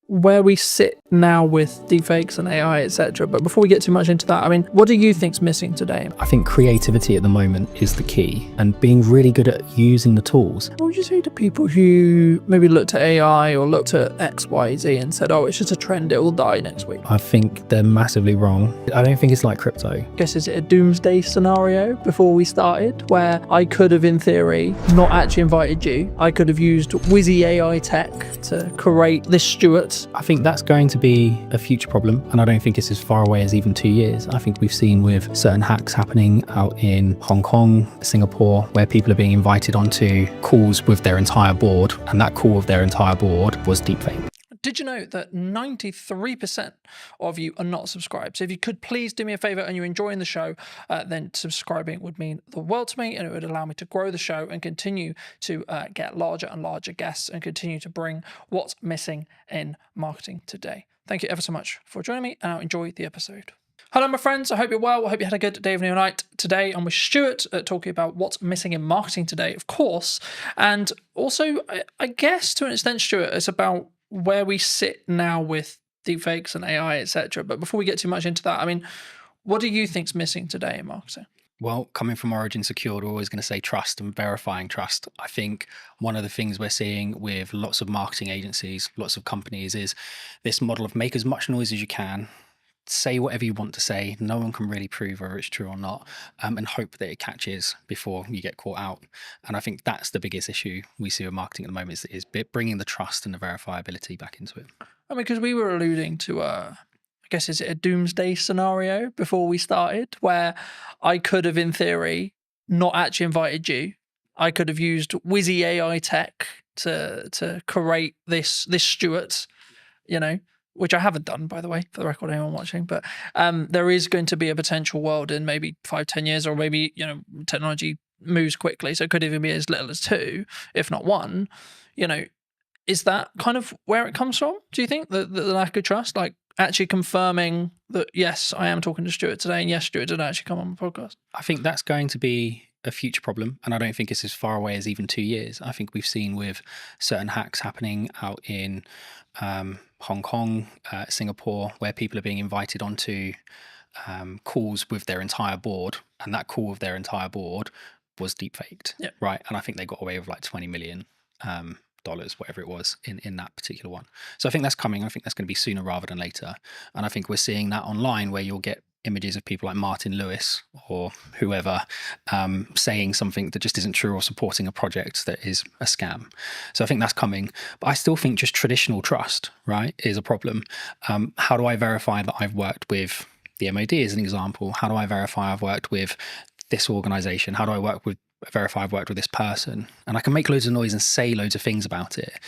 where we sit now with deepfakes and AI, etc. But before we get too much into that, I mean, what do you think's missing today? I think creativity at the moment is the key, and being really good at using the tools. What would you say to people who maybe looked at AI or looked at X, Y, Z and said, oh, it's just a trend, it will die next week? I think they're massively wrong. I don't think it's like crypto. I guess, is it a doomsday scenario before we started, where I could have, in theory, not actually invited you? I could have used whizzy AI tech to create this Stuart. I think that's going to be a future problem, and I don't think it's as far away as even 2 years. I think we've seen with certain hacks happening out in Hong Kong, Singapore, where people are being invited onto calls with their entire board, and that call with their entire board was deepfake. Did you know that 93% of you are not subscribed? So if you could please do me a favor and you're enjoying the show, then subscribing would mean the world to me, and it would allow me to grow the show and continue to get larger and larger guests and continue to bring what's missing in marketing today. Thank you ever so much for joining me, and I'll enjoy the episode. Hello, my friends. I hope you're well. I hope you had a good day, evening, or night. Today, I'm with Stuart talking about what's missing in marketing today, of course. And also, I guess to an extent, Stuart, it's about where we sit now with deepfakes and AI, etc. But before we get too much into that, I mean, what do you think's missing today in marketing? Well, coming from Origin Secured, we're always going to say trust and verifying trust. I think one of the things we're seeing with lots of marketing agencies, lots of companies, is this model of make as much noise as you can, say whatever you want to say, no one can really prove whether it's true or not, and hope that it catches before you get caught out. And I think that's the biggest issue we see with marketing at the moment, is bringing the trust and the verifiability back into it. I mean, because we were alluding to, I guess, is it a doomsday scenario before we started, where I could have, in theory, not actually invited you. I could have used whizzy AI tech to create this Stuart, you know, which I haven't done, by the way, for the record, anyone watching. But there is going to be a potential world in maybe 5-10 years, or maybe, you know, technology moves quickly, so it could even be as little as 2, if not 1. You know, is that kind of where it comes from? Do you think the lack of trust, like actually confirming that, yes, I am talking to Stuart today, and yes, Stuart did actually come on the podcast? I think that's going to be a future problem, and I don't think it's as far away as even 2 years. I think we've seen with certain hacks happening out in Hong Kong, Singapore, where people are being invited onto calls with their entire board, and that call with their entire board was deepfaked, right? And I think they got away with like $20 million, whatever it was, in that particular one. So I think that's coming. I think that's going to be sooner rather than later. And I think we're seeing that online, where you'll get images of people like Martin Lewis or whoever saying something that just isn't true, or supporting a project that is a scam. So I think that's coming. But I still think just traditional trust, right, is a problem. How do I verify that I've worked with the MOD, as an example? How do I verify I've worked with this organization? How do I verify I've worked with this person? And I can make loads of noise and say loads of things about it,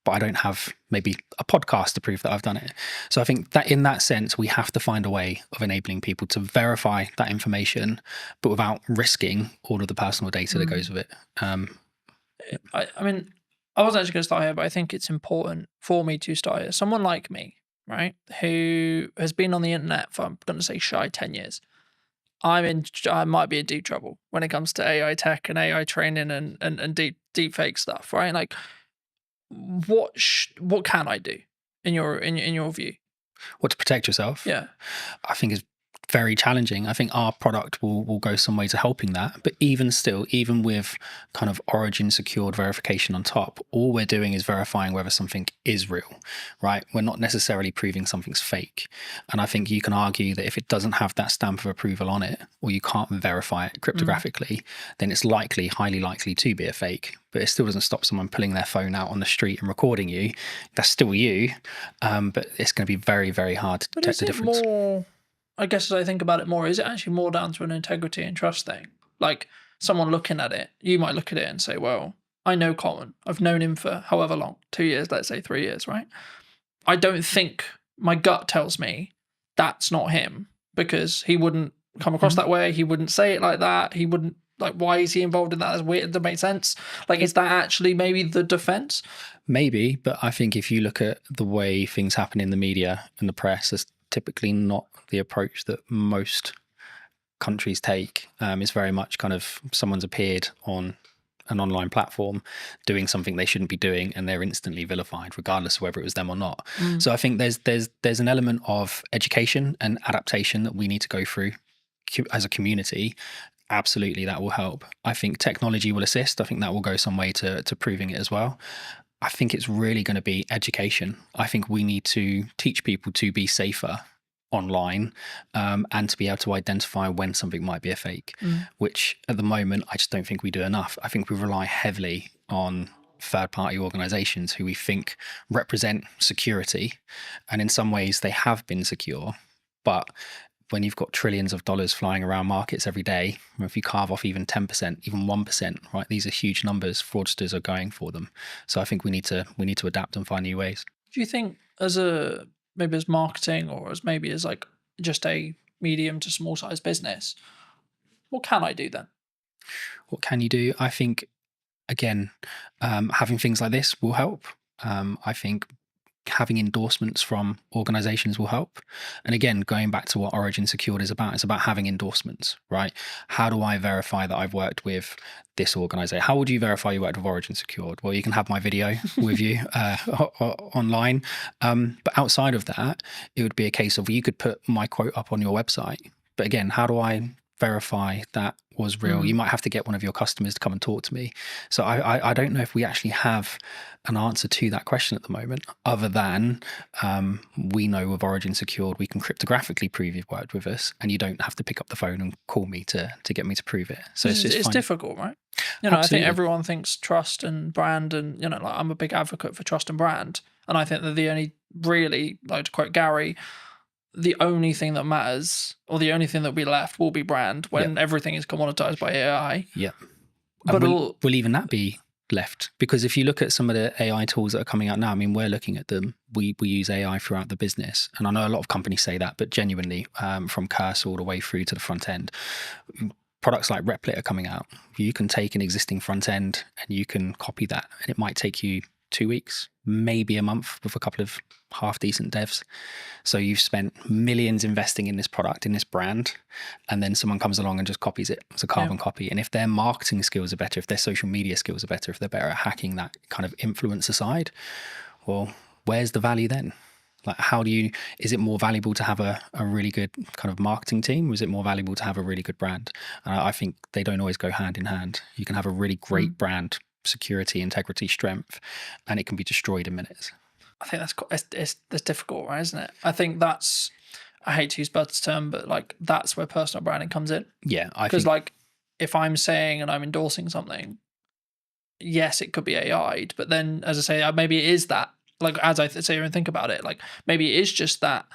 but I don't have maybe a podcast to prove that I've done it. So I think that in that sense, we have to find a way of enabling people to verify that information, but without risking all of the personal data that goes with it. I mean, I wasn't actually going to start here, but I think it's important for me to start here. Someone like me, right, who has been on the internet for, I'm going to say, shy 10 years. I might be in deep trouble when it comes to AI tech and AI training and deep fake stuff, right? Like, what can I do in your view? What, to protect yourself? Yeah, I think is very challenging. I think our product will go some way to helping that. But even still, even with kind of Origin secured verification on top, all we're doing is verifying whether something is real, right? We're not necessarily proving something's fake. And I think you can argue that if it doesn't have that stamp of approval on it, or you can't verify it cryptographically, then it's highly likely to be a fake. But it still doesn't stop someone pulling their phone out on the street and recording you. That's still you. But it's going to be very, very hard to detect the difference. More, I guess, as I think about it more, is it actually more down to an integrity and trust thing? Like, someone looking at it, you might look at it and say, well, I know Colin. I've known him for however long, 2 years, let's say 3 years, right? I don't think, my gut tells me that's not him, because he wouldn't come across that way. He wouldn't say it like that. He wouldn't, like, why is he involved in that? That's weird. It doesn't make sense. Like, is that actually maybe the defense? Maybe, but I think if you look at the way things happen in the media and the press, it's typically not the approach that most countries take. It's very much kind of, someone's appeared on an online platform doing something they shouldn't be doing, and they're instantly vilified regardless of whether it was them or not. So I think there's an element of education and adaptation that we need to go through as a community. Absolutely, that will help. I think technology will assist. I think that will go some way to proving it as well. I think it's really going to be education. I think we need to teach people to be safer online, and to be able to identify when something might be a fake, which at the moment I just don't think we do enough. I think we rely heavily on third-party organizations who we think represent security, and in some ways they have been secure, but when you've got trillions of dollars flying around markets every day, if you carve off even 10%, even 1%, right, these are huge numbers. Fraudsters are going for them. So I think we need to adapt and find new ways. Do you think maybe as marketing, or as maybe as like just a medium to small size business, what can I do then? What can you do? I think, again, having things like this will help. I think having endorsements from organizations will help. And again, going back to what Origin Secured is about, it's about having endorsements, right? How do I verify that I've worked with this organization? How would you verify you worked with Origin Secured? Well, you can have my video with you online. But outside of that, it would be a case of you could put my quote up on your website. But again, how do I verify that was real? You might have to get one of your customers to come and talk to me. So I don't know if we actually have an answer to that question at the moment, other than we know with Origin Secured, we can cryptographically prove you've worked with us, and you don't have to pick up the phone and call me to get me to prove it. So it's difficult, right? You know, Absolutely. I think everyone thinks trust and brand, and you know, like I'm a big advocate for trust and brand, and I think that the only really, like to quote Gary, the only thing that matters, or the only thing that will be left, will be brand when everything is commoditized by AI. Yeah. But will even that be left? Because if you look at some of the AI tools that are coming out now, I mean, we're looking at them. We use AI throughout the business. And I know a lot of companies say that, but genuinely, from cursor all the way through to the front end, products like Replit are coming out. You can take an existing front end and you can copy that, and it might take you 2 weeks, maybe a month with a couple of half decent devs. So you've spent millions investing in this product, in this brand, and then someone comes along and just copies it as a carbon copy. And if their marketing skills are better, if their social media skills are better, if they're better at hacking that kind of influencer side, well, where's the value then? Like, is it more valuable to have a really good kind of marketing team, or is it more valuable to have a really good brand? I think they don't always go hand in hand. You can have a really great brand, security, integrity, strength, and it can be destroyed in minutes. I think that's difficult, right? Isn't it? I think that's, I hate to use Bud's term, but like that's where personal branding comes in. Yeah, because like if I'm saying and I'm endorsing something, yes, it could be AI'd, but then as I say, maybe it is that. Like as I sit here and think about it, like maybe it is just that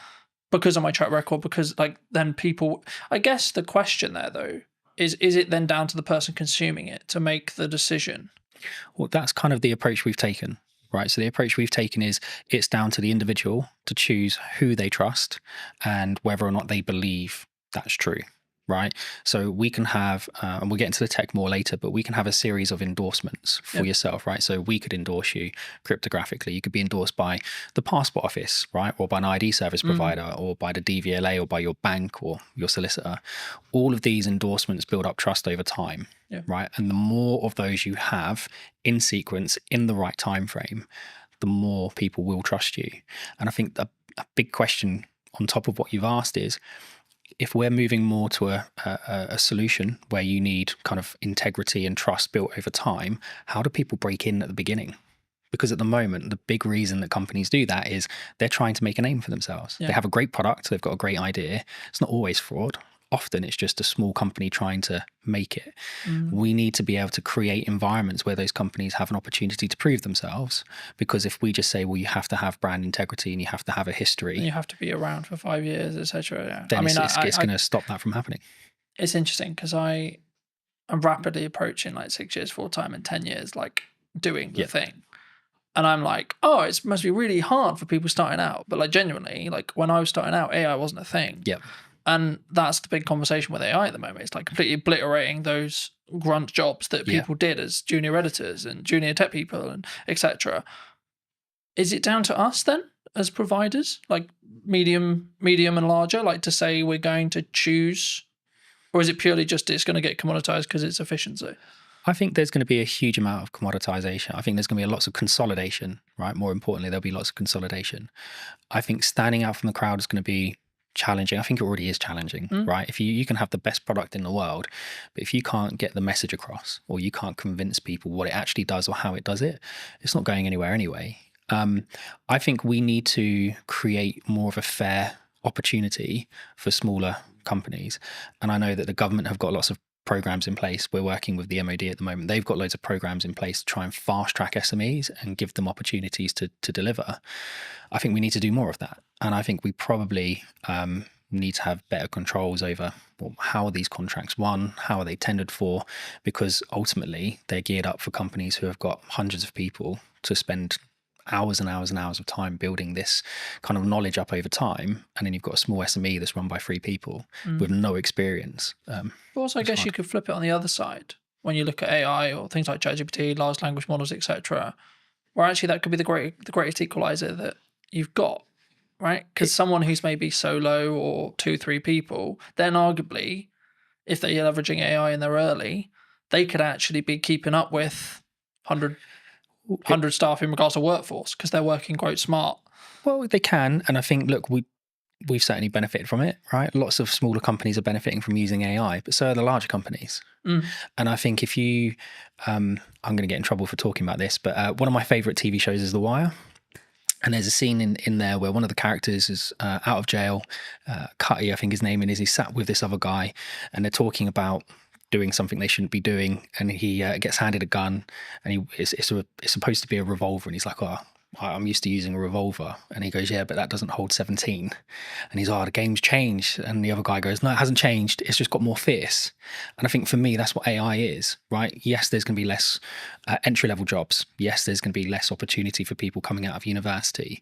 because of my track record. Because like then people, I guess the question there though is it then down to the person consuming it to make the decision? Well, that's kind of the approach we've taken, right? So the approach we've taken is it's down to the individual to choose who they trust and whether or not they believe that's true, right? So we can have, and we'll get into the tech more later, but we can have a series of endorsements for yourself, right? So we could endorse you cryptographically. You could be endorsed by the passport office, right? Or by an ID service provider, or by the DVLA, or by your bank or your solicitor. All of these endorsements build up trust over time, right? And the more of those you have in sequence, in the right time frame, the more people will trust you. And I think a big question on top of what you've asked is, if we're moving more to a solution where you need kind of integrity and trust built over time, how do people break in at the beginning? Because at the moment, the big reason that companies do that is they're trying to make a name for themselves. They have a great product, they've got a great idea. It's not always fraud. Often it's just a small company trying to make it. We need to be able to create environments where those companies have an opportunity to prove themselves. Because if we just say, well, you have to have brand integrity and you have to have a history, and you have to be around for 5 years, etc. Then it's going to stop that from happening. It's interesting because I'm rapidly approaching like 6 years full time and 10 years like doing the thing. And I'm like, oh, it must be really hard for people starting out. But like genuinely, like when I was starting out, AI wasn't a thing. Yep. And that's the big conversation with AI at the moment. It's like completely obliterating those grunt jobs that people did as junior editors and junior tech people and etc. Is it down to us then as providers, like medium and larger, like to say we're going to choose, or is it purely just it's going to get commoditized because it's efficiency? I think there's going to be a huge amount of commoditization. I think there's going to be lots of consolidation, right? More importantly, there'll be lots of consolidation. I think standing out from the crowd is going to be challenging. I think it already is challenging, right? If you can have the best product in the world, but if you can't get the message across, or you can't convince people what it actually does or how it does it, it's not going anywhere anyway. I think we need to create more of a fair opportunity for smaller companies. And I know that the government have got lots of programs in place. We're working with the MOD at the moment. They've got loads of programs in place to try and fast track SMEs and give them opportunities to deliver. I think we need to do more of that. And I think we probably need to have better controls over, well, how are these contracts won? How are they tendered for? Because ultimately they're geared up for companies who have got hundreds of people to spend hours and hours and hours of time building this kind of knowledge up over time, and then you've got a small SME that's run by 3 people with no experience. But also, I guess you could flip it on the other side when you look at AI or things like ChatGPT, large language models, etc., where actually that could be the greatest equalizer that you've got, right? Because someone who's maybe solo or 2-3 people, then arguably, if they're leveraging AI and they're early, they could actually be keeping up with 100 staff in regards to workforce because they're working quite smart. Well, they can, and I think, look, we've certainly benefited from it, right? Lots of smaller companies are benefiting from using AI, but so are the larger companies. And I think if you, I'm going to get in trouble for talking about this, but one of my favorite TV shows is The Wire. And there's a scene in there where one of the characters is out of jail. Cutty, I think his name is. He's sat with this other guy, and they're talking about doing something they shouldn't be doing, and he gets handed a gun, and it's supposed to be a revolver, and he's like, "Oh, I'm used to using a revolver," and he goes, "Yeah, but that doesn't hold 17." And he's, "Oh, the game's changed," and the other guy goes, "No, it hasn't changed. It's just got more fierce." And I think for me, that's what AI is, right? Yes, there's going to be less entry-level jobs. Yes, there's going to be less opportunity for people coming out of university.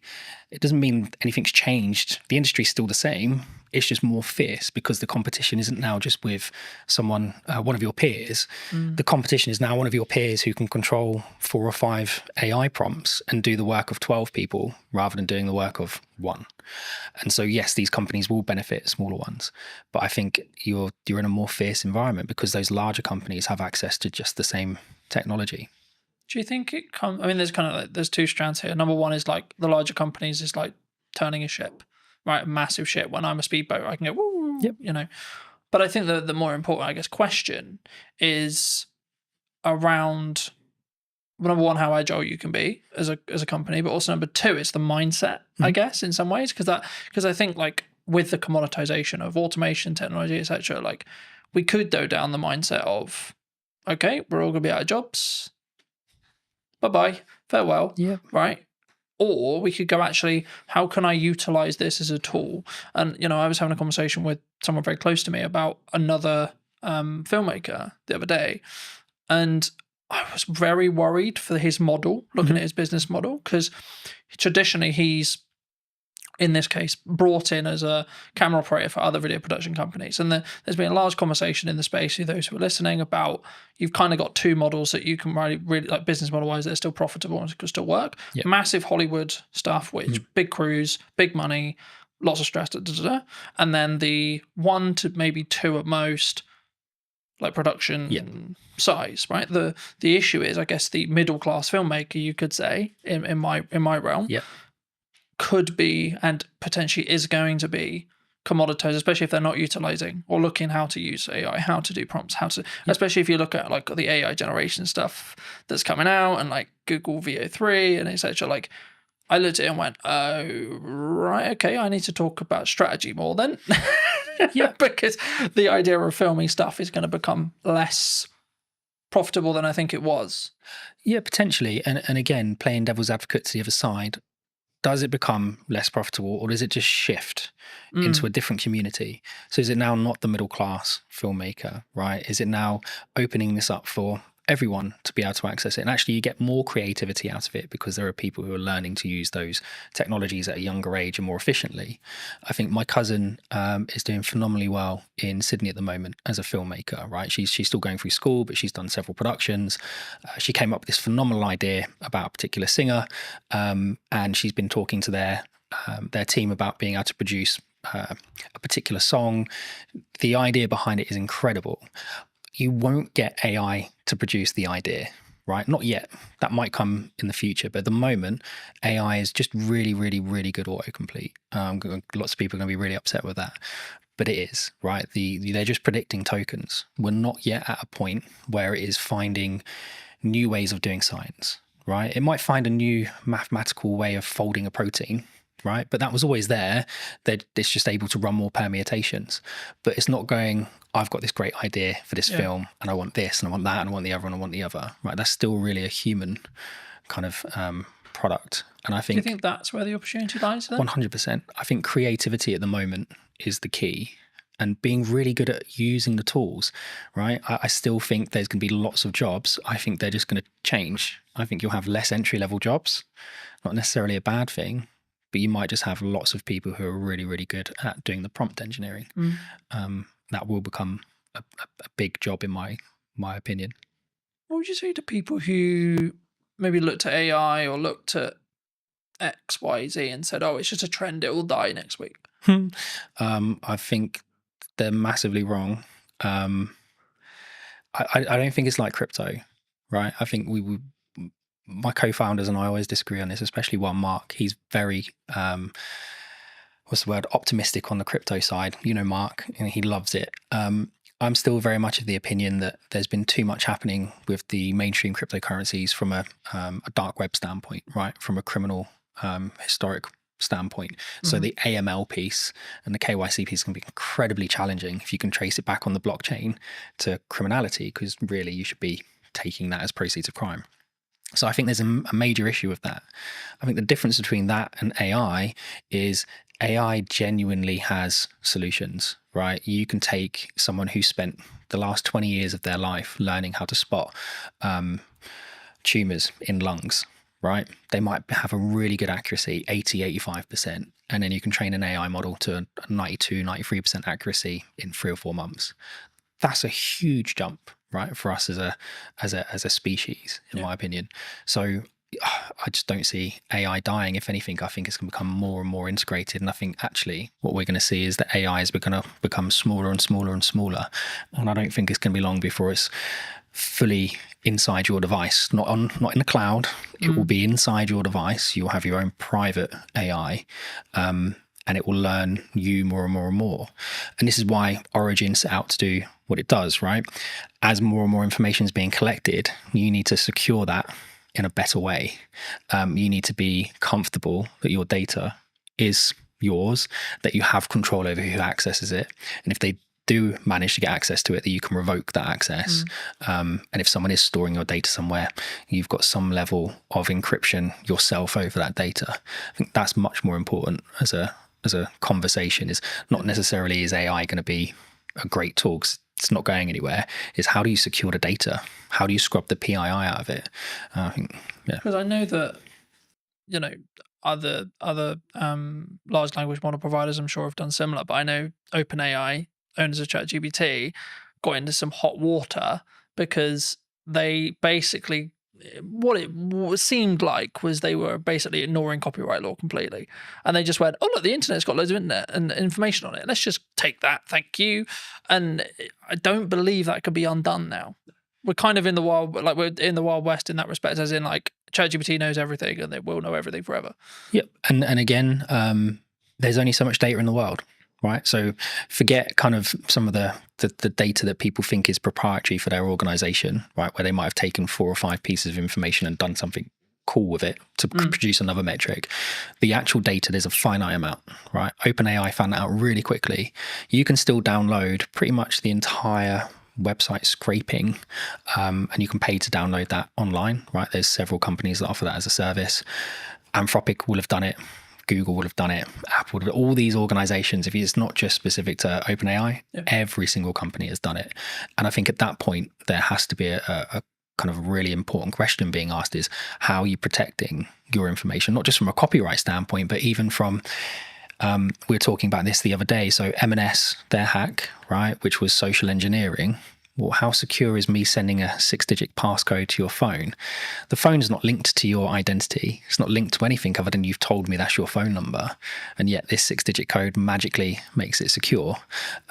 It doesn't mean anything's changed. The industry's still the same. It's just more fierce because the competition isn't now just with someone, one of your peers. The competition is now one of your peers who can control 4 or 5 AI prompts and do the work of 12 people rather than doing the work of 1. And so, yes, these companies will benefit smaller ones, but I think you're in a more fierce environment because those larger companies have access to just the same technology. Do you think it comes? I mean, there's kind of like, there's 2 strands here. Number one is like the larger companies is like turning a ship, right? A massive ship. When I'm a speedboat, I can go, woo, you know. But I think the more important, I guess, question is around, number one, how agile you can be as a company, but also number 2, it's the mindset, I guess, in some ways, because I think like with the commoditization of automation, technology, etc., like we could go down the mindset of, okay, we're all gonna be out of jobs. Bye-bye, farewell, right? Or we could go, actually, how can I utilize this as a tool? And, you know, I was having a conversation with someone very close to me about another filmmaker the other day, and I was very worried for his model, looking at his business model, because traditionally he's, in this case, brought in as a camera operator for other video production companies. And there's been a large conversation in the space, for those who are listening, about you've kind of got 2 models that you can really like business model-wise that are still profitable and can still work. Massive Hollywood stuff, which big crews, big money, lots of stress, and then the 1 to maybe 2 at most, like production size, right? The issue is, I guess, the middle class filmmaker, you could say, in my realm, could be and potentially is going to be commoditized, especially if they're not utilizing or looking how to use AI, how to do prompts, how to, especially if you look at like the AI generation stuff that's coming out and like Google VO3 and etc. Like I looked at it and went, oh, right, okay, I need to talk about strategy more then. Because the idea of filming stuff is going to become less profitable than I think it was. Yeah, potentially. And again, playing devil's advocate to the other side, does it become less profitable, or does it just shift into a different community? So is it now not the middle class filmmaker, right? Is it now opening this up for everyone to be able to access it? And actually you get more creativity out of it because there are people who are learning to use those technologies at a younger age and more efficiently. I think my cousin is doing phenomenally well in Sydney at the moment as a filmmaker, right? She's still going through school, but she's done several productions. She came up with this phenomenal idea about a particular singer, and she's been talking to their team about being able to produce a particular song. The idea behind it is incredible. you won't get AI to produce the idea, right? Not yet. That might come in the future, but at the moment, AI is just really, really, really good autocomplete. Lots of people are going to be really upset with that, but it is, right? They're just predicting tokens. We're not yet at a point where it is finding new ways of doing science, right? It might find a new mathematical way of folding a protein, right? But that was always there. It's just able to run more permutations. But it's not going, I've got this great idea for this film, and I want this, and I want that, and I want the other, and I want the other, right? That's still really a human kind of product. And I think, do you think that's where the opportunity lies then? 100%. I think creativity at the moment is the key, and being really good at using the tools, right? I still think there's going to be lots of jobs. I think they're just going to change. I think you'll have less entry-level jobs, not necessarily a bad thing, but you might just have lots of people who are really, really good at doing the prompt engineering. That will become a big job in my opinion. What would you say to people who maybe looked at AI or looked at X, Y, Z and said, oh, it's just a trend, it will die next week? I think they're massively wrong. I don't think it's like crypto, right? I think my co-founders and I always disagree on this, especially one Mark. He's very optimistic on the crypto side. You know Mark, and he loves it. I'm still very much of the opinion that there's been too much happening with the mainstream cryptocurrencies from a dark web standpoint, right? From a criminal historic standpoint. So the AML piece and the KYC piece can be incredibly challenging if you can trace it back on the blockchain to criminality, because really you should be taking that as proceeds of crime. So I think there's a major issue with that. I think the difference between that and AI is AI genuinely has solutions, right? You can take someone who spent the last 20 years of their life learning how to spot tumors in lungs, right? They might have a really good accuracy, 80-85%, and then you can train an AI model to 92-93% accuracy in 3 or 4 months. That's a huge jump, right, for us as a species, in my opinion. So I just don't see AI dying. If anything, I think it's going to become more and more integrated. And I think actually what we're going to see is that AI is going to become smaller and smaller and smaller. And I don't think it's going to be long before it's fully inside your device, not in the cloud. It will be inside your device. You'll have your own private AI, and it will learn you more and more and more. And this is why Origin set out to do what it does, right? As more and more information is being collected, you need to secure that in a better way. You need to be comfortable that your data is yours, that you have control over who accesses it. And if they do manage to get access to it, that you can revoke that access. And if someone is storing your data somewhere, you've got some level of encryption yourself over that data. I think that's much more important as a conversation. Is not necessarily is AI going to be a great tool, 'cause it's not going anywhere. Is how do you secure the data? How do you scrub the PII out of it? I think, because I know that, you know, other large language model providers, I'm sure, have done similar. But I know OpenAI, owners of ChatGPT, got into some hot water because they basically, what it seemed like was they were basically ignoring copyright law completely. And they just went, oh, look, the internet's got loads of internet and information on it. Let's just take that. Thank you. And I don't believe that could be undone now. We're kind of in the wild, like we're in the Wild West in that respect, as in like ChatGPT knows everything and they will know everything forever. Yep. And again, there's only so much data in the world, right? So forget kind of some of the data that people think is proprietary for their organization, right? Where they might have taken 4 or 5 pieces of information and done something cool with it to produce another metric. The actual data, there's a finite amount, right? OpenAI found that out really quickly. You can still download pretty much the entire website scraping, and you can pay to download that online, right? There's several companies that offer that as a service. Anthropic will have done it. Google would have done it. Apple would have, all these organizations, if it's not just specific to OpenAI, every single company has done it. And I think at that point, there has to be a kind of really important question being asked is, how are you protecting your information? Not just from a copyright standpoint, but even from, we were talking about this the other day. So M&S, their hack, right, which was social engineering, well, how secure is me sending a 6-digit passcode to your phone? The phone's not linked to your identity. It's not linked to anything other than you've told me that's your phone number. And yet this 6-digit code magically makes it secure.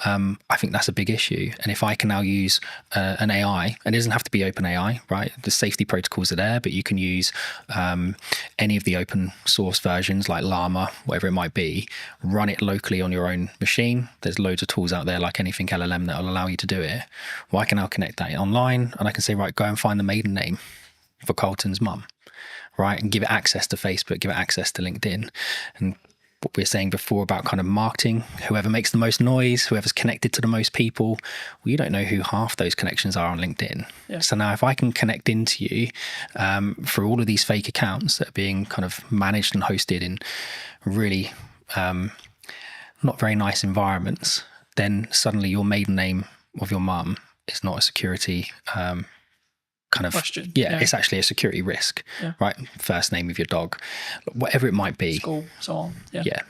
I think that's a big issue. And if I can now use an AI, and it doesn't have to be open AI, right? The safety protocols are there, but you can use any of the open source versions like Llama, whatever it might be, run it locally on your own machine. There's loads of tools out there like anything LLM that will allow you to do it. Well, I can now connect that online and I can say, right, go and find the maiden name for Carlton's mum, right? And give it access to Facebook, give it access to LinkedIn. And what we were saying before about kind of marketing, whoever makes the most noise, whoever's connected to the most people, well, you don't know who half those connections are on LinkedIn. Yeah. So now if I can connect into you through all of these fake accounts that are being kind of managed and hosted in really not very nice environments, then suddenly your maiden name of your mum is not a security kind of question. Yeah, it's actually a security risk, right? First name of your dog, whatever it might be. School, so on. Yeah.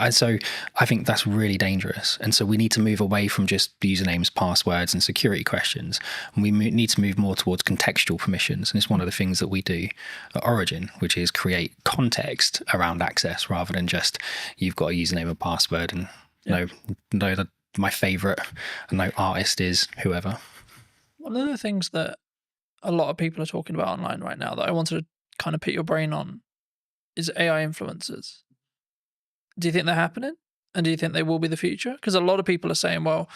So I think that's really dangerous. And so we need to move away from just usernames, passwords, and security questions. And we need to move more towards contextual permissions. And it's one of the things that we do at Origin, which is create context around access rather than just you've got a username and password and know that my favorite and no artist is whoever. One of the things that a lot of people are talking about online right now that I wanted to kind of put your brain on is AI influencers. Do you think they're happening? And do you think they will be the future? Because a lot of people are saying, well,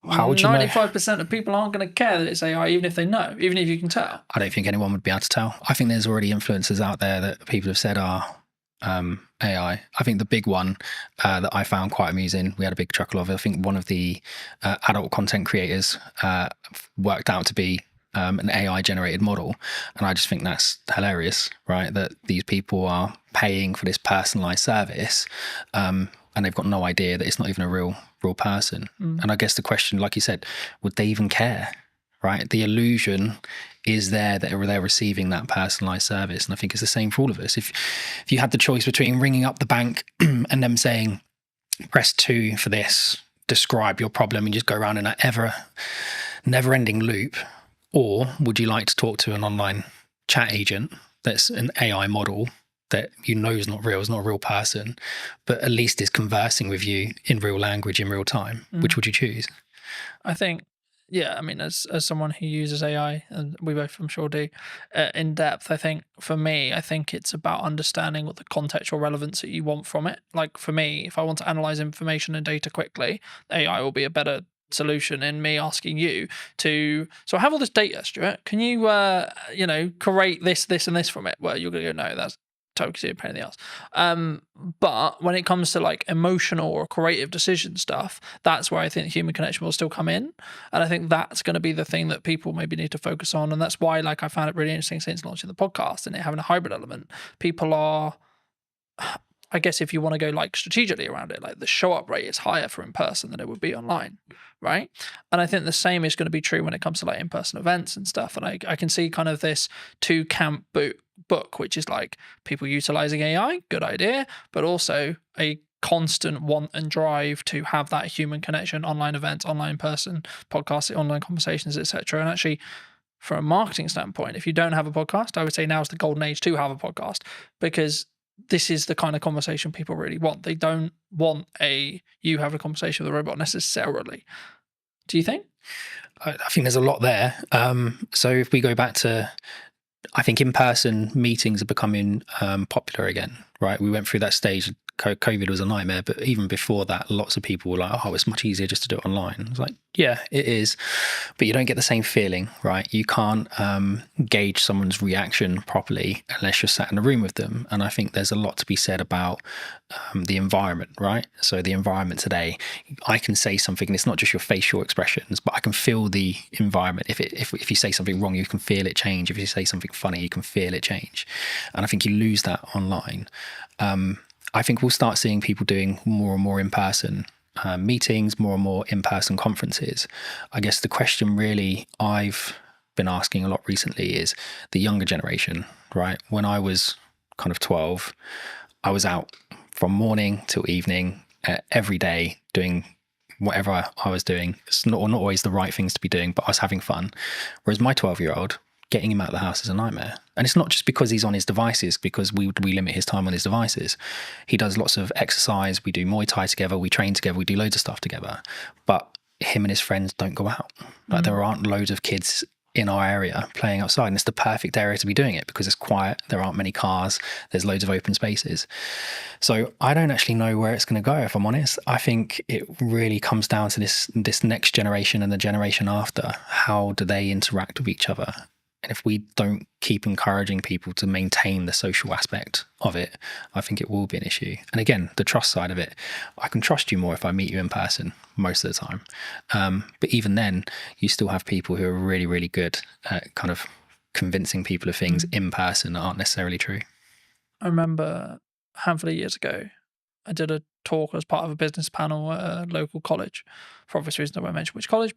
how would you 95% of people aren't going to care that it's AI, even if they know, even if you can tell. I don't think anyone would be able to tell. I think there's already influencers out there that people have said are AI. I think the big one that I found quite amusing, we had a big chuckle of it. I think one of the adult content creators worked out to be an AI generated model. And I just think that's hilarious, right? That these people are paying for this personalized service and they've got no idea that it's not even a real person. And I guess the question, like you said, would they even care, right? The illusion is there that they're receiving that personalized service. And I think it's the same for all of us. If you had the choice between ringing up the bank and them saying, press 2 for this, describe your problem, and just go around in that never-ending loop, or would you like to talk to an online chat agent that's an AI model that you know is not real, is not a real person, but at least is conversing with you in real language in real time? Which would you choose? I think, I mean, as someone who uses AI, and we both I'm sure do, in depth, I think for me, I think it's about understanding what the contextual relevance that you want from it. Like for me, if I want to analyze information and data quickly, AI will be a better solution in me asking you to, so I have all this data, Stuart, can you create this and this from it? Well, you're gonna go, no, that's totally a pain in the ass. But when it comes to like emotional or creative decision stuff, that's where I think human connection will still come in. And I think that's going to be the thing that people maybe need to focus on. And that's why, like, I found it really interesting since launching the podcast and it having a hybrid element. People are, I guess if you want to go like strategically around it, like the show up rate is higher for in person than it would be online, right? And I think the same is going to be true when it comes to like in-person events and stuff. And I can see kind of this two camp book, which is like people utilizing AI, good idea, but also a constant want and drive to have that human connection, online events, online person, podcasting, online conversations, etc. And actually, from a marketing standpoint, if you don't have a podcast, I would say now is the golden age to have a podcast, because this is the kind of conversation people really want. They don't want you have a conversation with a robot necessarily. Do you think? I think there's a lot there. So if we go back to, I think in-person meetings are becoming popular again, right? We went through that stage. COVID was a nightmare, but even before that, lots of people were like, oh, it's much easier just to do it online. I was like, yeah, it is, but you don't get the same feeling, right? You can't gauge someone's reaction properly unless you're sat in a room with them. And I think there's a lot to be said about the environment, right? So the environment today, I can say something and it's not just your facial expressions, but I can feel the environment. If you say something wrong, you can feel it change. If you say something funny, you can feel it change. And I think you lose that online. I think we'll start seeing people doing more and more in-person meetings, more and more in-person conferences. I guess the question really I've been asking a lot recently is the younger generation, right? When I was kind of 12, I was out from morning till evening every day doing whatever I was doing. It's not always the right things to be doing, but I was having fun. Whereas my 12-year-old, getting him out of the house is a nightmare. And it's not just because he's on his devices, because we limit his time on his devices. He does lots of exercise. We do Muay Thai together. We train together. We do loads of stuff together. But him and his friends don't go out. Like there aren't loads of kids in our area playing outside, and it's the perfect area to be doing it because it's quiet, there aren't many cars, there's loads of open spaces. So I don't actually know where it's going to go, if I'm honest. I think it really comes down to this next generation and the generation after. How do they interact with each other? And if we don't keep encouraging people to maintain the social aspect of it, I think it will be an issue. And again, the trust side of it, I can trust you more if I meet you in person most of the time. But even then, you still have people who are really, really good at kind of convincing people of things in person that aren't necessarily true. I remember a handful of years ago, I did a talk as part of a business panel at a local college. For obvious reasons, I won't mention which college,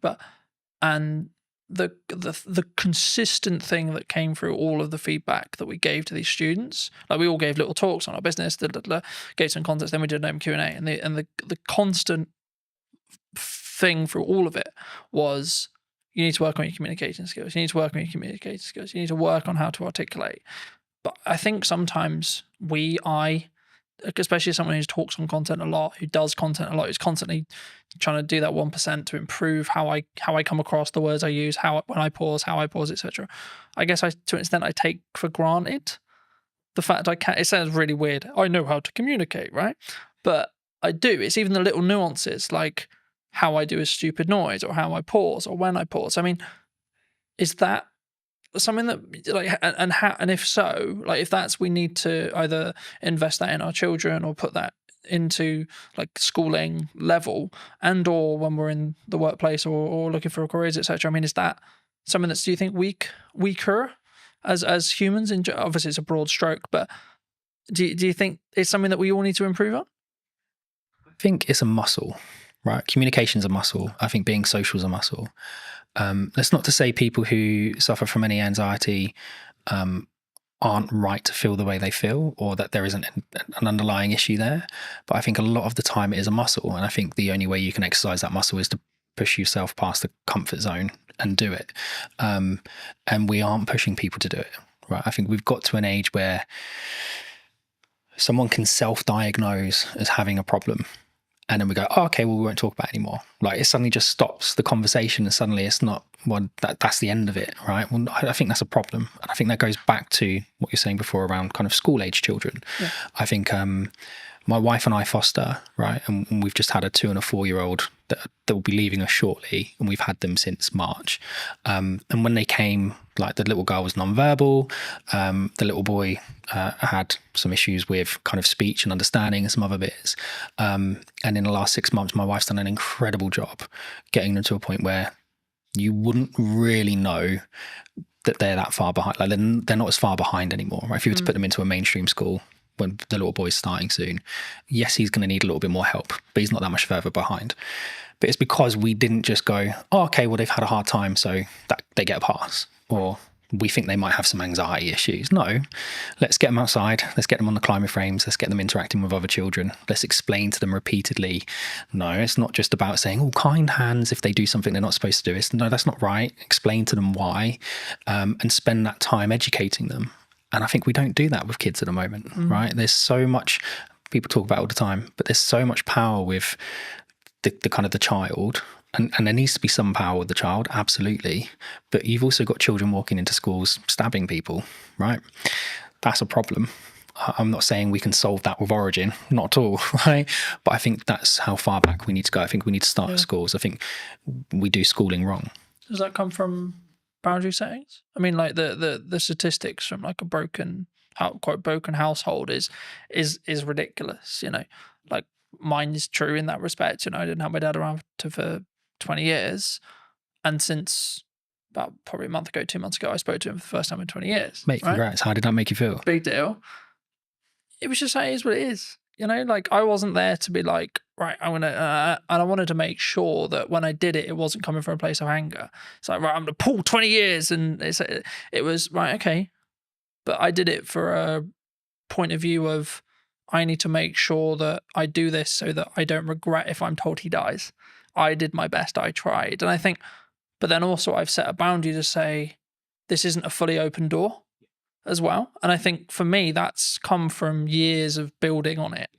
and the consistent thing that came through all of the feedback that we gave to these students, like we all gave little talks on our business, gave some context, then we did an open Q&A, and the constant thing through all of it was, you need to work on your communication skills. You need to work on your communication skills. You need to work on how to articulate. But I think sometimes especially someone who talks on content a lot, who does content a lot, who's constantly trying to do that 1% to improve how I come across, the words I use, when I pause, etc. I guess to an extent I take for granted the fact it sounds really weird. I know how to communicate, right? But I do. It's even the little nuances, like how I do a stupid noise, or how I pause, or when I pause. I mean, is that something that, like, and if so, like, if that's, we need to either invest that in our children or put that into like schooling level, and or when we're in the workplace or looking for careers, etc. I mean, is that something that's, do you think, weaker as humans? Obviously it's a broad stroke, but do you think it's something that we all need to improve on? I think it's a muscle, right? Communication's a muscle. I think being social is a muscle. That's not to say people who suffer from any anxiety aren't right to feel the way they feel, or that there isn't an underlying issue there. But I think a lot of the time it is a muscle. And I think the only way you can exercise that muscle is to push yourself past the comfort zone and do it. And we aren't pushing people to do it, right? I think we've got to an age where someone can self-diagnose as having a problem, and then we go, oh, okay, well, we won't talk about it anymore. Like, it suddenly just stops the conversation, and suddenly it's not, well, that's the end of it, right? Well, I think that's a problem. And I think that goes back to what you're saying before around kind of school-age children. Yeah. I think my wife and I foster, right? And we've just had a 2 and a 4-year-old that will be leaving us shortly, and we've had them since March. And when they came, like, the little girl was nonverbal, the little boy had some issues with kind of speech and understanding and some other bits. And in the last 6 months, my wife's done an incredible job getting them to a point where you wouldn't really know that they're that far behind. Like, they're not as far behind anymore, right? If you were to put them into a mainstream school when the little boy's starting soon, yes, he's going to need a little bit more help, but he's not that much further behind. But it's because we didn't just go, oh, okay, well, they've had a hard time, so that they get a pass, or we think they might have some anxiety issues. No, let's get them outside. Let's get them on the climber frames. Let's get them interacting with other children. Let's explain to them repeatedly. No, it's not just about saying, oh, kind hands if they do something they're not supposed to do. No, that's not right. Explain to them why, and spend that time educating them. And I think we don't do that with kids at the moment, right? There's so much, people talk about all the time, but there's so much power with the kind of the child. And there needs to be some power with the child, absolutely. But you've also got children walking into schools stabbing people, right? That's a problem. I'm not saying we can solve that with Origin, not at all, right? But I think that's how far back we need to go. I think we need to start at schools. I think we do schooling wrong. Does that come from boundary settings? I mean, like the statistics from like a quote broken household is ridiculous, you know. Like, mine is true in that respect. You know, I didn't have my dad around for 20 years, and since about probably a month ago, 2 months ago, I spoke to him for the first time in 20 years. Mate, congrats. Right? How did that make you feel? Big deal. It was just like, it is what it is. You know, like, I wasn't there to be like, right, I'm going to, and I wanted to make sure that when I did it, it wasn't coming from a place of anger. It's like, right, I'm going to pull 20 years. And it was, right, okay. But I did it for a point of view of, I need to make sure that I do this so that I don't regret if I'm told he dies. I did my best, I tried. And I think, but then also I've set a boundary to say, this isn't a fully open door as well. And I think for me, that's come from years of building on it.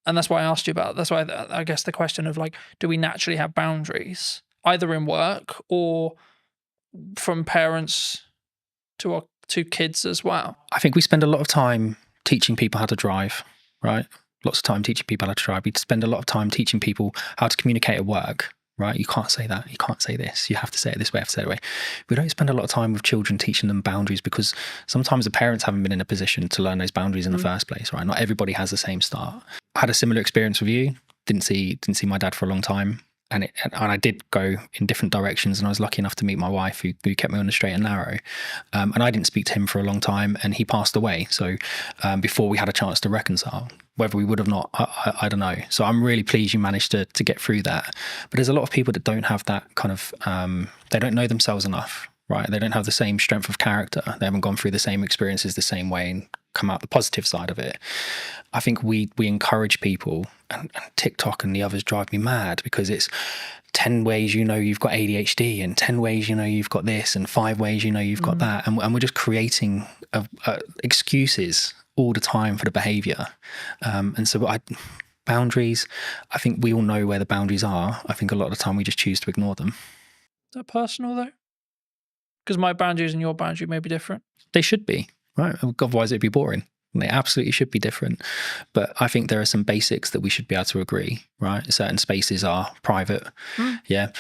And that's why I asked you about, that's why I guess the question of like, do we naturally have boundaries, either in work or from parents to kids as well? I think we spend a lot of time teaching people how to drive, right? Lots of time teaching people how to drive. We spend a lot of time teaching people how to communicate at work, right? You can't say that. You can't say this. You have to say it this way. You have to say it that way. We don't spend a lot of time with children teaching them boundaries because sometimes the parents haven't been in a position to learn those boundaries in the first place, right? Not everybody has the same start. I had a similar experience with you. Didn't see my dad for a long time. And I did go in different directions, and I was lucky enough to meet my wife who kept me on the straight and narrow. And I didn't speak to him for a long time, and he passed away. So before we had a chance to reconcile, whether we would have not, I don't know. So I'm really pleased you managed to get through that. But there's a lot of people that don't have that kind of, they don't know themselves enough, right? They don't have the same strength of character. They haven't gone through the same experiences the same way and come out the positive side of it. I think we encourage people, and TikTok and the others drive me mad because it's 10 ways you know you've got ADHD and 10 ways you know you've got this and 5 ways you know you've got that. And we're just creating excuses all the time for the behavior. And so boundaries, I think we all know where the boundaries are. I think a lot of the time we just choose to ignore them. Is that personal though? Because my boundaries and your boundary may be different. They should be, right? Otherwise it'd be boring. They absolutely should be different. But I think there are some basics that we should be able to agree, right? Certain spaces are private. Yeah.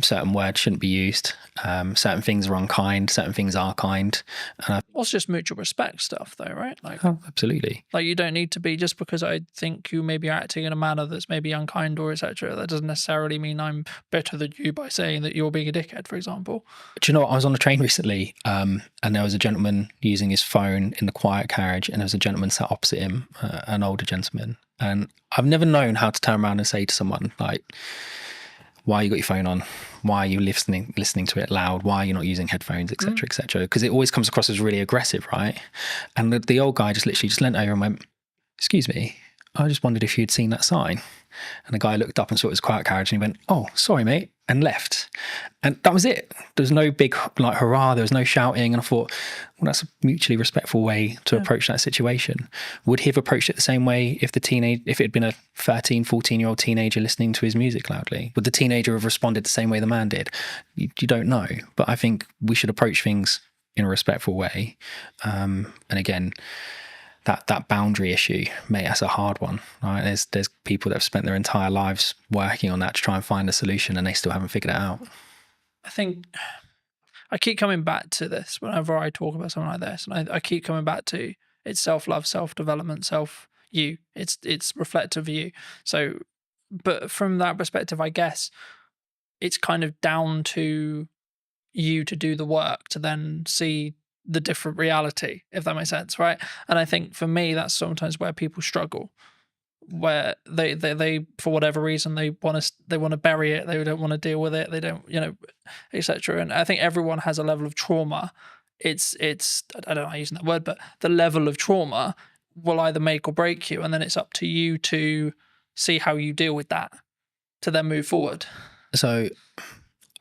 Certain words shouldn't be used. Certain things are unkind. Certain things are kind. Well, it's just mutual respect stuff though, right? Like, oh, absolutely. Like you don't need to be, just because I think you may be acting in a manner that's maybe unkind or etc. That doesn't necessarily mean I'm better than you by saying that you're being a dickhead, for example. Do you know what? I was on a train recently and there was a gentleman using his phone in the quiet carriage, and there was a gentleman sat opposite him, an older gentleman. And I've never known how to turn around and say to someone like, why you got your phone on? Why are you listening to it loud? Why are you not using headphones, etc., etc.? Because it always comes across as really aggressive, right? And the old guy just literally just leant over and went, "Excuse me, I just wondered if you'd seen that sign." And the guy looked up and saw his quiet carriage and he went, "Oh, sorry, mate," and left. And that was it. There was no big like hurrah. There was no shouting. And I thought, well, that's a mutually respectful way to approach that situation. Would he have approached it the same way if it had been a 13, 14-year-old teenager listening to his music loudly? Would the teenager have responded the same way the man did? You don't know. But I think we should approach things in a respectful way. And again, that boundary issue, mate, that's a hard one, right? There's people that have spent their entire lives working on that to try and find a solution, and they still haven't figured it out. I think I keep coming back to this whenever I talk about something like this, and I keep coming back to it's self-love, self-development, self-you. It's reflective of you. So, but from that perspective, I guess it's kind of down to you to do the work to then see the different reality, if that makes sense, right? And I think for me, that's sometimes where people struggle, where they for whatever reason they want to bury it, they don't want to deal with it, they don't, etc. And I think everyone has a level of trauma. It's I don't know using that word, but the level of trauma will either make or break you, and then it's up to you to see how you deal with that to then move forward. So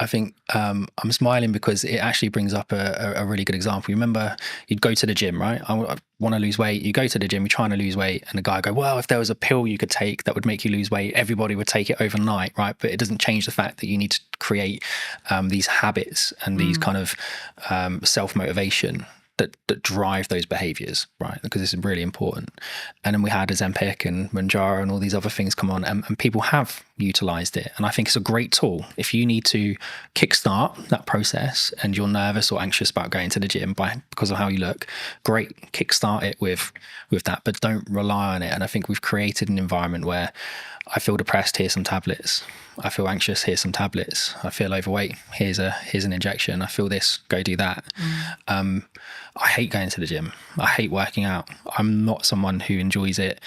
I think I'm smiling because it actually brings up a really good example. You remember you'd go to the gym, right? I want to lose weight. You go to the gym, you're trying to lose weight, and the guy go, well, if there was a pill you could take that would make you lose weight, everybody would take it overnight, right? But it doesn't change the fact that you need to create these habits and these kind of self-motivation that drive those behaviors, right? Because this is really important. And then we had Ozempic and Manjaro and all these other things come on, and people have utilized it. And I think it's a great tool. If you need to kickstart that process and you're nervous or anxious about going to the gym because of how you look, great, kickstart it with that, but don't rely on it. And I think we've created an environment where I feel depressed, here's some tablets. I feel anxious, here's some tablets. I feel overweight, here's an injection. I feel this, go do that. I hate going to the gym. I hate working out. I'm not someone who enjoys it.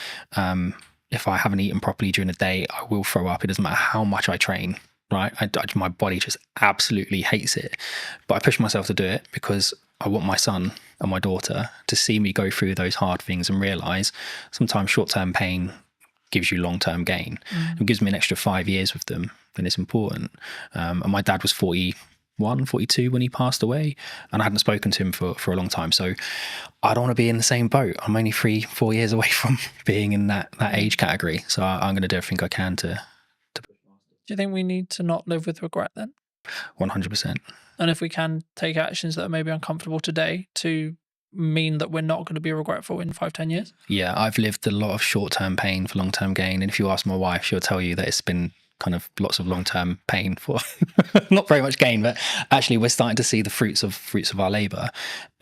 If I haven't eaten properly during the day, I will throw up. It doesn't matter how much I train, right? My body just absolutely hates it. But I push myself to do it because I want my son and my daughter to see me go through those hard things and realize sometimes short-term pain gives you long-term gain. It gives me an extra 5 years with them. then it's important. And my dad was 41, 42 when he passed away, and I hadn't spoken to him for a long time. So I don't want to be in the same boat. I'm only 3-4 years away from being in that age category. So I'm going to do everything I can to. Do you think we need to not live with regret then? 100%. And if we can take actions that are maybe uncomfortable today to mean that we're not going to be regretful in 5-10 years? Yeah, I've lived a lot of short-term pain for long-term gain. And if you ask my wife, she'll tell you that it's been kind of lots of long-term pain for not very much gain, but actually we're starting to see the fruits of our labor.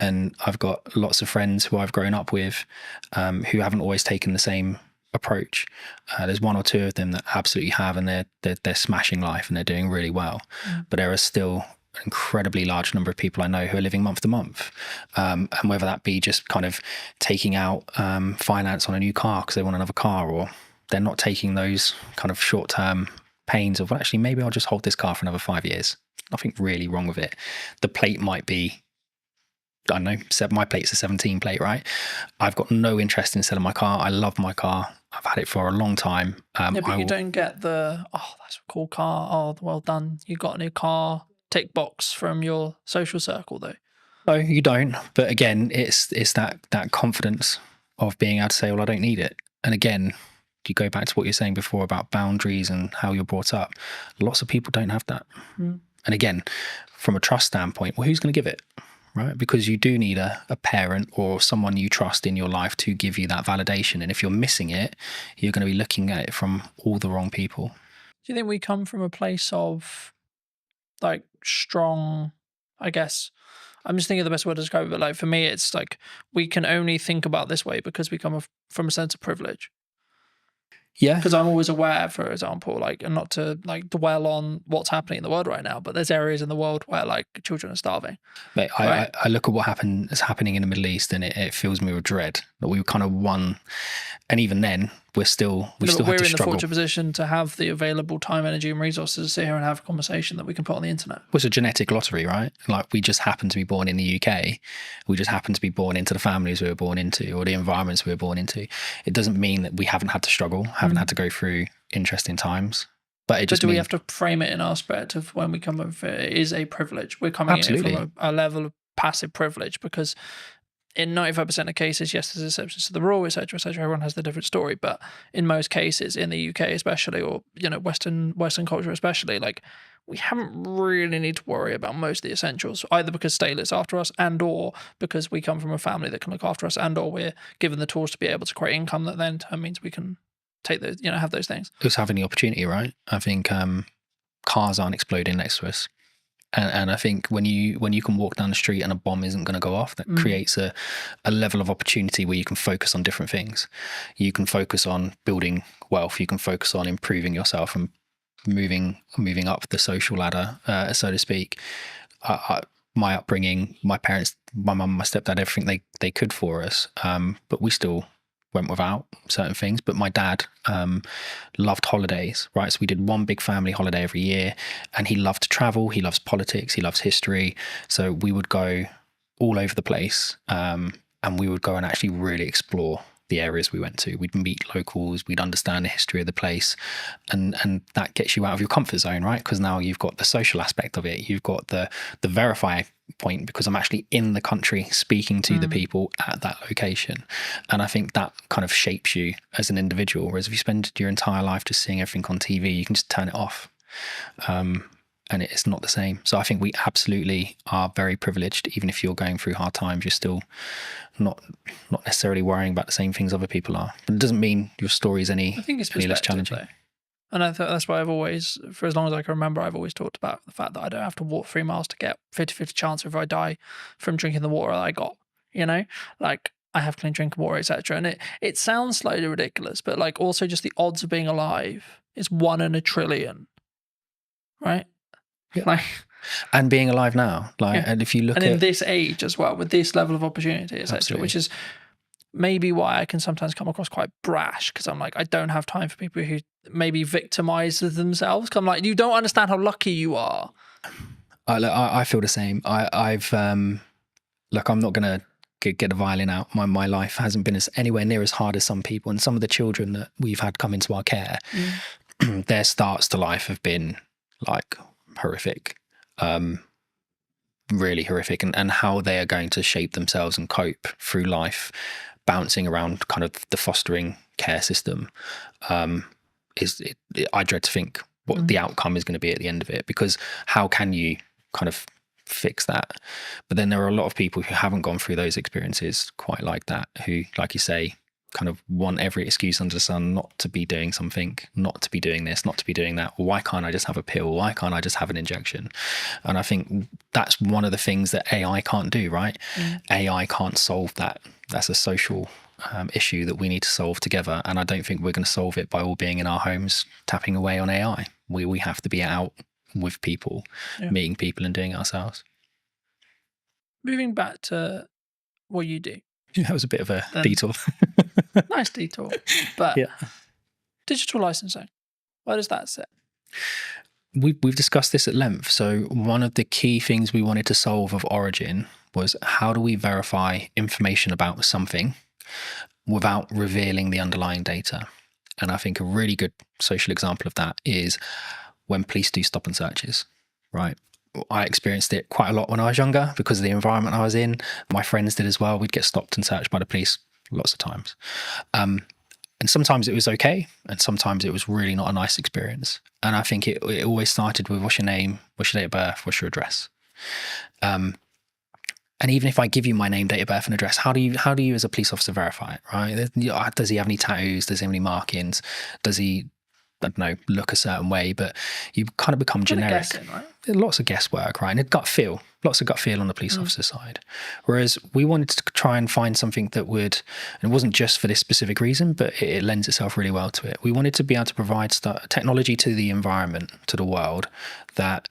And I've got lots of friends who I've grown up with who haven't always taken the same approach. There's 1 or 2 of them that absolutely have, and they're smashing life and they're doing really well. But there are still an incredibly large number of people I know who are living month to month, and whether that be just kind of taking out finance on a new car because they want another car, or they're not taking those kind of short-term pains of, well, actually maybe I'll just hold this car for another 5 years. Nothing really wrong with it. The plate might be, I don't know, my plate's a 17 plate, right? I've got no interest in selling my car. I love my car. I've had it for a long time. Yeah, but you don't get the, oh, that's a cool car. Oh, well done. You got a new car. Tick box from your social circle, though. No, you don't. But again, it's that confidence of being able to say, well, I don't need it. And again, you go back to what you're saying before about boundaries and how you're brought up. Lots of people don't have that. And again, from a trust standpoint, well, who's going to give it? Right? Because you do need a parent or someone you trust in your life to give you that validation. And if you're missing it, you're going to be looking at it from all the wrong people. Do you think we come from a place of like strong, I guess, I'm just thinking of the best word to describe it, but like for me, it's like we can only think about this way because we come from a sense of privilege. Yeah. Because I'm always aware, for example, like, and not to like dwell on what's happening in the world right now, but there's areas in the world where like children are starving. Mate, I look at what is happening in the Middle East, and it fills me with dread that we kind of won. And even then, we still have to struggle. We're in the fortunate position to have the available time, energy, and resources to sit here and have a conversation that we can put on the internet. Well, it's a genetic lottery, right? Like, we just happen to be born in the UK. We just happen to be born into the families we were born into, or the environments we were born into. It doesn't mean that we haven't had to struggle, haven't had to go through interesting times. But it just do we have to frame it in our aspect of when we come up, it is a privilege. We're coming in from a level of passive privilege, because in 95% of cases, yes, there's exceptions to the rule, etc., etc. Everyone has their different story, but in most cases, in the UK especially, or Western culture especially, like, we haven't really need to worry about most of the essentials, either because state looks after us, and or because we come from a family that can look after us, and or we're given the tools to be able to create income that then means we can take those, have those things. Just having the opportunity, right? I think cars aren't exploding next to us. And I think when you can walk down the street and a bomb isn't going to go off, that creates a level of opportunity where you can focus on different things. You can focus on building wealth. You can focus on improving yourself and moving up the social ladder, so to speak. My upbringing, my parents, my mum, my stepdad, everything they could for us, but we still went without certain things. But my dad loved holidays, right? So we did one big family holiday every year, and he loved to travel. He loves politics. He loves history. So we would go all over the place, and we would go and actually really explore the areas we went to. We'd meet locals. We'd understand the history of the place, and that gets you out of your comfort zone, right? Because now you've got the social aspect of it. You've got the verify point, because I'm actually in the country speaking to the people at that location. And I think that kind of shapes you as an individual. Whereas if you spend your entire life just seeing everything on TV, you can just turn it off. And it's not the same. So I think we absolutely are very privileged. Even if you're going through hard times, you're still not necessarily worrying about the same things other people are. But it doesn't mean your story is any less challenging. Though. And I thought that's why I've always, for as long as I can remember, I've always talked about the fact that I don't have to walk 3 miles to get 50-50 chance if I die from drinking the water that I got, like I have clean drinking water, etc. And it sounds slightly ridiculous, but like also just the odds of being alive is 1 in a trillion, right? Yeah. Like, and being alive now, and if you look in this age as well, with this level of opportunity, etc., which is maybe why I can sometimes come across quite brash, because I'm like, I don't have time for people who maybe victimize themselves. I'm like, you don't understand how lucky you are. I feel the same. I've look, I'm not gonna get a violin out. My life hasn't been anywhere near as hard as some people, and some of the children that we've had come into our care. their starts to life have been like horrific, really horrific, and how they are going to shape themselves and cope through life, bouncing around kind of the fostering care system, I dread to think what the outcome is going to be at the end of it, because how can you kind of fix that? But then there are a lot of people who haven't gone through those experiences quite like that, who, like you say, kind of want every excuse under the sun not to be doing something, not to be doing this, not to be doing that. Why can't I just have a pill? Why can't I just have an injection? And I think that's one of the things that AI can't do, right? AI can't solve that. That's a social issue that we need to solve together. And I don't think we're going to solve it by all being in our homes tapping away on AI. We have to be out with people, meeting people and doing it ourselves. Moving back to what you do. That was a bit of a detour. Nice detour. But digital licensing, where does that sit? We've discussed this at length. So one of the key things we wanted to solve of Origin was, how do we verify information about something without revealing the underlying data? And I think a really good social example of that is when police do stop and searches, right? I experienced it quite a lot when I was younger because of the environment I was in. My friends did as well. We'd get stopped and searched by the police lots of times. And sometimes it was okay, and sometimes it was really not a nice experience. And I think it always started with, what's your name, what's your date of birth, what's your address? And even if I give you my name, date of birth, and address, how do you as a police officer verify it, right? Does he have any tattoos? Does he have any markings? Does he, I don't know, look a certain way? But you kind of become generic. Guessing, right? Lots of guesswork, right? And lots of gut feel on the police officer side. Whereas we wanted to try and find something that would, and it wasn't just for this specific reason, but it lends itself really well to it. We wanted to be able to provide technology to the environment, to the world, that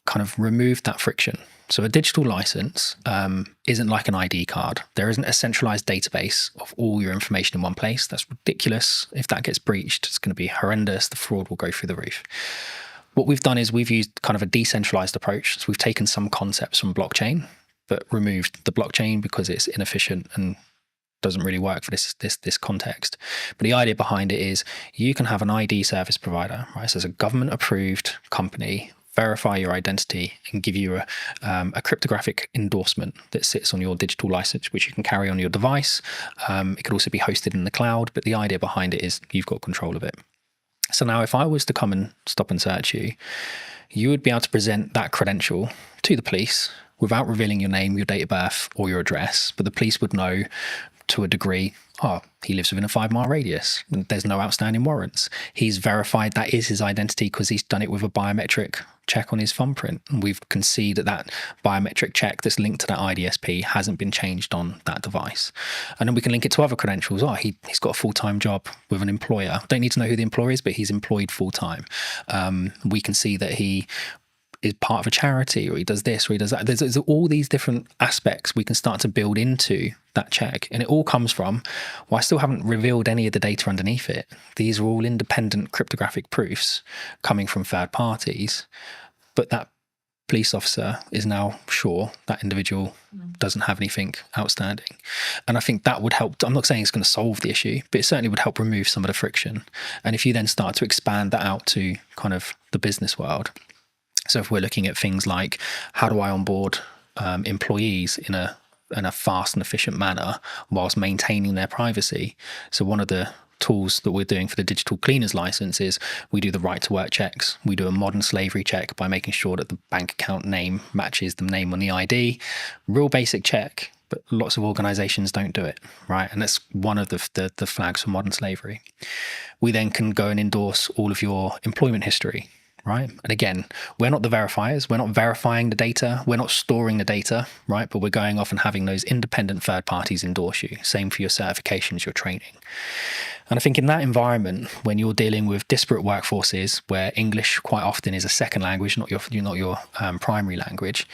kind of removed that friction. So a digital license isn't like an ID card. There isn't a centralized database of all your information in one place. That's ridiculous. If that gets breached, it's going to be horrendous. The fraud will go through the roof. What we've done is we've used kind of a decentralized approach. So we've taken some concepts from blockchain, but removed the blockchain because it's inefficient and doesn't really work for this context. But the idea behind it is, you can have an ID service provider, right? So as a government approved company, verify your identity and give you a cryptographic endorsement that sits on your digital license, which you can carry on your device. It could also be hosted in the cloud, but the idea behind it is you've got control of it. So now if I was to come and stop and search you, you would be able to present that credential to the police without revealing your name, your date of birth, or your address, but the police would know to a degree, he lives within a 5-mile radius. There's no outstanding warrants. He's verified that is his identity because he's done it with a biometric check on his thumbprint. And we can see that biometric check that's linked to that IDSP hasn't been changed on that device. And then we can link it to other credentials. He's got a full-time job with an employer. Don't need to know who the employer is, but he's employed full-time. We can see that he is part of a charity, or he does this, or he does that. There's all these different aspects we can start to build into that check. And it all comes from, I still haven't revealed any of the data underneath it. These are all independent cryptographic proofs coming from third parties. But that police officer is now sure that individual doesn't have anything outstanding. And I think that would help. I'm not saying it's going to solve the issue, but it certainly would help remove some of the friction. And if you then start to expand that out to kind of the business world, so if we're looking at things like, how do I onboard employees in a fast and efficient manner whilst maintaining their privacy? So one of the tools that we're doing for the digital cleaners license is we do the right to work checks. We do a modern slavery check by making sure that the bank account name matches the name on the ID. Real basic check, but lots of organizations don't do it, right? And that's one of the flags for modern slavery. We then can go and endorse all of your employment history, right? And again, we're not the verifiers. We're not verifying the data. We're not storing the data, right? But we're going off and having those independent third parties endorse you. Same for your certifications, your training. And I think in that environment, when you're dealing with disparate workforces where English quite often is a second language, not your primary language,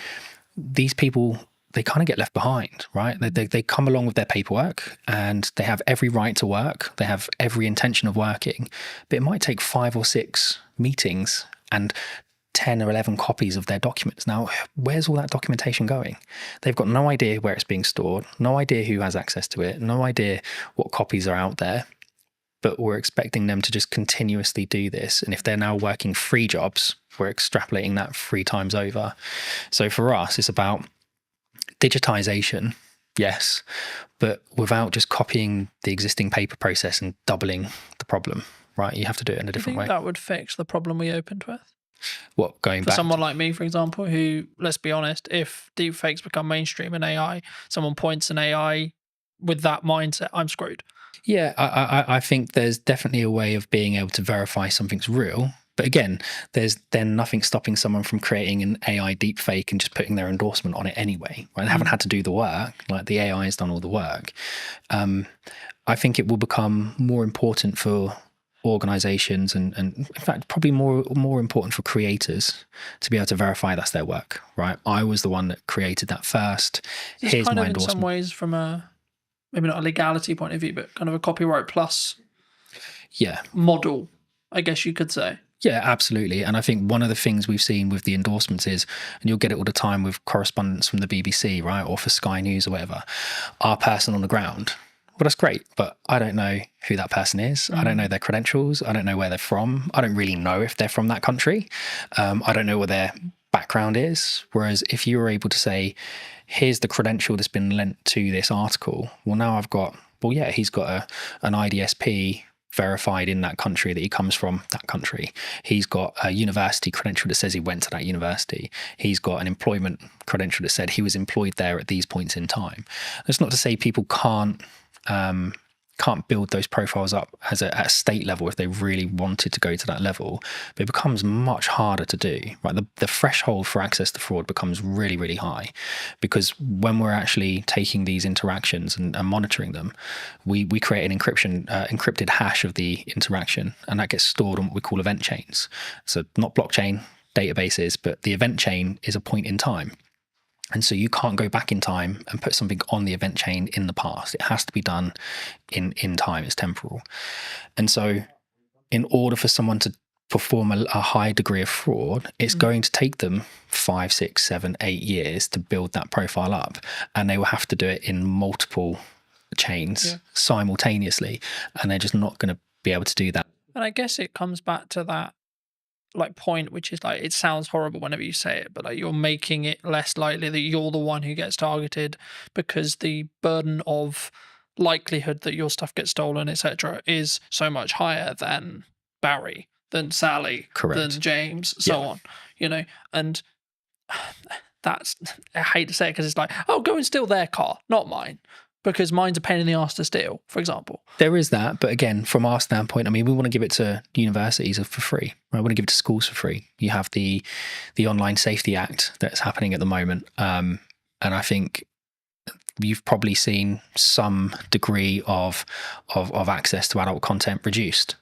these people, they kind of get left behind, right? They come along with their paperwork and they have every right to work. They have every intention of working, but it might take 5 or 6 meetings and 10 or 11 copies of their documents. Now, where's all that documentation going? They've got no idea where it's being stored, no idea who has access to it, no idea what copies are out there. but we're expecting them to just continuously do this. And if they're now working 3 jobs, we're extrapolating that 3 times over. So for us, it's about digitization, yes, but without just copying the existing paper process and doubling the problem, right? You have to do it in a different way. That would fix the problem we opened with? What, going For back? someone like me, for example, who, let's be honest, if deepfakes become mainstream in AI, someone points an AI with that mindset, I'm screwed. Yeah, I think there's definitely a way of being able to verify something's real. But again, there's then nothing stopping someone from creating an AI deepfake and just putting their endorsement on it anyway. Right? They haven't had to do the work. Like, the AI has done all the work. I think it will become more important for organizations and in fact probably more important for creators to be able to verify that's their work. Right? I was the one that created that first. Here's my endorsement. In some ways, from a maybe not a legality point of view, but kind of a copyright plus model, I guess you could say. Yeah, absolutely. And I think one of the things we've seen with the endorsements is, and you'll get it all the time with correspondence from the BBC, right, or for Sky News or whatever, our person on the ground. Well, that's great, but I don't know who that person is. I don't know their credentials. I don't know where they're from. I don't really know if they're from that country. I don't know what their background is. Whereas if you were able to say, here's the credential that's been lent to this article, well, now I've got, well, yeah, he's got an IDSP verified in that country that he comes from that country. He's got a university credential that says he went to that university. He's got an employment credential that said he was employed there at these points in time. That's not to say people can't build those profiles up at a state level if they really wanted to go to that level, but it becomes much harder to do, right? The threshold for access to fraud becomes really, really high, because when we're actually taking these interactions and monitoring them, we create an encrypted hash of the interaction, and that gets stored on what we call event chains. So not blockchain databases, but the event chain is a point in time. And so you can't go back in time and put something on the event chain in the past. It has to be done in time. It's temporal. And so in order for someone to perform a high degree of fraud, it's going to take them 5, 6, 7, 8 years to build that profile up. And they will have to do it in multiple chains simultaneously. And they're just not going to be able to do that. And I guess it comes back to that point, which is like, it sounds horrible whenever you say it, but like, you're making it less likely that you're the one who gets targeted, because the burden of likelihood that your stuff gets stolen, etc., is so much higher than Barry, than Sally, than James, so on, and that's, I hate to say it, because it's like, oh, go and steal their car, not mine, because mine's a pain in the arse to steal, for example. There is that, but again, from our standpoint, I mean, we want to give it to universities for free. Right? We want to give it to schools for free. You have the Online Safety Act that's happening at the moment, and I think you've probably seen some degree of access to adult content reduced.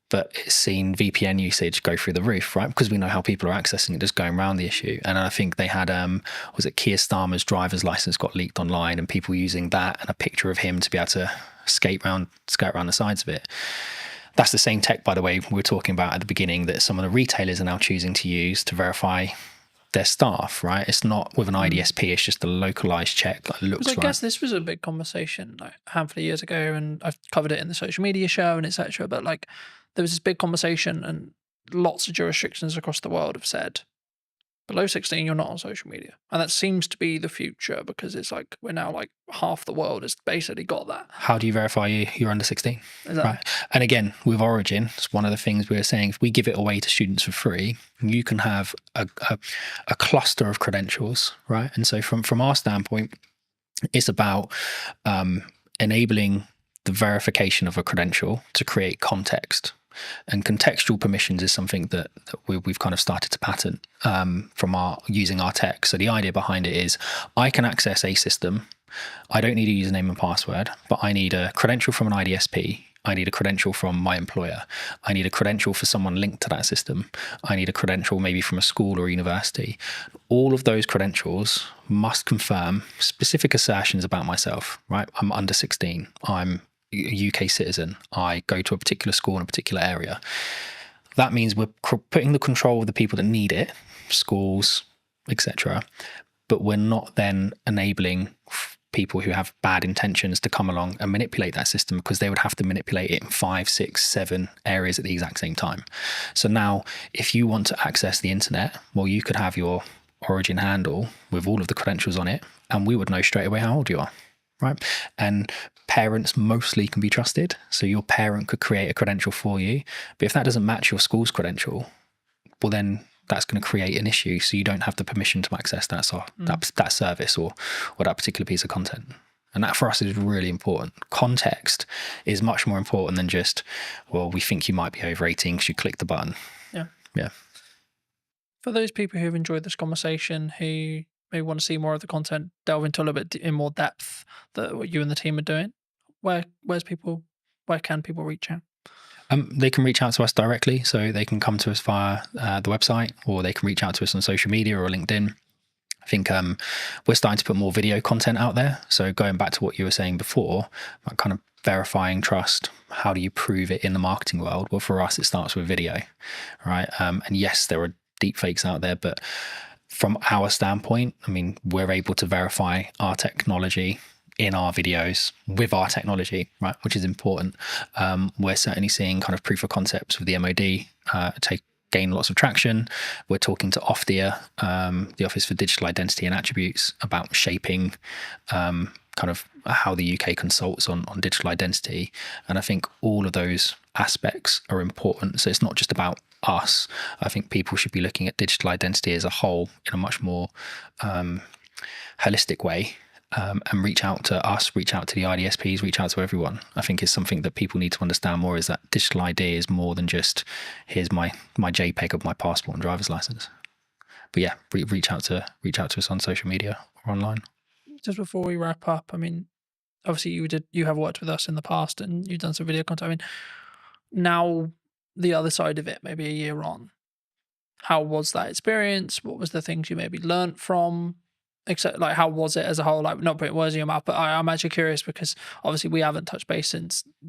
But it's seen VPN usage go through the roof, right? Because we know how people are accessing it, just going around the issue. And I think they had, was it Keir Starmer's driver's license got leaked online, and people using that and a picture of him to be able to skirt around the sides of it. That's the same tech, by the way, we were talking about at the beginning, that some of the retailers are now choosing to use to verify their staff, right? It's not with an IDSP, it's just a localized check that looks right. I guess this was a big conversation like a handful of years ago, and I've covered it in the social media show and etc. But like, there was this big conversation, and lots of jurisdictions across the world have said, below 16, you're not on social media. And that seems to be the future, because it's like, we're now like, half the world has basically got that. How do you verify you're under 16? Exactly. Right. And again, with Origin, it's one of the things we were saying, if we give it away to students for free, you can have a cluster of credentials, right? And so from our standpoint, it's about enabling the verification of a credential to create context. And contextual permissions is something that we've kind of started to patent from using our tech. So the idea behind it is, I can access a system. I don't need a username and password, but I need a credential from an IDSP. I need a credential from my employer. I need a credential for someone linked to that system. I need a credential maybe from a school or university. All of those credentials must confirm specific assertions about myself, right? I'm under 16. I'm a UK citizen. I go to a particular school in a particular area. That means we're putting the control of the people that need it, schools, etc. But we're not then enabling people who have bad intentions to come along and manipulate that system, because they would have to manipulate it in 5, 6, 7 areas at the exact same time. So now if you want to access the internet, well, you could have your Origin handle with all of the credentials on it, and we would know straight away how old you are, right? And parents mostly can be trusted. So your parent could create a credential for you, but if that doesn't match your school's credential, well, then that's going to create an issue. So you don't have the permission to access that that service or that particular piece of content. And that for us is really important. Context is much more important than just, well, we think you might be over 18 because you click the button. Yeah. For those people who have enjoyed this conversation, who maybe want to see more of the content, delve into a little bit in more depth that what you and the team are doing, where can people reach out? They can reach out to us directly, so they can come to us via the website, or they can reach out to us on social media or LinkedIn. I think we're starting to put more video content out there. So going back to what you were saying before, about kind of verifying trust, how do you prove it in the marketing world? Well, for us, it starts with video, right? And yes, there are deep fakes out there, but from our standpoint, I mean, we're able to verify our technology in our videos with our technology, right, which is important. We're certainly seeing kind of proof of concepts with the MOD gain lots of traction. We're talking to OFDIA, the Office for Digital Identity and Attributes, about shaping kind of how the UK consults on digital identity. And I think all of those aspects are important. So it's not just about us. I think people should be looking at digital identity as a whole in a much more holistic way. And reach out to us, reach out to the IDSPs, reach out to everyone. I think is something that people need to understand more, is that digital ID is more than just, here's my JPEG of my passport and driver's license. But yeah, reach out to us on social media or online. Just before we wrap up, I mean, obviously you have worked with us in the past and you've done some video content. I mean, now the other side of it, maybe a year on, how was that experience? What was the things you maybe learned from? Except, like, how was it as a whole? Like, not putting words in your mouth, but I'm actually curious because obviously we haven't touched base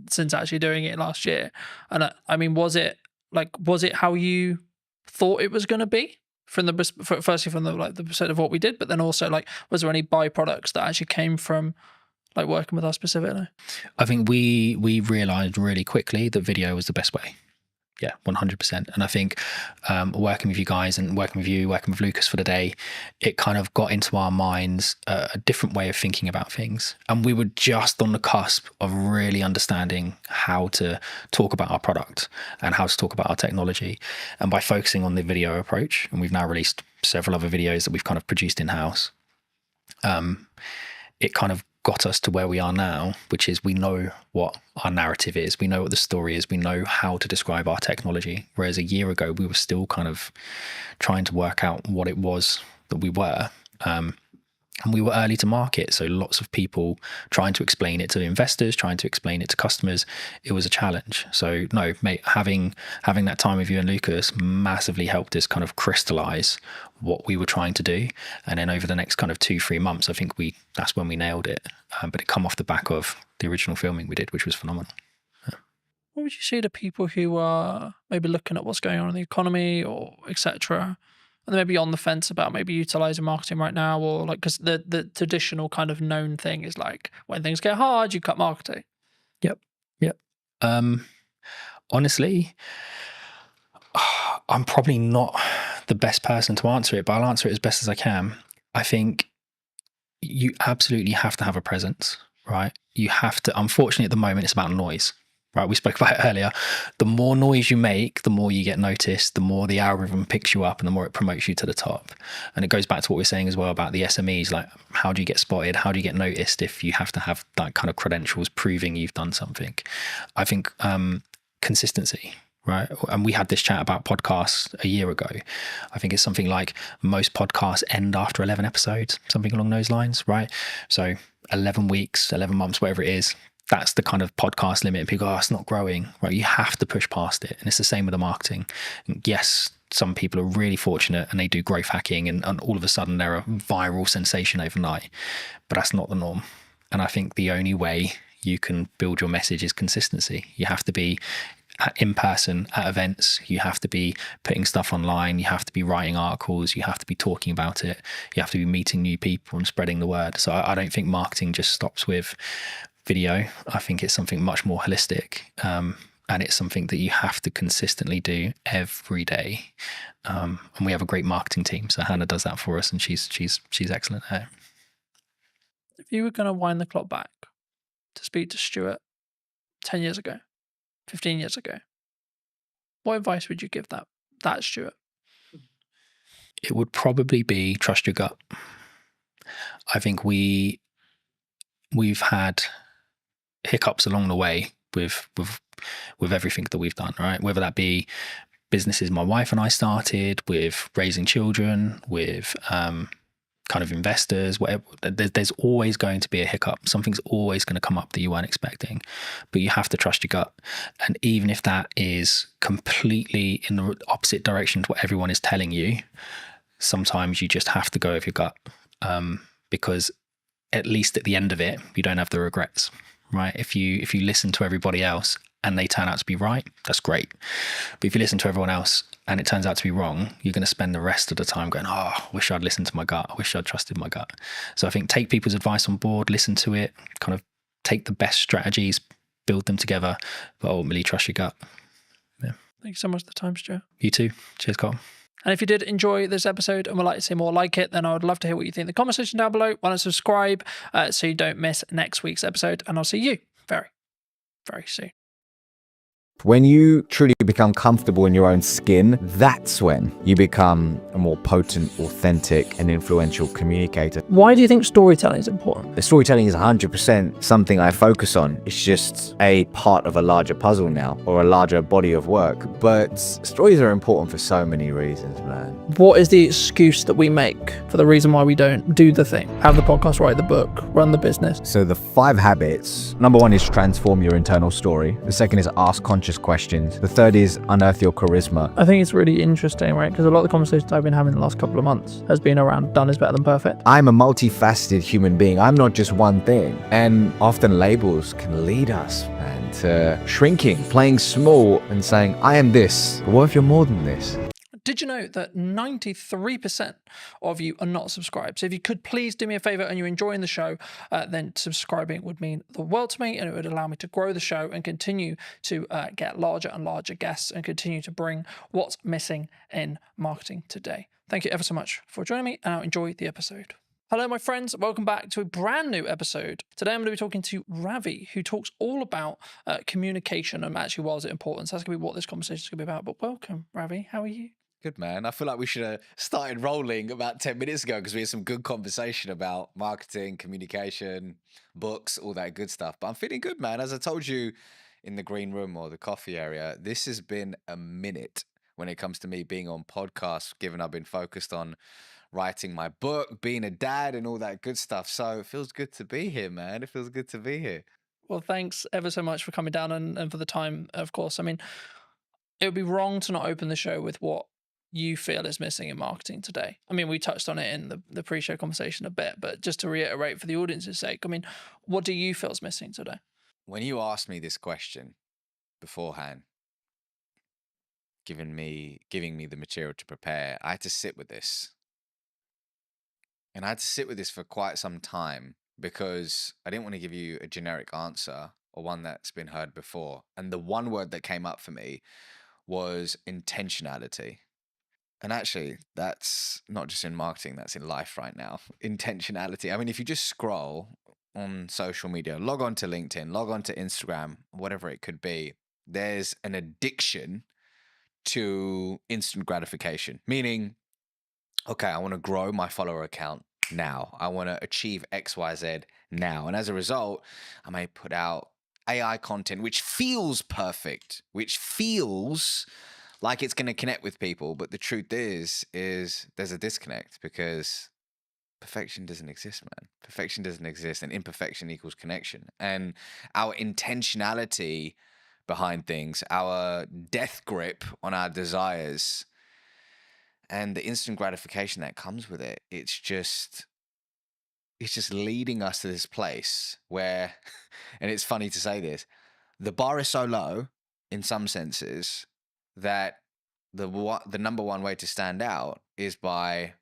since actually doing it last year. And I mean, was it how you thought it was going to be firstly from the perspective of what we did, but then also, like, was there any byproducts that actually came from like working with us specifically? I think we realized really quickly that video was the best way. Yeah, 100%. And I think working with you guys and working with Lucas for the day, it kind of got into our minds a different way of thinking about things. And we were just on the cusp of really understanding how to talk about our product and how to talk about our technology. And by focusing on the video approach, and we've now released several other videos that we've kind of produced in-house, it kind of got us to where we are now, which is we know what our narrative is, we know what the story is, we know how to describe our technology. Whereas a year ago, we were still kind of trying to work out what it was that we were. And we were early to market, so lots of people trying to explain it to investors, trying to explain it to customers. It was a challenge. So no, mate, having that time with you and Lucas massively helped us kind of crystallize what we were trying to do. And then over the next kind of 2-3 months, I think that's when we nailed it. But it come off the back of the original filming we did, which was phenomenal. Yeah. What would you say to people who are maybe looking at what's going on in the economy or etc., and maybe on the fence about maybe utilizing marketing right now, or like, because the traditional kind of known thing is like, when things get hard, you cut marketing. Yep. Honestly, I'm probably not the best person to answer it, but I'll answer it as best as I can. I think you absolutely have to have a presence, right? You have to. Unfortunately, at the moment, it's about noise. Right, we spoke about it earlier. The more noise you make, the more you get noticed, the more the algorithm picks you up and the more it promotes you to the top. And it goes back to what we we're saying as well about the SMEs, like, how do you get spotted? How do you get noticed if you have to have that kind of credentials proving you've done something? I think consistency, right? And we had this chat about podcasts a year ago. I think it's something like most podcasts end after 11 episodes, something along those lines, right? So 11 weeks, 11 months, whatever it is, that's the kind of podcast limit. People go, oh, it's not growing, right? You have to push past it. And it's the same with the marketing. And yes, some people are really fortunate and they do growth hacking and all of a sudden they're a viral sensation overnight, but that's not the norm. And I think the only way you can build your message is consistency. You have to be in person at events. You have to be putting stuff online. You have to be writing articles. You have to be talking about it. You have to be meeting new people and spreading the word. So I don't think marketing just stops with video. I think it's something much more holistic. And it's something that you have to consistently do every day. And we have a great marketing team. So Hannah does that for us, and she's excellent at it. If you were going to wind the clock back to speak to Stuart 10 years ago, 15 years ago, what advice would you give that Stuart? It would probably be trust your gut. I think we've had hiccups along the way with everything that we've done, right? Whether that be businesses my wife and I started, with raising children, with kind of investors, whatever. There's always going to be a hiccup. Something's always going to come up that you weren't expecting, but you have to trust your gut. And even if that is completely in the opposite direction to what everyone is telling you, sometimes you just have to go with your gut, because at least at the end of it, you don't have the regrets, right? If you listen to everybody else and they turn out to be right, that's great. But if you listen to everyone else and it turns out to be wrong, you're going to spend the rest of the time going, oh, I wish I'd listened to my gut. I wish I'd trusted my gut. So I think take people's advice on board, listen to it, kind of take the best strategies, build them together, but ultimately trust your gut. Yeah. Thank you so much for the time, Stuart. You too. Cheers, Carl. And if you did enjoy this episode and would like to see more like it, then I would love to hear what you think in the comment section down below. Why not subscribe so you don't miss next week's episode? And I'll see you very, very soon. When you truly become comfortable in your own skin, that's when you become a more potent, authentic, and influential communicator. Why do you think storytelling is important? The storytelling is 100% something I focus on. It's just a part of a larger puzzle now, or a larger body of work. But stories are important for so many reasons, man. What is the excuse that we make for the reason why we don't do the thing? Have the podcast, write the book, run the business. So the 5 habits, number 1 is transform your internal story. The second is ask conscious questions. The third is unearth your charisma. I think it's really interesting, right? Because a lot of the conversations I've been having the last couple of months has been around done is better than perfect. I'm a multifaceted human being. I'm not just one thing. And often labels can lead us, man, to shrinking, playing small and saying, I am this. But what if you're more than this? Did you know that 93% of you are not subscribed? So if you could please do me a favor and you're enjoying the show, then subscribing would mean the world to me, and it would allow me to grow the show and continue to get larger and larger guests and continue to bring what's missing in marketing today. Thank you ever so much for joining me, and I'll enjoy the episode. Hello, my friends. Welcome back to a brand new episode. Today, I'm going to be talking to Ravi, who talks all about communication and actually why is it important. So that's going to be what this conversation is going to be about. But welcome, Ravi. How are you? Good, man. I feel like we should have started rolling about 10 minutes ago because we had some good conversation about marketing, communication, books, all that good stuff. But I'm feeling good, man. As I told you in the green room or the coffee area, this has been a minute when it comes to me being on podcasts, given I've been focused on writing my book, being a dad, and all that good stuff. So it feels good to be here, man. It feels good to be here. Well, thanks ever so much for coming down and for the time, of course. I mean, it would be wrong to not open the show with what you feel is missing in marketing today. I mean, we touched on it in the pre-show conversation a bit, but just to reiterate for the audience's sake, I mean, what do you feel is missing today? When you asked me this question beforehand, giving me the material to prepare, I had to sit with this. And I had to sit with this for quite some time because I didn't want to give you a generic answer or one that's been heard before. And the one word that came up for me was intentionality. And actually, that's not just in marketing, that's in life right now. Intentionality. I mean, if you just scroll on social media, log on to LinkedIn, log on to Instagram, whatever it could be, there's an addiction to instant gratification, meaning, okay, I want to grow my follower account now. I want to achieve XYZ now. And as a result, I may put out AI content, which feels perfect, which feels like it's going to connect with people. But the truth is there's a disconnect because perfection doesn't exist, man. Perfection doesn't exist, and imperfection equals connection. And our intentionality behind things, our death grip on our desires, and the instant gratification that comes with it, it's just leading us to this place where, and it's funny to say this, the bar is so low, in some senses, that the number one way to stand out is by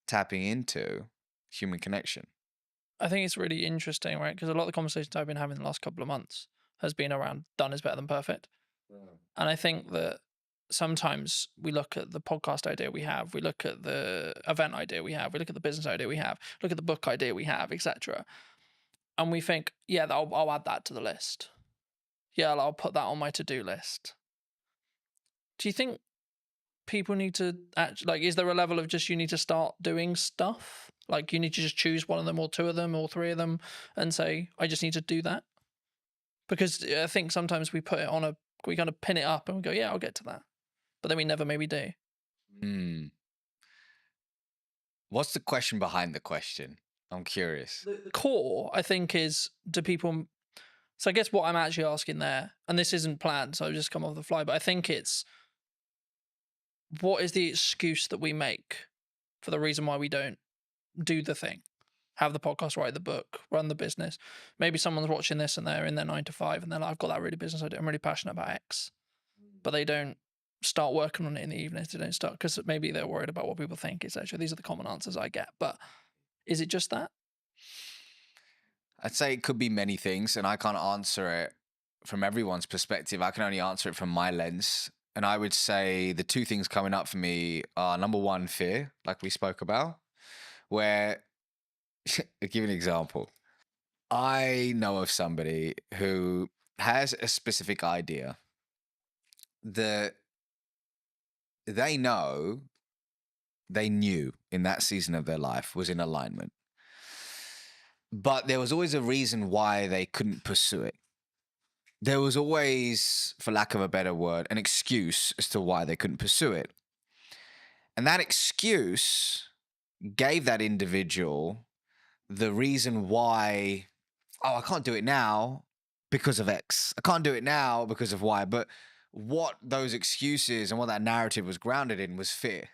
tapping into human connection. I think it's really interesting, right? Because a lot of the conversations I've been having the last couple of months has been around done is better than perfect. And I think that sometimes we look at the podcast idea we have, we look at the event idea we have, we look at the business idea we have, look at the book idea we have, etc. And we think, yeah, I'll add that to the list. Yeah, I'll put that on my to-do list. Do you think people need to is there a level of just you need to start doing stuff? Like you need to just choose one of them or two of them or three of them and say, I just need to do that? Because I think sometimes we put it on we kind of pin it up and we go, yeah, I'll get to that. But then we never maybe do. What's the question behind the question? I'm curious. The core, I think, is do people... So I guess what I'm actually asking there, and this isn't planned, so I've just come off the fly, but I think it's, what is the excuse that we make for the reason why we don't do the thing? Have the podcast, write the book, run the business. Maybe someone's watching this and they're in their 9 to 5 and they're like, I've got that really business idea, I'm really passionate about X. But they don't start working on it in the evenings. They don't start because maybe they're worried about what people think, etc. These are the common answers I get. But is it just that? I'd say it could be many things, and I can't answer it from everyone's perspective. I can only answer it from my lens. And I would say the two things coming up for me are, number one, fear, like we spoke about, where, I'll give you an example. I know of somebody who has a specific idea that they knew in that season of their life was in alignment. But there was always a reason why they couldn't pursue it. There was always, for lack of a better word, an excuse as to why they couldn't pursue it. And that excuse gave that individual the reason why, I can't do it now because of X. I can't do it now because of Y. But what those excuses and what that narrative was grounded in was fear.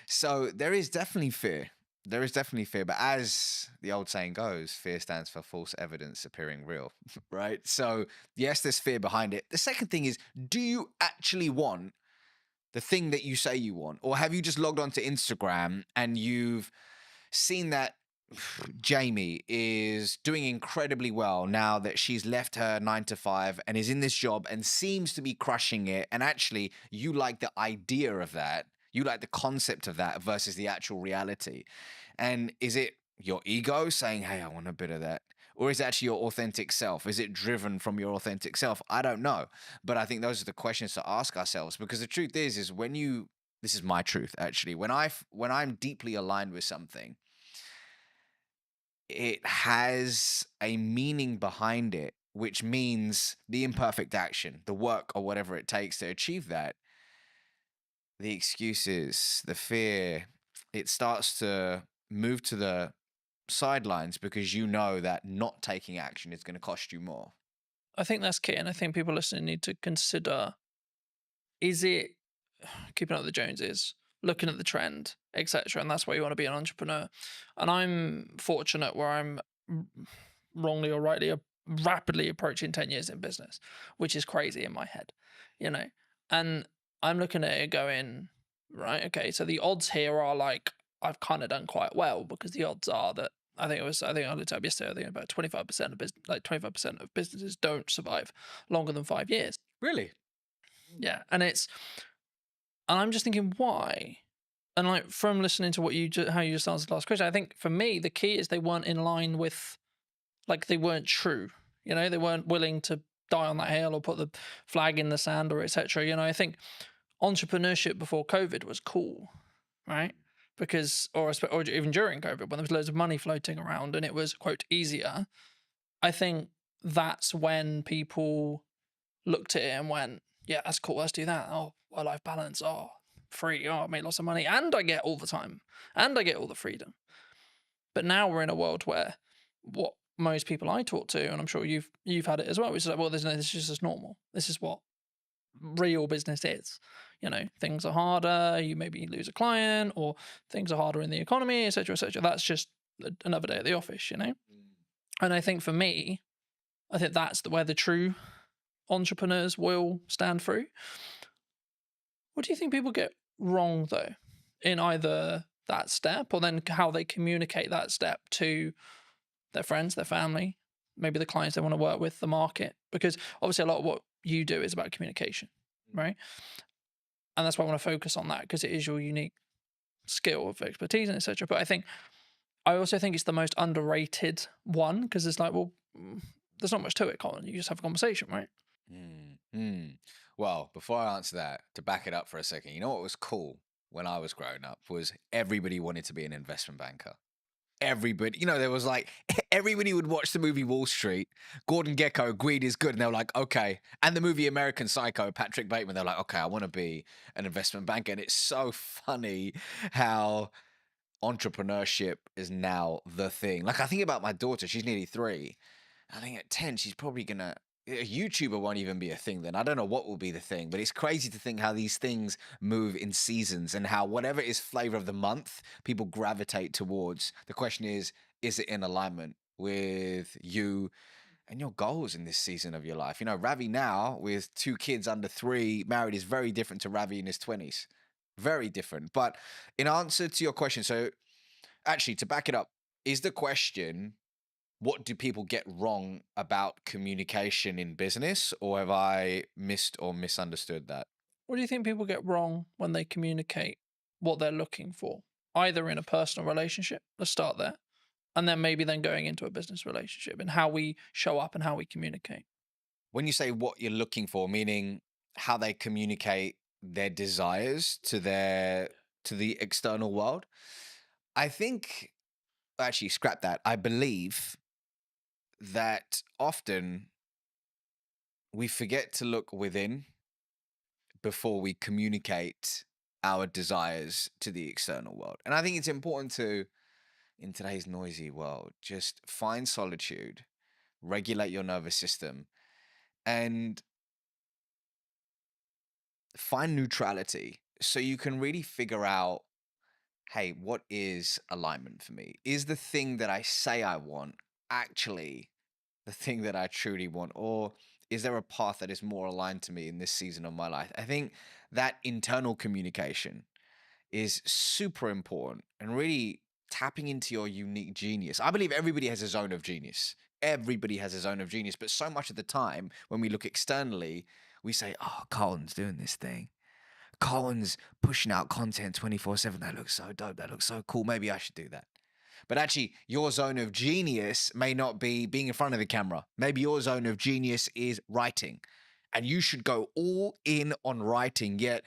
So there is definitely fear. There is definitely fear, but as the old saying goes, fear stands for false evidence appearing real, right? So yes, there's fear behind it. The second thing is, do you actually want the thing that you say you want? Or have you just logged onto Instagram and you've seen that Jamie is doing incredibly well now that she's left her 9 to 5 and is in this job and seems to be crushing it, and actually you like the idea of that, you like the concept of that versus the actual reality? And is it your ego saying, hey, I want a bit of that? Or is it actually your authentic self? Is it driven from your authentic self? I don't know. But I think those are the questions to ask ourselves, because the truth is when you, this is my truth actually, when I'm deeply aligned with something, it has a meaning behind it, which means the imperfect action, the work or whatever it takes to achieve that. The excuses, the fear, it starts to move to the sidelines because you know that not taking action is going to cost you more. I think that's key. And I think people listening need to consider, is it keeping up with the Joneses, looking at the trend, etc. And that's why you want to be an entrepreneur. And I'm fortunate where I'm wrongly or rightly rapidly approaching 10 years in business, which is crazy in my head, and I'm looking at it going, right, okay, so the odds here are like, I've kind of done quite well, because the odds are that I think I looked up yesterday, I think about 25% of business, like 25% of businesses don't survive longer than 5 years. Really? Yeah. And I'm just thinking, why? And like, from listening to how you just answered the last question, I think for me, the key is they weren't in line with, like, they weren't true. They weren't willing to die on that hill or put the flag in the sand or etc. I think entrepreneurship before COVID was cool, right? Because, or even during COVID, when there was loads of money floating around and it was, quote, easier, I think that's when people looked at it and went, yeah, that's cool, let's do that. Oh, work-life balance, oh, free, oh, I make lots of money, and I get all the time, and I get all the freedom. But now we're in a world where what most people I talk to, and I'm sure you've had it as well, which is like, well, this is just normal. This is what real business is. Things are harder, you maybe lose a client, or things are harder in the economy, etc., etc. That's just another day at the office, And I think for me, I think that's where the true entrepreneurs will stand through. What do you think people get wrong, though, in either that step or then how they communicate that step to their friends, their family, maybe the clients they want to work with, the market? Because obviously a lot of what you do is about communication, right? And that's why I want to focus on that, because it is your unique skill of expertise and etc. But I also think it's the most underrated one, because it's like, well, there's not much to it, Colin. You just have a conversation, right? Well, before I answer that, to back it up for a second, you know what was cool when I was growing up was everybody wanted to be an investment banker. Everybody, there was like, everybody would watch the movie Wall Street. Gordon Gekko, greed is good. And they were like, okay. And the movie American Psycho, Patrick Bateman, they're like, okay, I want to be an investment banker. And it's so funny how entrepreneurship is now the thing. Like, I think about my daughter, she's nearly 3. I think at 10, she's probably gonna. A YouTuber won't even be a thing then. I don't know what will be the thing, but it's crazy to think how these things move in seasons and how whatever is flavor of the month, people gravitate towards. The question is it in alignment with you and your goals in this season of your life? Ravi now with 2 kids under 3, married, is very different to Ravi in his 20s. Very different. But in answer to your question, so actually to back it up, is the question, what do people get wrong about communication in business, or have I missed or misunderstood that? What do you think people get wrong when they communicate what they're looking for, either in a personal relationship? Let's start there. And then maybe then going into a business relationship and how we show up and how we communicate. When you say what you're looking for, meaning how they communicate their desires to the external world, I think, actually scrap that. I believe that often we forget to look within before we communicate our desires to the external world. And I think it's important to, in today's noisy world, just find solitude, regulate your nervous system, and find neutrality so you can really figure out, hey, what is alignment for me? Is the thing that I say I want actually the thing that I truly want? Or is there a path that is more aligned to me in this season of my life? I think that internal communication is super important and really tapping into your unique genius. I believe everybody has a zone of genius. Everybody has a zone of genius. But so much of the time, when we look externally, we say, oh, Colin's doing this thing. Colin's pushing out content 24/7. That looks so dope. That looks so cool. Maybe I should do that. But actually, your zone of genius may not be being in front of the camera. Maybe your zone of genius is writing. And you should go all in on writing. Yet,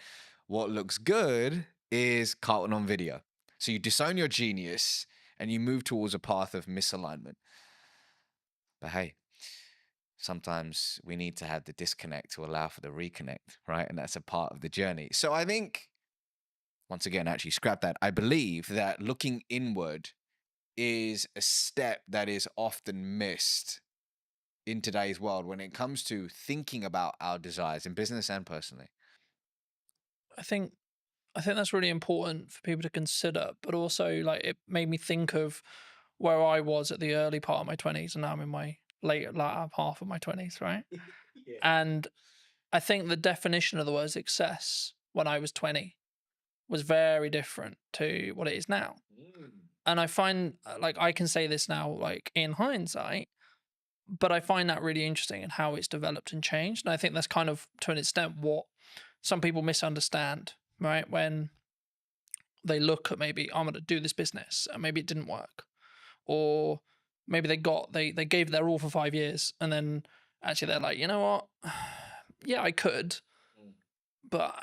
what looks good is Carlton on video. So you disown your genius and you move towards a path of misalignment. But hey, sometimes we need to have the disconnect to allow for the reconnect, right? And that's a part of the journey. So I think, once again, actually scrap that. I believe that looking inward is a step that is often missed in today's world when it comes to thinking about our desires in business and personally. I think that's really important for people to consider, but also like it made me think of where I was at the early part of my 20s, and now I'm in my later half of my 20s, right? Yeah. And I think the definition of the word success when I was 20 was very different to what it is now. And I find, like, I can say this now, like, in hindsight, but I find that really interesting in how it's developed and changed. And I think that's kind of, to an extent, what some people misunderstand, right? When they look at maybe, I'm going to do this business, and maybe it didn't work. Or maybe they gave their all for 5 years, and then actually they're like, you know what? Yeah, I could, but,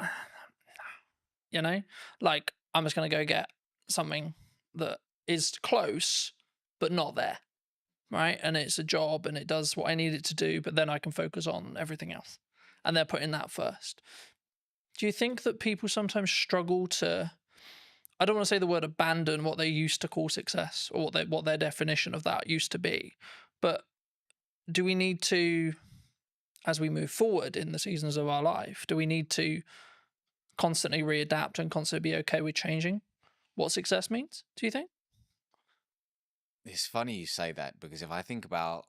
like, I'm just going to go get something that is close, but not there, right? And it's a job and it does what I need it to do, but then I can focus on everything else. And they're putting that first. Do you think that people sometimes struggle to, I don't want to say the word abandon what they used to call success, or what their definition of that used to be, but do we need to, as we move forward in the seasons of our life, do we need to constantly readapt and constantly be okay with changing what success means, do you think? It's funny you say that, because if I think about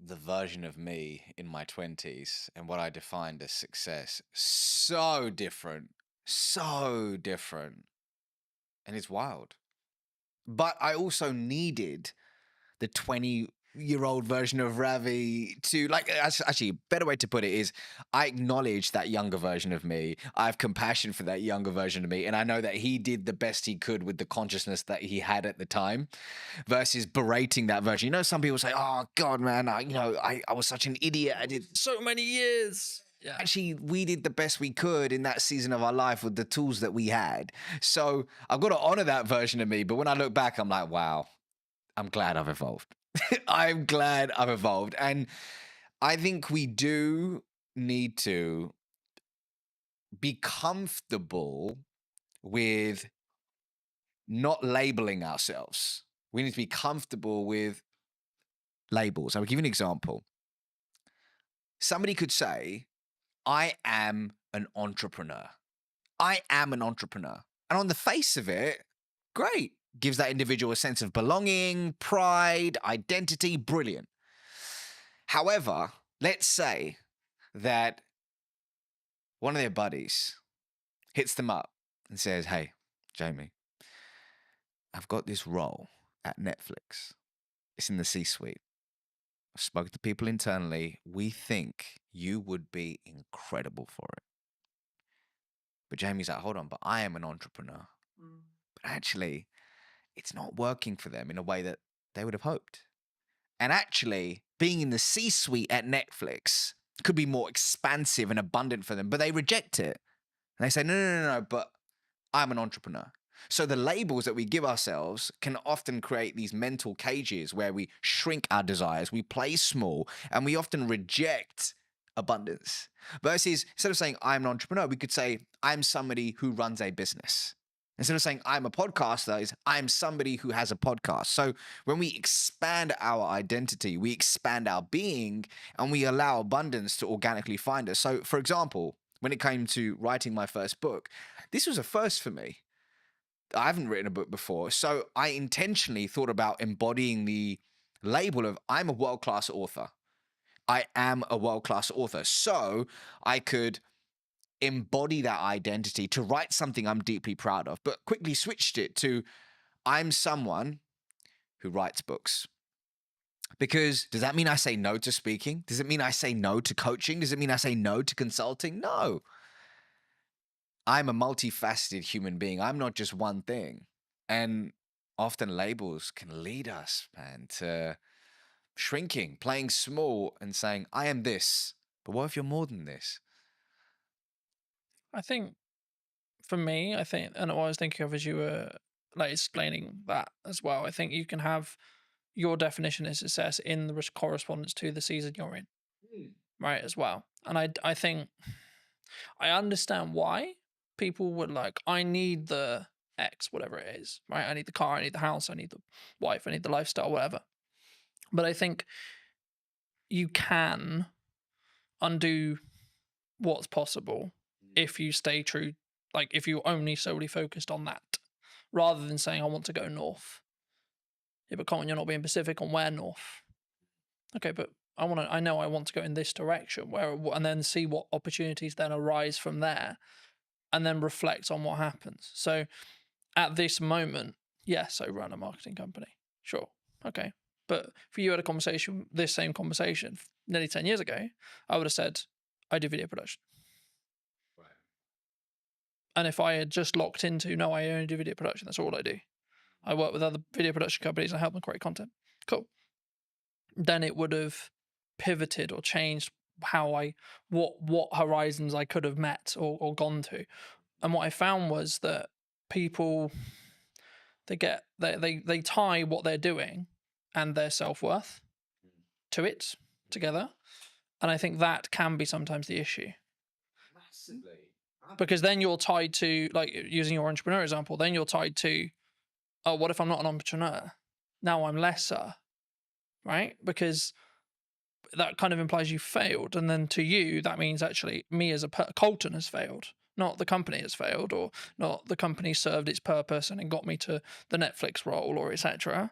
the version of me in my 20s and what I defined as success. So different. So different. And it's wild. But I also needed the 20-year-old version of Ravi to, like, actually, a better way to put it is I acknowledge that younger version of me. I have compassion for that younger version of me. And I know that he did the best he could with the consciousness that he had at the time versus berating that version. You know, some people say, oh, God, man, I was such an idiot. I did So many years. Yeah. actually, we did the best we could in that season of our life with the tools that we had. So I've got to honor that version of me. But when I look back, I'm like, wow, I'm glad I've evolved. I'm glad I've evolved. And I think we do need to be comfortable with not labeling ourselves. We need to be comfortable with labels. I'll give you an example. Somebody could say, I am an entrepreneur. I am an entrepreneur. And on the face of it, great. Gives that individual a sense of belonging, pride, identity, brilliant. However, let's say that one of their buddies hits them up and says, hey, Jamie, I've got this role at Netflix. It's in the C-suite. I've spoken to people internally. We think you would be incredible for it. But Jamie's like, hold on, but I am an entrepreneur. But actually, it's not working for them in a way that they would have hoped. And actually, being in the C-suite at Netflix could be more expansive and abundant for them, but they reject it. And they say, no, but I'm an entrepreneur. So the labels that we give ourselves can often create these mental cages where we shrink our desires, we play small, and we often reject abundance. Versus, instead of saying I'm an entrepreneur, we could say I'm somebody who runs a business. Instead of saying I'm a podcaster, is I'm somebody who has a podcast. So when we expand our identity, we expand our being, and we allow abundance to organically find us. So, for example, when it came to writing my first book, this was a first for me. I haven't written a book before, so I intentionally thought about embodying the label of I'm a world-class author. I am a world-class author. So I could embody that identity to write something I'm deeply proud of, but quickly switched it to I'm someone who writes books. Because does that mean I say no to speaking? Does it mean I say no to coaching? Does it mean I say no to consulting? No. I'm a multifaceted human being. I'm not just one thing. And often labels can lead us, man, to shrinking, playing small and saying, I am this. But what if you're more than this? I think for me, and what I was thinking of as you were like explaining that as well, I think you can have your definition of success in the correspondence to the season you're in, right, as well. And I think I understand why people would like, I need the X, whatever it is, right? I need the car, I need the house, I need the wife, I need the lifestyle, whatever. But I think you can undo what's possible if you stay true, like if you only solely focused on that, rather than saying, I want to go north. Yeah, but come on, you're not being specific on where north. Okay, but I know I want to go in this direction, and then see what opportunities then arise from there, and then reflect on what happens. So at this moment, yes, I run a marketing company. Sure. Okay. But if you had this same conversation nearly 10 years ago, I would have said, I do video production. Right. And if I had just locked into, no, I only do video production, that's all I do. I work with other video production companies and help them create content. Cool. Then it would have pivoted or changed what horizons I could have met or gone to. And what I found was that people, they tie what they're doing and their self-worth to it together. And I think that can be sometimes the issue. Massively. Because then you're tied to, like using your entrepreneur example, then you're tied to, oh, what if I'm not an entrepreneur? Now I'm lesser, right? Because that kind of implies you failed. And then to you, that means actually me as Colton has failed, not the company has failed, or not the company served its purpose and it got me to the Netflix role or etc.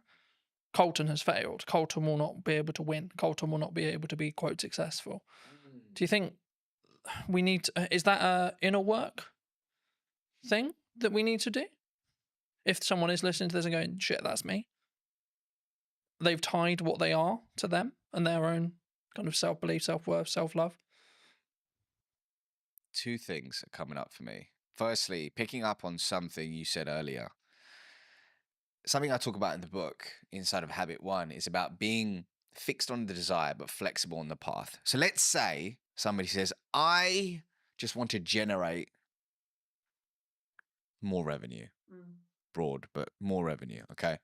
Colton has failed. Colton will not be able to win. Colton will not be able to be, quote, successful. Do you think we need to, is that a inner work thing that we need to do? If someone is listening to this and going, shit, that's me. They've tied what they are to them and their own kind of self-belief, self-worth, self-love. Two things are coming up for me. Firstly, picking up on something you said earlier. Something I talk about in the book, inside of Habit 1, is about being fixed on the desire, but flexible on the path. So let's say somebody says, I just want to generate more revenue. Broad, but more revenue, okay?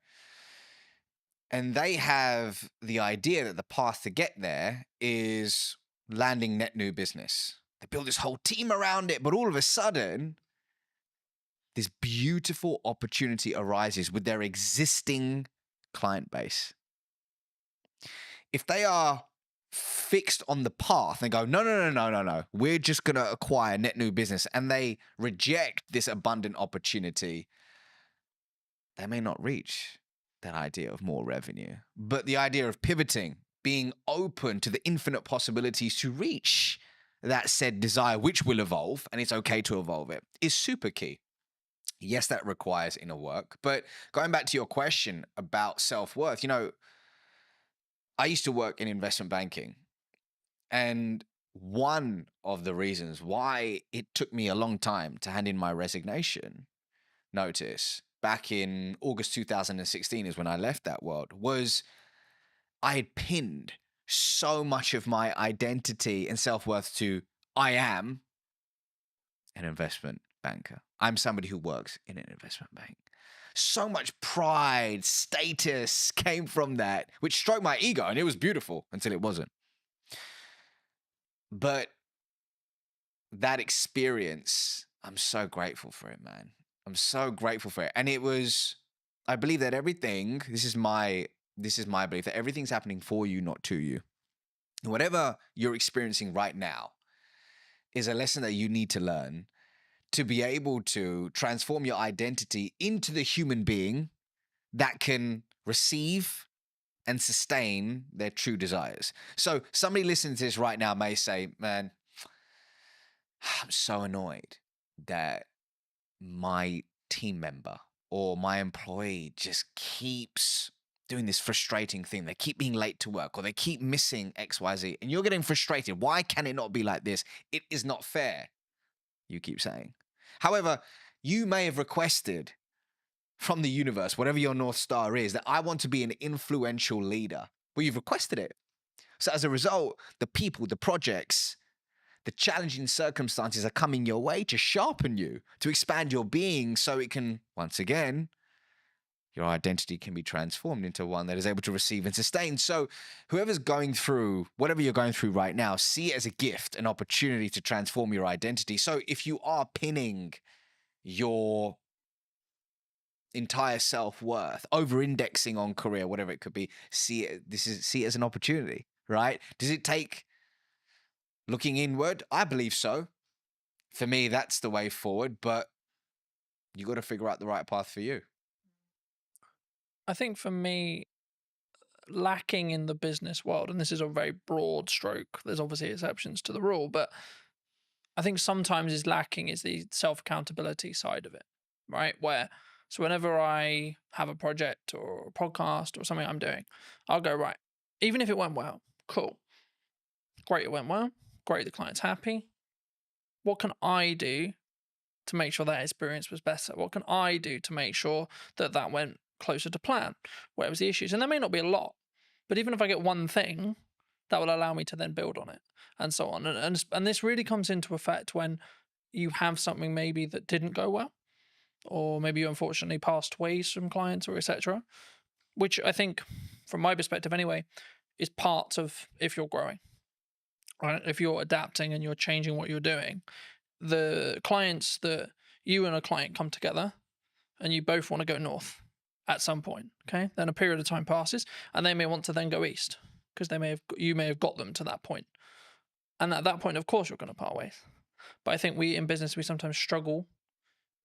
And they have the idea that the path to get there is landing net new business. They build this whole team around it, but all of a sudden, this beautiful opportunity arises with their existing client base. If they are fixed on the path and go, no, we're just going to acquire net new business, and they reject this abundant opportunity, they may not reach that idea of more revenue. But the idea of pivoting, being open to the infinite possibilities to reach that said desire, which will evolve, and it's okay to evolve it, is super key. Yes, that requires inner work. But going back to your question about self-worth, I used to work in investment banking. And one of the reasons why it took me a long time to hand in my resignation notice back in August 2016 is when I left that world, was I had pinned so much of my identity and self-worth to I am an investment banker. I'm somebody who works in an investment bank. So much pride, status came from that, which stroked my ego, and it was beautiful until it wasn't. But that experience, I'm so grateful for it, man. I'm so grateful for it. And it was, I believe that everything, this is my belief, that everything's happening for you, not to you. And whatever you're experiencing right now is a lesson that you need to learn to be able to transform your identity into the human being that can receive and sustain their true desires. So somebody listening to this right now may say, man, I'm so annoyed that my team member or my employee just keeps doing this frustrating thing. They keep being late to work, or they keep missing XYZ, and you're getting frustrated. Why can it not be like this? It is not fair, you keep saying. However, you may have requested from the universe, whatever your North Star is, that I want to be an influential leader. Well, you've requested it. So as a result, the people, the projects, the challenging circumstances are coming your way to sharpen you, to expand your being so it can, once again, your identity can be transformed into one that is able to receive and sustain. So whoever's going through, whatever you're going through right now, see it as a gift, an opportunity to transform your identity. So if you are pinning your entire self-worth, over-indexing on career, whatever it could be, see it as an opportunity, right? Does it take looking inward? I believe so. For me, that's the way forward, but you got to figure out the right path for you. I think for me, lacking in the business world, and this is a very broad stroke, there's obviously exceptions to the rule, but I think sometimes is lacking is the self-accountability side of it, right? So whenever I have a project or a podcast or something I'm doing, I'll go, right, even if it went well, cool. Great, it went well. Great, the client's happy. What can I do to make sure that experience was better? What can I do to make sure that that went closer to plan? Where was the issues? And there may not be a lot, but even if I get one thing, that will allow me to then build on it and so on. And this really comes into effect when you have something maybe that didn't go well, or maybe you unfortunately passed ways from clients or etc., which I think, from my perspective anyway, is part of if you're growing, right? If you're adapting and you're changing what you're doing, the clients that you and a client come together and you both want to go north at some point, okay? Then a period of time passes and they may want to then go east because you may have got them to that point. And at that point, of course, you're going to part ways. But I think in business, we sometimes struggle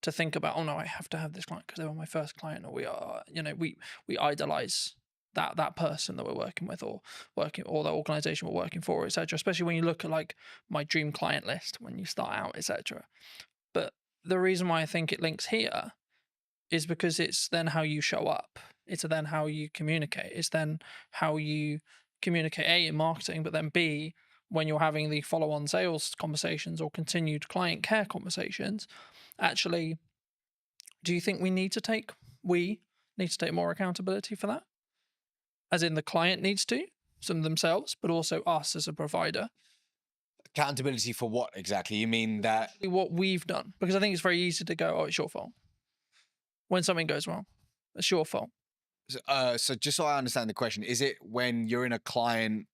to think about, oh no, I have to have this client because they were my first client, or we idolize that person that we're working with, or the organization we're working for, etc. Especially when you look at like my dream client list when you start out, etc. But the reason why I think it links here is because it's then how you show up. It's then how you communicate. It's then how you communicate, A, in marketing, but then B, when you're having the follow-on sales conversations or continued client care conversations. Actually, do you think we need to take more accountability for that? As in the client needs to, some themselves, but also us as a provider. Accountability for what exactly? You mean that What we've done? Because I think it's very easy to go, oh, it's your fault. When something goes wrong, it's your fault. so just so I understand the question, is it when you're in a client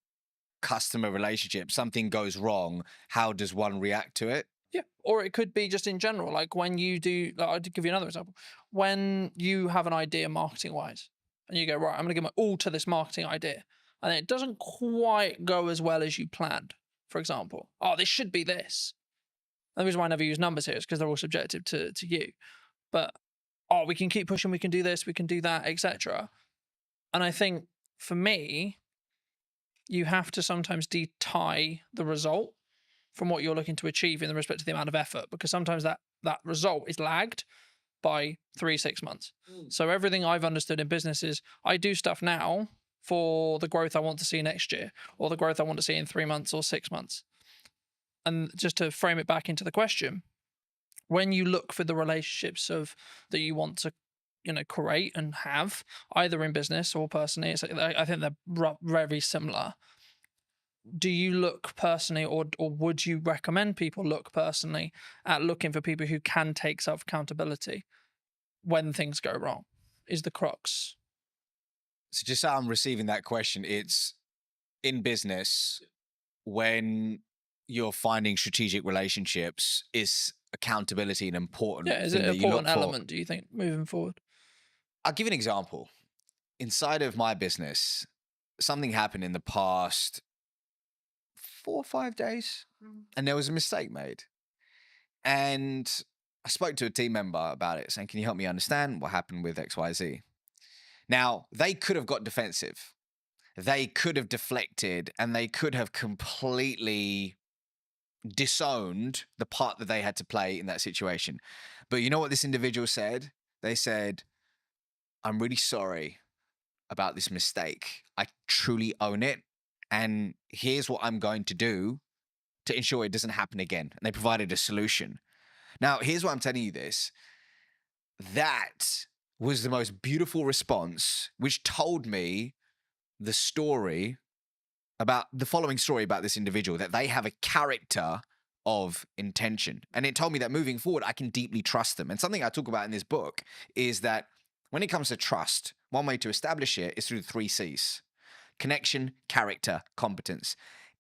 customer relationship, something goes wrong, how does one react to it? Yeah. Or it could be just in general, like when you do, like, I'll give you another example. When you have an idea marketing wise and you go, right, I'm going to give my all to this marketing idea, and it doesn't quite go as well as you planned, for example. Oh, this should be this. And the reason why I never use numbers here is because they're all subjective to you. But, oh, we can keep pushing, we can do this, we can do that, etc. And I think for me, you have to sometimes tie the result from what you're looking to achieve in the respect to the amount of effort, because sometimes that result is lagged by 3-6 months. So everything I've understood in business is I do stuff now for the growth I want to see next year, or the growth I want to see in 3 months or 6 months. And just to frame it back into the question, when you look for the relationships that you want to create and have, either in business or personally, I think they're very similar. Do you look personally, or would you recommend people look personally at looking for people who can take self accountability when things go wrong? Is the crux. So just so I'm receiving that question, it's in business when you're finding strategic relationships, is accountability an important Is thing it that an you look important for? element, do you think, moving forward? I'll give you an example. Inside of my business, something happened in the past 4 or 5 days, and there was a mistake made. And I spoke to a team member about it, saying, can you help me understand what happened with XYZ? Now, they could have got defensive. They could have deflected, and they could have completely disowned the part that they had to play in that situation. But you know what this individual said? They said, I'm really sorry about this mistake. I truly own it. And here's what I'm going to do to ensure it doesn't happen again. And they provided a solution. Now, here's why I'm telling you this. That was the most beautiful response, which told me the story about the following story about this individual, that they have a character of intention. And it told me that moving forward, I can deeply trust them. And something I talk about in this book is that when it comes to trust, one way to establish it is through the 3 C's: connection, character, competence.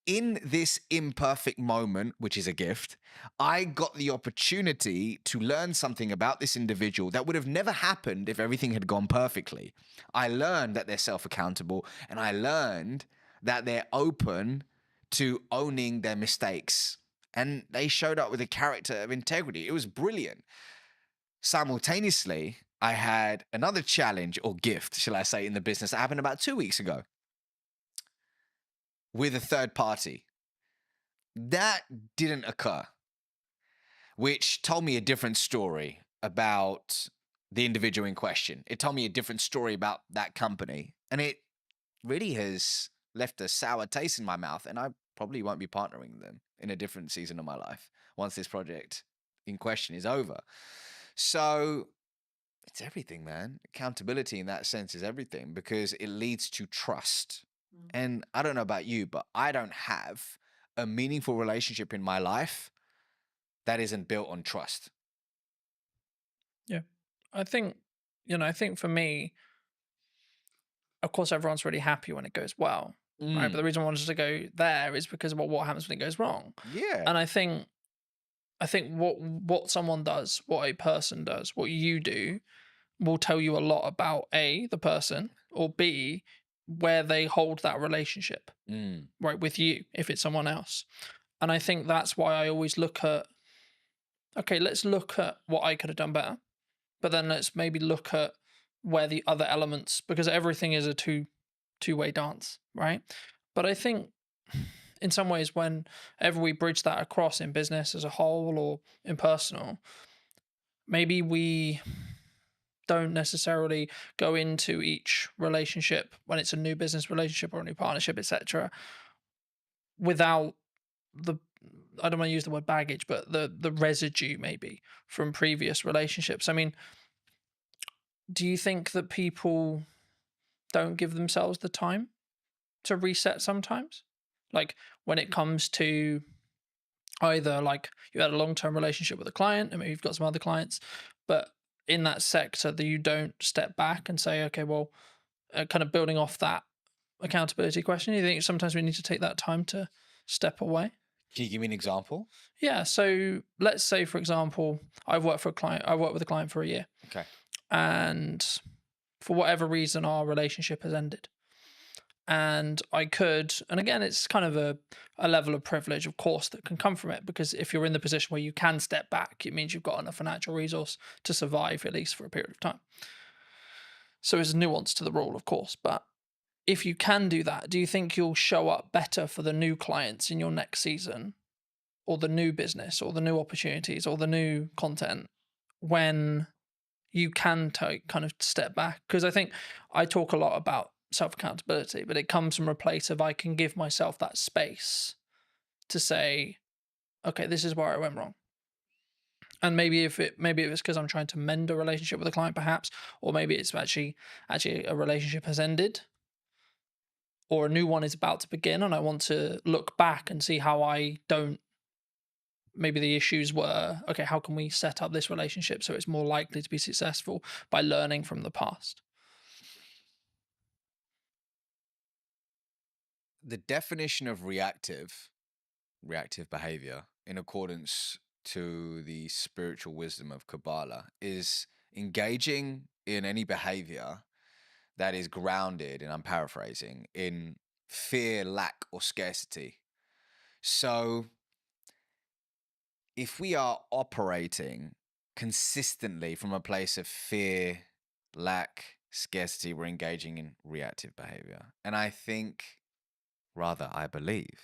In this imperfect moment, which is a gift, I got the opportunity to learn something about this individual that would have never happened if everything had gone perfectly. I learned that they're self-accountable, and I learned that they're open to owning their mistakes. And they showed up with a character of integrity. It was brilliant. Simultaneously, I had another challenge, or gift, shall I say, in the business that happened about 2 weeks ago with a third party. That didn't occur, which told me a different story about the individual in question. It told me a different story about that company. And it really has left a sour taste in my mouth. And I probably won't be partnering with them in a different season of my life once this project in question is over. So it's everything, man. Accountability in that sense is everything, because it leads to trust. And I don't know about you, but I don't have a meaningful relationship in my life that isn't built on trust. Yeah. I think for me, of course, everyone's really happy when it goes well, right? But the reason I wanted to go there is because of what happens when it goes wrong. Yeah. And I think what someone does, what a person does, what you do, will tell you a lot about A, the person, or B, where they hold that relationship, right, with you, if it's someone else. And I think that's why I always look at, okay, let's look at what I could have done better, but then let's maybe look at where the other elements, because everything is a two-way dance, right? But I think in some ways, whenever we bridge that across in business as a whole or in personal, maybe we don't necessarily go into each relationship when it's a new business relationship or a new partnership, etc., without the, I don't want to use the word baggage, but the residue maybe from previous relationships. I mean, do you think that people don't give themselves the time to reset sometimes? Like when it comes to either like you had a long-term relationship with a client and maybe you've got some other clients, but in that sector that you don't step back and say, okay, well, kind of building off that accountability question, you think sometimes we need to take that time to step away? Can you give me an example? Yeah. So let's say, for example, I worked with a client for a year, Okay. and for whatever reason, our relationship has ended. And I could, and again, it's kind of a level of privilege, of course, that can come from it, because if you're in the position where you can step back, it means you've got enough financial resource to survive at least for a period of time. So there's a nuance to the rule, of course, but if you can do that, do you think you'll show up better for the new clients in your next season, or the new business, or the new opportunities, or the new content when you can take kind of step back? Because I think I talk a lot about self accountability, but it comes from a place of I can give myself that space to say, okay, this is where I went wrong. And maybe if it's because I'm trying to mend a relationship with a client, perhaps, or maybe it's actually a relationship has ended, or a new one is about to begin, and I want to look back and see how I don't. Maybe the issues were, okay, how can we set up this relationship so it's more likely to be successful by learning from the past? The definition of reactive behavior, in accordance to the spiritual wisdom of Kabbalah, is engaging in any behavior that is grounded, and I'm paraphrasing, in fear, lack, or scarcity. So if we are operating consistently from a place of fear, lack, scarcity, we're engaging in reactive behavior. And I think, rather, I believe,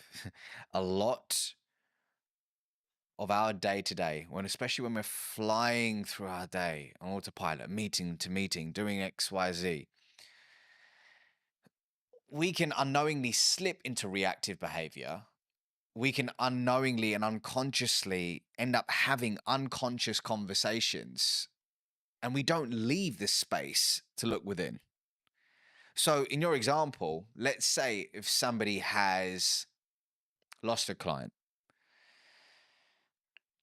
a lot of our day to day, especially when we're flying through our day on autopilot, meeting to meeting, doing X, Y, Z, we can unknowingly slip into reactive behavior. We can unknowingly and unconsciously end up having unconscious conversations, and we don't leave the space to look within. So in your example, let's say if somebody has lost a client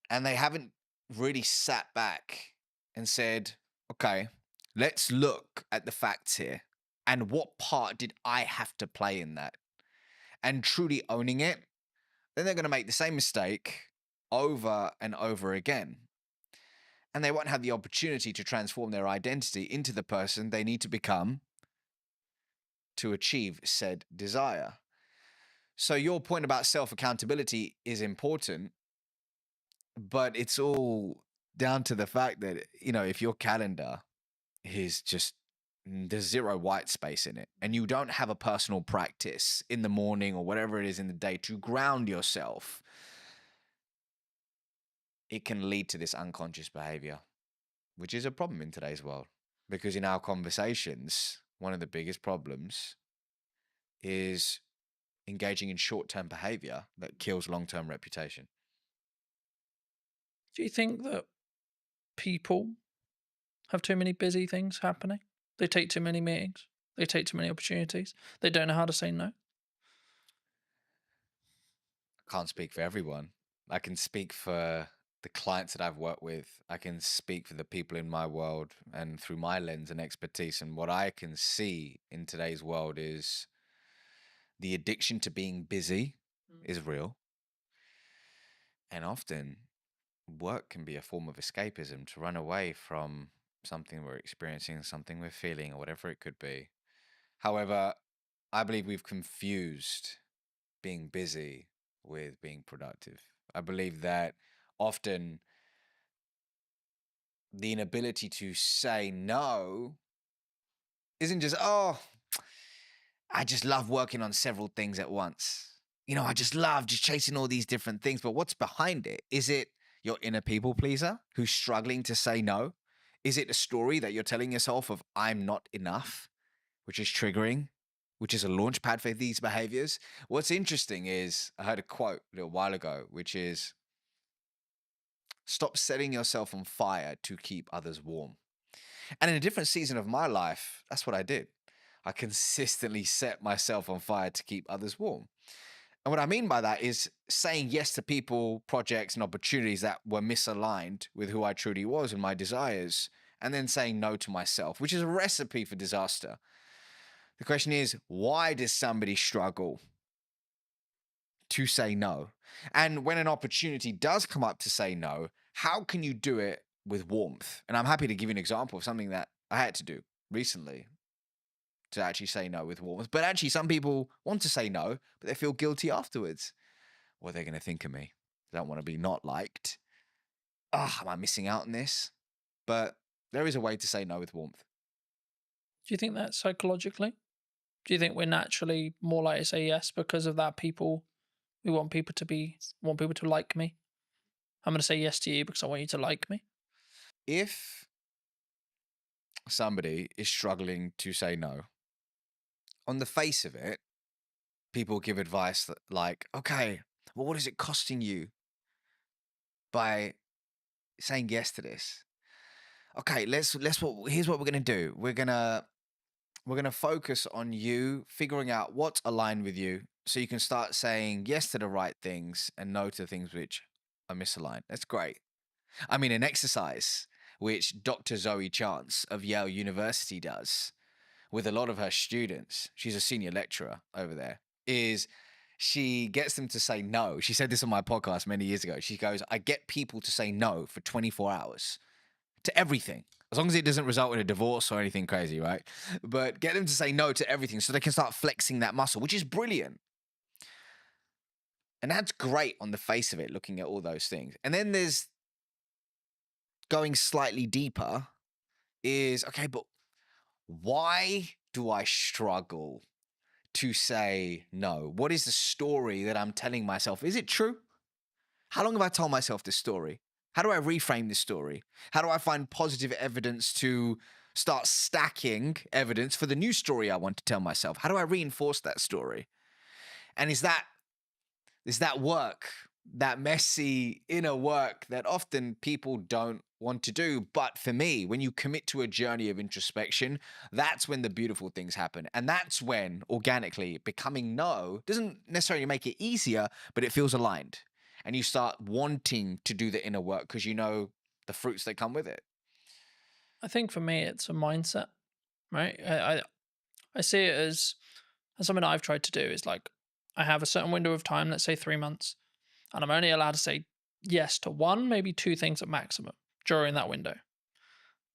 and they haven't really sat back and said, okay, let's look at the facts here. And what part did I have to play in that? And truly owning it, then they're going to make the same mistake over and over again. And they won't have the opportunity to transform their identity into the person they need to become to achieve said desire. So your point about self-accountability is important, but it's all down to the fact that, if your calendar is just, there's zero white space in it, and you don't have a personal practice in the morning or whatever it is in the day to ground yourself, it can lead to this unconscious behavior, which is a problem in today's world. Because in our conversations, one of the biggest problems is engaging in short-term behavior that kills long-term reputation. Do you think that people have too many busy things happening? They take too many meetings. They take too many opportunities. They don't know how to say no. I can't speak for everyone. I can speak for the clients that I've worked with. I can speak for the people in my world and through my lens and expertise. And what I can see in today's world is the addiction to being busy is real. And often work can be a form of escapism to run away from something we're experiencing, something we're feeling, or whatever it could be. However, I believe we've confused being busy with being productive. I believe that often the inability to say no isn't just, oh, I just love working on several things at once. You know, I just love just chasing all these different things. But what's behind it? Is it your inner people pleaser who's struggling to say no? Is it a story that you're telling yourself of I'm not enough, which is triggering, which is a launch pad for these behaviors? What's interesting is I heard a quote a little while ago, which is stop setting yourself on fire to keep others warm. And in a different season of my life, that's what I did. I consistently set myself on fire to keep others warm. And what I mean by that is saying yes to people, projects, and opportunities that were misaligned with who I truly was and my desires, and then saying no to myself, which is a recipe for disaster. The question is, why does somebody struggle to say no? And when an opportunity does come up to say no, how can you do it with warmth? And I'm happy to give you an example of something that I had to do recently to actually say no with warmth. But actually, some people want to say no, but they feel guilty afterwards. What are they going to think of me? They don't want to be not liked. Am I missing out on this? But there is a way to say no with warmth. Do you think that psychologically? Do you think we're naturally more likely to say yes because of that? We want people to like me. I'm going to say yes to you because I want you to like me. If somebody is struggling to say no, on the face of it, people give advice like, okay, well, what is it costing you by saying yes to this? Okay, here's what we're gonna do. We're gonna focus on you figuring out what's aligned with you so you can start saying yes to the right things and no to things which are misaligned. That's great. I mean, an exercise which Dr. Zoe Chance of Yale University does with a lot of her students, she's a senior lecturer over there, is she gets them to say no. She said this on my podcast many years ago. She goes, I get people to say no for 24 hours to everything, as long as it doesn't result in a divorce or anything crazy, right? But get them to say no to everything so they can start flexing that muscle, which is brilliant. And that's great on the face of it, looking at all those things. And then there's going slightly deeper is, okay, but why do I struggle to say no? What is the story that I'm telling myself? Is it true? How long have I told myself this story? How do I reframe this story? How do I find positive evidence to start stacking evidence for the new story I want to tell myself? How do I reinforce that story? And is that work, that messy inner work that often people don't want to do? But for me, when you commit to a journey of introspection, that's when the beautiful things happen. And that's when organically becoming no doesn't necessarily make it easier, but it feels aligned. And you start wanting to do the inner work because you know the fruits that come with it. I think for me, it's a mindset, right? I see it as something I've tried to do is like, I have a certain window of time, let's say 3 months, and I'm only allowed to say yes to one, maybe two things at maximum during that window.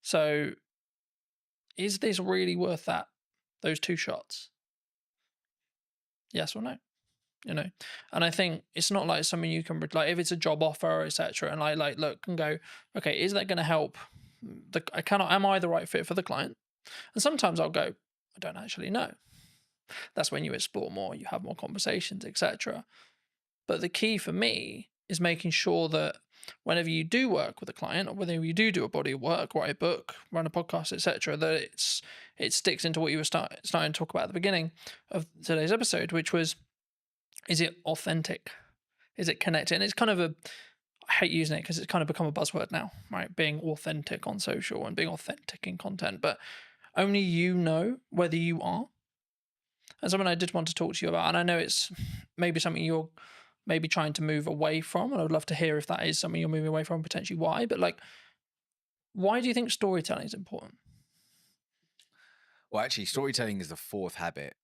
So is this really worth those two shots? Yes or no? You know, and I think it's not like something you can like if it's a job offer, etc. And like look and go, okay, is that going to help? Am I the right fit for the client? And sometimes I'll go, I don't actually know. That's when you explore more, you have more conversations, etc. But the key for me is making sure that whenever you do work with a client, or whether you do a body of work, write a book, run a podcast, etc., that it sticks into what you were starting to talk about at the beginning of today's episode, which was, is it authentic? Is it connected? And it's kind of I hate using it because it's kind of become a buzzword now, right? Being authentic on social and being authentic in content, but only you know whether you are. And something I did want to talk to you about, and I know it's maybe something you're maybe trying to move away from, and I'd love to hear if that is something you're moving away from, potentially why, but like, why do you think storytelling is important? Well, actually, storytelling is the fourth habit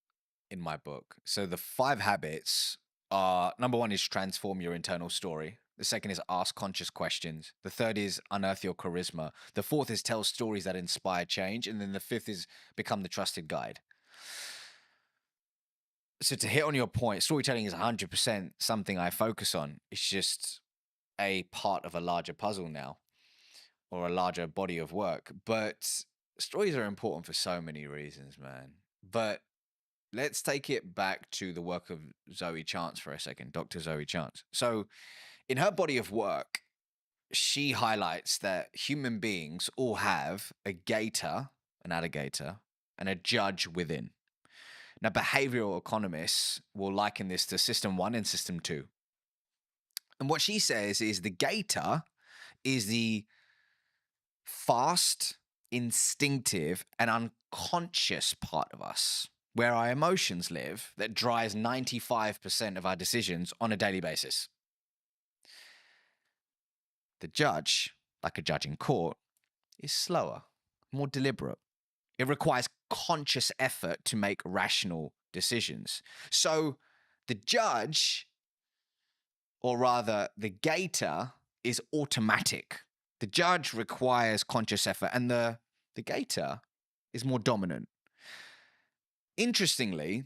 in my book. So the 5 habits are, number 1 is transform your internal story. The second is ask conscious questions. The third is unearth your charisma. The fourth is tell stories that inspire change. And then the fifth is become the trusted guide. So to hit on your point, storytelling is 100% something I focus on. It's just a part of a larger puzzle now, or a larger body of work. But stories are important for so many reasons, man. But let's take it back to the work of Zoe Chance for a second, Dr. Zoe Chance. So in her body of work, she highlights that human beings all have a gator, an alligator, and a judge within. Now, behavioral economists will liken this to system 1 and system 2. And what she says is the gator is the fast, instinctive, and unconscious part of us, where our emotions live, that drives 95% of our decisions on a daily basis. The judge, like a judge in court, is slower, more deliberate. It requires conscious effort to make rational decisions. So the judge, or rather the gator, is automatic. The judge requires conscious effort, and the gator is more dominant. Interestingly,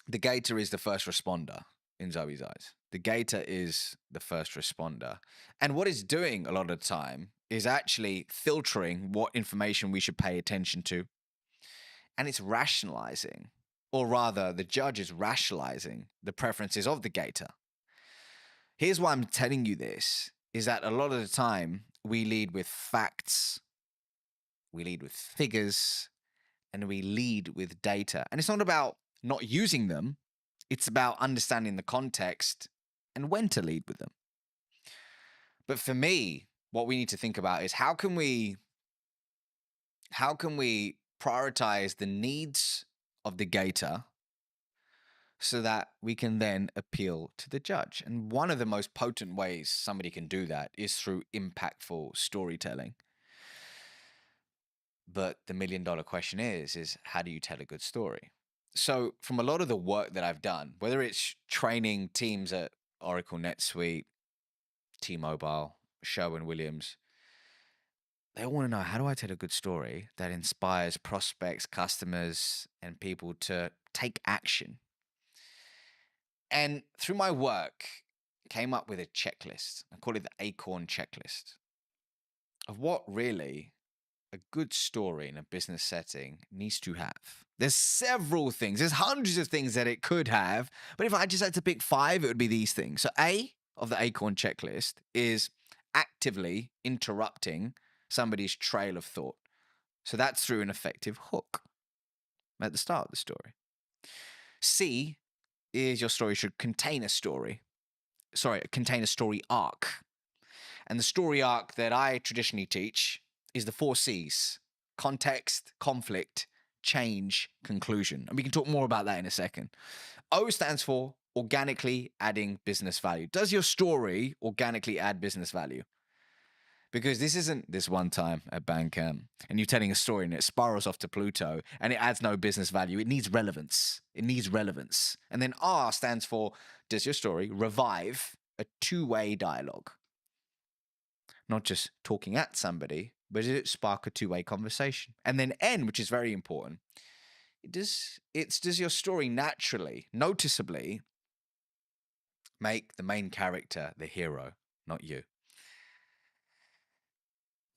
the gator is the first responder in Zoe's eyes. The gator is the first responder. And what it's doing a lot of the time is actually filtering what information we should pay attention to. And it's rationalizing, or rather, the judge is rationalizing the preferences of the gator. Here's why I'm telling you this, is that a lot of the time we lead with facts, we lead with figures, and we lead with data. And it's not about not using them, it's about understanding the context and when to lead with them. But for me, what we need to think about is how can we prioritize the needs of the gator so that we can then appeal to the judge. And one of the most potent ways somebody can do that is through impactful storytelling. But the $1 million question is how do you tell a good story? So from a lot of the work that I've done, whether it's training teams at Oracle NetSuite, T-Mobile, Sherwin-Williams, they all want to know, how do I tell a good story that inspires prospects, customers, and people to take action? And through my work, came up with a checklist. I call it the Acorn checklist of what really a good story in a business setting needs to have. There's several things. There's hundreds of things that it could have. But if I just had to pick 5, it would be these things. So A of the Acorn checklist is actively interrupting somebody's trail of thought. So that's through an effective hook at the start of the story. C is your story should contain a story arc. And the story arc that I traditionally teach is the 4 C's: context, conflict, change, conclusion. And we can talk more about that in a second. O stands for organically adding business value. Does your story organically add business value? Because this isn't this one time at Bandcamp and you're telling a story and it spirals off to Pluto and it adds no business value. It needs relevance. It needs relevance. And then R stands for, does your story revive a 2-way dialogue? Not just talking at somebody, but does it spark a 2-way conversation? And then N, which is very important, does your story naturally, noticeably make the main character the hero, not you?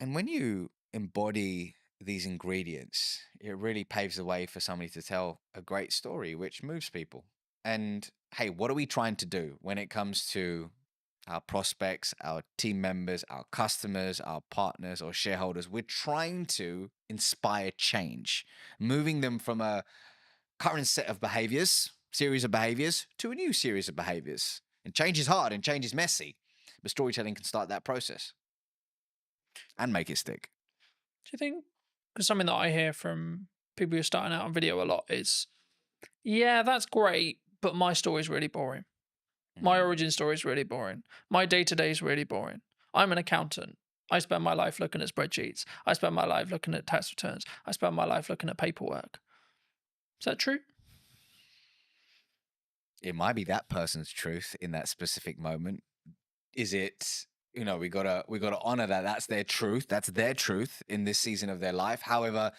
And when you embody these ingredients, it really paves the way for somebody to tell a great story, which moves people. And hey, what are we trying to do when it comes to our prospects, our team members, our customers, our partners or shareholders? We're trying to inspire change, moving them from a current set of series of behaviors, to a new series of behaviors. And change is hard and change is messy, but storytelling can start that process and make it stick. Do you think, because something that I hear from people who are starting out on video a lot is, yeah, that's great, but my story is really boring. My origin story is really boring. My day-to-day is really boring. I'm an accountant. I spend my life looking at spreadsheets. I spend my life looking at tax returns. I spend my life looking at paperwork. Is that true? It might be that person's truth in that specific moment. Is it, we gotta honor that that's their truth. That's their truth in this season of their life. However,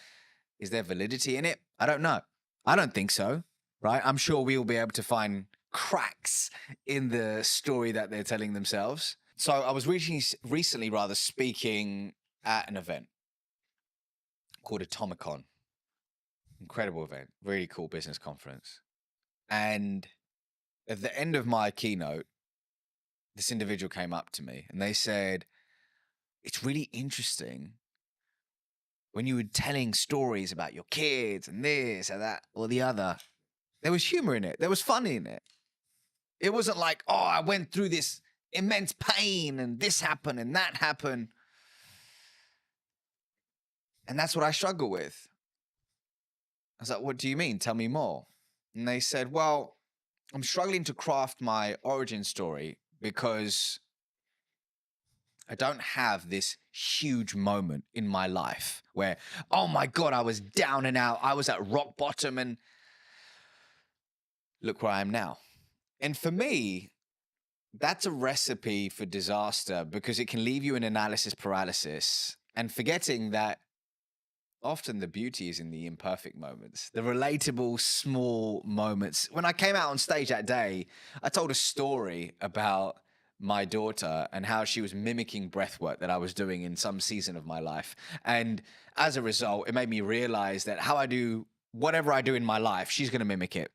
is there validity in it? I don't know. I don't think so, right? I'm sure we will be able to find cracks in the story that they're telling themselves. So I was recently speaking at an event called Atomicon. Incredible event, really cool business conference. And at the end of my keynote, this individual came up to me and they said, it's really interesting when you were telling stories about your kids and this and that or the other, there was humor in it. There was fun in it. It wasn't like, oh, I went through this immense pain and this happened and that happened. And that's what I struggle with. I was like, what do you mean? Tell me more. And they said, well, I'm struggling to craft my origin story because I don't have this huge moment in my life where, oh my God, I was down and out. I was at rock bottom and look where I am now. And for me, that's a recipe for disaster because it can leave you in analysis paralysis and forgetting that often the beauty is in the imperfect moments, the relatable small moments. When I came out on stage that day, I told a story about my daughter and how she was mimicking breathwork that I was doing in some season of my life. And as a result, it made me realize that how I do whatever I do in my life, she's going to mimic it.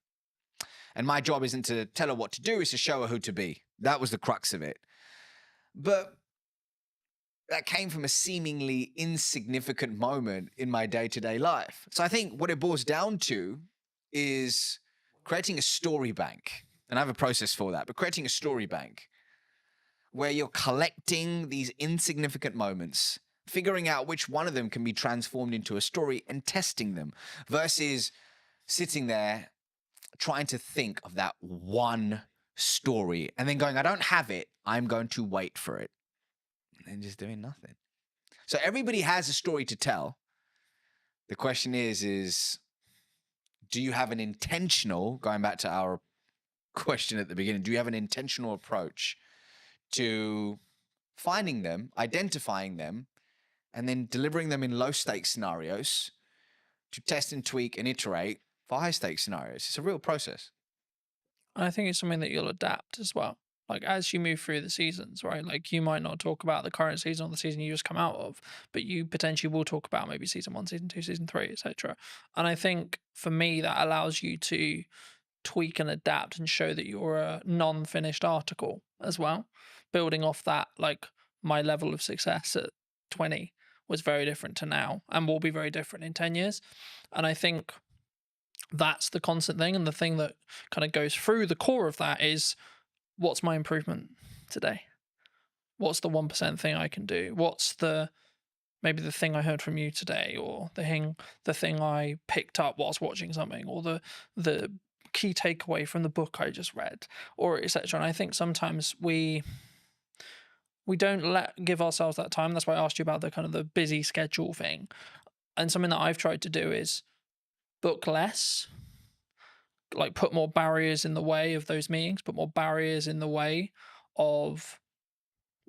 And my job isn't to tell her what to do, it's to show her who to be. That was the crux of it. But that came from a seemingly insignificant moment in my day-to-day life. So I think what it boils down to is creating a story bank. And I have a process for that, but creating a story bank where you're collecting these insignificant moments, figuring out which one of them can be transformed into a story and testing them versus sitting there trying to think of that one story and then going, I don't have it. I'm going to wait for it. And then just doing nothing. So everybody has a story to tell. The question is, do you have an intentional, going back to our question at the beginning, do you have an intentional approach to finding them, identifying them, and then delivering them in low stakes scenarios to test and tweak and iterate for high stakes scenarios? It's a real process. I think it's something that you'll adapt as well. Like as you move through the seasons, right? Like you might not talk about the current season or the season you just come out of, but you potentially will talk about maybe season 1, season 2, season 3, etc. And I think for me that allows you to tweak and adapt and show that you're a non-finished article as well. Building off that, like my level of success at 20 was very different to now and will be very different in 10 years. And I think that's the constant thing. And the thing that kind of goes through the core of that is, what's my improvement today? What's the 1% thing I can do? What's maybe the thing I heard from you today, or the thing I picked up whilst watching something, or the key takeaway from the book I just read, or etc. And I think sometimes we don't give ourselves that time. That's why I asked you about the kind of the busy schedule thing. And something that I've tried to do is book less, like put more barriers in the way of those meetings, put more barriers in the way of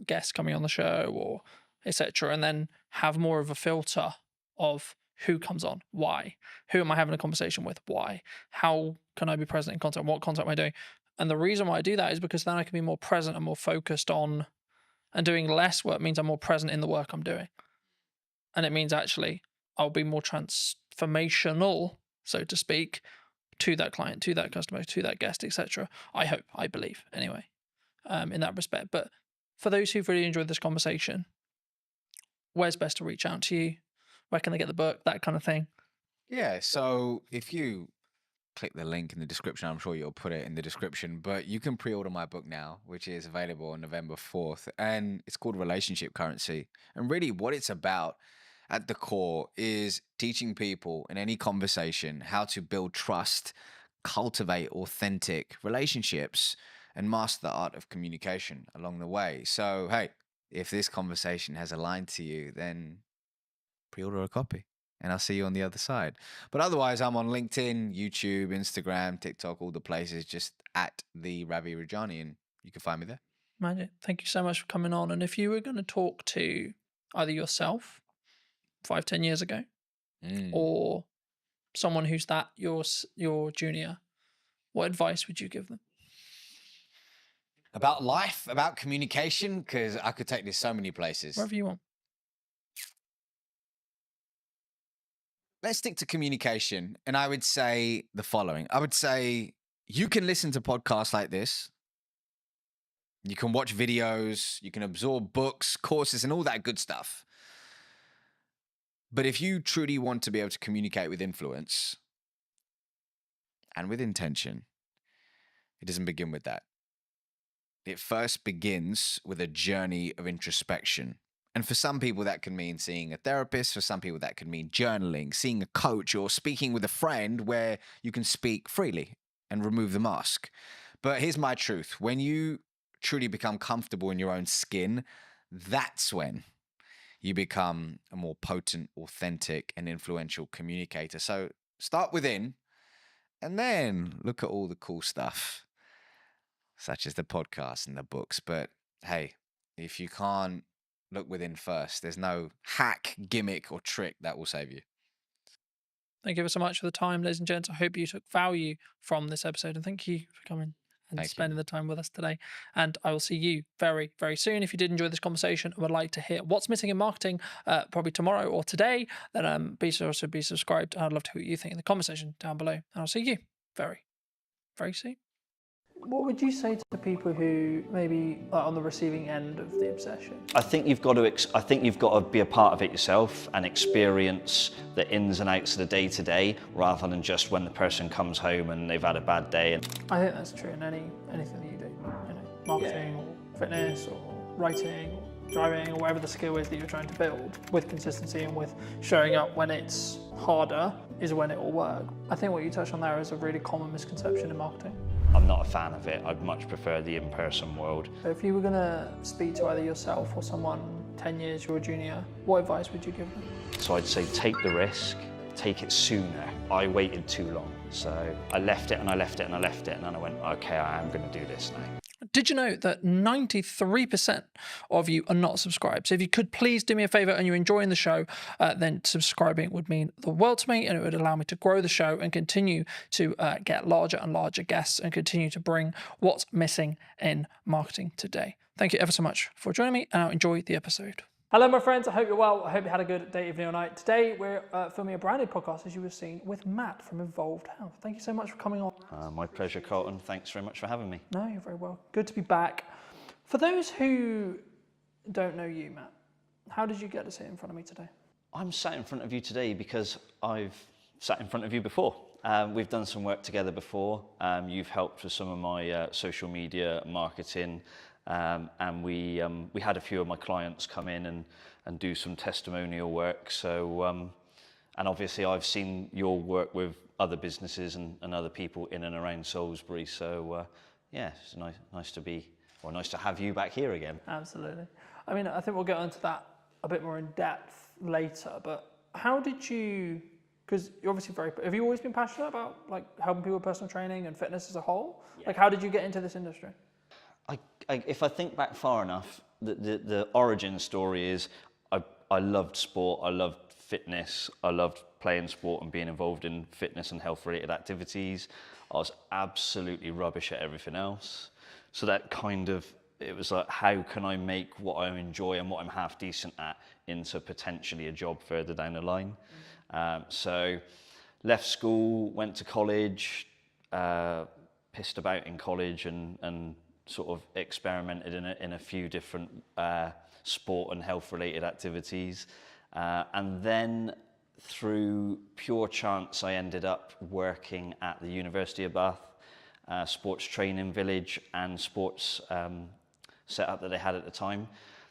guests coming on the show or etc. And then have more of a filter of who comes on, why, who am I having a conversation with, why, how can I be present in content, what content am I doing? And the reason why I do that is because then I can be more present and more focused on, and doing less work means I'm more present in the work I'm doing. And it means actually I'll be more transformational, so to speak, to that client, to that customer, to that guest, etc. I hope, I believe, anyway, in that respect. But for those who've really enjoyed this conversation, where's best to reach out to you? Where can they get the book? That kind of thing. Yeah, so if you click the link in the description, I'm sure you'll put it in the description, but you can pre-order my book now, which is available on November 4th, and it's called Relationship Currency. And really what it's about at the core is teaching people in any conversation how to build trust, cultivate authentic relationships, and master the art of communication along the way. So, hey, if this conversation has aligned to you, then pre-order a copy and I'll see you on the other side. But otherwise, I'm on LinkedIn, YouTube, Instagram, TikTok, all the places, just at the Ravi Rajani, and you can find me there. Magic. Thank you so much for coming on. And if you were going to talk to either yourself 5-10 years ago or someone who's your junior, what advice would you give them? About life, about communication, because I could take this so many places. Wherever you want. let's stick to communication. And I would say the following. I would say you can listen to podcasts like this. You can watch videos, you can absorb books, courses, and all that good stuff. But if you truly want to be able to communicate with influence and with intention, it doesn't begin with that. It first begins with a journey of introspection. And for some people, that can mean seeing a therapist. For some people, that could mean journaling, seeing a coach, or speaking with a friend where you can speak freely and remove the mask. But here's my truth. When you truly become comfortable in your own skin, that's when you become a more potent, authentic, and influential communicator. So start within and then look at all the cool stuff, such as the podcast and the books. But hey, if you can't look within first, there's no hack, gimmick, or trick that will save you. Thank you ever so much for the time, ladies and gents. I hope you took value from this episode, and thank you for coming and Thank you. spending the time with us today. And I will see you very, very soon. If you did enjoy this conversation and would like to hear what's missing in marketing, probably tomorrow or today, then be sure to be subscribed. I'd love to hear what you think in the conversation down below. And I'll see you very, very soon. What would you say to people who maybe are on the receiving end of the obsession? I think you've got to be a part of it yourself and experience the ins and outs of the day to day, rather than just when the person comes home and they've had a bad day. I think that's true in anything that you do. You know, marketing or fitness or writing or driving or whatever the skill is that you're trying to build, with consistency and with showing up when it's harder is when it will work. I think what you touched on there is a really common misconception in marketing. I'm not a fan of it. I'd much prefer the in-person world. If you were going to speak to either yourself or someone 10 years your junior, what advice would you give them? So I'd say take the risk, take it sooner. I waited too long. So I left it and I left it and I left it, and then I went, okay, I am going to do this now. Did you know that 93% of you are not subscribed? So if you could please do me a favor and you're enjoying the show, then subscribing would mean the world to me, and it would allow me to grow the show and continue to get larger and larger guests and continue to bring what's missing in marketing today. Thank you ever so much for joining me, and I'll enjoy the episode. Hello, my friends. I hope you're well. I hope you had a good day, evening, or night. Today, we're filming a brand new podcast, as you have seen, with Matt from Involved Health. Thank you so much for coming on. My pleasure, Colton. Thanks very much for having me. No, you're very well. Good to be back. For those who don't know you, Matt, how did you get to sit in front of me today? I'm sat in front of you today because I've sat in front of you before. We've done some work together before. You've helped with some of my social media marketing. And we had a few of my clients come in and do some testimonial work. So, and obviously I've seen your work with other businesses and other people in and around Salisbury. So, yeah, it's nice to have you back here again. Absolutely. I mean, I think we'll get onto that a bit more in depth later, but how did you, because you're obviously have you always been passionate about like helping people with personal training and fitness as a whole? Yeah. Like, how did you get into this industry? If I think back far enough, the origin story is I loved sport, I loved fitness, I loved playing sport and being involved in fitness and health related activities. I was absolutely rubbish at everything else. So that it was like, how can I make what I enjoy and what I'm half decent at into potentially a job further down the line? So left school, went to college, pissed about in college and sort of experimented in a few different sport and health related activities. And then through pure chance, I ended up working at the University of Bath, sports training village and sports setup that they had at the time.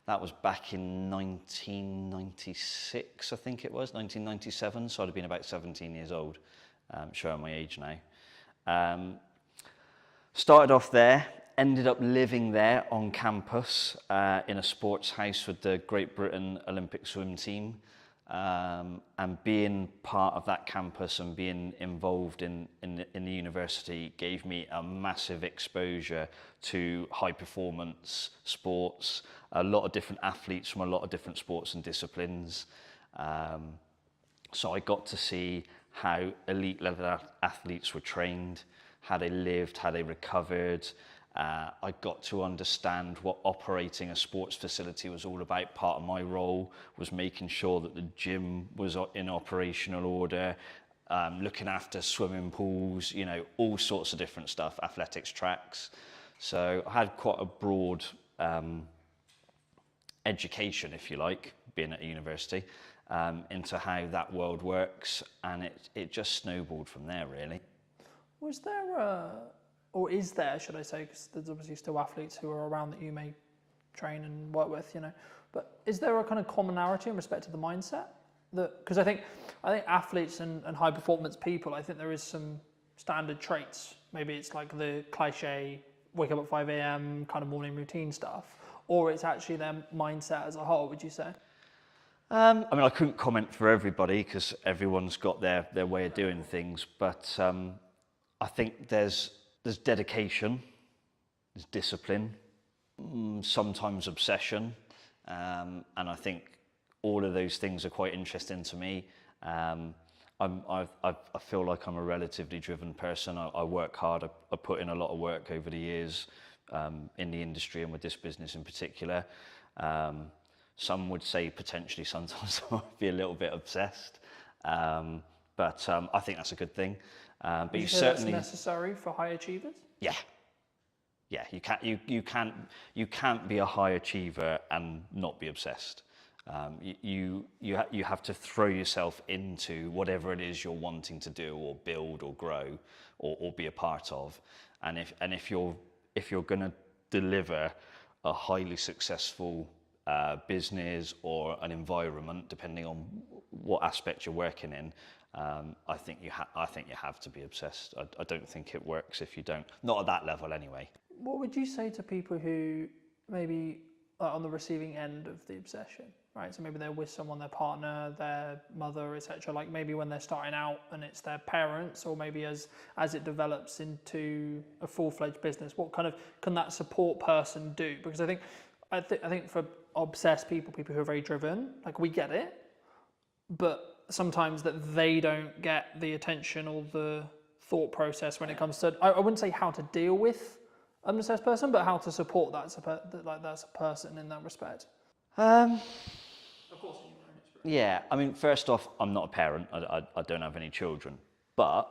That was back in 1996, I think it was, 1997. So I'd have been about 17 years old, showing my age now. Started off there, ended up living there on campus in a sports house with the Great Britain Olympic swim team, and being part of that campus and being involved in the university gave me a massive exposure to high performance sports, a lot of different athletes from a lot of different sports and disciplines. So I got to see how elite level athletes were trained, how they lived, how they recovered, I got to understand what operating a sports facility was all about. Part of my role was making sure that the gym was in operational order, looking after swimming pools, you know, all sorts of different stuff, athletics tracks. So I had quite a broad education, if you like, being at a university, into how that world works, and it just snowballed from there, really. Was there or is there, should I say, because there's obviously still athletes who are around that you may train and work with, you know, but is there a kind of commonality in respect to the mindset? Because I think athletes and high performance people, I think there is some standard traits. Maybe it's like the cliche, wake up at 5 a.m. kind of morning routine stuff, or it's actually their mindset as a whole, would you say? I mean, I couldn't comment for everybody because everyone's got their way of doing things, but I think there's dedication, there's discipline, sometimes obsession, and I think all of those things are quite interesting to me. I feel like I'm a relatively driven person. I work hard. I put in a lot of work over the years in the industry and with this business in particular. Some would say potentially sometimes I might be a little bit obsessed, but I think that's a good thing. But you certainly that's necessary for high achievers. Yeah. You can't be a high achiever and not be obsessed. You have to throw yourself into whatever it is you're wanting to do or build or grow or be a part of, and if you're going to deliver a highly successful business or an environment, depending on what aspect you're working in, I think you have to be obsessed. I don't think it works if you don't. Not at that level, anyway. What would you say to people who maybe are on the receiving end of the obsession, right? So maybe they're with someone, their partner, their mother, etc. Like maybe when they're starting out and it's their parents, or maybe as it develops into a full-fledged business, what kind of can that support person do? Because I think for obsessed people who are very driven, like we get it, but sometimes that they don't get the attention or the thought process when it comes to, I wouldn't say how to deal with an obsessed person, but how to support that's a person in that respect. Of course, in your own experience. Yeah, I mean, first off, I'm not a parent. I don't have any children. But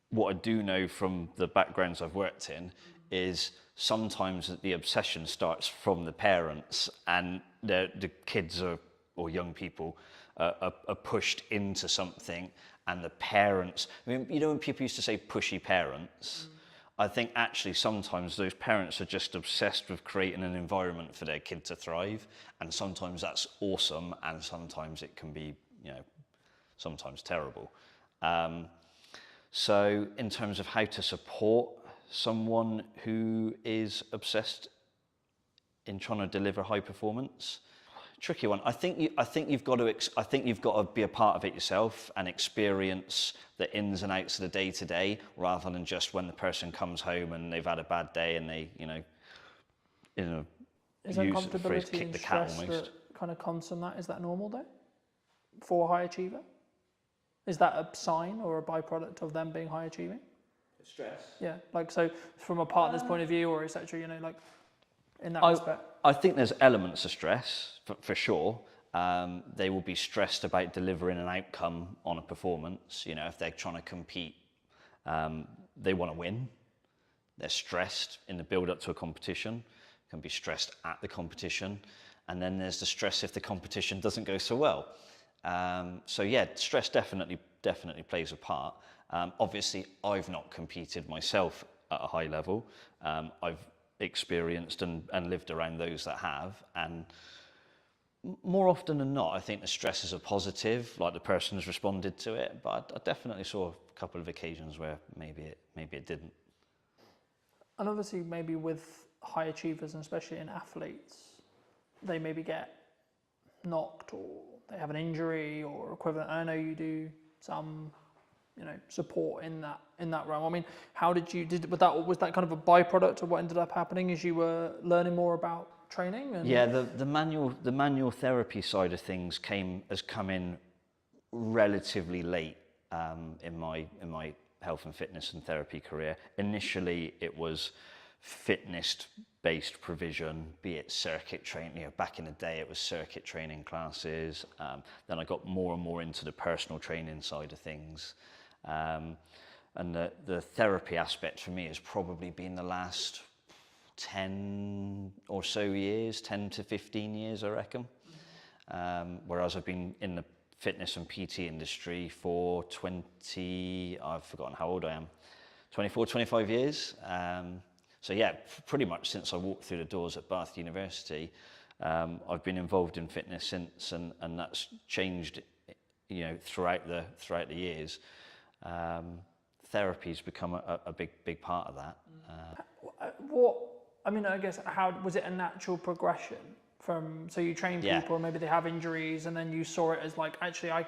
what I do know from the backgrounds I've worked in is sometimes the obsession starts from the parents, and the kids or young people are pushed into something, and the parents, I mean, you know when people used to say pushy parents, I think actually sometimes those parents are just obsessed with creating an environment for their kid to thrive, and sometimes that's awesome, and sometimes it can be, you know, sometimes terrible. So in terms of how to support someone who is obsessed in trying to deliver high performance, tricky one. I think you've got to be a part of it yourself and experience the ins and outs of the day to day, rather than just when the person comes home and they've had a bad day and they, Is use the phrase uncomfortability kick and the cat stress almost. that kind of comes from that? Is that normal though, for a high achiever? Is that a sign or a byproduct of them being high achieving? Stress. Yeah, like so from a partner's point of view, or etc. Like in that respect. I think there's elements of stress for sure. They will be stressed about delivering an outcome on a performance. You know, if they're trying to compete, they want to win. They're stressed in the build up to a competition, can be stressed at the competition. And then there's the stress if the competition doesn't go so well. So yeah, stress definitely plays a part. Obviously, I've not competed myself at a high level. I've experienced and lived around those that have, and more often than not, I think the stresses are positive, like the person has responded to it, but I definitely saw a couple of occasions where maybe it didn't. And obviously maybe with high achievers, and especially in athletes, they maybe get knocked or they have an injury or equivalent. I know you do some support in that realm. I mean, how was that kind of a byproduct of what ended up happening as you were learning more about training? And yeah, the manual therapy side of things has come in relatively late in my health and fitness and therapy career. Initially, it was fitness-based provision, be it circuit training. You know, back in the day, it was circuit training classes. Then I got more and more into the personal training side of things. And the therapy aspect for me has probably been the last 10 or so years, 10 to 15 years, I reckon. Whereas I've been in the fitness and PT industry for I've forgotten how old I am, 24, 25 years. So yeah, pretty much since I walked through the doors at Bath University, I've been involved in fitness since, and that's changed, you know, throughout the years. Therapy's become a big part of that. I guess, how was it a natural progression from, so you train Yeah. people and maybe they have injuries and then you saw it as like, actually I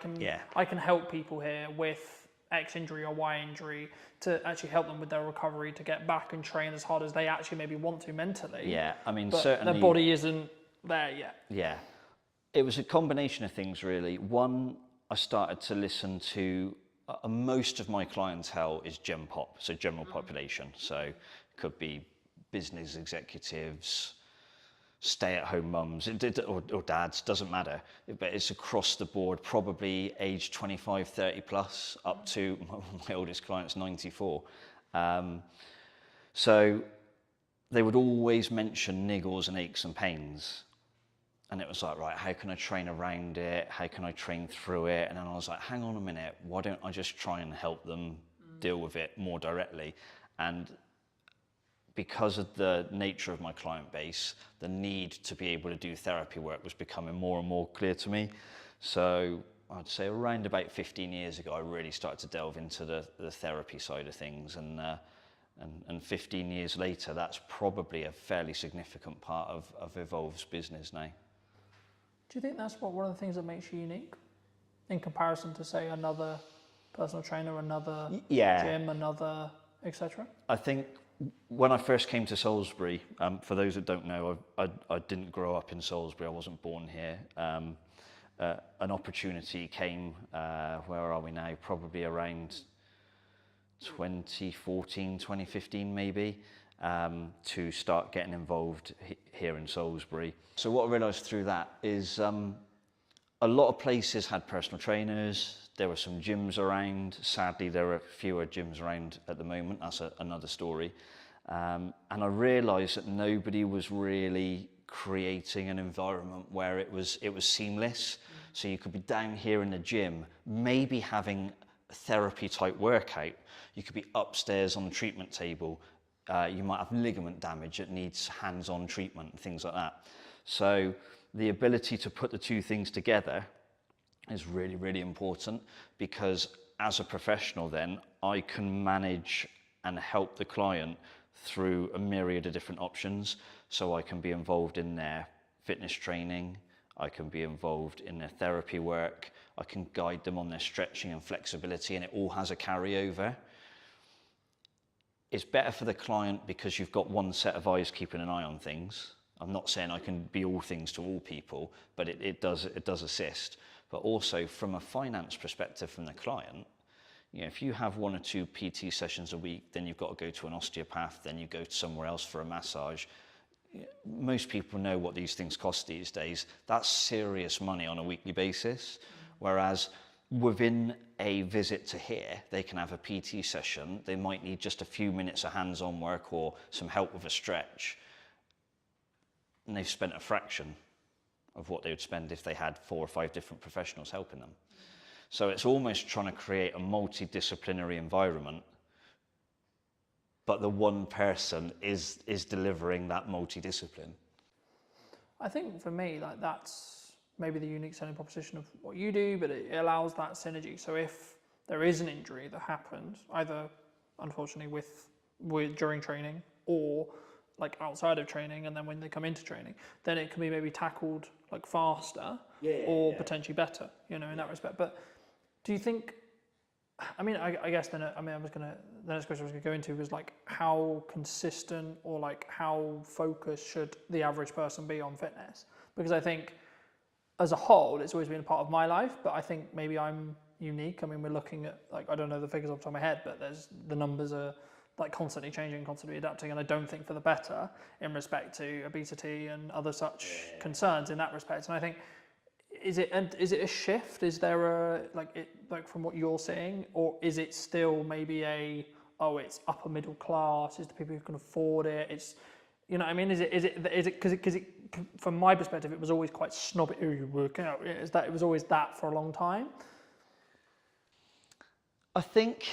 can help people here with X injury or Y injury to actually help them with their recovery to get back and train as hard as they actually maybe want to mentally. Yeah, I mean, but certainly their body isn't there yet. Yeah, it was a combination of things really. One, I started to listen to, most of my clientele is Gen Pop, so general population. So it could be business executives, stay-at-home mums, or dads, doesn't matter. But it's across the board, probably age 25, 30 plus, up to my oldest client's 94. So they would always mention niggles and aches and pains. And it was like, right, how can I train around it? How can I train through it? And then I was like, hang on a minute, why don't I just try and help them deal with it more directly? And because of the nature of my client base, the need to be able to do therapy work was becoming more and more clear to me. So I'd say around about 15 years ago, I really started to delve into the therapy side of things. And 15 years later, that's probably a fairly significant part of Evolve's business now. Do you think that's one of the things that makes you unique in comparison to, say, another personal trainer, another gym, another etc.? I think when I first came to Salisbury, for those that don't know, I didn't grow up in Salisbury. I wasn't born here. An opportunity came, where are we now? Probably around 2014, 2015 maybe, to start getting involved here in Salisbury. So what I realised through that is a lot of places had personal trainers. There were some gyms around. Sadly, there are fewer gyms around at the moment. That's another story. And I realised that nobody was really creating an environment where it was seamless. So you could be down here in the gym, maybe having a therapy type workout. You could be upstairs on the treatment table. You might have ligament damage that needs hands-on treatment and things like that. So the ability to put the two things together is really, really important, because as a professional then, I can manage and help the client through a myriad of different options. So I can be involved in their fitness training, I can be involved in their therapy work, I can guide them on their stretching and flexibility, and it all has a carryover. It's better for the client because you've got one set of eyes keeping an eye on things. I'm not saying I can be all things to all people, but it does assist. But also from a finance perspective from the client, you know, if you have 1 or 2 PT sessions a week, then you've got to go to an osteopath, then you go to somewhere else for a massage. Most people know what these things cost these days. That's serious money on a weekly basis. Whereas within a visit to here, they can have a PT session. They might need just a few minutes of hands-on work or some help with a stretch. And they've spent a fraction of what they would spend if they had 4 or 5 different professionals helping them. So it's almost trying to create a multidisciplinary environment, but the one person is delivering that multidiscipline. I think for me, like, that's maybe the unique selling proposition of what you do, but it allows that synergy. So if there is an injury that happens, either unfortunately with during training or like outside of training, and then when they come into training, then it can be maybe tackled like faster or potentially better, you know, in that respect. But do you think, I mean, I guess then, the next question I was going to go into was like how consistent or like how focused should the average person be on fitness? Because I think as a whole, it's always been a part of my life, but I think maybe I'm unique. I mean, we're looking at, like, I don't know the figures off the top of my head, but the numbers are like constantly changing, constantly adapting, and I don't think for the better in respect to obesity and other such concerns in that respect. And I think, is it a shift? Is there a like from what you're seeing, or is it still maybe it's upper middle class, it's the people who can afford it, it's, you know what I mean, is it because from my perspective it was always quite snobby, oh, you work out, it was always that for a long time. I think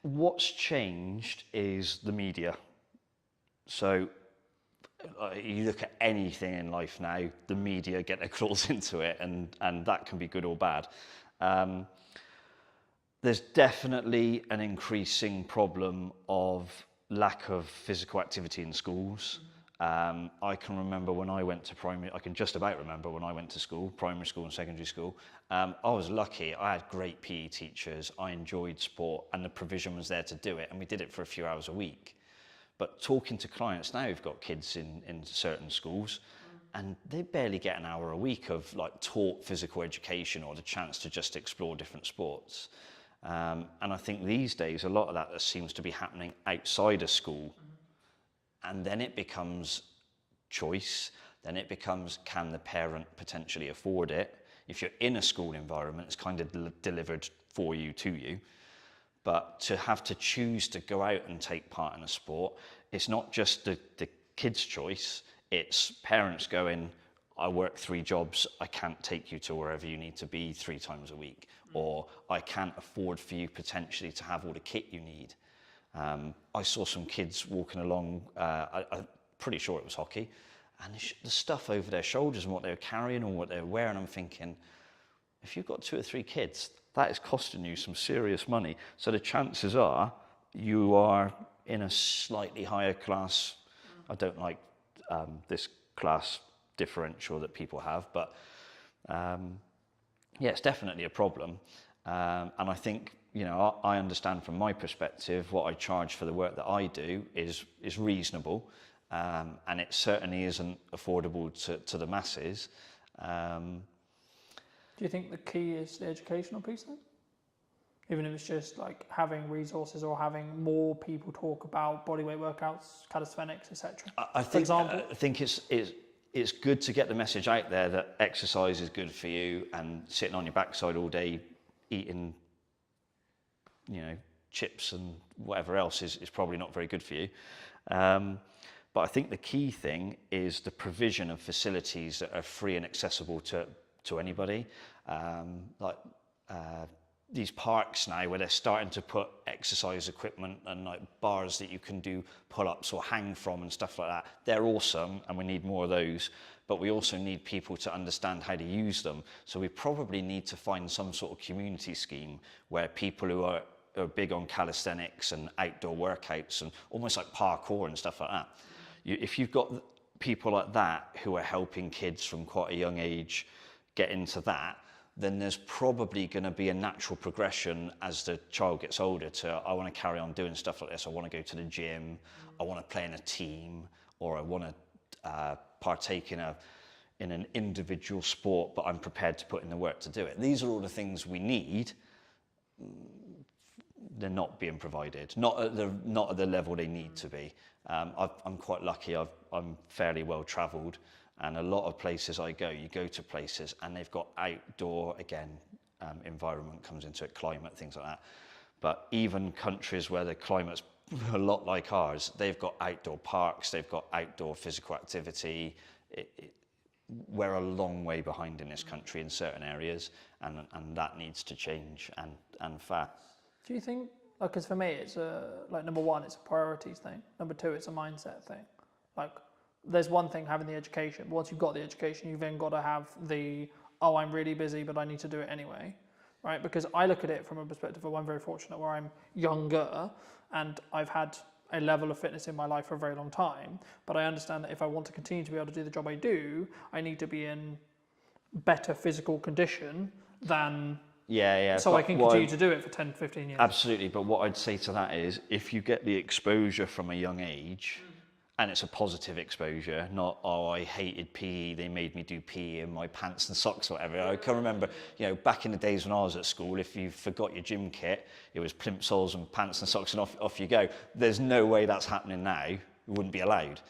what's changed is the media. So you look at anything in life now, the media get their claws into it, and that can be good or bad. There's definitely an increasing problem of lack of physical activity in schools. I can remember when I went to I can just about remember when I went to school, primary school and secondary school. I was lucky, I had great PE teachers, I enjoyed sport, and the provision was there to do it, and we did it for a few hours a week. But talking to clients now who've got kids in certain schools, and they barely get an hour a week of like taught physical education or the chance to just explore different sports. And I think these days, a lot of that seems to be happening outside of school. And then it becomes choice. Then it becomes, can the parent potentially afford it? If you're in a school environment, it's kind of delivered for you, to you. But to have to choose to go out and take part in a sport, it's not just the kid's choice, it's parents going, I work 3 jobs, I can't take you to wherever you need to be 3 times a week. Or I can't afford for you potentially to have all the kit you need. I saw some kids walking along, I'm pretty sure it was hockey, and the stuff over their shoulders and what they were carrying and what they were wearing, I'm thinking, if you've got 2 or 3 kids, that is costing you some serious money. So the chances are you are in a slightly higher class. I don't like this class differential that people have, but yeah, it's definitely a problem. And I think, you know, I understand from my perspective what I charge for the work that I do is reasonable, and it certainly isn't affordable to the masses. Do you think the key is the educational piece then? Even if it's just like having resources or having more people talk about bodyweight workouts, calisthenics, etc. I think it's good to get the message out there that exercise is good for you, and sitting on your backside all day eating, you know, chips and whatever else is probably not very good for you. But I think the key thing is the provision of facilities that are free and accessible to anybody. These parks now where they're starting to put exercise equipment and like bars that you can do pull-ups or hang from and stuff like that, they're awesome, and we need more of those, but we also need people to understand how to use them. So we probably need to find some sort of community scheme where people who are big on calisthenics and outdoor workouts and almost like parkour and stuff like that, if you've got people like that who are helping kids from quite a young age get into that, then there's probably going to be a natural progression as the child gets older to, I want to carry on doing stuff like this, I want to go to the gym, I want to play in a team, or I want to partake in an individual sport, but I'm prepared to put in the work to do it. These are all the things we need. They're not being provided, not at the level they need to be. I'm quite lucky, I'm fairly well travelled, and a lot of places I go, you go to places and they've got outdoor, again, environment comes into it, climate, things like that. But even countries where the climate's a lot like ours, they've got outdoor parks, they've got outdoor physical activity. We're a long way behind in this country in certain areas, and that needs to change, and fast. Do you think, like, because for me, it's number one, it's a priorities thing. Number two, it's a mindset thing. Like, there's one thing having the education. Once you've got the education, you've then got to have I'm really busy, but I need to do it anyway, right? Because I look at it from a perspective of, I'm very fortunate where I'm younger and I've had a level of fitness in my life for a very long time. But I understand that if I want to continue to be able to do the job I do, I need to be in better physical condition than... Yeah. So I can continue to do it for 10, 15 years. Absolutely, but what I'd say to that is, if you get the exposure from a young age, and it's a positive exposure, not, oh, I hated PE, they made me do PE in my pants and socks or whatever. I can remember, you know, back in the days when I was at school, if you forgot your gym kit, it was plimsolls and pants and socks and off you go. There's no way that's happening now. It wouldn't be allowed.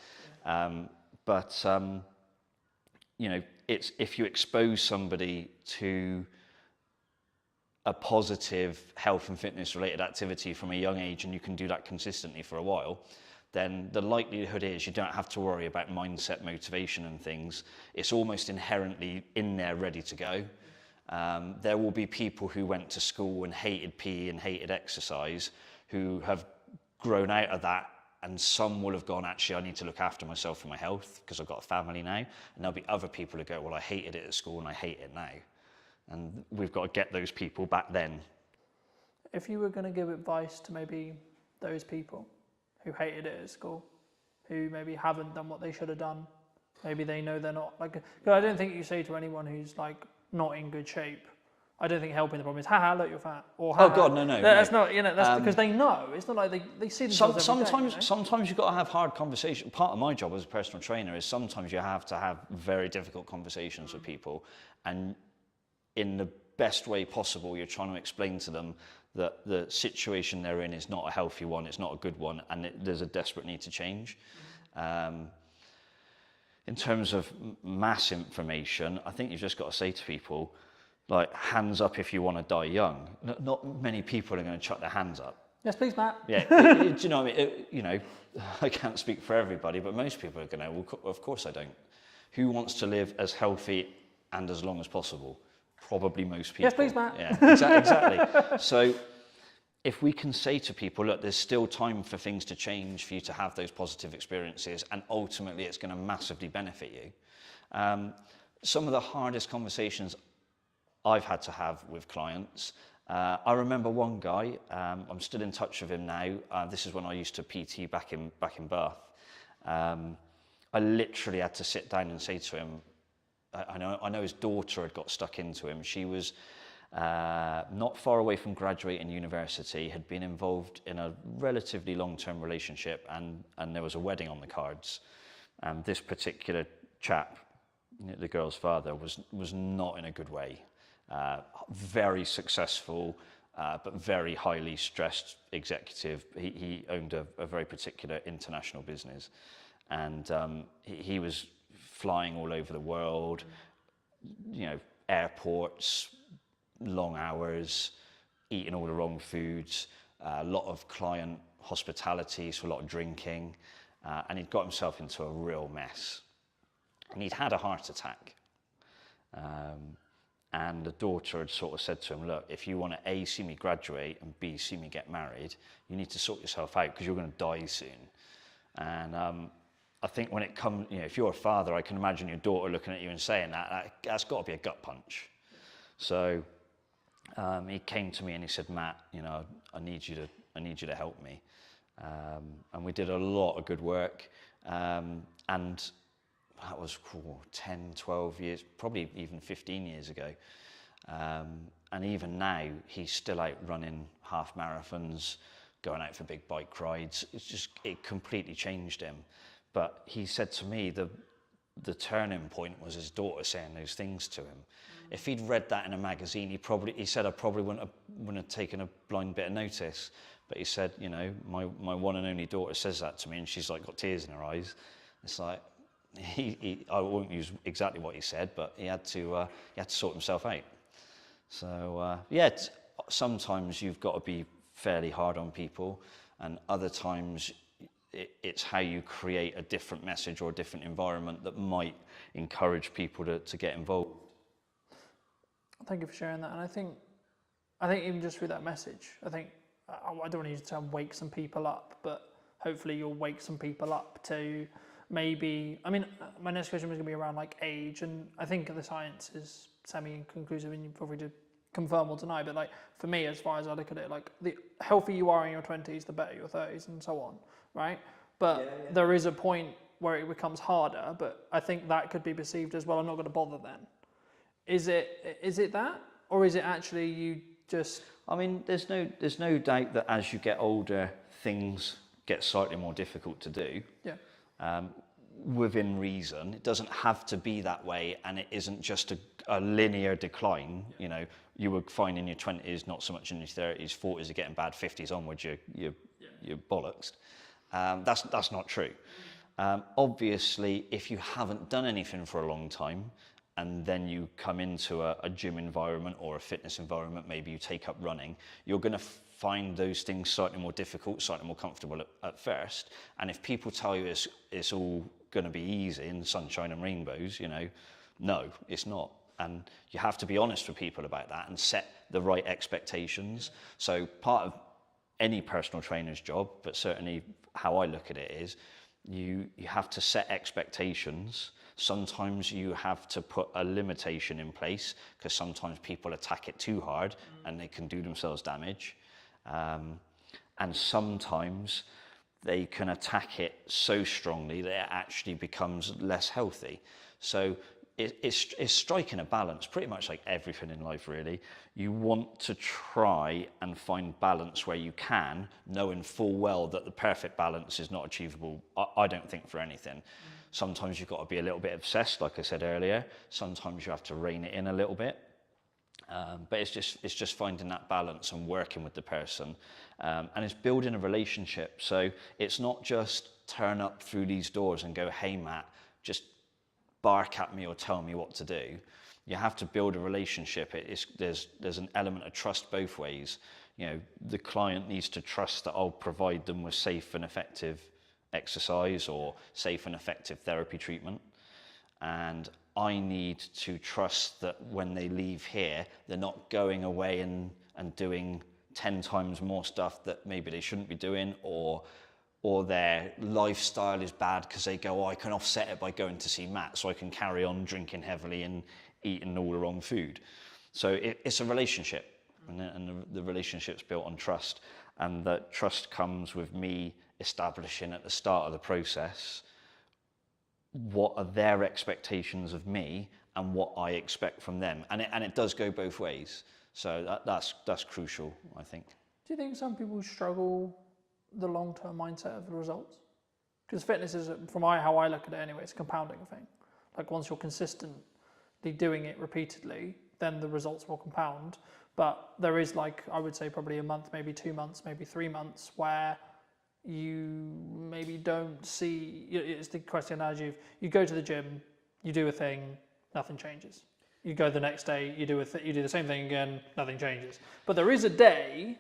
You know, it's if you expose somebody to a positive health and fitness related activity from a young age, and you can do that consistently for a while, then the likelihood is you don't have to worry about mindset, motivation and things. It's almost inherently in there, ready to go. There will be people who went to school and hated PE and hated exercise who have grown out of that, and some will have gone, actually, I need to look after myself and my health because I've got a family now. And there'll be other people who go, well, I hated it at school and I hate it now. And we've got to get those people back then. If you were going to give advice to maybe those people who hated it at school, who maybe haven't done what they should have done, maybe they know they're not, like, because I don't think you say to anyone who's like not in good shape, I don't think helping the problem is, haha, look, you're fat. Or, oh God, no. That's not, you know, that's because they know. It's not like they see themselves every day, you know? Sometimes you've got to have hard conversations. Part of my job as a personal trainer is sometimes you have to have very difficult conversations with people, and in the best way possible, you're trying to explain to them that the situation they're in is not a healthy one, it's not a good one, and there's a desperate need to change. In terms of mass information, I think you've just got to say to people, like, hands up if you want to die young. Not many people are going to chuck their hands up. Yes, please, Matt. Yeah, do you know what I mean? You know, I can't speak for everybody, but most people are going to, well, of course I don't. Who wants to live as healthy and as long as possible? Probably most people. Yes, please, Matt. Yeah, exactly. So if we can say to people, look, there's still time for things to change, for you to have those positive experiences, and ultimately it's going to massively benefit you. Some of the hardest conversations I've had to have with clients, I remember one guy, I'm still in touch with him now. This is when I used to PT back in Bath. I literally had to sit down and say to him, I know his daughter had got stuck into him. She was not far away from graduating university, had been involved in a relatively long-term relationship, and there was a wedding on the cards. And this particular chap, the girl's father, was not in a good way. Very successful, but very highly stressed executive. He owned a very particular international business, and he was flying all over the world, you know, airports, long hours, eating all the wrong foods, a lot of client hospitality, so a lot of drinking, and he'd got himself into a real mess. And he'd had a heart attack. And the daughter had sort of said to him, look, if you want to A, see me graduate, and B, see me get married, you need to sort yourself out because you're going to die soon. And I think when it comes, you know, if you're a father, I can imagine your daughter looking at you and saying that's got to be a gut punch. So he came to me and he said, Matt, you know, I need you to help me. And we did a lot of good work. And that was 10, 12 years, probably even 15 years ago. And even now, he's still out running half marathons, going out for big bike rides. It completely changed him. But he said to me, the turning point was his daughter saying those things to him. If he'd read that in a magazine, he said I probably wouldn't have taken a blind bit of notice. But he said, you know, my one and only daughter says that to me, and she's like got tears in her eyes. It's like, I won't use exactly what he said, but he had to sort himself out. So sometimes you've got to be fairly hard on people, and other times it's how you create a different message or a different environment that might encourage people to get involved. Thank you for sharing that. And I think even just through that message, I think I don't want to use the term wake some people up, but hopefully you'll wake some people up to maybe, I mean, my next question was going to be around like age, and I think the science is semi-conclusive, and you feel free to confirm or deny, but like for me, as far as I look at it, like the healthier you are in your 20s, the better your 30s and so on, right? But there is a point where it becomes harder, but I think that could be perceived as, well, I'm not going to bother then. Is it that, or is it actually you just... I mean, there's no doubt that as you get older, things get slightly more difficult to do. Yeah. within reason. It doesn't have to be that way, and it isn't just a linear decline. You know, you were fine in your 20s, not so much in your 30s, 40s are getting bad, 50s onwards, you're bollocks. That's not true. Obviously, if you haven't done anything for a long time, and then you come into a gym environment or a fitness environment, maybe you take up running, you're going to find those things slightly more difficult, slightly more comfortable at first. And if people tell you it's all going to be easy and sunshine and rainbows, you know, no, it's not. And you have to be honest with people about that and set the right expectations. So part of any personal trainer's job, but certainly how I look at it is, you have to set expectations. Sometimes you have to put a limitation in place because sometimes people attack it too hard and they can do themselves damage. And sometimes they can attack it so strongly that it actually becomes less healthy. So it's striking a balance, pretty much like everything in life, really. You want to try and find balance where you can, knowing full well that the perfect balance is not achievable, I don't think, for anything. Sometimes you've got to be a little bit obsessed, like I said earlier. Sometimes you have to rein it in a little bit. But it's just finding that balance and working with the person. And it's building a relationship. So it's not just turn up through these doors and go, hey, Matt, just bark at me or tell me what to do. You have to build a relationship. There's an element of trust both ways. You know, the client needs to trust that I'll provide them with safe and effective exercise or safe and effective therapy treatment. And I need to trust that when they leave here, they're not going away and doing 10 times more stuff that maybe they shouldn't be doing, or their lifestyle is bad because they go, oh, I can offset it by going to see Matt, so I can carry on drinking heavily and eating all the wrong food. So it's a relationship, and the relationship's built on trust, and that trust comes with me establishing at the start of the process what are their expectations of me and what I expect from them, and it does go both ways. So that's crucial, I think. Do you think some people struggle the long-term mindset of the results? Because fitness is, from how I look at it anyway, it's a compounding thing. Like once you're consistently doing it repeatedly, then the results will compound. But there is, like, I would say probably a month, maybe 2 months, maybe 3 months where you maybe don't see, it's the question analogy of you go to the gym, you do a thing, nothing changes. You go the next day, you do the same thing again, nothing changes. But there is a day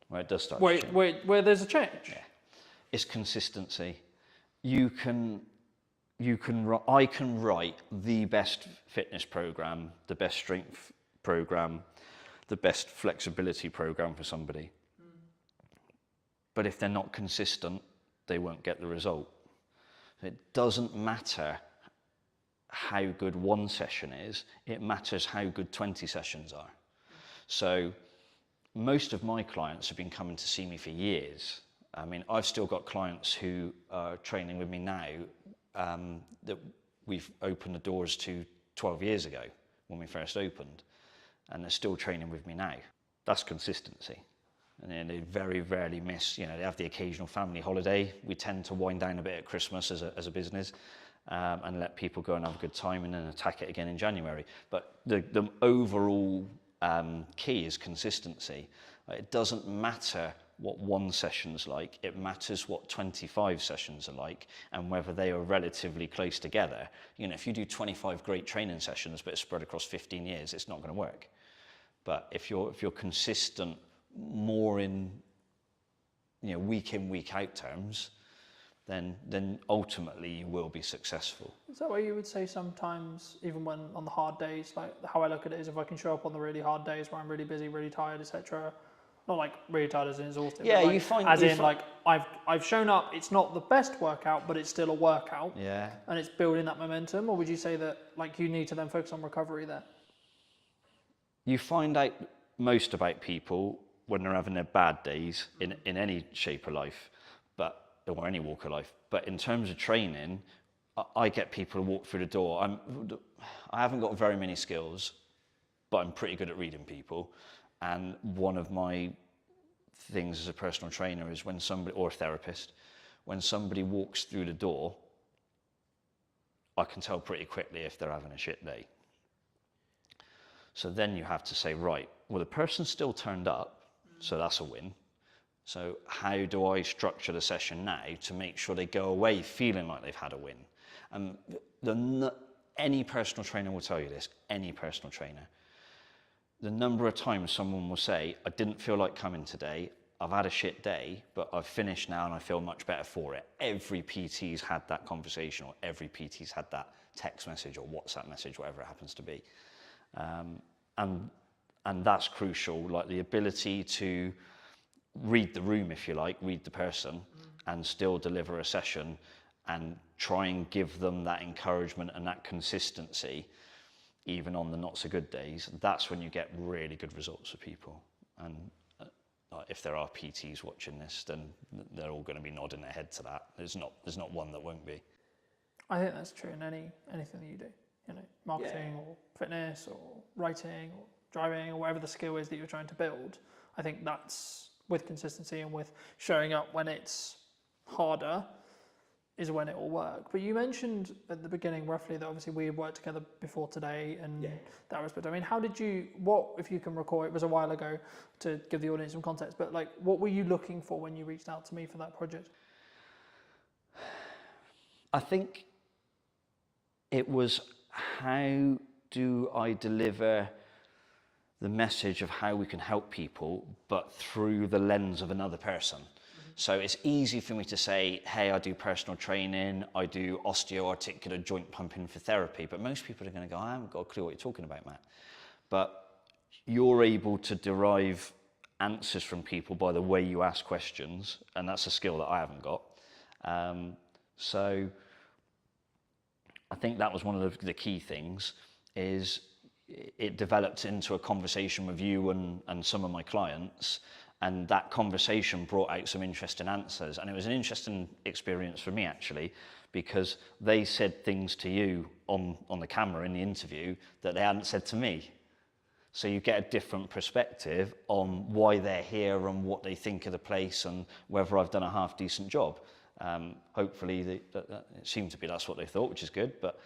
where it does start where there's a change. Yeah. It's consistency. I can write the best fitness program, the best strength program, the best flexibility program for somebody. But if they're not consistent, they won't get the result. It doesn't matter how good one session is, it matters how good 20 sessions are. So most of my clients have been coming to see me for years. I mean, I've still got clients who are training with me now that we've opened the doors to 12 years ago when we first opened, and they're still training with me now. That's consistency. And then they very rarely miss, they have the occasional family holiday. We tend to wind down a bit at Christmas as a business and let people go and have a good time and then attack it again in January. But the overall key is consistency. It doesn't matter what one session's like, it matters what 25 sessions are like and whether they are relatively close together. If you do 25 great training sessions but it's spread across 15 years, it's not going to work. But if you're consistent more in week in, week out terms, then ultimately you will be successful. Is that why you would say sometimes, even when on the hard days, like how I look at it is if I can show up on the really hard days where I'm really busy, really tired, etc. Not like really tired as in exhausted. Yeah, like, you find like I've shown up. It's not the best workout, but it's still a workout. Yeah. And it's building that momentum. Or would you say that like you need to then focus on recovery there? You find out most about people when they're having their bad days in any shape of life, or any walk of life. But in terms of training, I get people to walk through the door. I haven't got very many skills, but I'm pretty good at reading people. And one of my things as a personal trainer is when somebody, or a therapist, when somebody walks through the door, I can tell pretty quickly if they're having a shit day. So then you have to say, right, well, the person still turned up, so that's a win. So how do I structure the session now to make sure they go away feeling like they've had a win? Any personal trainer will tell you this, any personal trainer. The number of times someone will say, I didn't feel like coming today, I've had a shit day, but I've finished now and I feel much better for it. Every PT's had that conversation, or every PT's had that text message or WhatsApp message, whatever it happens to be. And that's crucial, like the ability to read the room, if you like, read the person, and still deliver a session and try and give them that encouragement and that consistency, even on the not so good days. That's when you get really good results for people. And if there are PTs watching this, then they're all going to be nodding their head to that. There's not one that won't be. I think that's true in anything that you do. You know, marketing or fitness or writing or driving or whatever the skill is that you're trying to build. I think that's with consistency and with showing up when it's harder is when it will work. But you mentioned at the beginning roughly that obviously we had worked together before today and that was, but I mean, how did you, what, if you can recall, it was a while ago to give the audience some context, but like, what were you looking for when you reached out to me for that project? I think it was, how do I deliver the message of how we can help people, but through the lens of another person? So it's easy for me to say, hey, I do personal training, I do osteoarticular joint pumping for therapy, but most people are going to go, I haven't got a clue what you're talking about, Matt. But you're able to derive answers from people by the way you ask questions, and that's a skill that I haven't got. So I think that was one of the key things, is it developed into a conversation with you and some of my clients, and that conversation brought out some interesting answers. And it was an interesting experience for me, actually, because they said things to you on the camera in the interview that they hadn't said to me. So you get a different perspective on why they're here and what they think of the place and whether I've done a half decent job. Hopefully it seemed to be that's what they thought, which is good. But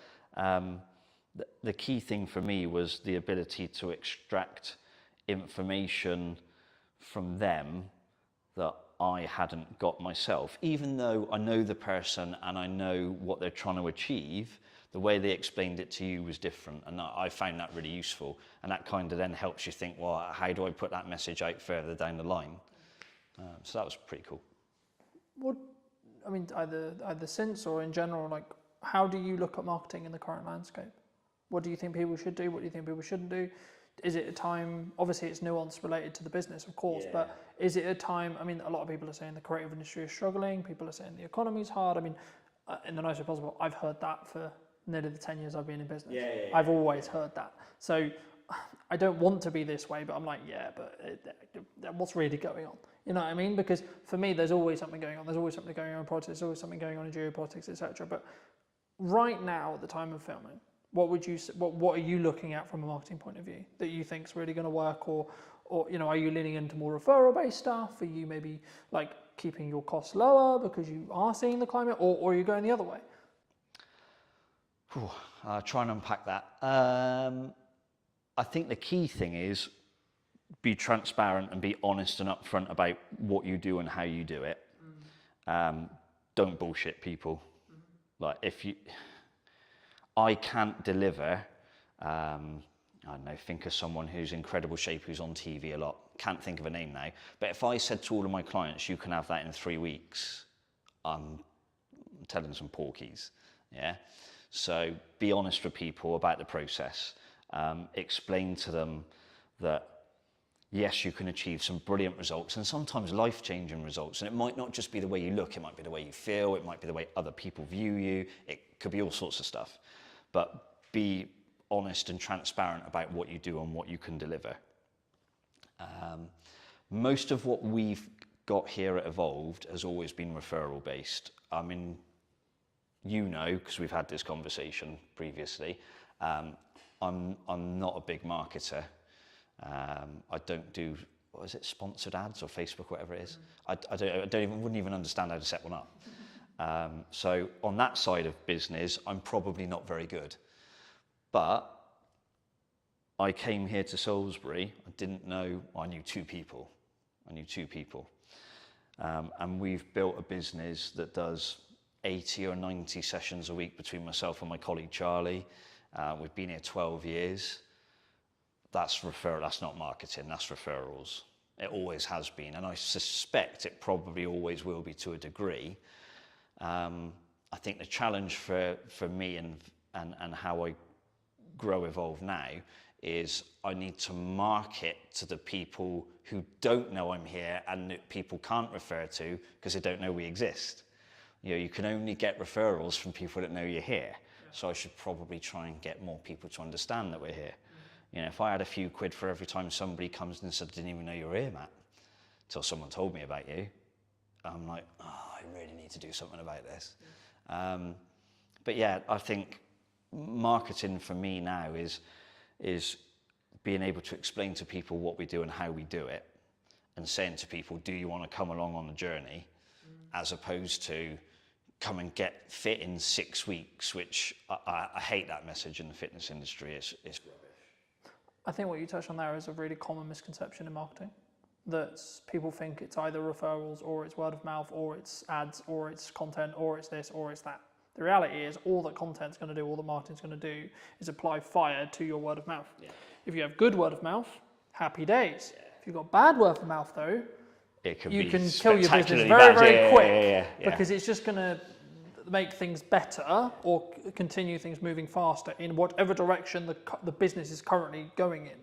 the key thing for me was the ability to extract information from them that I hadn't got myself. Even though I know the person and I know what they're trying to achieve, the way they explained it to you was different, and I found that really useful. And that kind of then helps you think, well, how do I put that message out further down the line? So that was pretty cool. What, I mean, either since or in general, like, how do you look at marketing in the current landscape? What do you think people should do? What do you think people shouldn't do? Is it a time, obviously it's nuance related to the business, of course, but is it a time, I mean, a lot of people are saying the creative industry is struggling, people are saying the economy's hard. I mean, in the nicest way possible, I've heard that for nearly the 10 years I've been in business. I've always heard that. So I don't want to be this way, but I'm like, but what's really going on? You know what I mean? Because for me, there's always something going on. There's always something going on in politics, there's always something going on in geopolitics, etc. But right now, at the time of filming, what are you looking at from a marketing point of view that you think is really going to work, or you know, are you leaning into more referral based stuff? Are you maybe like keeping your costs lower because you are seeing the climate, or are you going the other way? I'll try and unpack that. I think the key thing is be transparent and be honest and upfront about what you do and how you do it. Don't bullshit people. Like I can't deliver, I don't know, think of someone who's in incredible shape, who's on TV a lot. Can't think of a name now. But if I said to all of my clients, you can have that in 3 weeks, I'm telling some porkies, yeah? So be honest with people about the process. Explain to them that, yes, you can achieve some brilliant results and sometimes life-changing results. And it might not just be the way you look, it might be the way you feel, it might be the way other people view you. It could be all sorts of stuff. But be honest and transparent about what you do and what you can deliver. Most of what we've got here at Evolved has always been referral based. I mean, you know, because we've had this conversation previously, I'm not a big marketer. I don't do, what is it, sponsored ads or Facebook, whatever it is. I wouldn't even understand how to set one up. So on that side of business, I'm probably not very good. But I came here to Salisbury, I knew two people. And we've built a business that does 80 or 90 sessions a week between myself and my colleague Charlie. We've been here 12 years. That's referral, that's not marketing, that's referrals. It always has been, and I suspect it probably always will be to a degree. I think the challenge for me and how I grow Evolve now is I need to market to the people who don't know I'm here and that people can't refer to because they don't know we exist. You know, you can only get referrals from people that know you're here. So I should probably try and get more people to understand that we're here. You know, if I had a few quid for every time somebody comes and said, I didn't even know you were here, Matt, until someone told me about you, I'm like, oh, I really need to do something about this. But yeah, I think marketing for me now is being able to explain to people what we do and how we do it, and saying to people, do you want to come along on the journey, as opposed to come and get fit in 6 weeks, which I hate that message in the fitness industry. It's rubbish. I think what you touched on there is a really common misconception in marketing, that people think it's either referrals or it's word of mouth or it's ads or it's content or it's this or it's that. The reality is all that content's going to do, all that marketing's going to do is apply fire to your word of mouth. Yeah. If you have good word of mouth, happy days. Yeah. If you've got bad word of mouth though, you can kill your business very, very quick because it's just going to make things better or continue things moving faster in whatever direction the business is currently going in.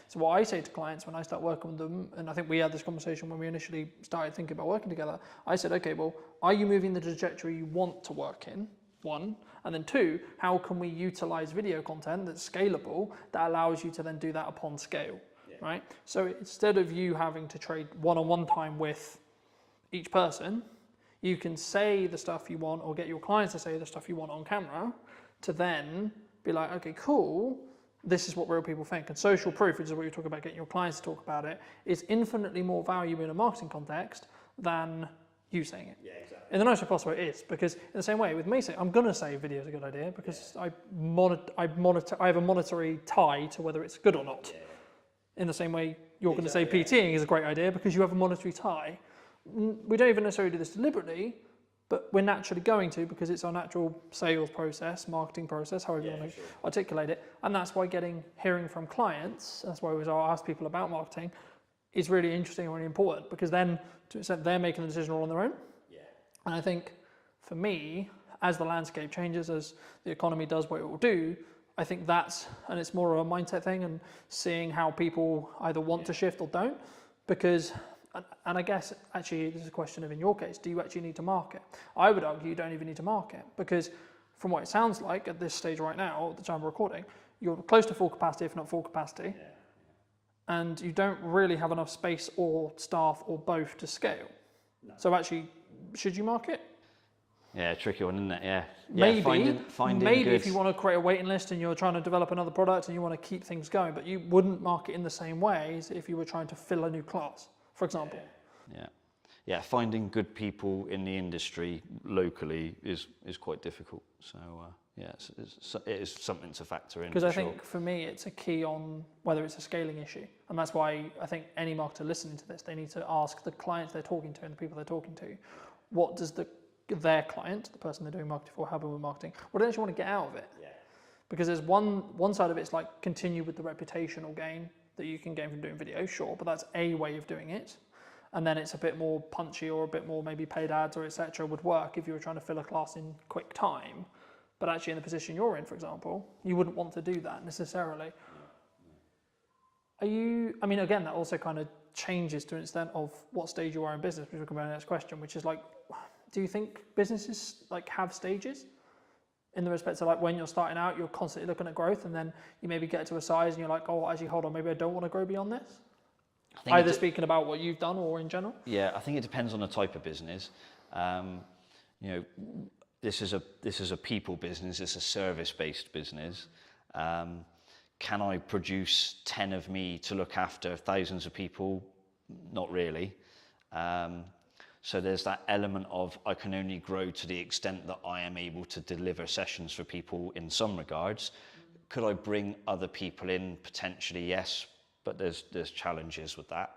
So what I say to clients when I start working with them, and I think we had this conversation when we initially started thinking about working together, I said, okay, well, are you moving the trajectory you want to work in? One, and then two, how can we utilize video content that's scalable that allows you to then do that upon scale, right? So instead of you having to trade one-on-one time with each person, you can say the stuff you want or get your clients to say the stuff you want on camera to then be like, okay, cool, this is what real people think. And social proof, which is what you're talking about, getting your clients to talk about it, is infinitely more valuable in a marketing context than you saying it. Yeah, exactly. In the nicest possible way it is, because in the same way with me saying, I'm going to say video is a good idea because I have a monetary tie to whether it's good or not. Yeah. In the same way you're going to say PTing is a great idea because you have a monetary tie. We don't even necessarily do this deliberately, but we're naturally going to because it's our natural sales process, marketing process, however you want to articulate it. And that's why hearing from clients, that's why we ask people about marketing, is really interesting and really important because then to an extent they're making the decision all on their own. Yeah. And I think for me, as the landscape changes, as the economy does what it will do, I think and it's more of a mindset thing and seeing how people either want to shift or don't, because, and I guess actually this is a question of, in your case, do you actually need to market? I would argue you don't even need to market because from what it sounds like at this stage right now, at the time of recording, you're close to full capacity, if not full capacity. Yeah. And you don't really have enough space or staff or both to scale. No. So actually, should you market? Yeah, tricky one, isn't it? Yeah. Maybe, finding maybe good. If you want to create a waiting list and you're trying to develop another product and you want to keep things going, but you wouldn't market in the same way as if you were trying to fill a new class, for example. Yeah, finding good people in the industry locally is quite difficult. So it is something to factor in. Because I think for me, it's a key on whether it's a scaling issue, and that's why I think any marketer listening to this, they need to ask the clients they're talking to and the people they're talking to, what does their client, the person they're doing marketing for, helping with marketing, what do they actually want to get out of it? Yeah. Because there's one side of it's like continue with the reputational gain that you can gain from doing video, sure, but that's a way of doing it. And then it's a bit more punchy or a bit more maybe paid ads or etc. would work if you were trying to fill a class in quick time. But actually in the position you're in, for example, you wouldn't want to do that necessarily. I mean, again, that also kind of changes to an extent of what stage you are in business, which we'll come back to the next question, which is like, do you think businesses like have stages? In the respect of like when you're starting out, you're constantly looking at growth and then you maybe get to a size and you're like, oh, actually, hold on, maybe I don't want to grow beyond this? Either speaking about what you've done or in general? Yeah, I think it depends on the type of business. This is a people business, it's a service-based business. Can I produce 10 of me to look after thousands of people? Not really. So there's that element of I can only grow to the extent that I am able to deliver sessions for people in some regards. Could I bring other people in? Potentially, yes, but there's challenges with that.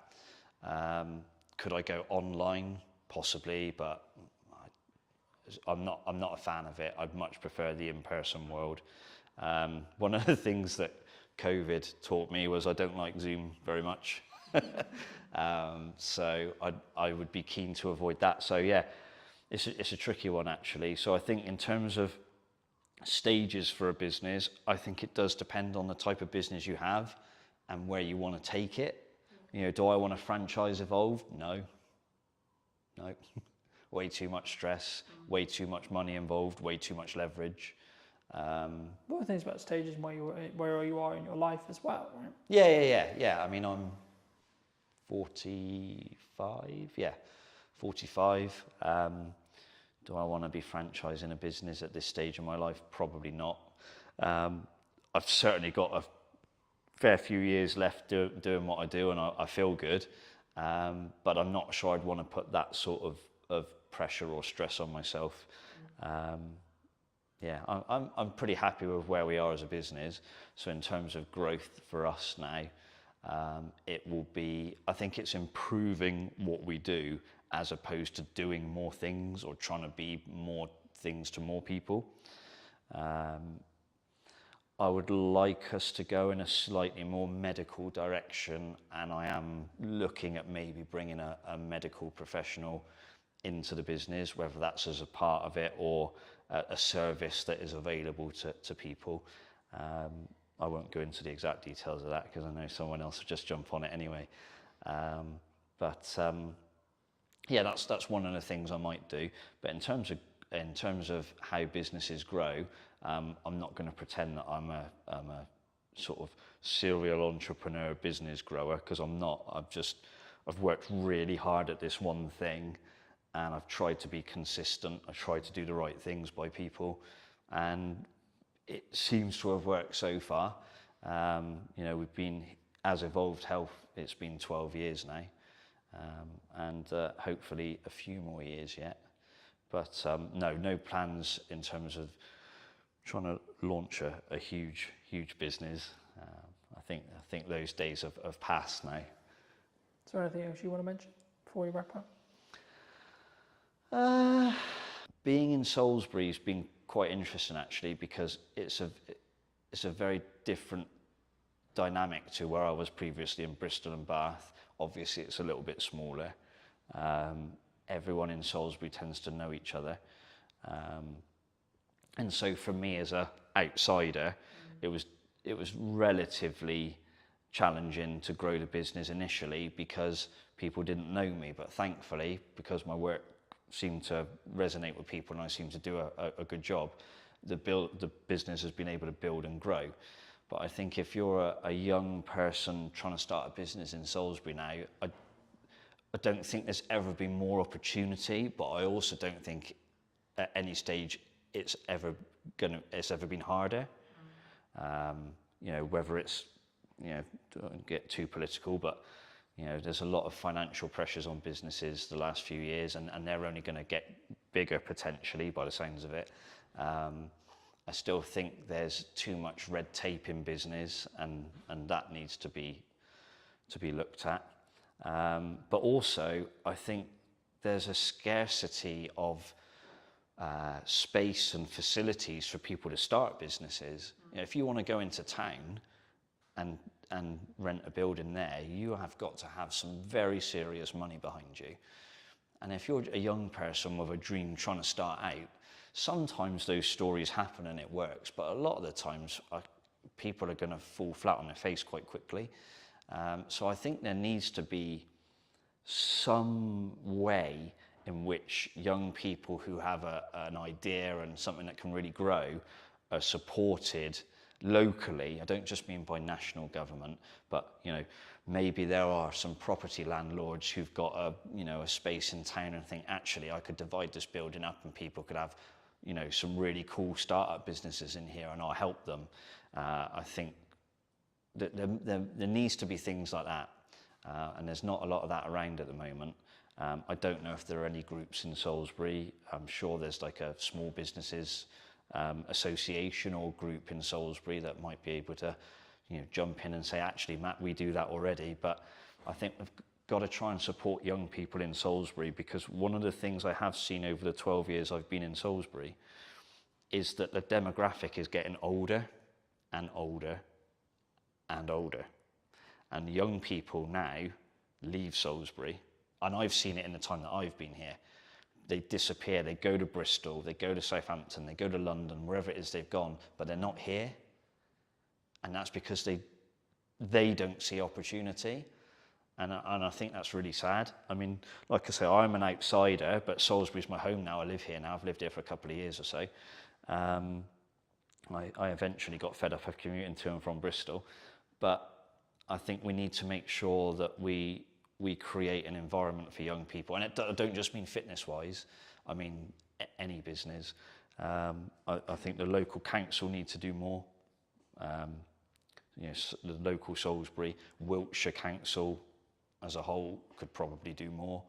Could I go online? Possibly, but I'm not a fan of it. I'd much prefer the in-person world. One of the things that COVID taught me was I don't like Zoom very much. So I would be keen to avoid that. So yeah, it's a tricky one actually. So I think in terms of stages for a business, I think it does depend on the type of business you have and where you want to take it. You know, do I want a franchise evolved? No. Way too much stress, way too much money involved, way too much leverage. What are things about stages and where you are in your life as well, right? Yeah. I mean, I'm 45. Yeah, 45. Do I want to be franchising a business at this stage of my life? Probably not. I've certainly got a fair few years left doing what I do, and I feel good. But I'm not sure I'd want to put that sort of pressure or stress on myself. Yeah, I'm pretty happy with where we are as a business. So in terms of growth for us now, it will be, I think it's improving what we do as opposed to doing more things or trying to be more things to more people. I would like us to go in a slightly more medical direction, and I am looking at maybe bringing a medical professional into the business, whether that's as a part of it or a service that is available to people. I won't go into the exact details of that because I know someone else will just jump on it anyway. Yeah, that's one of the things I might do. But in terms of how businesses grow, I'm not going to pretend that I'm a sort of serial entrepreneur business grower, because I'm not. I've worked really hard at this one thing, and I've tried to be consistent. I tried to do the right things by people, and it seems to have worked so far. You know, we've been, as Evolved Health, it's been 12 years now, and hopefully a few more years yet. But no plans in terms of trying to launch a huge business. I think those days have passed now. Is there anything else you want to mention before we wrap up? Being in Salisbury has been quite interesting actually, because it's a very different dynamic to where I was previously in Bristol and Bath. Obviously it's a little bit smaller. Everyone in Salisbury tends to know each other. And so for me as a outsider, it was relatively challenging to grow the business initially because people didn't know me. But thankfully, because my work seemed to resonate with people and I seemed to do a good job, the business has been able to build and grow. But I think if you're a young person trying to start a business in Salisbury now, I don't think there's ever been more opportunity, but I also don't think at any stage it's ever been harder. You know, whether it's, you know, don't get too political, but you know, there's a lot of financial pressures on businesses the last few years, and they're only going to get bigger potentially by the sounds of it. I still think there's too much red tape in business, and that needs to be looked at. But also, I think there's a scarcity of space and facilities for people to start businesses. You know, if you want to go into town and rent a building there, you have got to have some very serious money behind you. And if you're a young person with a dream trying to start out, sometimes those stories happen and it works, but a lot of the times people are going to fall flat on their face quite quickly. So I think there needs to be some way in which young people who have an idea and something that can really grow are supported locally. I don't just mean by national government, but you know, maybe there are some property landlords who've got a space in town and think, actually, I could divide this building up and people could have, you know, some really cool startup businesses in here and I'll help them. I think that there needs to be things like that, and there's not a lot of that around at the moment. I don't know if there are any groups in Salisbury. I'm sure there's like a small businesses association or group in Salisbury that might be able to, you know, jump in and say, actually, Matt, we do that already. But I think we've got to try and support young people in Salisbury, because one of the things I have seen over the 12 years I've been in Salisbury is that the demographic is getting older and older and older. And young people now leave Salisbury, and I've seen it in the time that I've been here. They disappear, they go to Bristol, they go to Southampton, they go to London, wherever it is they've gone, but they're not here. And that's because they don't see opportunity. And I think that's really sad. I mean, like I say, I'm an outsider, but Salisbury's my home now. I live here now. I've lived here for a couple of years or so. I eventually got fed up of commuting to and from Bristol. But I think we need to make sure that we create an environment for young people. And I don't just mean fitness-wise. I mean any business. I think the local council need to do more. You know, the local Salisbury, Wiltshire Council as a whole could probably do more.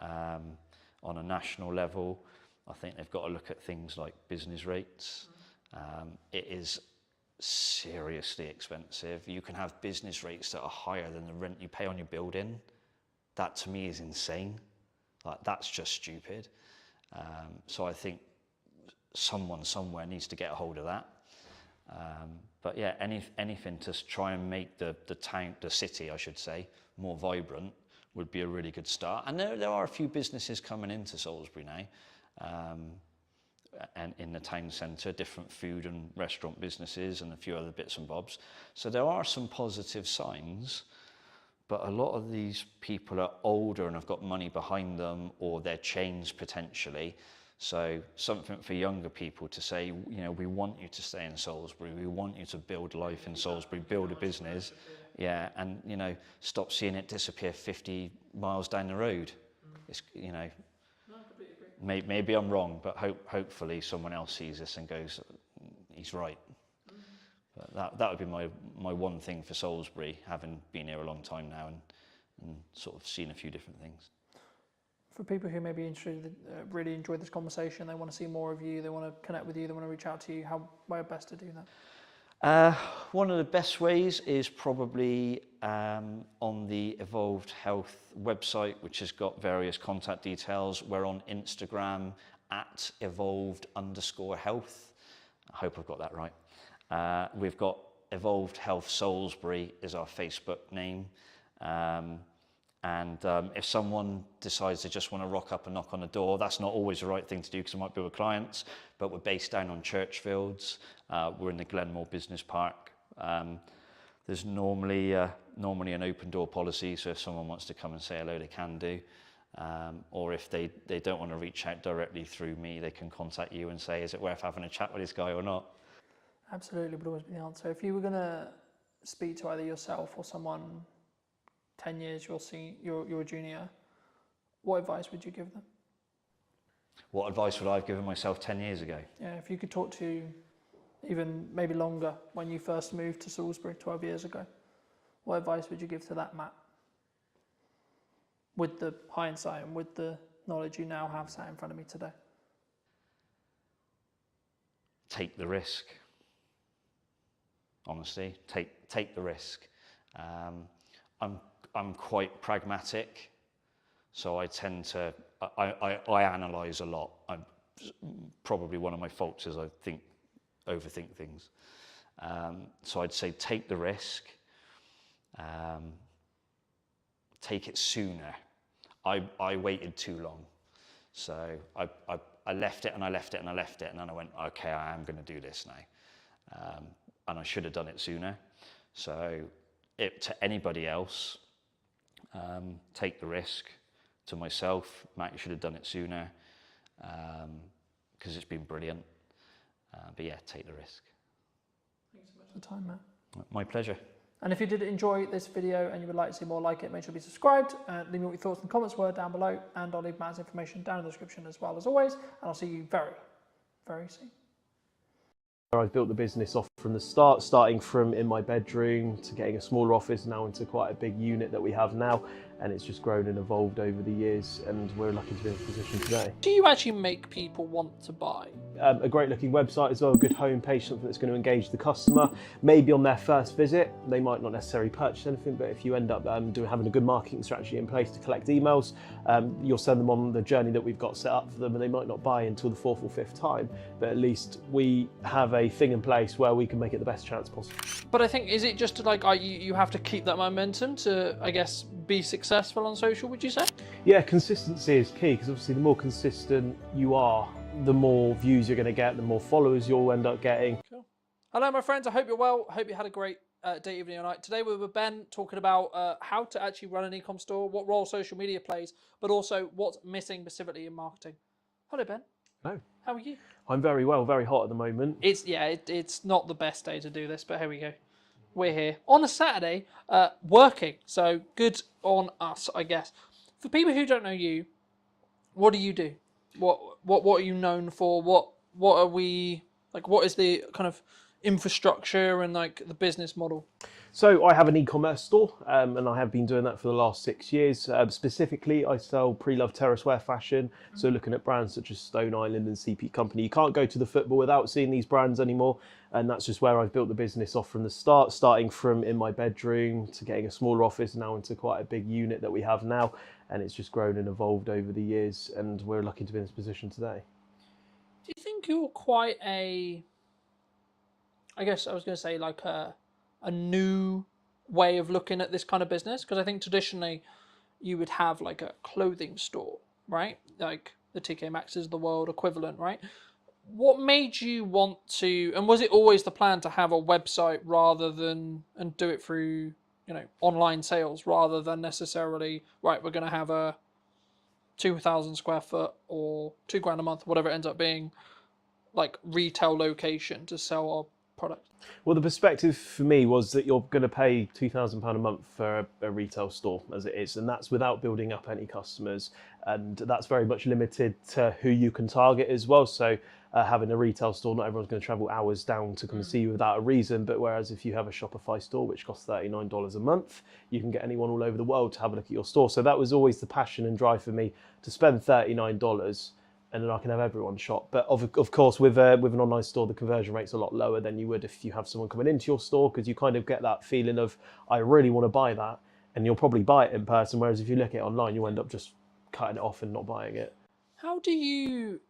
On a national level, I think they've got to look at things like business rates. It is seriously expensive. You can have business rates that are higher than the rent you pay on your building. That to me is insane. Like, that's just stupid. So I think someone somewhere needs to get a hold of that. But yeah, anything to try and make the city, I should say, more vibrant would be a really good start. And there are a few businesses coming into Salisbury now, and in the town centre, different food and restaurant businesses and a few other bits and bobs. So there are some positive signs, but a lot of these people are older and have got money behind them, or they're chains potentially. So something for younger people to say, you know, we want you to stay in Salisbury, we want you to build life in Salisbury, build a business, yeah, and, you know, stop seeing it disappear 50 miles down the road. It's, you know, maybe I'm wrong, but hopefully someone else sees this and goes, he's right. But that would be my one thing for Salisbury, having been here a long time now and sort of seen a few different things. For people who may be interested, really enjoyed this conversation, they want to see more of you, they want to connect with you, they want to reach out to you, how best to do that? One of the best ways is probably on the Evolved Health website, which has got various contact details. We're on Instagram at evolved_health. I hope I've got that right. We've got Evolved Health Salisbury is our Facebook name. And if someone decides they just want to rock up and knock on a door, that's not always the right thing to do, because I might be with clients, but we're based down on Churchfields. We're in the Glenmore Business Park. There's normally an open door policy, so if someone wants to come and say hello, they can do. Or if they don't want to reach out directly through me, they can contact you and say, is it worth having a chat with this guy or not? Absolutely, would always be the answer. If you were going to speak to either yourself or someone 10 years, you're a junior, what advice would you give them? What advice would I have given myself 10 years ago? Yeah, if you could talk to even maybe longer, when you first moved to Salisbury 12 years ago, what advice would you give to that Matt? With the hindsight and with the knowledge you now have sat in front of me today. Take the risk. Honestly, take the risk. I'm quite pragmatic, so I tend to, I analyse a lot. Probably one of my faults is I overthink things. So I'd say take the risk, take it sooner. I waited too long. So I left it and I left it and I left it, and then I went, okay, I am going to do this now. And I should have done it sooner. So to anybody else, take the risk. To myself, Matt, you should have done it sooner, because it's been brilliant. But yeah, take the risk. Thanks so much for the time, Matt. My pleasure. And if you did enjoy this video and you would like to see more like it, make sure to be subscribed. Leave me what your thoughts and comments were down below, and I'll leave Matt's information down in the description as well as always. And I'll see you very, very soon. I've built the business off from the start, starting from in my bedroom to getting a smaller office now into quite a big unit that we have now, and it's just grown and evolved over the years, and we're lucky to be in this position today. Do you actually make people want to buy? A great looking website as well, a good homepage, something that's going to engage the customer. Maybe on their first visit, they might not necessarily purchase anything, but if you end up having a good marketing strategy in place to collect emails, you'll send them on the journey that we've got set up for them, and they might not buy until the fourth or fifth time, but at least we have a thing in place where we can make it the best chance possible. But I think, is it just like you have to keep that momentum to, I guess, be successful on social, would you say? Yeah, consistency is key, because obviously the more consistent you are, the more views you're going to get, the more followers you'll end up getting. Cool. Hello, my friends. I hope you're well. I hope you had a great day, evening, or night. Today we're with Ben talking about how to actually run an e-com store, what role social media plays, but also what's missing specifically in marketing. Hello, Ben. Hello. How are you? I'm very well, very hot at the moment. It's not the best day to do this, but here we go. We're here on a Saturday, working. So good on us, I guess. For people who don't know you, what do you do? What are you known for? What are we like? What is the kind of infrastructure and like the business model? So I have an e-commerce store, and I have been doing that for the last 6 years. Specifically, I sell pre-loved terrace wear fashion. So looking at brands such as Stone Island and CP Company. You can't go to the football without seeing these brands anymore. And that's just where I've built the business off from the start, starting from in my bedroom to getting a smaller office now into quite a big unit that we have now. And it's just grown and evolved over the years, and we're lucky to be in this position today. Do you think you're quite I guess I was going to say like a new way of looking at this kind of business? Because I think traditionally you would have like a clothing store, right? Like the TK Maxx is the world equivalent, right? What made you want to, and was it always the plan to have a website rather than, and do it through, online sales rather than necessarily, right, we're going to have a 2,000 square foot or £2,000 a month, whatever it ends up being, like retail location to sell our product? Well, the perspective for me was that you're going to pay £2,000 a month for a retail store as it is, and that's without building up any customers, and that's very much limited to who you can target as well. So having a retail store, not everyone's going to travel hours down to come and see you without a reason, but whereas if you have a Shopify store which costs $39 a month, you can get anyone all over the world to have a look at your store. So that was always the passion and drive for me, to spend $39 and then I can have everyone shop. But of course, with an online store, the conversion rate's a lot lower than you would if you have someone coming into your store, because you kind of get that feeling of, I really want to buy that, and you'll probably buy it in person, whereas if you look at it online, you'll end up just cutting it off and not buying it. How do you,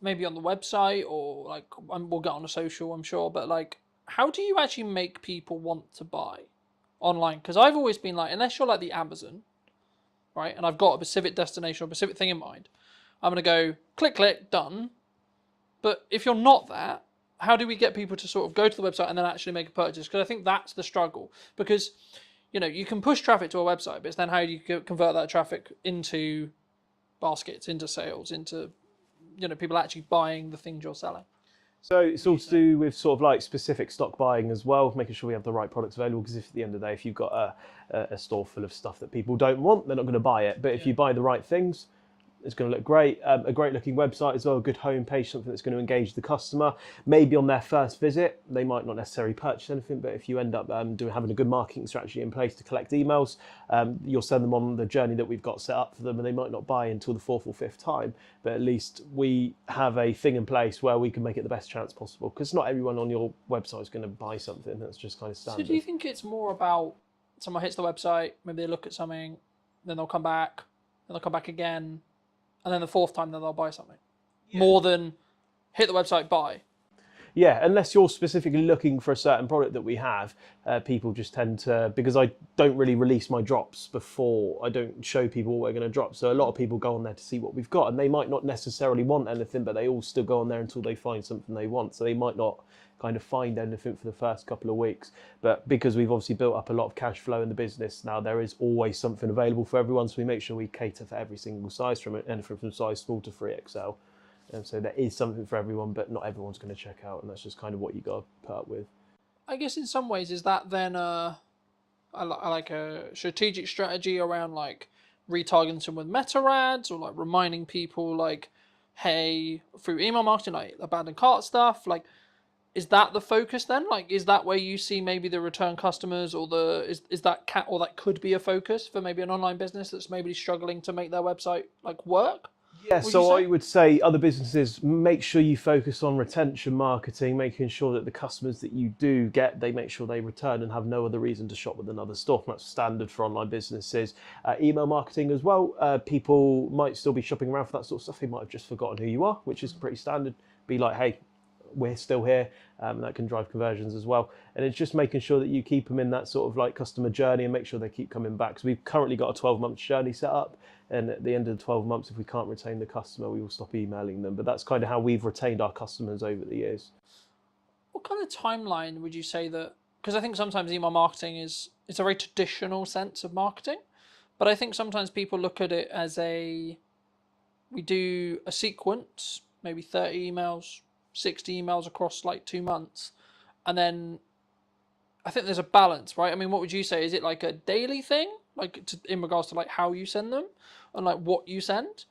maybe on the website or like, we'll get on a social, I'm sure, but like, how do you actually make people want to buy online? Because I've always been like, unless you're like the Amazon, right, and I've got a specific destination or a specific thing in mind, I'm going to go click, done. But if you're not that, how do we get people to sort of go to the website and then actually make a purchase? Because I think that's the struggle. Because, you can push traffic to a website, but it's then how do you convert that traffic into baskets, into sales, into, people actually buying the things you're selling? So it's all to do with sort of like specific stock buying as well, making sure we have the right products available, because if at the end of the day, if you've got a store full of stuff that people don't want, they're not going to buy it. But if you buy the right things, it's going to look great. A great looking website as well, a good homepage, something that's going to engage the customer. Maybe on their first visit, they might not necessarily purchase anything, but if you end up having a good marketing strategy in place to collect emails, you'll send them on the journey that we've got set up for them, and they might not buy until the fourth or fifth time, but at least we have a thing in place where we can make it the best chance possible, because not everyone on your website is going to buy something. That's just kind of standard. So do you think it's more about someone hits the website, maybe they look at something, then they'll come back, then they'll come back again, and then the fourth time, then they'll buy something? More than hit the website, buy. Yeah, unless you're specifically looking for a certain product that we have, people just tend to, because I don't really release my drops before, I don't show people what we're going to drop. So a lot of people go on there to see what we've got, and they might not necessarily want anything, but they all still go on there until they find something they want. So they might not kind of find anything for the first couple of weeks. But because we've obviously built up a lot of cash flow in the business now, there is always something available for everyone. So we make sure we cater for every single size, from anything from size small to 3XL. And so there is something for everyone, but not everyone's going to check out, and that's just kind of what you got to put up with. I guess in some ways, is that then I like a strategic strategy around like retargeting with meta ads, or like reminding people like, hey, through email marketing, like abandoned cart stuff, like is that the focus then? Like, is that where you see maybe the return customers, or is that or that could be a focus for maybe an online business that's maybe struggling to make their website like work? Yeah, Would you so say? I would say other businesses, make sure you focus on retention marketing, making sure that the customers that you do get, they make sure they return and have no other reason to shop with another store. That's standard for online businesses. Email marketing as well. People might still be shopping around for that sort of stuff. They might have just forgotten who you are, which is pretty standard. Be like, hey, we're still here. That can drive conversions as well. And it's just making sure that you keep them in that sort of like customer journey and make sure they keep coming back. So we've currently got a 12-month journey set up. And at the end of the 12 months, if we can't retain the customer, we will stop emailing them. But that's kind of how we've retained our customers over the years. What kind of timeline would you say that? Because I think sometimes email marketing it's a very traditional sense of marketing, but I think sometimes people look at it as we do a sequence, maybe 30 emails, 60 emails across like 2 months, and then I think there's a balance, right? I mean, what would you say? Is it like a daily thing, like in regards to like how you send them and like what you send,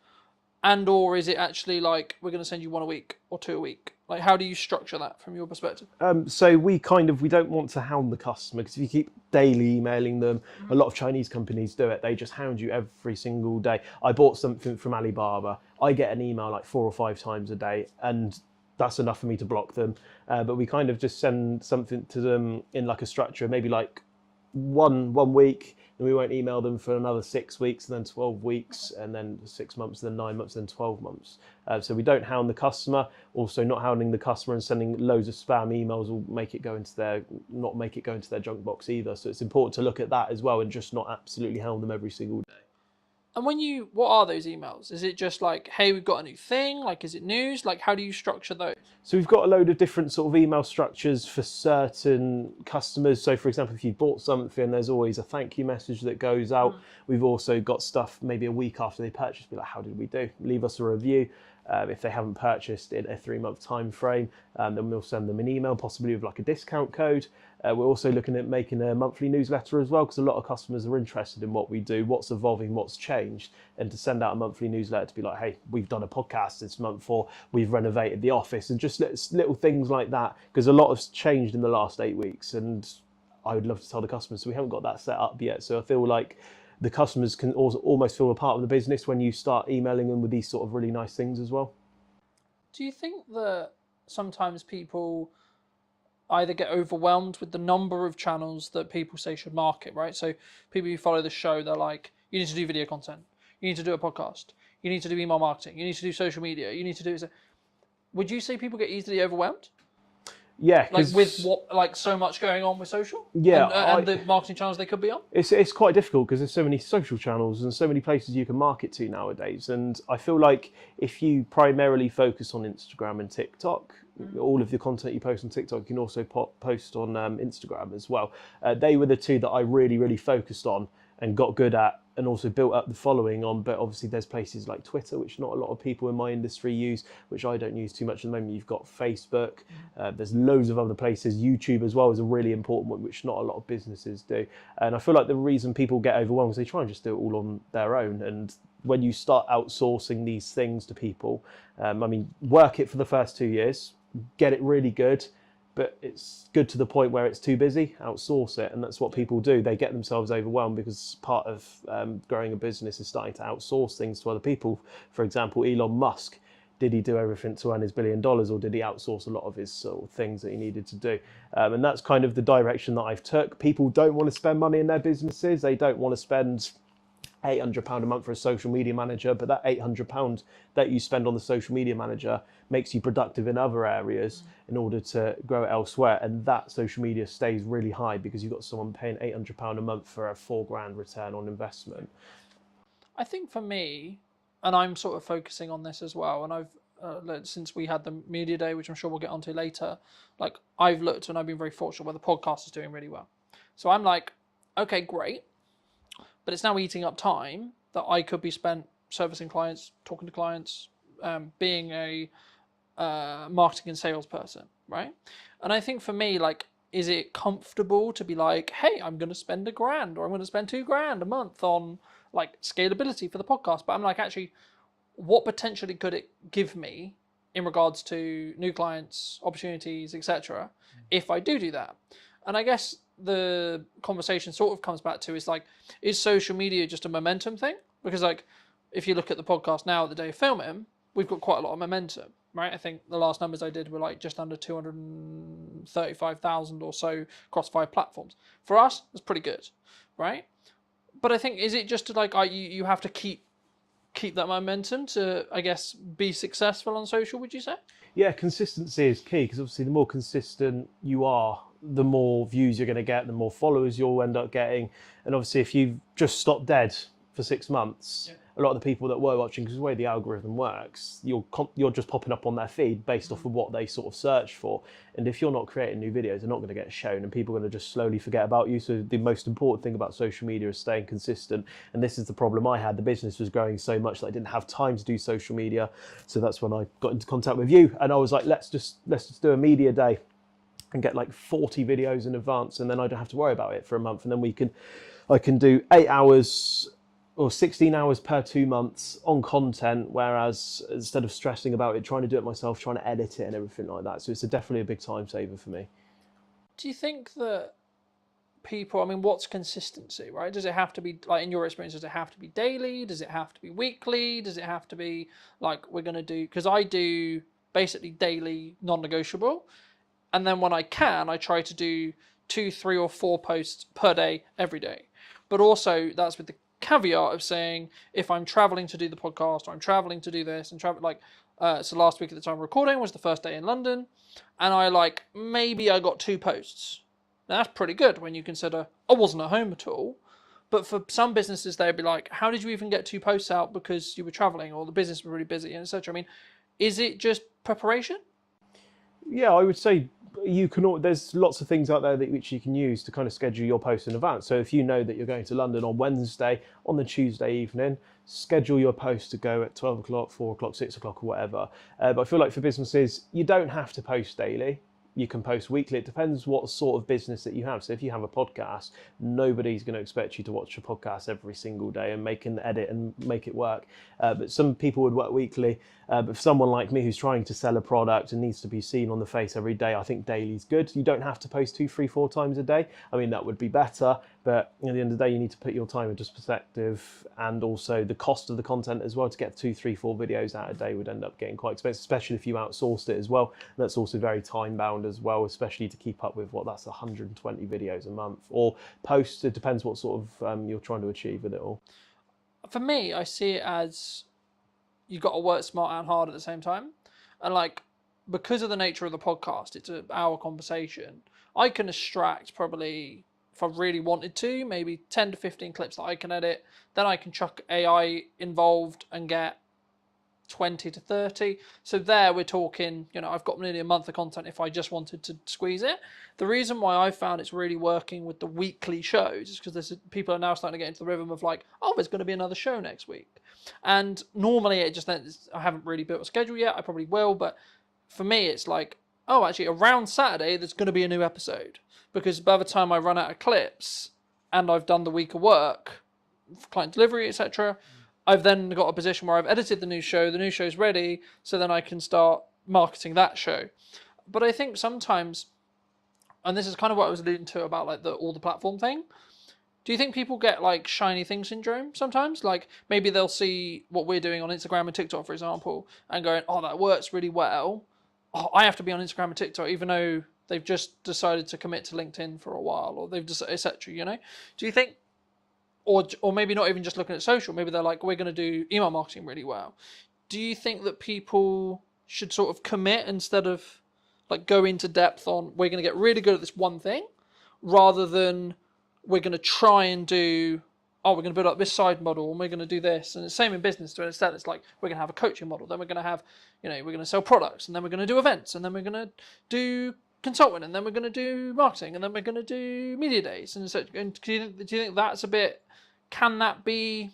and or is it actually like we're going to send you 1 a week or 2 a week? Like, how do you structure that from your perspective? So we don't want to hound the customer, because if you keep daily emailing them, a lot of Chinese companies do it. They just hound you every single day. I bought something from Alibaba. I get an email like 4 or 5 times a day, and that's enough for me to block them. But we kind of just send something to them in like a structure, maybe like one week, and we won't email them for another 6 weeks, and then 12 weeks, and then 6 months, then 9 months, then 12 months. So we don't hound the customer. Also, not hounding the customer and sending loads of spam emails will not make it go into their junk box either. So it's important to look at that as well, and just not absolutely hound them every single day. And what are those emails? Is it just like, hey, we've got a new thing? Like, is it news? Like, how do you structure those? So we've got a load of different sort of email structures for certain customers. So for example, if you bought something, there's always a thank you message that goes out. We've also got stuff maybe a week after they purchase, be like, how did we do? Leave us a review. If they haven't purchased in a 3-month time frame, then we'll send them an email, possibly with like a discount code. We're also looking at making a monthly newsletter as well, because a lot of customers are interested in what we do, what's evolving, what's changed, and to send out a monthly newsletter to be like, hey, we've done a podcast this month, or we've renovated the office, and just little things like that, because a lot has changed in the last 8 weeks, and I would love to tell the customers. So we haven't got that set up yet. So I feel like the customers can also almost feel a part of the business when you start emailing them with these sort of really nice things as well. Do you think that sometimes people either get overwhelmed with the number of channels that people say should market, right? So people who follow the show, they're like, you need to do video content, you need to do a podcast, you need to do email marketing, you need to do social media, you need to do... Would you say people get easily overwhelmed? Yeah, like with so much going on with social. Yeah, and the marketing channels they could be on. It's quite difficult because there's so many social channels and so many places you can market to nowadays. And I feel like if you primarily focus on Instagram and TikTok, all of the content you post on TikTok, you can also post on Instagram as well. They were the two that I really focused on and got good at, and also built up the following on. But obviously there's places like Twitter, which not a lot of people in my industry use, which I don't use too much at the moment. You've got Facebook, there's loads of other places. YouTube as well is a really important one, which not a lot of businesses do. And I feel like the reason people get overwhelmed is they try and just do it all on their own. And when you start outsourcing these things to people, work it for the first 2 years, get it really good, but it's good to the point where it's too busy, outsource it. And that's what people do. They get themselves overwhelmed because part of growing a business is starting to outsource things to other people. For example, Elon Musk, did he do everything to earn his $1 billion, or did he outsource a lot of his sort of things that he needed to do? And that's kind of the direction that I've took. People don't want to spend money in their businesses. They don't want to spend £800 a month for a social media manager, but that £800 that you spend on the social media manager makes you productive in other areas in order to grow it elsewhere. And that social media stays really high because you've got someone paying £800 a month for a £4,000 return on investment. I think for me, and I'm sort of focusing on this as well, and I've since we had the media day, which I'm sure we'll get onto later, like I've looked and I've been very fortunate where the podcast is doing really well. So I'm like, okay, great. But it's now eating up time that I could be spent servicing clients, talking to clients, being a marketing and sales person, right? And I think for me, like, is it comfortable to be like, hey, I'm going to spend $1,000 or I'm going to spend $2,000 a month on like scalability for the podcast? But I'm like, actually, what potentially could it give me in regards to new clients, opportunities, etc. if I do that. And I guess the conversation sort of comes back to is social media just a momentum thing? Because if you look at the podcast now, at the day of filming, we've got quite a lot of momentum, right? I think the last numbers I did were just under 235,000 or so across 5 platforms. For us, that's pretty good, right? But I think, is it just you have to keep that momentum to, I guess, be successful on social, would you say? Yeah, consistency is key, because obviously the more consistent you are, the more views you're going to get, the more followers you'll end up getting. And obviously if you've just stopped dead for 6 months, a lot of the people that were watching, because the way the algorithm works, you're just popping up on their feed based off of what they sort of search for. And if you're not creating new videos, they're not going to get shown, and people are going to just slowly forget about you. So the most important thing about social media is staying consistent. And this is the problem I had. The business was growing so much that I didn't have time to do social media. So that's when I got into contact with you, and I was like, let's just do a media day and get 40 videos in advance, and then I don't have to worry about it for a month. And then I can do 8 hours or 16 hours per 2 months on content, whereas instead of stressing about it, trying to do it myself, trying to edit it and everything like that. So it's definitely a big time saver for me. Do you think that people, what's consistency, right? Does it have to be, in your experience, does it have to be daily? Does it have to be weekly? Does it have to be we're going to do, because I do basically daily non-negotiable. And then when I can, I try to do 2, 3 or 4 posts per day, every day. But also that's with the caveat of saying, if I'm traveling to do the podcast, or I'm traveling to do this and travel, so last week at the time of recording was the first day in London, and maybe I got 2 posts. Now, that's pretty good when you consider I wasn't at home at all. But for some businesses, they'd be like, how did you even get 2 posts out because you were traveling, or the business was really busy, and etc. Is it just preparation? Yeah, I would say there's lots of things out there which you can use to kind of schedule your posts in advance. So if you know that you're going to London on Wednesday, on the Tuesday evening, schedule your post to go at 12 o'clock, 4 o'clock, 6 o'clock or whatever. But I feel like for businesses, you don't have to post daily. You can post weekly. It depends what sort of business that you have. So if you have a podcast, nobody's going to expect you to watch a podcast every single day and make an edit and make it work. But some people would work weekly. But for someone like me who's trying to sell a product and needs to be seen on the face every day, I think daily is good. You don't have to post 2, 3, 4 times a day. That would be better. But at the end of the day, you need to put your time into perspective, and also the cost of the content as well. To get 2, 3, 4 videos out a day would end up getting quite expensive, especially if you outsourced it as well. And that's also very time bound as well, especially to keep up with that's 120 videos a month or posts. It depends what sort of you're trying to achieve with it all. For me, I see it as you've got to work smart and hard at the same time. And because of the nature of the podcast, it's an hour conversation. I can extract probably, if I really wanted to, maybe 10 to 15 clips that I can edit. Then I can chuck AI involved and get 20 to 30. So there we're talking, I've got nearly a month of content if I just wanted to squeeze it. The reason why I found it's really working with the weekly shows is because people are now starting to get into the rhythm of there's going to be another show next week. And normally I haven't really built a schedule yet. I probably will, but for me it's actually around Saturday there's going to be a new episode, because by the time I run out of clips and I've done the week of work, client delivery, etc., I've then got a position where I've edited the new show's ready, so then I can start marketing that show. But I think sometimes, and this is kind of what I was alluding to about all the platform thing, do you think people get shiny thing syndrome sometimes? Maybe they'll see what we're doing on Instagram and TikTok, for example, and going, oh, that works really well. Oh, I have to be on Instagram and TikTok, even though they've just decided to commit to LinkedIn for a while, or they've decided, etc. Do you think, or maybe not even just looking at social, maybe they're we're going to do email marketing really well. Do you think that people should sort of commit instead of go into depth on, we're going to get really good at this one thing, rather than we're going to try and do, we're going to build up this side model and we're going to do this. And the same in business, to an extent, it's we're going to have a coaching model, then we're going to have, we're going to sell products, and then we're going to do events, and then we're going to do consulting, and then we're going to do marketing, and then we're going to do media days. And so, do you think that's a bit, can that be,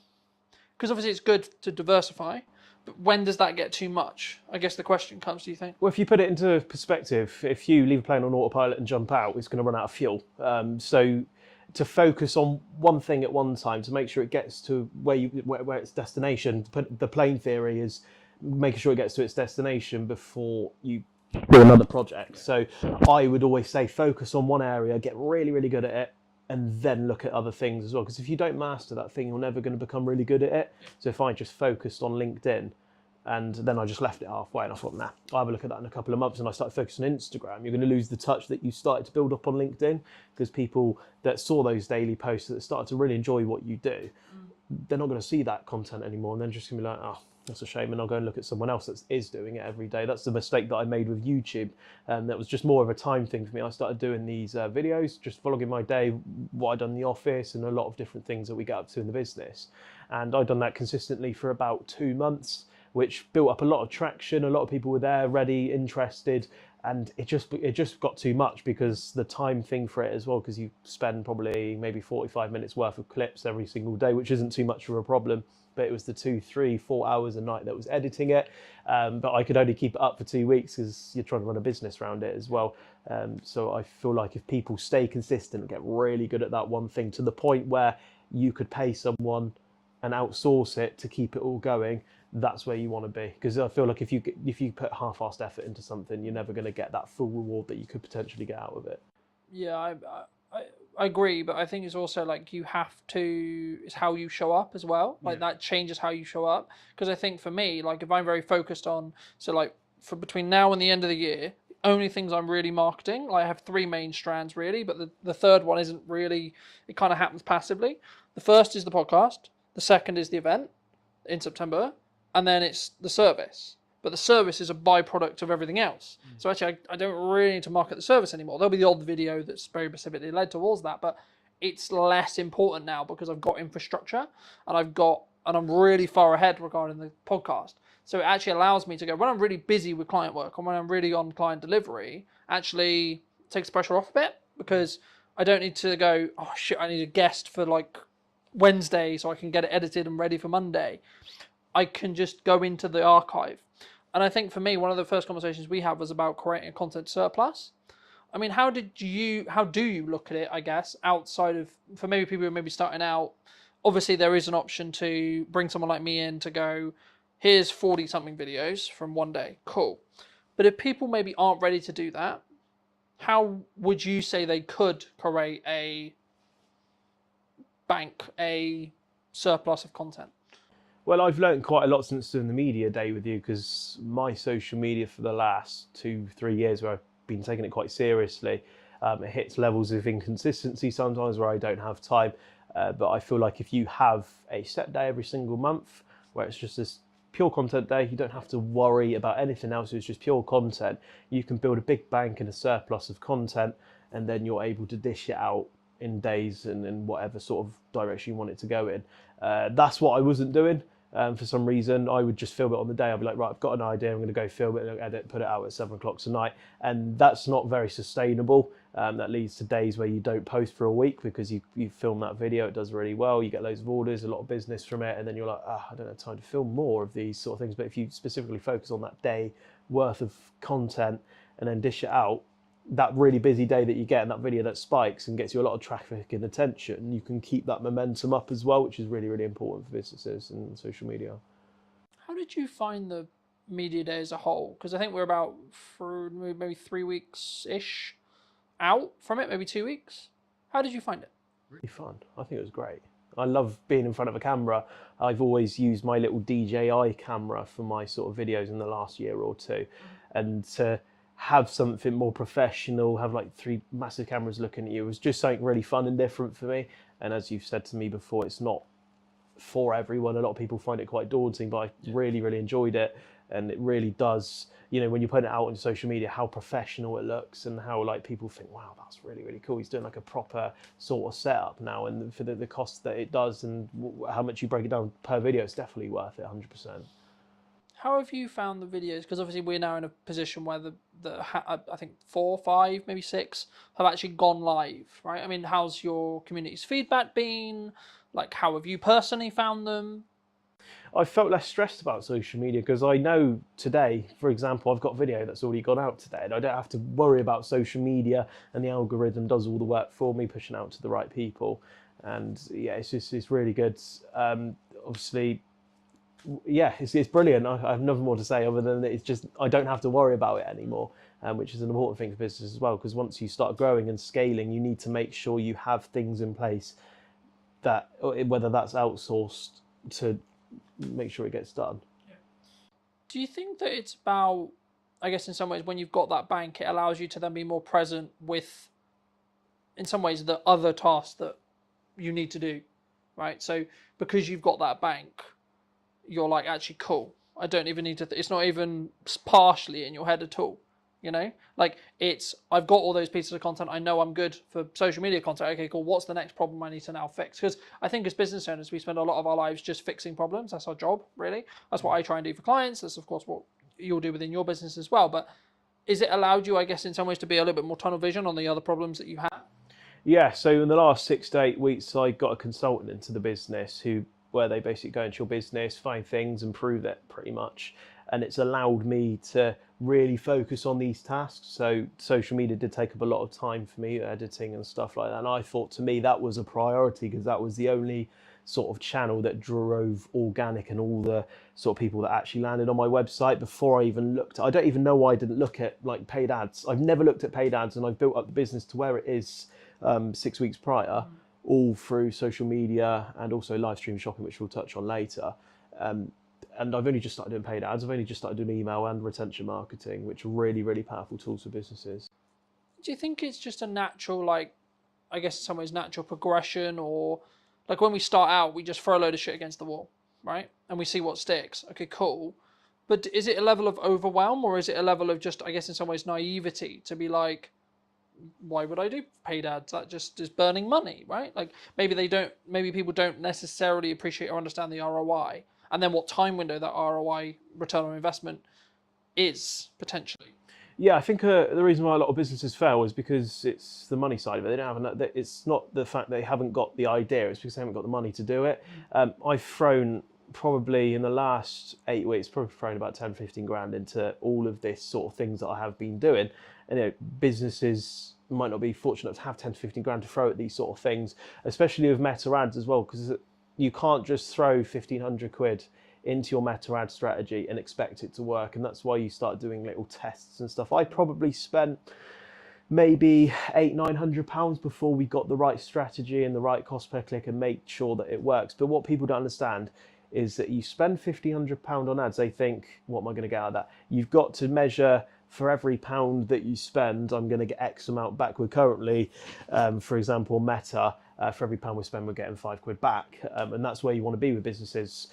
because obviously it's good to diversify, but when does that get too much? I guess the question comes, do you think? Well, if you put it into perspective, if you leave a plane on autopilot and jump out, it's going to run out of fuel. So to focus on one thing at one time, to make sure it gets to where its destination, the plane theory is, making sure it gets to its destination before you do another project. So I would always say focus on one area, get really, really good at it, and then look at other things as well. Because if you don't master that thing, you're never going to become really good at it. So if I just focused on LinkedIn, and then I just left it halfway and I thought, nah, I'll have a look at that in a couple of months, and I started focusing on Instagram, you're going to lose the touch that you started to build up on LinkedIn, because people that saw those daily posts that started to really enjoy what you do, they're not going to see that content anymore, and they're just going to be like, oh, that's a shame, and I'll go and look at someone else that is doing it every day. That's the mistake that I made with YouTube, and that was just more of a time thing for me. I started doing these videos, just vlogging my day, what I'd done in the office, and a lot of different things that we get up to in the business. And I'd done that consistently for about 2 months, which built up a lot of traction. A lot of people were there, ready, interested, and it just got too much, because the time thing for it as well, because you spend probably maybe 45 minutes worth of clips every single day, which isn't too much of a problem, but it was the 2, 3, 4 hours a night that was editing it. But I could only keep it up for 2 weeks, because you're trying to run a business around it as well. So I feel like if people stay consistent and get really good at that one thing, to the point where you could pay someone and outsource it to keep it all going, that's where you want to be. Because I feel like if you put half-assed effort into something, you're never going to get that full reward that you could potentially get out of it. Yeah, I agree, but I think it's also like you have to, it's how you show up as well. Like that changes how you show up. Because I think for me, like if I'm very focused on, so like for between now and the end of the year, only things I'm really marketing, like I have 3 main strands really, but the third one isn't really, it kind of happens passively. The first is the podcast, the second is the event in September, and then it's the service. But the service is a byproduct of everything else. So actually, I don't really need to market the service anymore. There'll be the odd video that's very specifically led towards that, but it's less important now because I've got infrastructure and I'm really far ahead regarding the podcast. So it actually allows me to go, when I'm really busy with client work and when I'm really on client delivery, actually takes the pressure off a bit, because I don't need to go, oh shit, I need a guest for like Wednesday so I can get it edited and ready for Monday. I can just go into the archive. And I think for me, one of the first conversations we had was about creating a content surplus. I mean, how do you look at it, I guess, outside of, for maybe people who are maybe starting out, obviously there is an option to bring someone like me in to go, here's 40 something videos from one day, cool. But if people maybe aren't ready to do that, how would you say they could create a surplus of content? Well, I've learned quite a lot since doing the media day with you, because my social media for the last 2-3 years, where I've been taking it quite seriously, it hits levels of inconsistency sometimes where I don't have time. But I feel like if you have a set day every single month where it's just this pure content day, you don't have to worry about anything else, it's just pure content, you can build a big bank and a surplus of content, and then you're able to dish it out in days and in whatever sort of direction you want it to go in. That's what I wasn't doing. For some reason, I would just film it on the day. I'd be like, right, I've got an idea, I'm going to go film it, edit, put it out at 7 o'clock tonight. And that's not very sustainable. That leads to days where you don't post for a week because you film that video, it does really well, you get loads of orders, a lot of business from it, and then you're like, I don't have time to film more of these sort of things. But if you specifically focus on that day worth of content and then dish it out, that really busy day that you get in that video that spikes and gets you a lot of traffic and attention, you can keep that momentum up as well, which is really, really important for businesses and social media. How did you find the media day as a whole? Because I think we're about maybe 3 weeks-ish out from it, maybe 2 weeks. How did you find it? Really fun. I think it was great. I love being in front of a camera. I've always used my little DJI camera for my sort of videos in the last year or two. And to have something more professional, have like 3 massive cameras looking at you, it was just something really fun and different for me. And as you've said to me before, it's not for everyone. A lot of people find it quite daunting, but I really, really enjoyed it. And it really does, you know, when you put it out on social media, how professional it looks and how like people think, wow, that's really, really cool. He's doing like a proper sort of setup now. And for the cost that it does and how much you break it down per video, it's definitely worth it, 100%. How have you found the videos? Because obviously we're now in a position where I think 4, 5, maybe 6 have actually gone live, right? I mean, how's your community's feedback been? Like, how have you personally found them? I felt less stressed about social media because I know today, for example, I've got a video that's already gone out today and I don't have to worry about social media, and the algorithm does all the work for me, pushing out to the right people. And yeah, it's really good. Obviously, yeah, it's brilliant. I have nothing more to say other than that it's just I don't have to worry about it anymore, which is an important thing for business as well. Because once you start growing and scaling, you need to make sure you have things in place that, whether that's outsourced, to make sure it gets done. Do you think that it's about, I guess in some ways, when you've got that bank, it allows you to then be more present with, in some ways, the other tasks that you need to do, right? So because you've got that bank, you're like, actually, cool. I don't even need to, it's not even partially in your head at all, you know? Like, it's, I've got all those pieces of content. I know I'm good for social media content. Okay, cool. What's the next problem I need to now fix? Because I think as business owners, we spend a lot of our lives just fixing problems. That's our job, really. That's what I try and do for clients. That's, of course, what you'll do within your business as well. But is it allowed you, I guess, in some ways to be a little bit more tunnel vision on the other problems that you have? Yeah, so in the last 6 to 8 weeks, I got a consultant into the business where they basically go into your business, find things, improve it pretty much. And it's allowed me to really focus on these tasks. So social media did take up a lot of time for me, editing and stuff like that. And I thought, to me, that was a priority because that was the only sort of channel that drove organic and all the sort of people that actually landed on my website before I even looked. I don't even know why I didn't look at like paid ads. I've never looked at paid ads, and I've built up the business to where it is 6 weeks prior, all through social media and also live stream shopping, which we'll touch on later. And I've only just started doing paid ads. I've only just started doing email and retention marketing, which are really, really powerful tools for businesses. Do you think it's just a natural, like, I guess in some ways, natural progression, or like when we start out, we just throw a load of shit against the wall, right? And we see what sticks. Okay, cool. But is it a level of overwhelm, or is it a level of just, I guess in some ways, naivety to be like, why would I do paid ads? That just is burning money, right? Like maybe people don't necessarily appreciate or understand the ROI, and then what time window that ROI, return on investment, is potentially. Yeah, I think the reason why a lot of businesses fail is because it's the money side of it. They don't have it's not the fact they haven't got the idea, it's because they haven't got the money to do it. I've thrown probably in the last 8 weeks, probably thrown about 10, 15 grand into all of this sort of things that I have been doing. And businesses might not be fortunate to have 10 to 15 grand to throw at these sort of things, especially with meta ads as well, because you can't just throw 1,500 quid into your meta ad strategy and expect it to work. And that's why you start doing little tests and stuff. I probably spent maybe £800-900 before we got the right strategy and the right cost per click and make sure that it works. But what people don't understand is that you spend £1,500 on ads, they think, what am I going to get out of that? You've got to measure, for every pound that you spend, I'm going to get X amount back. We're currently, for example, Meta, for every pound we spend, we're getting £5 back. And that's where you want to be with businesses.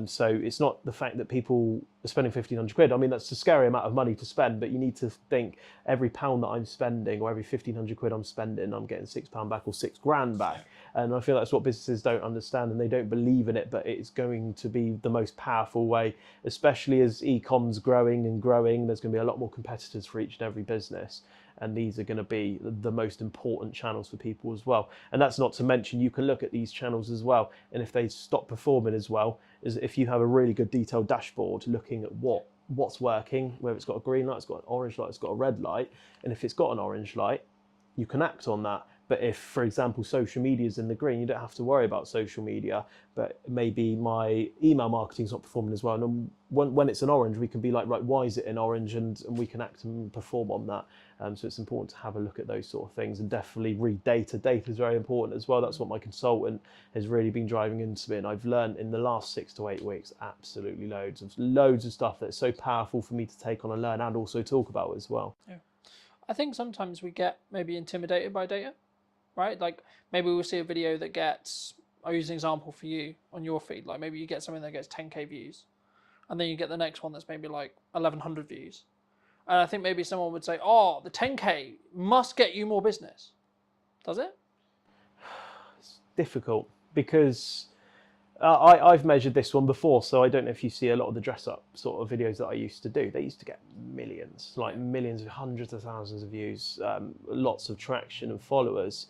So it's not the fact that people are spending 1,500 quid. I mean, that's a scary amount of money to spend, but you need to think every pound that I'm spending or every 1,500 quid I'm spending, I'm getting £6 back or 6 grand back. And I feel that's what businesses don't understand, and they don't believe in it, but it's going to be the most powerful way, especially as e-com's growing and growing. There's going to be a lot more competitors for each and every business, and these are going to be the most important channels for people as well. And that's not to mention, you can look at these channels as well, and if they stop performing as well, is if you have a really good detailed dashboard looking at what's working, whether it's got a green light, it's got an orange light, it's got a red light, and if it's got an orange light, you can act on that. But if, for example, social media is in the green, you don't have to worry about social media, but maybe my email marketing is not performing as well. And when it's an orange, we can be like, right, why is it in orange? And we can act and perform on that. So it's important to have a look at those sort of things and definitely read data. Data is very important as well. That's what my consultant has really been driving into me. And I've learned in the last 6 to 8 weeks, absolutely loads of stuff that's so powerful for me to take on and learn and also talk about as well. Yeah. I think sometimes we get maybe intimidated by data, right? Like maybe we'll see a video that gets, I'll use an example for you on your feed. Like maybe you get something that gets 10K views, and then you get the next one that's maybe like 1,100 views. And I think maybe someone would say, oh, the 10K must get you more business. Does it? It's difficult because I've measured this one before, so I don't know if you see a lot of the dress-up sort of videos that I used to do. They used to get millions, like millions, hundreds of thousands of views, lots of traction and followers.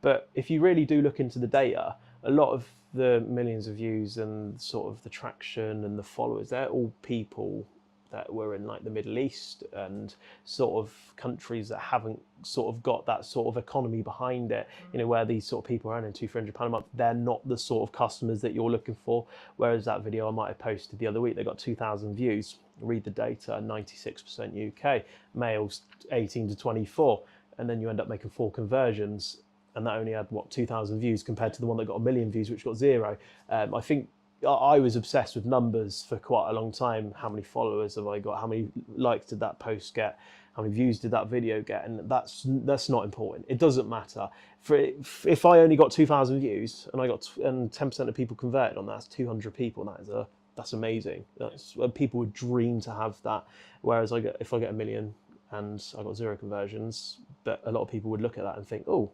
But if you really do look into the data, a lot of the millions of views and sort of the traction and the followers, they're all people that were in like the Middle East and sort of countries that haven't sort of got that sort of economy behind it, you know, where these sort of people are earning £200-300 a month, they're not the sort of customers that you're looking for. Whereas that video I might have posted the other week, they got 2,000 views. Read the data, 96% UK, males 18 to 24, and then you end up making 4 conversions, and that only had, what, 2,000 views compared to the one that got 1 million views, which got 0. I think I was obsessed with numbers for quite a long time. How many followers have I got? How many likes did that post get? How many views did that video get? And that's not important. It doesn't matter. If I only got 2,000 views and 10% of people converted on that, that's 200 people. That's amazing. That's people would dream to have that. Whereas if I get 1 million and I got 0 conversions, but a lot of people would look at that and think, oh,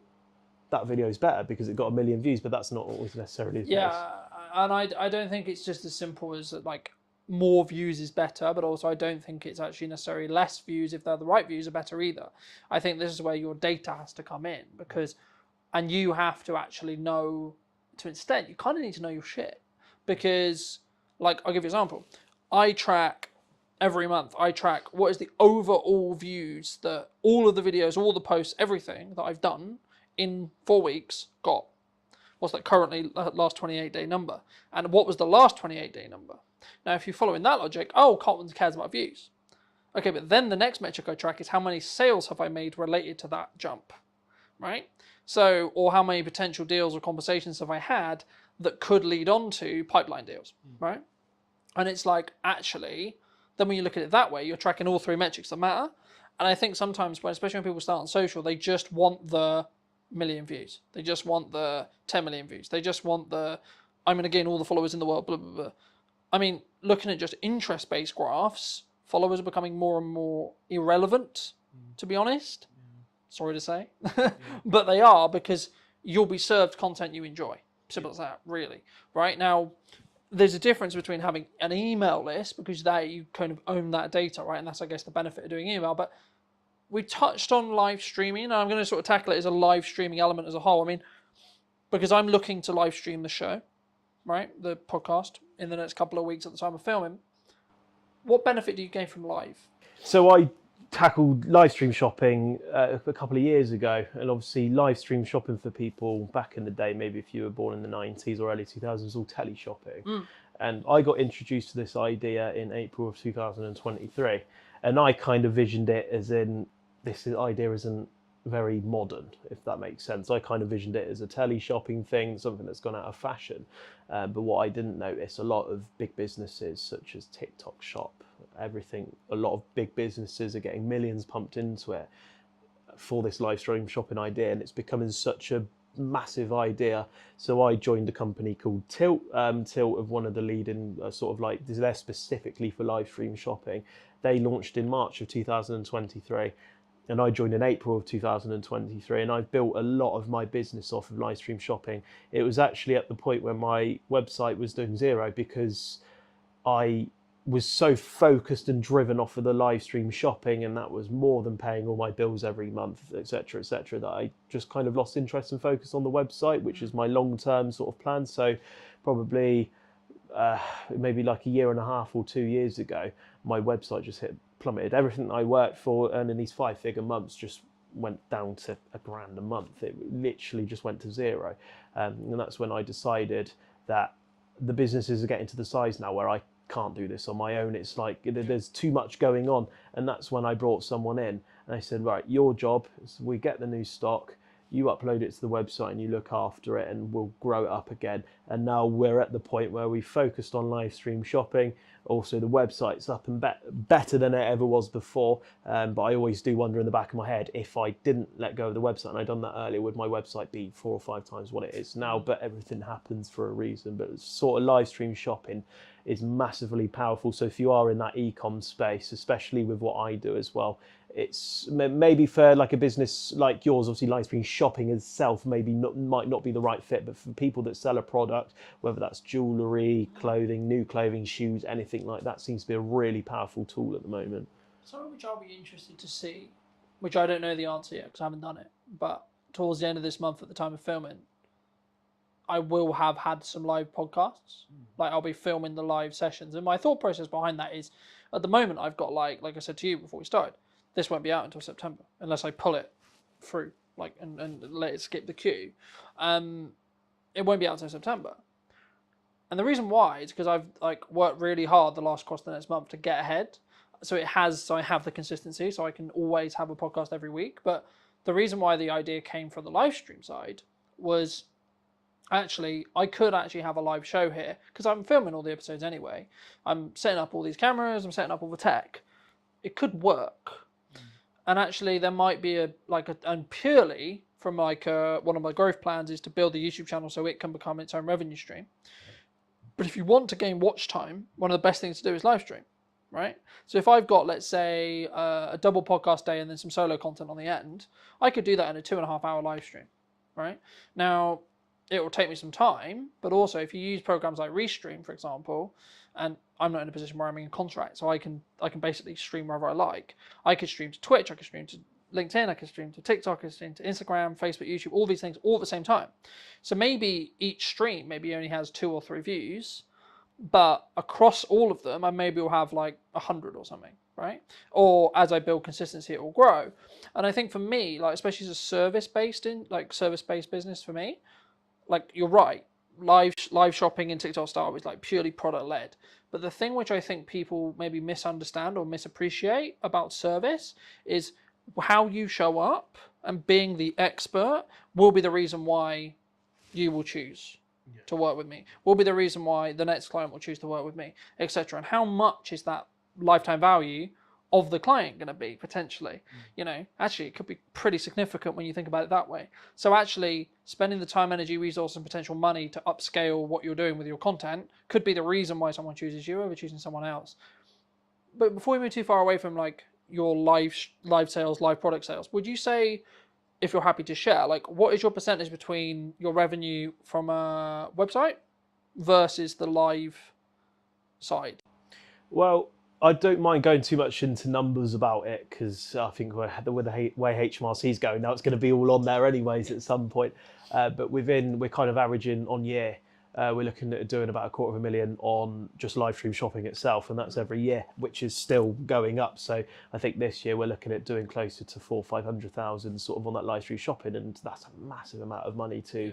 that video is better because it got 1 million views, but that's not always necessarily the case. Yeah, and I don't think it's just as simple as like more views is better, but also I don't think it's actually necessarily less views if they're the right views are better either. I think this is where your data has to come in and you have to actually know, to an extent, you kind of need to know your shit. Because, like, I'll give you an example. I track every month, what is the overall views that all of the videos, all the posts, everything that I've done in 4 weeks got. What's that currently last 28-day number? And what was the last 28-day number? Now, if you're following that logic, Cotman cares about views. Okay, but then the next metric I track is how many sales have I made related to that jump, right? So, or how many potential deals or conversations have I had that could lead on to pipeline deals, right? And it's like, actually, then when you look at it that way, you're tracking all 3 metrics that matter. And I think sometimes, especially when people start on social, they just want the million views. They just want the 10 million views. They just want I'm going to gain all the followers in the world, blah, blah, blah. I mean, looking at just interest-based graphs, followers are becoming more and more irrelevant, to be honest. Sorry to say. But they are, because you'll be served content you enjoy. Simple as that, really. Right now, there's a difference between having an email list, because there you kind of own that data, right? And that's, I guess, the benefit of doing email. But we touched on live streaming, and I'm going to sort of tackle it as a live streaming element as a whole. I mean, because I'm looking to live stream the show, right? The podcast in the next couple of weeks at the time of filming. What benefit do you gain from live? So I tackled live stream shopping a couple of years ago, and obviously live stream shopping for people back in the day, maybe if you were born in the 90s or early 2000s, was all tele shopping. And I got introduced to this idea in April of 2023, and I kind of visioned it as in, this idea isn't very modern, if that makes sense. I kind of visioned it as a tele shopping thing, something that's gone out of fashion. But what I didn't notice, a lot of big businesses such as TikTok Shop, everything, a lot of big businesses are getting millions pumped into it for this live stream shopping idea, and it's becoming such a massive idea. So I joined a company called Tilt. Tilt of one of the leading sort of like, they're specifically for live stream shopping. They launched in March of 2023. And I joined in April of 2023, and I've built a lot of my business off of live stream shopping. It was actually at the point where my website was doing 0 because I was so focused and driven off of the live stream shopping, and that was more than paying all my bills every month, etc., that I just kind of lost interest and focus on the website, which is my long-term sort of plan. So probably maybe like a year and a half or 2 years ago, my website just plummeted. Everything I worked for earning these 5-figure months just went down to £1,000 a month. It literally just went to 0. And that's when I decided that the businesses are getting to the size now where I can't do this on my own. It's like there's too much going on. And that's when I brought someone in and I said, right, your job is we get the new stock, you upload it to the website and you look after it, and we'll grow it up again. And now we're at the point where we focused on live stream shopping. Also, the website's up and better than it ever was before. But I always do wonder in the back of my head, if I didn't let go of the website and I'd done that earlier, would my website be 4 or 5 times what it is now? But everything happens for a reason. But sort of live stream shopping is massively powerful. So if you are in that e-com space, especially with what I do as well, it's maybe for like a business like yours, obviously live stream shopping itself might not be the right fit, but for people that sell a product, whether that's jewellery, clothing, new clothing, shoes, anything like that, seems to be a really powerful tool at the moment. Something which I'll be interested to see, which I don't know the answer yet because I haven't done it, but towards the end of this month at the time of filming, I will have had some live podcasts. Like I'll be filming the live sessions, and my thought process behind that is, at the moment I've got like I said to you before we started, this won't be out until September unless I pull it through and let it skip the queue. It won't be out until September. And the reason why is because I've like worked really hard the last course of the next month to get ahead. So I have the consistency, so I can always have a podcast every week. But the reason why the idea came from the live stream side was actually I could actually have a live show here because I'm filming all the episodes anyway. I'm setting up all these cameras, I'm setting up all the tech. It could work. And actually there might be and purely from one of my growth plans is to build the YouTube channel so it can become its own revenue stream. But if you want to gain watch time, one of the best things to do is live stream, right? So if I've got, let's say, a double podcast day and then some solo content on the end, I could do that in a 2.5 hour live stream, right? Now, it will take me some time, but also if you use programs like Restream, for example, and I'm not in a position where I'm in contract, so I can basically stream wherever I like. I could stream to Twitch, I could stream to LinkedIn, I could stream to TikTok, I could stream to Instagram, Facebook, YouTube, all these things all at the same time. So maybe each stream maybe only has 2 or 3 views, but across all of them, I maybe will have like 100 or something, right? Or as I build consistency, it will grow. And I think for me, like especially as a service-based business for me, like you're right, live shopping in TikTok style is like purely product-led. But the thing which I think people maybe misunderstand or misappreciate about service is how you show up, and being the expert will be the reason why you will choose to work with me, will be the reason why the next client will choose to work with me, etc. And how much is that lifetime value of the client going to be potentially? You know, actually it could be pretty significant when you think about it that way. So actually spending the time, energy, resource and potential money to upscale what you're doing with your content could be the reason why someone chooses you over choosing someone else. But before we move too far away from like your live sales, live product sales, would you say, if you're happy to share, like what is your percentage between your revenue from a website versus the live side? Well, I don't mind going too much into numbers about it because I think with the way HMRC is going now, it's going to be all on there anyways at some point. But we're kind of averaging on year. We're looking at doing about $250,000 on just live stream shopping itself, and that's every year, which is still going up. So I think this year we're looking at doing closer to 400,000-500,000 sort of on that live stream shopping, and that's a massive amount of money to,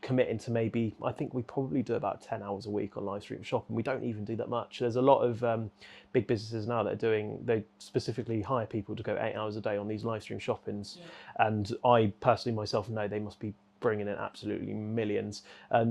commit into. Maybe I think we probably do about 10 hours a week on live stream shopping. We don't even do that much. There's a lot of big businesses now that they specifically hire people to go 8 hours a day on these live stream shoppings, and I personally myself know they must be bringing in absolutely millions.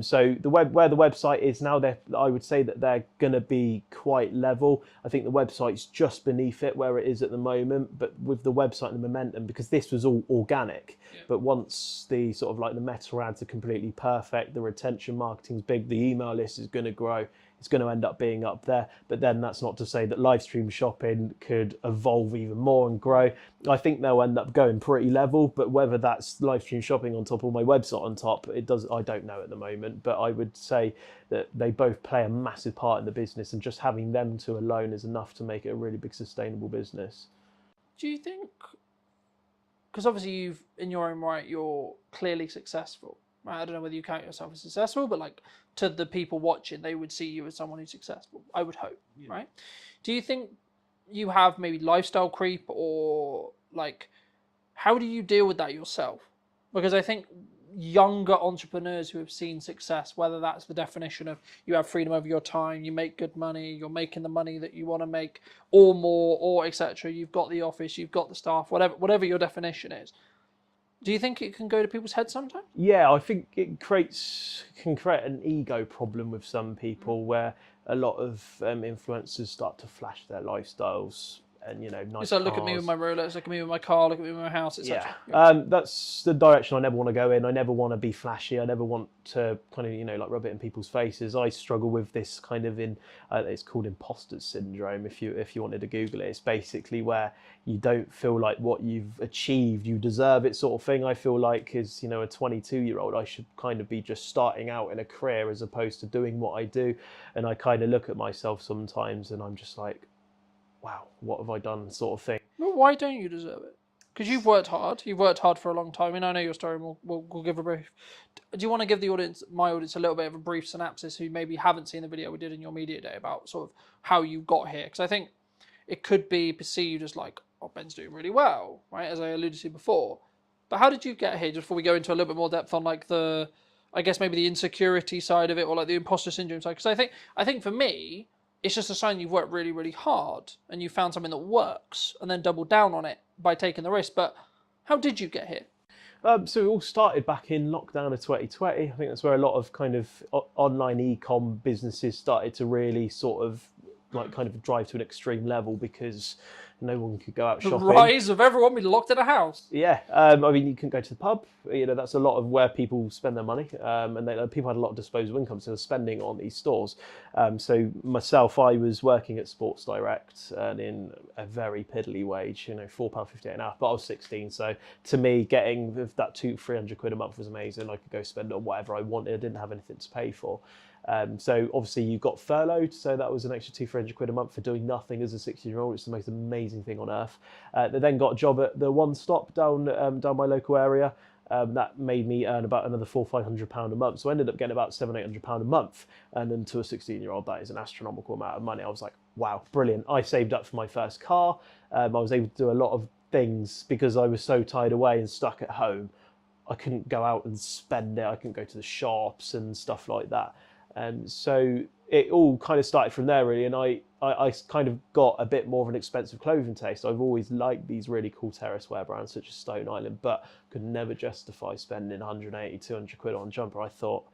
So where the website is now, I would say that they're going to be quite level. I think the website's just beneath it where it is at the moment, but with the website and the momentum, because this was all organic, but once the sort of like the meta ads are completely perfect, the retention marketing's big, the email list is going to grow, it's going to end up being up there. But then that's not to say that live stream shopping could evolve even more and grow. I think they'll end up going pretty level, but whether that's live stream shopping on top or my website on top, I don't know at the moment. But I would say that they both play a massive part in the business, and just having them two alone is enough to make it a really big sustainable business. Do you think, because obviously in your own right, you're clearly successful, right? I don't know whether you count yourself as successful, but like to the people watching, they would see you as someone who's successful, I would hope, right? Do you think you have maybe lifestyle creep, or like, how do you deal with that yourself? Because I think younger entrepreneurs who have seen success, whether that's the definition of you have freedom over your time, you make good money, you're making the money that you want to make or more, or etc., you've got the office, you've got the staff, whatever your definition is, do you think it can go to people's heads sometimes? Yeah, I think it can create an ego problem with some people, where a lot of influencers start to flash their lifestyles and nice So look cars. at me with my Rolex, look at me with my car, look at me with my house, etc. That's the direction I never want to go in. I never want to be flashy. I never want to kind of like rub it in people's faces. I struggle with this kind of it's called imposter syndrome. If you wanted to Google it, it's basically where you don't feel like what you've achieved you deserve it, sort of thing. I feel like as a 22-year-old, I should kind of be just starting out in a career as opposed to doing what I do. And I kind of look at myself sometimes and I'm just like, wow, what have I done, sort of thing. Well, why don't you deserve it? Because you've worked hard. You've worked hard for a long time. I know your story. We'll give a brief. Do you want to give the audience, my audience, a little bit of a brief synopsis who maybe haven't seen the video we did in your media day about sort of how you got here? Because I think it could be perceived as like, oh, Ben's doing really well, right? As I alluded to before. But how did you get here? Just before we go into a little bit more depth on like the, I guess maybe the insecurity side of it, or like the imposter syndrome side. Because I think for me, it's just a sign you've worked really, really hard and you found something that works and then doubled down on it by taking the risk. But how did you get here? So it all started back in lockdown of 2020. I think that's where a lot of kind of online e-com businesses started to really sort of like kind of drive to an extreme level because no one could go out The shopping. rise of everyone being locked in a house. Yeah, I mean, you couldn't go to the pub. That's a lot of where people spend their money, and people had a lot of disposable income, so they're spending on these stores. So myself, I was working at Sports Direct, earning a very piddly wage, £4.58 an hour. But I was 16, so to me, getting that £200-300 a month was amazing. I could go spend on whatever I wanted. I didn't have anything to pay for. So obviously you got furloughed, so that was an extra £200-300 a month for doing nothing as a 16-year-old. It's the most amazing thing on earth. They then got a job at the One Stop down my local area. That made me earn about another £400-500 a month. So I ended up getting about £700-800 a month. And then to a 16-year-old, that is an astronomical amount of money. I was like, wow, brilliant. I saved up for my first car. I was able to do a lot of things because I was so tied away and stuck at home. I couldn't go out and spend it. I couldn't go to the shops and stuff like that. So it all kind of started from there, really, and I kind of got a bit more of an expensive clothing taste. I've always liked these really cool terrace wear brands such as Stone Island, but could never justify spending 180, 200 quid on a jumper. I thought,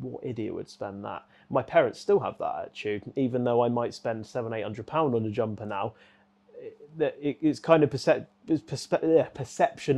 what idiot would spend that? My parents still have that attitude, even though I might spend £700-800 on a jumper now. It's kind of perception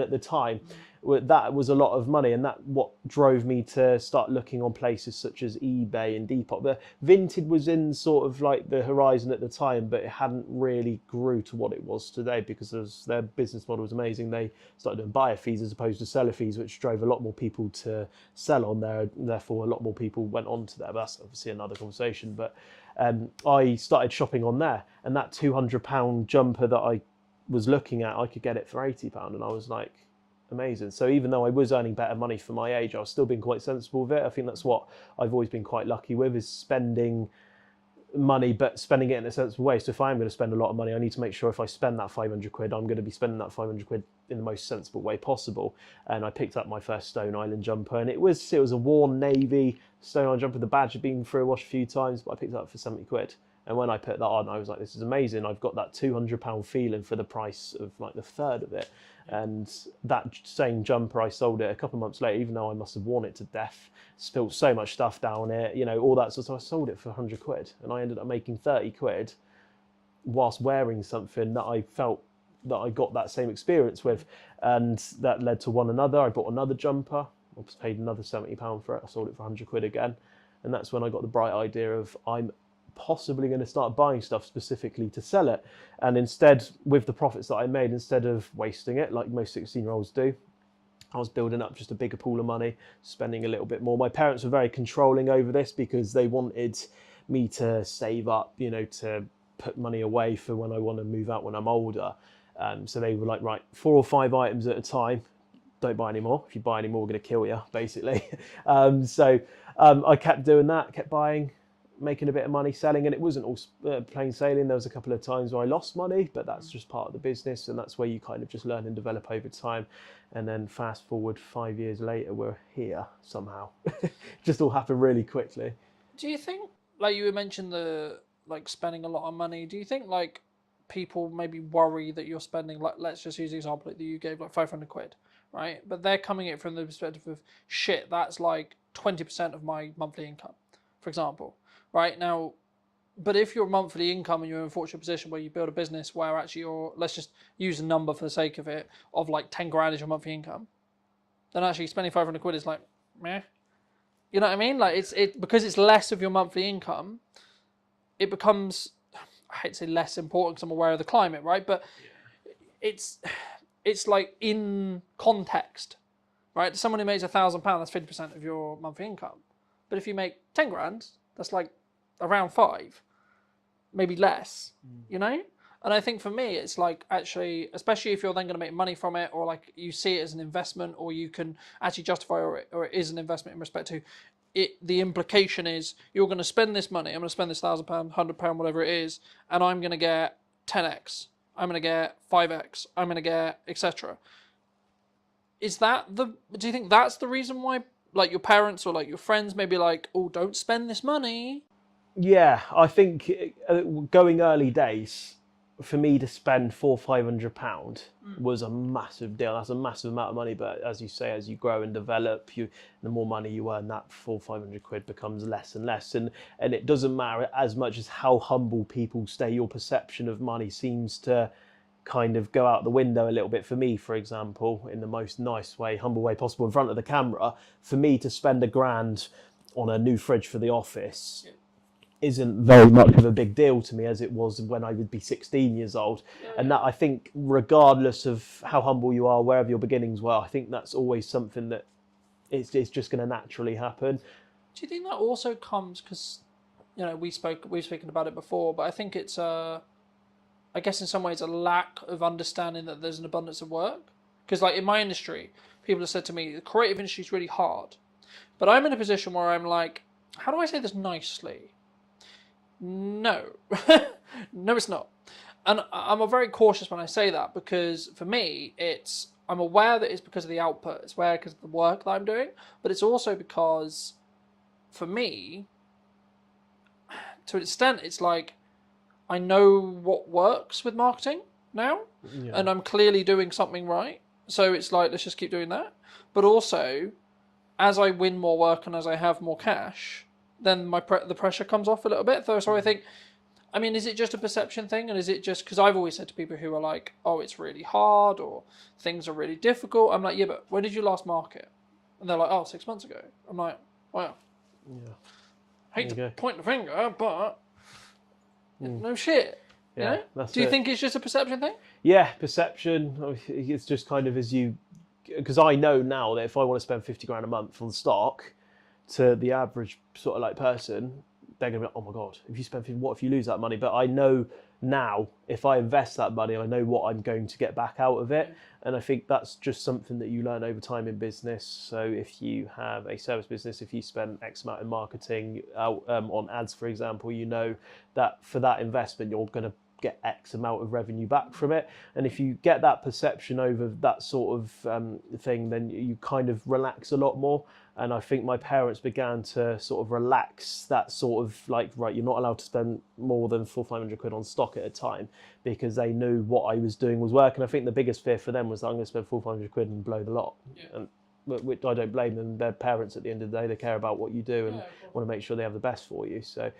at the time. That was a lot of money, and that what drove me to start looking on places such as eBay and Depop. The Vinted was in sort of like the horizon at the time, but it hadn't really grew to what it was today because their business model was amazing. They started doing buyer fees as opposed to seller fees, which drove a lot more people to sell on there. Therefore, a lot more people went on to there. But that's obviously another conversation. But I started shopping on there, and that £200 jumper that I was looking at, I could get it for £80, and I was like, amazing. So even though I was earning better money for my age, I was still being quite sensible with it. I think that's what I've always been quite lucky with, is spending money, but spending it in a sensible way. So if I am going to spend a lot of money, I need to make sure if I spend that 500 quid, I'm going to be spending that 500 quid in the most sensible way possible. And I picked up my first Stone Island jumper, and it was a worn navy Stone Island jumper. The badge had been through a wash a few times, but I picked it up for 70 quid. And when I put that on, I was like, this is amazing. I've got that £200 feeling for the price of like the third of it. And that same jumper, I sold it a couple of months later, even though I must have worn it to death, spilled so much stuff down it, all that sort of stuff. I sold it for 100 quid, and I ended up making 30 quid whilst wearing something that I felt that I got that same experience with. And that led to one another. I bought another jumper. I paid another £70 for it. I sold it for 100 quid again. And that's when I got the bright idea of I'm possibly going to start buying stuff specifically to sell it. And instead, with the profits that I made, instead of wasting it like most 16-year-olds do, I was building up just a bigger pool of money, spending a little bit more. My parents were very controlling over this because they wanted me to save up, to put money away for when I want to move out when I'm older. So they were like, right, 4 or 5 items at a time. Don't buy any more. If you buy any more, we're going to kill you, basically. So I kept doing that, kept buying, making a bit of money, selling, and it wasn't all plain sailing. There was a couple of times where I lost money, but that's just part of the business, and that's where you kind of just learn and develop over time. And then fast forward 5 years later, we're here somehow. Just all happened really quickly. Do you think, like you mentioned the spending a lot of money, do you think like people maybe worry that you're spending, like, let's just use the example that you gave, like 500 quid, right? But they're coming at it from the perspective of, shit, that's like 20% of my monthly income, for example. Right now, but if your monthly income and you're in a fortunate position where you build a business where actually let's just use a number for the sake of it, of like 10 grand is your monthly income, then actually spending 500 quid is like, meh. You know what I mean? Like because it's less of your monthly income, it becomes, I hate to say less important because I'm aware of the climate, right? But it's like in context, right? To someone who makes £1,000, that's 50% of your monthly income. But if you make 10 grand, that's like around 5, maybe less, And And I think for me, it's like actually, especially if you're then going to make money from it, or like you see it as an investment, or you can actually justify, or it is an investment in respect to it. The implication is you're going to spend this money. I'm going to spend this £1,000, £100, whatever it is, and I'm going to get 10x. I'm going to get 5x. I'm going to get etc. Is that the? Do you think that's the reason why, like your parents or like your friends may be like, oh, don't spend this money? Yeah, I think going early days, for me to spend £400-500 was a massive deal. That's a massive amount of money. But as you say, as you grow and develop, the more money you earn, that £400-500 becomes less and less. And it doesn't matter as much as how humble people stay. Your perception of money seems to kind of go out the window a little bit. For me, for example, in the most nice way, humble way possible in front of the camera, for me to spend £1,000 on a new fridge for the office isn't very much of a big deal to me as it was when I would be 16 years old. And that, I think, regardless of how humble you are, wherever your beginnings were, I think that's always something that it's just going to naturally happen. Do you think that also comes because, we've spoken about it before, but I think it's I guess in some ways a lack of understanding that there's an abundance of work. Because like in my industry, people have said to me, the creative industry is really hard. But I'm in a position where I'm like, how do I say this nicely? No. No, it's not. And I'm very cautious when I say that, because for me, I'm aware that it's because of the output. It's aware because of the work that I'm doing. But it's also because, for me, to an extent, it's like, I know what works with marketing now. Yeah. And I'm clearly doing something right. So it's like, let's just keep doing that. But also, as I win more work and as I have more cash, then the pressure comes off a little bit. So I think, is it just a perception thing? And is it just, because I've always said to people who are like, oh, it's really hard or things are really difficult. I'm like, yeah, but when did you last market? And they're like, oh, 6 months ago. I'm like, wow. Yeah. Hate to point the finger, but no shit. Yeah, Do you think it's just a perception thing? Yeah, perception. It's just kind of because I know now that if I want to spend 50 grand a month on stock, to the average sort of like person, they're going to be like, oh my God, if you spend 50, what if you lose that money? But I know now if I invest that money, I know what I'm going to get back out of it. And I think that's just something that you learn over time in business. So if you have a service business, if you spend X amount in marketing on ads, for example, you know that for that investment, you're going to get X amount of revenue back from it. And if you get that perception over that sort of thing, then you kind of relax a lot more. And I think my parents began to sort of relax that sort of like, right, you're not allowed to spend more than £400-500 on stock at a time, because they knew what I was doing was working. I think the biggest fear for them was that I'm going to spend £400-500 and blow the lot. Yeah. And which I don't blame them. They're parents at the end of the day. They care about what you do and want to make sure they have the best for you. So,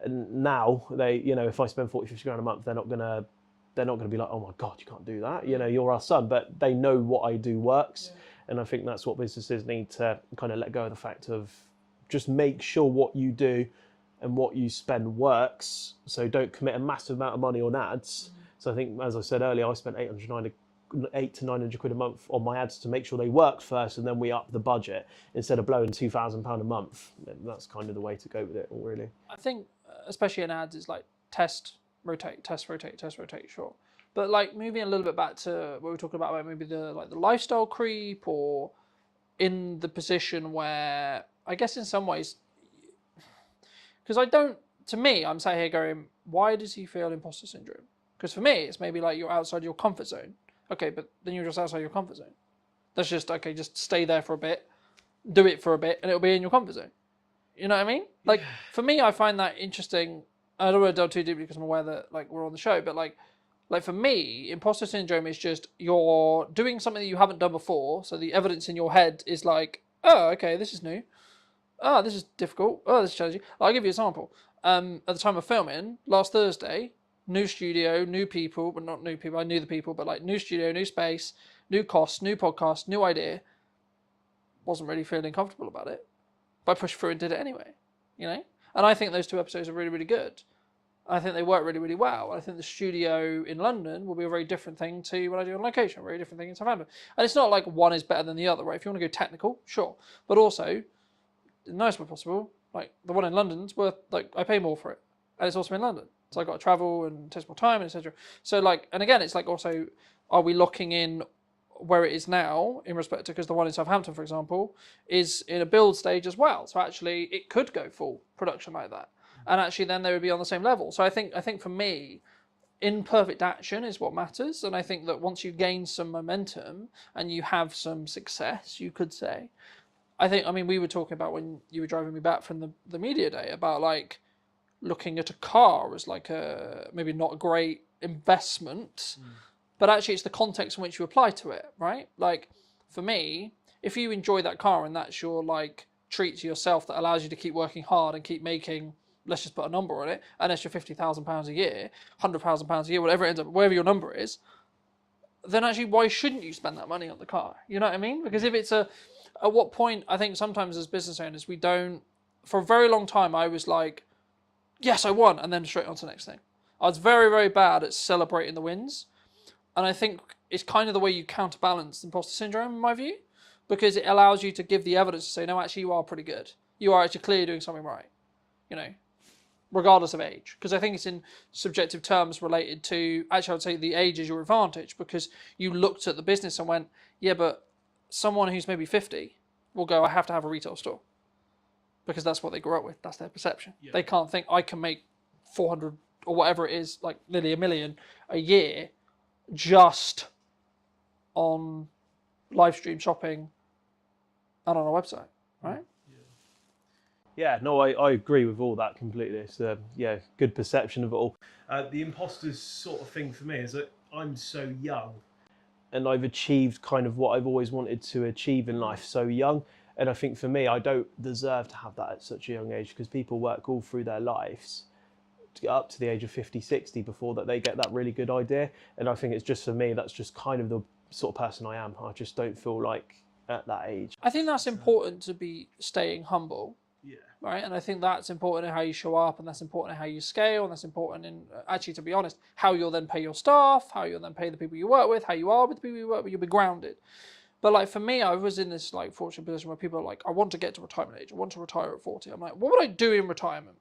and now they, if I spend 40-50 grand a month, they're not going to be like, oh my God, you can't do that. You're our son. But they know what I do works. Yeah. And I think that's what businesses need to kind of let go of the fact of just make sure what you do and what you spend works. So don't commit a massive amount of money on ads. So I think, as I said earlier, I spent £800 to £900 a month on my ads to make sure they worked first, and then we up the budget instead of blowing £2,000 a month. That's kind of the way to go with it, really. I think, especially in ads, it's like test, rotate, test, rotate, test, rotate, sure. But like moving a little bit back to what we were talking about maybe the lifestyle creep, or in the position where I guess in some ways, because to me, I'm sat here going, why does he feel imposter syndrome? Because for me, it's maybe like you're outside your comfort zone. Okay, but then you're just outside your comfort zone. That's just, okay, just stay there for a bit, do it for a bit, and it'll be in your comfort zone. You know what I mean? Like, for me, I find that interesting. I don't want to delve too deeply because I'm aware that like we're on the show, but like for me, imposter syndrome is just you're doing something that you haven't done before, so the evidence in your head is like, oh, okay, this is new. Oh, this is difficult. Oh, this is challenging. I'll give you an example. At the time of filming, last Thursday, new studio, new people, but not new people, I knew the people, but like new studio, new space, new costs, new podcast, new idea. Wasn't really feeling comfortable about it, but I pushed through and did it anyway, And I think those 2 episodes are really, really good. I think they work really, really well. I think the studio in London will be a very different thing to what I do on location, a very different thing in Southampton. And it's not like one is better than the other, right? If you want to go technical, sure. But also, in the nicest way possible, like the one in London's worth, like I pay more for it. And it's also in London. So I got to travel and it takes more time, etc. So like, and again, it's like also, are we locking in where it is now in respect to, because the one in Southampton, for example, is in a build stage as well. So actually, it could go full production like that, and actually then they would be on the same level. So I think for me, imperfect action is what matters, and I think that once you gain some momentum and you have some success, you could say. I mean, we were talking about when you were driving me back from the media day about like looking at a car as like a maybe not a great investment. But actually, it's the context in which you apply to it, right? Like, for me, if you enjoy that car and that's your, like, treat to yourself that allows you to keep working hard and keep making, let's just put a number on it, an extra £50,000 a year, £100,000 a year, whatever it ends up, wherever your number is, then actually, why shouldn't you spend that money on the car? You know what I mean? Because if it's at what point, I think sometimes as business owners, we don't, for a very long time, I was like, yes, I won, and then straight on to the next thing. I was very, very bad at celebrating the wins. And I think it's kind of the way you counterbalance imposter syndrome, in my view, because it allows you to give the evidence to say, no, actually, you are pretty good. You are actually clearly doing something right, you know, regardless of age. Because I think it's in subjective terms related to, actually, I would say the age is your advantage, because you looked at the business and went, yeah, but someone who's maybe 50 will go, I have to have a retail store. Because that's what they grew up with. That's their perception. Yeah. They can't think, I can make 400 or whatever it is, like nearly $1 million a year, just on live stream shopping and on our website, right? Yeah, no, I agree with all that completely. It's good perception of it all. The imposters sort of thing for me is that I'm so young and I've achieved kind of what I've always wanted to achieve in life so young. And I think for me, I don't deserve to have that at such a young age, because people work all through their lives to get up to the age of 50, 60 before that they get that really good idea. And I think it's just, for me, that's just kind of the sort of person I am. I just don't feel like at that age. I think that's important, to be staying humble. Yeah. Right. And I think that's important in how you show up, and that's important in how you scale, and that's important in, actually, to be honest, how you'll then pay your staff, how you'll then pay the people you work with, how you are with the people you work with. You'll be grounded. But like for me, I was in this like fortunate position where people are like, I want to get to retirement age. I want to retire at 40. I'm like, what would I do in retirement?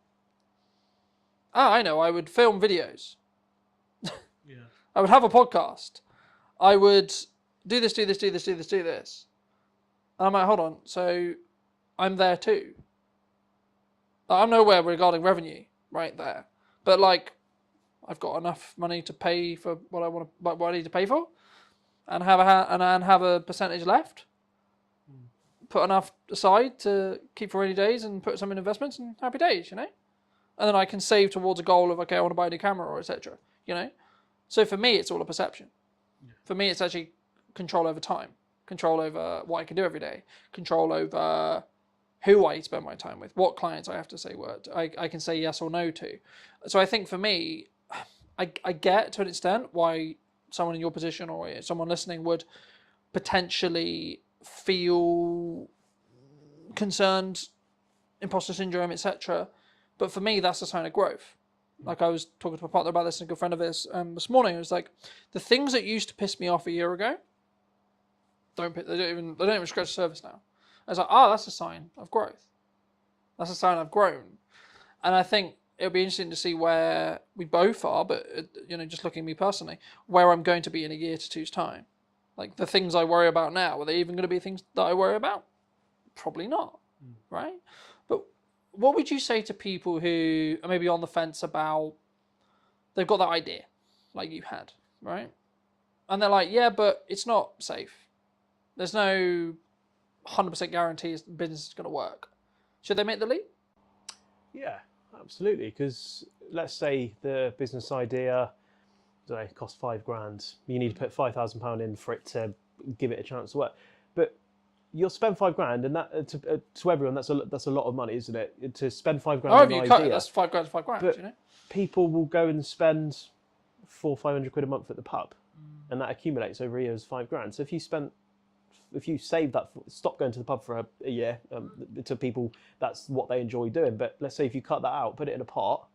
I know, I would film videos. Yeah. I would have a podcast. I would do this. And I'm like, hold on. So I'm there too. I'm nowhere regarding revenue right there. But like, I've got enough money to pay for what I want to, what I need to pay for, and have a percentage left. Put enough aside to keep for rainy days and put some in investments, and happy days, you know? And then I can save towards a goal of, okay, I want to buy a new camera, or etc. You know? So for me, it's all a perception. Yeah. For me, it's actually control over time, control over what I can do every day, control over who I spend my time with, what clients I have to say I can say yes or no to. So I think for me, I get to an extent why someone in your position or someone listening would potentially feel concerned, imposter syndrome, etc. But for me, that's a sign of growth. Like I was talking to my partner about this and a good friend of his this morning. It was like, the things that used to piss me off a year ago, they don't even scratch the surface now. I was like, that's a sign of growth. That's a sign I've grown. And I think it'll be interesting to see where we both are, but just looking at me personally, where I'm going to be in a year to two's time. Like the things I worry about now, are they even going to be things that I worry about? Probably not, right? But what would you say to people who are maybe on the fence about, they've got that idea, like you had, right? And they're like, yeah, but it's not safe. There's no 100% guarantee the business is going to work. Should they make the leap? Yeah, absolutely. Because let's say the business idea, costs £5,000. You need to put £5,000 in for it to give it a chance to work. But you'll spend £5,000, and that to everyone that's a lot of money, isn't it? To spend £5,000 on an idea. That's £5,000 to £5,000. But you know, people will go and spend £400-500 a month at the pub, and that accumulates over a year as £5,000. So if you save that, stop going to the pub for a year, to people, that's what they enjoy doing. But let's say if you cut that out, put it in a pot,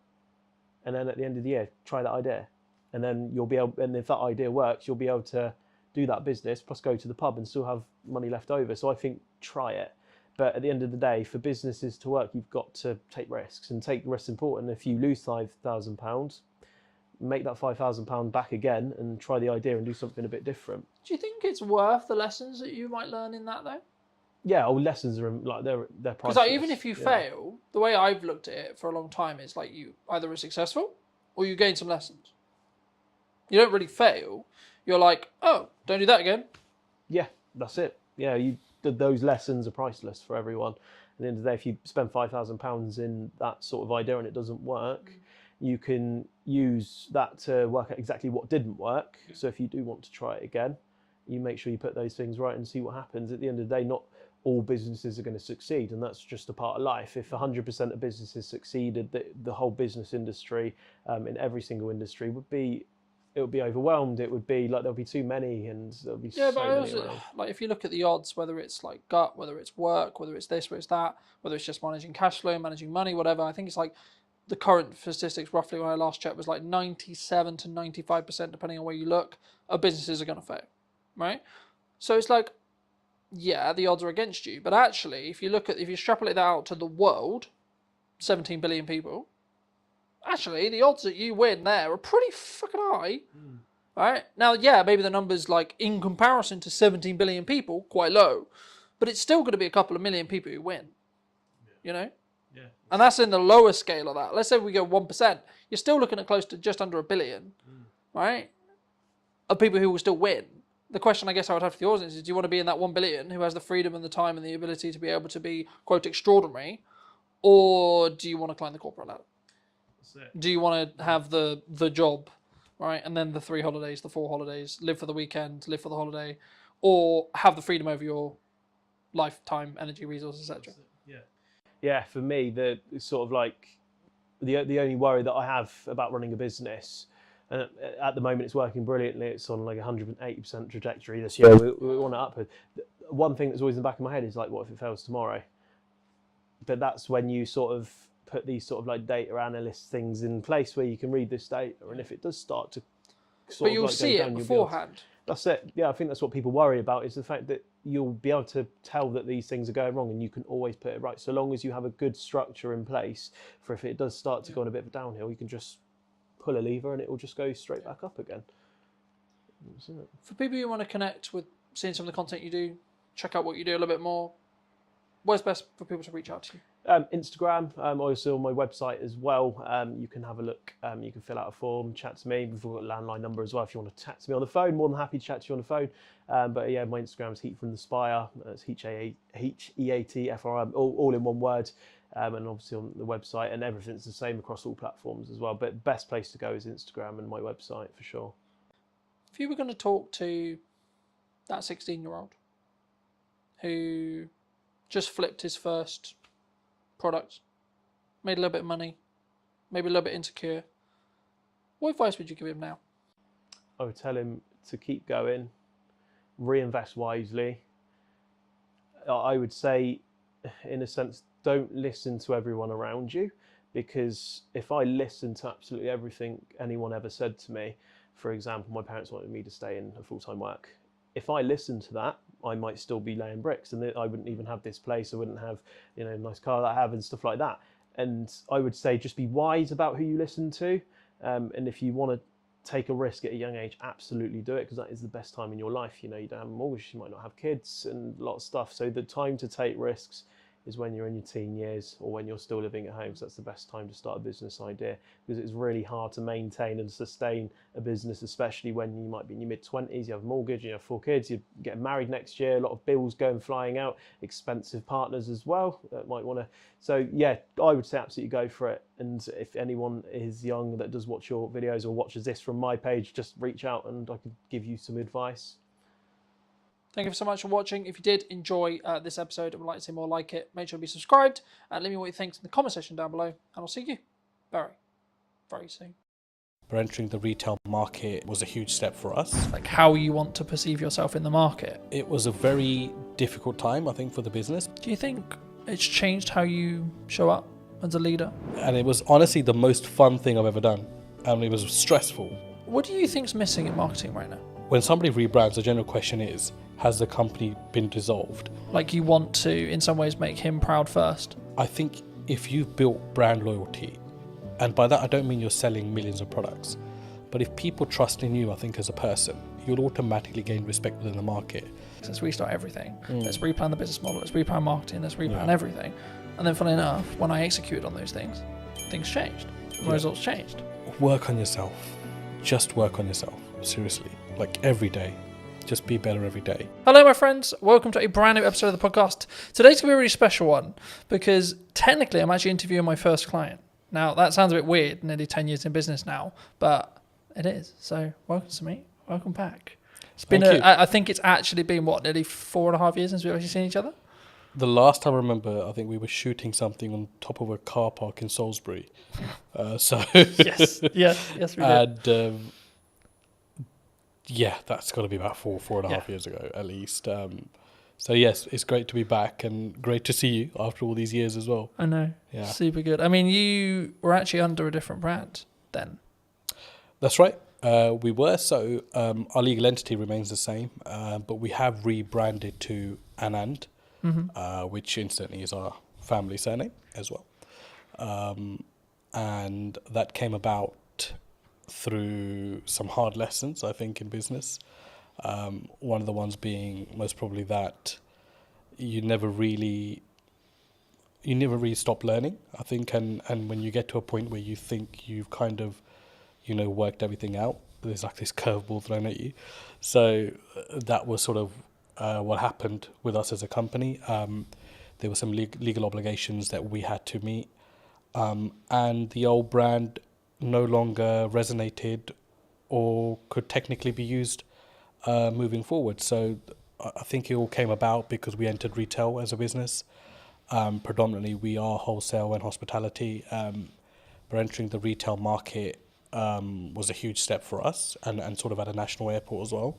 and then at the end of the year, try that idea. And then you'll be able, and if that idea works, you'll be able to do that business, plus go to the pub and still have money left over. So I think try it. But at the end of the day, for businesses to work, you've got to take risks, and take risks important. If you lose £5,000, make that £5,000 back again and try the idea and do something a bit different. Do you think it's worth the lessons that you might learn in that though? Yeah, lessons are like they're priceless. Because like, even if you fail, the way I've looked at it for a long time is like you either are successful or you gain some lessons. You don't really fail. You're like, oh, don't do that again. Yeah, that's it. Yeah, those lessons are priceless for everyone. At the end of the day, if you spend £5,000 in that sort of idea and it doesn't work, you can use that to work out exactly what didn't work. So if you do want to try it again, you make sure you put those things right and see what happens. At the end of the day, not all businesses are going to succeed, and that's just a part of life. If 100% of businesses succeeded, the whole business industry, in every single industry, it would be overwhelmed. It would be like there'll be too many, and there'll be so many also, around. like if you look at the odds, whether it's like gut, whether it's work, whether it's this, whether it's that, whether it's just managing cash flow, managing money, whatever, I think it's like the current statistics roughly when I last checked was like 97 to 95%, depending on where you look, of businesses are going to fail, right? So it's like, yeah, the odds are against you, but actually, if you extrapolate that out to the world, 17 billion people, actually, the odds that you win there are pretty fucking high, right? Now, yeah, maybe the number's like, in comparison to 17 billion people, quite low, but it's still going to be a couple of million people who win, you know? Yeah. And that's in the lower scale of that. Let's say we go 1%, you're still looking at close to just under 1 billion, right? Of people who will still win. The question I guess I would have to the audience is, do you want to be in that 1 billion who has the freedom and the time and the ability to be able to be, quote, extraordinary, or do you want to climb the corporate ladder? Do you want to have the job, right, and then the 3 holidays, the 4 holidays, live for the weekend, live for the holiday, or have the freedom over your lifetime, energy, resources, etc.? Yeah, for me, the sort of like the only worry that I have about running a business, and at the moment it's working brilliantly. It's on like 180% trajectory this year. We want to up it. One thing that's always in the back of my head is like, what if it fails tomorrow? But that's when you sort of put these sort of like data analyst things in place where you can read this data, and if it does start to but you'll see it beforehand. That's it. Yeah, I think that's what people worry about, is the fact that you'll be able to tell that these things are going wrong, and you can always put it right. So long as you have a good structure in place for if it does start to go on a bit of a downhill, you can just pull a lever and it will just go straight back up again. For people who want to connect with seeing some of the content you do, check out what you do a little bit more, where's best for people to reach out to you? Instagram, also on my website as well. You can have a look, you can fill out a form, chat to me. We've got a landline number as well if you want to chat to me on the phone. More than happy to chat to you on the phone. But yeah, my Instagram is Heat from the Spire. It's HEATFRM, all in one word. And obviously on the website, and everything's the same across all platforms as well. But best place to go is Instagram and my website for sure. If you were going to talk to that 16-year-old who just flipped his first product, made a little bit of money, maybe a little bit insecure, what advice would you give him now? I would tell him to keep going, reinvest wisely. I would say, in a sense, don't listen to everyone around you, because if I listened to absolutely everything anyone ever said to me, for example, my parents wanted me to stay in a full-time work. If I listened to that, I might still be laying bricks, and I wouldn't even have this place. I wouldn't have, a nice car that I have and stuff like that. And I would say just be wise about who you listen to. And if you want to take a risk at a young age, absolutely do it, because that is the best time in your life. You don't have a mortgage, you might not have kids and a lot of stuff. So the time to take risks is when you're in your teen years or when you're still living at home. So that's the best time to start a business idea, because it's really hard to maintain and sustain a business, especially when you might be in your mid-20s, you have a mortgage, you have 4 kids, you're getting married next year, a lot of bills going flying out, expensive partners as well that might want to. So yeah, I would say absolutely go for it. And if anyone is young that does watch your videos or watches this from my page, just reach out and I could give you some advice. Thank you so much for watching. If you did enjoy this episode and would like to see more like it, make sure to be subscribed and let me know what you think in the comment section down below. And I'll see you very, very soon. But entering the retail market was a huge step for us. Like how you want to perceive yourself in the market. It was a very difficult time, I think, for the business. Do you think it's changed how you show up as a leader? And it was honestly the most fun thing I've ever done. And it was stressful. What do you think's missing in marketing right now? When somebody rebrands, the general question is, has the company been dissolved? Like you want to, in some ways, make him proud first. I think if you've built brand loyalty, and by that I don't mean you're selling millions of products, but if people trust in you, I think as a person, you'll automatically gain respect within the market. Let's restart everything. Let's replan the business model. Let's replan marketing. Let's replan everything. And then, funny enough, when I executed on those things, things changed. My results changed. Work on yourself. Just work on yourself. Seriously. Like every day. Just be better every day. Hello, my friends. Welcome to a brand new episode of the podcast. Today's going to be a really special one because technically I'm actually interviewing my first client. Now, that sounds a bit weird, nearly 10 years in business now, but it is. So, welcome to me. Welcome back. It's been, I think it's actually been, nearly 4.5 years since we've actually seen each other? The last time I remember, I think we were shooting something on top of a car park in Salisbury. Yes, we did. And yeah, that's got to be about 4.5 years ago at least. So yes, it's great to be back and great to see you after all these years as well. I know. Yeah. Super good. I mean, you were actually under a different brand then. That's right. We were. So our legal entity remains the same, but we have rebranded to Anand, which incidentally is our family surname as well. And that came about through some hard lessons, I think, in business. One of the ones being most probably that you never really stop learning, I think, and when you get to a point where you think you've kind of, worked everything out, there's like this curveball thrown at you. So that was sort of what happened with us as a company. There were some legal obligations that we had to meet, and the old brand no longer resonated or could technically be used moving forward. So I think it all came about because we entered retail as a business. Predominantly we are wholesale and hospitality, but entering the retail market was a huge step for us and sort of at a national airport as well.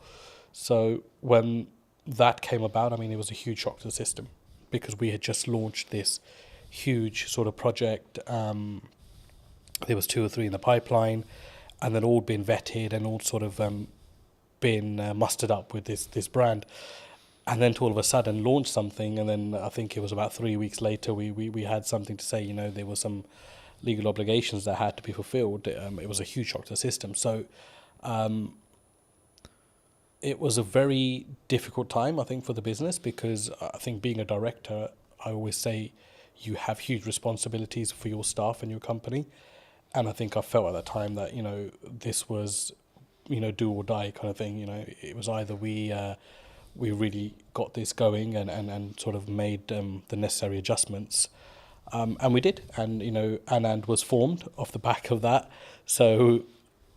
So when that came about, I mean, it was a huge shock to the system because we had just launched this huge sort of project. There was 2 or 3 in the pipeline, and then all been vetted and all sort of been mustered up with this brand. And then to all of a sudden launch something, and then I think it was about 3 weeks later we had something to say, there were some legal obligations that had to be fulfilled. It was a huge shock to the system. So it was a very difficult time, I think, for the business, because I think being a director, I always say you have huge responsibilities for your staff and your company. And I think I felt at that time that, this was, do or die kind of thing. It was either we really got this going and sort of made the necessary adjustments. And we did. And, Anand was formed off the back of that. So,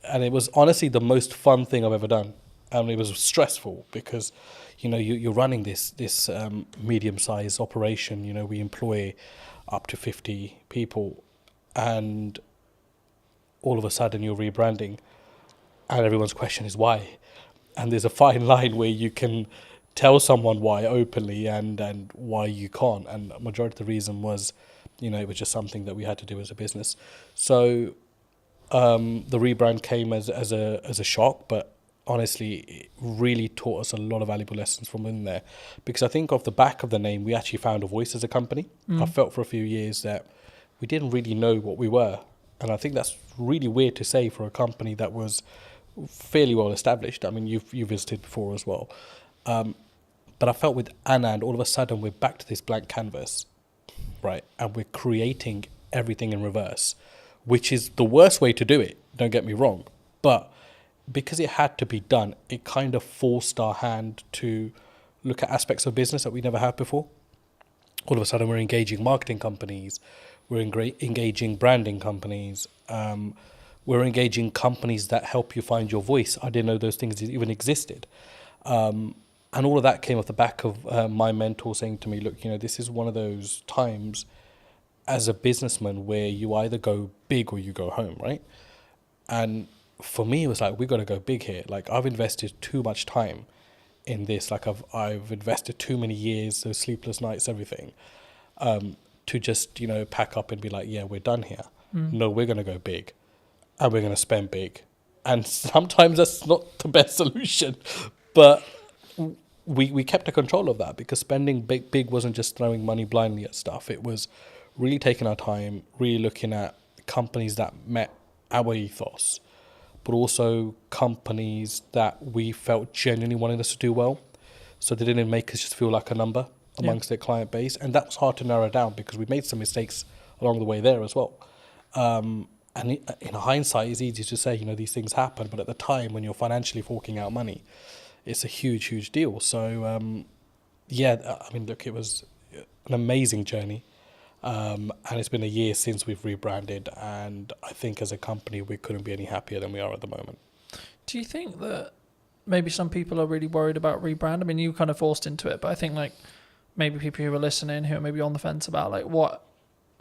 and it was honestly the most fun thing I've ever done. And it was stressful because, you're running this medium-sized operation. We employ up to 50 people, and all of a sudden you're rebranding, and everyone's question is why. And there's a fine line where you can tell someone why openly and why you can't. And the majority of the reason was, it was just something that we had to do as a business. So the rebrand came as a shock, but honestly, it really taught us a lot of valuable lessons from in there. Because I think off the back of the name, we actually found a voice as a company. I felt for a few years that we didn't really know what we were. And I think that's really weird to say for a company that was fairly well established. I mean, you visited before as well. But I felt with Anand, all of a sudden we're back to this blank canvas, right? And we're creating everything in reverse, which is the worst way to do it, don't get me wrong. But because it had to be done, it kind of forced our hand to look at aspects of business that we never had before. All of a sudden we're engaging marketing companies, we're engaging branding companies, we're engaging companies that help you find your voice. I didn't know those things even existed. And all of that came off the back of my mentor saying to me, look, this is one of those times as a businessman where you either go big or you go home, right? And for me, it was like, we got to go big here. Like, I've invested too much time in this. Like, I've invested too many years, those sleepless nights, everything, to just, pack up and be like, yeah, we're done here. No, we're going to go big and we're going to spend big. And sometimes that's not the best solution. But we kept a control of that, because spending big wasn't just throwing money blindly at stuff. It was really taking our time, really looking at companies that met our ethos, but also companies that we felt genuinely wanted us to do well. So they didn't make us just feel like a number amongst their client base. And that was hard to narrow down, because we made some mistakes along the way there as well. And in hindsight, it's easy to say, these things happen. But at the time, when you're financially forking out money, it's a huge deal. So, look, it was an amazing journey. And it's been a year since we've rebranded. And I think as a company, we couldn't be any happier than we are at the moment. Do you think that maybe some people are really worried about rebrand? I mean, you were kind of forced into it, but I think maybe people who are listening who are maybe on the fence about what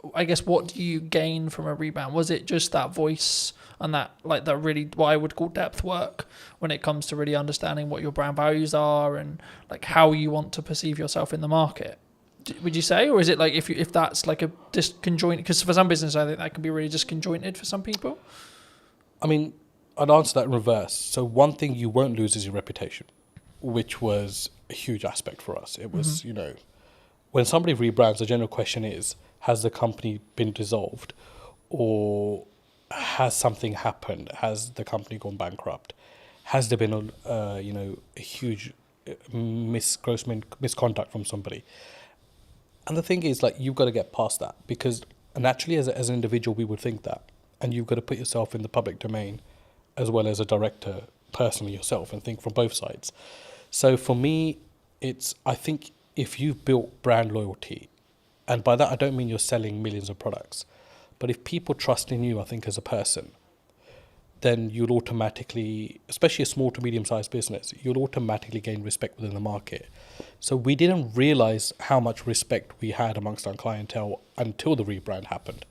do you gain from a rebrand? Was it just that voice and that that really what I would call depth work when it comes to really understanding what your brand values are and how you want to perceive yourself in the market? Would you say, or is it if that's a disconjointed? Because for some business, I think that can be really disconjointed for some people. I mean, I'd answer that in reverse. So one thing you won't lose is your reputation, which was a huge aspect for us. It was, when somebody rebrands, the general question is, has the company been dissolved, or has something happened? Has the company gone bankrupt? Has there been a huge gross misconduct from somebody? And the thing is, you've got to get past that, because naturally as an individual, we would think that. And you've got to put yourself in the public domain as well as a director personally yourself and think from both sides. So for me, I think if you've built brand loyalty, and by that I don't mean you're selling millions of products, but if people trust in you, I think as a person, then you'll automatically, especially a small to medium-sized business, you'll automatically gain respect within the market. So we didn't realize how much respect we had amongst our clientele until the rebrand happened.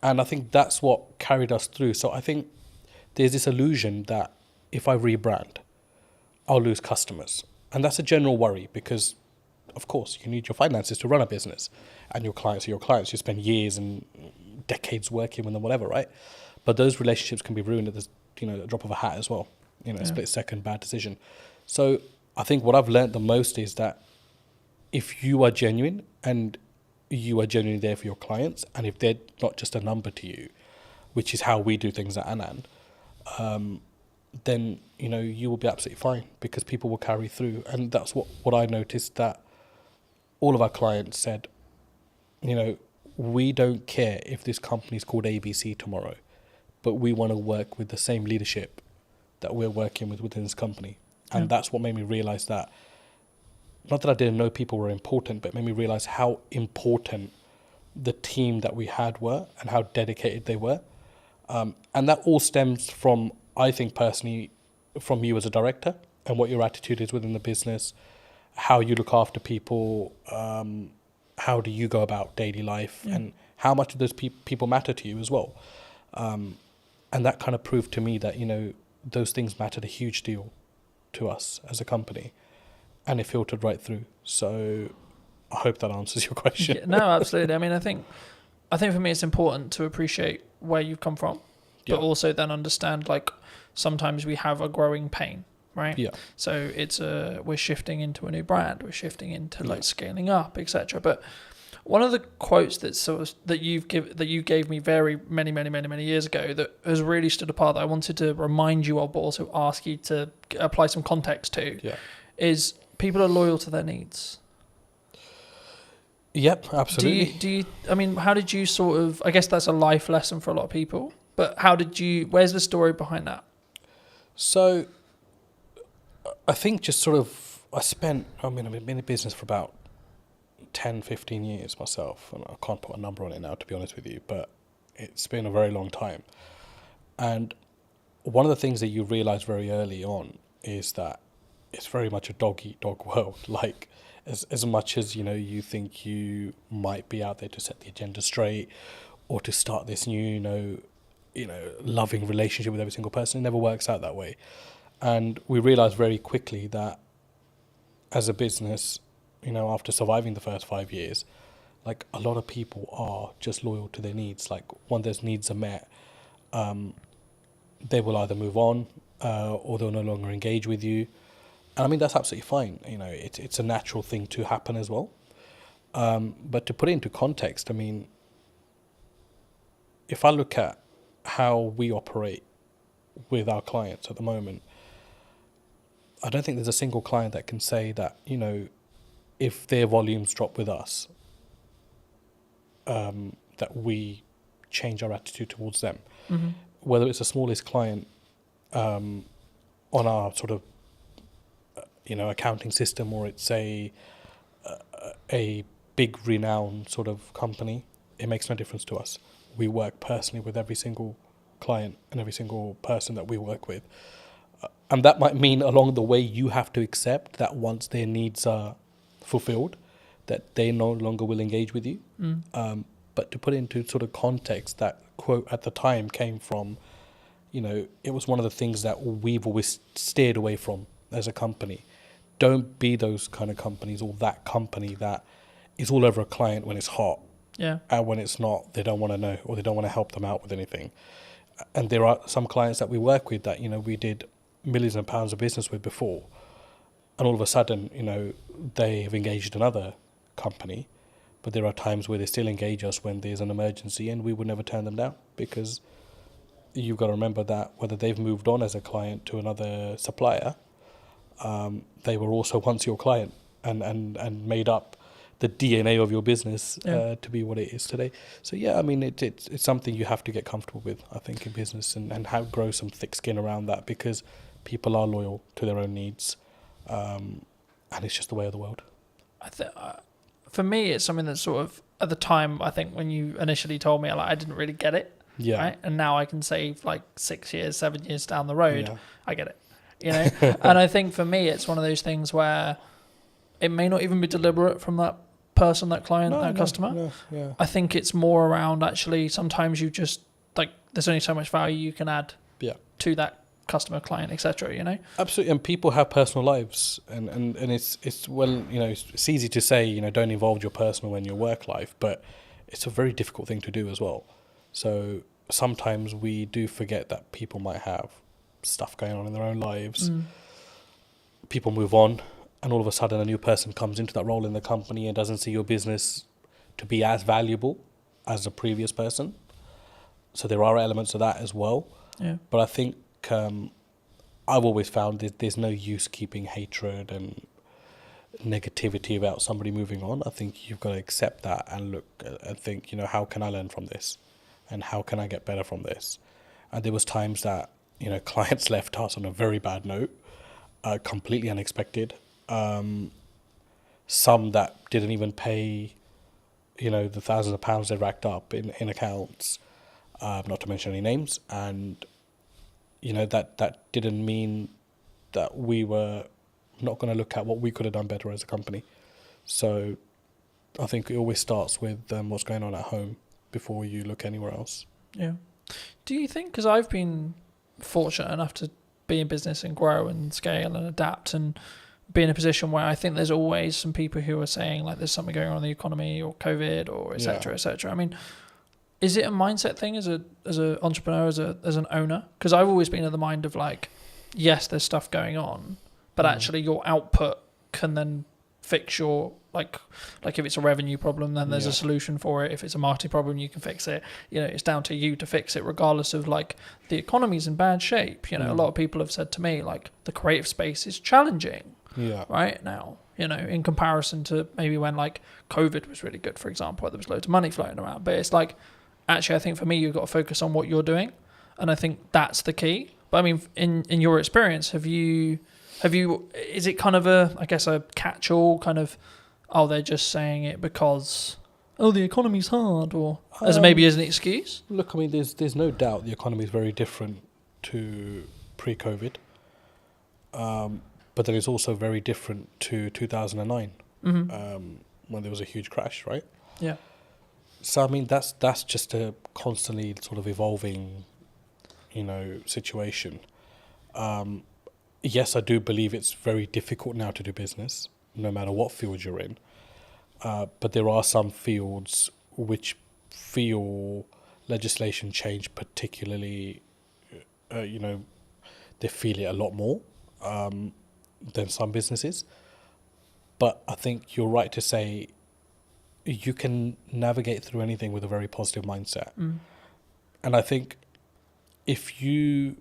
And I think that's what carried us through. So I think there's this illusion that if I rebrand, I'll lose customers. And that's a general worry, because, of course, you need your finances to run a business. And your clients are your clients. You spend years and decades working with them, whatever, right? But those relationships can be ruined at the drop of a hat as well. A split second bad decision. So I think what I've learned the most is that if you are genuine and you are genuinely there for your clients, and if they're not just a number to you, which is how we do things at Anand, then you will be absolutely fine, because people will carry through. And that's what I noticed, that all of our clients said, we don't care if this company is called ABC tomorrow, but we want to work with the same leadership that we're working with within this company. And that's what made me realize that, not that I didn't know people were important, but it made me realize how important the team that we had were and how dedicated they were. And that all stems from, I think personally, from you as a director and what your attitude is within the business, how you look after people, how do you go about daily life, and how much of those people matter to you as well. And that kind of proved to me that, those things mattered a huge deal to us as a company, and it filtered right through. So I hope that answers your question. No, absolutely. I mean, I think for me it's important to appreciate where you've come from, but also then understand sometimes we have a growing pain, right? Yeah. So it's we're shifting into a new brand, we're shifting into scaling up, etc. But one of the quotes that you gave me very many years ago that has really stood apart, that I wanted to remind you of, but also ask you to apply some context to, is people are loyal to their needs. Yep, absolutely. How did you I guess that's a life lesson for a lot of people, but where's the story behind that? So I think I've been in business for about 10, 15 years myself, and I can't put a number on it now, to be honest with you, but it's been a very long time. And one of the things that you realize very early on is that it's very much a dog-eat-dog world. As much as you think you might be out there to set the agenda straight or to start this new loving relationship with every single person, it never works out that way. And we realized very quickly that as a business, after surviving the first 5 years, a lot of people are just loyal to their needs. When those needs are met, they will either move on or they'll no longer engage with you. And I mean, that's absolutely fine. You know, it's a natural thing to happen as well. But to put it into context, I mean, if I look at how we operate with our clients at the moment, I don't think there's a single client that can say that, you know, if their volumes drop with us, that we change our attitude towards them. Mm-hmm. Whether it's the smallest client on our sort of, you know, accounting system, or it's a big renowned sort of company, it makes no difference to us. We work personally with every single client and every single person that we work with. And that might mean along the way you have to accept that once their needs are fulfilled, that they no longer will engage with you. But to put it into sort of context, that quote at the time came from, you know, it was one of the things that we've always steered away from as a company. Don't be those kind of companies, or that company that is all over a client when it's hot. Yeah. And when it's not, they don't want to know, or they don't want to help them out with anything. And there are some clients that we work with that, you know, we did millions of pounds of business with before. And all of a sudden, you know, they have engaged another company. But there are times where they still engage us when there's an emergency, and we would never turn them down, because you've got to remember that whether they've moved on as a client to another supplier, they were also once your client and made up the DNA of your business to be what it is today. So yeah, I mean, it's something you have to get comfortable with, I think, in business, and grow some thick skin around that, because people are loyal to their own needs, and it's just the way of the world. For me, it's something that sort of, at the time, I think when you initially told me, I didn't really get it. Yeah. Right? And now I can say, like 6 years, 7 years down the road, Yeah. I get it. You know? And I think for me, it's one of those things where it may not even be deliberate from that person, that client, that customer. Yeah. I think it's more around, actually, sometimes you just, like, there's only so much value you can add to that customer, client, etc. You know? Absolutely. And people have personal lives, and it's well, you know, it's easy to say, you know, don't involve your personal in your work life, but it's a very difficult thing to do as well. So sometimes we do forget that people might have stuff going on in their own lives. People move on, and all of a sudden a new person comes into that role in the company and doesn't see your business to be as valuable as the previous person. So there are elements of that as well. Yeah. But I think I've always found that there's no use keeping hatred and negativity about somebody moving on. I think you've got to accept that and look and think, you know, how can I learn from this? And how can I get better from this? And there was times that, you know, clients left us on a very bad note, completely unexpected. Some that didn't even pay, you know, the thousands of pounds they racked up in accounts, not to mention any names. And, you know, that didn't mean that we were not going to look at what we could have done better as a company. So I think it always starts with what's going on at home before you look anywhere else. Yeah. Do you think, because I've been fortunate enough to be in business and grow and scale and adapt and be in a position where I think there's always some people who are saying, like, there's something going on in the economy or COVID or et cetera, et cetera. I mean, is it a mindset thing as an entrepreneur, as an owner? Because I've always been of the mind of, like, yes, there's stuff going on, but actually your output can then fix your, like if it's a revenue problem, then there's a solution for it. If it's a marketing problem, you can fix it. You know, it's down to you to fix it, regardless of, like, the economy's in bad shape. You know, a lot of people have said to me, like, the creative space is challenging right now, you know, in comparison to maybe when, like, COVID was really good, for example, where there was loads of money floating around. But it's like, actually, I think for me, you've got to focus on what you're doing. And I think that's the key. But I mean, in your experience, have you, is it kind of a catch-all kind of, oh, they're just saying it because, oh, the economy's hard, or as maybe as an excuse? Look, I mean, there's no doubt the economy is very different to pre-COVID, but then it's also very different to 2009, when there was a huge crash, right? Yeah. So I mean, that's just a constantly sort of evolving, you know, situation. Yes, I do believe it's very difficult now to do business, no matter what field you're in. But there are some fields which feel legislation change particularly, you know, they feel it a lot more. than some businesses. But I think you're right to say you can navigate through anything with a very positive mindset. And I think if you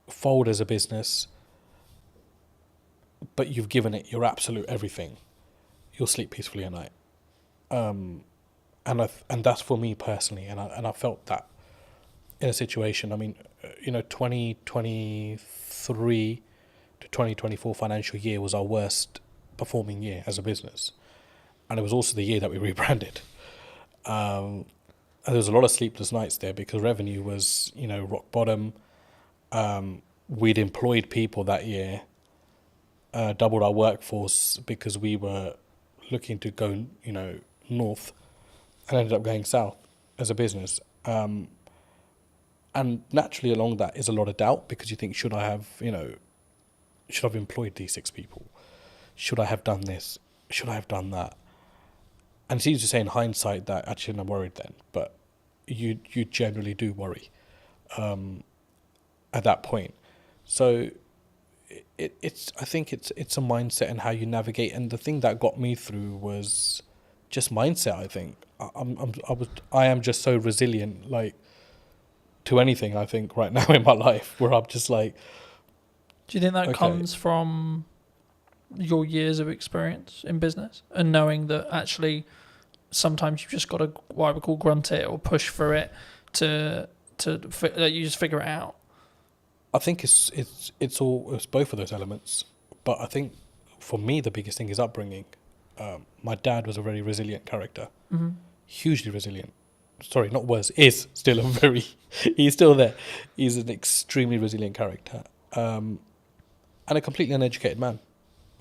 fold as a business, but you've given it your absolute everything, you'll sleep peacefully at night. And that's for me personally, and I felt that in a situation. I mean, 2023 to 2024 financial year was our worst performing year as a business, and it was also the year that we rebranded. And there was a lot of sleepless nights there because revenue was, rock bottom. We'd employed people that year, doubled our workforce because we were looking to go, north, and ended up going south as a business. And naturally along that is a lot of doubt because you think, should I have employed these 6 people? Should I have done this? Should I have done that? And it's easy to say in hindsight that actually I'm worried then, but you generally do worry at that point. So I think it's a mindset and how you navigate. And the thing that got me through was just mindset. I think I am just so resilient, like, to anything. I think right now in my life, where I'm just like. Do you think that Okay. comes from your years of experience in business and knowing that actually sometimes you've just got to, what I would call, grunt it or push for it that you just figure it out? I think it's both of those elements, but I think for me the biggest thing is upbringing. My dad was a very resilient character, hugely resilient. Sorry, not was, is still he's still there. He's an extremely resilient character, and a completely uneducated man,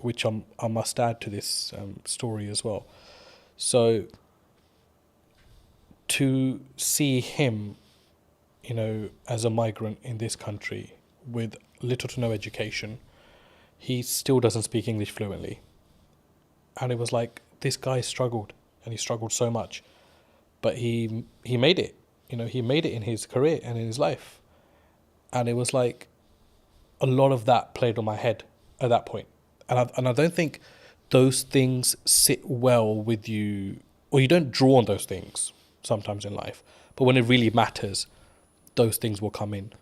which I must add to this story as well. So to see him, as a migrant in this country with little to no education, he still doesn't speak English fluently. And it was like, this guy struggled, and he struggled so much, but he made it. He made it in his career and in his life. And it was like a lot of that played on my head at that point. And I don't think those things sit well with you, or you don't draw on those things sometimes in life. But when it really matters, those things will come in,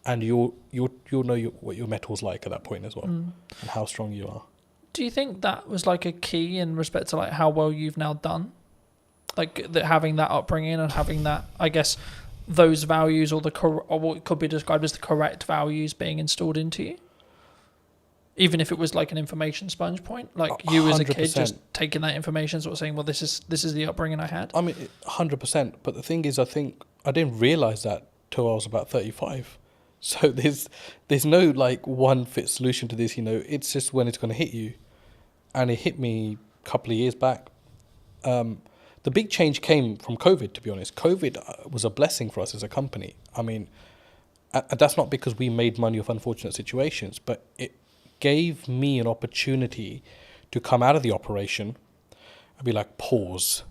and you'll know what your metal's like at that point as well, and how strong you are. Do you think that was like a key in respect to like how well you've now done? Like that, having that upbringing and having that, I guess, those values or what could be described as the correct values being installed into you? Even if it was like an information sponge point, like you as a kid 100%. just taking that information, sort of saying, well, this is the upbringing I had. I mean, 100%. But the thing is, I think I didn't realize that till I was about 35. So there's no like one fit solution to this. It's just when it's going to hit you, and it hit me a couple of years back. The big change came from COVID, to be honest. COVID was a blessing for us as a company. I mean, that's not because we made money off unfortunate situations, but it gave me an opportunity to come out of the operation and be like, pause,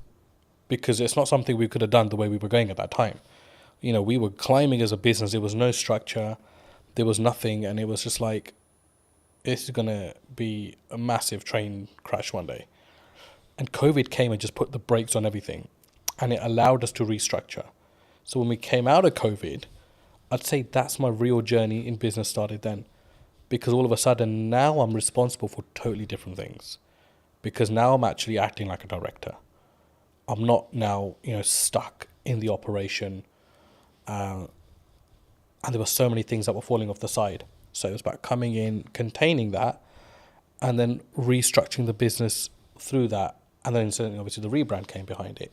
because it's not something we could have done the way we were going at that time. We were climbing as a business. There was no structure, there was nothing, and it was just like, this is gonna be a massive train crash one day. And COVID came and just put the brakes on everything, and it allowed us to restructure. So when we came out of COVID, I'd say that's my real journey in business started then. Because all of a sudden now I'm responsible for totally different things. Because now I'm actually acting like a director. I'm not now, stuck in the operation. And there were so many things that were falling off the side. So it was about coming in, containing that, and then restructuring the business through that. And then certainly, obviously, the rebrand came behind it.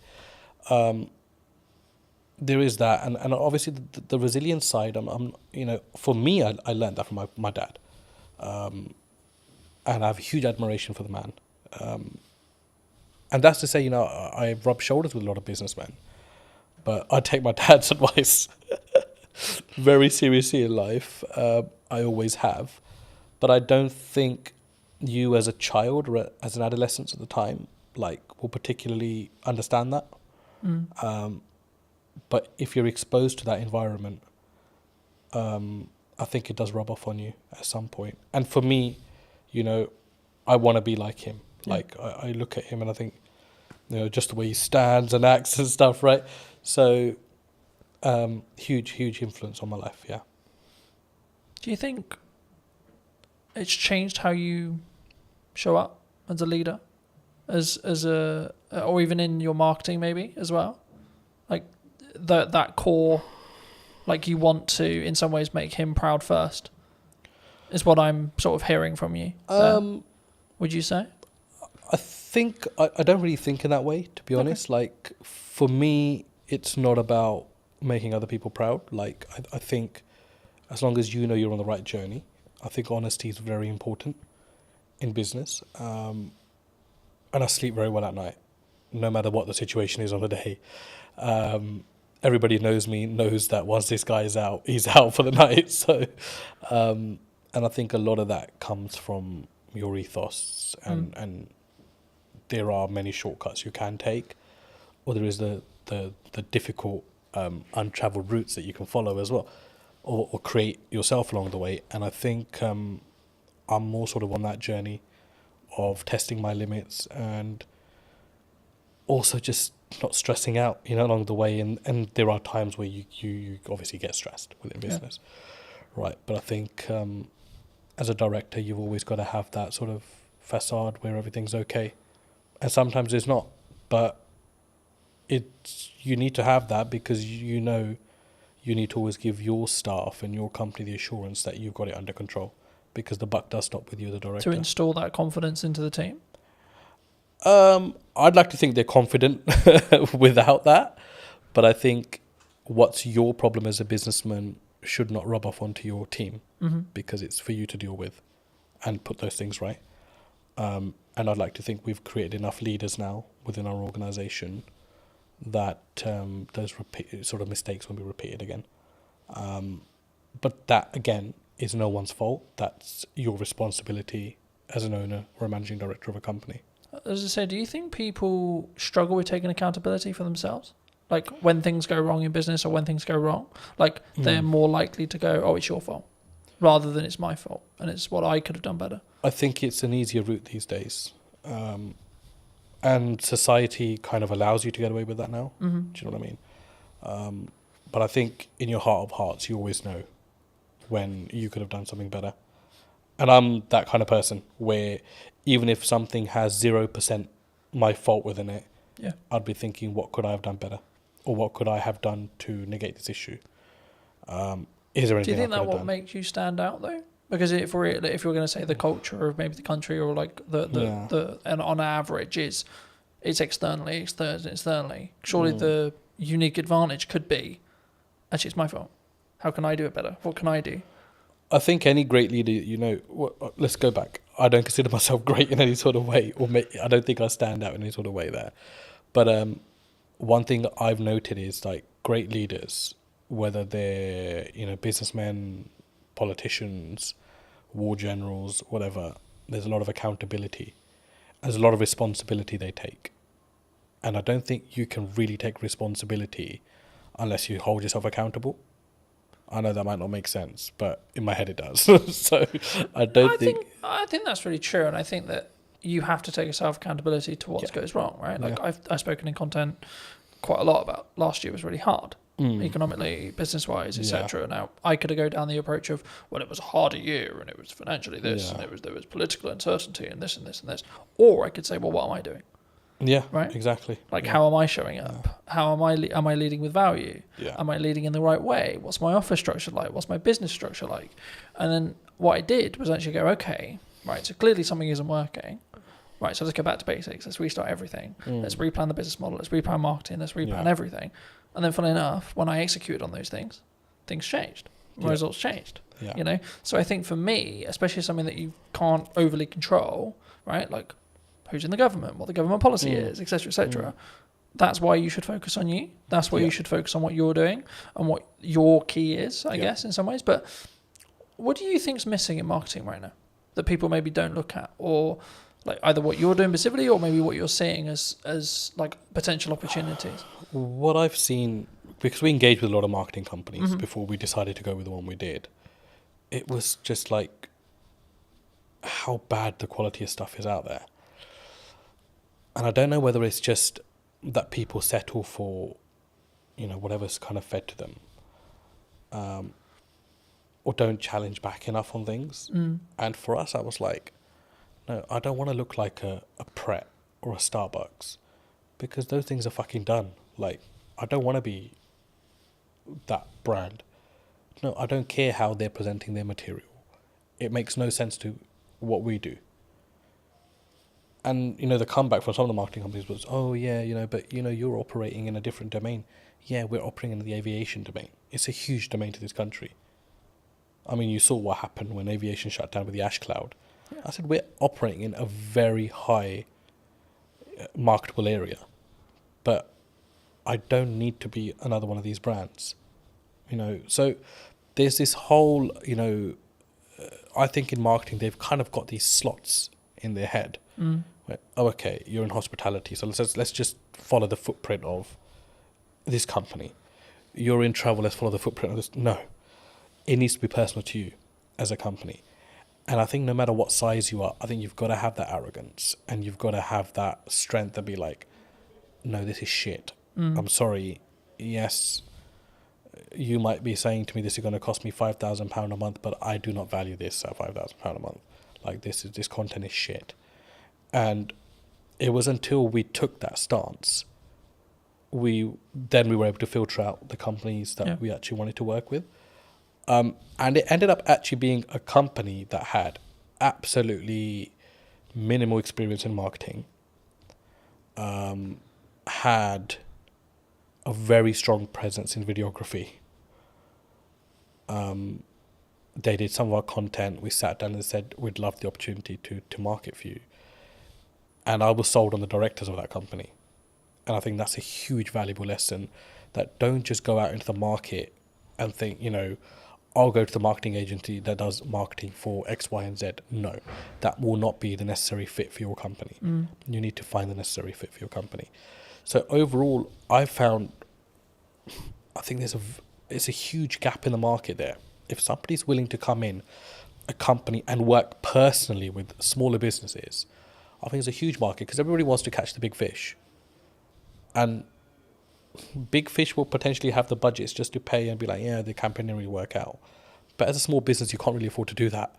There is that, and obviously the resilience side. For me, I learned that from my dad, and I have huge admiration for the man. And that's to say, I rub shoulders with a lot of businessmen, but I take my dad's advice very seriously in life. I always have, but I don't think you as a child or as an adolescent at the time, will particularly understand that. But if you're exposed to that environment, and I think it does rub off on you at some point. And for me, you know, I want to be like him. Yeah. Like I look at him and I think, you know, just the way he stands and acts and stuff, right? So huge influence on my life. Yeah. Do you think it's changed how you show up as a leader, as a, or even in your marketing maybe as well? Like that core, like you want to in some ways make him proud first, is what I'm sort of hearing from you. Would you say? I think I don't really think in that way, to be honest. Like for me, it's not about making other people proud. Like I think as long as you know you're on the right journey, I think honesty is very important in business. And I sleep very well at night, no matter what the situation is on the day. Everybody knows me, knows that once this guy is out, he's out for the night. So, and I think a lot of that comes from your ethos, and there are many shortcuts you can take, or there is the difficult untraveled routes that you can follow as well, or create yourself along the way. And I think I'm more sort of on that journey of testing my limits and also just not stressing out, you know, along the way. And there are times where you obviously get stressed within business, right? But I think as a director, you've always got to have that sort of facade where everything's okay. And sometimes it's not, but you need to have that because you know you need to always give your staff and your company the assurance that you've got it under control, because the buck does stop with you, the director. To install that confidence into the team? I'd like to think they're confident without that, but I think what's your problem as a businessman should not rub off onto your team, because it's for you to deal with and put those things right. And I'd like to think we've created enough leaders now within our organisation that those sort of mistakes won't be repeated again. But that, again, is no one's fault. That's your responsibility as an owner or a managing director of a company. As I say, do you think people struggle with taking accountability for themselves? Like when things go wrong in business or when things go wrong, like they're more likely to go, oh, it's your fault, rather than it's my fault and it's what I could have done better. I think it's an easier route these days. And society kind of allows you to get away with that now. Do you know what I mean? But I think in your heart of hearts, you always know when you could have done something better. And I'm that kind of person where even if something has 0% my fault within it, I'd be thinking, what could I have done better? Or what could I have done to negate this issue? Is there anything Do you think I that could have what done? makes you stand out though? Because if you're going to say the culture of maybe the country or like the and on average it's externally. Surely the unique advantage could be, actually it's my fault. How can I do it better? What can I do? I think any great leader, you know, let's go back. I don't consider myself great in any sort of way, I don't think I stand out in any sort of way there. But one thing that I've noted is like great leaders, whether they're, you know, businessmen, politicians, war generals, whatever, there's a lot of accountability. There's a lot of responsibility they take. And I don't think you can really take responsibility unless you hold yourself accountable. I know that might not make sense, but in my head it does. So I think that's really true, and I think that you have to take yourself accountability to what goes wrong, right? Like I've spoken in content quite a lot about last year was really hard, economically, business-wise, etc. Now I could go down the approach of, well, it was a harder year, and it was financially this, and there was political uncertainty, and this and this and this, or I could say, well, what am I doing? Yeah, right. Exactly. Like, how am I showing up? How am I leading with value? Am I leading in the right way? What's my office structure like? What's my business structure like? And then what I did was actually go, okay, right. So clearly something isn't working. Right. So let's go back to basics. Let's restart everything. Let's replan the business model. Let's replan marketing. Let's replan everything. And then, funnily enough, when I executed on those things changed. My results changed. You know. So I think for me, especially something that you can't overly control, right? Like, who's in the government, what the government policy is, etc., etc. That's why you should focus on you. That's why you should focus on what you're doing and what your key is, I guess, in some ways. But what do you think's missing in marketing right now that people maybe don't look at, or like either what you're doing specifically, or maybe what you're seeing as like potential opportunities? What I've seen, because we engaged with a lot of marketing companies before we decided to go with the one we did, it was just like how bad the quality of stuff is out there. And I don't know whether it's just that people settle for, whatever's kind of fed to them, or don't challenge back enough on things. And for us, I was like, no, I don't want to look like a Pret or a Starbucks, because those things are fucking done. Like, I don't want to be that brand. No, I don't care how they're presenting their material. It makes no sense to what we do. And, the comeback from some of the marketing companies was, oh, yeah, but, you're operating in a different domain. Yeah, we're operating in the aviation domain. It's a huge domain to this country. I mean, you saw what happened when aviation shut down with the ash cloud. Yeah. I said, we're operating in a very high marketable area. But I don't need to be another one of these brands. So there's this whole, I think in marketing, they've kind of got these slots in their head. Where, okay, you're in hospitality, so let's just follow the footprint of this company. You're in travel, let's follow the footprint of this. No, it needs to be personal to you as a company. And I think no matter what size you are, I think you've got to have that arrogance, and you've got to have that strength to be like, no, this is shit. I'm sorry. Yes, you might be saying to me this is going to cost me £5,000 a month, but I do not value this at £5,000 a month. Like, this content is shit. And it was until we took that stance, we were able to filter out the companies that we actually wanted to work with. And it ended up actually being a company that had absolutely minimal experience in marketing, had a very strong presence in videography. They did some of our content. We sat down and said, we'd love the opportunity to market for you. And I was sold on the directors of that company. And I think that's a huge valuable lesson, that don't just go out into the market and think, I'll go to the marketing agency that does marketing for X, Y, and Z. No, that will not be the necessary fit for your company. You need to find the necessary fit for your company. So overall, I think it's a huge gap in the market there. If somebody's willing to come in a company and work personally with smaller businesses, I think it's a huge market, because everybody wants to catch the big fish. And big fish will potentially have the budgets just to pay and be like, yeah, the campaign didn't really work out. But as a small business, you can't really afford to do that.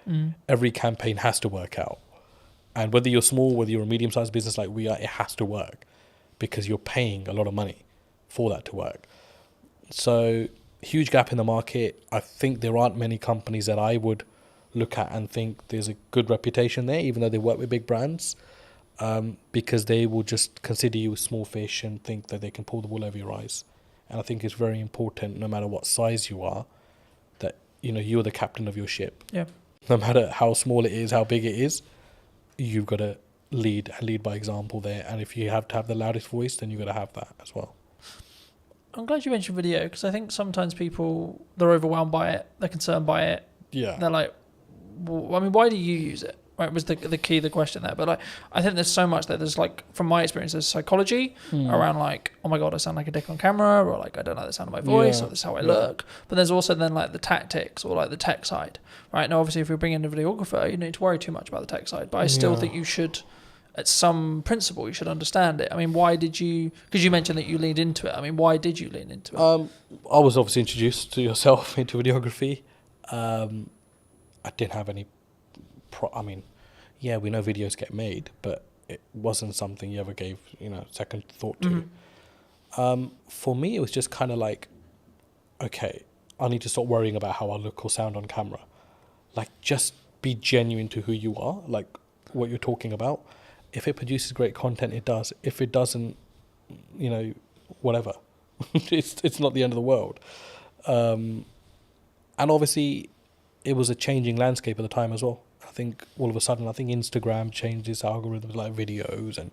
Every campaign has to work out. And whether you're small, whether you're a medium-sized business like we are, it has to work, because you're paying a lot of money for that to work. So huge gap in the market. I think there aren't many companies that I would look at and think there's a good reputation there, even though they work with big brands, because they will just consider you a small fish and think that they can pull the wool over your eyes. And I think it's very important, no matter what size you are, that you're the captain of your ship. Yeah. No matter how small it is, how big it is, you've got to lead by example there. And if you have to have the loudest voice, then you've got to have that as well. I'm glad you mentioned video, because I think sometimes people, they're overwhelmed by it, they're concerned by it. Yeah. They're like, well, I mean, why do you use it? Right, was the key, the question there. But like, I think there's so much that there's, like, from my experience, there's psychology around, like, oh my God, I sound like a dick on camera, or like, I don't like the sound of my voice, or this is how I look. But there's also then like the tactics, or like the tech side, right? Now, obviously, if you're bringing in a videographer, you don't need to worry too much about the tech side. But I still think you should, at some principle, you should understand it. I mean, why did you, because you mentioned that you leaned into it. I mean, why did you lean into it? I was obviously introduced to yourself into videography. I didn't have any, we know videos get made, but it wasn't something you ever gave, second thought to. For me, it was just kind of like, okay, I need to stop worrying about how I look or sound on camera. Like, just be genuine to who you are, like what you're talking about. If it produces great content, it does. If it doesn't, whatever. it's not the end of the world. And obviously, it was a changing landscape at the time as well. I think all of a sudden, Instagram changed its algorithms, like videos and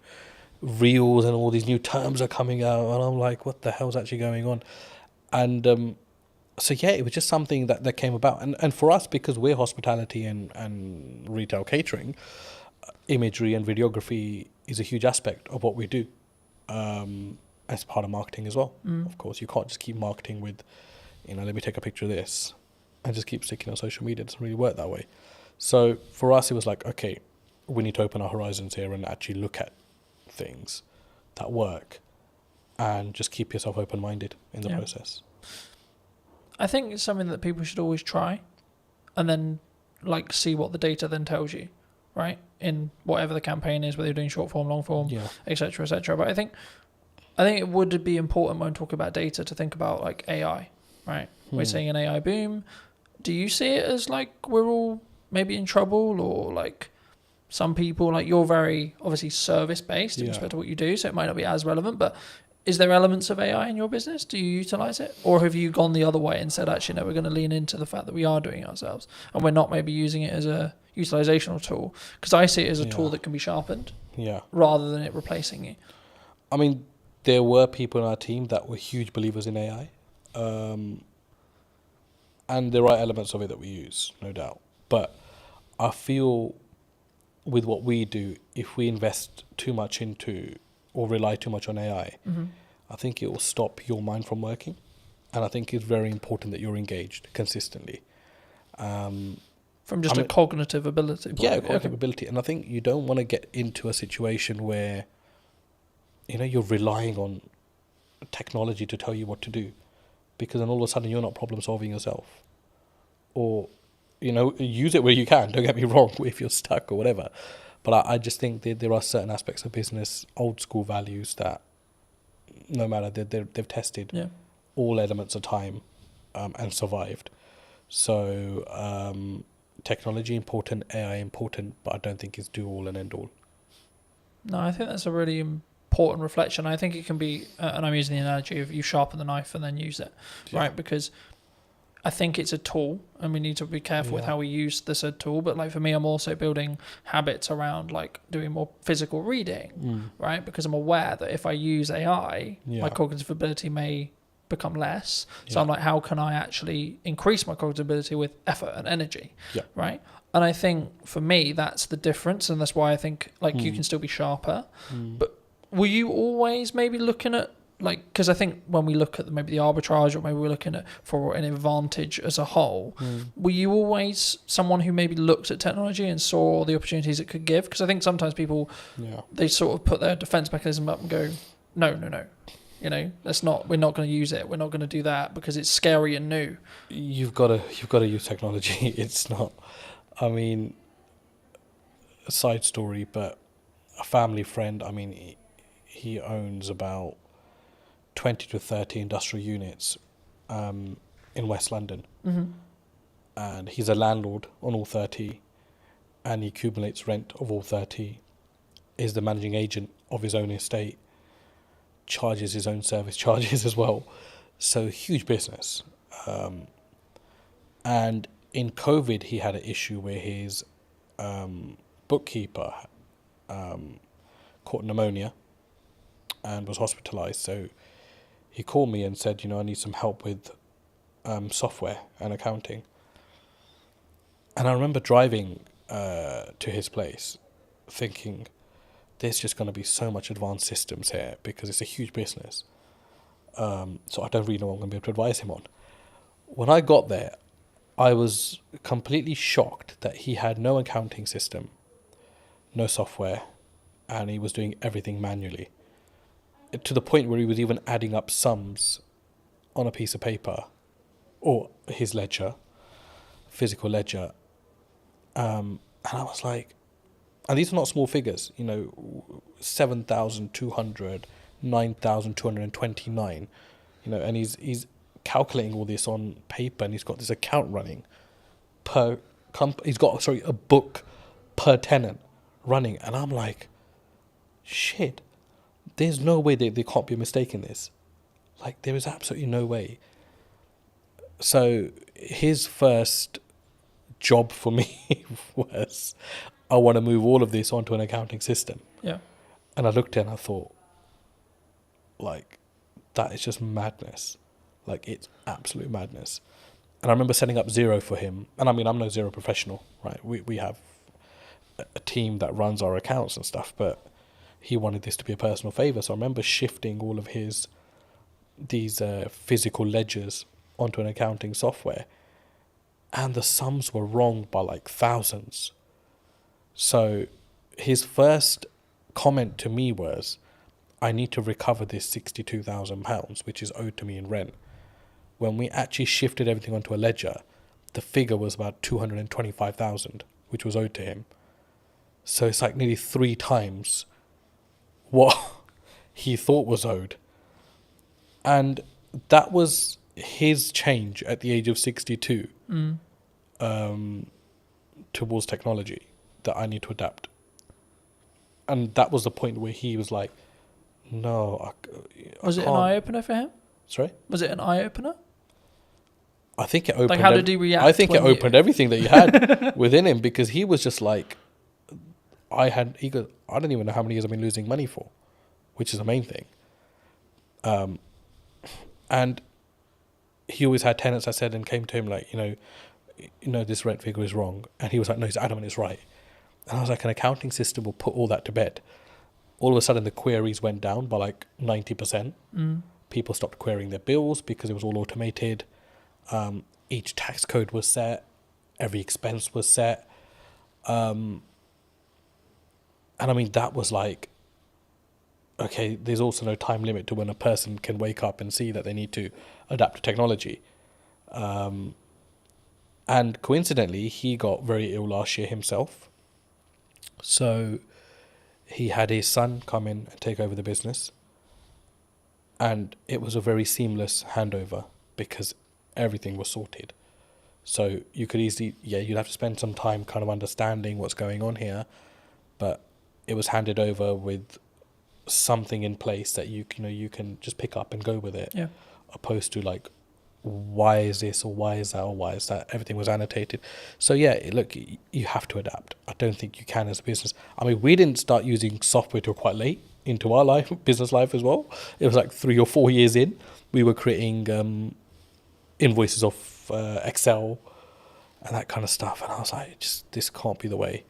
reels, and all these new terms are coming out. And I'm like, what the hell's actually going on? And it was just something that came about. And for us, because we're hospitality and retail catering, imagery and videography is a huge aspect of what we do, as part of marketing as well. Of course, you can't just keep marketing with, let me take a picture of this. and just keep sticking on social media. It doesn't really work that way. So for us, it was like, okay, we need to open our horizons here and actually look at things that work, and just keep yourself open-minded in the process. I think it's something that people should always try, and then like see what the data then tells you, right? In whatever the campaign is, whether you're doing short form, long form, etc., etc. But I think it would be important when talking about data to think about like AI, right? We're seeing an AI boom. Do you see it as like we're all maybe in trouble, or like some people, like you're very obviously service based in respect to what you do, so it might not be as relevant, but is there elements of AI in your business? Do you utilize it? Or have you gone the other way and said, actually, no, we're going to lean into the fact that we are doing it ourselves and we're not maybe using it as a utilizational tool? Because I see it as a tool that can be sharpened rather than it replacing you. I mean, there were people in our team that were huge believers in AI. And there are elements of it that we use, no doubt. But I feel with what we do, if we invest too much into or rely too much on AI, I think it will stop your mind from working. And I think it's very important that you're engaged consistently. From just a cognitive ability. Cognitive ability. And I think you don't want to get into a situation where, you know, you're relying on technology to tell you what to do, because then all of a sudden you're not problem solving yourself. Or, you know, use it where you can, don't get me wrong, if you're stuck or whatever. But I just think that there are certain aspects of business, old school values, that no matter, they've tested all elements of time and survived. So technology important, AI important, but I don't think it's do all and end all. No, I think that's a really important reflection. I think it can be, and I'm using the analogy of you sharpen the knife and then use it, right? Because I think it's a tool, and we need to be careful with how we use the said tool. But like for me, I'm also building habits around like doing more physical reading, right? Because I'm aware that if I use AI, my cognitive ability may become less. So I'm like, how can I actually increase my cognitive ability with effort and energy, right? And I think for me, that's the difference, and that's why I think like you can still be sharper. But were you always maybe looking at, like, because I think when we look at maybe the arbitrage, or maybe we're looking at for an advantage as a whole, were you always someone who maybe looked at technology and saw the opportunities it could give? Because I think sometimes people, they sort of put their defense mechanism up and go, no, you know, we're not going to use it. We're not going to do that because it's scary and new. You've got to use technology. It's not, I mean, a side story, but a family friend, I mean, he owns about 20 to 30 industrial units in West London. And he's a landlord on all 30, and he accumulates rent of all 30, is the managing agent of his own estate, charges his own service charges as well. So huge business. And in COVID, he had an issue where his bookkeeper caught pneumonia and was hospitalized. So he called me and said, you know, I need some help with software and accounting. And I remember driving to his place thinking, there's just going to be so much advanced systems here because it's a huge business. So I don't really know what I'm going to be able to advise him on. When I got there, I was completely shocked that he had no accounting system, no software, and he was doing everything manually. To the point where he was even adding up sums on a piece of paper, or his ledger, physical ledger. And I was like, and these are not small figures, you know, 7,200, 9,229, you know, and he's calculating all this on paper, and he's got this account running per he's got a book per tenant running, and I'm like, shit, there's no way they can't be a mistake in this. Like, there is absolutely no way. So his first job for me was, I want to move all of this onto an accounting system. Yeah. And I looked at it and I thought, like, that is just madness. Like, it's absolute madness. And I remember setting up Xero for him. And I mean, I'm no Xero professional, right? We have a team that runs our accounts and stuff, but he wanted this to be a personal favor. So I remember shifting all of these physical ledgers onto an accounting software. and the sums were wrong by like thousands. So his first comment to me was, I need to recover this £62,000, which is owed to me in rent. When we actually shifted everything onto a ledger, the figure was about 225,000, which was owed to him. So it's like nearly 3 times what he thought was owed. And that was his change at the age of 62 towards technology, that I need to adapt. And that was the point where he was like, no, I Was it an can't. eye-opener for him? Sorry? Was it an eye-opener? I think it opened. Like, how did he react? I think it when opened everything that he had within him, because he was just like, he goes, I don't even know how many years I've been losing money for, which is the main thing. And he always had tenants, I said, and came to him like, this rent figure is wrong. And he was like, no, he's adamant it's right. And I was like, an accounting system will put all that to bed. All of a sudden, the queries went down by like 90%. People stopped querying their bills because it was all automated. Each tax code was set. Every expense was set. And I mean, that was like, okay, there's also no time limit to when a person can wake up and see that they need to adapt to technology. And coincidentally, he got very ill last year himself. So he had his son come in and take over the business. And it was a very seamless handover because everything was sorted. So you could easily, you'd have to spend some time kind of understanding what's going on here. But it was handed over with something in place that you can just pick up and go with it. Yeah. Opposed to like, why is this or why is that or why is that? Everything was annotated. So yeah, look, you have to adapt. I don't think you can as a business. I mean, we didn't start using software till quite late into our life, business life as well. It was like 3 or 4 years in, we were creating invoices off Excel and that kind of stuff. And I was like, this can't be the way.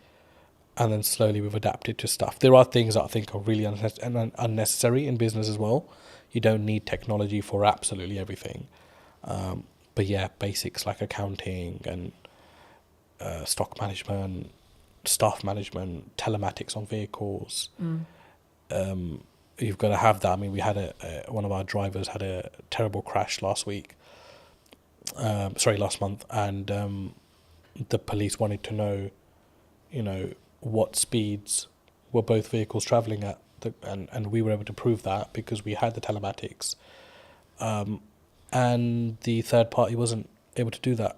And then slowly we've adapted to stuff. There are things that I think are really unnecessary in business as well. You don't need technology for absolutely everything. But yeah, basics like accounting and stock management, staff management, telematics on vehicles. You've got to have that. I mean, we had one of our drivers had a terrible crash last month, and the police wanted to know, what speeds were both vehicles travelling at, and we were able to prove that because we had the telematics. And the third party wasn't able to do that,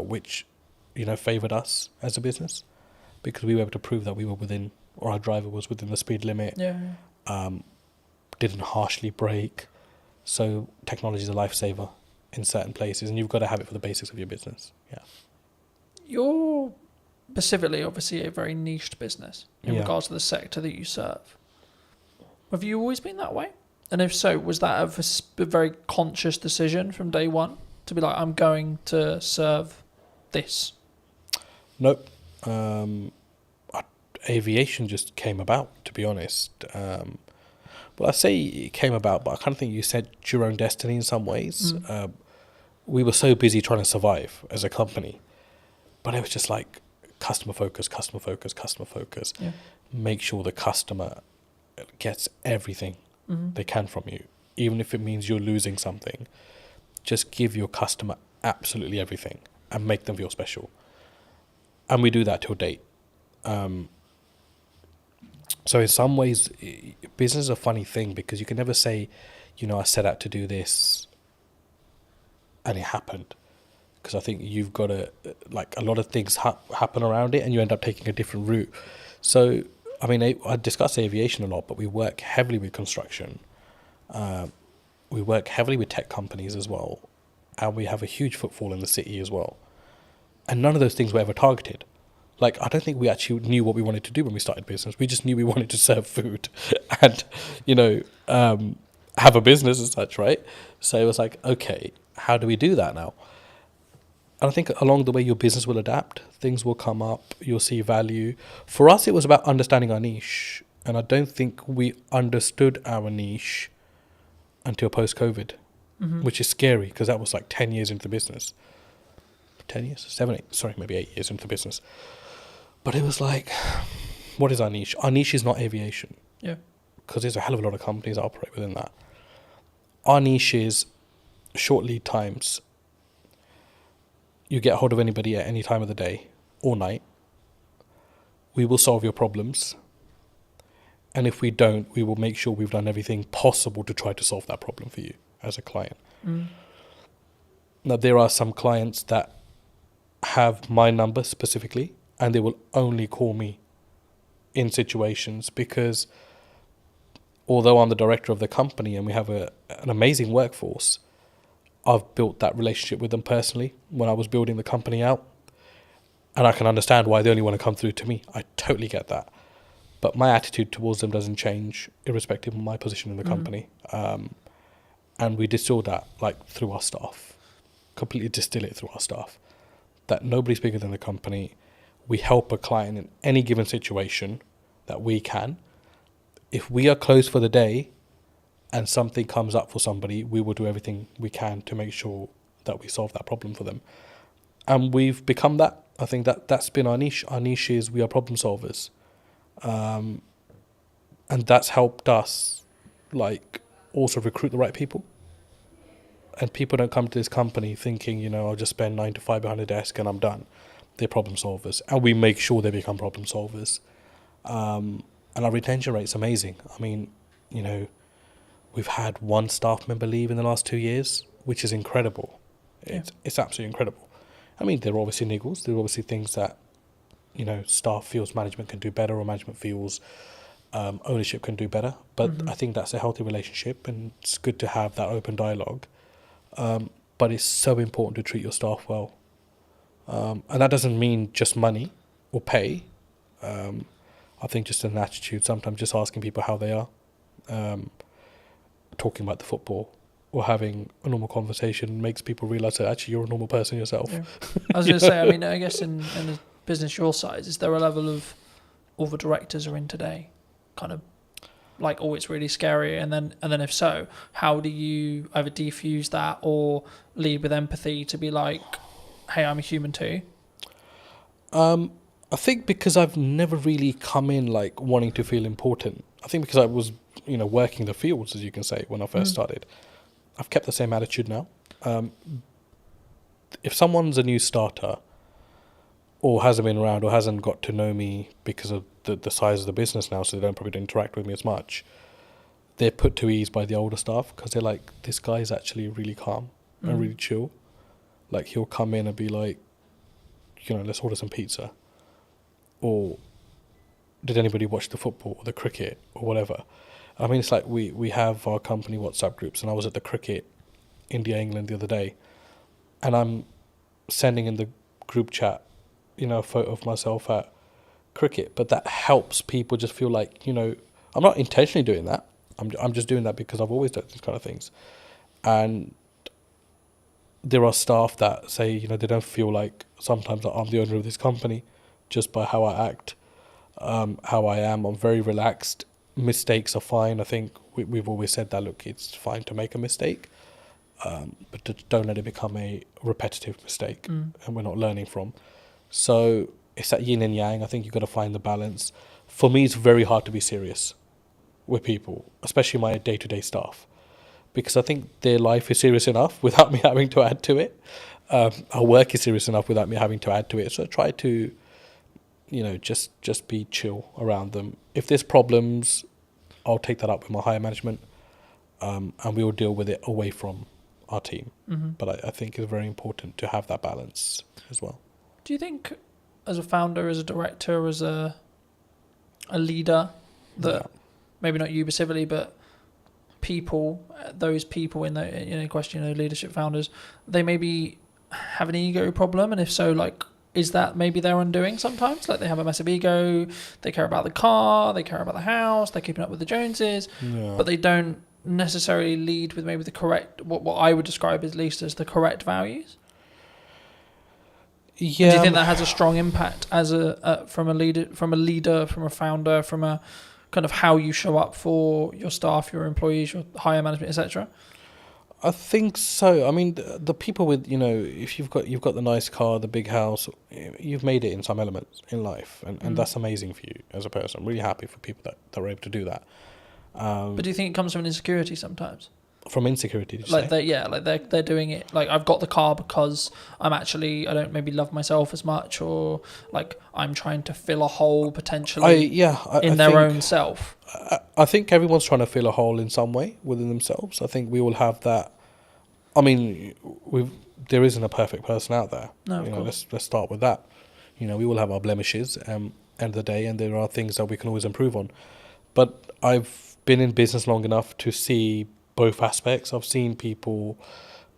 which, favoured us as a business because we were able to prove that we were within, or our driver was within the speed limit. Didn't harshly brake. So technology is a lifesaver in certain places, and you've got to have it for the basics of your business. Yeah. You're specifically, obviously, a very niched business in Yeah. regards to the sector that you serve. Have you always been that way? And if so, was that a very conscious decision from day one to be like, I'm going to serve this? Nope. Aviation just came about, to be honest. Well, I say it came about, but I kind of think you set your own destiny in some ways. We were so busy trying to survive as a company, but it was just like customer focus. Yeah. Make sure the customer gets everything they can from you, even if it means you're losing something. Just give your customer absolutely everything and make them feel special. And we do that till date. So in some ways, business is a funny thing because you can never say, I set out to do this and it happened. Because I think you've got to, like, a lot of things happen around it and you end up taking a different route. So, I mean, I discuss aviation a lot, but we work heavily with construction. We work heavily with tech companies as well. And we have a huge footfall in the city as well. And none of those things were ever targeted. Like, I don't think we actually knew what we wanted to do when we started business. We just knew we wanted to serve food and, have a business as such, right? So it was like, okay, how do we do that now? And I think along the way, your business will adapt. Things will come up. You'll see value. For us, it was about understanding our niche. And I don't think we understood our niche until post-COVID, which is scary because that was like 10 years into the business. 10 years, 7, 8, sorry, maybe 8 years into the business. But it was like, what is our niche? Our niche is not aviation. Yeah. Because there's a hell of a lot of companies that operate within that. Our niche is short lead times. You get hold of anybody at any time of the day or night. We will solve your problems. And if we don't, we will make sure we've done everything possible to try to solve that problem for you as a client. Now, there are some clients that have my number specifically, and they will only call me in situations because although I'm the director of the company and we have an amazing workforce, I've built that relationship with them personally when I was building the company out. And I can understand why they only want to come through to me. I totally get that. But my attitude towards them doesn't change irrespective of my position in the company. And we distill that like through our staff, completely distill it through our staff, that nobody's bigger than the company. We help a client in any given situation that we can. If we are closed for the day and something comes up for somebody, we will do everything we can to make sure that we solve that problem for them. And we've become that. I think that's been our niche. Our niche is we are problem solvers. And that's helped us like also recruit the right people. And people don't come to this company thinking, I'll just spend 9 to 5 behind a desk and I'm done. They're problem solvers. And we make sure they become problem solvers. And our retention rate's amazing. I mean, we've had one staff member leave in the last 2 years, which is incredible. It's absolutely incredible. I mean, there are obviously niggles. There are obviously things that, staff feels management can do better or management feels ownership can do better. But I think that's a healthy relationship and it's good to have that open dialogue. But it's so important to treat your staff well. And that doesn't mean just money or pay. I think just an attitude, sometimes just asking people how they are, talking about the football or having a normal conversation makes people realise that actually you're a normal person yourself. Yeah. I was going to say, I mean, I guess in a business your size, is there a level of all the directors are in today kind of like, oh, it's really scary? And then if so, how do you either defuse that or lead with empathy to be like, hey, I'm a human too? I think because I've never really come in like wanting to feel important. I think because I was, working the fields, as you can say, when I first started. I've kept the same attitude now. If someone's a new starter or hasn't been around or hasn't got to know me because of the size of the business now, so they don't probably interact with me as much, they're put to ease by the older staff because they're like, this guy is actually really calm and really chill. Like he'll come in and be like, let's order some pizza. Or did anybody watch the football or the cricket or whatever? I mean, it's like we have our company WhatsApp groups, and I was at the cricket India-England the other day, and I'm sending in the group chat, a photo of myself at cricket, but that helps people just feel like, I'm not intentionally doing that. I'm just doing that because I've always done these kind of things. And there are staff that say, they don't feel like sometimes that I'm the owner of this company just by how I act, how I am. I'm very relaxed. Mistakes are fine. I think we've always said that, look, it's fine to make a mistake, but don't let it become a repetitive mistake and we're not learning from. So it's that yin and yang. I think you've got to find the balance. For me, it's very hard to be serious with people, especially my day-to-day staff, because I think their life is serious enough without me having to add to it. Our work is serious enough without me having to add to it. So I try to, just be chill around them. If there's problems, I'll take that up with my higher management, and we will deal with it away from our team. But I think it's very important to have that balance as well. Do you think as a founder, as a director, as a leader, that maybe not you specifically, but those people in the question, leadership founders, they maybe have an ego problem? And if so, like, is that maybe their undoing sometimes? Like they have a massive ego, they care about the car, they care about the house, they're keeping up with the Joneses, but they don't necessarily lead with maybe the correct, what I would describe at least as the correct values? Yeah. And do you think that has a strong impact as from a leader, from a founder, from a kind of how you show up for your staff, your employees, your higher management, etc.? I think so. I mean, the people with, if you've got the nice car, the big house, you've made it in some elements in life, and that's amazing for you as a person. I'm really happy for people that are able to do that. But do you think it comes from an insecurity sometimes? From insecurity, did you Like say? they're doing it. Like, I've got the car because I don't maybe love myself as much, or like I'm trying to fill a hole potentially in their own self. I think everyone's trying to fill a hole in some way within themselves. I think we all have that. I mean, there isn't a perfect person out there. No, of course. Let's start with that. We all have our blemishes. End of the day, and there are things that we can always improve on. But I've been in business long enough to see both aspects. I've seen people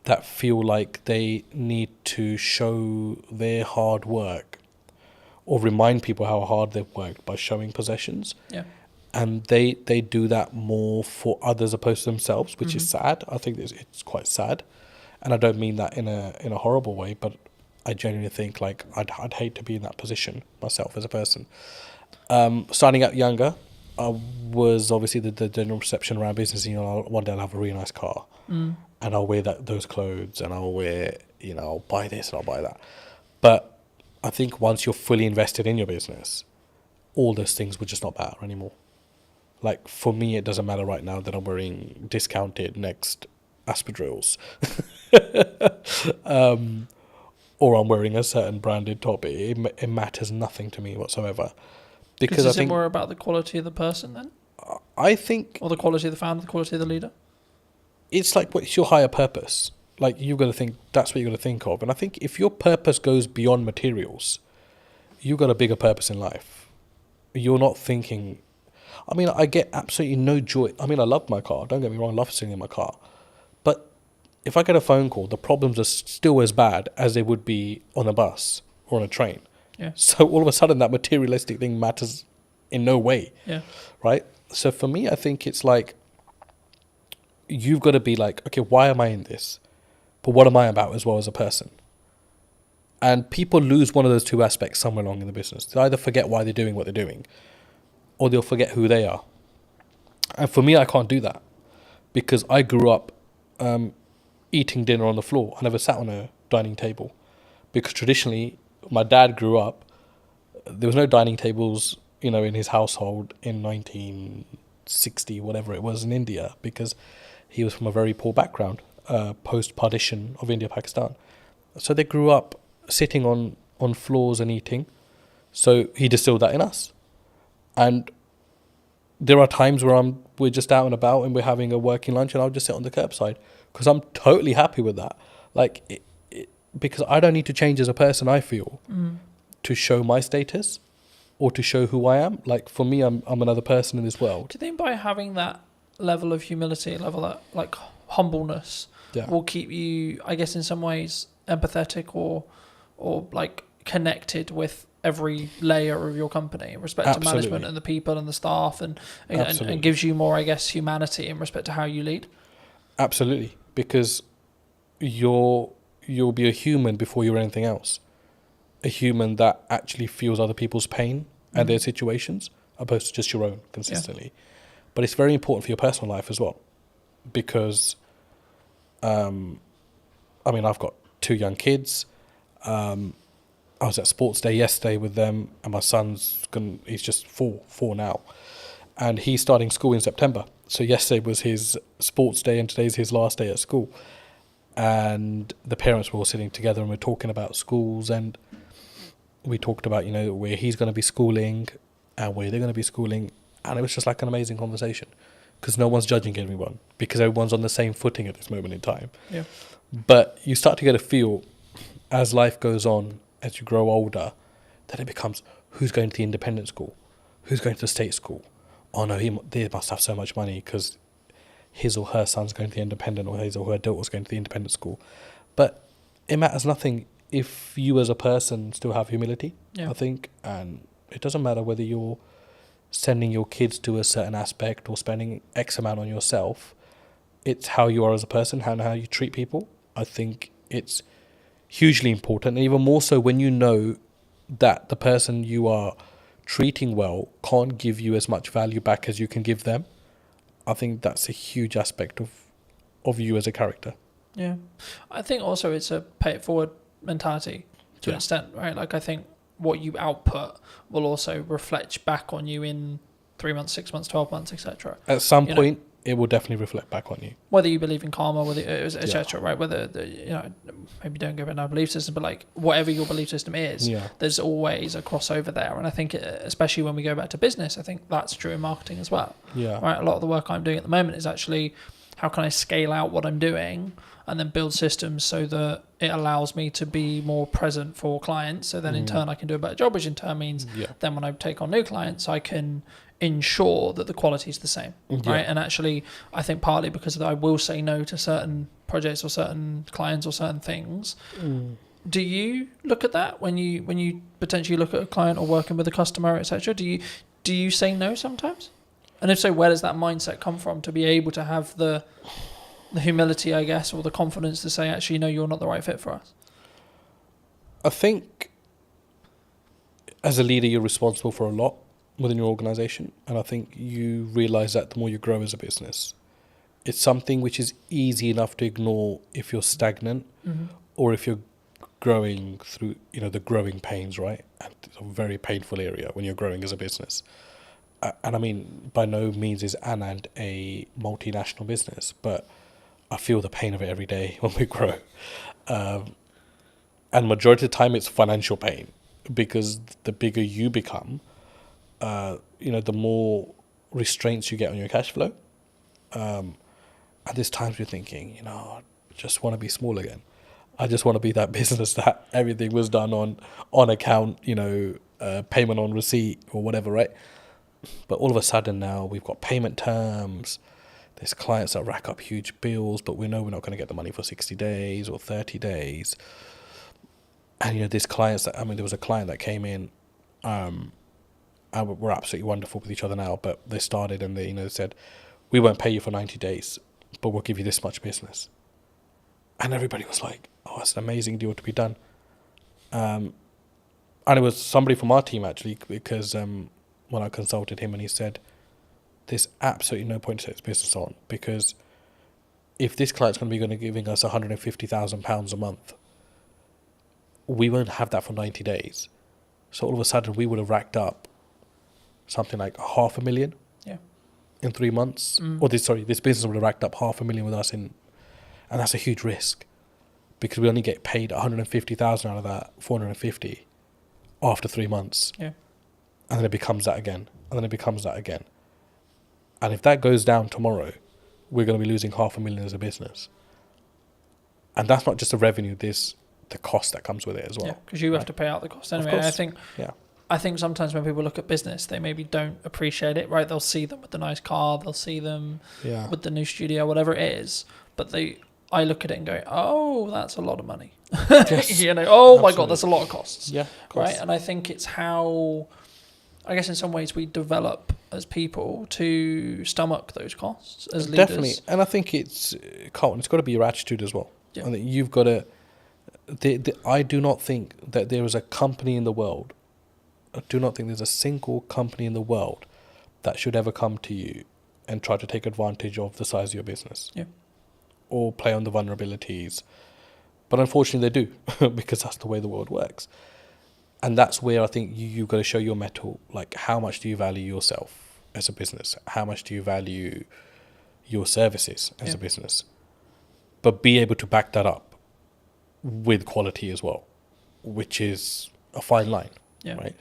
that feel like they need to show their hard work or remind people how hard they've worked by showing possessions. Yeah. And they do that more for others opposed to themselves, which is sad. I think it's quite sad. And I don't mean that in a horrible way, but I genuinely think like I'd hate to be in that position myself as a person. Starting out younger, I was obviously the general perception around business. One day I'll have a really nice car, and I'll wear those clothes, and I'll wear, I'll buy this and I'll buy that. But I think once you're fully invested in your business, all those things would just not matter anymore. Like, for me, it doesn't matter right now that I'm wearing discounted Next Aspidrills, or I'm wearing a certain branded top. It matters nothing to me whatsoever. Because is it more about the quality of the person then? I think... Or the quality of the founder, the quality of the leader? It's like, what's your higher purpose? Like, you've got to think, that's what you've got to think of. And I think if your purpose goes beyond materials, you've got a bigger purpose in life. You're not thinking... I mean, I get absolutely no joy. I mean, I love my car. Don't get me wrong, I love sitting in my car. But if I get a phone call, the problems are still as bad as they would be on a bus or on a train. Yeah. So all of a sudden, that materialistic thing matters in no way. Yeah. Right? So for me, I think it's like, you've got to be like, okay, why am I in this? But what am I about as well as a person? And people lose one of those two aspects somewhere along in the business. They either forget why they're doing what they're doing, or they'll forget who they are. And for me, I can't do that, because I grew up eating dinner on the floor. I never sat on a dining table, because traditionally, my dad grew up, there was no dining tables, in his household in 1960, whatever it was, in India, because he was from a very poor background, post-partition of India, Pakistan. So they grew up sitting on floors and eating. So he distilled that in us. And there are times where we're just out and about and we're having a working lunch, and I'll just sit on the curbside, because I'm totally happy with that. Like, because I don't need to change as a person, I feel, to show my status or to show who I am. Like, for me, I'm another person in this world. Do you think by having that level of humility, that like humbleness, will keep you, I guess, in some ways empathetic or like connected with every layer of your company in respect to management and the people and the staff, and gives you more, I guess, humanity in respect to how you lead? Absolutely, because you'll be a human before you're anything else. A human that actually feels other people's pain and their situations, opposed to just your own consistently. Yeah. But it's very important for your personal life as well, because I've got 2 young kids. I was at sports day yesterday with them, and my he's just four now, and he's starting school in September. So yesterday was his sports day, and today's his last day at school. And the parents were all sitting together, and we're talking about schools, and we talked about, where he's going to be schooling and where they're going to be schooling. And it was just like an amazing conversation, because no one's judging anyone, because everyone's on the same footing at this moment in time. Yeah. But you start to get a feel, as life goes on, as you grow older, that it becomes, who's going to the independent school? Who's going to the state school? Oh no, they must have so much money because his or her son's going to the independent, or his or her daughter's going to the independent school. But it matters nothing if you as a person still have humility, I think. And it doesn't matter whether you're sending your kids to a certain aspect or spending X amount on yourself. It's how you are as a person, how you treat people. I think it's hugely important, and even more so when you know that the person you are treating well can't give you as much value back as you can give them. I think that's a huge aspect of you as a character. Yeah. I think also it's a pay it forward mentality to an extent, right? Like I think what you output will also reflect back on you in 3 months, 6 months, 12 months, etc. At some point, it will definitely reflect back on you. Whether you believe in karma, whether etc. Right? Whether maybe don't go about our belief system, but like whatever your belief system is, there's always a crossover there. And I think, especially when we go back to business, I think that's true in marketing as well. Yeah. Right. A lot of the work I'm doing at the moment is actually how can I scale out what I'm doing and then build systems so that it allows me to be more present for clients. So then in turn I can do a better job, which in turn means then when I take on new clients, I can ensure that the quality is the same, right? And actually, I think partly because I will say no to certain projects or certain clients or certain things. Do you look at that when you potentially look at a client or working with a customer, etc.? Do you say no sometimes? And if so, where does that mindset come from to be able to have the humility, I guess, or the confidence to say, actually, no, you're not the right fit for us? I think as a leader, you're responsible for a lot within your organization. And I think you realize that the more you grow as a business. It's something which is easy enough to ignore if you're stagnant or if you're growing through, the growing pains, right? And it's a very painful area when you're growing as a business. And I mean, by no means is Anand a multinational business, but I feel the pain of it every day when we grow. And majority of the time it's financial pain, because the bigger you become, the more restraints you get on your cash flow. And there's times you're thinking, I just want to be small again. I just want to be that business that everything was done on account, payment on receipt or whatever, right? But all of a sudden now we've got payment terms. There's clients that rack up huge bills, but we know we're not going to get the money for 60 days or 30 days. And, there's clients there was a client that came in, and we're absolutely wonderful with each other now, but they started and they, said, we won't pay you for 90 days, but we'll give you this much business. And everybody was like, oh, that's an amazing deal to be done. And it was somebody from our team, actually, because when I consulted him, and he said, there's absolutely no point to take this business on, because if this client's going to be giving us £150,000 a month, we won't have that for 90 days. So all of a sudden we would have racked up something like $500,000 in 3 months. Or this business would have racked up $500,000 with us and that's a huge risk, because we only get paid 150,000 out of that 450 after 3 months. Yeah. And then it becomes that again. And then it becomes that again. And if that goes down tomorrow, we're going to be losing $500,000 as a business. And that's not just the revenue, there's the cost that comes with it as well. Yeah, because you have to pay out the cost anyway. I think sometimes when people look at business, they maybe don't appreciate it, right? They'll see them with the nice car, they'll see them with the new studio, whatever it is. But I look at it and go, oh, that's a lot of money. Yes. My God, that's a lot of costs. Yeah, of course. Right? And I think it's how, I guess in some ways we develop as people to stomach those costs as leaders. Definitely. And I think it's got to be your attitude as well. Yeah. I think you've got to, I do not think that there is a company in the world, I do not think there's a single company in the world that should ever come to you and try to take advantage of the size of your business. Yeah. Or play on the vulnerabilities. But unfortunately they do, because that's the way the world works. And that's where I think you've got to show your mettle. Like, how much do you value yourself as a business? How much do you value your services as a business? But be able to back that up with quality as well, which is a fine line, right?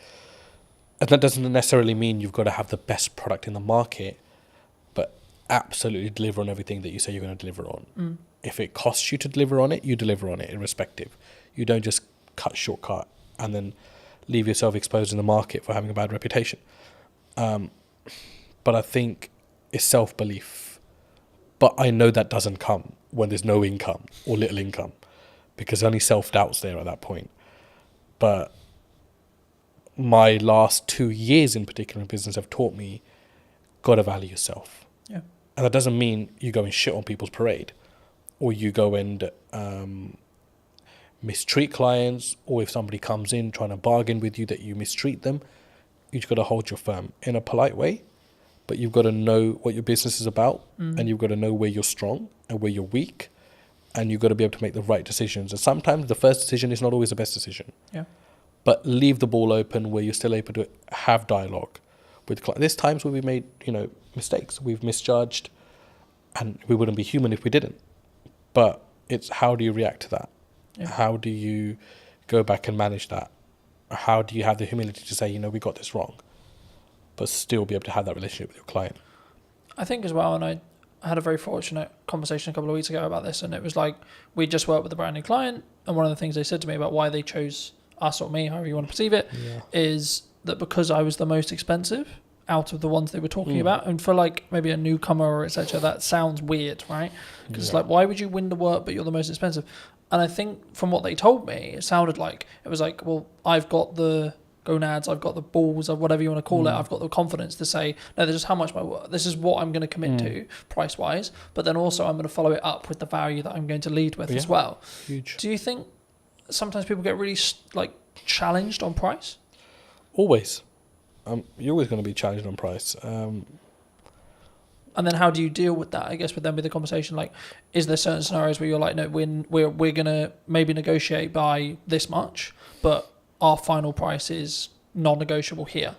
And that doesn't necessarily mean you've got to have the best product in the market, but absolutely deliver on everything that you say you're going to deliver on. If it costs you to deliver on it, you deliver on it irrespective. You don't just shortcut and then leave yourself exposed in the market for having a bad reputation. But I think it's self-belief. But I know that doesn't come when there's no income or little income, because only self-doubt's there at that point. But my last 2 years in particular in business have taught me, got to value yourself. Yeah. And that doesn't mean you go and shit on people's parade, or you go and mistreat clients, or if somebody comes in trying to bargain with you that you mistreat them. You just got to hold your firm in a polite way, but you've got to know what your business is about, and you've got to know where you're strong and where you're weak, and you've got to be able to make the right decisions. And sometimes the first decision is not always the best decision. Yeah. But leave the ball open where you're still able to have dialogue with clients. There's times where we made, mistakes. We've misjudged, and we wouldn't be human if we didn't. But it's how do you react to that? Yeah. How do you go back and manage that? How do you have the humility to say, we got this wrong, but still be able to have that relationship with your client? I think as well, and I had a very fortunate conversation a couple of weeks ago about this, and it was like we just worked with a brand new client, and one of the things they said to me about why they chose us or me, however you want to perceive it, is that because I was the most expensive out of the ones they were talking about, and for like maybe a newcomer or etc., that sounds weird, right? Because it's like, why would you win the work but you're the most expensive? And I think from what they told me, it sounded like it was like, well, I've got the gonads, I've got the balls, or whatever you want to call it, I've got the confidence to say, no, this is how much my work, this is what I'm going to commit to price wise, but then also I'm going to follow it up with the value that I'm going to lead with as well. Huge. Do you think sometimes people get really like challenged on price? Always. You're always going to be challenged on price. And then how do you deal with that? I guess with them with the conversation, like, is there certain scenarios where you're like, no, we're going to maybe negotiate by this much, but our final price is non-negotiable here?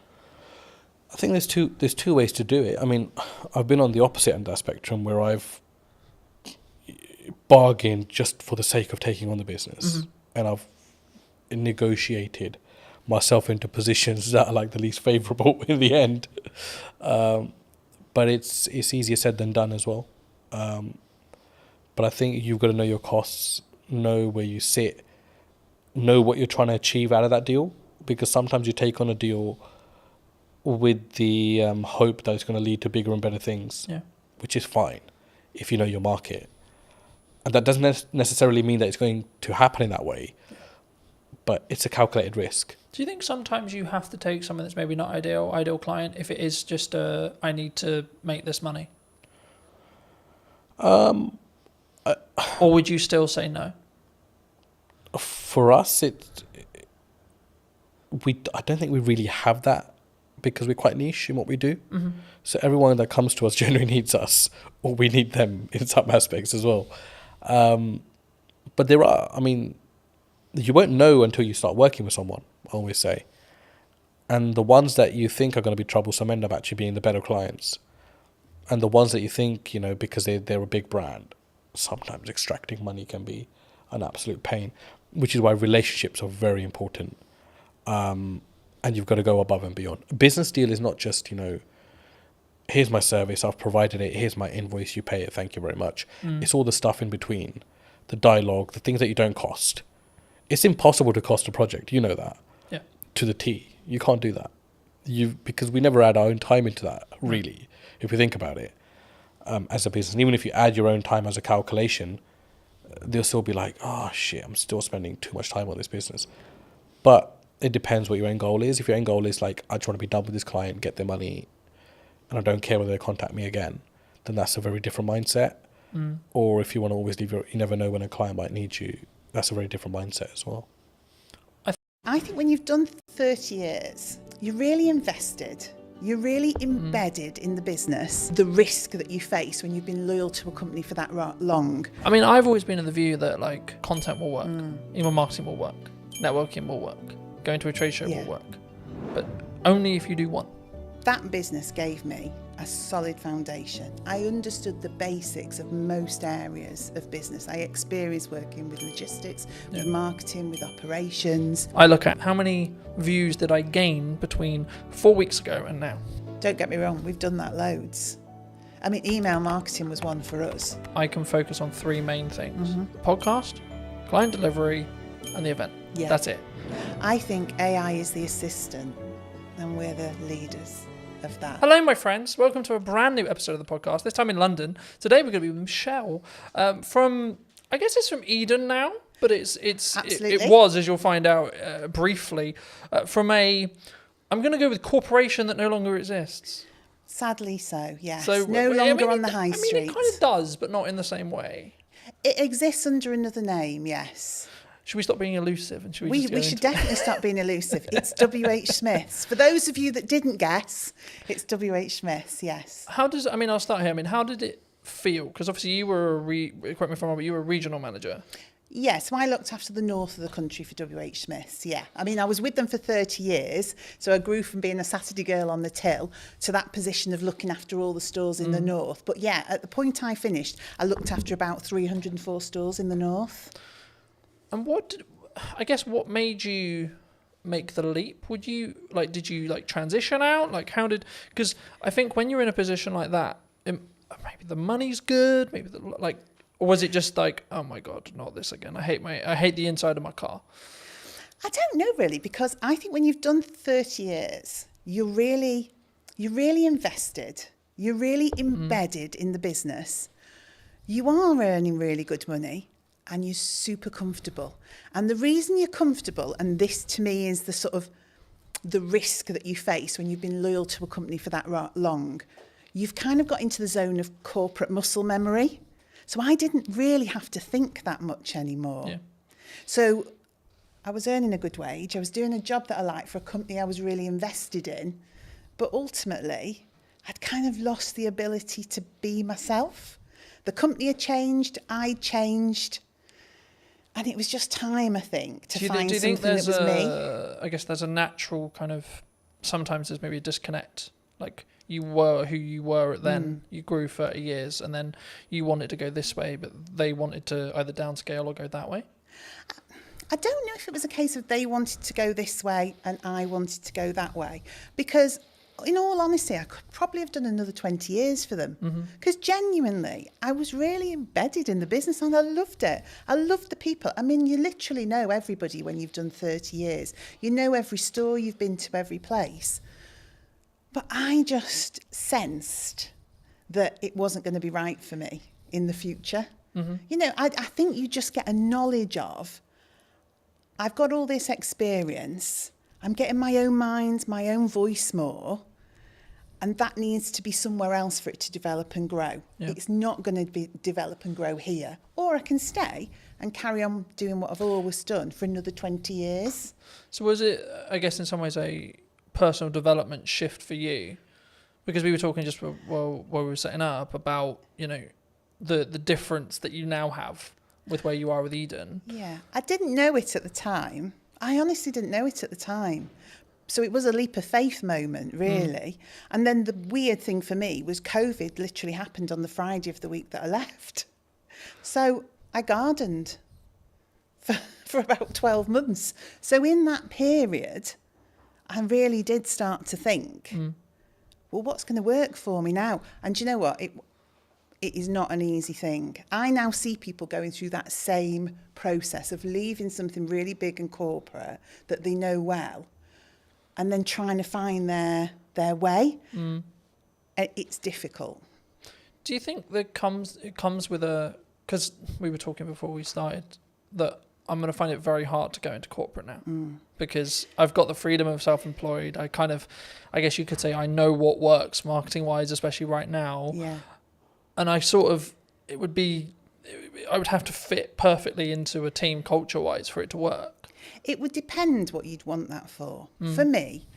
I think there's two ways to do it. I mean, I've been on the opposite end of the spectrum where I've bargained just for the sake of taking on the business, and I've negotiated myself into positions that are like the least favourable in the end. But it's easier said than done as well. But I think you've got to know your costs, know where you sit, know what you're trying to achieve out of that deal, because sometimes you take on a deal with the hope that it's going to lead to bigger and better things, which is fine if you know your market. And that doesn't necessarily mean that it's going to happen in that way, but it's a calculated risk. Do you think sometimes you have to take something that's maybe not ideal client, if it is just I need to make this money? Or would you still say no? For us, I don't think we really have that, because we're quite niche in what we do. So everyone that comes to us generally needs us, or we need them in some aspects as well. But there are, you won't know until you start working with someone, I always say. And the ones that you think are going to be troublesome end up actually being the better clients. And the ones that you think, because they're a big brand, sometimes extracting money can be an absolute pain, which is why relationships are very important. And you've got to go above and beyond. A business deal is not just, here's my service, I've provided it, here's my invoice, you pay it, thank you very much. It's all the stuff in between, the dialogue, the things that you don't cost. It's impossible to cost a project, you know that. Yeah. To the T. You can't do that. Because we never add our own time into that, really, if you think about it, as a business. And even if you add your own time as a calculation, they'll still be like, oh shit, I'm still spending too much time on this business. But it depends what your end goal is. If your end goal is like, I just want to be done with this client, get their money, and I don't care whether they contact me again, then that's a very different mindset. Or if you want to always leave you never know when a client might need you, that's a very different mindset as well. I think when you've done 30 years, you're really invested. You're really embedded in the business. The risk that you face when you've been loyal to a company for that long. I've always been of the view that like content will work, email marketing will work, networking will work, going to a trade show will work, but only if you do one. That business gave me a solid foundation. I understood the basics of most areas of business. I experienced working with logistics, with marketing, with operations. I look at how many views did I gain between 4 weeks ago and now. Don't get me wrong, we've done that loads. Email marketing was one for us. I can focus on three main things. The podcast, client delivery, and the event. Yeah. That's it. I think AI is the assistant and we're the leaders of that. Hello, my friends. Welcome to a brand new episode of the podcast, this time in London. Today we're going to be with Michelle from, I guess it's from Eden now, but it was, as you'll find out briefly, from I'm going to go with corporation that no longer exists. Sadly so, yes. So, no longer on the high street. It kind of does, but not in the same way. It exists under another name, yes. Should we stop being elusive and should we We, just go we should into- definitely stop being elusive. It's W.H. Smith's. For those of you that didn't guess, it's W.H. Smith's, yes. How does, I mean, I'll start here. I mean, how did it feel? Because obviously you were correct me if I'm wrong, but you were a regional manager. Yeah, so I looked after the north of the country for W.H. Smith's, yeah. I mean, I was with them for 30 years, so I grew from being a Saturday girl on the till to that position of looking after all the stores in the north. But yeah, at the point I finished, I looked after about 304 stores in the north. And what made you make the leap? Did you transition out? Like because I think when you're in a position like that, maybe the money's good, maybe or was it just like, oh my God, not this again. I hate the inside of my car. I don't know really, because I think when you've done 30 years, you're really invested. You're really embedded in the business. You are earning really good money and you're super comfortable. And the reason you're comfortable, and this to me is the sort of the risk that you face when you've been loyal to a company for that long, you've kind of got into the zone of corporate muscle memory. So I didn't really have to think that much anymore. Yeah. So I was earning a good wage. I was doing a job that I liked for a company I was really invested in. But ultimately, I'd kind of lost the ability to be myself. The company had changed, I'd changed. And it was just time, I think, to find something that was me. I guess there's a natural kind of, sometimes there's maybe a disconnect. Like you were who you were then, you grew 30 years and then you wanted to go this way, but they wanted to either downscale or go that way. I don't know if it was a case of they wanted to go this way and I wanted to go that way. Because in all honesty, I could probably have done another 20 years for them. Because genuinely, I was really embedded in the business and I loved it. I loved the people. I mean, you literally know everybody when you've done 30 years. You know every store, you've been to every place. But I just sensed that it wasn't going to be right for me in the future. You know, I think you just get a knowledge of, I've got all this experience, I'm getting my own mind, my own voice more, and that needs to be somewhere else for it to develop and grow. Yeah. It's not going to develop and grow here. Or I can stay and carry on doing what I've always done for another 20 years. So was it, I guess, in some ways a personal development shift for you? Because we were talking just while we were setting up about, you know, the difference that you now have with where you are with Eden. Yeah, I didn't know it at the time. I honestly didn't know it at the time. So it was a leap of faith moment, really. And then the weird thing for me was COVID literally happened on the Friday of the week that I left. So I gardened for about 12 months. So in that period, I really did start to think, well, what's going to work for me now? And do you know what? It is not an easy thing. I now see people going through that same process of leaving something really big and corporate that they know well and then trying to find their way. It's difficult. Do you think that it comes with because we were talking before we started, that I'm going to find it very hard to go into corporate now because I've got the freedom of self-employed. I guess you could say I know what works marketing-wise, especially right now. Yeah. And I would have to fit perfectly into a team culture-wise for it to work. It would depend what you'd want that for. For me,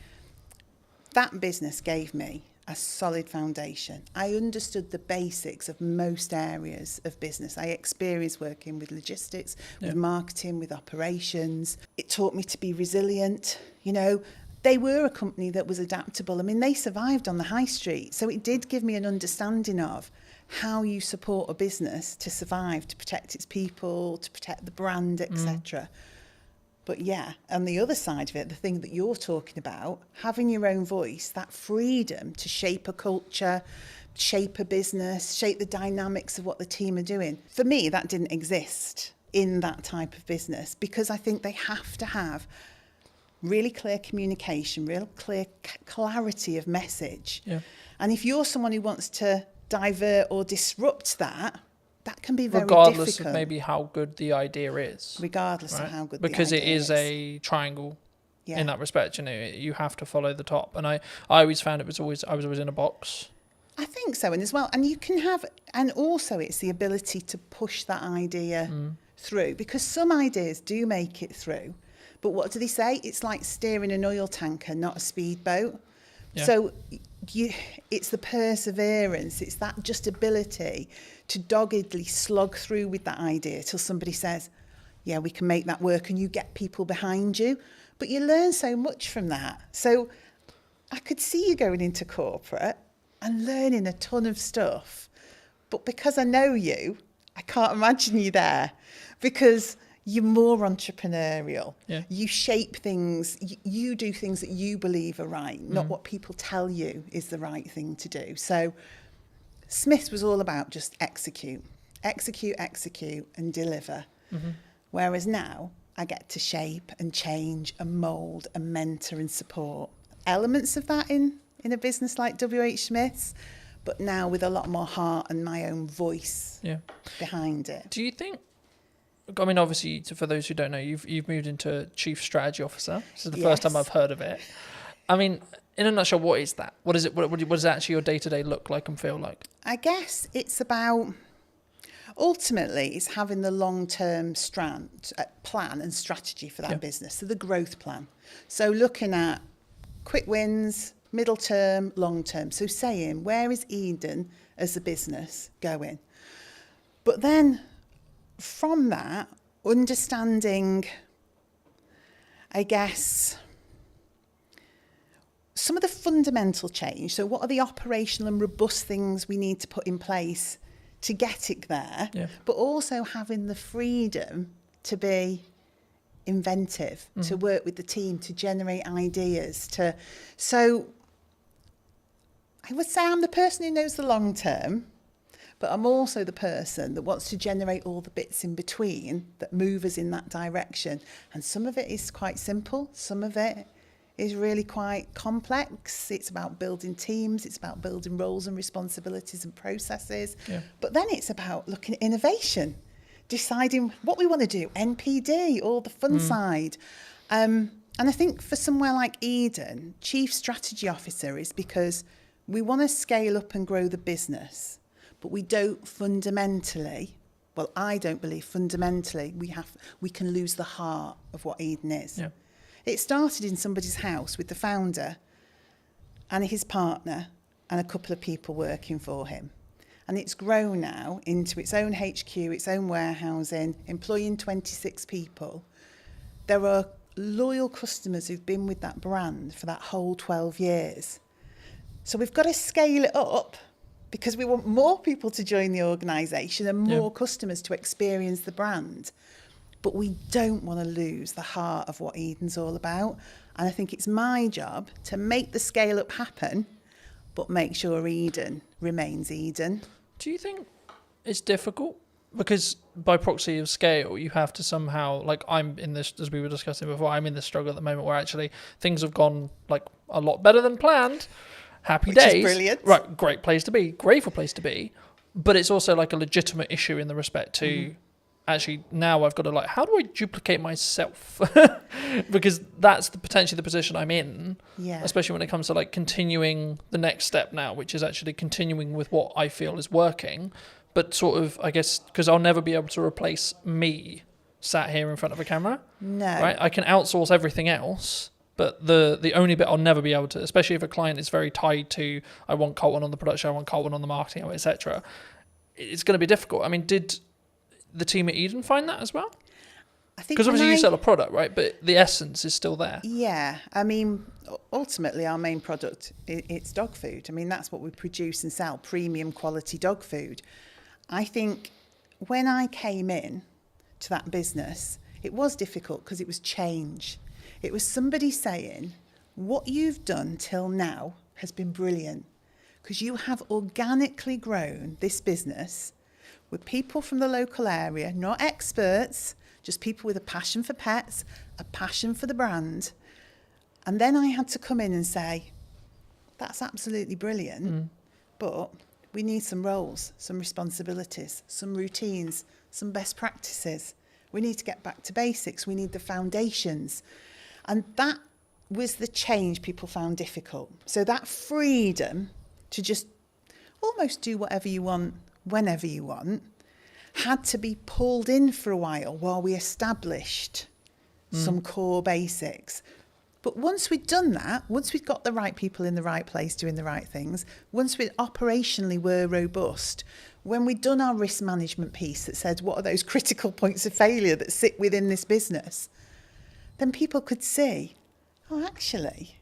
that business gave me a solid foundation. I understood the basics of most areas of business. I experienced working with logistics, with marketing, with operations. It taught me to be resilient. You know, they were a company that was adaptable. I mean, they survived on the high street. So it did give me an understanding of how you support a business to survive, to protect its people, to protect the brand, etc. But yeah, on the other side of it, the thing that you're talking about, having your own voice, that freedom to shape a culture, shape a business, shape the dynamics of what the team are doing. For me, that didn't exist in that type of business because I think they have to have really clear communication, real clear clarity of message. Yeah. And if you're someone who wants to divert or disrupt that can be very regardless difficult. Of maybe how good the idea is. Regardless of how good because the idea is. Because it is a triangle in that respect. You know, you have to follow the top. And I always found I was always in a box. I think so. And as well, and you can have, and also it's the ability to push that idea through, because some ideas do make it through. But what do they say? It's like steering an oil tanker, not a speedboat. Yeah. So it's the perseverance, it's that just ability to doggedly slog through with that idea till somebody says, yeah, we can make that work, and you get people behind you. But you learn so much from that. So I could see you going into corporate and learning a ton of stuff. But because I know you, I can't imagine you there, because you're more entrepreneurial. Yeah. You shape things, you do things that you believe are right, not what people tell you is the right thing to do. So Smiths was all about just execute, and deliver. Whereas now I get to shape and change and mould and mentor and support elements of that in a business like WH Smiths, but now with a lot more heart and my own voice behind it. Do you think, I mean, obviously, for those who don't know, you've moved into Chief Strategy Officer. This is the first time I've heard of it. I mean, in a nutshell, what is that? What is it? What does actually your day-to-day look like and feel like? I guess it's about, ultimately, it's having the long-term plan and strategy for that business, so the growth plan. So looking at quick wins, middle term, long term. So saying, where is Eden as a business going? But then from that, understanding, I guess, some of the fundamental change. So what are the operational and robust things we need to put in place to get it there? But also having the freedom to be inventive, to work with the team, to generate ideas. So I would say I'm the person who knows the long term, but I'm also the person that wants to generate all the bits in between that move us in that direction. And some of it is quite simple. Some of it is really quite complex. It's about building teams. It's about building roles and responsibilities and processes. But then it's about looking at innovation, deciding what we want to do, NPD, all the fun side. And I think for somewhere like Eden, Chief Strategy Officer is because we want to scale up and grow the business, but we don't fundamentally, well, I don't believe fundamentally we can lose the heart of what Eden is. It started in somebody's house with the founder and his partner and a couple of people working for him. And it's grown now into its own HQ, its own warehousing, employing 26 people. There are loyal customers who've been with that brand for that whole 12 years. So we've got to scale it up because we want more people to join the organisation and more customers to experience the brand. But we don't want to lose the heart of what Eden's all about. And I think it's my job to make the scale up happen, but make sure Eden remains Eden. Do you think it's difficult? Because by proxy of scale, you have to somehow, like I'm in this, as we were discussing before, I'm in this struggle at the moment where actually things have gone like a lot better than planned. Happy days. Which is brilliant. Right, great place to be, grateful place to be. But it's also like a legitimate issue in the respect to actually now I've got to like, how do I duplicate myself? Because that's potentially the position I'm in, especially when it comes to like continuing the next step now, which is actually continuing with what I feel is working. But sort of, I guess, because I'll never be able to replace me sat here in front of a camera. No. Right? I can outsource everything else. But the only bit I'll never be able to, especially if a client is very tied to, I want Colton on the production, I want Colton on the marketing, etc. It's going to be difficult. I mean, did the team at Eden find that as well? I think because obviously you sell a product, right? But the essence is still there. Yeah, I mean, ultimately our main product, it's dog food. I mean, that's what we produce and sell, premium quality dog food. I think when I came in to that business, it was difficult because it was change. It was somebody saying, what you've done till now has been brilliant because you have organically grown this business with people from the local area, not experts, just people with a passion for pets, a passion for the brand. And then I had to come in and say, that's absolutely brilliant, but we need some roles, some responsibilities, some routines, some best practices. We need to get back to basics. We need the foundations. And that was the change people found difficult. So that freedom to just almost do whatever you want, whenever you want, had to be pulled in for a while we established some core basics. But once we'd done that, once we'd got the right people in the right place doing the right things, once we operationally were robust, when we'd done our risk management piece that said what are those critical points of failure that sit within this business, then people could see, oh, actually,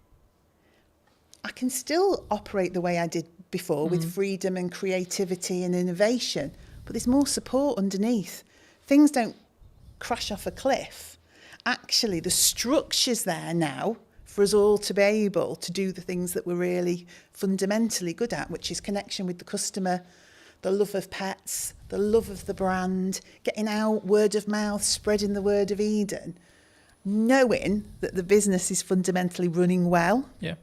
I can still operate the way I did before with freedom and creativity and innovation, but there's more support underneath. Things don't crash off a cliff. Actually, the structure's there now for us all to be able to do the things that we're really fundamentally good at, which is connection with the customer, the love of pets, the love of the brand, getting out word of mouth, spreading the word of Eden, knowing that the business is fundamentally running well. Yeah.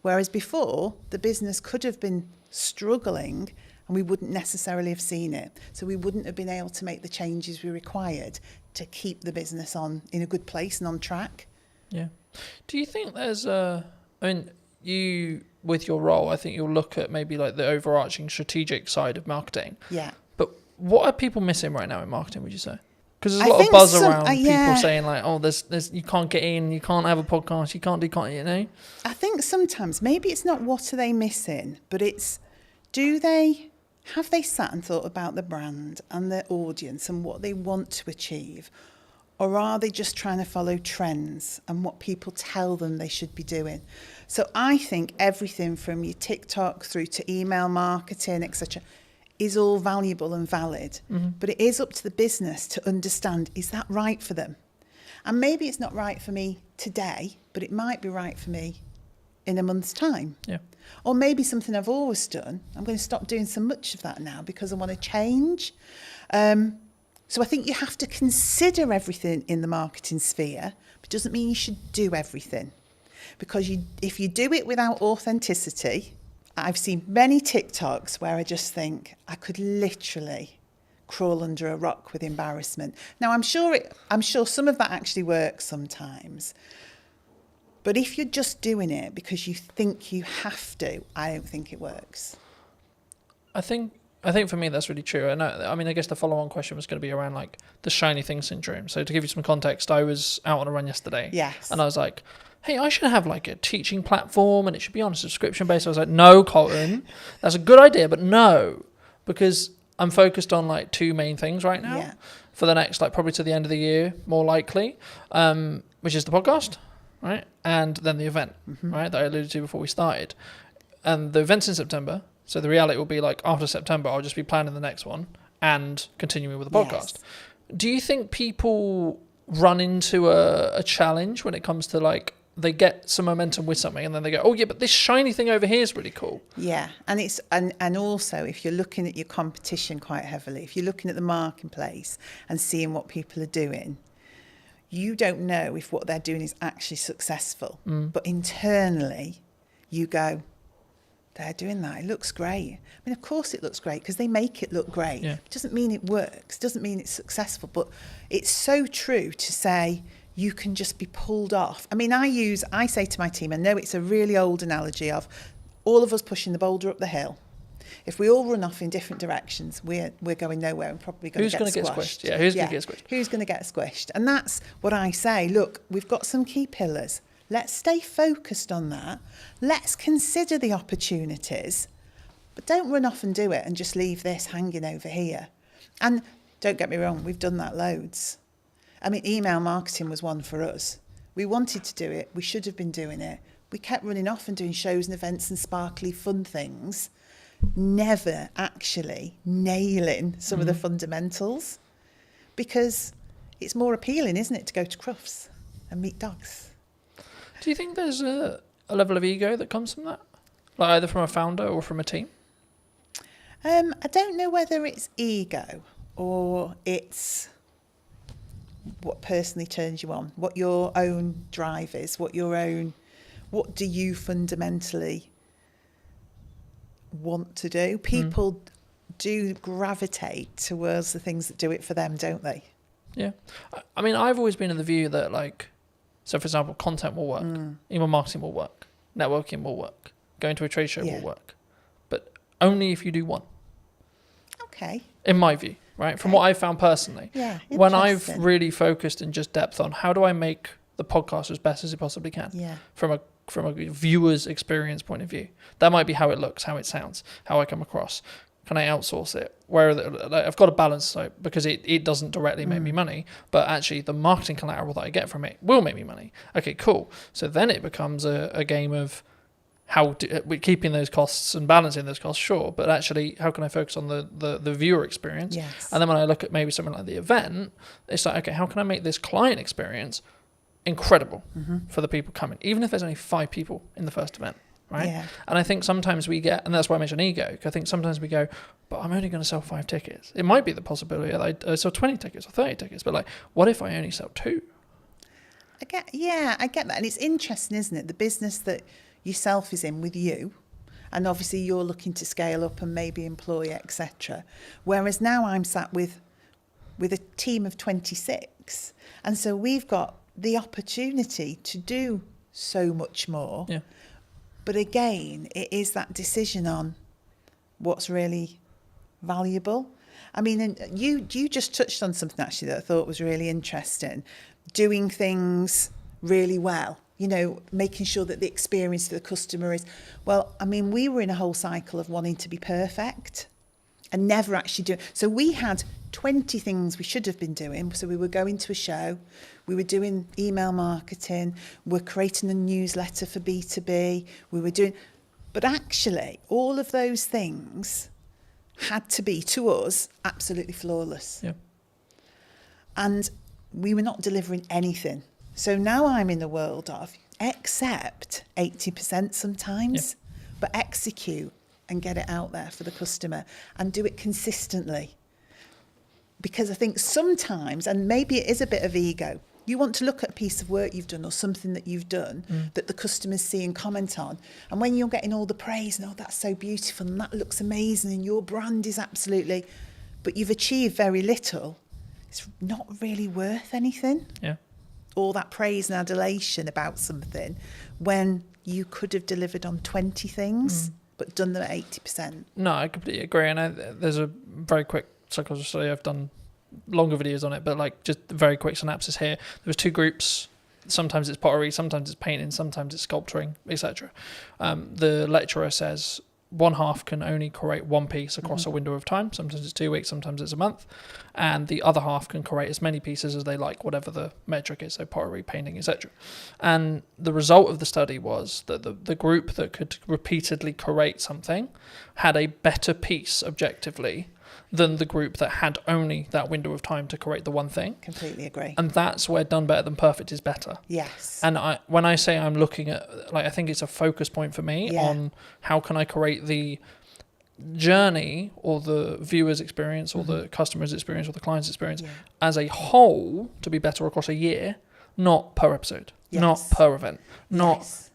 Whereas before, the business could have been struggling and we wouldn't necessarily have seen it. So we wouldn't have been able to make the changes we required to keep the business in a good place and on track. Yeah. Do you think there's you, with your role, I think you'll look at maybe like the overarching strategic side of marketing. Yeah. But what are people missing right now in marketing, would you say? Because there's a I lot of think buzz some- around yeah. people saying like, oh, there's you can't get in, you can't have a podcast, you can't do content, you know? I think sometimes maybe it's not what are they missing, but it's have they sat and thought about the brand and their audience and what they want to achieve? Or are they just trying to follow trends and what people tell them they should be doing? So I think everything from your TikTok through to email marketing, etc., is all valuable and valid. But it is up to the business to understand, is that right for them? And maybe it's not right for me today, but it might be right for me in a month's time. Yeah. Or maybe something I've always done, I'm going to stop doing so much of that now because I want to change. So I think you have to consider everything in the marketing sphere, but it doesn't mean you should do everything. Because if you do it without authenticity, I've seen many TikToks where I just think I could literally crawl under a rock with embarrassment. Now, I'm sure some of that actually works sometimes. But if you're just doing it because you think you have to, I don't think it works. I think for me that's really true. And I mean, I guess the follow-on question was going to be around like the shiny thing syndrome. So to give you some context, I was out on a run yesterday. Yes. And I was like, hey, I should have like a teaching platform and it should be on a subscription base. I was like, no, Colton, that's a good idea, but no, because I'm focused on like two main things right now for the next, like probably to the end of the year, more likely, which is the podcast, right? And then the event, right? That I alluded to before we started. And the event's in September. So the reality will be like after September, I'll just be planning the next one and continuing with the podcast. Yes. Do you think people run into a challenge when it comes to like, they get some momentum with something and then they go, oh yeah, but this shiny thing over here is really cool. Yeah, and it's and also if you're looking at your competition quite heavily, if you're looking at the marketplace and seeing what people are doing, you don't know if what they're doing is actually successful. But internally, you go, they're doing that. It looks great. I mean, of course it looks great because they make it look great. Yeah. It doesn't mean it works. Doesn't mean it's successful. But it's so true to say you can just be pulled off. I mean, I say to my team, I know it's a really old analogy of all of us pushing the boulder up the hill. If we all run off in different directions, we're going nowhere and probably going to get squashed. Yeah, who's going to get squished? Who's going to get squished? And that's what I say. Look, we've got some key pillars. Let's stay focused on that. Let's consider the opportunities, but don't run off and do it and just leave this hanging over here. And don't get me wrong, we've done that loads. I mean, email marketing was one for us. We wanted to do it. We should have been doing it. We kept running off and doing shows and events and sparkly fun things, never actually nailing some of the fundamentals, because it's more appealing, isn't it, to go to Crufts and meet dogs. Do you think there's a level of ego that comes from that? Like either from a founder or from a team? I don't know whether it's ego or it's what personally turns you on, what your own drive is, what do you fundamentally want to do? People do gravitate towards the things that do it for them, don't they? Yeah. I mean, I've always been of the view that like, so for example, content will work, email marketing will work, networking will work, going to a trade show will work, but only if you do one. Okay. In my view. right? From what I've found personally. Yeah, when I've interesting. really focused in just depth on how do I make the podcast as best as it possibly can, Yeah. from a viewer's experience point of view. That might be how it looks, how it sounds, how I come across. Can I outsource it? I've got a balance, so because it doesn't directly make me money, but actually the marketing collateral that I get from it will make me money. Okay, cool. So then it becomes a game of we're keeping those costs and balancing those costs, sure, but actually how can I focus on the viewer experience? Yes. And then when I look at maybe something like the event, it's like, okay, how can I make this client experience incredible for the people coming, even if there's only 5 people in the first event, right? Yeah. And I think sometimes we get, and that's why I mentioned ego, I think sometimes we go, but I'm only going to sell 5 tickets. It might be the possibility that I sell 20 tickets or 30 tickets, but like, what if I only sell 2? I get that. And it's interesting, isn't it? The business that yourself is in with you, and obviously you're looking to scale up and maybe employ, etc. Whereas now I'm sat with a team of 26. And so we've got the opportunity to do so much more. Yeah. But again, it is that decision on what's really valuable. I mean, and you just touched on something actually that I thought was really interesting. Doing things really well, making sure that the experience for the customer is, well, I mean, we were in a whole cycle of wanting to be perfect and never actually doing. So we had 20 things we should have been doing. So we were going to a show, we were doing email marketing, we're creating a newsletter for B2B, but actually all of those things had to be, to us, absolutely flawless. Yeah. And we were not delivering anything. So now I'm in the world of accept 80% sometimes, but execute and get it out there for the customer and do it consistently. Because I think sometimes, and maybe it is a bit of ego, you want to look at a piece of work you've done or something that you've done that the customers see and comment on. And when you're getting all the praise and, oh, that's so beautiful and that looks amazing and your brand is absolutely, but you've achieved very little, it's not really worth anything. Yeah. All that praise and adulation about something when you could have delivered on 20 things but done them at 80%. No, I completely agree. And there's a very quick psychology study. I've done longer videos on it, but like just a very quick synopsis here. There was 2 groups. Sometimes it's pottery, sometimes it's painting, sometimes it's sculpturing, etc. The lecturer says one half can only create one piece across a window of time. Sometimes it's 2 weeks, sometimes it's a month. And the other half can create as many pieces as they like, whatever the metric is, so pottery, painting, etc. And the result of the study was that the group that could repeatedly create something had a better piece objectively than the group that had only that window of time to create the one thing. Completely agree. And that's where done better than perfect is better. Yes. And when I say I'm looking at, I think it's a focus point for me on how can I create the journey or the viewer's experience or the customer's experience or the client's experience as a whole to be better across a year, not per episode, not per event,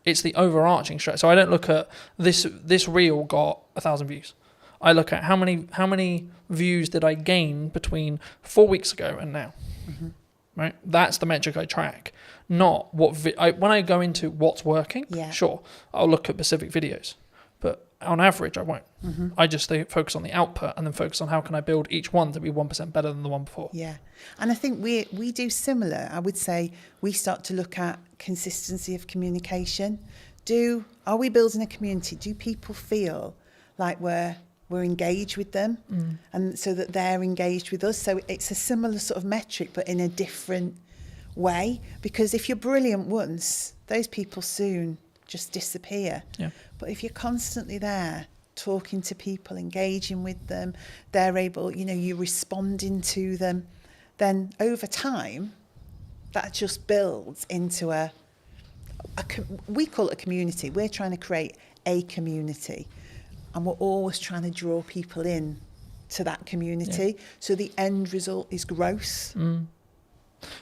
it's the overarching strategy. So I don't look at this reel got 1,000 views. I look at how many views did I gain between 4 weeks ago and now, right? That's the metric I track, not what when I go into what's working. Sure, I'll look at specific videos, but on average, I won't. I just focus on the output and then focus on how can I build each one to be 1% better than the one before. Yeah, and I think we do similar. I would say we start to look at consistency of communication. Are we building a community? Do people feel like we're engaged with them and so that they're engaged with us? So it's a similar sort of metric but in a different way, because if you're brilliant once, those people soon just disappear. But if you're constantly there talking to people, engaging with them, they're able, you're responding to them, then over time that just builds into we call it a community. We're trying to create a community. And we're always trying to draw people in to that community. So the end result is growth.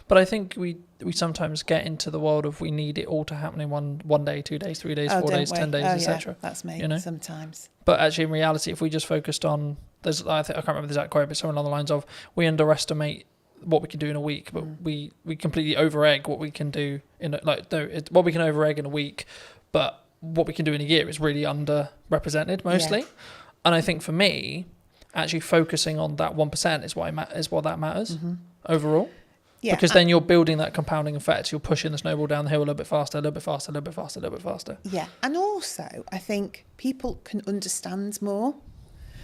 But I think we sometimes get into the world of we need it all to happen in one day, 2 days, 3 days, 4 days, 10 days, etc. That's me sometimes. But actually, in reality, if we just focused on, I can't remember the exact quote, but something along the lines of, we underestimate what we can do in a week, but we completely over-egg what we can do what we can over-egg in a week, but what we can do in a year is really underrepresented mostly. And I think for me, actually focusing on that 1% is what that matters overall. Yeah, Because then you're building that compounding effect. You're pushing the snowball down the hill a little bit faster, a little bit faster, a little bit faster, a little bit faster. yeah. And also, I think people can understand more.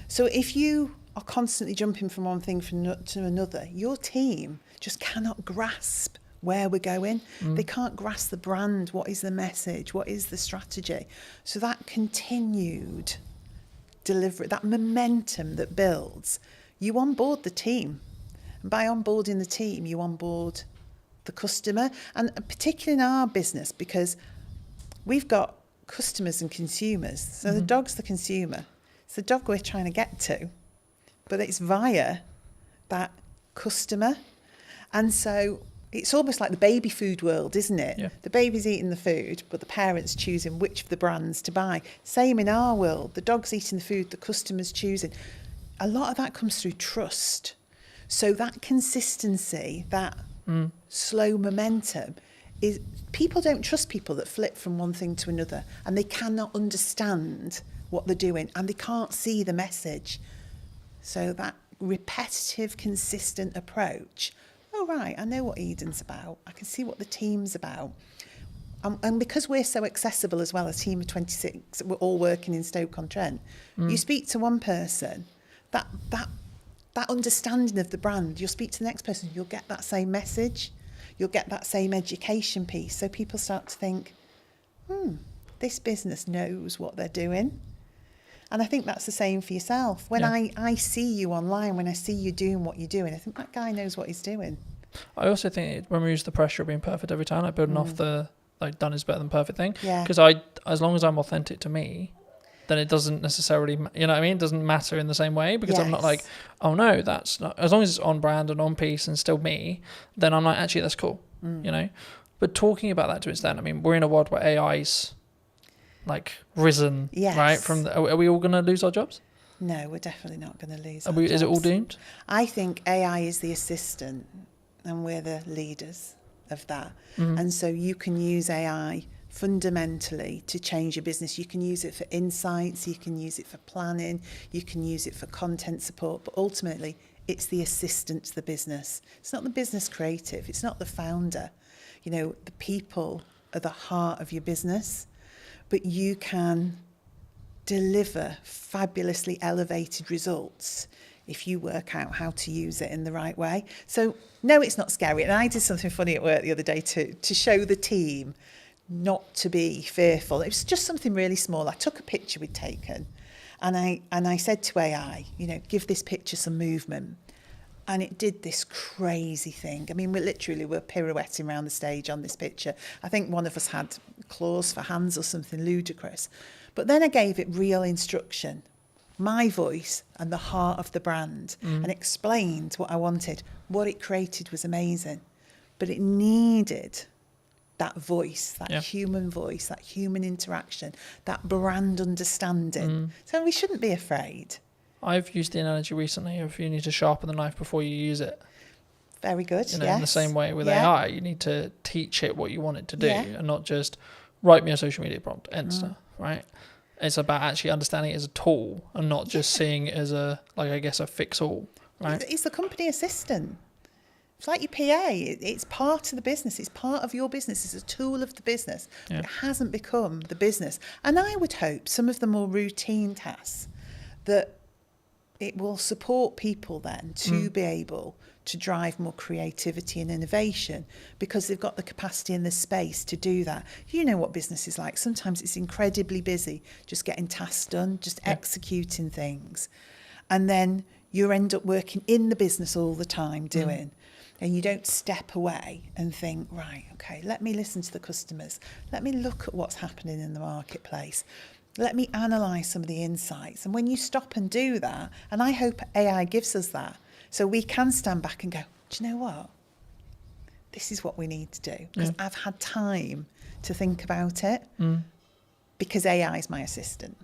So if you are constantly jumping from one thing to another, your team just cannot grasp where we're going. They can't grasp the brand. What is the message? What is the strategy? So that continued delivery, that momentum that builds, you onboard the team. And by onboarding the team, you onboard the customer. And particularly in our business, because we've got customers and consumers. So the dog's the consumer. It's the dog we're trying to get to, but it's via that customer. And so it's almost like the baby food world, isn't it? Yeah. The baby's eating the food, but the parent's choosing which of the brands to buy. Same in our world. The dog's eating the food, the customer's choosing. A lot of that comes through trust. So that consistency, that slow momentum, is people don't trust people that flip from one thing to another, and they cannot understand what they're doing, and they can't see the message. So that repetitive, consistent approach. Oh, right, I know what Eden's about. I can see what the team's about. And because we're so accessible as well, a team of 26, we're all working in Stoke-on-Trent. You speak to one person, that understanding of the brand, you'll speak to the next person, you'll get that same message, you'll get that same education piece. So people start to think, this business knows what they're doing. And I think that's the same for yourself. When I see you online, when I see you doing what you're doing, I think that guy knows what he's doing. I also think it removes the pressure of being perfect every time, like building off the like done is better than perfect thing. Yeah. Because as long as I'm authentic to me, then it doesn't necessarily, you know what I mean? It doesn't matter in the same way, because I'm not like, oh no, that's not, as long as it's on brand and on piece and still me, then I'm like, actually, that's cool, you know? But talking about that to its extent, I mean, we're in a world where AI's like risen, right? Are we all going to lose our jobs? No, we're definitely not going to lose Is it all doomed? I think AI is the assistant and we're the leaders of that. And so you can use AI fundamentally to change your business. You can use it for insights, you can use it for planning, you can use it for content support, but ultimately it's the assistant to the business. It's not the business creative, it's not the founder. You know, the people are the heart of your business, but you can deliver fabulously elevated results if you work out how to use it in the right way. So no, it's not scary. And I did something funny at work the other day to show the team not to be fearful. It was just something really small. I took a picture we'd taken and I said to AI, you know, give this picture some movement. And it did this crazy thing. I mean, we're pirouetting around the stage on this picture. I think one of us had claws for hands or something ludicrous. But then I gave it real instruction, my voice and the heart of the brand, and explained what I wanted. What it created was amazing. But it needed that voice, that human voice, that human interaction, that brand understanding. So we shouldn't be afraid. I've used the analogy recently of you need to sharpen the knife before you use it. Very good, You know, in the same way with AI, you need to teach it what you want it to do and not just write me a social media prompt, enter, right? It's about actually understanding it as a tool and not just seeing it as a fix-all, right? It's the company assistant. It's like your PA. It's part of the business. It's part of your business. It's a tool of the business. But it hasn't become the business. And I would hope some of the more routine tasks that it will support people then to be able to drive more creativity and innovation because they've got the capacity and the space to do that. You know what business is like. Sometimes it's incredibly busy just getting tasks done, just executing things. And then you end up working in the business all the time doing. And you don't step away and think, right, okay, let me listen to the customers. Let me look at what's happening in the marketplace. Let me analyse some of the insights. And when you stop and do that, and I hope AI gives us that, so we can stand back and go, do you know what? This is what we need to do. Because I've had time to think about it because AI is my assistant.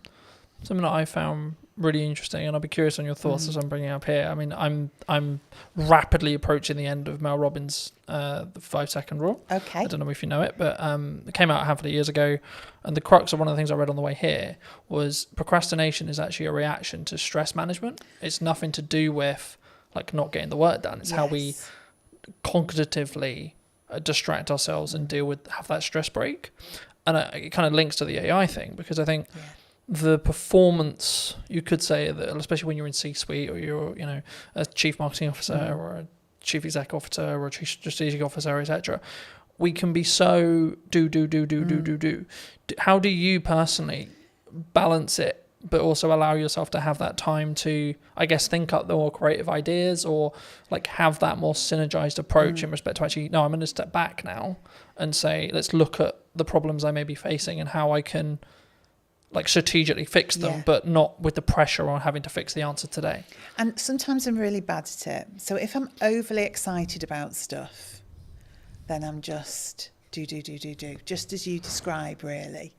something that I found really interesting, and I'll be curious on your thoughts as I'm bringing it up here. I mean, I'm rapidly approaching the end of Mel Robbins' the 5-second rule. Okay. I don't know if you know it, but it came out a handful of years ago, and the crux of one of the things I read on the way here was procrastination is actually a reaction to stress management. It's nothing to do with like not getting the work done. It's how we cognitively distract ourselves and have that stress break. And it kind of links to the AI thing, because I think the performance, you could say that, especially when you're in C-suite or you're, you know, a chief marketing officer or a chief exec officer or a chief strategic officer, etc., we can be so do. How do you personally balance it, but also allow yourself to have that time to, I guess, think up the more creative ideas, or like have that more synergized approach in respect to actually, no, I'm going to step back now and say, let's look at the problems I may be facing and how I can like strategically fix them, but not with the pressure on having to fix the answer today. And sometimes I'm really bad at it. So if I'm overly excited about stuff, then I'm just do, just as you describe, really.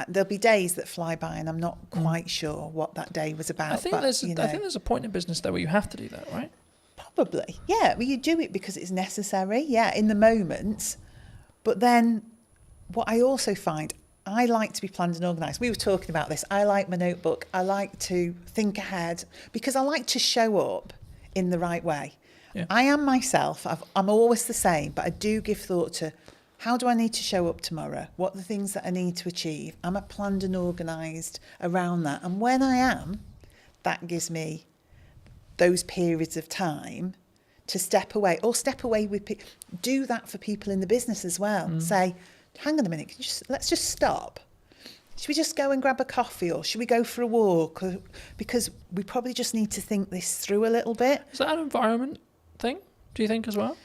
There'll be days that fly by and I'm not quite sure what that day was about. I think there's a point in business there where you have to do that, right? Probably, yeah. Well, you do it because it's necessary, in the moment. But then what I also find, I like to be planned and organised. We were talking about this. I like my notebook. I like to think ahead because I like to show up in the right way. Yeah. I am myself. I'm always the same, but I do give thought to how do I need to show up tomorrow? What are the things that I need to achieve? Am I planned and organised around that? And when I am, that gives me those periods of time to step away with people. Do that for people in the business as well. Say, hang on a minute, let's just stop. Should we just go and grab a coffee, or should we go for a walk? Because we probably just need to think this through a little bit. Is that an environment thing, do you think, as well?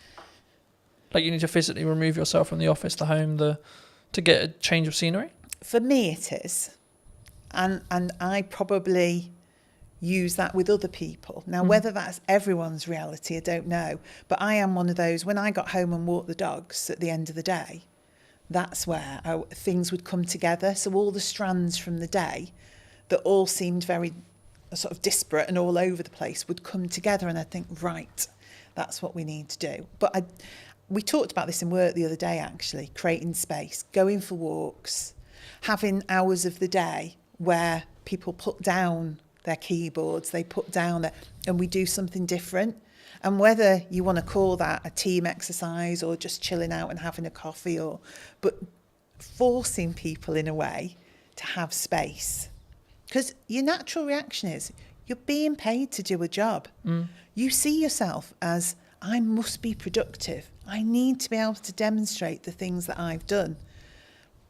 Like you need to physically remove yourself from the office, the home, to get a change of scenery? For me it is. And I probably use that with other people. Now, whether that's everyone's reality, I don't know. But I am one of those, when I got home and walked the dogs at the end of the day, that's where things would come together. So all the strands from the day that all seemed very sort of disparate and all over the place would come together, and I'd think, right, that's what we need to do. But we talked about this in work the other day, actually, creating space, going for walks, having hours of the day where people put down their keyboards, they put down and we do something different. And whether you want to call that a team exercise or just chilling out and having a coffee, but forcing people in a way to have space. Because your natural reaction is you're being paid to do a job. You see yourself as, I must be productive. I need to be able to demonstrate the things that I've done.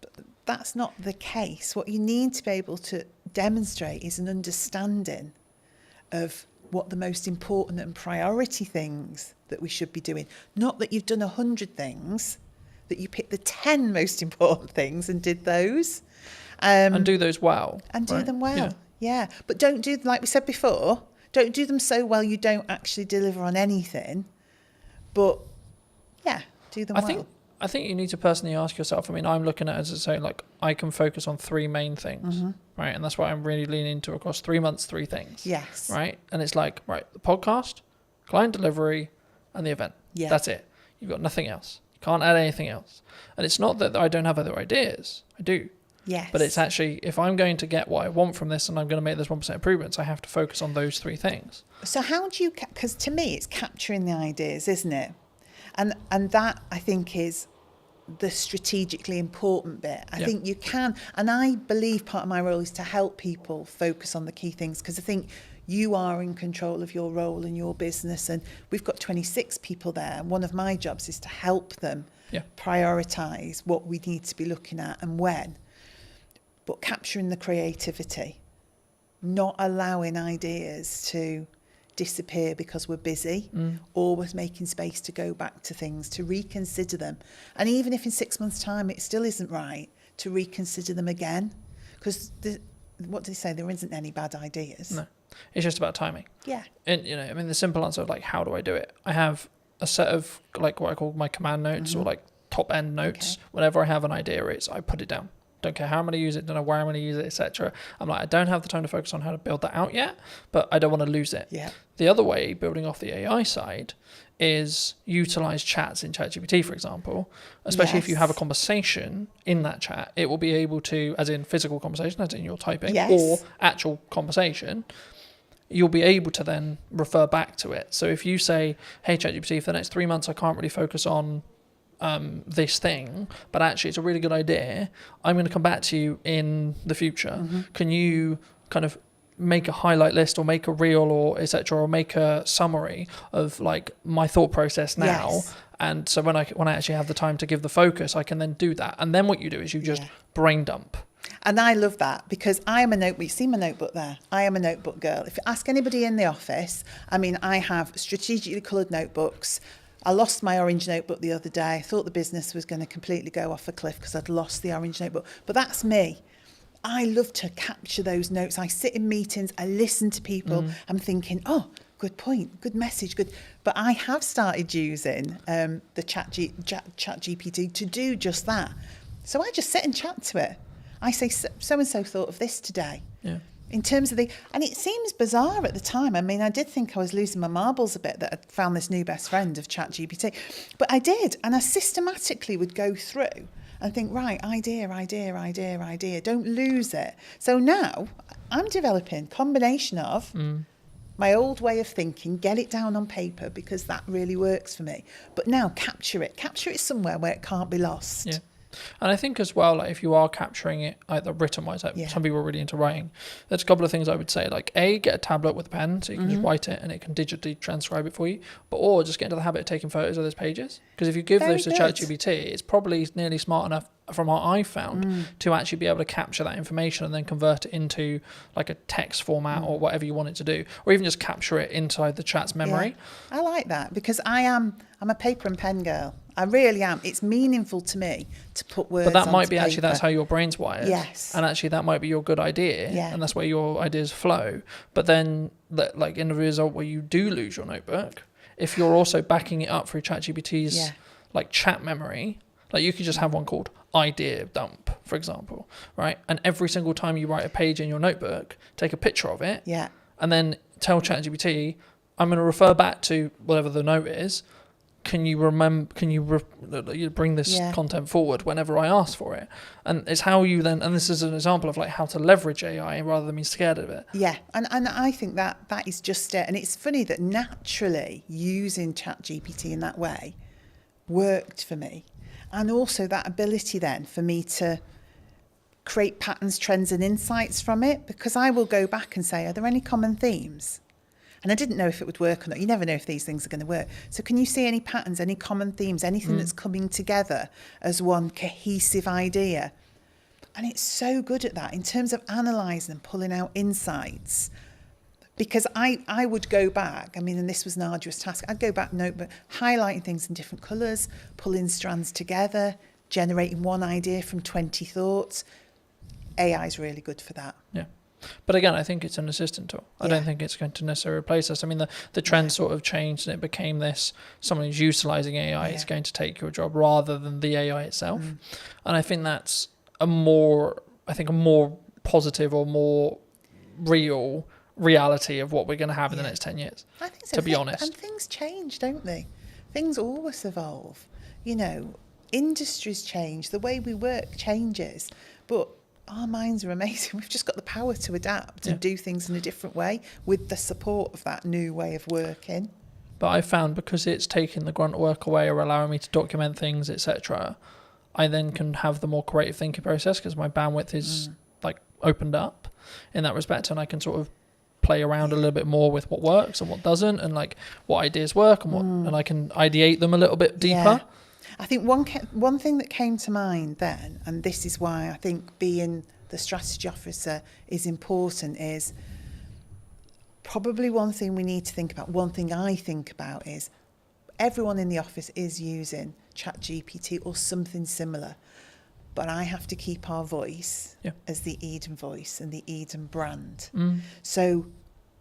But that's not the case. What you need to be able to demonstrate is an understanding of what the most important and priority things that we should be doing. Not that you've done 100 things, that you picked the 10 most important things and did those. And do those well. And do them well, yeah. But don't do, like we said before, don't do them so well you don't actually deliver on anything. But, do them well. I think you need to personally ask yourself, I mean, I'm looking at it as I say, like, I can focus on 3 main things, right? And that's why I'm really leaning into across 3 months, 3 things. Yes. Right? And it's like, right, the podcast, client delivery, and the event. Yeah. That's it. You've got nothing else. You can't add anything else. And it's not that I don't have other ideas. I do. Yes. But it's actually, if I'm going to get what I want from this and I'm going to make this 1% improvements, I have to focus on those 3 things. So how do you, because to me it's capturing the ideas, isn't it? And that, I think, is the strategically important bit. I think you can, and I believe part of my role is to help people focus on the key things, because I think you are in control of your role and your business, and we've got 26 people there, and one of my jobs is to help them prioritise what we need to be looking at and when. But capturing the creativity, not allowing ideas to disappear because we're busy, always making space to go back to things, to reconsider them. And even if in 6 months' time it still isn't right, to reconsider them again. Because what do they say? There isn't any bad ideas. No, it's just about timing. Yeah. And, you know, I mean, the simple answer of like, how do I do it? I have a set of like what I call my command notes or like top end notes. Okay. Whenever I have an idea, I put it down. don't care how I'm going to use it, don't know where I'm going to use it, etc. I'm like, I don't have the time to focus on how to build that out yet, but I don't want to lose it. Yeah. The other way, building off the AI side, is utilize chats in ChatGPT, for example, especially if you have a conversation in that chat, it will be able to, as in physical conversation, as in you're typing, or actual conversation, you'll be able to then refer back to it. So if you say, hey, ChatGPT, for the next 3 months, I can't really focus on this thing, but actually it's a really good idea. I'm going to come back to you in the future. Can you kind of make a highlight list or make a reel or etc., or make a summary of like my thought process now? And so when I actually have the time to give the focus, I can then do that. And then what you do is you just brain dump. And I love that, because I am a notebook. You see my notebook there? I am a notebook girl. If you ask anybody in the office, I mean, I have strategically coloured notebooks. I lost my orange notebook the other day. I thought the business was going to completely go off a cliff because I'd lost the orange notebook. But that's me. I love to capture those notes. I sit in meetings, I listen to people. I'm thinking, oh, good point, good message, good. But I have started using the chat GPT to do just that. So I just sit and chat to it. I say, so-and-so thought of this today. Yeah. In terms of and it seems bizarre at the time. I mean, I did think I was losing my marbles a bit that I'd found this new best friend of ChatGPT. But I did. And I systematically would go through and think, right, idea. Don't lose it. So now I'm developing a combination of my old way of thinking, get it down on paper because that really works for me. But now capture it somewhere where it can't be lost. Yeah. And I think as well, like if you are capturing it either written wise, like some people are really into writing, there's a couple of things I would say, like get a tablet with a pen so you can just write it and it can digitally transcribe it for you, or just get into the habit of taking photos of those pages, because if you give those to ChatGPT, it's probably nearly smart enough from what I've found to actually be able to capture that information and then convert it into like a text format or whatever you want it to do, or even just capture it inside the chat's memory. I like that, because I'm a paper and pen girl. I really am. It's meaningful to me to put words on paper. But that might be actually that's how your brain's wired. Yes. And actually that might be your good idea. Yeah. And that's where your ideas flow. But then like in the result where you do lose your notebook, if you're also backing it up through ChatGPT's like chat memory, like you could just have one called idea dump, for example, right? And every single time you write a page in your notebook, take a picture of it. Yeah. And then tell ChatGPT, I'm going to refer back to whatever the note is. Can you bring this content forward whenever I ask for it? And it's how you then, and this is an example of like how to leverage AI rather than being scared of it. Yeah, and I think that is just it. And it's funny that naturally using ChatGPT in that way worked for me. And also that ability then for me to create patterns, trends and insights from it, because I will go back and say, are there any common themes? And I didn't know if it would work or not. You never know if these things are going to work. So can you see any patterns, any common themes, anything that's coming together as one cohesive idea? And it's so good at that in terms of analysing and pulling out insights. Because I would go back, I mean, and this was an arduous task, I'd go back notebook, highlighting things in different colours, pulling strands together, generating one idea from 20 thoughts. AI is really good for that. Yeah. But again, I think it's an assistant tool. I don't think it's going to necessarily replace us. I mean, the trend sort of changed and it became this, someone who's utilising AI is going to take your job rather than the AI itself. And I think that's a more positive or more real reality of what we're going to have in the next 10 years, I think so. to be honest. And things change, don't they? Things always evolve. You know, industries change, the way we work changes, but our minds are amazing. We've just got the power to adapt and do things in a different way with the support of that new way of working. But I found because it's taking the grunt work away or allowing me to document things, etc., I then can have the more creative thinking process because my bandwidth is like opened up in that respect, and I can sort of play around a little bit more with what works and what doesn't, and like what ideas work and what, and I can ideate them a little bit deeper. Yeah. I think one thing that came to mind then, and this is why I think being the strategy officer is important, is probably one thing we need to think about. One thing I think about is everyone in the office is using ChatGPT or something similar, but I have to keep our voice as the Eden voice and the Eden brand. So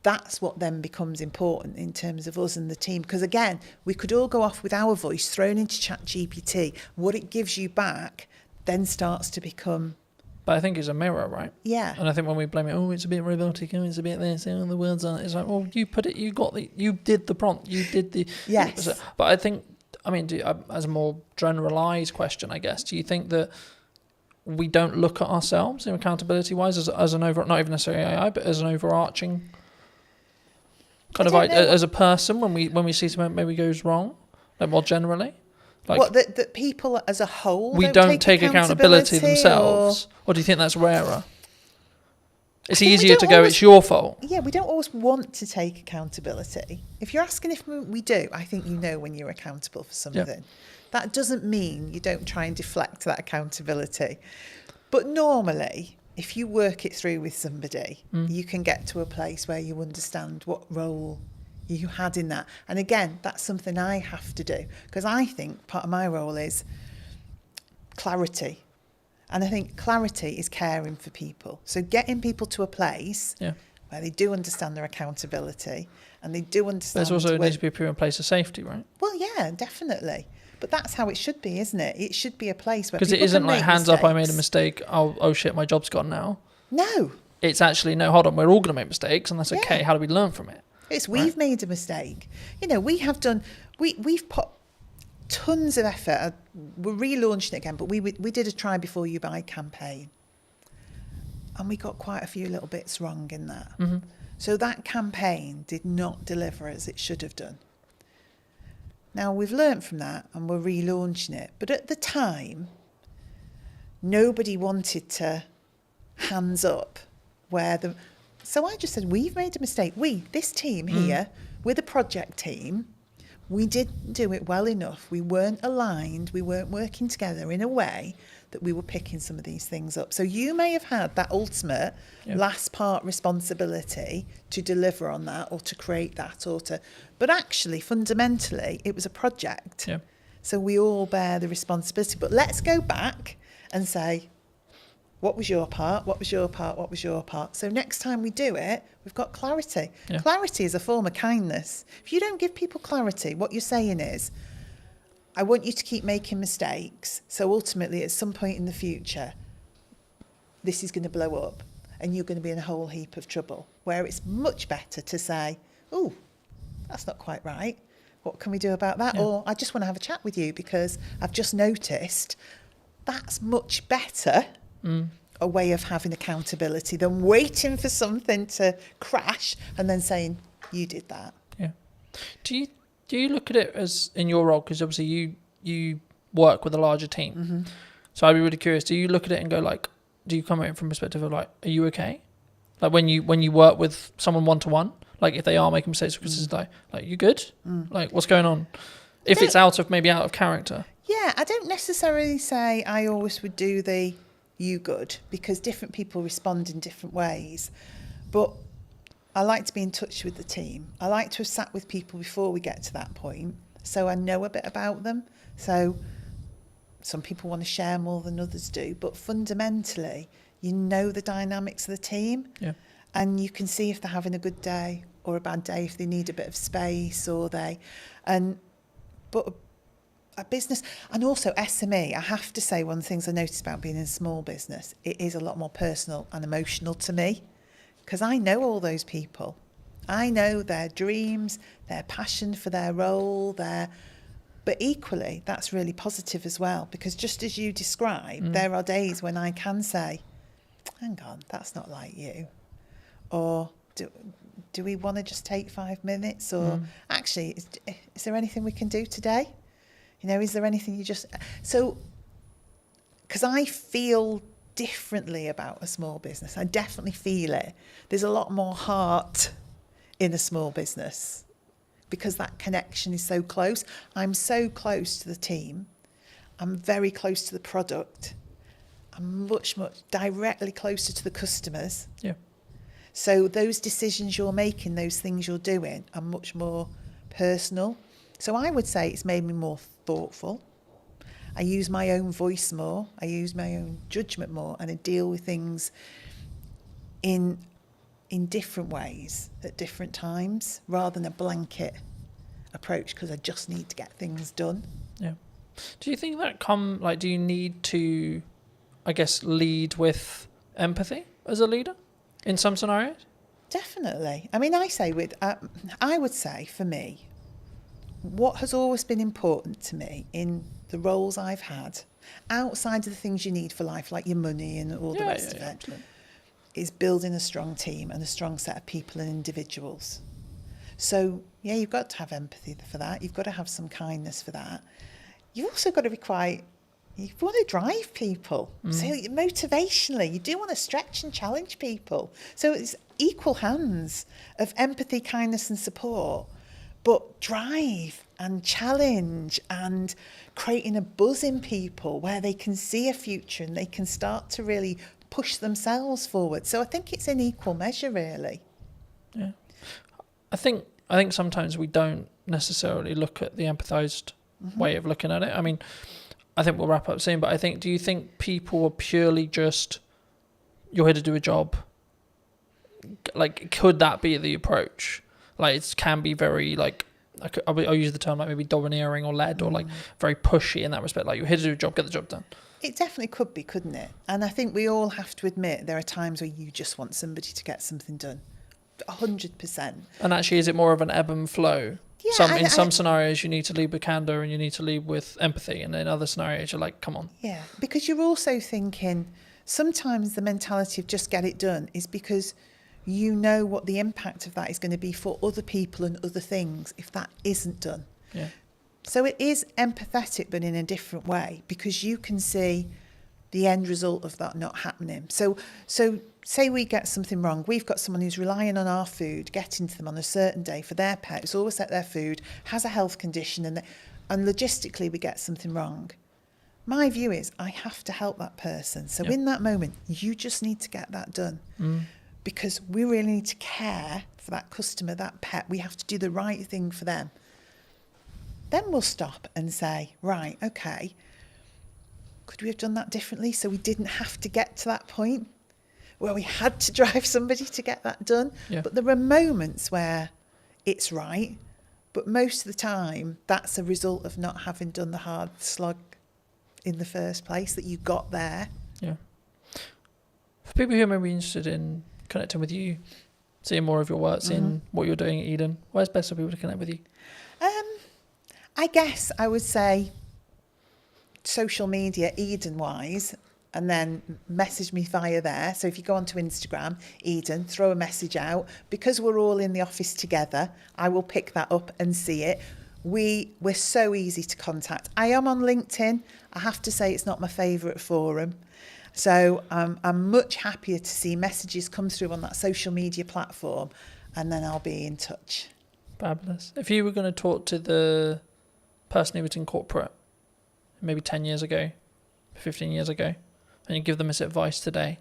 that's what then becomes important in terms of us and the team. Because again, we could all go off with our voice thrown into ChatGPT. What it gives you back then starts to become But I think it's a mirror, right? Yeah. And I think when we blame it, oh, it's a bit robotic, oh, it's a bit this, oh, the words aren't. It's like, well, you put it, you did the prompt, you did the. Yes. But I think, I mean, as a more generalised question, I guess, do you think that we don't look at ourselves in accountability-wise as an not even necessarily AI, but as an overarching kind of like as a person when we see something maybe goes wrong, like more generally? Like, what, that people as a whole we don't take accountability themselves, or do you think that's rarer? It's easier to go, it's your fault. Yeah, we don't always want to take accountability. If you're asking if we do, I think you know when you're accountable for something. Yeah. That doesn't mean you don't try and deflect that accountability. But normally, if you work it through with somebody, you can get to a place where you understand what role you had in that. And again, that's something I have to do, because I think part of my role is clarity. And I think clarity is caring for people. So getting people to a place where they do understand their accountability and they do understand. There's also needs to be a proven place of safety, right? Well, yeah, definitely. But that's how it should be, isn't it? It should be a place where because it isn't like hands up, I made a mistake. Oh shit, my job's gone now. No. It's actually no. Hold on, we're all going to make mistakes, and that's okay. How do we learn from it? It's we've made a mistake. You know, we have done. We've put tons of effort. We're relaunching it again, but we did a try before you buy campaign, and we got quite a few little bits wrong in that. Mm-hmm. So that campaign did not deliver as it should have done. Now we've learnt from that and we're relaunching it, but at the time, nobody wanted to hands up where the. So I just said, we've made a mistake. This team here, we're the project team. We didn't do it well enough. We weren't aligned. We weren't working together in a way that we were picking some of these things up. So you may have had that ultimate last part responsibility to deliver on that or to create that but actually fundamentally it was a project. Yeah. So we all bear the responsibility. But let's go back and say, what was your part? What was your part? What was your part? So next time we do it, we've got clarity. Yeah. Clarity is a form of kindness. If you don't give people clarity, what you're saying is, I want you to keep making mistakes. So ultimately, at some point in the future, this is going to blow up and you're going to be in a whole heap of trouble. Where it's much better to say, oh, that's not quite right. What can we do about that? Yeah. Or I just want to have a chat with you because I've just noticed. That's much better. A way of having accountability than waiting for something to crash and then saying you did that. Yeah. Do you look at it as in your role, because obviously you work with a larger team, mm-hmm. So I'd be really curious, do you look at it and go like, do you come at it from a perspective of like, are you okay? Like when you work with someone one-to-one, like if they are making mistakes, because it's like you good? Like what's going on? If it's out of character. Yeah, I don't necessarily say I always would do the you good, because different people respond in different ways. But I like to be in touch with the team. I like to have sat with people before we get to that point, so I know a bit about them. So some people want to share more than others do, but fundamentally, you know the dynamics of the team, and you can see if they're having a good day or a bad day, if they need a bit of space but a business, and also SME, I have to say, one of the things I noticed about being in a small business, it is a lot more personal and emotional to me, because I know all those people. I know their dreams, their passion for their role, but equally, that's really positive as well, because just as you described, there are days when I can say, hang on, that's not like you. Or do we want to just take 5 minutes? Or actually, is there anything we can do today? You know, is there anything you just... So, because I feel differently about a small business. I definitely feel it. There's a lot more heart in a small business because that connection is so close. I'm so close to the team. I'm very close to the product. I'm much, much directly closer to the customers. Yeah. So those decisions you're making, those things you're doing are much more personal. So I would say it's made me more thoughtful. I use my own voice more. I use my own judgment more, and I deal with things in different ways at different times, rather than a blanket approach because I just need to get things done. Yeah. Do you think that do you need to, I guess, lead with empathy as a leader in some scenarios? Definitely. I mean, I would say for me, what has always been important to me in the roles I've had, outside of the things you need for life, like your money and all the rest of it, Absolutely. is building a strong team and a strong set of people and individuals. So, yeah, you've got to have empathy for that. You've got to have some kindness for that. You've also got to be you want to drive people. So motivationally, you do want to stretch and challenge people. So it's equal hands of empathy, kindness and support, but drive and challenge and creating a buzz in people where they can see a future and they can start to really push themselves forward. So I think it's in equal measure, really. Yeah. I think sometimes we don't necessarily look at the empathized way of looking at it. I mean, I think we'll wrap up soon, but do you think people are purely just, you're here to do a job? Like, could that be the approach? Like, it can be very, like, I'll use the term like maybe domineering or led or like very pushy in that respect. Like, you're here to do a job, get the job done. It definitely could be, couldn't it? And I think we all have to admit there are times where you just want somebody to get something done. 100%. And actually, is it more of an ebb and flow? Yeah, In some scenarios, you need to lead with candor and you need to lead with empathy. And in other scenarios, you're like, come on. Yeah, because you're also thinking sometimes the mentality of just get it done is because you know what the impact of that is going to be for other people and other things if that isn't done. Yeah. So it is empathetic, but in a different way, because you can see the end result of that not happening. So say we get something wrong. We've got someone who's relying on our food, getting to them on a certain day for their pet, who's always set their food, has a health condition, and logistically we get something wrong. My view is I have to help that person. So in that moment, you just need to get that done. Because we really need to care for that customer, that pet. We have to do the right thing for them. Then we'll stop and say, right, okay, could we have done that differently so we didn't have to get to that point where we had to drive somebody to get that done? Yeah. But there are moments where it's right, but most of the time that's a result of not having done the hard slog in the first place, that you got there. Yeah. For people who may be interested in connecting with you, seeing more of your work, seeing what you're doing at Eden, where's best for people to connect with you? I guess I would say social media, Eden-wise, and then message me via there. So if you go onto Instagram, Eden, throw a message out. Because we're all in the office together, I will pick that up and see it. We're so easy to contact. I am on LinkedIn. I have to say it's not my favourite forum. So I'm much happier to see messages come through on that social media platform, and then I'll be in touch. Fabulous. If you were going to talk to the person who was in corporate maybe 10 years ago, 15 years ago, and you give them this advice today,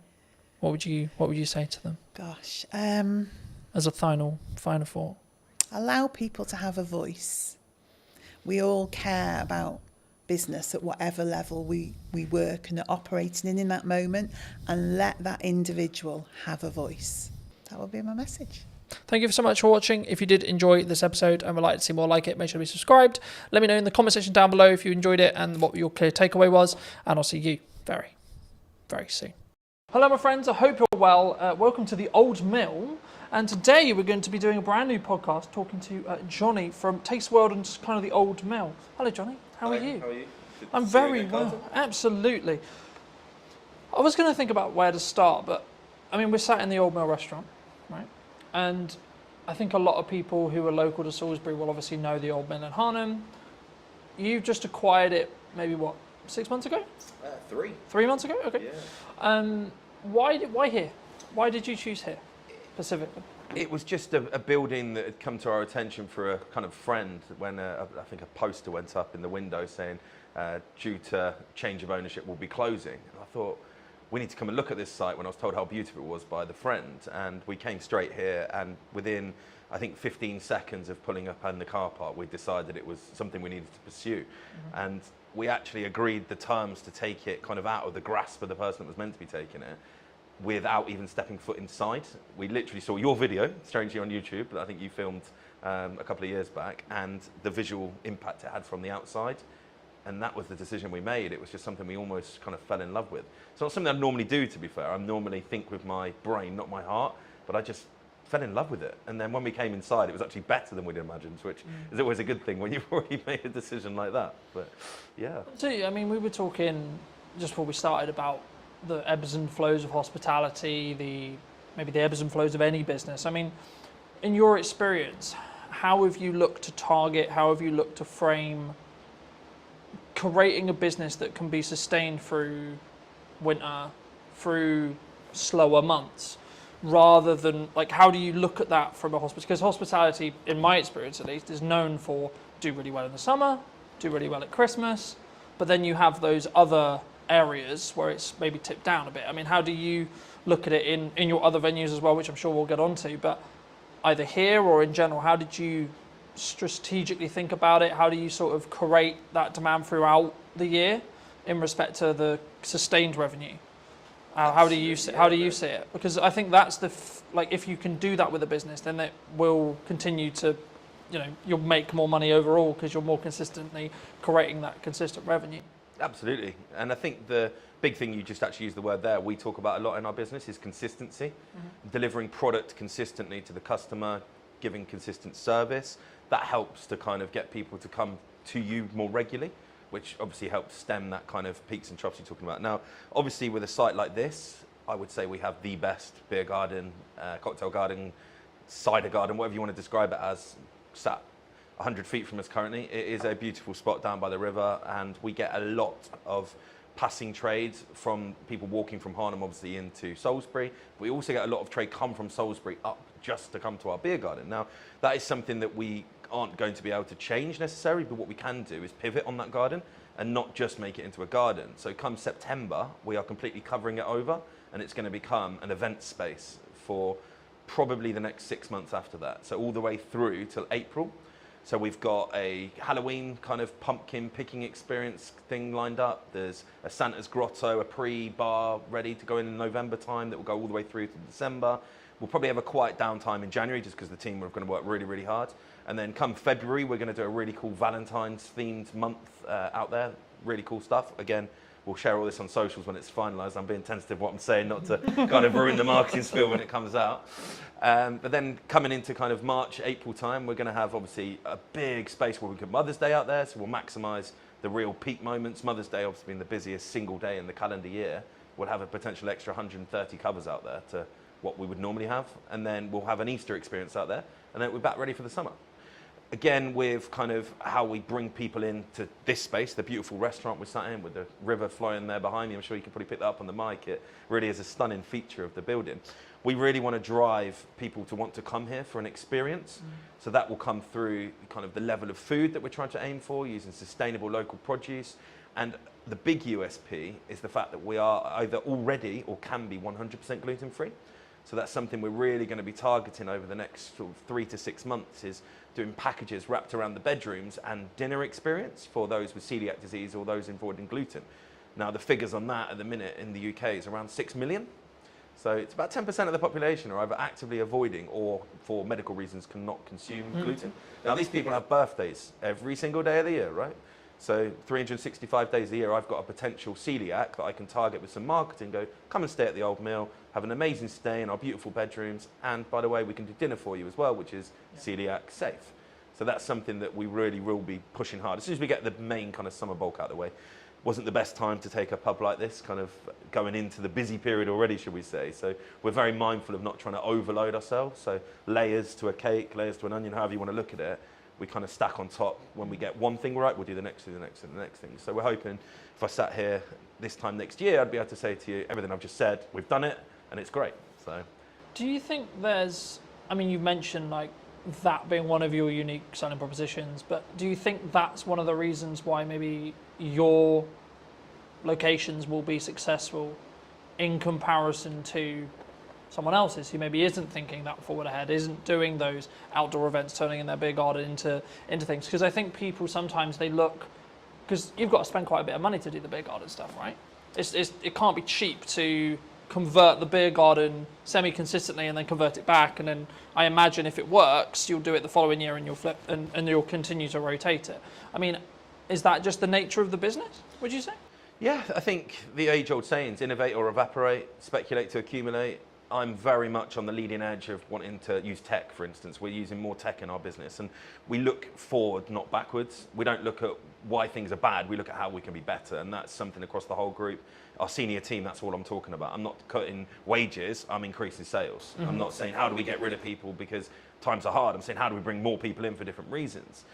what would you say to them? Gosh. As a final thought. Allow people to have a voice. We all care about business at whatever level we work and are operating in that moment, and let that individual have a voice. That would be my message. Thank you so much for watching. If you did enjoy this episode and would like to see more like it, make sure to be subscribed. Let me know in the comment section down below if you enjoyed it and what your clear takeaway was, and I'll see you very, very soon. Hello my friends, I hope you're well. Welcome to the Old Mill, and today we're going to be doing a brand new podcast talking to Johnny from Taste World and just kind of the Old Mill. Hello Johnny, how are you? How are you? I'm very well, absolutely. I was going to think about where to start, but I mean, we're sat in the Old Mill restaurant, right? And I think a lot of people who are local to Salisbury will obviously know the Old Mill in Harnham. You've just acquired it maybe, 6 months ago? 3. 3 months ago? Okay. Yeah. Why here? Why did you choose here specifically? It was just a building that had come to our attention for a kind of friend when I think a poster went up in the window saying, due to change of ownership, we'll be closing. And I thought, we need to come and look at this site when I was told how beautiful it was by the friend. And we came straight here, and within, I think, 15 seconds of pulling up in the car park, we decided it was something we needed to pursue. And we actually agreed the terms to take it kind of out of the grasp of the person that was meant to be taking it without even stepping foot inside. We literally saw your video, strangely on YouTube, that I think you filmed a couple of years back, and the visual impact it had from the outside. And that was the decision we made. It was just something we almost kind of fell in love with. It's not something I normally do, to be fair. I normally think with my brain, not my heart, but I just fell in love with it. And then when we came inside, it was actually better than we'd imagined, which is always a good thing when you've already made a decision like that. But yeah. So, I mean, we were talking just before we started about the ebbs and flows of hospitality, maybe the ebbs and flows of any business. I mean, in your experience, how have you looked to target, how have you looked to frame creating a business that can be sustained through winter, through slower months, rather than, like, how do you look at that from a hospital? Because hospitality, in my experience at least, is known for do really well in the summer, do really well at Christmas, but then you have those other areas where it's maybe tipped down a bit. I mean, how do you look at it in your other venues as well, which I'm sure we'll get onto, but either here or in general, how did you strategically think about it? How do you sort of create that demand throughout the year in respect to the sustained revenue? How do you see it? Because I think that's like, if you can do that with a business, then it will continue to, you'll make more money overall because you're more consistently creating that consistent revenue. Absolutely. And I think the big thing, you just actually used the word there, we talk about a lot in our business, is consistency. Delivering product consistently to the customer, giving consistent service. That helps to kind of get people to come to you more regularly, which obviously helps stem that kind of peaks and troughs you're talking about. Now, obviously with a site like this, I would say we have the best beer garden, cocktail garden, cider garden, whatever you want to describe it as, sat 100 feet from us currently. It is a beautiful spot down by the river, and we get a lot of passing trade from people walking from Harnham obviously into Salisbury. We also get a lot of trade come from Salisbury up just to come to our beer garden. Now, that is something that we aren't going to be able to change necessarily, but what we can do is pivot on that garden and not just make it into a garden. So come September, we are completely covering it over, and it's going to become an event space for probably the next 6 months after that. So all the way through till April. So we've got a Halloween kind of pumpkin picking experience thing lined up. There's a Santa's Grotto, a pre-bar ready to go in November time that will go all the way through to December. We'll probably have a quiet downtime in January just because the team are going to work really, really hard. And then come February, we're going to do a really cool Valentine's themed month out there. Really cool stuff. Again, we'll share all this on socials when it's finalised. I'm being tentative what I'm saying, not to kind of ruin the marketing spiel when it comes out. But then coming into kind of March, April time, we're going to have obviously a big space where we put Mother's Day out there. So we'll maximise the real peak moments. Mother's Day obviously being the busiest single day in the calendar year. We'll have a potential extra 130 covers out there to what we would normally have. And then we'll have an Easter experience out there. And then we're back ready for the summer. Again, with kind of how we bring people into this space, the beautiful restaurant we're sat in with the river flowing there behind me. I'm sure you can probably pick that up on the mic. It really is a stunning feature of the building. We really want to drive people to want to come here for an experience. So that will come through kind of the level of food that we're trying to aim for, using sustainable local produce. And the big USP is the fact that we are either already or can be 100% gluten-free. So that's something we're really going to be targeting over the next sort of 3 to 6 months, is doing packages wrapped around the bedrooms and dinner experience for those with celiac disease or those involved in gluten. Now, the figures on that at the minute in the UK is around 6 million. So it's about 10% of the population are either actively avoiding or for medical reasons cannot consume gluten. Now, these people have birthdays every single day of the year, right? So 365 days a year, I've got a potential celiac that I can target with some marketing, go, come and stay at the Old Mill, have an amazing stay in our beautiful bedrooms, and by the way, we can do dinner for you as well, which is celiac safe. So that's something that we really will be pushing hard. As soon as we get the main kind of summer bulk out of the way, wasn't the best time to take a pub like this, kind of going into the busy period already, should we say. So we're very mindful of not trying to overload ourselves. So layers to a cake, layers to an onion, however you want to look at it, we kind of stack on top. When we get one thing right, we'll do the next thing, the next thing, the next thing. So we're hoping if I sat here this time next year, I'd be able to say to you everything I've just said, we've done it, and it's great. So, do you think there's, I mean, you mentioned like that being one of your unique selling propositions, but do you think that's one of the reasons why maybe your locations will be successful in comparison to someone else's who maybe isn't thinking that forward ahead, isn't doing those outdoor events, turning in their beer garden into things? Because I think people sometimes they look, because you've got to spend quite a bit of money to do the beer garden stuff, right? It can't be cheap to convert the beer garden semi-consistently and then convert it back, and then I imagine if it works, you'll do it the following year and you'll flip and you'll continue to rotate it. I mean, Is that just the nature of the business, would you say? Yeah, I think the age-old sayings, innovate or evaporate, speculate to accumulate. I'm very much on the leading edge of wanting to use tech, for instance. We're using more tech in our business, and we look forward, not backwards. We don't look at why things are bad, we look at how we can be better, and that's something across the whole group. Our senior team, that's all I'm talking about. I'm not cutting wages, I'm increasing sales. I'm not saying how do we get rid of people because times are hard. I'm saying how do we bring more people in for different reasons.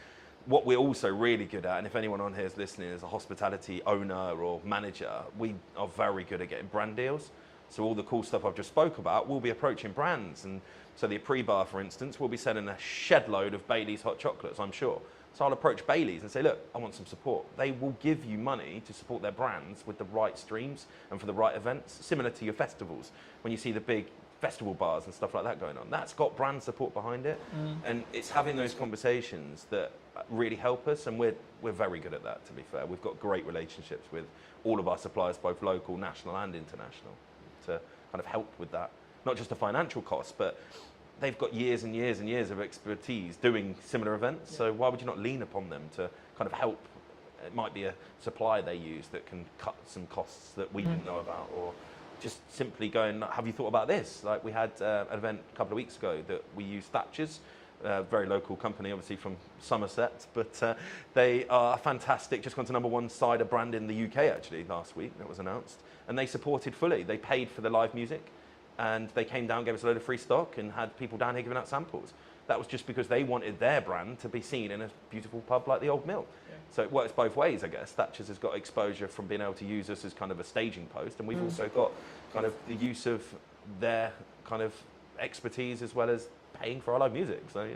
What we're also really good at, and if anyone on here is listening is a hospitality owner or manager, we are very good at getting brand deals. So all the cool stuff I've just spoke about, we'll be approaching brands. And so the pre-bar, for instance, will be selling a shed load of Bailey's hot chocolates, I'm sure. So I'll approach Bailey's and say, look, I want some support. They will give you money to support their brands with the right streams and for the right events, similar to your festivals. When you see the big festival bars and stuff like that going on, that's got brand support behind it. And it's having those conversations that really help us, and we're very good at that, to be fair. We've got great relationships with all of our suppliers, both local, national and international, to kind of help with that. Not just the financial costs, but they've got years and years and years of expertise doing similar events, so why would you not lean upon them to kind of help? It might be a supplier they use that can cut some costs that we didn't know about, or just simply going, have you thought about this? Like we had an event a couple of weeks ago that we used Thatcher's, a very local company, obviously from Somerset, but they are fantastic, just gone to #1 cider brand in the UK actually last week, that was announced, and they supported fully. They paid for the live music, and they came down, gave us a load of free stock, and had people down here giving out samples. That was just because they wanted their brand to be seen in a beautiful pub like the Old Mill. Yeah. So it works both ways, I guess. Thatcher's has got exposure from being able to use us as kind of a staging post, and we've also got kind of the use of their kind of expertise as well as paying for our live music. So yeah,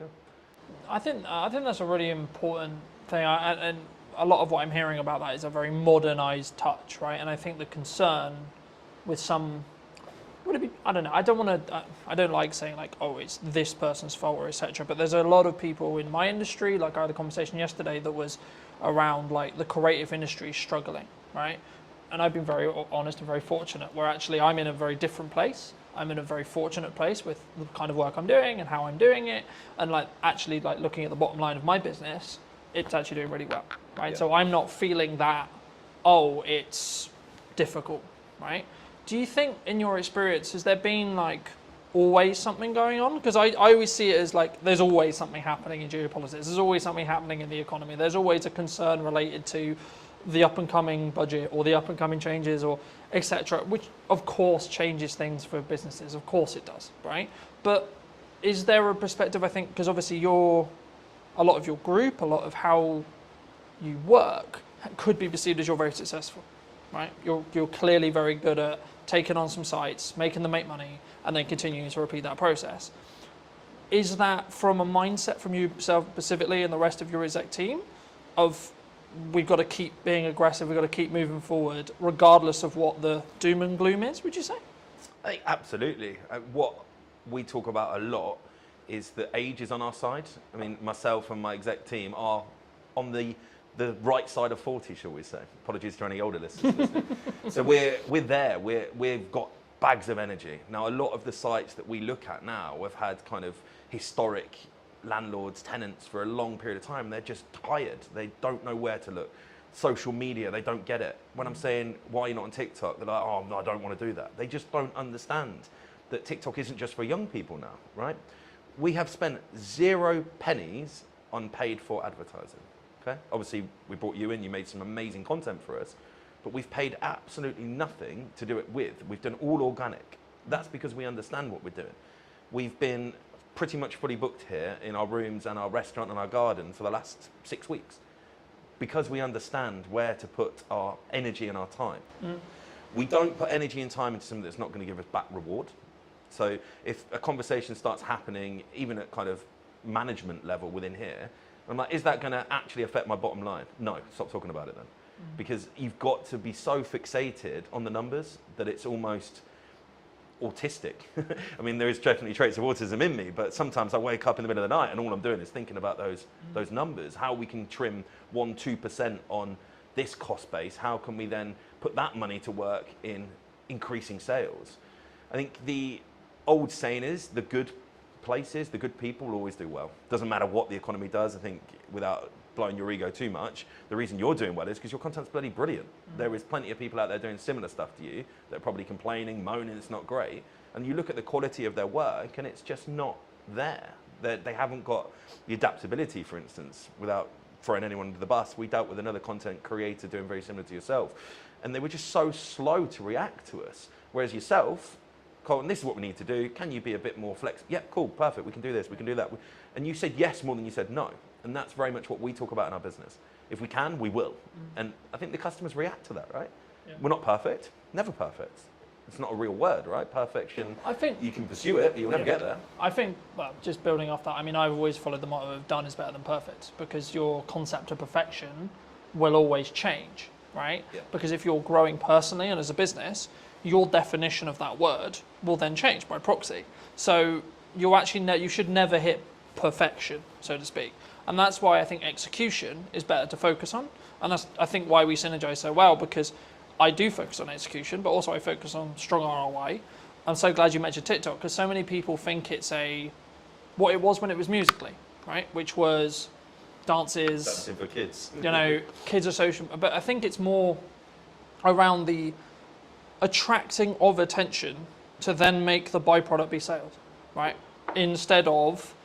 I think that's a really important thing, and a lot of what I'm hearing about that is a very modernised touch, right? And I think the concern with some, would it be, I don't know, I don't like saying like, oh, it's this person's fault or etc. But there's a lot of people in my industry, like I had a conversation yesterday that was around like the creative industry struggling, right? And I've been very honest and very fortunate where actually I'm in a very different place. I'm in a very fortunate place with the kind of work I'm doing and how I'm doing it. And like actually like looking at the bottom line of my business, it's actually doing really well, right? Yeah. So I'm not feeling that, oh, it's difficult, right? Do you think in your experience, has there been like always something going on? Because I always see it as like, there's always something happening in geopolitics. There's always something happening in the economy. There's always a concern related to the up and coming budget or the up and coming changes or etc., which of course changes things for businesses. Of course it does, right? But is there a perspective, I think, because obviously a lot of your group, a lot of how you work could be perceived as you're very successful, right? You're clearly very good at taking on some sites, making them make money, and then continuing to repeat that process. Is that from a mindset from yourself specifically and the rest of your exec team of we've got to keep being aggressive, we've got to keep moving forward, regardless of what the doom and gloom is, would you say? I think absolutely. What we talk about a lot is that age is on our side. I mean, myself and my exec team are on the right side of 40, shall we say. Apologies to any older listeners listening. So we're there, we've got bags of energy. Now, a lot of the sites that we look at now have had kind of historic landlords, tenants for a long period of time. They're just tired. They don't know where to look. Social media, they don't get it. When I'm saying, why are you not on TikTok? They're like, oh, no, I don't want to do that. They just don't understand that TikTok isn't just for young people now, right? We have spent 0 pennies on paid for advertising, okay? Obviously, we brought you in, you made some amazing content for us, but we've paid absolutely nothing to do it with. We've done all organic. That's because we understand what we're doing. We've been pretty much fully booked here in our rooms and our restaurant and our garden for the last 6 weeks because we understand where to put our energy and our time. We don't put energy and time into something that's not going to give us back reward. So if a conversation starts happening, even at kind of management level within here, I'm like, is that going to actually affect my bottom line? No, stop talking about it then. Because you've got to be so fixated on the numbers that it's almost autistic. I mean, there is definitely traits of autism in me, but sometimes I wake up in the middle of the night and all I'm doing is thinking about those numbers, how we can trim 1-2% on this cost base, how can we then put that money to work in increasing sales. I think the old saying is the good places, the good people will always do well. Doesn't matter what the economy does. I think without blowing your ego too much. The reason you're doing well is because your content's bloody brilliant. There is plenty of people out there doing similar stuff to you that are probably complaining, moaning, it's not great. And you look at the quality of their work and it's just not there. They haven't got the adaptability, for instance, without throwing anyone under the bus. We dealt with another content creator doing very similar to yourself. And they were just so slow to react to us. Whereas yourself, Colton, this is what we need to do. Can you be a bit more flexible? Yeah, cool, perfect. We can do this, we can do that. And you said yes more than you said no. And that's very much what we talk about in our business. If we can, we will. And I think the customers react to that, right? Yeah. We're not perfect, never perfect. It's not a real word, right? Perfection. I think you can pursue it, but you'll never get there. I think, well, just building off that, I mean, I've always followed the motto of done is better than perfect, because your concept of perfection will always change, right? Yeah. Because if you're growing personally and as a business, your definition of that word will then change by proxy. So you should never hit perfection, so to speak. And that's why I think execution is better to focus on. And that's, I think, why we synergize so well, because I do focus on execution, but also I focus on strong ROI. I'm so glad you mentioned TikTok, because so many people think it's what it was when it was Musical.ly, right? Which was dances. Dancing for kids. You know, kids are social. But I think it's more around the attracting of attention to then make the byproduct be sales, right? Instead of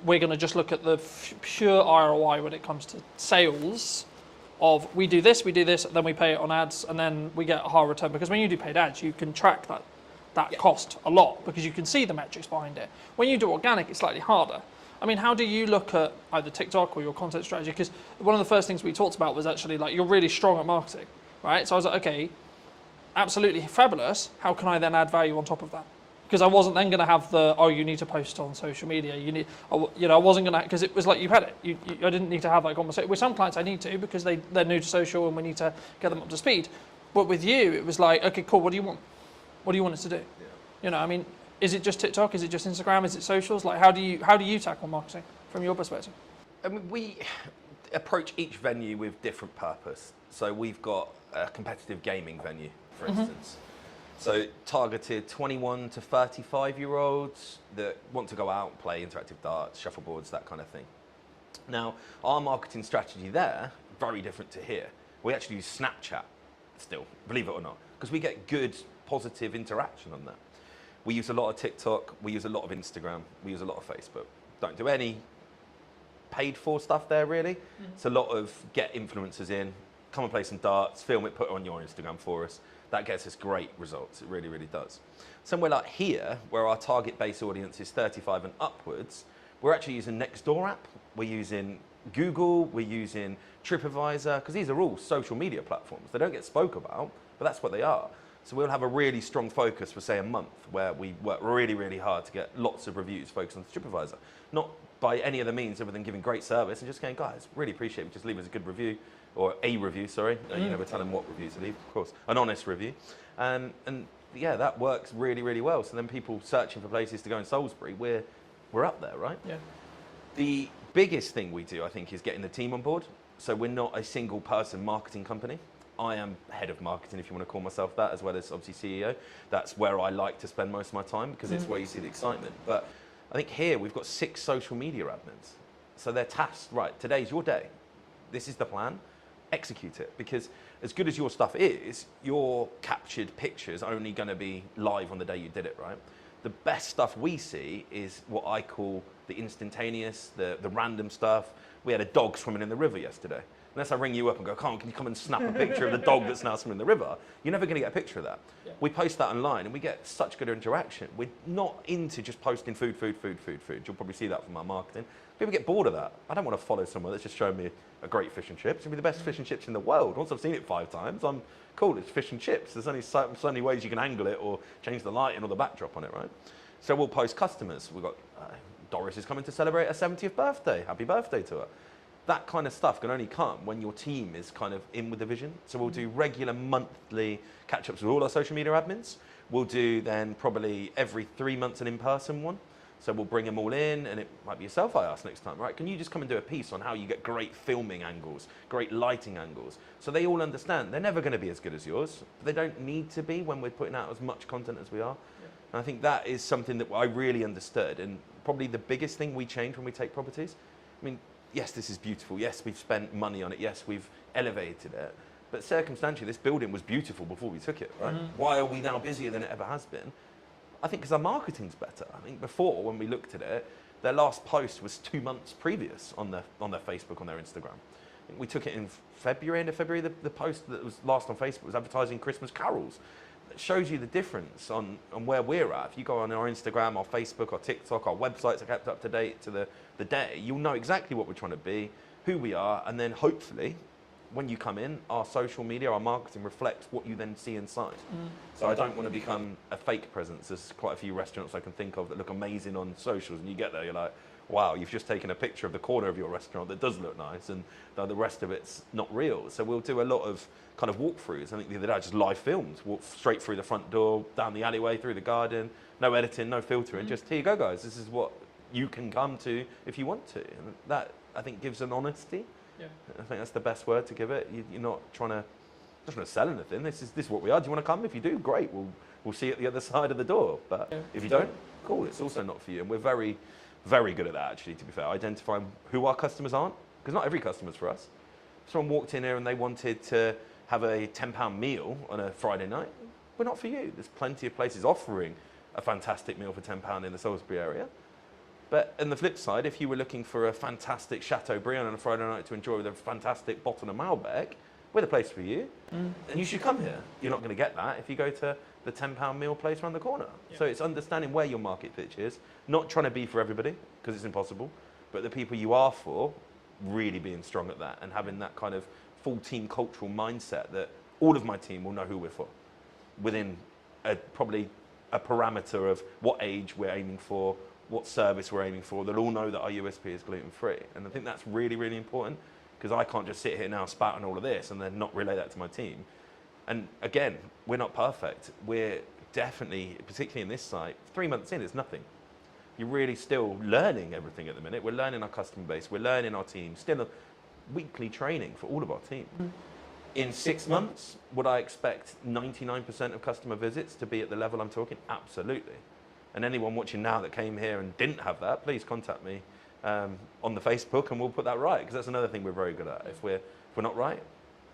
we're going to just look at the pure ROI when it comes to sales of we do this, then we pay it on ads, and then we get a higher return. Because when you do paid ads, you can track that cost a lot because you can see the metrics behind it. When you do organic, it's slightly harder. I mean, how do you look at either TikTok or your content strategy? Because one of the first things we talked about was actually like you're really strong at marketing, right? So I was like, okay, absolutely fabulous. How can I then add value on top of that? Because I wasn't then going to have you need to post on social media. I wasn't going to, because it was like you had it. I didn't need to have that conversation. With some clients I need to because they're new to social and we need to get them up to speed. But with you, it was like, okay, cool, what do you want? What do you want us to do? Yeah. I mean, is it just TikTok? Is it just Instagram? Is it socials? Like, how do you tackle marketing from your perspective? I mean, we approach each venue with different purpose. So we've got a competitive gaming venue, for instance. So targeted 21 to 35-year-olds that want to go out and play interactive darts, shuffleboards, that kind of thing. Now, our marketing strategy there, very different to here. We actually use Snapchat still, believe it or not, because we get good, positive interaction on that. We use a lot of TikTok, we use a lot of Instagram, we use a lot of Facebook. Don't do any paid for stuff there, really. It's a lot of get influencers in, come and play some darts, film it, put it on your Instagram for us. That gets us great results. It really, really does. Somewhere like here, where our target base audience is 35 and upwards, we're actually using Nextdoor app. We're using Google. We're using TripAdvisor, because these are all social media platforms. They don't get spoke about, but that's what they are. So we'll have a really strong focus for, say, a month, where we work really, really hard to get lots of reviews focused on TripAdvisor. Not by any other means other than giving great service and just going, guys, really appreciate it. Just leave us a good review. Or a review, sorry. You never tell them what review to leave, of course. An honest review. And yeah, that works really, really well. So then people searching for places to go in Salisbury, we're up there, right? Yeah. The biggest thing we do, I think, is getting the team on board. So we're not a single person marketing company. I am head of marketing, if you want to call myself that, as well as obviously CEO. That's where I like to spend most of my time because it's where you see the excitement. But I think here we've got 6 social media admins. So they're tasked, right, today's your day. This is the plan. Execute it, because as good as your stuff is, your captured pictures are only going to be live on the day you did it, right? The best stuff we see is what I call the instantaneous, the random stuff. We had a dog swimming in the river yesterday. Unless I ring you up and go, can you come and snap a picture of the dog that's now swimming in the river? You're never going to get a picture of that. Yeah. We post that online and we get such good interaction. We're not into just posting food. You'll probably see that from our marketing. People get bored of that. I don't want to follow someone that's just showing me a great fish and chips. It'll be the best fish and chips in the world. Once I've seen it 5 times, I'm cool, it's fish and chips. There's only so many ways you can angle it or change the lighting or the backdrop on it, right? So we'll post customers. We've got Doris is coming to celebrate her 70th birthday. Happy birthday to her. That kind of stuff can only come when your team is kind of in with the vision. So we'll do regular monthly catch-ups with all our social media admins. We'll do then probably every 3 months an in-person one. So we'll bring them all in, and it might be yourself I ask next time, right? Can you just come and do a piece on how you get great filming angles, great lighting angles? So they all understand they're never going to be as good as yours, but they don't need to be when we're putting out as much content as we are. Yeah. And I think that is something that I really understood, and probably the biggest thing we change when we take properties. I mean, yes, this is beautiful. Yes, we've spent money on it. Yes, we've elevated it. But circumstantially, this building was beautiful before we took it, right? Why are we now busier than it ever has been? I think because our marketing's better. I think before, when we looked at it, their last post was 2 months previous on their Facebook, on their Instagram. I think we took it in February, end of February. The post that was last on Facebook was advertising Christmas carols. It shows you the difference on where we're at. If you go on our Instagram, our Facebook, our TikTok, our websites are kept up to date to the day, you'll know exactly what we're trying to be, who we are, and then hopefully, when you come in, our social media, our marketing reflects what you then see inside. So I don't want to become a fake presence. There's quite a few restaurants I can think of that look amazing on socials, and you get there, you're like, wow, you've just taken a picture of the corner of your restaurant that does look nice, and the rest of it's not real. So we'll do a lot of kind of walkthroughs. I think the other day I just live filmed, walk straight through the front door, down the alleyway, through the garden, no editing, no filtering, just here you go, guys. This is what you can come to if you want to. And that, I think, gives an honesty. Yeah. I think that's the best word to give it. You're not trying to sell anything. This is what we are. Do you want to come? If you do, great. We'll see you at the other side of the door. But if you don't, cool. It's also not for you. And we're very, very good at that, actually, to be fair, identifying who our customers aren't, because not every customer's for us. If someone walked in here and they wanted to have a £10 meal on a Friday night, we're not for you. There's plenty of places offering a fantastic meal for £10 in the Salisbury area. But on the flip side, if you were looking for a fantastic Chateaubriand on a Friday night to enjoy with a fantastic bottle of Malbec, we're the place for you. And you should come here. You're not going to get that if you go to the £10 meal place around the corner. So it's understanding where your market pitch is, not trying to be for everybody, because it's impossible, but the people you are for, really being strong at that and having that kind of full team cultural mindset that all of my team will know who we're for within probably a parameter of what age we're aiming for, what service we're aiming for. They'll all know that our USP is gluten-free. And I think that's really, really important, because I can't just sit here now spouting all of this and then not relay that to my team. And again, we're not perfect. We're definitely, particularly in this site, 3 months in, it's nothing. You're really still learning everything at the minute. We're learning our customer base. We're learning our team. Still a weekly training for all of our team. In 6 months, would I expect 99% of customer visits to be at the level I'm talking? Absolutely. And anyone watching now that came here and didn't have that, please contact me on the Facebook and we'll put that right, because that's another thing we're very good at. If we're not right,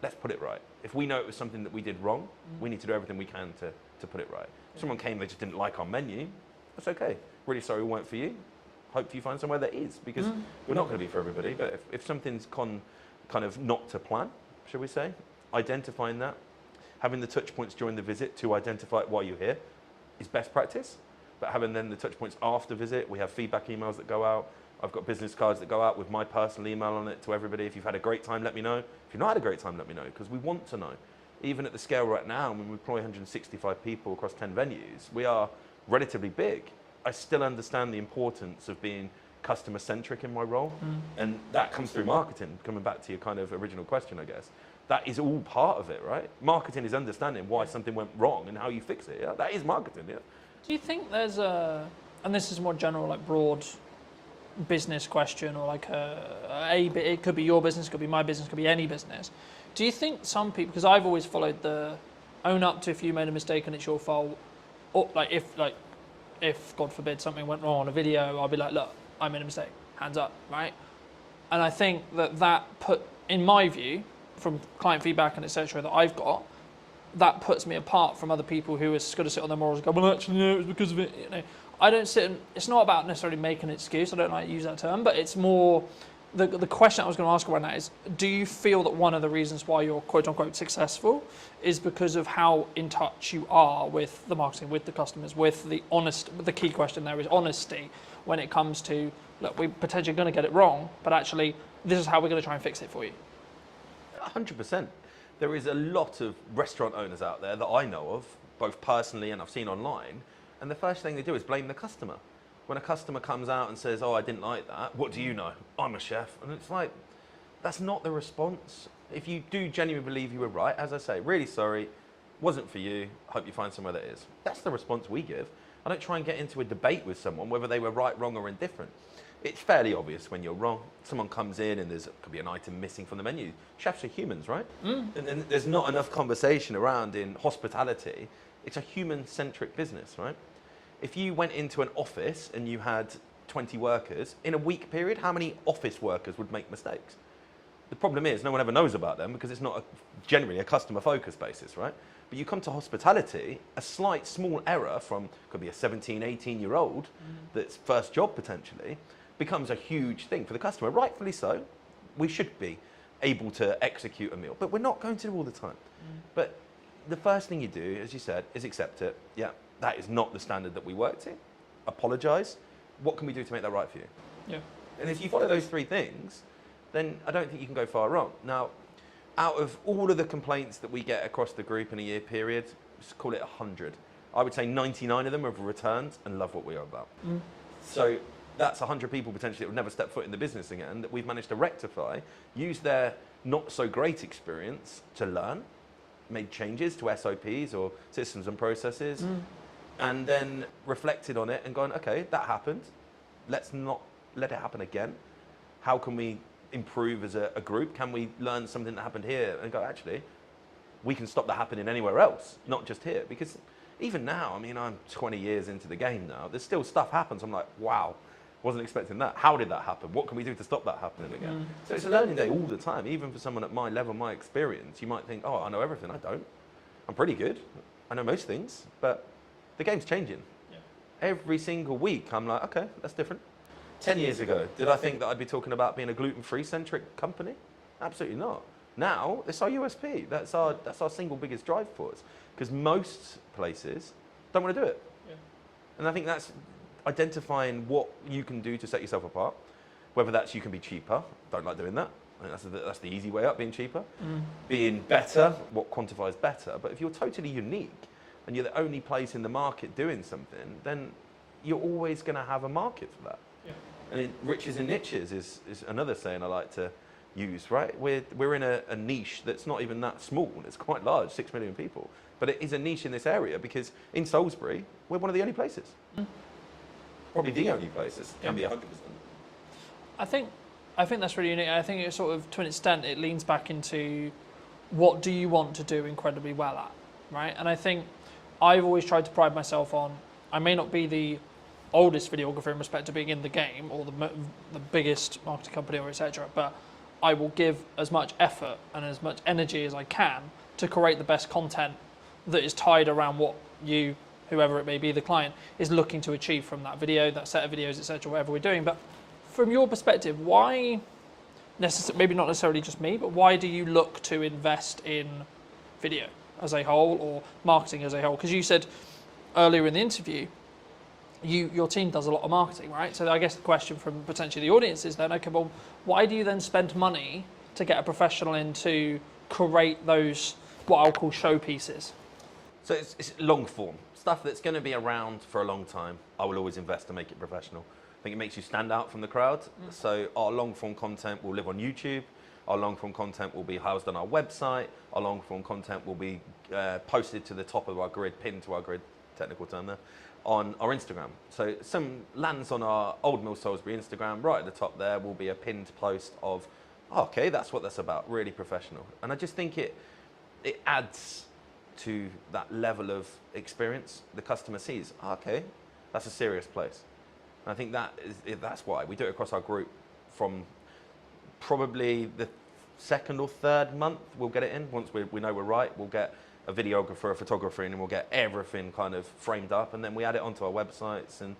let's put it right. If we know it was something that we did wrong, we need to do everything we can to put it right. If someone came, they just didn't like our menu, that's okay. Really sorry we weren't for you. Hope you find somewhere that is, because we're not going to be for everybody. But if something's kind of not to plan, shall we say, identifying that, having the touch points during the visit to identify why you're here is best practice. But having then the touch points after visit, we have feedback emails that go out. I've got business cards that go out with my personal email on it to everybody. If you've had a great time, let me know. If you've not had a great time, let me know, because we want to know. Even at the scale right now, when we employ 165 people across 10 venues, we are relatively big. I still understand the importance of being customer-centric in my role. And that comes through marketing, coming back to your kind of original question, I guess. That is all part of it, right? Marketing is understanding why something went wrong and how you fix it. Yeah? That is marketing, yeah. Do you think there's and this is more general, like broad business question, or like it could be your business, it could be my business, it could be any business. Do you think some people, because I've always followed the own up to if you made a mistake and it's your fault, or if God forbid something went wrong on a video, I'll be like, look, I made a mistake, hands up, right? And I think that put, in my view, from client feedback and etc. that I've got, that puts me apart from other people who are going to sit on their morals and go, well, actually, no, it was because of it. You know, I don't sit. It's not about necessarily making an excuse. I don't like to use that term, but it's more the question I was going to ask right now is: do you feel that one of the reasons why you're quote unquote successful is because of how in touch you are with the marketing, with the customers, with the honest? The key question there is honesty when it comes to, look, we're potentially going to get it wrong, but actually, this is how we're going to try and fix it for you. 100%. There is a lot of restaurant owners out there that I know of, both personally and I've seen online, and the first thing they do is blame the customer. When a customer comes out and says, oh, I didn't like that, what do you know? I'm a chef. And it's like, that's not the response. If you do genuinely believe you were right, as I say, really sorry, wasn't for you, hope you find somewhere that is. That's the response we give. I don't try and get into a debate with someone, whether they were right, wrong, or indifferent. It's fairly obvious when you're wrong. Someone comes in and could be an item missing from the menu. Chefs are humans, right? And there's not enough conversation around in hospitality. It's a human-centric business, right? If you went into an office and you had 20 workers, in a week period, how many office workers would make mistakes? The problem is no one ever knows about them because it's not generally a customer focus basis, right? But you come to hospitality, a slight small error from, could be a 17, 18-year-old that's first job potentially, becomes a huge thing for the customer. Rightfully so. We should be able to execute a meal, but we're not going to all the time. But the first thing you do, as you said, is accept it. Yeah, that is not the standard that we work to. Apologise. What can we do to make that right for you? Yeah. And if you follow those three things, then I don't think you can go far wrong. Now, out of all of the complaints that we get across the group in a year period, let's call it 100. I would say 99 of them have returned and love what we are about. So that's 100 people potentially that would never step foot in the business again that we've managed to rectify, use their not so great experience to learn, made changes to SOPs or systems and processes, and then reflected on it and gone, okay, that happened. Let's not let it happen again. How can we improve as a group? Can we learn something that happened here and go, actually, we can stop that happening anywhere else, not just here? Because even now, I mean, I'm 20 years into the game now, there's still stuff happens. I'm like, wow, wasn't expecting that. How did that happen? What can we do to stop that happening again? So it's a learning day all the time. Even for someone at my level, my experience, you might think, oh, I know everything. I don't. I'm pretty good. I know most things, but the game's changing. Every single week, I'm like, okay, that's different. 10 years ago, did I think that I'd be talking about being a gluten-free centric company? Absolutely not. Now, it's our USP. That's our single biggest drive force. Because most places don't want to do it. And I think that's identifying what you can do to set yourself apart. Whether that's you can be cheaper. Don't like doing that. I think that's the easy way up, being cheaper. Being better, what quantifies better. But if you're totally unique and you're the only place in the market doing something, then you're always going to have a market for that. And riches in niches is another saying I like to use, right? We're in a niche that's not even that small. It's quite large, 6 million people. But it is a niche in this area because in Salisbury, we're one of the only places. Probably the only places. Can be 100%. I think that's really unique. I think it's sort of, to an extent, it leans back into what do you want to do incredibly well at, right? And I think I've always tried to pride myself on, I may not be the oldest videographer in respect to being in the game or the biggest marketing company or etc., but I will give as much effort and as much energy as I can to create the best content that is tied around what you, whoever it may be, the client, is looking to achieve from that video, that set of videos, etc., whatever we're doing. But from your perspective, why, maybe not necessarily just me, but why do you look to invest in video as a whole or marketing as a whole? Because you said earlier in the interview, your team does a lot of marketing, right? So I guess the question from potentially the audience is then, okay, well, why do you then spend money to get a professional in to create those, what I'll call showpieces? So it's long form. Stuff that's going to be around for a long time, I will always invest to make it professional. I think it makes you stand out from the crowd. So our long form content will live on YouTube. Our long form content will be housed on our website. Our long form content will be posted to the top of our grid, pinned to our grid, technical term there, on our Instagram. So some lands on our Old Mill Salisbury Instagram. Right at the top there will be a pinned post of, oh, okay, that's what that's about, really professional. And I just think it adds to that level of experience. The customer sees, oh, okay, that's a serious place. And I think that's why we do it across our group. From probably the second or third month, we'll get it in. Once we know we're right, we'll get a videographer, a photographer in, and we'll get everything kind of framed up, and then we add it onto our websites, and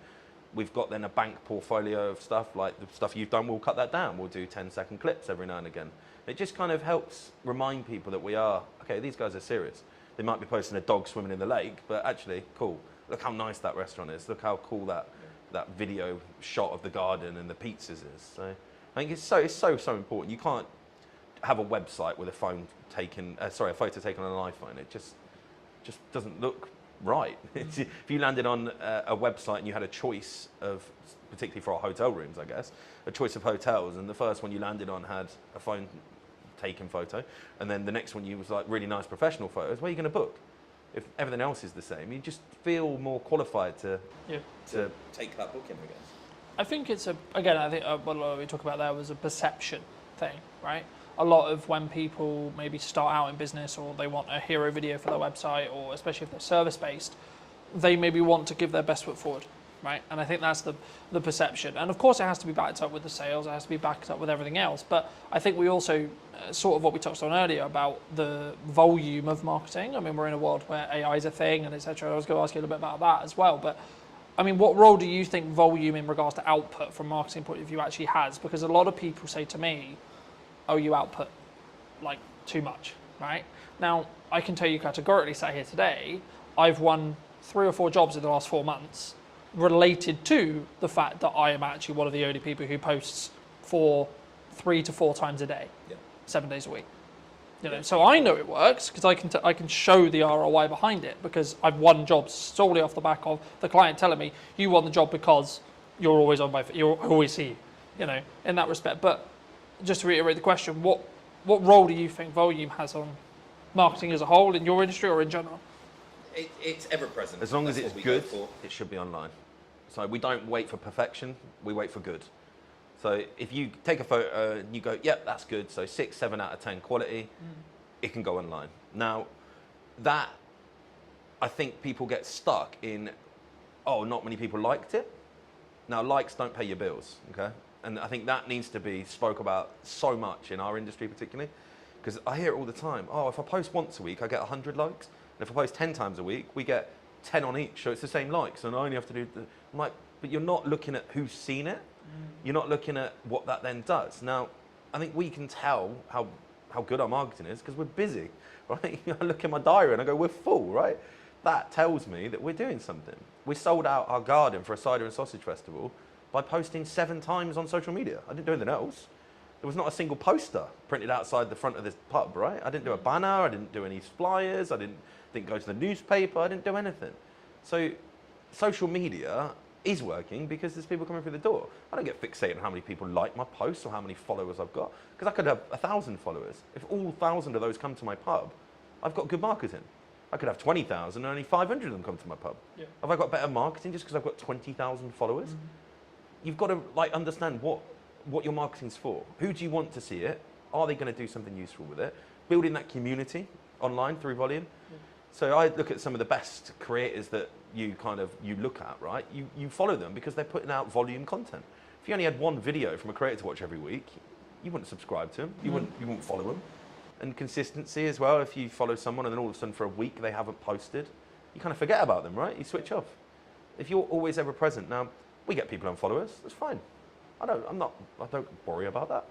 we've got then a bank portfolio of stuff, like the stuff you've done, we'll cut that down. We'll do 10-second clips every now and again. It just kind of helps remind people that we are, okay, these guys are serious. They might be posting a dog swimming in the lake, but actually, cool. Look how nice that restaurant is. Look how cool that video shot of the garden and the pizzas is. So I think it's so important. You can't have a website with a phone taken, a photo taken on an iPhone. It just doesn't look right. If you landed on a website and you had a choice of, particularly for our hotel rooms, I guess, a choice of hotels, and the first one you landed on had a phone taken photo, and then the next one you was like really nice professional photos, where are you going to book? If everything else is the same, you just feel more qualified to take that booking, I guess. I think it's I think what we talk about there was a perception thing, right? A lot of when people maybe start out in business or they want a hero video for their website, or especially if they're service-based, they maybe want to give their best foot forward. right? And I think that's the perception. And of course, it has to be backed up with the sales. It has to be backed up with everything else. But I think we also sort of what we touched on earlier about the volume of marketing. I mean, we're in a world where AI is a thing, and etc. I was going to ask you a little bit about that as well. But I mean, what role do you think volume in regards to output from a marketing point of view actually has? Because a lot of people say to me, "Oh, you output like too much," right? Now, I can tell you categorically, sat here today, I've won 3 or 4 jobs in the last 4 months related to the fact that I am actually one of the only people who posts for 3 to 4 times a day, 7 days a week. You know, so I know it works because I can show the ROI behind it because I've won jobs solely off the back of the client telling me you won the job because you're always on I always see you, you know, in that respect. But just to reiterate the question, what role do you think volume has on marketing as a whole in your industry or in general? It's ever present. As long as That's it's what we go good, for. it should be online. So we don't wait for perfection, we wait for good. So if you take a photo and you go, yep, that's good, so 6, 7 out of 10 quality, it can go online. Now, that, I think people get stuck in, oh, not many people liked it. Now, likes don't pay your bills, okay? And I think that needs to be spoke about so much in our industry particularly, because I hear it all the time. Oh, if I post once a week, I get 100 likes. And if I post 10 times a week, we get 10 on each, so it's the same likes, and I only have to do I'm like, but you're not looking at who's seen it. You're not looking at what that then does. Now, I think we can tell how good our marketing is because we're busy, right? I look at my diary and I go, we're full, right? That tells me that we're doing something. We sold out our garden for a cider and sausage festival by posting 7 times on social media. I didn't do anything else. There was not a single poster printed outside the front of this pub, right? I didn't do a banner, I didn't do any flyers, I didn't go to the newspaper, I didn't do anything. So social media is working because there's people coming through the door. I don't get fixated on how many people like my posts or how many followers I've got, because I could have 1,000 followers. If all 1,000 of those come to my pub, I've got good marketing. I could have 20,000 and only 500 of them come to my pub. Yeah. Have I got better marketing just because I've got 20,000 followers? You've got to understand what your marketing's for. Who do you want to see it? Are they going to do something useful with it? Building that community online through volume. Yeah. So I look at some of the best creators that you look at, right? You follow them because they're putting out volume content. If you only had one video from a creator to watch every week, you wouldn't subscribe to them. You wouldn't follow them. And consistency as well. If you follow someone and then all of a sudden for a week they haven't posted, you kind of forget about them, right? You switch off. If you're always ever present, now we get people unfollow us. That's fine. I don't worry about that.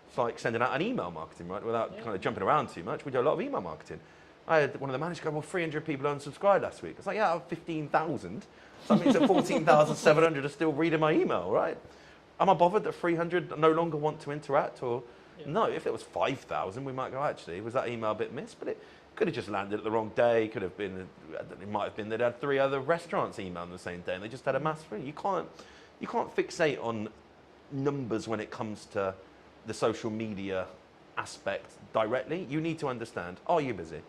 It's like sending out an email marketing, right? Without kind of jumping around too much. We do a lot of email marketing. I had one of the managers go, well, 300 people unsubscribed last week. It's like, yeah, I have 15,000. So that means that 14,700 are still reading my email, right? Am I bothered that 300 no longer want to interact? Or no, if it was 5,000, we might go, actually, was that email a bit missed? But it could have just landed at the wrong day. Could have been, it might have been they'd had 3 other restaurants email on the same day and they just had a mass free. You can't fixate on numbers when it comes to the social media aspect directly. You need to understand, are you busy?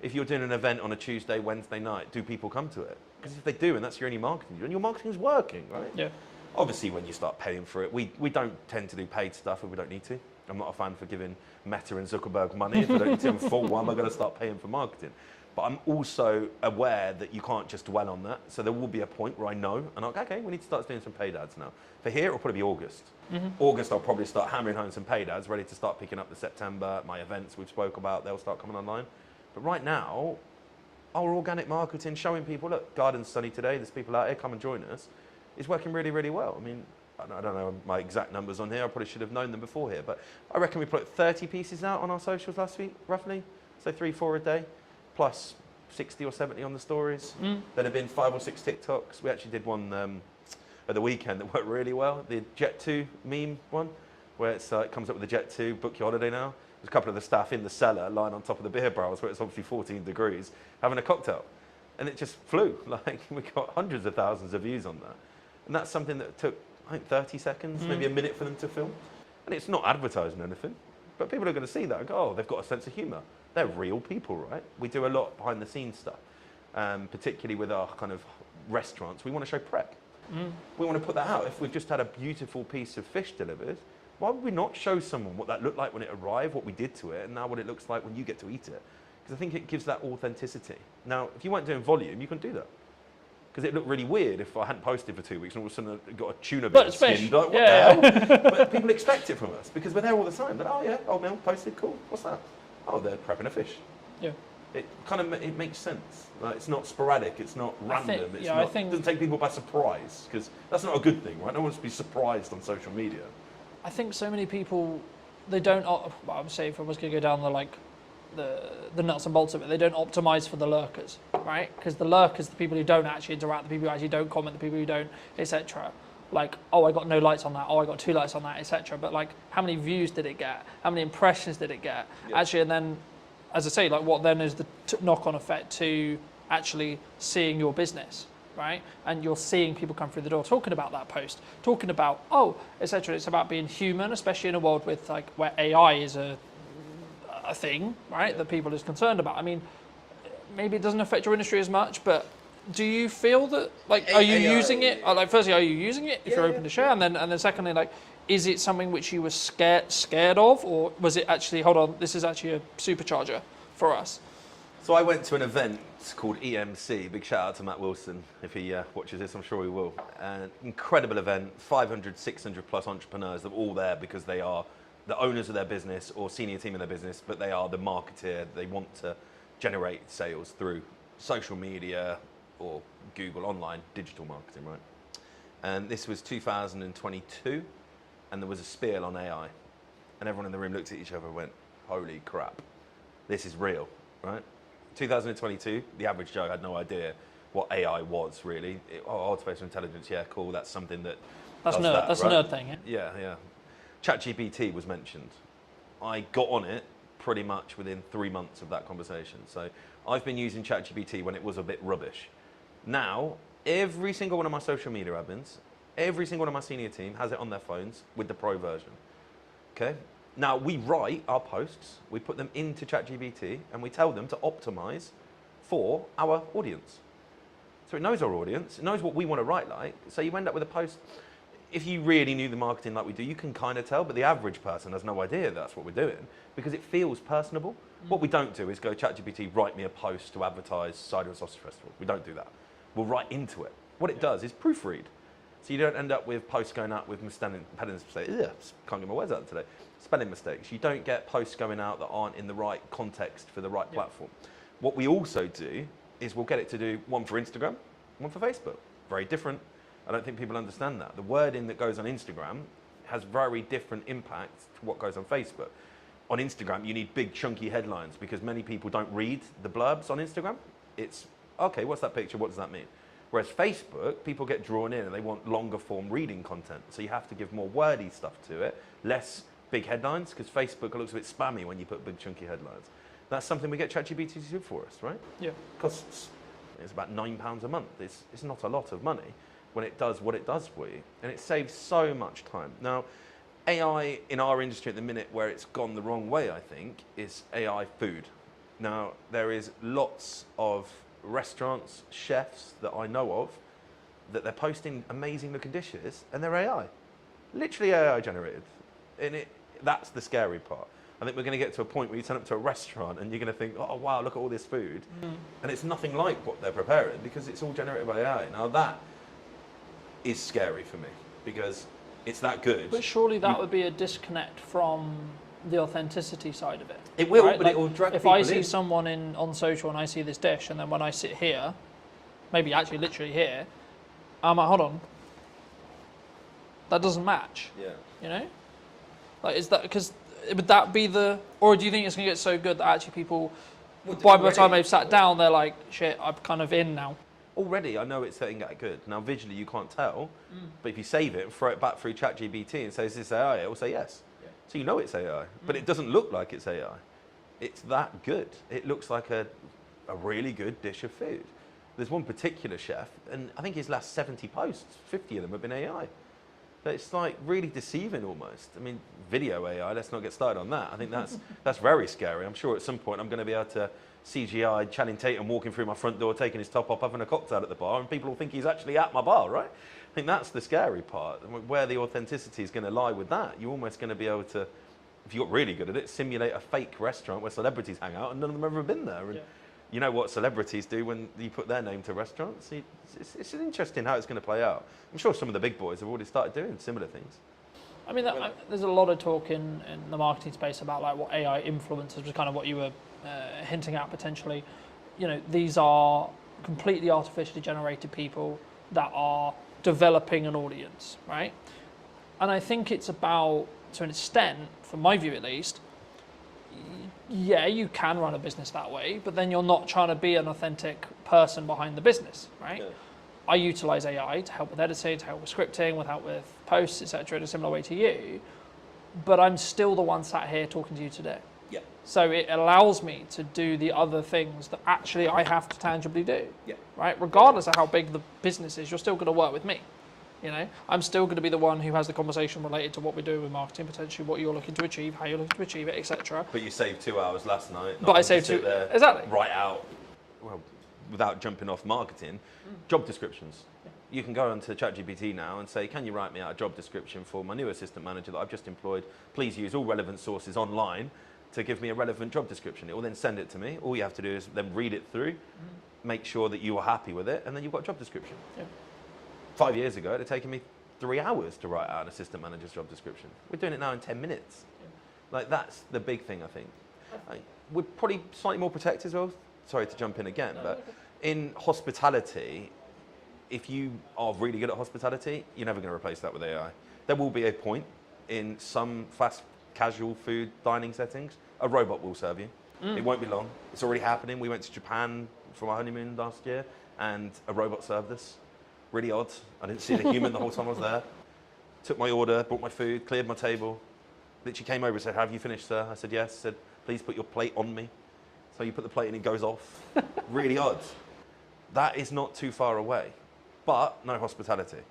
If you're doing an event on a Tuesday, Wednesday night, do people come to it? Because if they do, and that's your only marketing, and your marketing's working, right? Yeah. Obviously, when you start paying for it, we don't tend to do paid stuff if we don't need to. I'm not a fan for giving Meta and Zuckerberg money. If I don't need to in full, why am I going to start paying for marketing? But I'm also aware that you can't just dwell on that. So there will be a point where I know, and I'm like, okay, we need to start doing some paid ads now. For here, it'll probably be August. August, I'll probably start hammering home some paid ads, ready to start picking up the September. My events we've spoke about, they'll start coming online. But right now, our organic marketing, showing people, look, garden's sunny today, there's people out here, come and join us, is working really, really well. I mean, I don't know my exact numbers on here, I probably should have known them before here, but I reckon we put 30 pieces out on our socials last week, roughly. So 3-4 a day, plus 60 or 70 on the stories. There have been 5 or 6 TikToks. We actually did one at the weekend that worked really well, the Jet 2 meme one, where it comes up with the Jet 2, book your holiday now. There's a couple of the staff in the cellar lying on top of the beer barrels where it's obviously 14 degrees, having a cocktail. And it just flew. Like, we got hundreds of thousands of views on that. And that's something that took, I think, 30 seconds, maybe a minute for them to film. And it's not advertising anything, but people are going to see that and go, oh, they've got a sense of humour. They're real people, right? We do a lot behind the scenes stuff, particularly with our kind of restaurants. We want to show prep. We want to put that out. If we've just had a beautiful piece of fish delivered, why would we not show someone what that looked like when it arrived, what we did to it, and now what it looks like when you get to eat it? Because I think it gives that authenticity. Now, if you weren't doing volume, you couldn't do that. Because it looked really weird if I hadn't posted for 2 weeks and all of a sudden I got a tuna But bit it's skinned. fish. Like, what Yeah. the hell? But people expect it from us because we're there all the time. But, oh yeah, old Mel posted, cool. What's that? Oh, they're prepping a fish. Yeah. It kind of it makes sense. Like, it's not sporadic. It's not random. I think it doesn't take people by surprise because that's not a good thing, right? No one wants to be surprised on social media. I think so many people, they don't. Well, I would say if I was going to go down the nuts and bolts of it, they don't optimize for the lurkers, right? Because the lurkers, the people who don't actually interact, the people who actually don't comment, the people who don't, etc. Like, oh, I got no likes on that. Oh, I got 2 likes on that, etc. But like, how many views did it get? How many impressions did it get? Yeah. Actually, and then, as I say, like, what then is the knock-on effect to actually seeing your business, right? And you're seeing people come through the door talking about that post, talking about, oh, etc. It's about being human, especially in a world with like where AI is a thing, right? That people is concerned about. I mean, maybe it doesn't affect your industry as much, but do you feel that, like, are you using it? Like, firstly, are you using it if you're open to share? And then secondly, like, is it something which you were scared of, or was it actually, hold on, this is actually a supercharger for us? So I went to an event called EMC. Big shout out to Matt Wilson. If he watches this, I'm sure he will. An incredible event, 500, 600 plus entrepreneurs that are all there because they are the owners of their business or senior team in their business, but they are the marketeer. They want to generate sales through social media or Google online, digital marketing, right? And this was 2022, and there was a spiel on AI. And everyone in the room looked at each other and went, holy crap, this is real, right? 2022, the average Joe had no idea what AI was really. Artificial intelligence, yeah, cool, that's something that That's does nerd. that, That's right? a nerd thing. Yeah, yeah. ChatGPT was mentioned. I got on it pretty much within 3 months of that conversation. So I've been using ChatGPT when it was a bit rubbish. Now, every single one of my social media admins, every single one of my senior team has it on their phones with the pro version. Okay? Now, we write our posts, we put them into ChatGPT, and we tell them to optimize for our audience. So it knows our audience, it knows what we want to write like. So you end up with a post. If you really knew the marketing like we do, you can kind of tell, but the average person has no idea that's what we're doing because it feels personable. What we don't do is go, ChatGPT, write me a post to advertise Cider Sausage Festival. We don't do that. We'll write into it. What it does is proofread. So you don't end up with posts going out with spelling mistakes. Can't get my words out today. Spelling mistakes. You don't get posts going out that aren't in the right context for the right platform. What we also do is we'll get it to do one for Instagram, one for Facebook. Very different. I don't think people understand that. The wording that goes on Instagram has very different impact to what goes on Facebook. On Instagram, you need big chunky headlines because many people don't read the blurbs on Instagram. It's, okay, what's that picture? What does that mean? Whereas Facebook, people get drawn in and they want longer form reading content. So you have to give more wordy stuff to it, less big headlines, because Facebook looks a bit spammy when you put big chunky headlines. That's something we get ChatGPT to do for us, right? Yeah. Costs, it's about £9 a month. It's not a lot of money when it does what it does for you. And it saves so much time. Now, AI in our industry at the minute where it's gone the wrong way, I think, is AI food. Now, there is lots of restaurants, chefs that I know of, that they're posting amazing looking dishes and they're AI. Literally AI generated. And that's the scary part. I think we're going to get to a point where you turn up to a restaurant and you're going to think, oh wow, look at all this food. And it's nothing like what they're preparing because it's all generated by AI. Now that is scary for me because it's that good. But surely that would be a disconnect from the authenticity side of it. It will, right? but Like, it will drag if people I see in. someone on social and I see this dish, and then when I sit here, maybe actually literally here, I'm like, hold on, that doesn't match. Yeah. You know, like, is that because would that be the, or do you think it's gonna get so good that actually people, by the time they've sat down, they're like, shit, I'm kind of in now. Already, I know it's getting that good. Now, visually, you can't tell, but if you save it and throw it back through ChatGPT and say, is this AI? It will say yes. Yeah. So you know it's AI, but it doesn't look like it's AI. It's that good. It looks like a really good dish of food. There's one particular chef, and I think his last 70 posts, 50 of them have been AI. But it's like really deceiving almost. I mean, video AI, let's not get started on that. I think that's very scary. I'm sure at some point I'm going to be able to CGI Channing Tatum walking through my front door, taking his top off, having a cocktail at the bar, and people will think he's actually at my bar, right? I think that's the scary part, where the authenticity is going to lie with that. You're almost going to be able to, if you got really good at it, simulate a fake restaurant where celebrities hang out and none of them have ever been there. And You know what celebrities do when you put their name to restaurants? It's interesting how it's going to play out. I'm sure some of the big boys have already started doing similar things. I mean, there's a lot of talk in the marketing space about like what AI influencers was kind of what you were hinting at potentially. You know, these are completely artificially generated people that are developing an audience, right? And I think it's about, to an extent, from my view at least, yeah, you can run a business that way, but then you're not trying to be an authentic person behind the business, right? Yeah. I utilize AI to help with editing, to help with scripting, with help with posts, etc., in a similar way to you, but I'm still the one sat here talking to you today. Yeah. So it allows me to do the other things that actually I have to tangibly do. Yeah. Right? Regardless of how big the business is, you're still going to work with me. You know, I'm still going to be the one who has the conversation related to what we're doing with marketing, potentially what you're looking to achieve, how you're looking to achieve it, etc. But you saved 2 hours last night. But I saved 2 exactly. Write out, well, without jumping off marketing, job descriptions. Yeah. You can go onto ChatGPT now and say, can you write me out a job description for my new assistant manager that I've just employed? Please use all relevant sources online to give me a relevant job description. It will then send it to me. All you have to do is then read it through, make sure that you are happy with it, and then you've got a job description. Yeah. 5 years ago, it had taken me 3 hours to write out an assistant manager's job description. We're doing it now in 10 minutes. Yeah. Like, that's the big thing, I think. We're probably slightly more protected as well. Sorry to jump in again, but in hospitality, if you are really good at hospitality, you're never going to replace that with AI. There will be a point in some fast casual food dining settings, a robot will serve you. It won't be long. It's already happening. We went to Japan for my honeymoon last year, and a robot served us. Really odd. I didn't see the human the whole time I was there. Took my order, brought my food, cleared my table. Literally came over and said, have you finished, sir? I said, yes. Said, please put your plate on me. So you put the plate and it goes off. Really odd. That is not too far away. But no hospitality.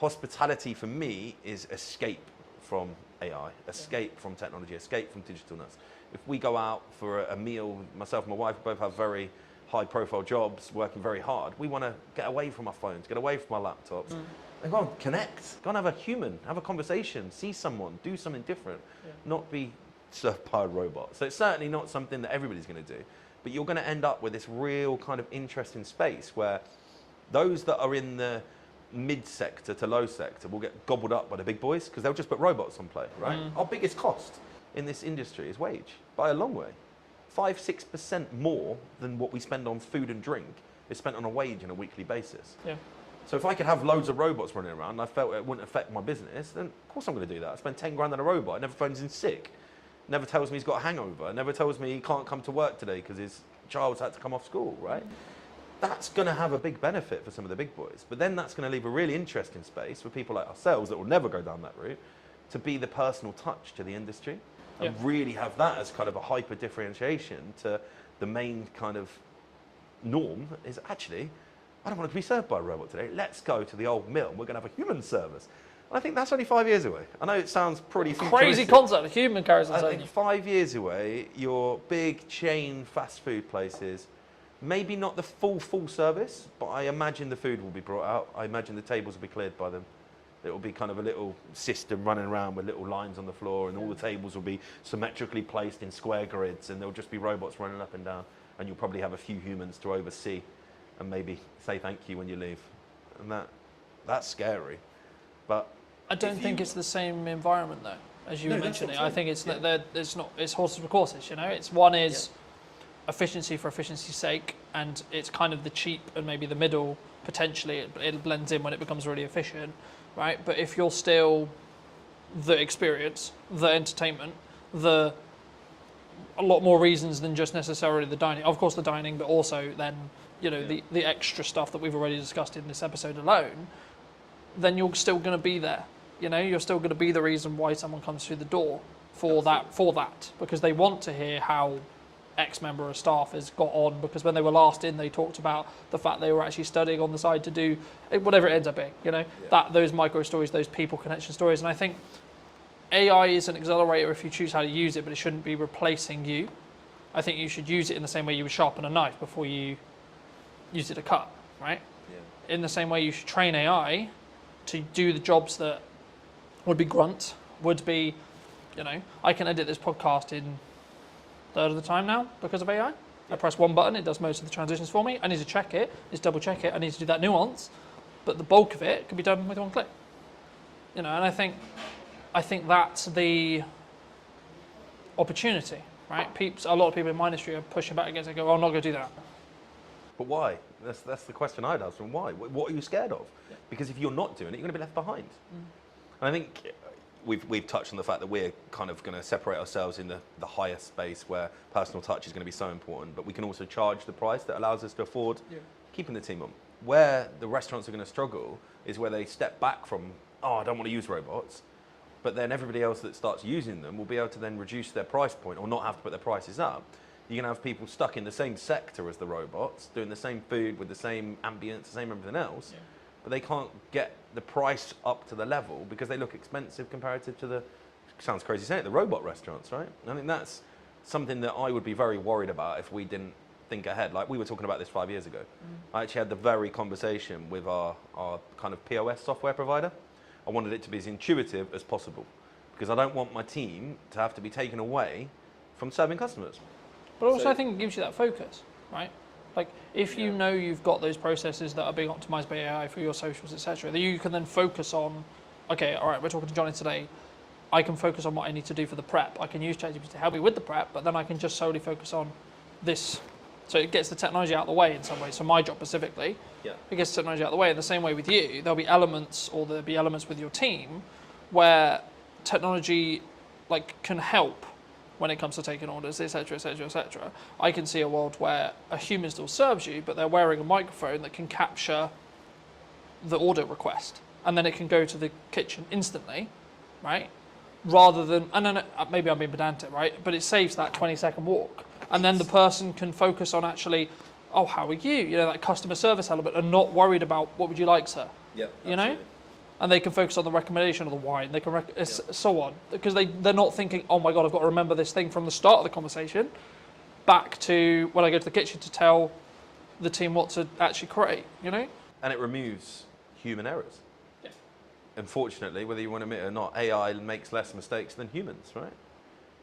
Hospitality for me is escape from AI, escape from technology, escape from digitalness. If we go out for a meal, myself and my wife both have very high profile jobs, working very hard. We want to get away from our phones, get away from our laptops, and go and connect, go and have a human, have a conversation, see someone, do something different, not be served by a robot. So it's certainly not something that everybody's going to do, but you're going to end up with this real kind of interesting space where those that are in the mid sector to low sector will get gobbled up by the big boys because they'll just put robots on play, right? Our biggest cost in this industry is wage, by a long way. 5-6% more than what we spend on food and drink is spent on a wage on a weekly basis. Yeah. So if I could have loads of robots running around and I felt it wouldn't affect my business, then of course I'm going to do that. I spend 10 grand on a robot. It never phones in sick. Never tells me he's got a hangover. Never tells me he can't come to work today because his child's had to come off school, right? That's going to have a big benefit for some of the big boys. But then that's going to leave a really interesting space for people like ourselves that will never go down that route to be the personal touch to the industry. And really have that as kind of a hyper differentiation to the main kind of norm is actually, I don't want to be served by a robot today. Let's go to the old mill and we're going to have a human service. And I think that's only 5 years away. I know it sounds pretty crazy concept, a human carries on. I think 5 years away, your big chain fast food places, maybe not the full service, but I imagine the food will be brought out. I imagine the tables will be cleared by them. It will be kind of a little system running around with little lines on the floor, and all the tables will be symmetrically placed in square grids, and there'll just be robots running up and down, and you'll probably have a few humans to oversee and maybe say thank you when you leave. And that's scary. But I don't think it's the same environment though, as you were mentioning. I think it's that it's horses for courses, you know. It's one is efficiency for efficiency's sake, and it's kind of the cheap and maybe the middle potentially it blends in when it becomes really efficient. Right, but if you're still the experience, the entertainment, a lot more reasons than just necessarily the dining. Of course, the dining, but also then the extra stuff that we've already discussed in this episode alone. Then you're still going to be there. You know, you're still going to be the reason why someone comes through the door for that because they want to hear how X member of staff has got on, because when they were last in, they talked about the fact they were actually studying on the side to do whatever it ends up being, that those micro stories, those people connection stories. And I think AI is an accelerator if you choose how to use it, but it shouldn't be replacing you. I think you should use it in the same way you would sharpen a knife before you use it to cut, right? Yeah. In the same way you should train AI to do the jobs that would be grunt, would be, I can edit this podcast in third of the time now because of AI. I press one button, it does most of the transitions for me. I need to check it, just double check it. I need to do that nuance, but the bulk of it can be done with one click. You know, and I think that's the opportunity, right? A lot of people in my industry are pushing back against it. Go, oh, I'm not going to do that. But why? That's the question I'd ask them. Why? What are you scared of? Yeah. Because if you're not doing it, you're going to be left behind. And I think we've touched on the fact that we're kind of going to separate ourselves in the higher space where personal touch is going to be so important, but we can also charge the price that allows us to afford keeping the team on. Where the restaurants are going to struggle is where they step back from, oh, I don't want to use robots, but then everybody else that starts using them will be able to then reduce their price point or not have to put their prices up. You're going to have people stuck in the same sector as the robots, doing the same food with the same ambience, the same everything else, but they can't get the price up to the level because they look expensive comparative to the, sounds crazy saying it, the robot restaurants, right? I think that's something that I would be very worried about if we didn't think ahead. Like we were talking about this 5 years ago. I actually had the very conversation with our kind of POS software provider. I wanted it to be as intuitive as possible because I don't want my team to have to be taken away from serving customers. But also I think it gives you that focus, right? Like if you know you've got those processes that are being optimized by AI for your socials, etc., that you can then focus on, okay, all right, we're talking to Johnny today. I can focus on what I need to do for the prep. I can use ChatGPT to help me with the prep, but then I can just solely focus on this. So it gets the technology out of the way in some ways. So my job specifically, it gets the technology out of the way. In the same way with you, there'll be elements with your team where technology can help when it comes to taking orders, etc., etc., etc. I can see a world where a human still serves you, but they're wearing a microphone that can capture the order request, and then it can go to the kitchen instantly, right? Rather than, and then maybe I'm being pedantic, right? But it saves that 20-second walk. And then the person can focus on actually, oh, how are you? You know, that customer service element, and not worried about what would you like, sir? Yeah. You know? And they can focus on the recommendation of the wine. They can so on, because they're not thinking, oh my god, I've got to remember this thing from the start of the conversation, back to when I go to the kitchen to tell the team what to actually create. You know? And it removes human errors. Yeah. Unfortunately, whether you want to admit it or not, AI makes less mistakes than humans, right?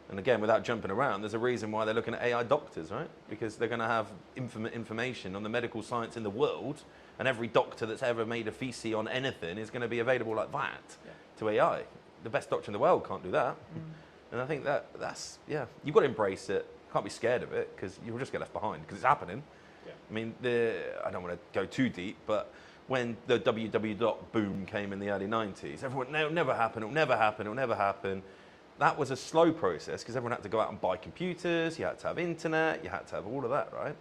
And again, without jumping around, there's a reason why they're looking at AI doctors, right? Because they're going to have information on the medical science in the world, and every doctor that's ever made a thesis on anything is going to be available like that to AI. The best doctor in the world can't do that. And I think that's you've got to embrace it. Can't be scared of it because you'll just get left behind because it's happening. I mean, I don't want to go too deep, but when the www boom came in the early 90s, everyone, no, it'll never happen, it'll never happen, it'll never happen. That was a slow process because everyone had to go out and buy computers, you had to have internet, you had to have all of that, right?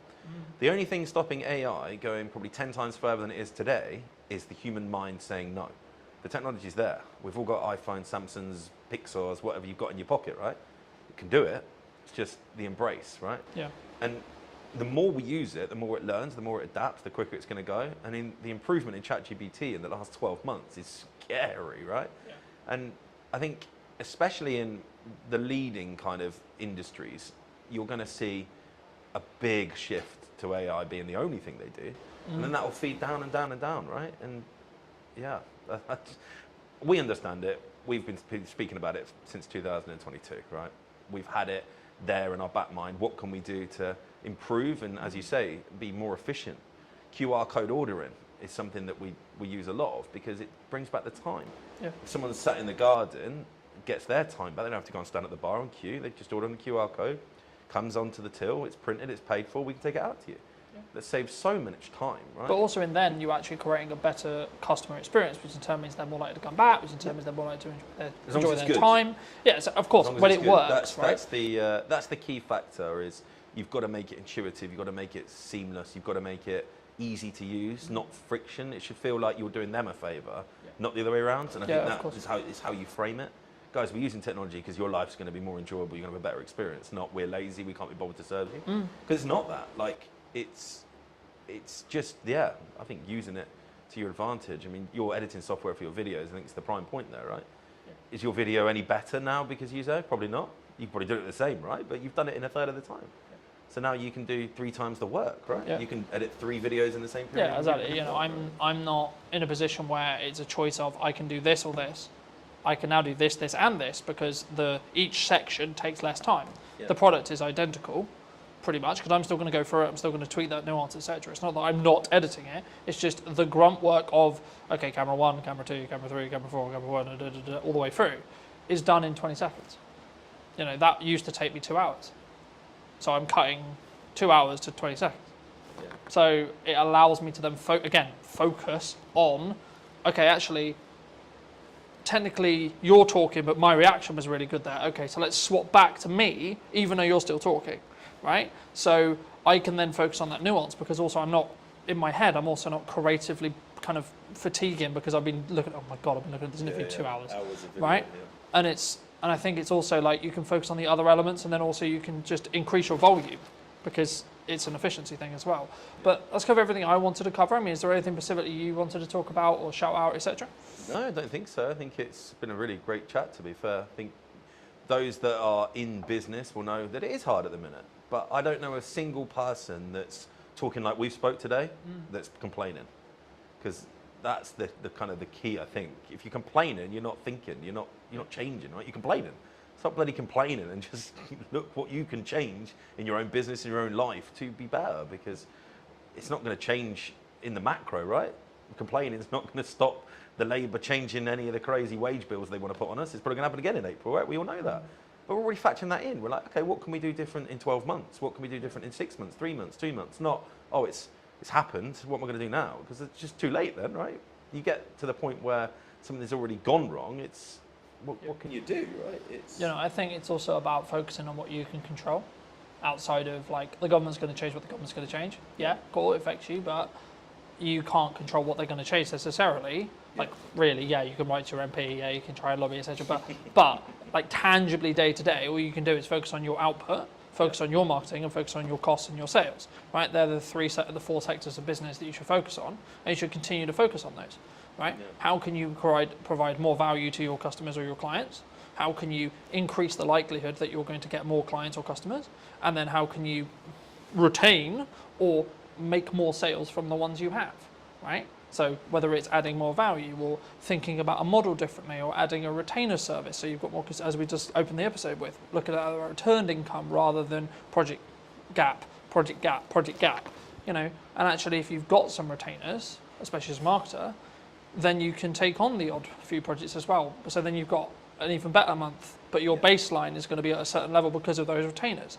The only thing stopping AI going probably 10 times further than it is today is the human mind saying no. The technology's there. We've all got iPhones, Samsungs, Pixars, whatever you've got in your pocket, right? You can do it. It's just the embrace, right? Yeah. And the more we use it, the more it learns, the more it adapts, the quicker it's going to go. And in the improvement in ChatGPT in the last 12 months is scary, right? Yeah. And I think especially in the leading kind of industries, you're going to see a big shift to AI being the only thing they do. And then that will feed down and down and down, right? And yeah, we understand it. We've been speaking about it since 2022, right? We've had it there in our back mind. What can we do to improve and, as you say, be more efficient? QR code ordering is something that we use a lot of because it brings back the time. Yeah. If someone's sat in the garden, gets their time back, they don't have to go and stand at the bar and queue. They just order on the QR code, comes onto the till, it's printed, it's paid for, we can take it out to you. That saves so much time, right? But also in then, you're actually creating a better customer experience, which determines they're more likely to come back, which determines they're more likely to enjoy their time. Yeah, so of course, when it works, right? That's the key factor is you've got to make it intuitive, you've got to make it seamless, you've got to make it easy to use, not friction. It should feel like you're doing them a favour, not the other way around. And I think that is how you frame it. Guys, we're using technology because your life's going to be more enjoyable, you're going to have a better experience, not we're lazy, we can't be bothered to serve you. Because it's not that. Like, it's just, I think using it to your advantage. I mean, you're editing software for your videos, I think it's the prime point there, right? Yeah. Is your video any better now because you say? Probably not. You probably do it the same, right? But you've done it in a third of the time. Yeah. So now you can do 3 times the work, right? Yeah. You can edit 3 videos in the same period. Yeah, exactly. You know, I'm not in a position where it's a choice of I can do this or this. I can now do this, this, and this because each section takes less time. Yeah. The product is identical. pretty much, because I'm still going to go through it, I'm still going to tweak that nuance, etc. It's not that I'm not editing it, it's just the grunt work of, okay, camera 1, camera 2, camera 3, camera 4, camera 1, all the way through, is done in 20 seconds. You know, that used to take me 2 hours. So I'm cutting 2 hours to 20 seconds. Yeah. So it allows me to then, focus on, okay, actually, technically you're talking, but my reaction was really good there. Okay, so let's swap back to me, even though you're still talking, right? So I can then focus on that nuance, because also I'm not, in my head, I'm also not creatively kind of fatiguing, because I've been looking, oh my God, I've been looking at this interview 2 hours, right? Yeah. And I think it's also like you can focus on the other elements, and then also you can just increase your volume, because it's an efficiency thing as well. But let's cover everything I wanted to cover. I mean, is there anything specifically you wanted to talk about or shout out, etc.? No, I don't think so. I think it's been a really great chat, to be fair. I think those that are in business will know that it is hard at the minute. But I don't know a single person that's talking like we've spoke today that's complaining. Because that's the kind of the key, I think. If you're complaining, you're not thinking, you're not changing, right? You're complaining. Stop bloody complaining and just look what you can change in your own business, in your own life to be better, because it's not going to change in the macro, right? Complaining is not going to stop the Labour changing any of the crazy wage bills they want to put on us. It's probably going to happen again in April, right? We all know that. But we're already factoring that in. We're like, okay, what can we do different in 12 months? What can we do different in 6 months, 3 months, 2 months? Not, oh, it's happened. What am I going to do now? Because it's just too late then, right? You get to the point where something's already gone wrong. It's, what can you do, right? It's... You know, I think it's also about focusing on what you can control, outside of like the government's going to change what the government's going to change. Yeah, cool, it affects you, but you can't control what they're going to change necessarily. Like really, yeah, you can write to your MP, yeah, you can try and lobby, etc. But like tangibly day to day, all you can do is focus on your output, focus on your marketing, and focus on your costs and your sales. Right, they're the four sectors of business that you should focus on, and you should continue to focus on those. Right? Yeah. How can you provide more value to your customers or your clients? How can you increase the likelihood that you're going to get more clients or customers? And then how can you retain or make more sales from the ones you have, right? So whether it's adding more value or thinking about a model differently or adding a retainer service, so you've got more, as we just opened the episode with, looking at a returned income rather than project gap, you know, and actually if you've got some retainers, especially as a marketer, then you can take on the odd few projects as well. So then you've got an even better month, but your baseline is going to be at a certain level because of those retainers.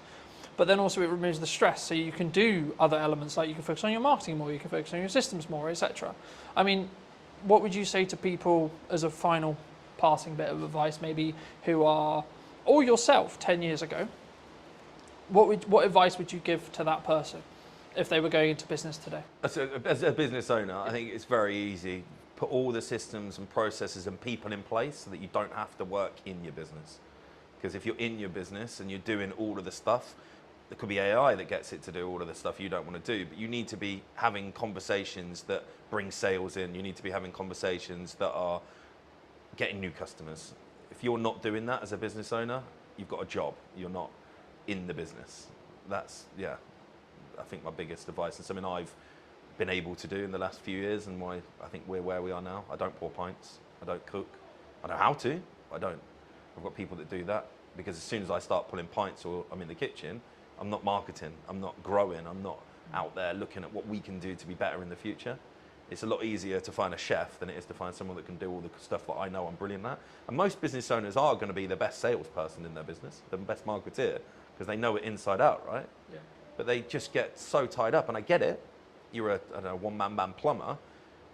But then also it removes the stress, so you can do other elements, like you can focus on your marketing more, you can focus on your systems more, etc. I mean, what would you say to people as a final passing bit of advice, maybe who are, or yourself 10 years ago, what advice would you give to that person if they were going into business today? As a business owner, I think it's very easy. Put all the systems and processes and people in place so that you don't have to work in your business. Because if you're in your business and you're doing all of the stuff, there could be AI that gets it to do all of the stuff you don't want to do, but you need to be having conversations that bring sales in. You need to be having conversations that are getting new customers. If you're not doing that as a business owner, you've got a job. You're not in the business. That's, yeah, I think my biggest advice, and something I've been able to do in the last few years, and why I think we're where we are now. I don't pour pints. I don't cook. I know how to. I don't. I've got people that do that, because as soon as I start pulling pints or I'm in the kitchen, I'm not marketing, I'm not growing, I'm not out there looking at what we can do to be better in the future. It's a lot easier to find a chef than it is to find someone that can do all the stuff that I know I'm brilliant at. And most business owners are going to be the best salesperson in their business, the best marketeer, because they know it inside out, right? Yeah. But they just get so tied up, and I get it. You're a one-man band plumber,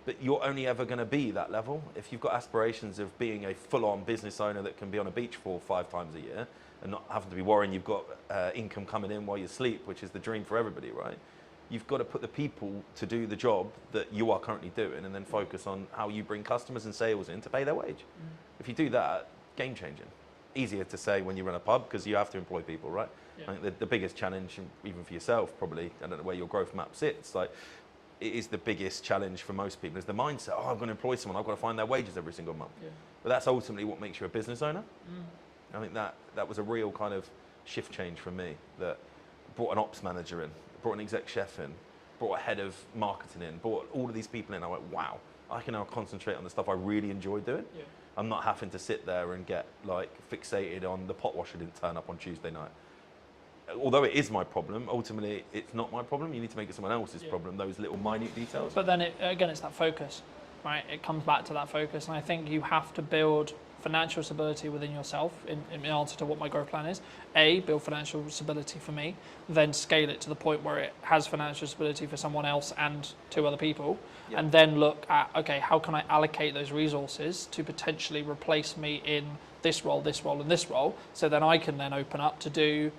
but you're only ever going to be that level. If you've got aspirations of being a full-on business owner that can be on a beach 4 or 5 times a year and not having to be worrying you've got income coming in while you sleep, which is the dream for everybody, right? You've got to put the people to do the job that you are currently doing, and then focus on how you bring customers and sales in to pay their wage. If you do that, game changing. Easier to say when you run a pub, because you have to employ people, right? Yeah. I think the biggest challenge, even for yourself probably, I don't know where your growth map sits, like, it is the biggest challenge for most people, is the mindset, oh, I'm going to employ someone, I've got to find their wages every single month. Yeah. But that's ultimately what makes you a business owner. I think that was a real kind of shift change for me, that brought an ops manager in, brought an exec chef in, brought a head of marketing in, brought all of these people in. I went, wow, I can now concentrate on the stuff I really enjoy doing. Yeah. I'm not having to sit there and get like fixated on the pot washer didn't turn up on Tuesday night. although it is my problem, ultimately it's not my problem. You need to make it someone else's problem, those little minute details. But then again, it's that focus, right? It comes back to that focus. And I think you have to build financial stability within yourself in answer to what my growth plan is. Build financial stability for me, then scale it to the point where it has financial stability for someone else and 2 other people. Yeah. And then look at, okay, how can I allocate those resources to potentially replace me in this role, and this role, so then I can then open up to do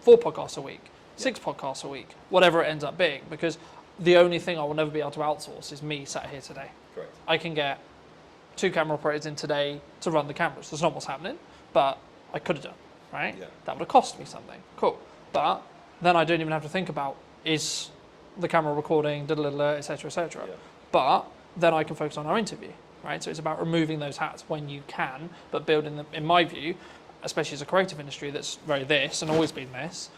4 podcasts a week, 6 podcasts a week, whatever it ends up being, because the only thing I will never be able to outsource is me sat here today. Correct. I can get 2 camera operators in today to run the cameras. That's not what's happening, but I could have done, right? Yeah. That would have cost me something. Cool. But then I don't even have to think about, is the camera recording, etc., etc. Yeah. But then I can focus on our interview, right? So it's about removing those hats when you can, but building them, in my view, especially as a creative industry that's very this and always been this,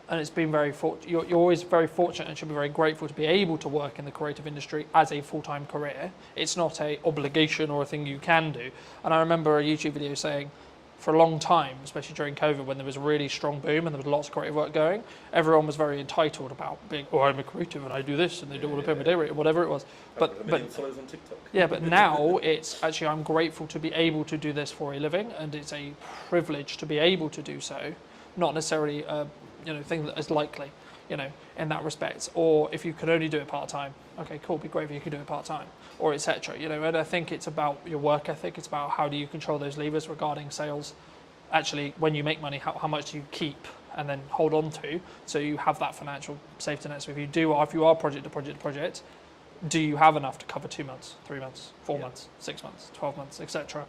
and it's been very you're always very fortunate and should be very grateful to be able to work in the creative industry as a full-time career. It's not a obligation or a thing you can do. And I remember a YouTube video saying, for a long time, especially during COVID, when there was a really strong boom and there was lots of creative work going, everyone was very entitled about being, oh, I'm a creative and I do this and they do all the pay my day rate, whatever it was. But followers on TikTok. Yeah, but now it's actually, I'm grateful to be able to do this for a living, and it's a privilege to be able to do so, not necessarily a thing that is likely, in that respect. Or if you could only do it part-time, okay, cool, be great if you could do it part-time, or etc. And I think it's about your work ethic. It's about how do you control those levers regarding sales. Actually, when you make money, how much do you keep and then hold on to, so you have that financial safety net. So if you are project to project, do you have enough to cover 2 months, 3 months, 4 months, 6 months, 12 months, etc.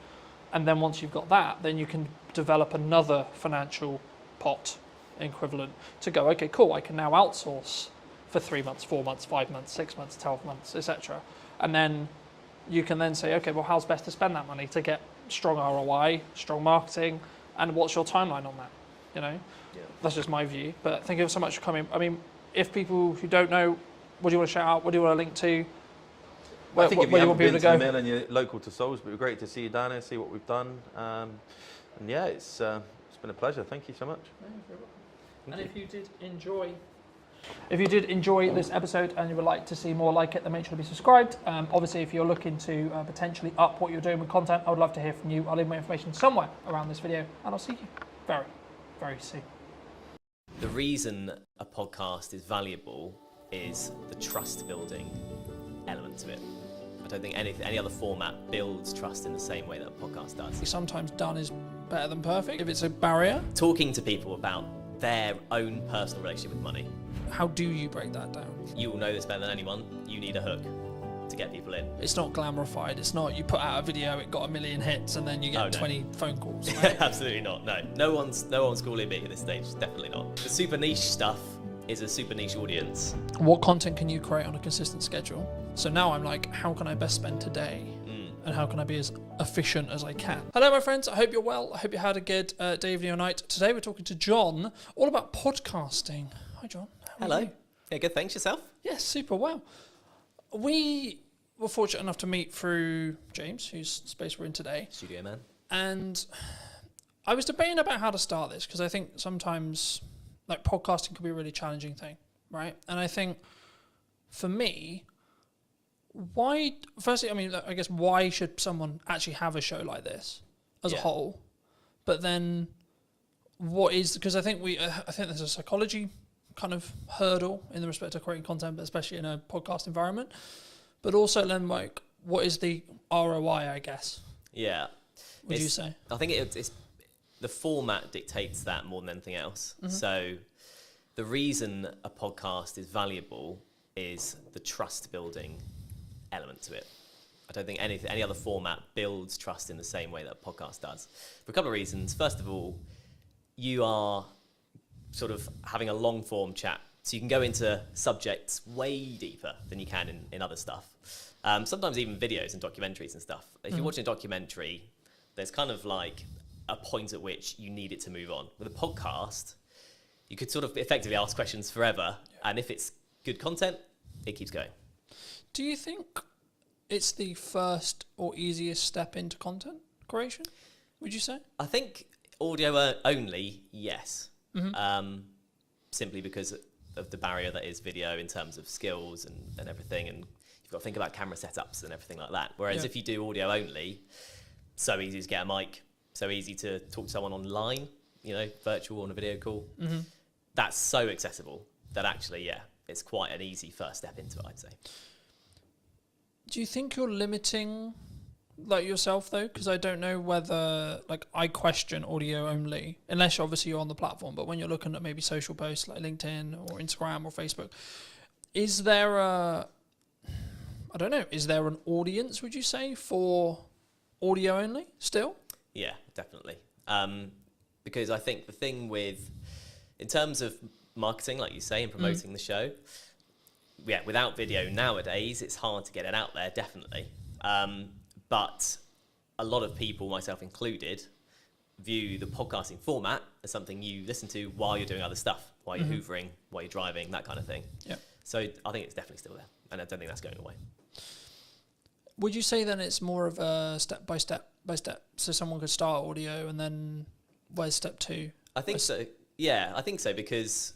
And then once you've got that, then you can develop another financial pot equivalent to go, okay, cool, I can now outsource for 3 months, 4 months, 5 months, 6 months, 12 months, etc. And then you can then say, okay, well, how's best to spend that money to get strong ROI, strong marketing, and what's your timeline on that? That's just my view. But thank you so much for coming. I mean, if people who don't know, what do you want to shout out? What do you want to link to? I think if you haven't been to the go? mill and you're local to Salisbury, it'd be great to see you down here, see what we've done. And yeah, it's been a pleasure. Thank you so much. And if you did enjoy this episode and you would like to see more like it, then make sure to be subscribed. Obviously, if you're looking to potentially up what you're doing with content, I would love to hear from you. I'll leave my information somewhere around this video, and I'll see you very, very soon. The reason a podcast is valuable is the trust building element to it. I don't think any other format builds trust in the same way that a podcast does. Sometimes done is better than perfect. If it's a barrier, talking to people about their own personal relationship with money. How do you break that down? You will know this better than anyone. You need a hook to get people in. It's not glamorified. It's not you put out a video, it got 1 million hits, and then you get 20 phone calls. Right? Absolutely not. No one's calling me at this stage. Definitely not. The super niche stuff is a super niche audience. What content can you create on a consistent schedule? So now I'm like, how can I best spend today? And how can I be as efficient as I can? Hello, my friends. I hope you're well. I hope you had a good day, evening, or night. Today we're talking to John all about podcasting. Hi, John. Hello. Yeah, good. Thanks. Yourself? Yes, super well. We were fortunate enough to meet through James, whose space we're in today. Studio man. And I was debating about how to start this, because I think sometimes like podcasting can be a really challenging thing, right? And I think for me, why should someone actually have a show like this as a whole? But then because I think there's a psychology kind of hurdle in the respect of creating content, but especially in a podcast environment. But also then, like, what is the ROI, I guess? Yeah. Would you say? I think it's the format dictates that more than anything else. Mm-hmm. So the reason a podcast is valuable is the trust building element to it. I don't think any other format builds trust in the same way that a podcast does. For a couple of reasons. First of all, you are sort of having a long form chat. So you can go into subjects way deeper than you can in other stuff. Sometimes even videos and documentaries and stuff. If you're watching a documentary, there's kind of like a point at which you need it to move on. With a podcast, you could sort of effectively ask questions forever. And if it's good content, it keeps going. Do you think it's the first or easiest step into content creation, would you say? I think audio only, yes. Mm-hmm. simply because of the barrier that is video in terms of skills and everything, and you've got to think about camera setups and everything like that. Whereas if you do audio only, so easy to get a mic, so easy to talk to someone online, virtual on a video call. That's so accessible that actually, it's quite an easy first step into it, I'd say. Do you think you're limiting yourself though? Because I don't know whether I question audio only, unless obviously you're on the platform, but when you're looking at maybe social posts like LinkedIn or Instagram or Facebook, is there is there an audience, would you say, for audio only still? Yeah, definitely. Because I think the thing in terms of marketing, like you say, and promoting the show, without video nowadays, it's hard to get it out there, definitely. But a lot of people, myself included, view the podcasting format as something you listen to while you're doing other stuff, while you're hoovering, while you're driving, that kind of thing. Yeah. So I think it's definitely still there, and I don't think that's going away. Would you say then it's more of a step by step? So someone could start audio and then where's step 2? I think so. Yeah, I think so, because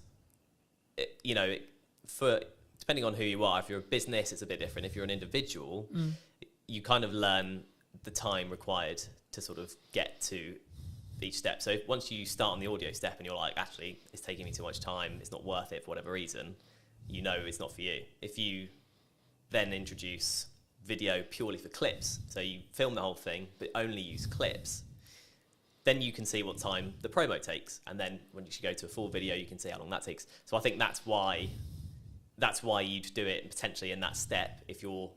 for depending on who you are, if you're a business, it's a bit different. If you're an individual, you kind of learn the time required to sort of get to each step. So once you start on the audio step and you're like, actually, it's taking me too much time, it's not worth it for whatever reason, it's not for you. If you then introduce video purely for clips, so you film the whole thing but only use clips, then you can see what time the promo takes, and then when you go to a full video, you can see how long that takes. So I think that's why you'd do it potentially in that step if you're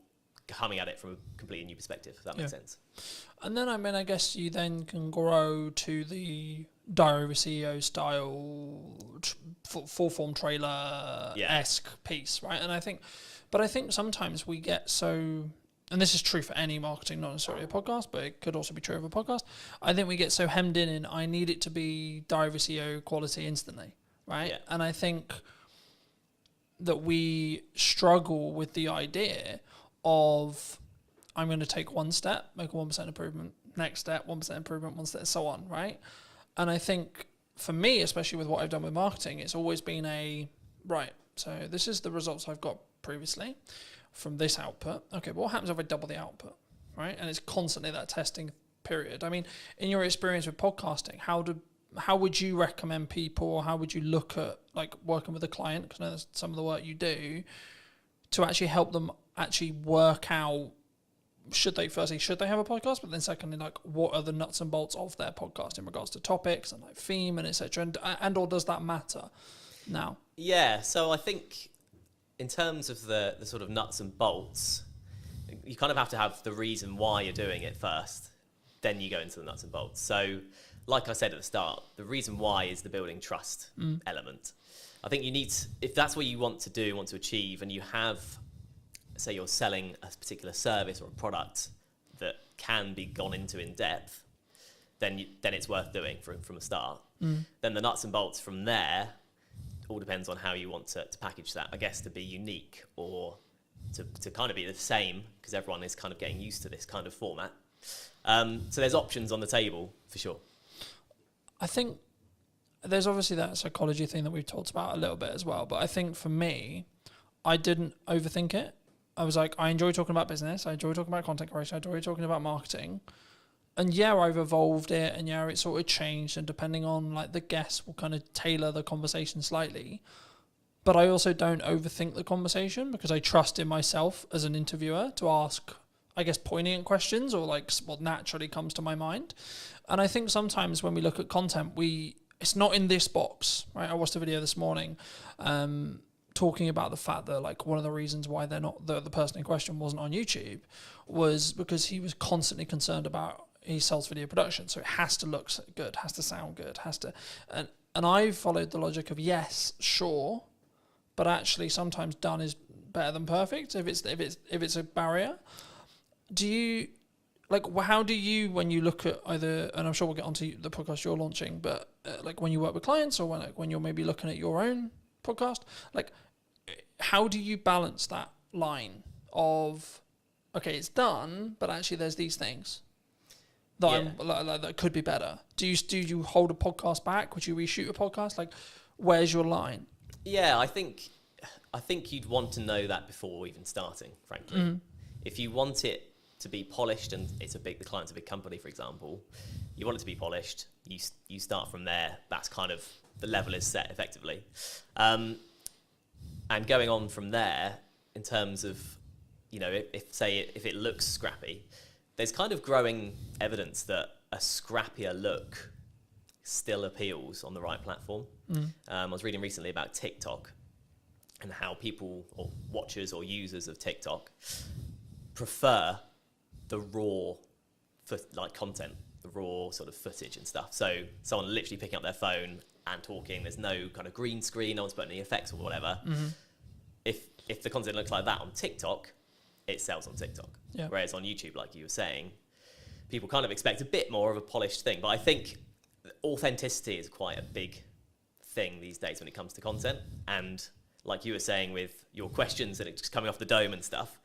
coming at it from a completely new perspective, if that makes sense. And then, I guess you then can grow to the Diary of a CEO style, full form trailer-esque piece, right? And I think sometimes we get so, and this is true for any marketing, not necessarily a podcast, but it could also be true of a podcast. I think we get so hemmed in I need it to be Diary of a CEO quality instantly, right? Yeah. And I think that we struggle with the idea of, I'm going to take one step, make a 1% improvement, next step, 1% improvement, 1 step, so on, right? And I think for me, especially with what I've done with marketing, it's always been so this is the results I've got previously from this output. Okay, but what happens if I double the output, right? And it's constantly that testing period. I mean, in your experience with podcasting, how would you recommend people, or how would you look at working with a client, because I know that's some of the work you do, to actually help them actually work out, should they have a podcast, but then secondly, what are the nuts and bolts of their podcast in regards to topics and theme and etc. and or does that matter now? Yeah, so I think in terms of the sort of nuts and bolts, you kind of have to have the reason why you're doing it first, then you go into the nuts and bolts. So like I said at the start, the reason why is the building trust element. I think you need, if that's what you want to achieve, and you have, say you're selling a particular service or a product that can be gone into in depth, then it's worth doing from the start. Then the nuts and bolts from there all depends on how you want to package that, I guess, to be unique or to kind of be the same, because everyone is kind of getting used to this kind of format. So there's options on the table for sure. I think there's obviously that psychology thing that we've talked about a little bit as well, but I think for me, I didn't overthink it. I was like, I enjoy talking about business, I enjoy talking about content creation, I enjoy talking about marketing. And I've evolved it, and it sort of changed, and depending on the guests will kind of tailor the conversation slightly. But I also don't overthink the conversation, because I trust in myself as an interviewer to ask, I guess, poignant questions, or what naturally comes to my mind. And I think sometimes when we look at content, it's not in this box, right? I watched a video this morning talking about the fact that one of the reasons why they're not, the person in question wasn't on YouTube, was because he was constantly concerned about, he sells video production, so it has to look good, has to sound good, and I followed the logic of, yes, sure, but actually sometimes done is better than perfect if it's a barrier. Do you how do you, when you look at either, and I'm sure we'll get onto the podcast you're launching, but when you work with clients, or when you're maybe looking at your own podcast, how do you balance that line of, okay, it's done, but actually there's these things that that could be better? Do you hold a podcast back? Would you reshoot a podcast? Where's your line? Yeah, I think you'd want to know that before even starting, frankly. If you want it to be polished, and the client's a big company, for example, you want it to be polished, you start from there. That's kind of the level is set effectively. And going on from there, in terms of, if it looks scrappy, there's kind of growing evidence that a scrappier look still appeals on the right platform. I was reading recently about TikTok and how people, or watchers or users of TikTok, prefer the raw content, the raw sort of footage and stuff. So someone literally picking up their phone and talking, there's no kind of green screen, no one's putting any effects or whatever. If the content looks like that on TikTok, it sells on TikTok. Yeah. Whereas on YouTube, like you were saying, people kind of expect a bit more of a polished thing. But I think authenticity is quite a big thing these days when it comes to content. And like you were saying with your questions and it's just coming off the dome and stuff,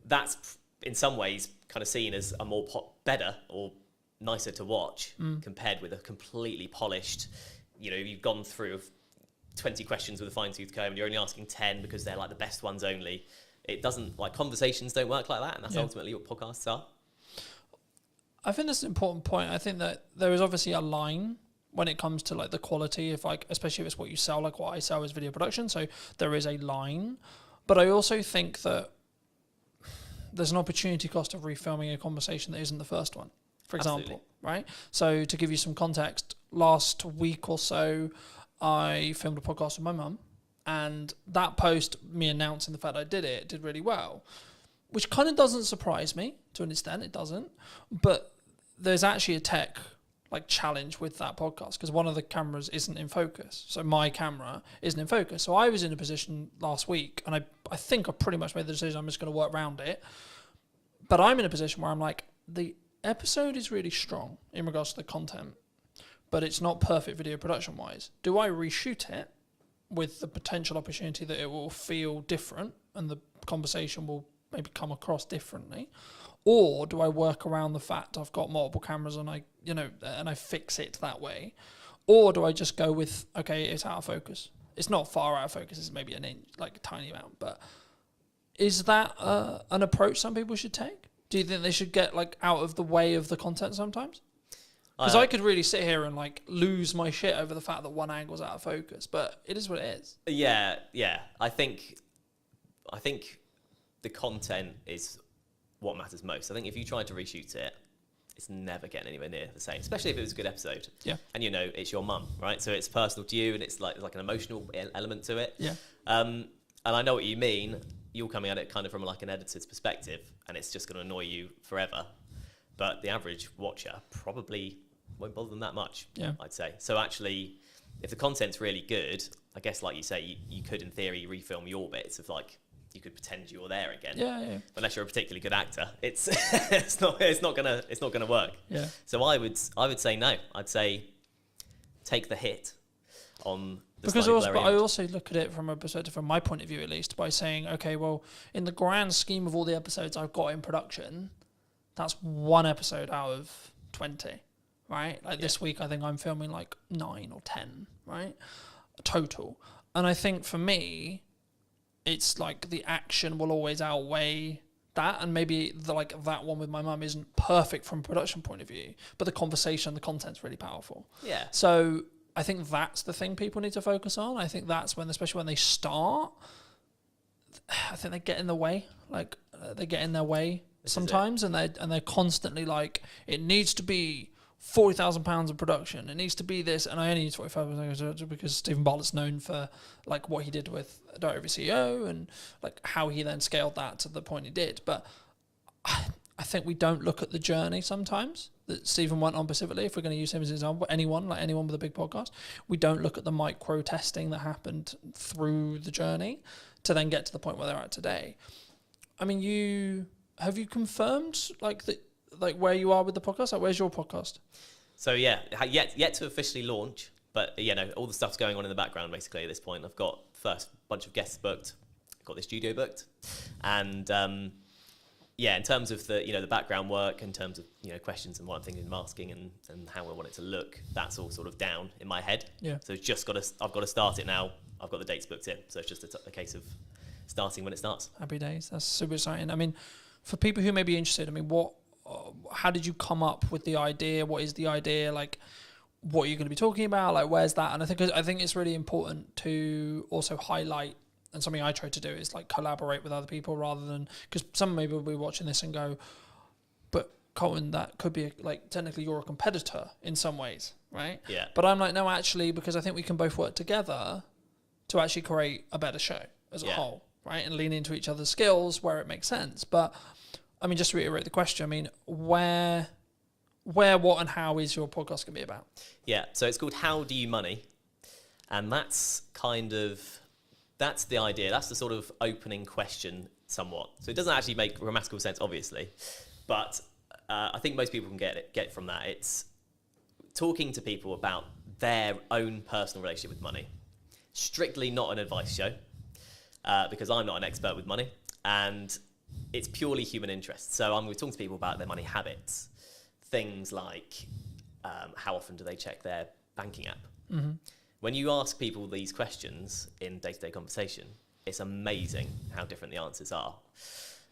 that's in some ways kind of seen as a more better or nicer to watch compared with a completely polished, you've gone through 20 questions with a fine-tooth comb and you're only asking 10 because they're like the best ones only. It doesn't, conversations don't work like that, and that's ultimately what podcasts are. I think that's an important point. I think that there is obviously a line when it comes to the quality of especially if it's what you sell, like what I sell is video production. So there is a line, but I also think that there's an opportunity cost of refilming a conversation that isn't the first one, for example, Absolutely. right? So to give you some context, last week or so, I filmed a podcast with my mum, and that post, me announcing the fact I did it, did really well, which kind of doesn't surprise me to an extent. It doesn't, but there's actually a tech challenge with that podcast because one of the cameras isn't in focus. So my camera isn't in focus. So I was in a position last week, and I think I pretty much made the decision I'm just going to work around it. But I'm in a position where I'm the episode is really strong in regards to the content, but it's not perfect video production wise. Do I reshoot it with the potential opportunity that it will feel different and the conversation will maybe come across differently? Or do I work around the fact I've got multiple cameras and I fix it that way? Or do I just go with, okay, it's out of focus. It's not far out of focus. It's maybe an inch, a tiny amount. But is that an approach some people should take? Do you think they should get out of the way of the content sometimes? Because I could really sit here and lose my shit over the fact that one angle's out of focus, but it is what it is. Yeah. I think the content is what matters most. I think if you try to reshoot it, it's never getting anywhere near the same, especially if it was a good episode. Yeah. And it's your mum, right? So it's personal to you, and it's like an emotional element to it. Yeah. And I know what you mean. You're coming at it kind of from an editor's perspective, and it's just going to annoy you forever. But the average watcher probably won't bother them that much, yeah. I'd say. So actually, if the content's really good, I guess like you say, you could in theory refilm your bits of you could pretend you're there again. Yeah. But unless you're a particularly good actor, it's it's not gonna work. Yeah. So I would say no. I'd say take the hit on the because slightly also, blurry but I image. also look at it from a perspective, from my point of view at least, by saying, okay, well, in the grand scheme of all the episodes I've got in production, that's one episode out of 20, right? This week, I think I'm filming 9 or 10, right? Total. And I think for me, it's the action will always outweigh that, and maybe that one with my mum isn't perfect from a production point of view, but the conversation, the content's really powerful. Yeah. So I think that's the thing people need to focus on. I think that's when, especially when they start, I think they get in the way. They get in their way sometimes, and they're constantly it needs to be £40,000 of production. It needs to be this, and I only use £45,000 because Stephen Bartlett's known for what he did with Director of CEO and how he then scaled that to the point he did. But I think we don't look at the journey sometimes that Stephen went on specifically. If we're going to use him as an example, anyone with a big podcast, we don't look at the micro testing that happened through the journey to then get to the point where they're at today. I mean, have you confirmed where you are with the podcast? Where's your podcast? So yeah, yet to officially launch, but all the stuff's going on in the background basically at this point. I've got first bunch of guests booked, got the studio booked, and yeah, in terms of the the background work, in terms of questions and what I'm thinking of asking and how I want it to look, that's all sort of down in my head. Yeah. So it's just I've got to start it now. I've got the dates booked in, so it's just a case of starting when it starts. Happy days. That's super exciting. I mean, for people who may be interested, I mean, how did you come up with the idea? What is the idea? Like, what are you going to be talking about? Like, where's that? And I think it's really important to also highlight, and something I try to do is like collaborate with other people rather than, because some maybe will be watching this and go, but Colton, that could be like technically you're a competitor in some ways, right? Yeah. But I'm like, no, actually, because I think we can both work together to actually create a better show as a whole, right? And lean into each other's skills where it makes sense. But I mean, just to reiterate the question, I mean, where, what, and how is your podcast going to be about? Yeah, so it's called How Do You Money? And that's that's the idea. That's the sort of opening question somewhat. So it doesn't actually make grammatical sense, obviously. But I think most people can get from that. It's talking to people about their own personal relationship with money. Strictly not an advice show, because I'm not an expert with money. And it's purely human interest. So I'm talking to people about their money habits. Things like how often do they check their banking app? Mm-hmm. When you ask people these questions in day-to-day conversation, it's amazing how different the answers are.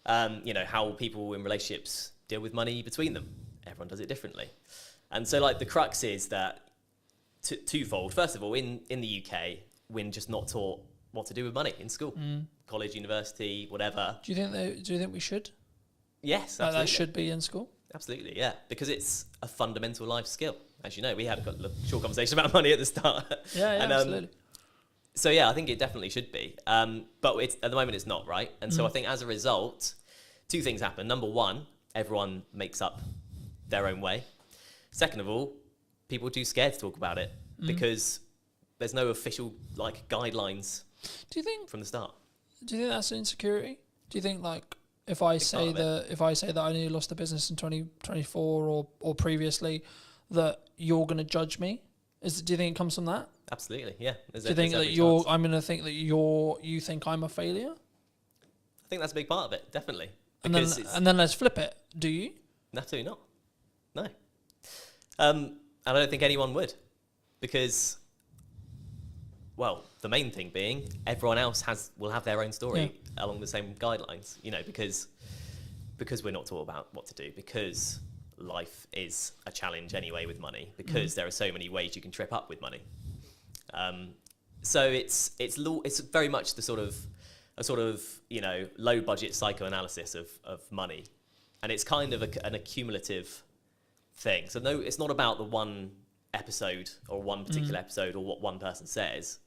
How people in relationships deal with money between them. Everyone does it differently. And so like the crux is that twofold. First of all, in the UK, we're just not taught what to do with money in school, college, university, whatever. Do you think we should? Yes, Like absolutely. that should be in school? Absolutely, yeah, because it's a fundamental life skill. As you know, we had a short conversation about money at the start. Yeah, absolutely. So yeah, I think it definitely should be. But at the moment it's not, right? And so I think as a result, two things happen. Number one, everyone makes up their own way. Second of all, people are too scared to talk about it because there's no official guidelines Do you think from the start. Do you think that's insecurity? Do you think like if I say that I nearly lost the business in 2024 or previously, that you're going to judge me? Do you think it comes from that? Absolutely, yeah. Do you think that I'm going to think that you think I'm a failure? I think that's a big part of it, definitely. And then let's flip it. Do you? Absolutely not. No. And I don't think anyone would, because, well, the main thing being everyone else will have their own story along the same guidelines, because we're not taught about what to do, because life is a challenge anyway with money, because there are so many ways you can trip up with money. So it's very much the sort of low budget psychoanalysis of money, and it's kind of an accumulative thing. So no, it's not about the one episode or one particular episode or what one person says.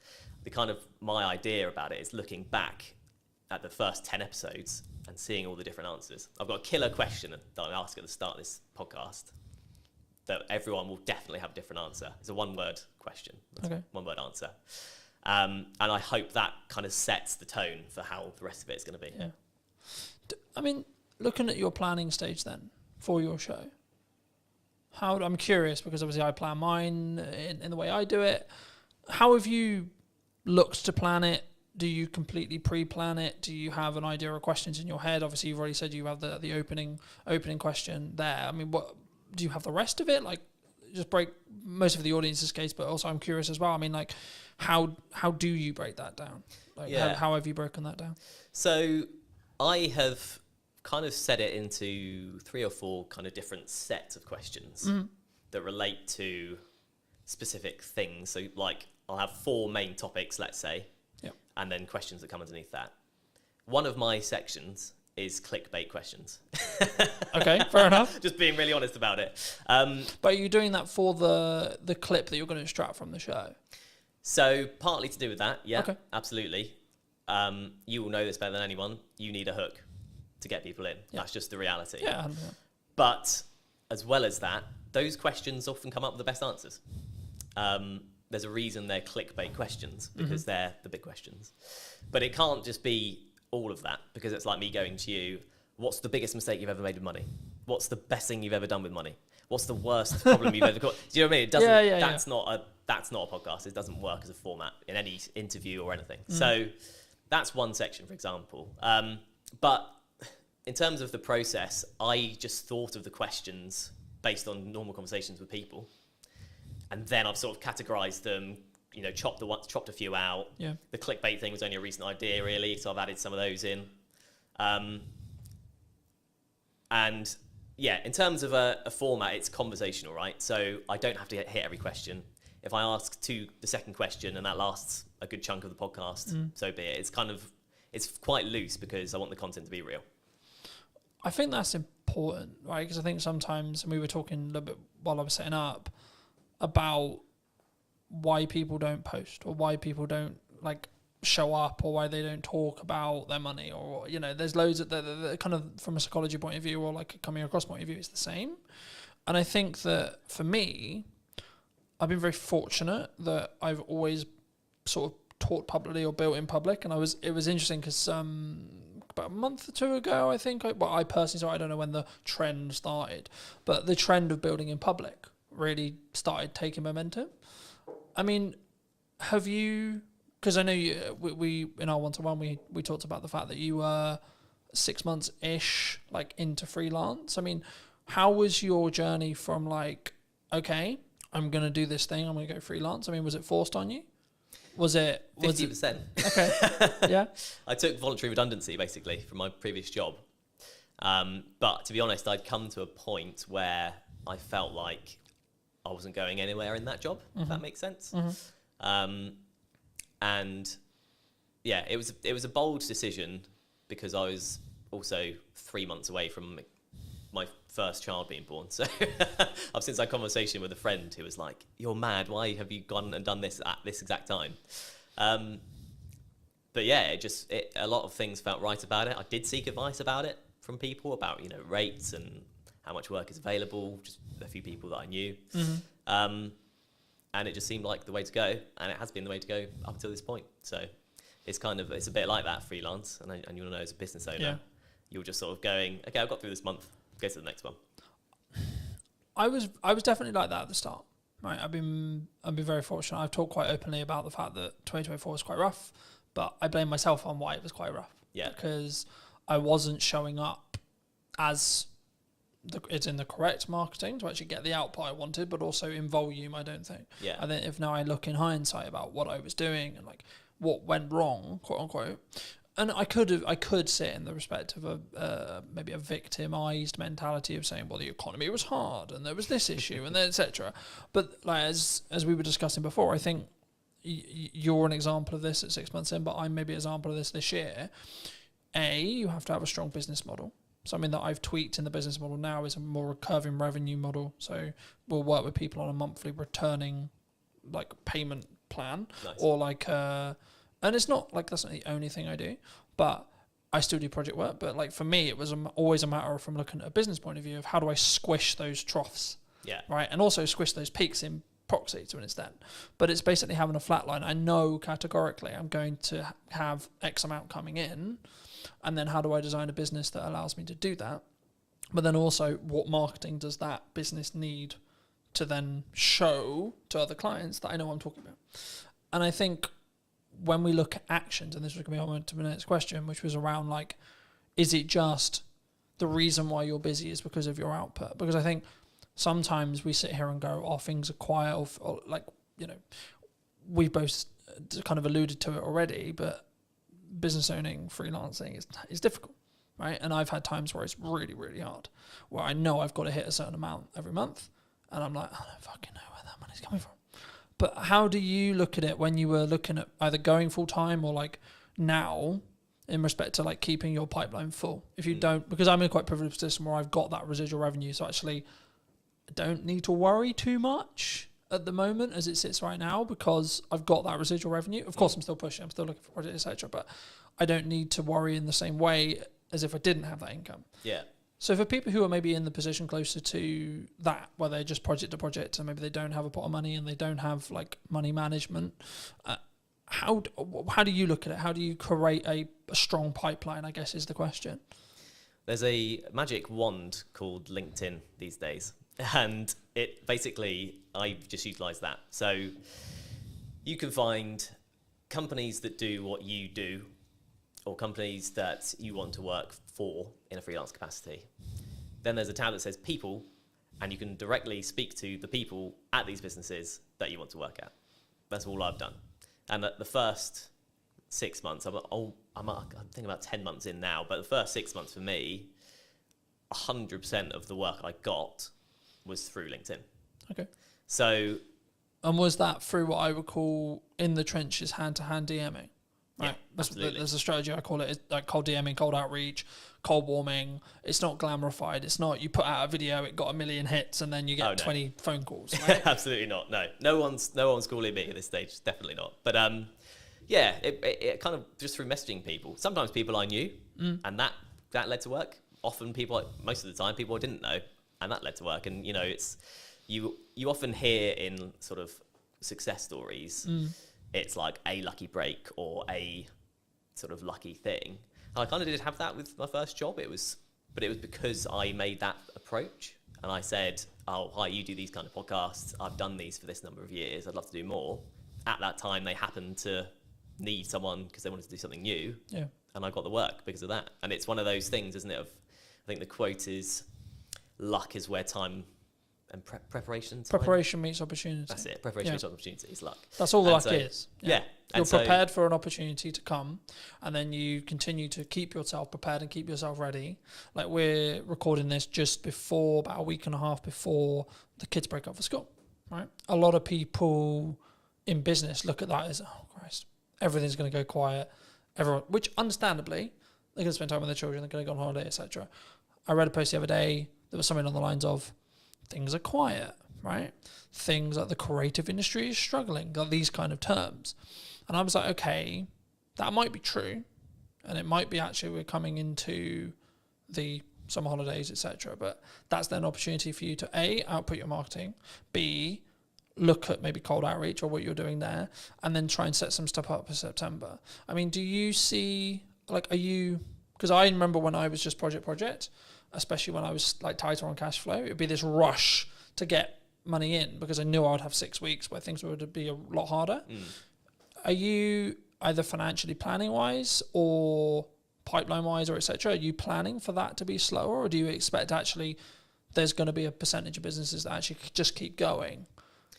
My idea about it is looking back at the first 10 episodes and seeing all the different answers. I've got a killer question that I ask at the start of this podcast that everyone will definitely have a different answer. It's a one-word question. Okay. One-word answer. And I hope that kind of sets the tone for how the rest of it is going to be. Yeah. I mean, looking at your planning stage then for your show, I'm curious because obviously I plan mine in the way I do it. How have you looked to plan it? Do you completely pre-plan it? Do you have an idea or questions in your head? Obviously, you've already said you have the opening question there. I mean, what do you have the rest of it? Like, just break most of the audience's case, but also I'm curious as well. I mean, like, how do you break that down? Like, how have you broken that down? So I have kind of set it into 3 or 4 kind of different sets of questions that relate to specific things. So like I'll have 4 main topics, let's say, and then questions that come underneath that. One of my sections is clickbait questions. Okay, fair enough. Just being really honest about it. But are you doing that for the clip that you're going to extract from the show? So partly to do with that, yeah, okay. Absolutely. You will know this better than anyone. You need a hook to get people in. Yeah. That's just the reality. Yeah. 100%. But as well as that, those questions often come up with the best answers. There's a reason they're clickbait questions, because they're the big questions. But it can't just be all of that, because it's like me going to you, what's the biggest mistake you've ever made with money? What's the best thing you've ever done with money? What's the worst problem you've ever got? Do you know what I mean? It doesn't, that's not a podcast. It doesn't work as a format in any interview or anything. So that's one section, for example. But in terms of the process, I just thought of the questions based on normal conversations with people, and then I've sort of categorized them, you know, chopped a few out. Yeah. The clickbait thing was only a recent idea, really, so I've added some of those in. And yeah, in terms of a format, it's conversational, right? So I don't have to hit every question. If I ask the second question and that lasts a good chunk of the podcast, so be it. It's quite loose because I want the content to be real. I think that's important, right? Because I think sometimes, and we were talking a little bit while I was setting up, about why people don't post or why people don't like show up or why they don't talk about their money, or, you know, there's loads of the kind of from a psychology point of view or like a coming across point of view, it's the same. And I think that for me, I've been very fortunate that I've always sort of taught publicly or built in public. And it was interesting because about a month or two ago, I think, I personally, so I don't know when the trend started, but the trend of building in public really started taking momentum. I mean, have you, because I know we in our one-to-one, we talked about the fact that you were 6 months-ish like into freelance. I mean, how was your journey from like, okay, I'm going to do this thing, I'm going to go freelance? I mean, was it forced on you? Was it 50%? Okay. Yeah. I took voluntary redundancy basically from my previous job. But to be honest, I'd come to a point where I felt like I wasn't going anywhere in that job, if that makes sense. And yeah, it was a bold decision because I was also 3 months away from my first child being born. So I've since had a conversation with a friend who was like, "You're mad. Why have you gone and done this at this exact time?" But yeah, a lot of things felt right about it. I did seek advice about it from people about, you know, rates and how much work is available, just a few people that I knew. And it just seemed like the way to go, and it has been the way to go up until this point. So it's a bit like that freelance, and you'll know as a business owner, you're just sort of going, okay, I've got through this month, go to the next one. I was definitely like that at the start. Right, I've been very fortunate. I've talked quite openly about the fact that 2024 was quite rough, but I blame myself on why it was quite rough. Yeah, because I wasn't showing up as it's in the correct marketing to actually get the output I wanted, but also in volume, I don't think. Yeah. I think if now I look in hindsight about what I was doing and like what went wrong, quote unquote, and I could sit in the respect of maybe a victimized mentality of saying, well, the economy was hard and there was this issue and then etc. But like as we were discussing before, I think you're an example of this at 6 months in, but I'm maybe an example of this year. You have to have a strong business model. Something that I've tweaked in the business model now is a more recurring revenue model. So we'll work with people on a monthly returning like payment plan. Nice. Or like, and it's not like that's not the only thing I do, but I still do project work. But like for me, it was always a matter of, from looking at a business point of view, of how do I squish those troughs, right? And also squish those peaks in proxy to an extent. But it's basically having a flat line. I know categorically I'm going to have X amount coming in, and then how do I design a business that allows me to do that? But then also, what marketing does that business need to then show to other clients that I know I'm talking about? And I think when we look at actions, and this was going to be on to the next question, which was around like, is it just the reason why you're busy is because of your output? Because I think sometimes we sit here and go, oh, things are quiet, or like, you know, we both kind of alluded to it already, but business owning, freelancing is difficult, right? And I've had times where it's really, really hard, where I know I've got to hit a certain amount every month, and I'm like, I don't fucking know where that money's coming from. But how do you look at it when you were looking at either going full time or like now, in respect to like keeping your pipeline full? If you don't, because I'm in a quite privileged position where I've got that residual revenue, so actually I don't need to worry too much at the moment as it sits right now, because I've got that residual revenue. Of course, I'm still pushing, I'm still looking for projects, etc. But I don't need to worry in the same way as if I didn't have that income. Yeah. So for people who are maybe in the position closer to that, where they're just project to project, and maybe they don't have a pot of money and they don't have like money management, how do you look at it? How do you create a strong pipeline, I guess, is the question. There's a magic wand called LinkedIn these days. And it basically, I've just utilised that. So you can find companies that do what you do, or companies that you want to work for in a freelance capacity. Then there's a tab that says people, and you can directly speak to the people at these businesses that you want to work at. That's all I've done. And the first 6 months, I'm thinking about 10 months in now, but the first 6 months for me, 100% of the work I got was through LinkedIn. Okay. So, and was that through what I would call in the trenches hand-to-hand DMing? Right. Yeah, absolutely. There's a strategy I call it. It's like cold DMing, cold outreach, cold warming. It's not glamorified. It's not you put out a video, it got 1 million hits, and then you get 20 phone calls. Right? Absolutely not. No one's calling me at this stage. Definitely not. But yeah, it kind of just through messaging people. Sometimes people I knew, and that led to work. Often most of the time, people I didn't know, and that led to work. And it's you often hear in sort of success stories. It's like a lucky break or a sort of lucky thing. And I kind of did have that with my first job. But it was because I made that approach and I said, oh, hi, you do these kind of podcasts. I've done these for this number of years. I'd love to do more. At that time, they happened to need someone because they wanted to do something new. Yeah. And I got the work because of that. And it's one of those things, isn't it? I think the quote is, luck is where time and preparation. Preparation meets opportunity. That's it. Preparation meets opportunity. It's luck. That's all luck is. Yeah. You're prepared for an opportunity to come, and then you continue to keep yourself prepared and keep yourself ready. Like we're recording this just before, about a week and a half before the kids break up for school, right? A lot of people in business look at that as, oh Christ, everything's going to go quiet. Everyone, which understandably, they're going to spend time with their children, they're going to go on holiday, etc. I read a post the other day, there was something on the lines of, things are quiet, right? Things like the creative industry is struggling, like these kind of terms. And I was like, okay, that might be true. And it might be actually we're coming into the summer holidays, etc. But that's then an opportunity for you to A, output your marketing, B, look at maybe cold outreach or what you're doing there, and then try and set some stuff up for September. I mean, do you see, like, are you, because I remember when I was just project, especially when I was like tighter on cash flow, it would be this rush to get money in because I knew I would have 6 weeks where things would be a lot harder. Are you either financially planning wise or pipeline wise or etc.? Are you planning for that to be slower, or do you expect actually there's going to be a percentage of businesses that actually just keep going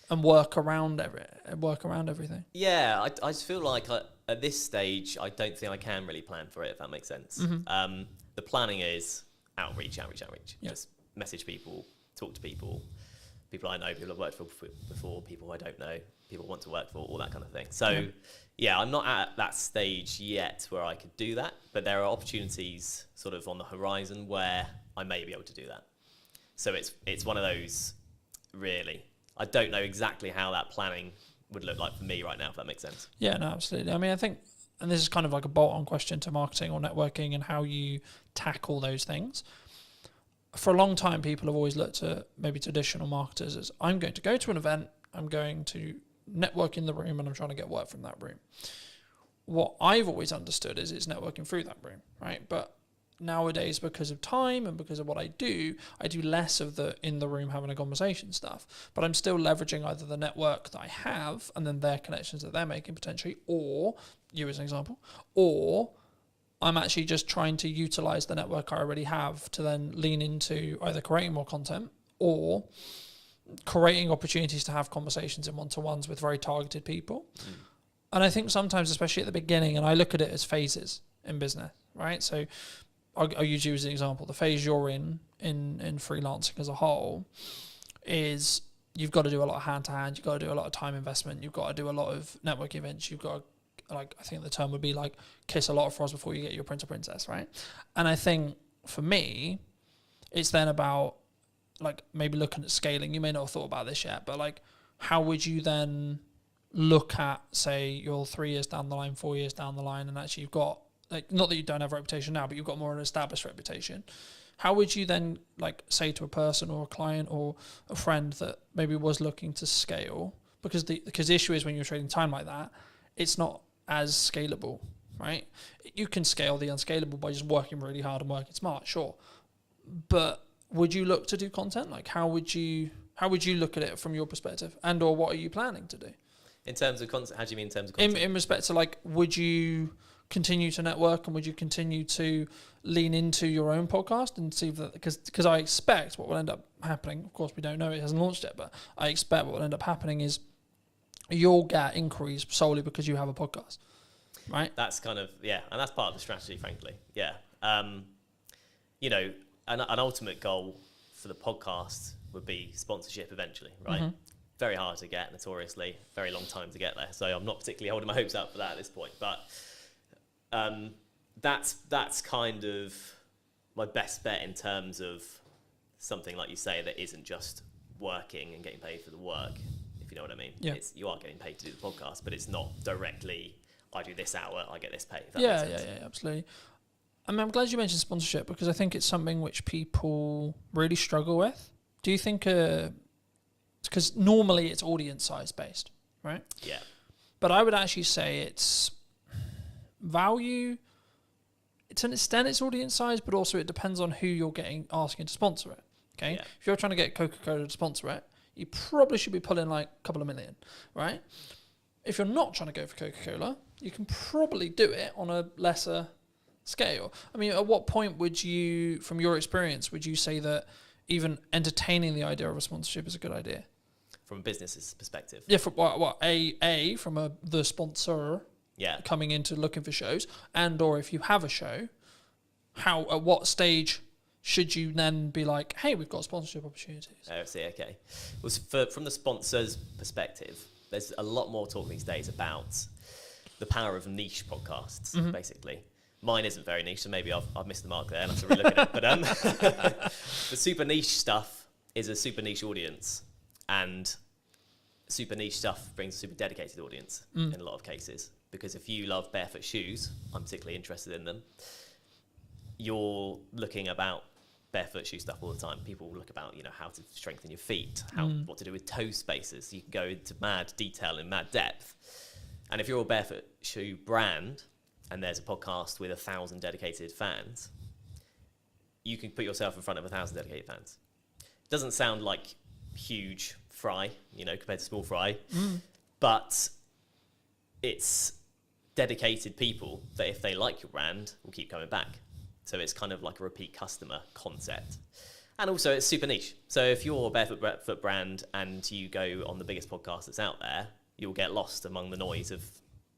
and work around everything? Yeah, I just feel like at this stage, I don't think I can really plan for it, if that makes sense. The planning is outreach. Yeah. Just message people, talk to people I know, people I've worked for before, people I don't know, people I want to work for, all that kind of thing. So yeah, I'm not at that stage yet where I could do that, but there are opportunities sort of on the horizon where I may be able to do that. So it's one of those, really. I don't know exactly how that planning would look like for me right now, if that makes sense. Yeah, no, absolutely. I mean, I think, and this is kind of like a bolt-on question to marketing or networking and how you tackle those things. For a long time, people have always looked at maybe traditional marketers as, I'm going to go to an event, I'm going to network in the room, and I'm trying to get work from that room. What I've always understood is it's networking through that room, right? But nowadays, because of time and because of what I do less of the in the room having a conversation stuff, but I'm still leveraging either the network that I have and then their connections that they're making potentially, or you as an example, or I'm actually just trying to utilize the network I already have to then lean into either creating more content or creating opportunities to have conversations in one-to-ones with very targeted people. And I think sometimes, especially at the beginning, and I look at it as phases in business, right? So I'll use you as an example. The phase you're in freelancing as a whole is you've got to do a lot of hand-to-hand, you've got to do a lot of time investment, you've got to do a lot of network events, you've got to, like, I think the term would be like kiss a lot of frogs before you get your prince or princess, right? And I think for me, it's then about like maybe looking at scaling. You may not have thought about this yet, but like how would you then look at, say, you're 3 years down the line, 4 years down the line, and actually you've got, like, not that you don't have a reputation now, but you've got more of an established reputation. How would you then like say to a person or a client or a friend that maybe was looking to scale? Because the issue is when you're trading time like that, it's not as scalable, right? You can scale the unscalable by just working really hard and working smart, sure. But would you look to do content? Like how would you look at it from your perspective, and or what are you planning to do? In terms of content, how do you mean in terms of content? In respect to like, would you continue to network, and would you continue to lean into your own podcast and see that, because I expect what will end up happening, of course we don't know, it hasn't launched yet, but I expect what will end up happening is you'll get inquiries solely because you have a podcast, right? That's kind of, yeah, and that's part of the strategy, frankly. Yeah. You know, an ultimate goal for the podcast would be sponsorship eventually, right? Mm-hmm. Very hard to get, notoriously, very long time to get there. So I'm not particularly holding my hopes up for that at this point, but that's kind of my best bet in terms of something like you say that isn't just working and getting paid for the work, if you know what I mean. Yeah. You are getting paid to do the podcast, but it's not directly, I do this hour, I get this pay. Yeah, absolutely. I mean, I'm glad you mentioned sponsorship, because I think it's something which people really struggle with. Do you think, because normally it's audience size based, right? Yeah. But I would actually say it's value. To an extent, it's audience size, but also it depends on who you're asking to sponsor it. Okay, Yeah. If you're trying to get Coca-Cola to sponsor it, you probably should be pulling like a couple of million, right? If you're not trying to go for Coca-Cola, you can probably do it on a lesser scale. I mean, at what point would you, from your experience, would you say that even entertaining the idea of a sponsorship is a good idea? From a business's perspective. Yeah, from from the sponsor. Yeah. Coming into looking for shows, and or if you have a show, at what stage should you then be like, hey, we've got sponsorship opportunities? Oh, I see, okay. Well, from the sponsor's perspective, there's a lot more talk these days about the power of niche podcasts, basically. Mine isn't very niche, so maybe I've missed the mark there and I have to relook at it. But the super niche stuff is a super niche audience, and super niche stuff brings a super dedicated audience in a lot of cases. Because if you love barefoot shoes, I'm particularly interested in them, you're looking about barefoot shoe stuff all the time. People look about, how to strengthen your feet, what to do with toe spaces. You can go into mad detail and mad depth. And if you're a barefoot shoe brand and there's a podcast with 1,000 dedicated fans, you can put yourself in front of 1,000 dedicated fans. It doesn't sound like huge fry, compared to small fry, but it's dedicated people that if they like your brand will keep coming back. So it's kind of like a repeat customer concept. And also it's super niche. So if you're a barefoot brand and you go on the biggest podcast that's out there, you'll get lost among the noise of,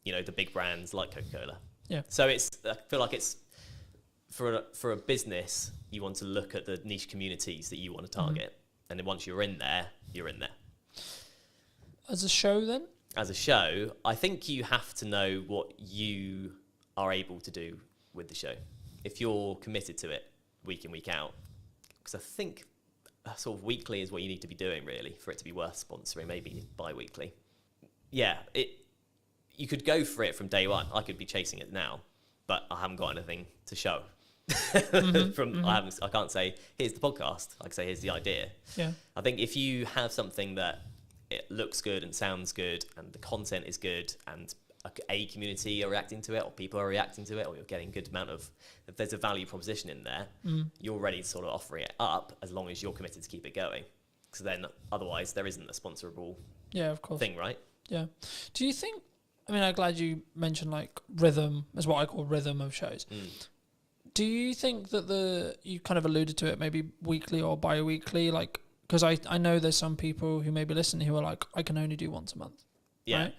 the big brands like Coca-Cola. Yeah. So I feel like it's for a business, you want to look at the niche communities that you want to target. And then once you're in there, you're in there. As a show then? As a show, I think you have to know what you are able to do with the show. If you're committed to it week in, week out, because I think sort of weekly is what you need to be doing really for it to be worth sponsoring, maybe bi-weekly. Yeah, you could go for it from day one. I could be chasing it now, but I haven't got anything to show. I can't say, here's the podcast. I can say, here's the idea. Yeah. I think if you have something that it looks good and sounds good and the content is good and a community are reacting to it or people are reacting to it or you're getting a good amount of, if there's a value proposition in there, you're ready to sort of offer it up as long as you're committed to keep it going. Because then otherwise there isn't a sponsorable thing, right? Yeah. Do you think, I'm glad you mentioned like rhythm is what I call rhythm of shows. Do you think that you kind of alluded to it, maybe weekly or bi-weekly, like, because I know there's some people who may be listening who are like, I can only do once a month. Yeah. Right?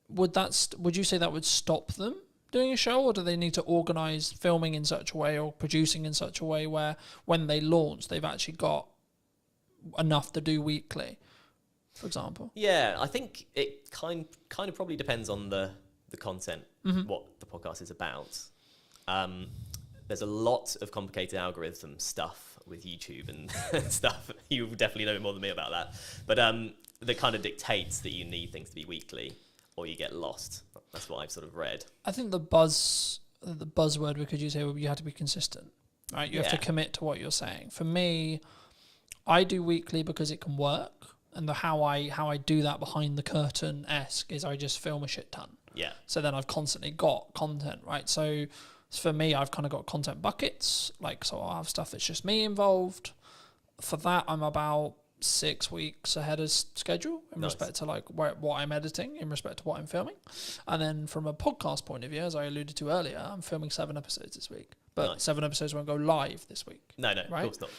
Would you say that would stop them doing a show, or do they need to organise filming in such a way or producing in such a way where when they launch, they've actually got enough to do weekly, for example? Yeah, I think it kind of probably depends on the content, what the podcast is about. There's a lot of complicated algorithm stuff with YouTube and stuff. You definitely know more than me about that. But that kind of dictates that you need things to be weekly or you get lost. That's what I've sort of read. I think the buzzword we could use here would be you have to be consistent, right? You have to commit to what you're saying. For me, I do weekly because it can work. And how I do that behind the curtain-esque is I just film a shit ton. Yeah. So then I've constantly got content, right? So for me, I've kind of got content buckets. Like, so I'll have stuff that's just me involved. For that, I'm about 6 weeks ahead of schedule in Nice. respect to like what I'm editing, in respect to what I'm filming. And then from a podcast point of view, as I alluded to earlier, I'm filming 7 episodes this week, but Nice. 7 episodes won't go live this week. No, Right? of course not.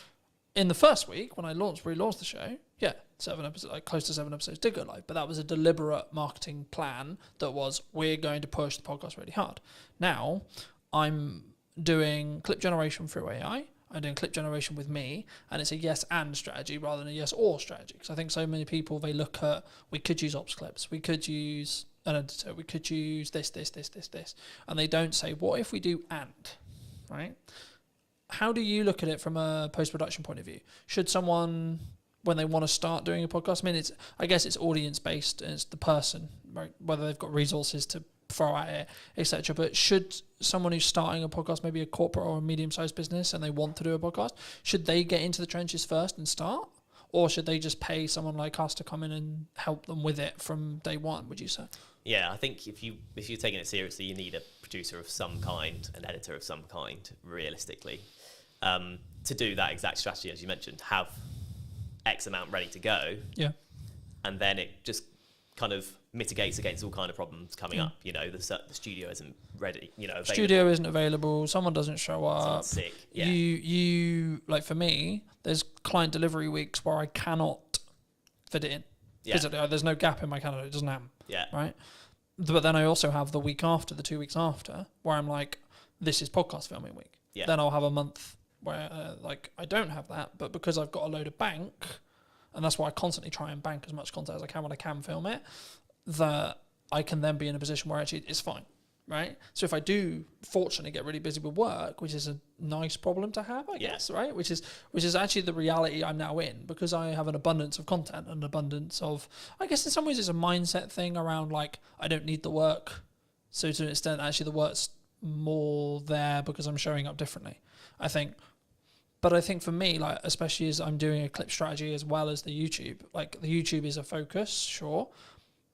In the first week, when I relaunched the show, yeah, 7 episodes, like close to 7 episodes did go live, but that was a deliberate marketing plan that was, we're going to push the podcast really hard. Now, I'm doing clip generation through AI. I'm doing clip generation with me, and it's a yes and strategy rather than a yes or strategy. Because I think so many people, they look at, we could use ops clips, we could use an editor, we could use this, and they don't say, what if we do and, right? How do you look at it from a post-production point of view? Should someone, when they want to start doing a podcast, I guess it's audience-based, and it's the person, right? Whether they've got resources to throw at it, etc. But should someone who's starting a podcast, maybe a corporate or a medium-sized business, and they want to do a podcast, should they get into the trenches first and start? Or should they just pay someone like us to come in and help them with it from day one, would you say? Yeah, I think if you're taking it seriously, you need a producer of some kind, an editor of some kind, realistically, to do that exact strategy, as you mentioned, have X amount ready to go. Yeah. And then it just kind of mitigates against all kind of problems coming up. You know, the studio isn't ready, available. Studio isn't available, someone doesn't show up. Someone's sick. Yeah. You like, for me, there's client delivery weeks where I cannot fit it in. Yeah. Physically, there's no gap in my calendar, it doesn't happen. Yeah. Right? But then I also have the week after, the 2 weeks after, where I'm like, this is podcast filming week. Yeah. Then I'll have a month where I don't have that, but because I've got a load of bank, and that's why I constantly try and bank as much content as I can when I can film it, that I can then be in a position where actually it's fine, right? So if I do fortunately get really busy with work, which is a nice problem to have, I guess, right? Which is actually the reality I'm now in, because I have an abundance of content, an abundance of, I guess in some ways it's a mindset thing around like, I don't need the work. So to an extent, actually the work's more there because I'm showing up differently, I think. But I think for me, like, especially as I'm doing a clip strategy as well as the YouTube, like the YouTube is a focus, sure.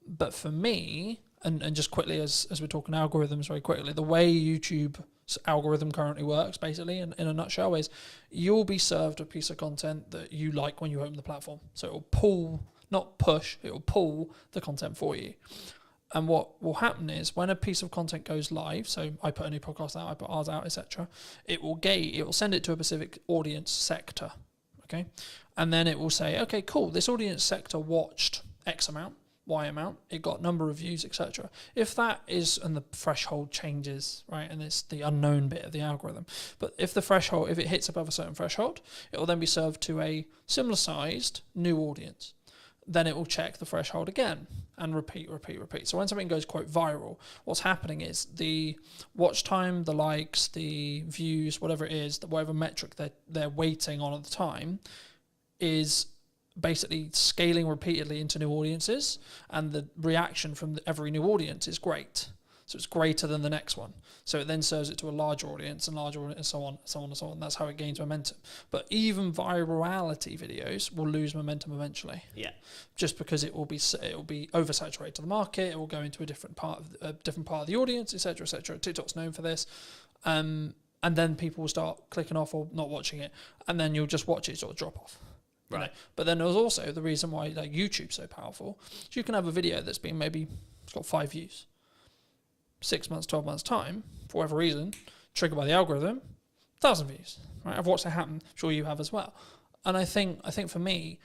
But for me, and just quickly as we're talking algorithms very quickly, the way YouTube's algorithm currently works, basically, in a nutshell, is you'll be served a piece of content that you like when you open the platform. So it'll pull, not push, it'll pull the content for you. And what will happen is when a piece of content goes live, so I put a new podcast out, I put ours out, etc., it will send it to a specific audience sector, okay? And then it will say, okay, cool, this audience sector watched X amount, Y amount, it got number of views, etc. If that is, and the threshold changes, right, and it's the unknown bit of the algorithm, but if it hits above a certain threshold, it will then be served to a similar sized new audience. Then it will check the threshold again and repeat. So when something goes, quote, viral, what's happening is the watch time, the likes, the views, whatever it is, whatever metric they're waiting on at the time, is basically scaling repeatedly into new audiences, and the reaction from every new audience is great. So it's greater than the next one. So it then serves it to a larger audience and so on. That's how it gains momentum. But even virality videos will lose momentum eventually. Yeah. Just because it will be oversaturated to the market. It will go into a different part of the audience, etc., etc. TikTok's known for this. And then people will start clicking off or not watching it, and then you'll just watch it sort of drop off. Right. You know? But then there's also the reason why like YouTube's so powerful. So you can have a video that's been it's got 5 views. 6 months, 12 months time, for whatever reason, triggered by the algorithm, 1,000 views. Right? I've watched it happen. I'm sure you have as well. And I think for me,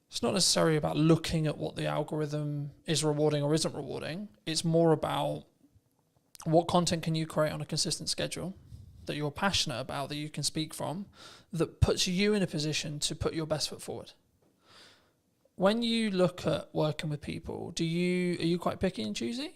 it's not necessarily about looking at what the algorithm is rewarding or isn't rewarding. It's more about what content can you create on a consistent schedule that you're passionate about, that you can speak from, that puts you in a position to put your best foot forward. When you look at working with people, are you quite picky and choosy?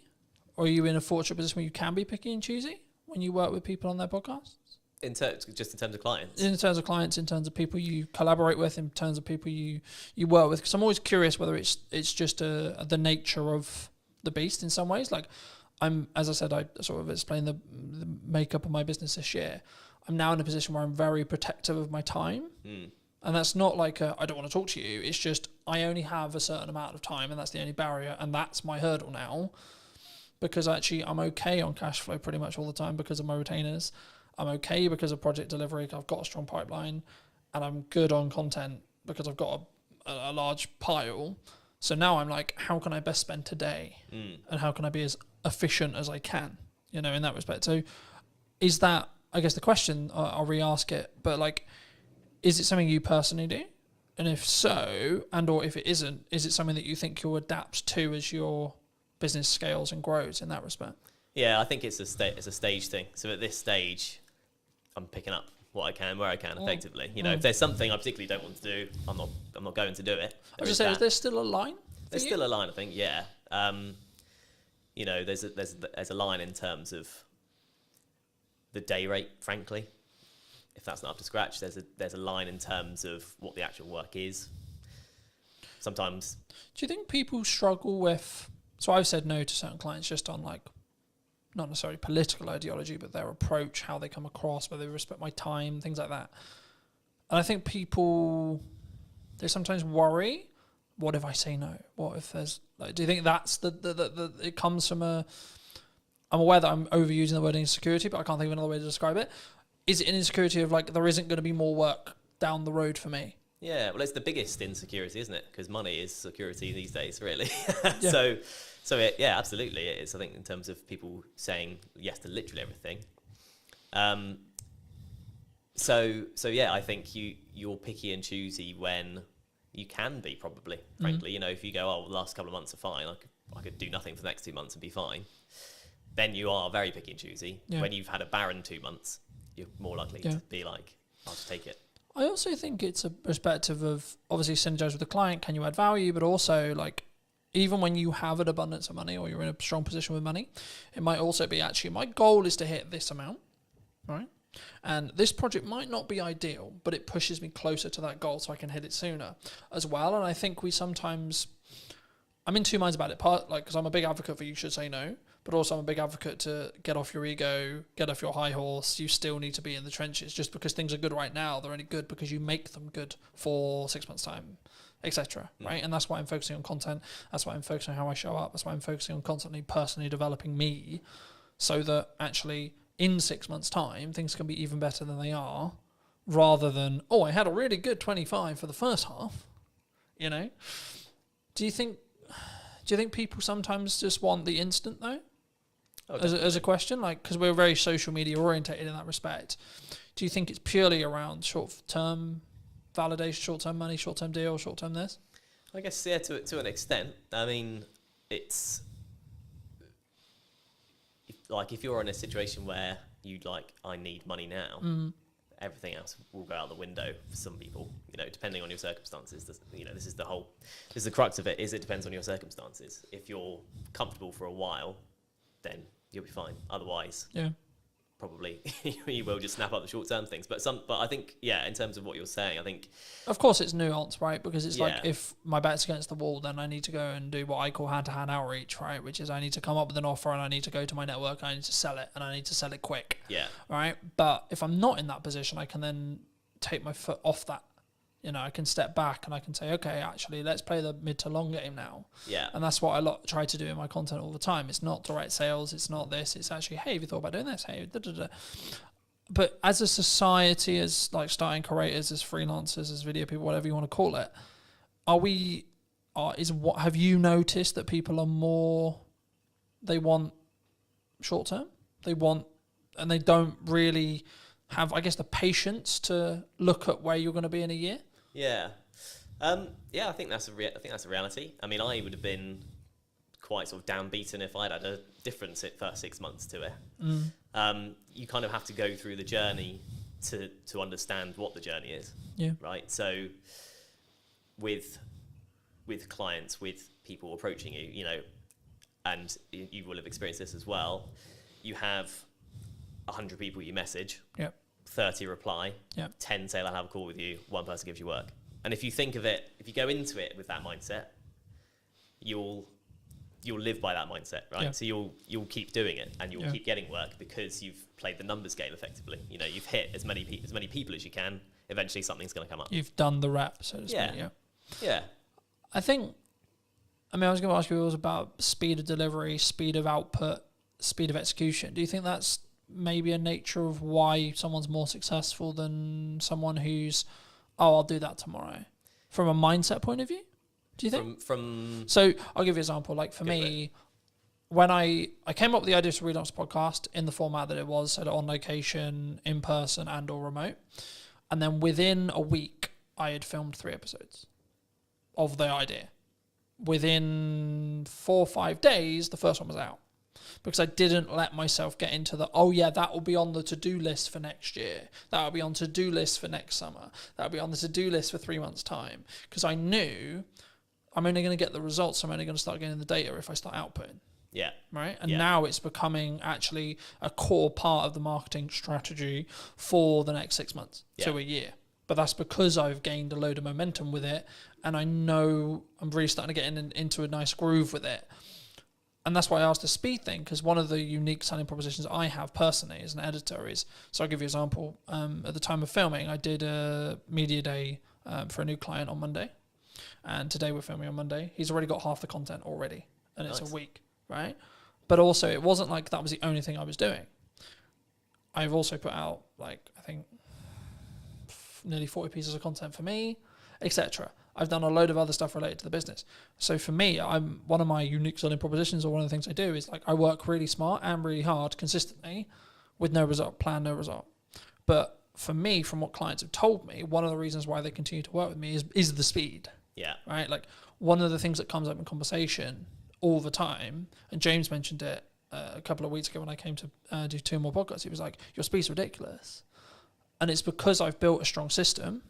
Or are you in a fortunate position where you can be picky and choosy when you work with people on their podcasts? In terms of clients? In terms of clients, in terms of people you collaborate with, in terms of people you work with. Because I'm always curious whether it's just the nature of the beast in some ways. Like, as I said, I sort of explained the makeup of my business this year. I'm now in a position where I'm very protective of my time. And that's not like I don't want to talk to you. It's just I only have a certain amount of time, and that's the only barrier, and that's my hurdle now. Because actually I'm okay on cash flow pretty much all the time because of my retainers. I'm okay because of project delivery. I've got a strong pipeline, and I'm good on content because I've got a large pile. So now I'm like, how can I best spend today? And how can I be as efficient as I can, in that respect? So is that, I guess the question, I'll re-ask it, but like, is it something you personally do? And if so, and or if it isn't, is it something that you think you'll adapt to as your business scales and grows in that respect? Yeah, I think it's a stage thing. So at this stage, I'm picking up what I can, where I can, effectively. If there's something I particularly don't want to do, I'm not going to do it. I was just saying, is there still a line? There's still a line, I think. Yeah. There's a line in terms of the day rate, frankly. If that's not up to scratch, there's a line in terms of what the actual work is. Sometimes. Do you think people struggle with? So I've said no to certain clients just on like, not necessarily political ideology, but their approach, how they come across, whether they respect my time, things like that. And I think people, they sometimes worry, what if I say no? What if there's, like, do you think that's the it comes from I'm aware that I'm overusing the word insecurity, but I can't think of another way to describe it. Is it an insecurity of like, there isn't going to be more work down the road for me? Yeah, well, it's the biggest insecurity, isn't it? Because money is security these days, really. Yeah. Yeah, absolutely. It is, I think, in terms of people saying yes to literally everything. Yeah, I think you're picky and choosy when you can be, probably, frankly. If you go, the last couple of months are fine, I could do nothing for the next 2 months and be fine, then you are very picky and choosy. Yeah. When you've had a barren 2 months, you're more likely to be like, I'll just take it. I also think it's a perspective of obviously synergize with the client. Can you add value? But also, like, even when you have an abundance of money or you're in a strong position with money, it might also be actually my goal is to hit this amount, right? And this project might not be ideal, but it pushes me closer to that goal so I can hit it sooner as well. And I think I'm in two minds about it. Part, like, because I'm a big advocate for you should say no, but also I'm a big advocate to get off your ego, get off your high horse. You still need to be in the trenches. Just because things are good right now, they're only good because you make them good for 6 months' time, etc. Right? And that's why I'm focusing on content. That's why I'm focusing on how I show up. That's why I'm focusing on constantly personally developing me, so that actually in 6 months' time things can be even better than they are, rather than I had a really good 25 for the first half. Do you think people sometimes just want the instant though? As a question, like, because we're very social media orientated in that respect. Do you think it's purely around short-term validation, short-term money, short-term deal, short-term this? I guess, yeah, to an extent. I mean, it's if you're in a situation where I need money now, everything else will go out the window for some people, depending on your circumstances. This is the crux of it, is it depends on your circumstances. If you're comfortable for a while, then you'll be fine. Otherwise, probably you will just snap up the short-term things. But I think, in terms of what you're saying, I think, of course, it's nuanced, right? Because it's like, if my back's against the wall, then I need to go and do what I call hand-to-hand outreach, right? Which is I need to come up with an offer and I need to go to my network and I need to sell it and I need to sell it quick. Yeah. Right. But if I'm not in that position, I can then take my foot off that. I can step back and I can say, okay, actually, let's play the mid to long game now. Yeah. And that's what I try to do in my content all the time. It's not direct sales. It's not this. It's actually, hey, have you thought about doing this? Hey, da, da, da. But as a society, as like starting creators, as freelancers, as video people, whatever you want to call it, have you noticed that people are more, they want short term? And they don't really have, I guess, the patience to look at where you're going to be in a year? Yeah. I think that's a reality. I mean, I would have been quite sort of downbeaten if I'd had a different first 6 months to it. You kind of have to go through the journey to understand what the journey is. Yeah. Right. So with clients, with people approaching you, and you will have experienced this as well. You have 100 people you message. Yep. 30 reply. Yep. 10 say they'll have a call with you. 1 person gives you work. And if you think of it, if you go into it with that mindset, you'll live by that mindset, right? Yeah. So you'll keep doing it and you'll keep getting work because you've played the numbers game effectively. You've hit as many people as you can. Eventually something's going to come up. You've done the rep, so to speak. Yeah. I was going to ask you about speed of delivery, speed of output, speed of execution. Do you think that's maybe a nature of why someone's more successful than someone who's, I'll do that tomorrow? from a mindset point of view? Do you think? So I'll give you an example. Like for me, when I came up with the idea to relaunch the podcast in the format that it was, so on location, in person, and or remote, and then within a week, I had filmed 3 episodes of the idea. Within 4 or 5 days, the first one was out. Because I didn't let myself get into the, oh yeah, that will be on the to-do list for next year. That will be on to-do list for next summer. That will be on the to-do list for 3 months' time. Because I knew I'm only going to get the results. I'm only going to start getting the data if I start outputting. Yeah. Right. And now it's becoming actually a core part of the marketing strategy for the next 6 months to a year. But that's because I've gained a load of momentum with it. And I know I'm really starting to get into a nice groove with it. And that's why I asked the speed thing, because one of the unique selling propositions I have personally as an editor is, so I'll give you an example. At the time of filming, I did a media day for a new client on Monday. And today we're filming on Monday. He's already got half the content already. And it's a week, right? But also it wasn't like that was the only thing I was doing. I've also put out, like, I think nearly 40 pieces of content for me, etc. I've done a load of other stuff related to the business. So for me, I'm one of my unique selling propositions, or one of the things I do is like I work really smart and really hard consistently with no result, plan no result. But for me, from what clients have told me, one of the reasons why they continue to work with me is the speed. Yeah. Right? Like one of the things that comes up in conversation all the time, and James mentioned it a couple of weeks ago when I came to do 2 more podcasts, he was like, your speed's ridiculous. And it's because I've built a strong system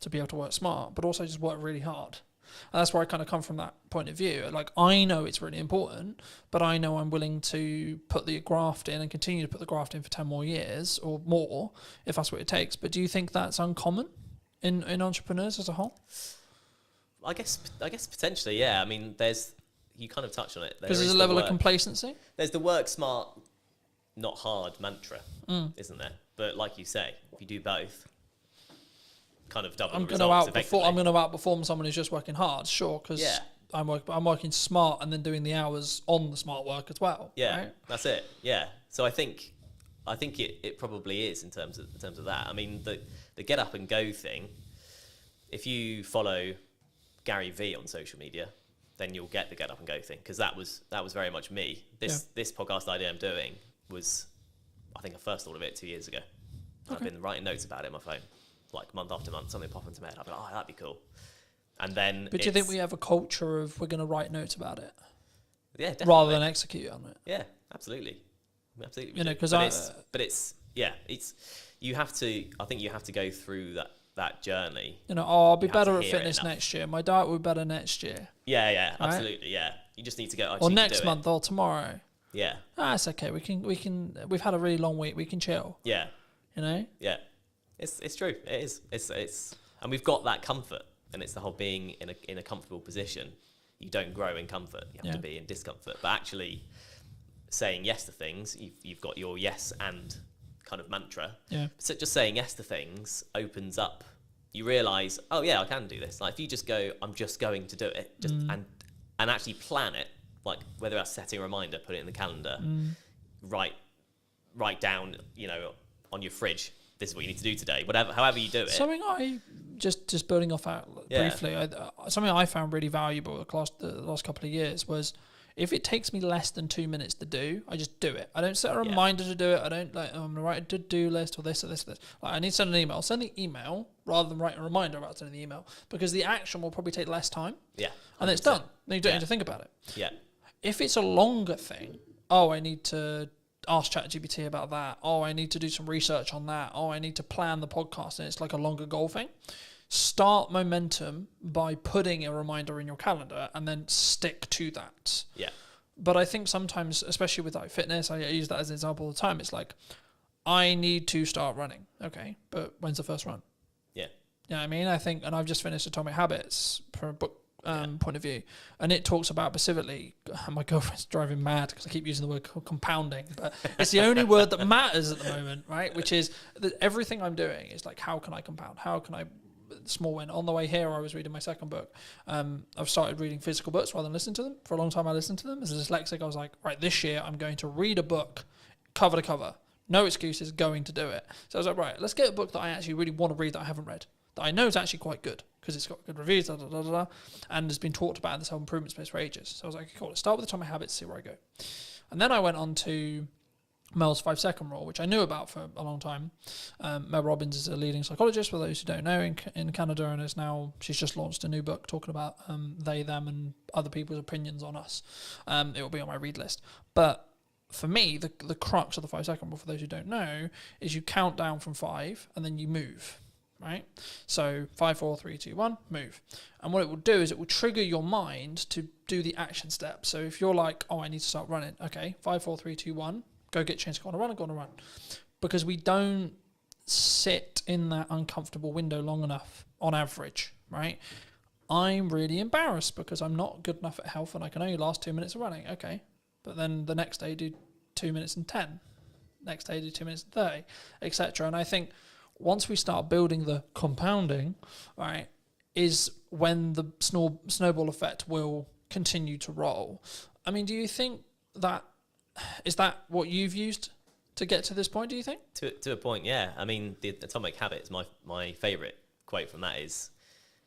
to be able to work smart, but also just work really hard. And that's where I kind of come from that point of view. Like, I know it's really important, but I know I'm willing to put the graft in and continue to put the graft in for 10 more years or more, if that's what it takes. But do you think that's uncommon in entrepreneurs as a whole? I guess potentially, yeah. I mean, you kind of touched on it. Because there's a level of complacency. There's the work smart, not hard mantra, isn't there? But like you say, if you do both, kind of double the results effectively. I'm going to outperform someone who's just working hard, sure, because I'm working smart and then doing the hours on the smart work as well. Yeah, right? That's it. Yeah. So I think it probably is in terms of that. I mean, the get up and go thing. If you follow Gary V on social media, then you'll get the get up and go thing, because that was very much me. This podcast idea I'm doing was, I think I first thought of it 2 years ago. Okay. I've been writing notes about it on my phone, like month after month, something pop into my head. I'd be like, oh, that'd be cool. And then, but do you think we have a culture of we're going to write notes about it? Yeah, definitely. Rather than execute on it. Yeah, absolutely. Absolutely. You know, because you have to. I think you have to go through that journey. You know, I'll be better at fitness next year. My diet will be better next year. Yeah, absolutely. Yeah, you just need to go. Or next month, or tomorrow. Yeah. It's okay. We can. We've had a really long week. We can chill. Yeah. You know. Yeah, it's true. It is. It's and we've got that comfort, and it's the whole being in a comfortable position. You don't grow in comfort. You have to be in discomfort. But actually, saying yes to things, you've got your yes and kind of mantra. Yeah. So just saying yes to things opens up. You realise, oh yeah, I can do this. Like if you just go, I'm just going to do it, and actually plan it. Like whether that's setting a reminder, put it in the calendar, write down, on your fridge, this is what you need to do today. Whatever, however you do it. Something I just building off that briefly. Something I found really valuable the last couple of years was, if it takes me less than 2 minutes to do, I just do it. I don't set a reminder to do it. I don't I'm going to write a to-do list or this or this or this. Like, I need to send an email. Send the email rather than write a reminder about sending the email, because the action will probably take less time. Yeah. 100%. And then it's done. Then you don't need to think about it. Yeah. If it's a longer thing, I need to ask ChatGPT about that. I need to do some research on that. I need to plan the podcast, and it's like a longer goal thing. Start momentum by putting a reminder in your calendar and then stick to that. Yeah. But I think sometimes, especially with like fitness, I use that as an example all the time. It's like, I need to start running. Okay, but when's the first run? Yeah. You know what I mean? I think, and I've just finished Atomic Habits from a book point of view, and it talks about specifically, my girlfriend's driving mad because I keep using the word compounding, but it's the only word that matters at the moment, right? Which is that everything I'm doing is like, how can I compound? How can I small win? On the way here, I was reading my second book. I've started reading physical books rather than listening to them. For a long time, I listened to them. As a dyslexic, I was like, right, this year I'm going to read a book cover to cover. No excuses, going to do it. So I was like, right, let's get a book that I actually really want to read that I haven't read, that I know is actually quite good because it's got good reviews, and has been talked about in the self-improvement space for ages. So I was like, cool, let's start with Atomic Habits, see where I go. And then I went on to Mel's 5-second rule, which I knew about for a long time. Mel Robbins is a leading psychologist, for those who don't know, in Canada, and she's just launched a new book talking about they, them, and other people's opinions on us. It will be on my read list. But for me, the crux of the 5-second rule, for those who don't know, is you count down from 5 and then you move. Right? So 5, 4, 3, 2, 1, move. And what it will do is it will trigger your mind to do the action step. So if you're like, oh, I need to start running. Okay, 5, 4, 3, 2, 1, go get changed, go on a run. Because we don't sit in that uncomfortable window long enough on average, right? I'm really embarrassed because I'm not good enough at health and I can only last 2 minutes of running. Okay. But then the next day do 2 minutes and 10. Next day do 2 minutes and 30, etc. And I think once we start building the compounding, right, is when the snowball effect will continue to roll. I mean, do you think is that what you've used to get to this point, do you think? To a point, yeah. I mean, the Atomic Habits, my favourite quote from that is,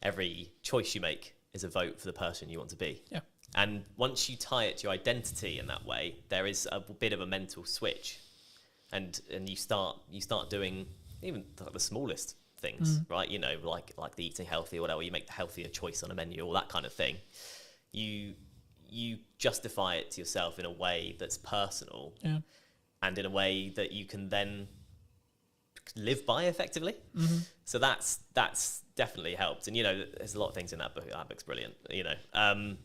every choice you make is a vote for the person you want to be. Yeah. And once you tie it to your identity in that way, there is a bit of a mental switch. And you start doing even the smallest things, right? You know, like the eating healthy or whatever, you make the healthier choice on a menu or that kind of thing. You justify it to yourself in a way that's personal, and in a way that you can then live by effectively. So that's definitely helped. And, you know, there's a lot of things in that book. That book's brilliant, you know.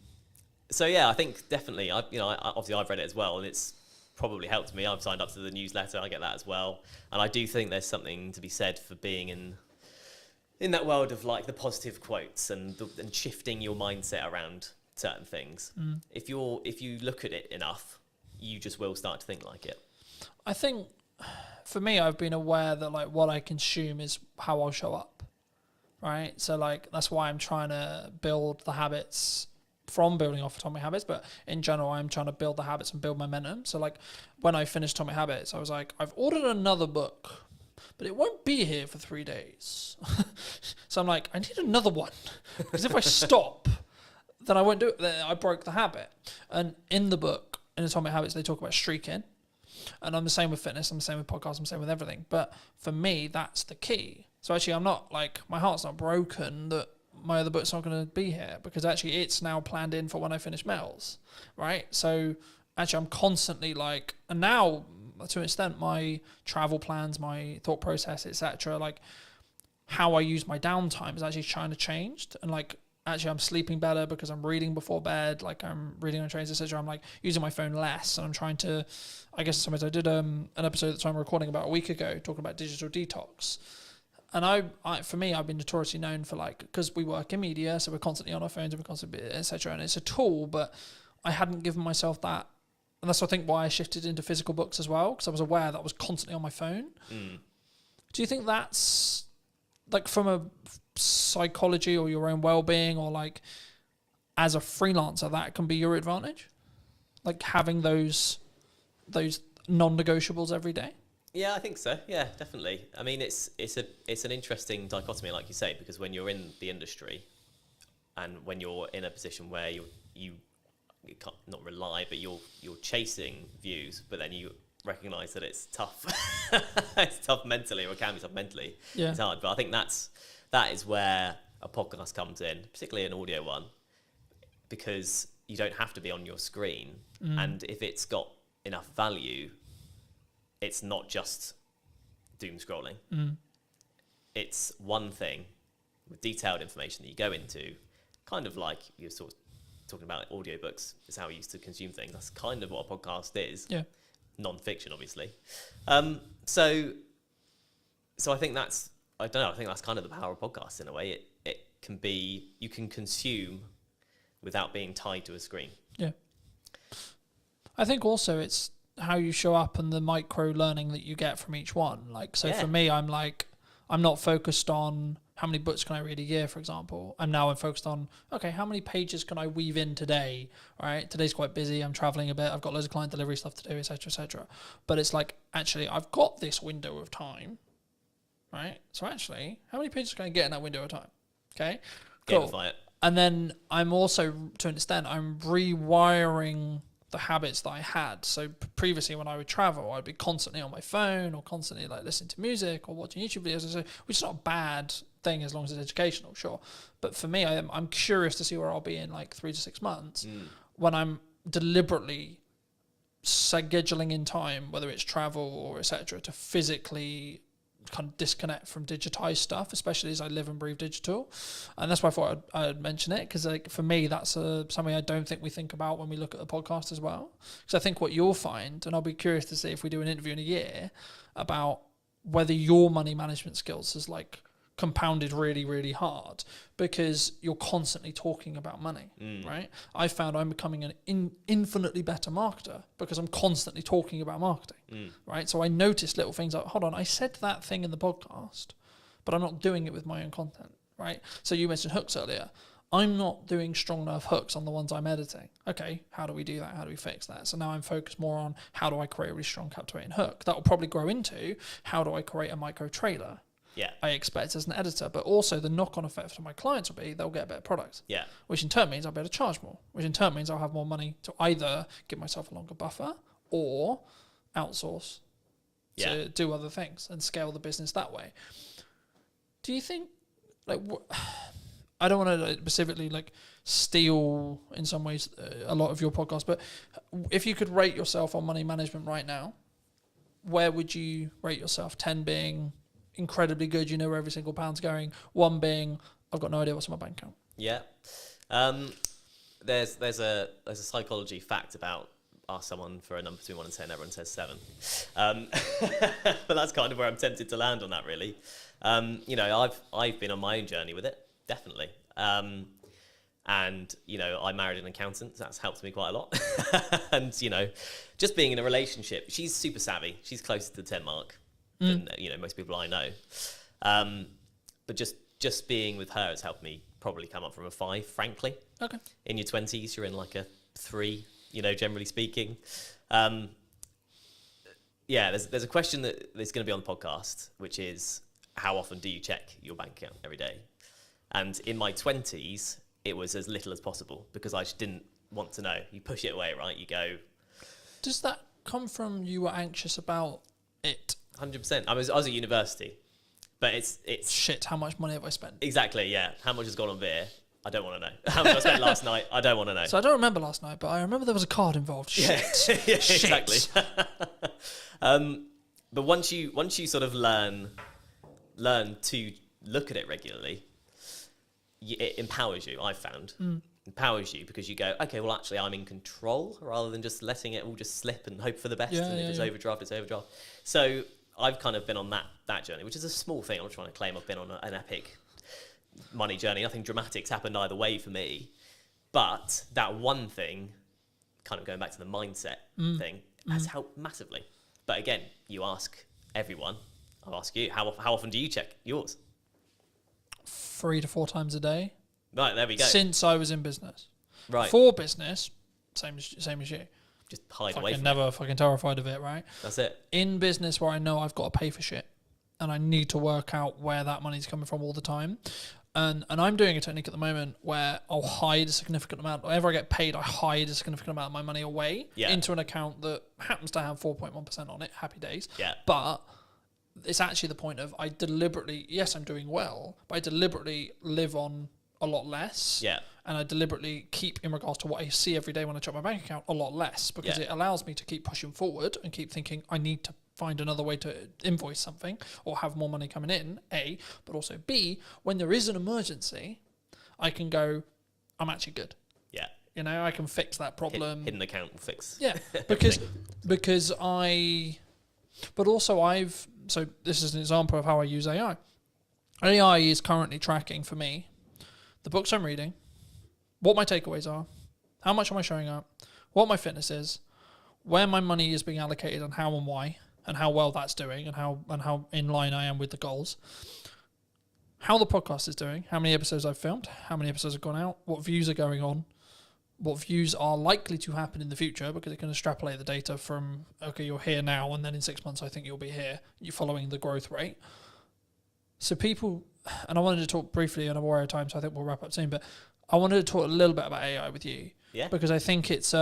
So yeah, I think definitely, obviously I've read it as well, and it's probably helped me. I've signed up to the newsletter, I get that as well. And I do think there's something to be said for being in that world of like the positive quotes and shifting your mindset around certain things. If you look at it enough, you just will start to think like it. I think for me, I've been aware that like what I consume is how I'll show up, right? So like that's why I'm trying to build the habits from building off Atomic Habits, but in general, I'm trying to build the habits and build momentum. So like when I finished Atomic Habits, I was like, I've ordered another book, but it won't be here for 3 days. So I'm like, I need another one, because if I stop, then I won't do it. Then I broke the habit. And in the book, in Atomic Habits, they talk about streaking. And I'm the same with fitness, I'm the same with podcasts, I'm the same with everything. But for me, that's the key. So actually, I'm not like, my heart's not broken that my other book's not going to be here, because actually it's now planned in for when I finish Mel's, right? So actually I'm constantly like, and now to an extent, my travel plans, my thought process, etc., like how I use my downtime is actually trying to change. And like, actually I'm sleeping better because I'm reading before bed, like I'm reading on trains, etc. I'm like using my phone less, and I'm trying to, I guess sometimes I did an episode that I'm recording about a week ago talking about digital detox. And I for me, I've been notoriously known for like, because we work in media, so we're constantly on our phones and we're constantly, etc. And it's a tool, but I hadn't given myself that. And that's, I think, why I shifted into physical books as well, because I was aware that I was constantly on my phone. Do you think that's, like, from a psychology or your own well-being, or like as a freelancer, that can be your advantage? Like having those non-negotiables every day? Yeah, I think so. Yeah, definitely. I mean, it's an interesting dichotomy, like you say, because when you're in the industry and when you're in a position where you can't not rely, but you're chasing views, but then you recognise that it's tough. It's tough mentally, or it can be tough mentally. Yeah. It's hard, but I think that is where a podcast comes in, particularly an audio one, because you don't have to be on your screen, and if it's got enough value, it's not just doom scrolling. It's one thing with detailed information that you go into, kind of like you're sort of talking about audiobooks is how we used to consume things. That's kind of what a podcast is. Yeah. Non-fiction, obviously. So I think that's, I don't know, I think that's kind of the power of podcasts in a way. It can be, you can consume without being tied to a screen. Yeah. I think also it's how you show up and the micro learning that you get from each one. Like, so for me, I'm like, I'm not focused on how many books can I read a year, for example. I'm focused on, okay, how many pages can I weave in today? All right, today's quite busy. I'm traveling a bit. I've got loads of client delivery stuff to do, etc., etc. But it's like, actually, I've got this window of time, right? So actually, how many pages can I get in that window at a time? Okay, cool. Gamify it. And then I'm also, to an extent, I'm rewiring the habits that I had. So previously when I would travel, I'd be constantly on my phone or constantly like listening to music or watching YouTube videos, which is not a bad thing as long as it's educational, sure. But for me, I'm curious to see where I'll be in like 3 to 6 months when I'm deliberately scheduling in time, whether it's travel or etc., to physically kind of disconnect from digitized stuff, especially as I live and breathe digital. And that's why I thought I'd mention it, because like for me, that's something I don't think we think about when we look at the podcast as well. Because I think what you'll find, and I'll be curious to see if we do an interview in a year about whether your money management skills has like compounded really, really hard because you're constantly talking about money, right? I found I'm becoming an infinitely better marketer because I'm constantly talking about marketing, right? So I noticed little things like, hold on, I said that thing in the podcast, but I'm not doing it with my own content, right? So you mentioned hooks earlier. I'm not doing strong enough hooks on the ones I'm editing. Okay, how do we do that? How do we fix that? So now I'm focused more on how do I create a really strong captivating hook? That will probably grow into how do I create a micro trailer? Yeah. I expect as an editor, but also the knock-on effect for my clients will be they'll get a better product. Yeah. Which in turn means I'll be able to charge more, which in turn means I'll have more money to either give myself a longer buffer or outsource to do other things and scale the business that way. Do you think, like, I don't want to specifically like steal in some ways a lot of your podcast, but if you could rate yourself on money management right now, where would you rate yourself? 10 being incredibly good, you know where every single pound's going. 1 being, I've got no idea what's in my bank account. Yeah. There's a psychology fact about ask someone for a number between 1 and 10, everyone says 7. But that's kind of where I'm tempted to land on that, really. You know, I've been on my own journey with it, definitely. And, you know, I married an accountant, so that's helped me quite a lot. And, you know, just being in a relationship, she's super savvy. She's closer to the 10 mark than, you know, most people I know. But just being with her has helped me probably come up from a 5, frankly. Okay. In your 20s, you're in like a 3, you know, generally speaking. Yeah, there's a question that is going to be on the podcast, which is how often do you check your bank account every day? And in my 20s, it was as little as possible because I just didn't want to know. You push it away, right? You go. Does that come from you were anxious about it? 100%. I was at university, but it's shit. How much money have I spent? Exactly. Yeah. How much has gone on beer? I don't want to know. How much I spent last night? I don't want to know. So I don't remember last night, but I remember there was a card involved. Shit. Yeah, Shit. Exactly. But once you sort of learn to look at it regularly, it empowers you. I've found empowers you because you go, okay, well, actually, I'm in control rather than just letting it all just slip and hope for the best. And if it's overdraft, it's overdraft. So I've kind of been on that journey, which is a small thing. I'm not trying to claim I've been on an epic money journey. Nothing dramatic's happened either way for me. But that one thing, kind of going back to the mindset thing, has helped massively. But again, you ask everyone. I'll ask you, how often do you check yours? 3 to 4 times a day. Right, there we go. Since I was in business. Right. For business, same as you. Just hide away from it. Never fucking terrified of it, right? That's it. In business where I know I've got to pay for shit and I need to work out where that money's coming from all the time. And I'm doing a technique at the moment where I'll hide a significant amount. Whenever I get paid, I hide a significant amount of my money away into an account that happens to have 4.1% on it. Happy days. Yeah. But it's actually the point of I deliberately, yes, I'm doing well, but I deliberately live on a lot less. Yeah. And I deliberately keep, in regards to what I see every day when I check my bank account, a lot less because it allows me to keep pushing forward and keep thinking I need to find another way to invoice something or have more money coming in, A, but also B, when there is an emergency, I can go, I'm actually good. Yeah. You know, I can fix that problem. Hidden account will fix. Yeah, because so this is an example of how I use AI. AI is currently tracking for me the books I'm reading, what my takeaways are, how much am I showing up, what my fitness is, where my money is being allocated and how and why, and how well that's doing and how in line I am with the goals, how the podcast is doing, how many episodes I've filmed, how many episodes have gone out, what views are going on, what views are likely to happen in the future because it can extrapolate the data from, okay, you're here now and then in 6 months I think you'll be here, you're following the growth rate. So people, and I wanted to talk briefly, and I'm aware of time, so I think we'll wrap up soon, but I wanted to talk a little bit about AI with you. Yeah. Because I think it's,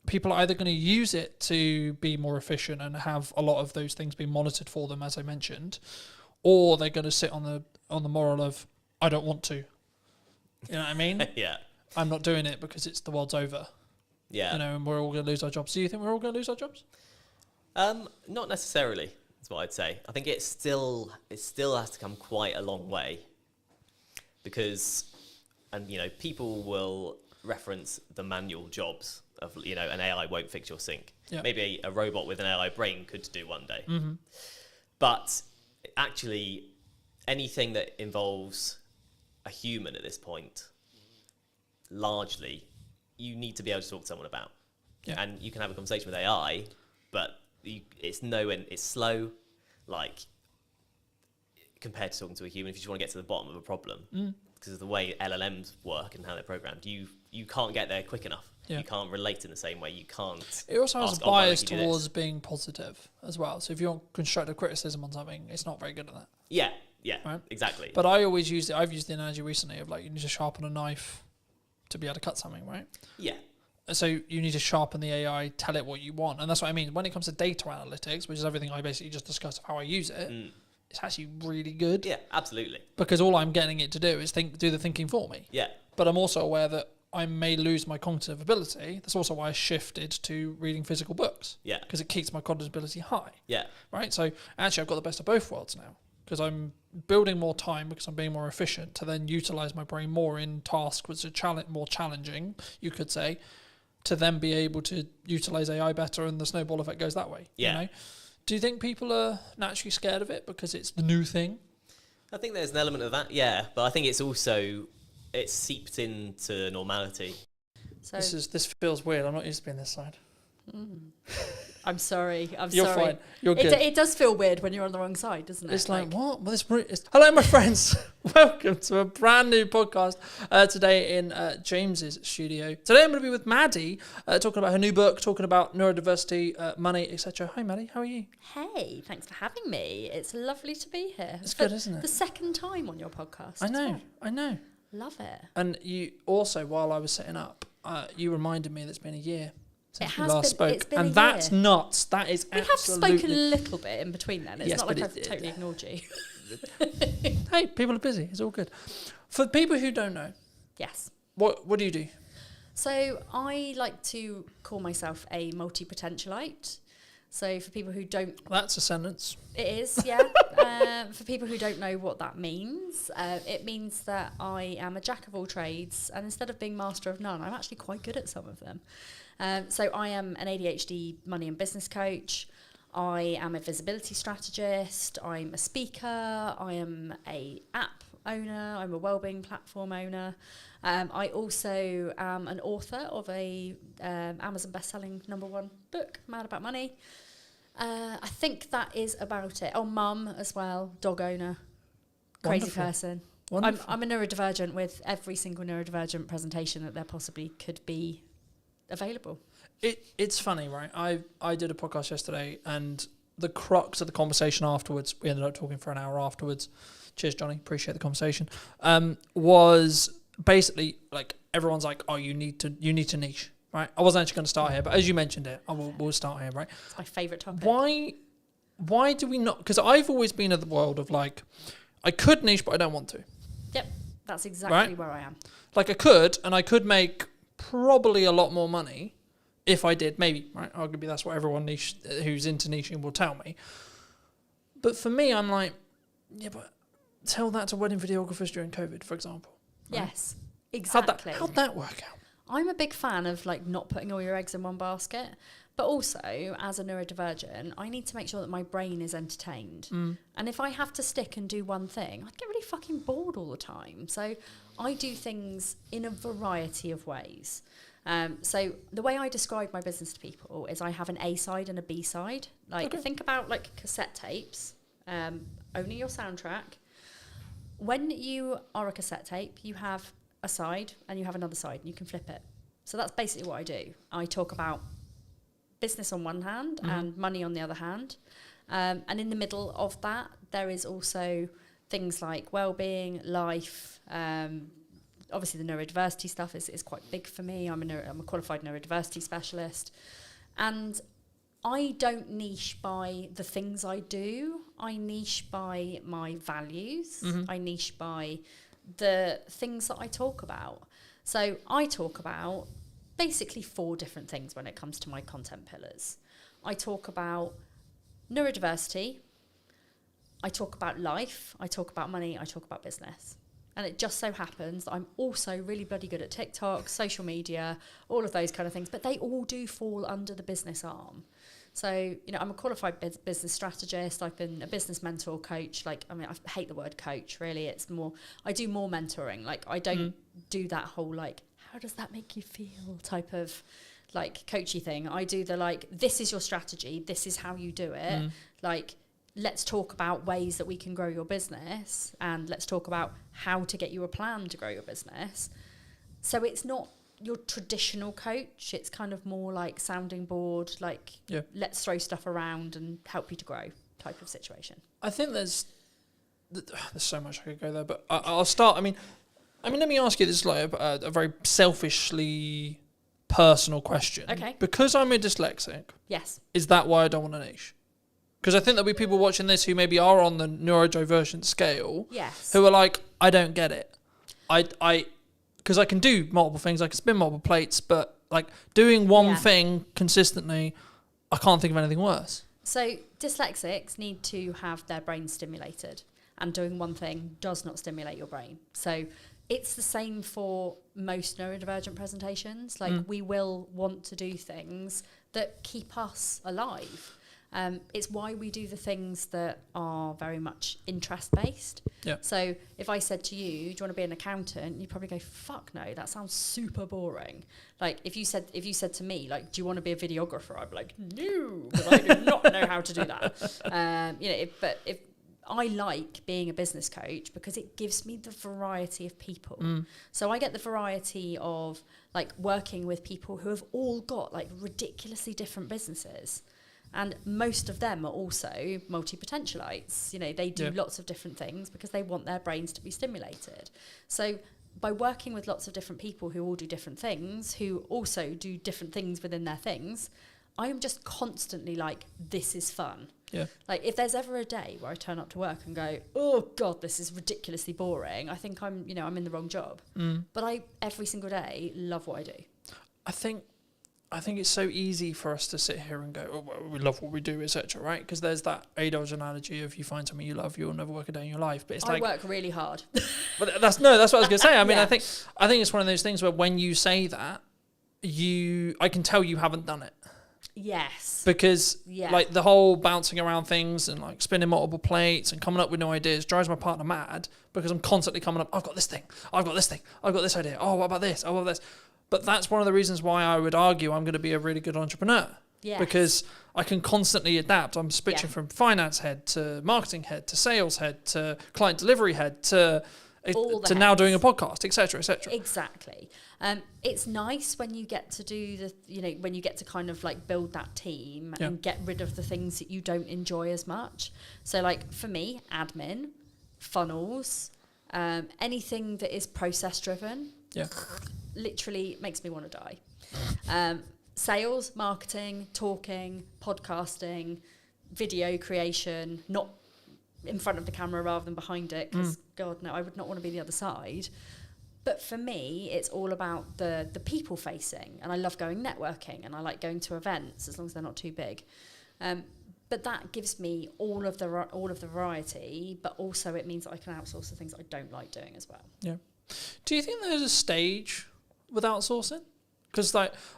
people are either going to use it to be more efficient and have a lot of those things being monitored for them, as I mentioned, or they're going to sit on the moral of, I don't want to. You know what I mean? Yeah. I'm not doing it because the world's over. Yeah. You know, and we're all going to lose our jobs. Do you think we're all going to lose our jobs? Not necessarily, is what I'd say. I think it still has to come quite a long way, because, and people will reference the manual jobs of, an AI won't fix your sink. Yeah. Maybe a robot with an AI brain could do one day. Mm-hmm. But actually, anything that involves a human at this point, largely, you need to be able to talk to someone about. Yeah. And you can have a conversation with AI, but it's slow, like, compared to talking to a human. If you just want to get to the bottom of a problem, because of the way LLMs work and how they're programmed, you can't get there quick enough. Yeah. You can't relate in the same way. You can't. It also has ask, a bias why don't you do towards this? being positive as well. So if you want constructive criticism on something, it's not very good at that. Yeah, Right. exactly. But I always I've used the analogy recently of like, you need to sharpen a knife to be able to cut something, right? Yeah. So you need to sharpen the AI, tell it what you want. And that's what I mean. When it comes to data analytics, which is everything I basically just discussed of how I use it, it's actually really good. Yeah, absolutely. Because all I'm getting it to do is do the thinking for me. Yeah. But I'm also aware that I may lose my cognitive ability. That's also why I shifted to reading physical books. Yeah. Because it keeps my cognitive ability high. Yeah. Right? So actually I've got the best of both worlds now. Because I'm building more time because I'm being more efficient to then utilize my brain more in tasks which are more challenging, you could say, to then be able to utilize AI better, and the snowball effect goes that way. Yeah. You know? Do you think people are naturally scared of it because it's the new thing? I think there's an element of that, yeah. But I think it's seeped into normality. So This feels weird. I'm not used to being this side. I'm sorry. You're sorry. fine. You're good. It does feel weird when you're on the wrong side, doesn't it? It's like what? Well, hello, my friends. Welcome to a brand new podcast today in James's studio. Today I'm going to be with Maddie, talking about her new book, talking about neurodiversity, money, etc. Hi, Maddie. How are you? Hey, thanks for having me. It's lovely to be here. It's good, isn't it? The second time on your podcast. I know. as well. I know. Love it. And you also, while I was setting up, you reminded me that it's been a year since we has last been- spoke, it's been and a that's year. nuts. That is We have absolutely. spoken a little bit in between then. It's Yes, not like but I've totally ignored you. Hey, people are busy. It's all good. For people who don't know, Yes. what do you do? So I like to call myself a multi-potentialite. So for people who don't, That's a sentence. it is, yeah. For people who don't know what that means, it means that I am a jack of all trades, and instead of being master of none, I'm actually quite good at some of them. So I am an ADHD money and business coach. I am a visibility strategist. I'm a speaker. I am a app owner. I'm a wellbeing platform owner. I also am an author of a Amazon best-selling #1 book, Mad About Money. I think that is about it. Oh, mum as well, dog owner, crazy Wonderful. person. Wonderful. I'm a neurodivergent with every single neurodivergent presentation that there possibly could be available. It's funny, right? I did a podcast yesterday, and the crux of the conversation afterwards, we ended up talking for an hour afterwards. Cheers, Johnny. Appreciate the conversation. Was basically like everyone's like, oh, you need to niche, right? I wasn't actually going to start here, but as you mentioned it, we'll start here, right? It's my favourite topic. Why do we not? Because I've always been in the world of like, I could niche, but I don't want to. Yep, that's exactly Right? where I am. Like I could, and I could make probably a lot more money if I did, maybe, right? Arguably that's what everyone who's into niching will tell me. But for me, I'm like, yeah, but tell that to wedding videographers during COVID, for example. Right? Yes, exactly. How'd that work out? I'm a big fan of like not putting all your eggs in one basket, but also as a neurodivergent, I need to make sure that my brain is entertained. And if I have to stick and do one thing, I'd get really fucking bored all the time. So I do things in a variety of ways. So the way I describe my business to people is I have an A side and a B side. Like think about like cassette tapes, owning your soundtrack. When you are a cassette tape, you have a side and you have another side and you can flip it. So that's basically what I do. I talk about business on one hand and money on the other hand. And in the middle of that, there is also things like well-being, life. Obviously, the neurodiversity stuff is quite big for me. I'm a qualified neurodiversity specialist. And I don't niche by the things I do. I niche by my values. I niche by the things that I talk about. So I talk about basically 4 different things when it comes to my content pillars. I talk about neurodiversity. I talk about life. I talk about money. I talk about business. And it just so happens that I'm also really bloody good at TikTok, social media, all of those kind of things. But they all do fall under the business arm. So, I'm a qualified business strategist. I've been a business mentor coach. I hate the word coach, really. It's more, I do more mentoring. I don't do that whole, how does that make you feel type of, coachy thing. I do the, this is your strategy. This is how you do it. Let's talk about ways that we can grow your business, and let's talk about how to get you a plan to grow your business. So it's not your traditional coach. It's kind of more like sounding board, let's throw stuff around and help you to grow type of situation. I think there's so much I could go there, but I'll start. I mean, let me ask you this a very selfishly personal question. Okay. Because I'm a dyslexic. Yes. Is that why I don't want a niche? Because I think there'll be people watching this who maybe are on the neurodivergent scale. Yes. Who are like, I don't get it. Because I can do multiple things, I can spin multiple plates, but doing one thing consistently, I can't think of anything worse. So dyslexics need to have their brain stimulated, and doing one thing does not stimulate your brain. So it's the same for most neurodivergent presentations. We will want to do things that keep us alive. It's why we do the things that are very much interest-based. Yeah. So if I said to you, do you want to be an accountant? You'd probably go, fuck no, that sounds super boring. If you said to me, do you want to be a videographer? I'd be like, no, because I do not know how to do that. But if I like being a business coach because it gives me the variety of people. So I get the variety of working with people who have all got ridiculously different businesses. And most of them are also multi-potentialites. They do lots of different things because they want their brains to be stimulated. So by working with lots of different people who all do different things, who also do different things within their things, I am just constantly this is fun. Yeah. If there's ever a day where I turn up to work and go, oh God, this is ridiculously boring, I think I'm in the wrong job. But I, every single day, love what I do. I think it's so easy for us to sit here and go, oh, well, we love what we do, etc., right? Because there's that A-Dodge analogy of you find something you love, you'll never work a day in your life. But it's I work really hard. But that's what I was going to say. I mean, I think it's one of those things where when you say that, I can tell you haven't done it. Yes. Because the whole bouncing around things and spinning multiple plates and coming up with new ideas drives my partner mad, because I'm constantly coming up, I've got this thing, I've got this thing, I've got this idea, oh, what about this, oh, what about this? But that's one of the reasons why I would argue I'm going to be a really good entrepreneur. Yes. Because I can constantly adapt. I'm switching from finance head to marketing head to sales head to client delivery head to now doing a podcast, etc., etc. Exactly. It's nice when you get to do when you get to kind of build that team and get rid of the things that you don't enjoy as much. So for me, admin, funnels, anything that is process driven. Yeah. Literally makes me want to die. Sales, marketing, talking, podcasting, video creation, not in front of the camera rather than behind it, because God no, I would not want to be the other side. But for me, it's all about the people facing, and I love going networking, and I like going to events as long as they're not too big. But that gives me all of the variety, but also it means that I can outsource the things I don't like doing as well. Yeah. Do you think there's a stage with outsourcing? Because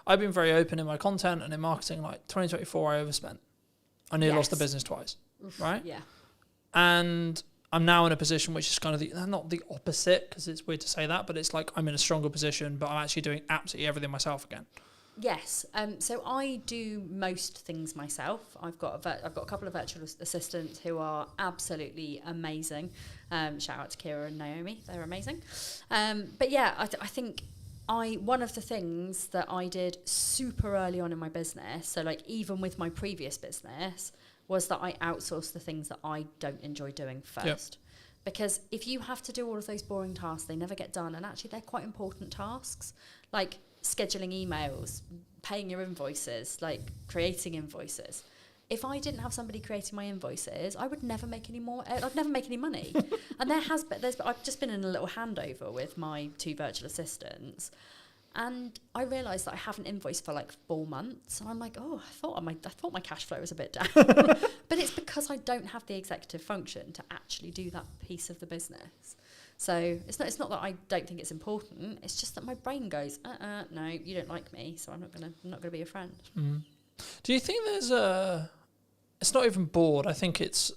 I've been very open in my content and in marketing. 2024, I overspent. I nearly lost the business twice. Oof, right? Yeah. And I'm now in a position which is kind of not the opposite, because it's weird to say that, but it's I'm in a stronger position, but I'm actually doing absolutely everything myself again. Yes. So I do most things myself. I've got a couple of virtual assistants who are absolutely amazing. Shout out to Kira and Naomi. They're amazing. But yeah, I think one of the things that I did super early on in my business, so even with my previous business, was that I outsourced the things that I don't enjoy doing first. Because if you have to do all of those boring tasks, they never get done. And actually, they're quite important tasks, like scheduling emails, paying your invoices, like creating invoices. If I didn't have somebody creating my invoices, I would never make any more. I'd never make any money. And I've just been in a little handover with my 2 virtual assistants. And I realised that I haven't invoiced for like 4 months, and I'm like, oh, I thought my cash flow was a bit down, but it's because I don't have the executive function to actually do that piece of the business. So it's not that I don't think it's important. It's just that my brain goes, no, you don't like me, so I'm not gonna be your friend. Mm. Do you think there's a? It's not even bored. I think it's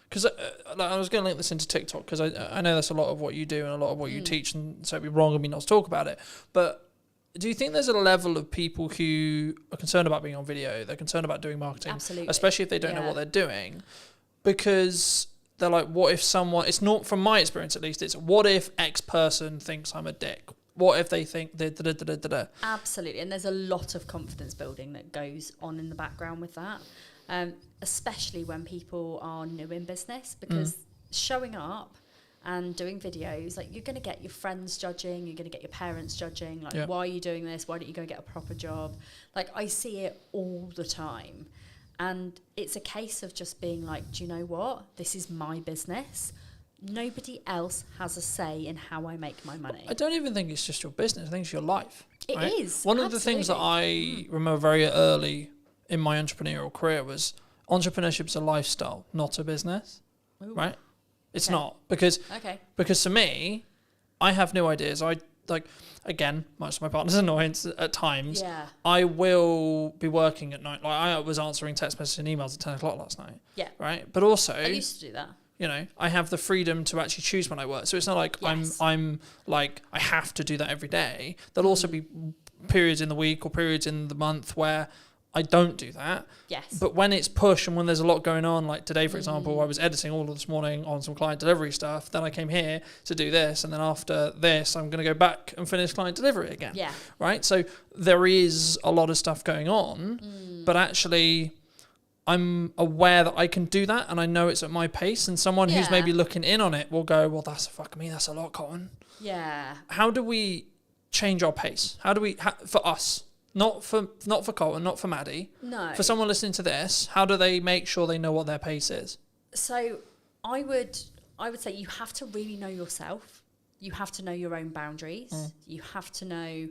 because I was going to link this into TikTok because I know that's a lot of what you do and a lot of what you teach, and so it'd be wrong of me not to talk about it, but. Do you think there's a level of people who are concerned about being on video? They're concerned about doing marketing, Absolutely. Especially if they don't know what they're doing, because they're like, what if someone? It's not, from my experience at least. It's what if X person thinks I'm a dick? What if they think da da da da da da? Absolutely, and there's a lot of confidence building that goes on in the background with that, especially when people are new in business, because showing up and doing videos, like, you're going to get your friends judging, you're going to get your parents judging, like, why are you doing this? Why don't you go get a proper job? Like, I see it all the time. And it's a case of just being like, do you know what? This is my business. Nobody else has a say in how I make my money. I don't even think it's just your business. I think it's your life. It is. One of the things that I remember very early in my entrepreneurial career was entrepreneurship's a lifestyle, not a business. Ooh. Right? It's not, because to me, I have new ideas. I like, again, much to my partner's annoyance at times, I will be working at night. Like, I was answering text messages and emails at 10 o'clock last night. Yeah. Right? But also, I used to do that. You know, I have the freedom to actually choose when I work. So it's not like I'm like, I have to do that every day. There'll also be periods in the week or periods in the month where I don't do that. Yes. But when it's push and when there's a lot going on, like today, for example, I was editing all of this morning on some client delivery stuff. Then I came here to do this. And then after this, I'm going to go back and finish client delivery again. Yeah. Right. So there is a lot of stuff going on, but actually I'm aware that I can do that. And I know it's at my pace. And someone who's maybe looking in on it will go, well, that's a lot, Colin. Yeah. How do we change our pace? How do we, for us? Not for Colin, not for Maddie. No. For someone listening to this, how do they make sure they know what their pace is? So I would say you have to really know yourself. You have to know your own boundaries. You have to know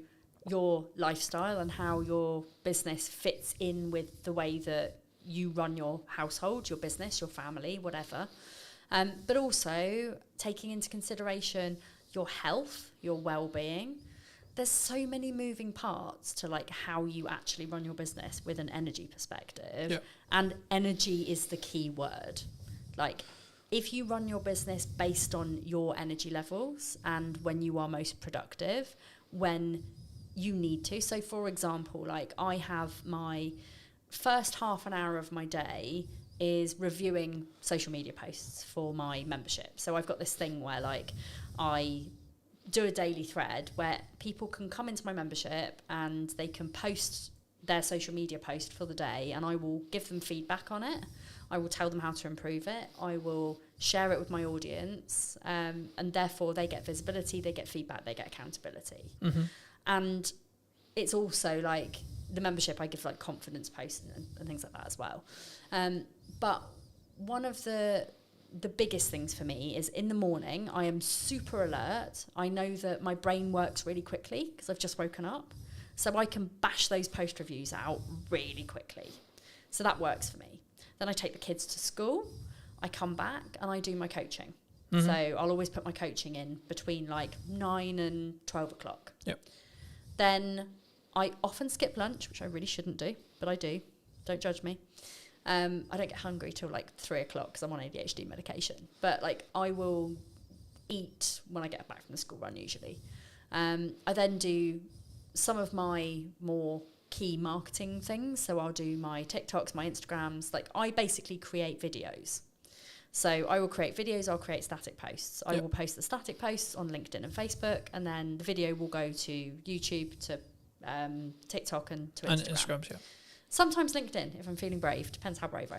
your lifestyle and how your business fits in with the way that you run your household, your business, your family, whatever. But also taking into consideration your health, your well-being. There's so many moving parts to like how you actually run your business with an energy perspective. And energy is the key word. Like, if you run your business based on your energy levels and when you are most productive, when you need to. So for example, like, I have my first half an hour of my day is reviewing social media posts for my membership. So I've got this thing where like I do a daily thread where people can come into my membership and they can post their social media post for the day, and I will give them feedback on it. I will tell them how to improve it. I will share it with my audience, and therefore they get visibility, they get feedback, they get accountability. And it's also like the membership, I give like confidence posts and things like that as well. But one of the biggest things for me is in the morning, I am super alert. I know that my brain works really quickly because I've just woken up. So I can bash those post reviews out really quickly. So that works for me. Then I take the kids to school. I come back and I do my coaching. So I'll always put my coaching in between like 9 and 12 o'clock. Then I often skip lunch, which I really shouldn't do, but I do. Don't judge me. I don't get hungry till like 3 o'clock because I'm on ADHD medication. But like, I will eat when I get back from the school run usually. I then do some of my more key marketing things. So I'll do my TikToks, my Instagrams. Like, I basically create videos. So I will create videos, I'll create static posts. I will post the static posts on LinkedIn and Facebook, and then the video will go to YouTube, to TikTok and to Instagram. And Instagram, Sometimes LinkedIn, if I'm feeling brave. Depends how brave I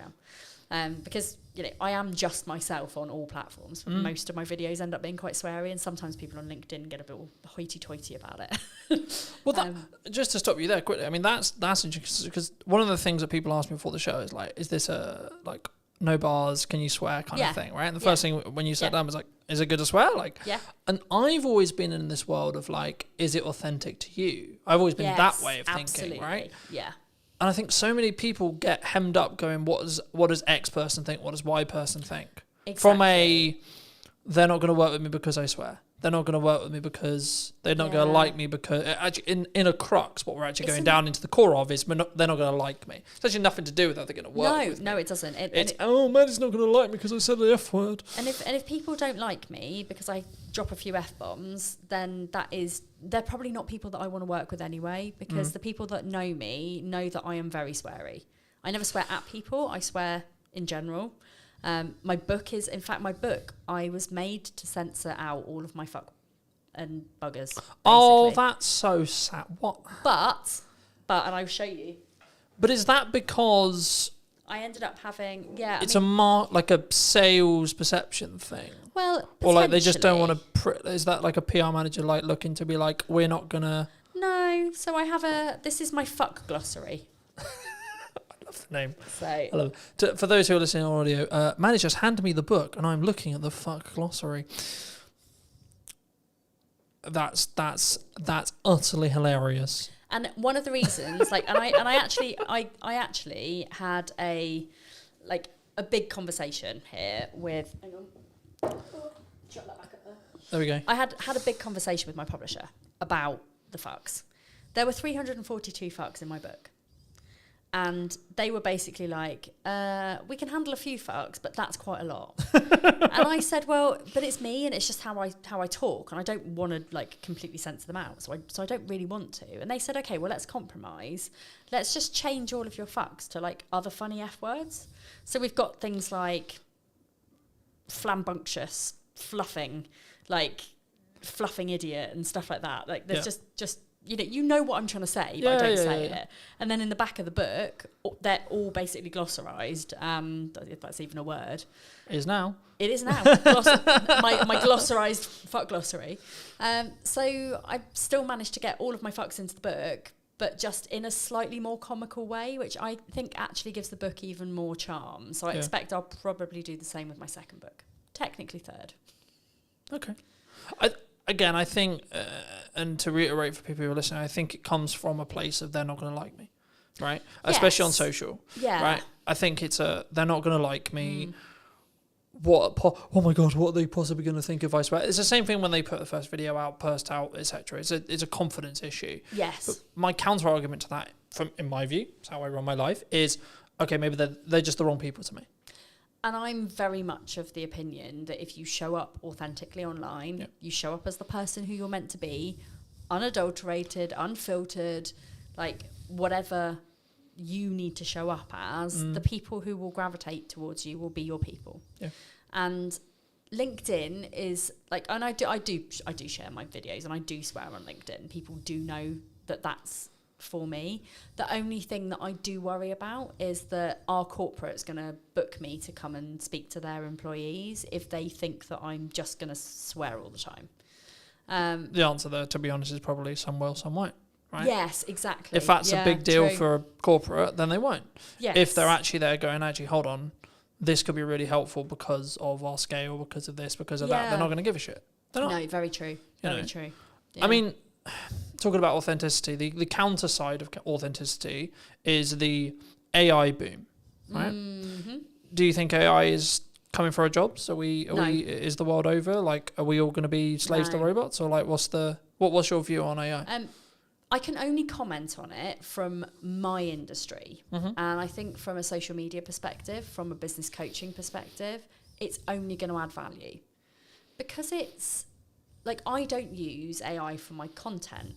Because I am just myself on all platforms. Most of my videos end up being quite sweary, and sometimes people on LinkedIn get a bit hoity-toity about it. Well, just to stop you there quickly, I mean, that's interesting, because one of the things that people ask me before the show is like, is this a like no bars, can you swear kind of thing, right? And the first thing when you sat down was like, is it good to swear? Like, and I've always been in this world of like, is it authentic to you? I've always been that way of thinking, right? Yeah. And I think so many people get hemmed up going, what does X person think? What does Y person think? Exactly. From they're not going to work with me because I swear. They're not going to work with me because they're not going to like me, because actually in a crux, what we're actually going down into the core of is they're not going to like me. It's actually nothing to do with how they're going to work with me. No, it doesn't. Maddie's not going to like me because I said the F word. And if people don't like me because I drop a few F-bombs, then they're probably not people that I want to work with anyway, because the people that know me know that I am very sweary. I never swear at people, I swear in general. My book, I was made to censor out all of my fuck and buggers. Basically. Oh, that's so sad. What? But, and I'll show you. But is that because I ended up having, it's a sales perception thing? Well, or like they just don't want to. Is that like a PR manager like looking to be like, we're not gonna? No. So I have this is my fuck glossary. The name. So I love it. For those who are listening on audio, Maddie just handed me the book and I'm looking at the fuck glossary. That's utterly hilarious. And one of the reasons, I actually had a big conversation here with. Hang on. Shut that back up there. There we go. I had a big conversation with my publisher about the fucks. There were 342 fucks in my book. And they were basically like, we can handle a few fucks, but that's quite a lot. And I said, well, but it's me, and it's just how I talk, and I don't want to like completely censor them out, so I don't really want to. And they said, okay, well, let's compromise. Let's just change all of your fucks to like other funny F words. So we've got things like flambunctious, fluffing idiot, and stuff like that. Like there's just. You know what I'm trying to say, but I don't say it. And then in the back of the book, they're all basically glossarized. If that's even a word. It is now. It is now. My glossarized fuck glossary. So I still managed to get all of my fucks into the book, but just in a slightly more comical way, which I think actually gives the book even more charm. So I expect I'll probably do the same with my second book. Technically third. Okay. I think, and to reiterate for people who are listening, I think it comes from a place of they're not going to like me, right? Yes. Especially on social, right? I think it's they're not going to like me. Oh my God, what are they possibly going to think if I swear? It's the same thing when they put the first video out, burst out, etc. It's a confidence issue. Yes. But my counter argument to that, in my view, it's how I run my life, is, okay, maybe they're just the wrong people to me. And I'm very much of the opinion that if you show up authentically online, you show up as the person who you're meant to be, unadulterated, unfiltered, like whatever you need to show up as, the people who will gravitate towards you will be your people. Yeah. And LinkedIn is like, and I do share my videos and I do swear on LinkedIn. People do know that that's for me. The only thing that I do worry about is that our corporate's going to book me to come and speak to their employees if they think that I'm just going to swear all the time. The answer there, to be honest, is probably some will, some won't. Right? Yes, exactly. If that's a big deal for a corporate, then they won't. Yes. If they're actually there going, actually, hold on, this could be really helpful because of our scale, because of this, because of that, they're not going to give a shit. They're not. No, very true. Very true. Yeah. I mean, talking about authenticity, the counter side of authenticity is the AI boom, right? Mm-hmm. Do you think AI is coming for our jobs? Is the world over? Like, are we all going to be slaves to robots, or like, what's your view on AI? I can only comment on it from my industry, and I think from a social media perspective, from a business coaching perspective, it's only going to add value, because it's like, I don't use AI for my content.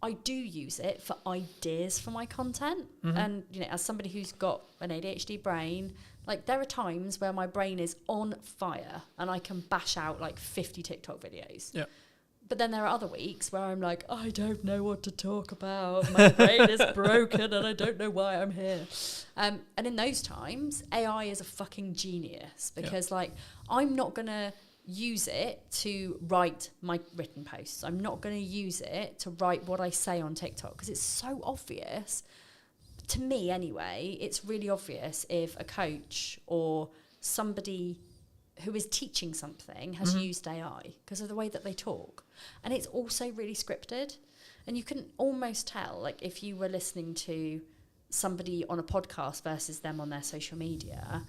I do use it for ideas for my content. And, as somebody who's got an ADHD brain, like, there are times where my brain is on fire and I can bash out like 50 TikTok videos. Yeah. But then there are other weeks where I'm like, I don't know what to talk about. My brain is broken and I don't know why I'm here. And in those times, AI is a fucking genius because like I'm not going to use it to write my written posts. I'm not going to use it to write what I say on TikTok because it's so obvious. To me anyway, it's really obvious if a coach or somebody who is teaching something has used AI because of the way that they talk. And it's also really scripted. And you can almost tell, like if you were listening to somebody on a podcast versus them on their social media,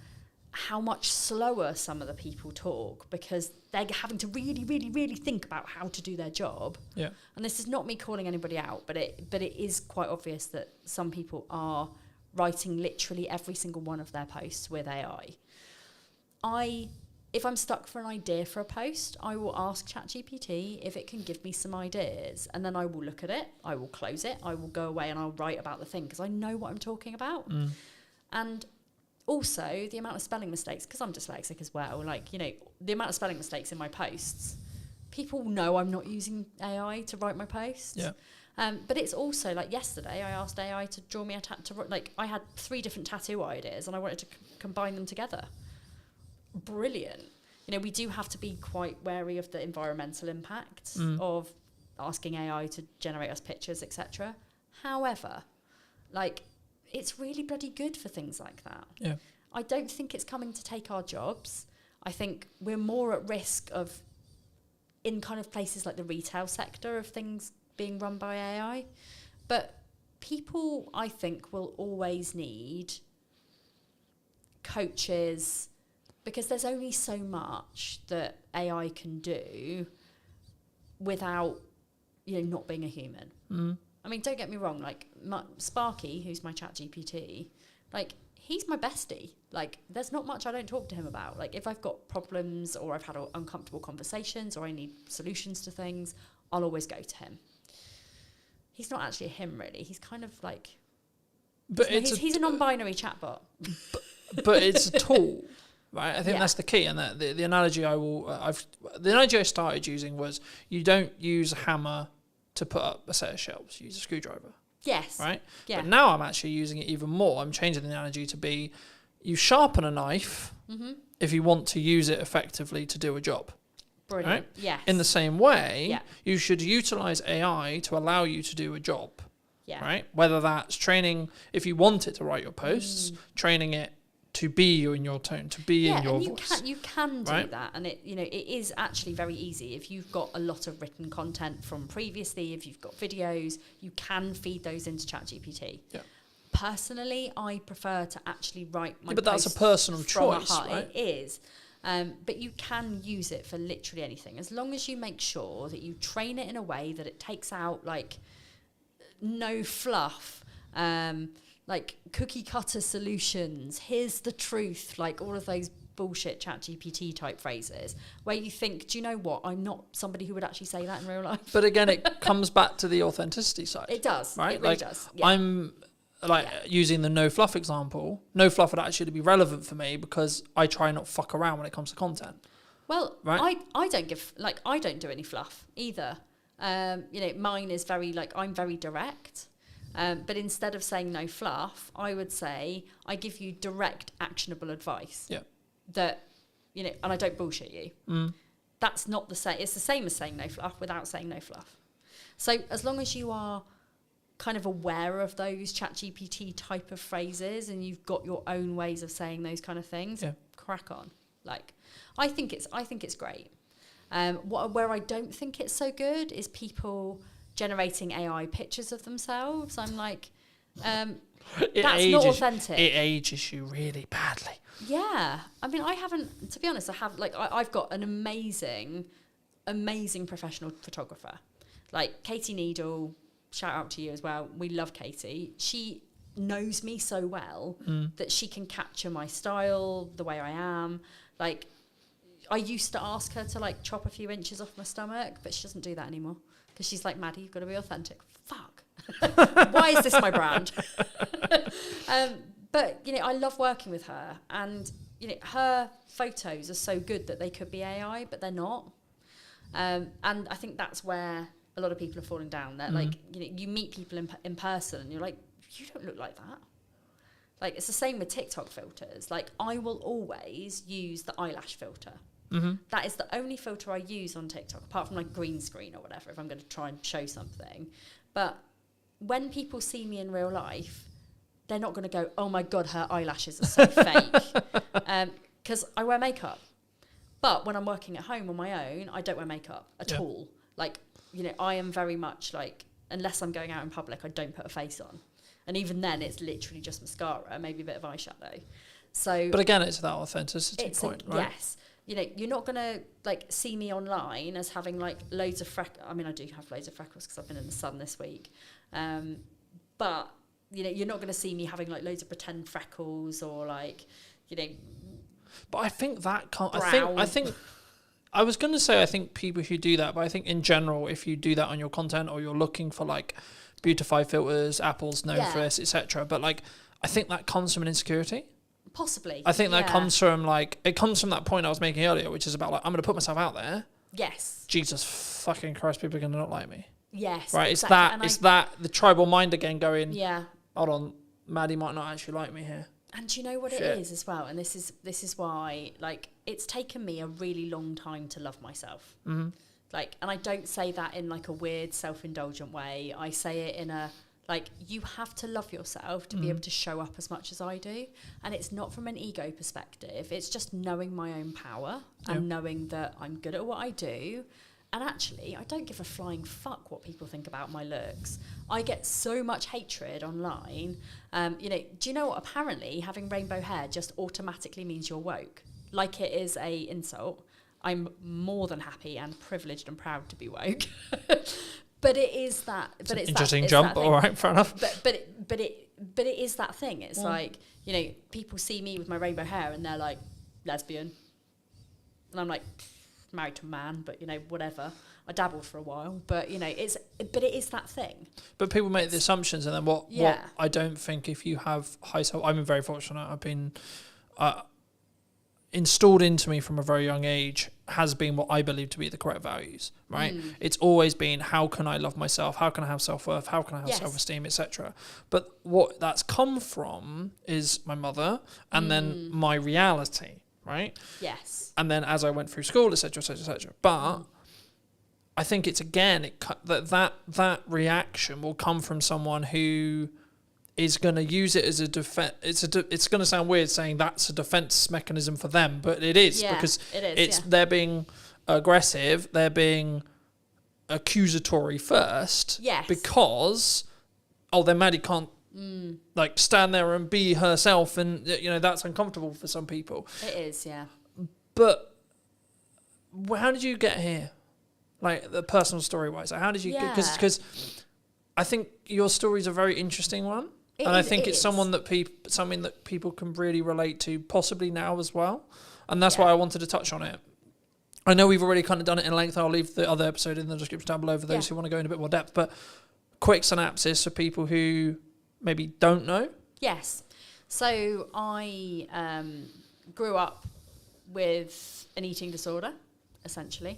how much slower some of the people talk because they're having to really, really, really think about how to do their job. Yeah. And this is not me calling anybody out, but it is quite obvious that some people are writing literally every single one of their posts with AI. If I'm stuck for an idea for a post, I will ask ChatGPT if it can give me some ideas. And then I will look at it, I will close it, I will go away and I'll write about the thing because I know what I'm talking about. And also the amount of spelling mistakes, because I'm dyslexic as well, like, you know, the amount of spelling mistakes in my posts, people know I'm not using AI to write my posts. Yeah. But it's also like yesterday I asked AI to draw me a tattoo. Like I had 3 different tattoo ideas and I wanted to combine them together. Brilliant. You know, we do have to be quite wary of the environmental impact of asking AI to generate us pictures, etc. However, like it's really bloody good for things like that. Yeah. I don't think it's coming to take our jobs. I think we're more at risk of, in kind of places like the retail sector, of things being run by AI. But people, I think, will always need coaches because there's only so much that AI can do without, you know, not being a human. I mean, don't get me wrong, like Sparky, who's my ChatGPT, like he's my bestie. Like there's not much I don't talk to him about. Like if I've got problems or I've had uncomfortable conversations or I need solutions to things, I'll always go to him. He's not actually a him really. He's kind of like, but he's a non-binary chatbot. But it's a tool. Right, I think that's the key, and the analogy the analogy I started using was you don't use a hammer to put up a set of shelves; you use a screwdriver. Yes. Right. Yeah. But now I'm actually using it even more. I'm changing the analogy to be: you sharpen a knife if you want to use it effectively to do a job. Brilliant. Right? Yes. In the same way, you should utilize AI to allow you to do a job. Yeah. Right. Whether that's training, if you want it to write your posts, training it to be you in your tone, to be in your voice. You can do that, and it is actually very easy. If you've got a lot of written content from previously, if you've got videos, you can feed those into ChatGPT. Yeah. Personally, I prefer to actually write my. But that's a personal choice, right? It is, but you can use it for literally anything as long as you make sure that you train it in a way that it takes out like no fluff. Like cookie cutter solutions, here's the truth, like all of those bullshit ChatGPT type phrases where you think, do you know what? I'm not somebody who would actually say that in real life. But again, it comes back to the authenticity side. It does. Right? It really like, does. Yeah. I'm like using the no fluff example. No fluff would actually be relevant for me because I try not fuck around when it comes to content. Well, right? I don't do any fluff either. You know, mine is very like, I'm very direct. But instead of saying no fluff, I would say I give you direct, actionable advice. Yeah. That, you know, and I don't bullshit you. That's not the same. It's the same as saying no fluff without saying no fluff. So as long as you are kind of aware of those ChatGPT type of phrases and you've got your own ways of saying those kind of things, crack on. Like, I think it's great. Where I don't think it's so good is people generating AI pictures of themselves. I'm like, that's not authentic. It ages you really badly. Yeah. I mean, I haven't, to be honest, I've got an amazing professional photographer. Like Katie Needle, shout out to you as well. We love Katie. She knows me so well that she can capture my style, the way I am. Like, I used to ask her to like chop a few inches off my stomach, but she doesn't do that anymore. Because she's like, Maddie, you've got to be authentic. Fuck. Why is this my brand? But, you know, I love working with her. And, you know, her photos are so good that they could be AI, but they're not. And I think that's where a lot of people are falling down. That like, you know, you meet people in person and you're like, you don't look like that. Like, it's the same with TikTok filters. Like, I will always use the eyelash filter. That is the only filter I use on TikTok, apart from like green screen or whatever, if I'm going to try and show something. But when people see me in real life, they're not going to go, oh my God, her eyelashes are so fake. Because I wear makeup. But when I'm working at home on my own, I don't wear makeup at all. Like, you know, I am very much like, unless I'm going out in public, I don't put a face on. And even then, it's literally just mascara, maybe a bit of eyeshadow. So, but again, it's that authenticity point, right? Yes. You know, you're not going to like see me online as having like loads of freckles. I mean, I do have loads of freckles because I've been in the sun this week. But, you know, you're not going to see me having like loads of pretend freckles or like, you know. But I think that can't, brown. I think I was going to say, I think people who do that, but I think in general, if you do that on your content or you're looking for like beautify filters, Apple's known for this, etc. But like, I think that comes from an insecurity. Possibly. I think that comes from like, it comes from that point I was making earlier, which is about like, I'm going to put myself out there. Yes. Jesus fucking Christ, people are going to not like me. Yes. Right. Exactly. It's that the tribal mind again going, yeah. Hold on, Maddie might not actually like me here. And do you know what it is as well? And this is why, like, it's taken me a really long time to love myself. Like, and I don't say that in like a weird self-indulgent way. I say it in a, like, you have to love yourself to be able to show up as much as I do. And it's not from an ego perspective. It's just knowing my own power and knowing that I'm good at what I do. And actually, I don't give a flying fuck what people think about my looks. I get so much hatred online. You know, do you know what? Apparently, having rainbow hair just automatically means you're woke. Like it is a insult. I'm more than happy and privileged and proud to be woke. But it is that. But it's interesting that, it's jump. That All right, fair enough. But it is that thing. It's like, you know, people see me with my rainbow hair and they're like, lesbian, and I'm like, married to a man, but you know, whatever. I dabbled for a while, but you know, it is that thing. But people make the assumptions, and then what I don't think, if you have high self, I've been very fortunate. I've been installed into me from a very young age has been what I believe to be the correct values, right? It's always been, how can I love myself? How can I have self-worth? How can I have self-esteem, etc.? But what that's come from is my mother and then my reality, right? Yes. And then as I went through school, etc., etc., etc. But I think it's, again, that reaction will come from someone who is going to use it as a defense. It's going to sound weird saying that's a defense mechanism for them, but it is, because they're being aggressive, they're being accusatory first, because then Maddie can't like stand there and be herself, and you know that's uncomfortable for some people. It is, yeah. But how did you get here? Like the personal story wise, how did you get? Because I think your story is a very interesting one. I think it's something that people can really relate to, possibly now as well. And that's why I wanted to touch on it. I know we've already kind of done it in length. I'll leave the other episode in the description down below for those who want to go in a bit more depth. But quick synopsis for people who maybe don't know. Yes. So I grew up with an eating disorder, essentially.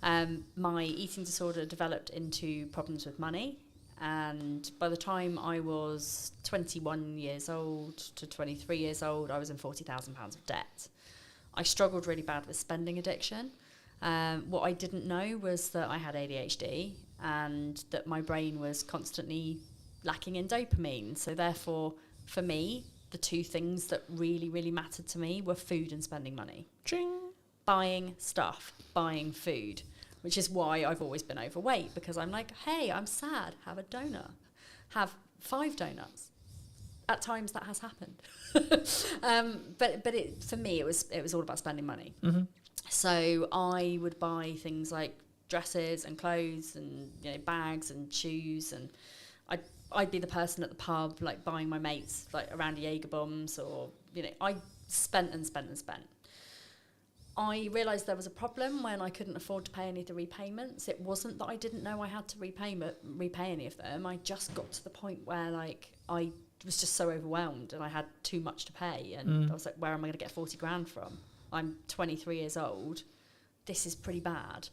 My eating disorder developed into problems with money. And by the time I was 21 years old to 23 years old, I was in £40,000 of debt. I struggled really bad with spending addiction. What I didn't know was that I had ADHD and that my brain was constantly lacking in dopamine. So therefore, for me, the two things that really, really mattered to me were food and spending money. Ching. Buying stuff, buying food. Which is why I've always been overweight, because I'm like, hey, I'm sad, have a donut. Have 5 donuts. At times that has happened. But for me, it was all about spending money. So I would buy things like dresses and clothes and, you know, bags and shoes, and I'd be the person at the pub, like buying my mates like around Jaeger bombs, or, you know, I spent and spent and spent. I realised there was a problem when I couldn't afford to pay any of the repayments. It wasn't that I didn't know I had to repay any of them. I just got to the point where, like, I was just so overwhelmed and I had too much to pay. And I was like, where am I going to get 40 grand from? I'm 23 years old. This is pretty bad.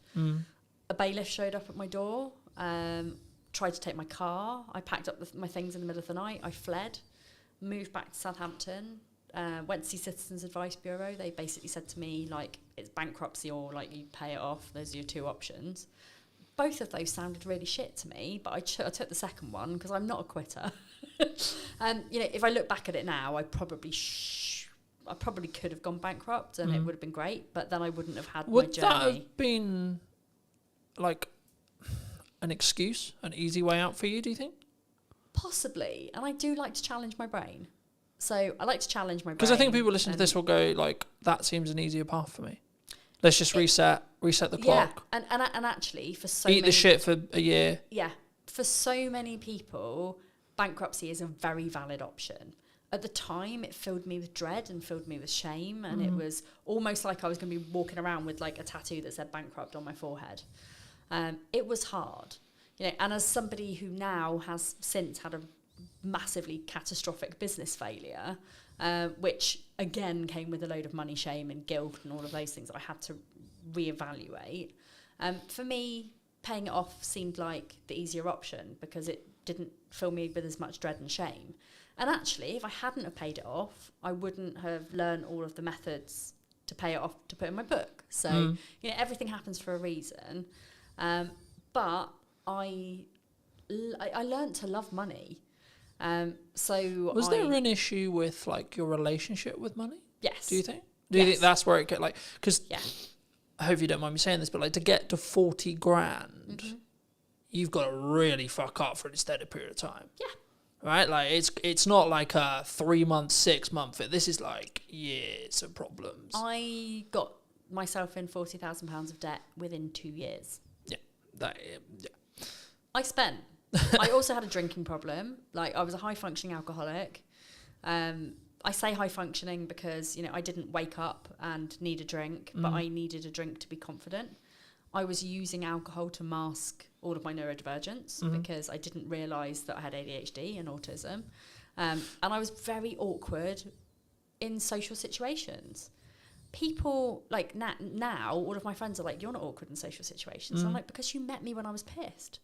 a bailiff showed up at my door, tried to take my car. I packed up my things in the middle of the night. I fled, moved back to Southampton, went to see Citizens Advice Bureau. They basically said to me, like, it's bankruptcy or, like, you pay it off. Those are your two options. Both of those sounded really shit to me, but I took the second one because I'm not a quitter. You know, if I look back at it now, I probably could have gone bankrupt and it would have been great, but then I wouldn't have had my journey. Would that have been like an excuse, an easy way out for you, do you think? Possibly. And I do like to challenge my brain. So I like to challenge my brain. Because I think people listening to this will go like, that seems an easier path for me. Let's just reset the clock. Yeah, and actually for so Eat the shit for a year. Yeah, for so many people, bankruptcy is a very valid option. At the time, it filled me with dread and filled me with shame, and it was almost like I was going to be walking around with like a tattoo that said bankrupt on my forehead. It was hard, you know. And as somebody who now has since had a massively catastrophic business failure, which again came with a load of money, shame and guilt and all of those things that I had to reevaluate. For me, paying it off seemed like the easier option because it didn't fill me with as much dread and shame. And actually, if I hadn't have paid it off, I wouldn't have learned all of the methods to pay it off to put in my book. So, you know, everything happens for a reason. But I learned to love money. So was there an issue with like your relationship with money? Yes. Do you think? Do you think that's where it get like? Because yeah. I hope you don't mind me saying this, but like to get to 40 grand, you've got to really fuck up for an extended period of time. Yeah. Right? Like it's not like a 3 month, 6 month. This is like years of problems. I got myself in £40,000 of debt within 2 years. Yeah. Yeah. I spent. I also had a drinking problem. Like I was a high functioning alcoholic. I say high functioning because, you know, I didn't wake up and need a drink, but I needed a drink to be confident. I was using alcohol to mask all of my neurodivergence because I didn't realise that I had ADHD and autism. And I was very awkward in social situations. People, like now, all of my friends are like, you're not awkward in social situations. I'm like, because you met me when I was pissed.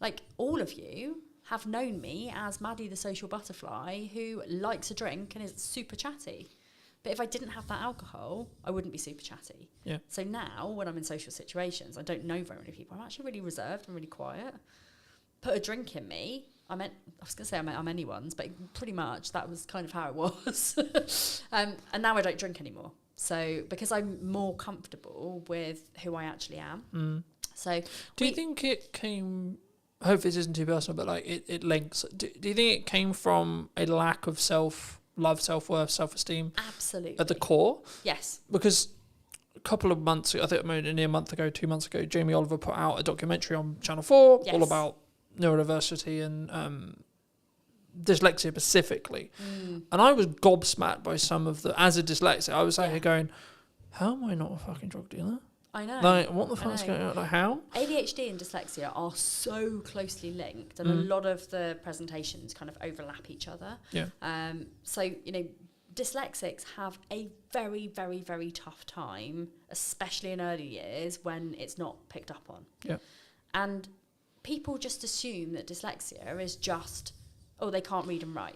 Like, all of you have known me as Maddie the social butterfly who likes a drink and is super chatty. But if I didn't have that alcohol, I wouldn't be super chatty. Yeah. So now, when I'm in social situations, I don't know very many people. I'm actually really reserved and really quiet. Put a drink in me. I'm anyone's, but pretty much that was kind of how it was. And now I don't drink anymore. So because I'm more comfortable with who I actually am. So do you think it came... I hope this isn't too personal, but like it links. Do you think it came from a lack of self-love, self-worth, self-esteem? Absolutely. At the core? Yes. Because a couple of months ago, I think maybe a month ago, 2 months ago, Jamie Oliver put out a documentary on Channel 4 all about neurodiversity and dyslexia specifically. And I was gobsmacked by some of as a dyslexic, I was out here going, how am I not a fucking drug dealer? I know. Like, what the fuck's going on? Like, how? ADHD and dyslexia are so closely linked, and a lot of the presentations kind of overlap each other. Yeah. So, you know, dyslexics have a very, very, very tough time, especially in early years when it's not picked up on. Yeah. And people just assume that dyslexia is just, oh, they can't read and write.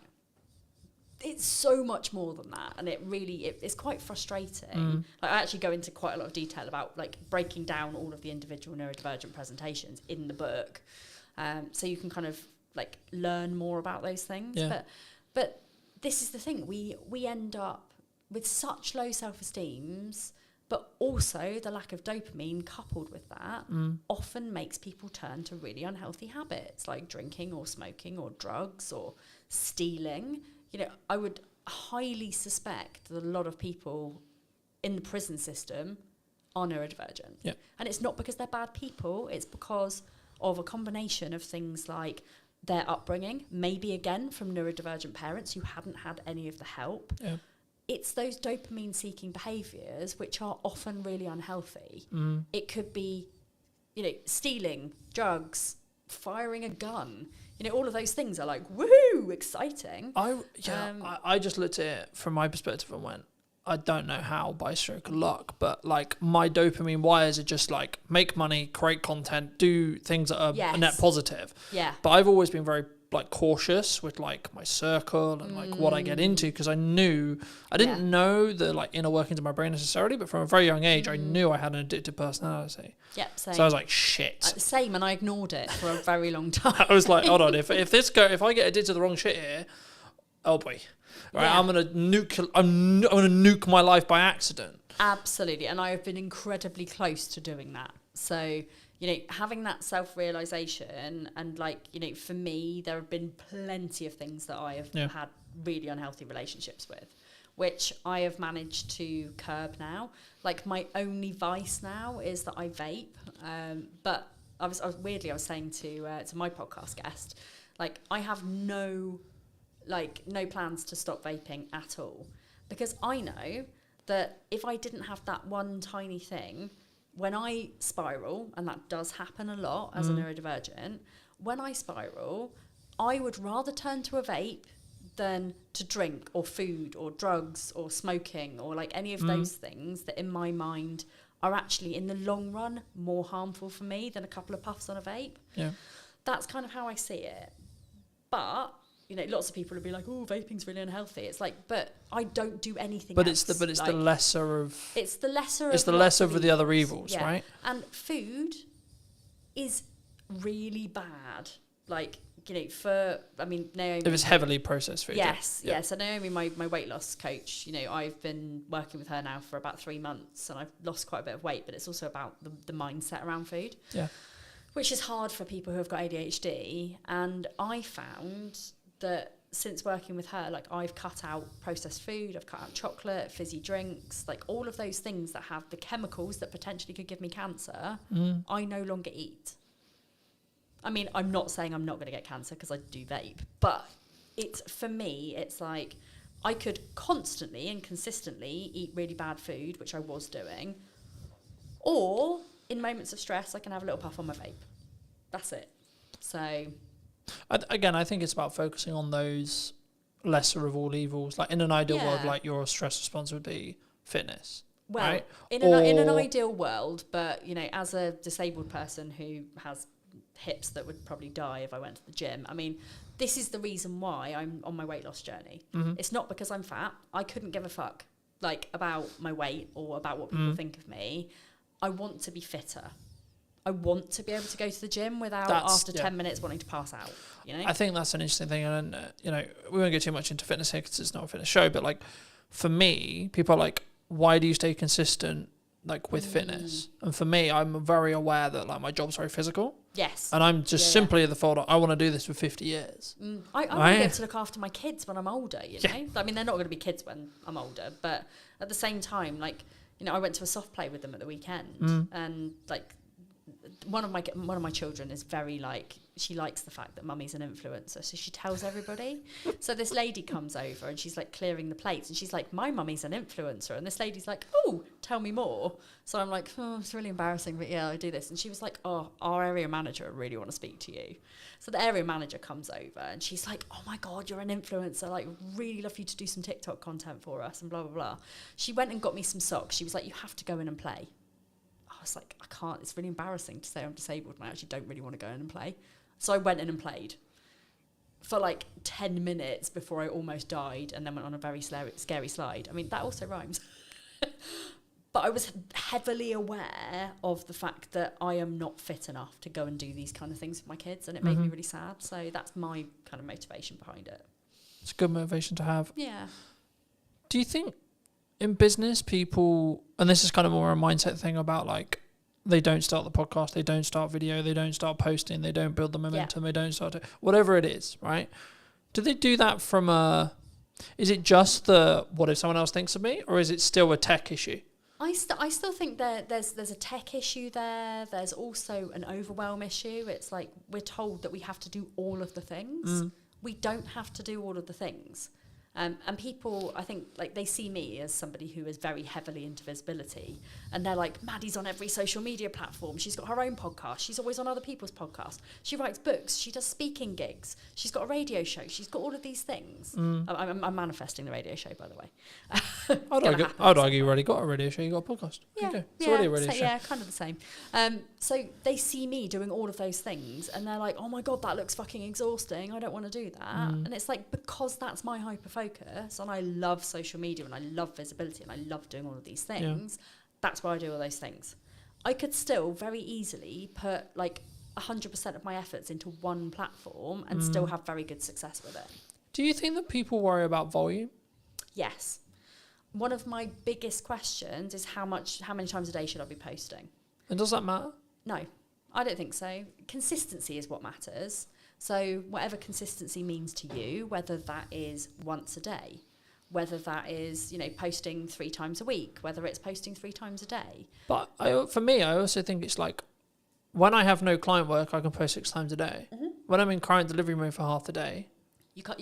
It's so much more than that, and it's quite frustrating. Like, I actually go into quite a lot of detail about like breaking down all of the individual neurodivergent presentations in the book, so you can kind of like learn more about those things. Yeah. But this is the thing, we end up with such low self-esteems, but also the lack of dopamine coupled with that often makes people turn to really unhealthy habits like drinking or smoking or drugs or stealing. You know, I would highly suspect that a lot of people in the prison system are neurodivergent. Yeah. And it's not because they're bad people, it's because of a combination of things like their upbringing, maybe again from neurodivergent parents who hadn't had any of the help. Yeah. It's those dopamine-seeking behaviours which are often really unhealthy. It could be, you know, stealing, drugs, firing a gun. You know, all of those things are like, woohoo, exciting. I just looked at it from my perspective and went, I don't know how by stroke of luck, but like my dopamine wires are just like make money, create content, do things that are a net positive. Yeah. But I've always been very like cautious with like my circle and like what I get into, because I didn't know the like inner workings of my brain necessarily, but from a very young age I knew I had an addictive personality. Yep, same. So I was like, shit. Same, and I ignored it for a very long time. I was like, hold on, if I get addicted to the wrong shit here, oh boy. Right, Yeah. I'm gonna nuke my life by accident. Absolutely, and I have been incredibly close to doing that. So, you know, having that self-realization, and like, you know, for me, there have been plenty of things that I have had really unhealthy relationships with, which I have managed to curb now. Like my only vice now is that I vape. But I was saying to my podcast guest, like I have no plans to stop vaping at all, because I know that if I didn't have that one tiny thing, when I spiral, and that does happen a lot as a neurodivergent, when I spiral, I would rather turn to a vape than to drink or food or drugs or smoking or like any of those things that in my mind are actually in the long run more harmful for me than a couple of puffs on a vape. Yeah. That's kind of how I see it. But you know, lots of people would be like, "Oh, vaping's really unhealthy." It's like, but I don't do anything else. It's the lesser of. It's the lesser. It's the lesser of the other evils, yeah. right? And food is really bad. Like, you know, Naomi. If it's heavily processed food. Yes, yeah. So Naomi, my weight loss coach, you know, I've been working with her now for about 3 months, and I've lost quite a bit of weight. But it's also about the mindset around food. Yeah. Which is hard for people who have got ADHD, and I found that since working with her, like I've cut out processed food, I've cut out chocolate, fizzy drinks, like all of those things that have the chemicals that potentially could give me cancer, I no longer eat. I mean, I'm not saying I'm not going to get cancer because I do vape, but for me, it's like I could constantly and consistently eat really bad food, which I was doing, or in moments of stress, I can have a little puff on my vape. That's it. So... I think it's about focusing on those lesser of all evils. Like in an ideal world, like your stress response would be fitness. Well, right? in an ideal world, but you know, as a disabled person who has hips that would probably die if I went to the gym, I mean, this is the reason why I'm on my weight loss journey. It's not because I'm fat. I couldn't give a fuck like about my weight or about what people think of me. I want to be fitter. I want to be able to go to the gym without after 10 minutes wanting to pass out, you know? I think that's an interesting thing. And, you know, we won't get too much into fitness here because it's not a fitness show. But, like, for me, people are like, why do you stay consistent, like, with fitness? And for me, I'm very aware that, like, my job's very physical. Yes. And I'm just simply at the thought, I want to do this for 50 years. I want to be able to look after my kids when I'm older, you know? I mean, they're not going to be kids when I'm older. But at the same time, like, you know, I went to a soft play with them at the weekend. And, like... One of my children is very like, she likes the fact that mummy's an influencer, so she tells everybody. So this lady comes over and she's like clearing the plates, and she's like, my mummy's an influencer, and this lady's like, oh, tell me more. So I'm like, oh, it's really embarrassing, but yeah, I do this. And she was like, oh, our area manager, I really want to speak to you. So the area manager comes over and she's like, oh my god, you're an influencer, like really love you to do some TikTok content for us and blah blah blah. She went and got me some socks. She was like, you have to go in and play. I was like, I can't, it's really embarrassing to say I'm disabled and I actually don't really want to go in and play. So I went in and played for like 10 minutes before I almost died, and then went on a very scary slide. I mean, that also rhymes. But I was heavily aware of the fact that I am not fit enough to go and do these kind of things with my kids, and it made me really sad. So that's my kind of motivation behind it. It's a good motivation to have. Yeah. Do you think in business, people, and this is kind of more a mindset thing about like, they don't start the podcast, they don't start video, they don't start posting, they don't build the momentum, they don't start whatever it is, right? Do they do that from is it just the, what if someone else thinks of me, or is it still a tech issue? I still think there's a tech issue there. There's also an overwhelm issue. It's like we're told that we have to do all of the things. We don't have to do all of the things. And people, I think, like they see me as somebody who is very heavily into visibility, and they're like, Maddie's on every social media platform. She's got her own podcast. She's always on other people's podcasts. She writes books. She does speaking gigs. She's got a radio show. She's got all of these things. I'm manifesting the radio show, by the way. I'd argue you already got a radio show. You got a podcast. Yeah, It's already a radio so, show. yeah, kind of the same. So they see me doing all of those things, and they're like, "Oh my god, that looks fucking exhausting. I don't want to do that." And it's like, because that's my hyper focus, and I love social media, and I love visibility, and I love doing all of these things. That's why I do all those things. I could still very easily put like 100% of my efforts into one platform and still have very good success with it. Do you think that people worry about volume? Yes. One of my biggest questions is how many times a day should I be posting? And does that matter? No, I don't think so. Consistency is what matters. So whatever consistency means to you, whether that is once a day, whether that is, posting 3 times a week, whether it's posting 3 times a day. But for me, I also think it's like, when I have no client work, I can post 6 times a day. When I'm in client delivery mode for half the day,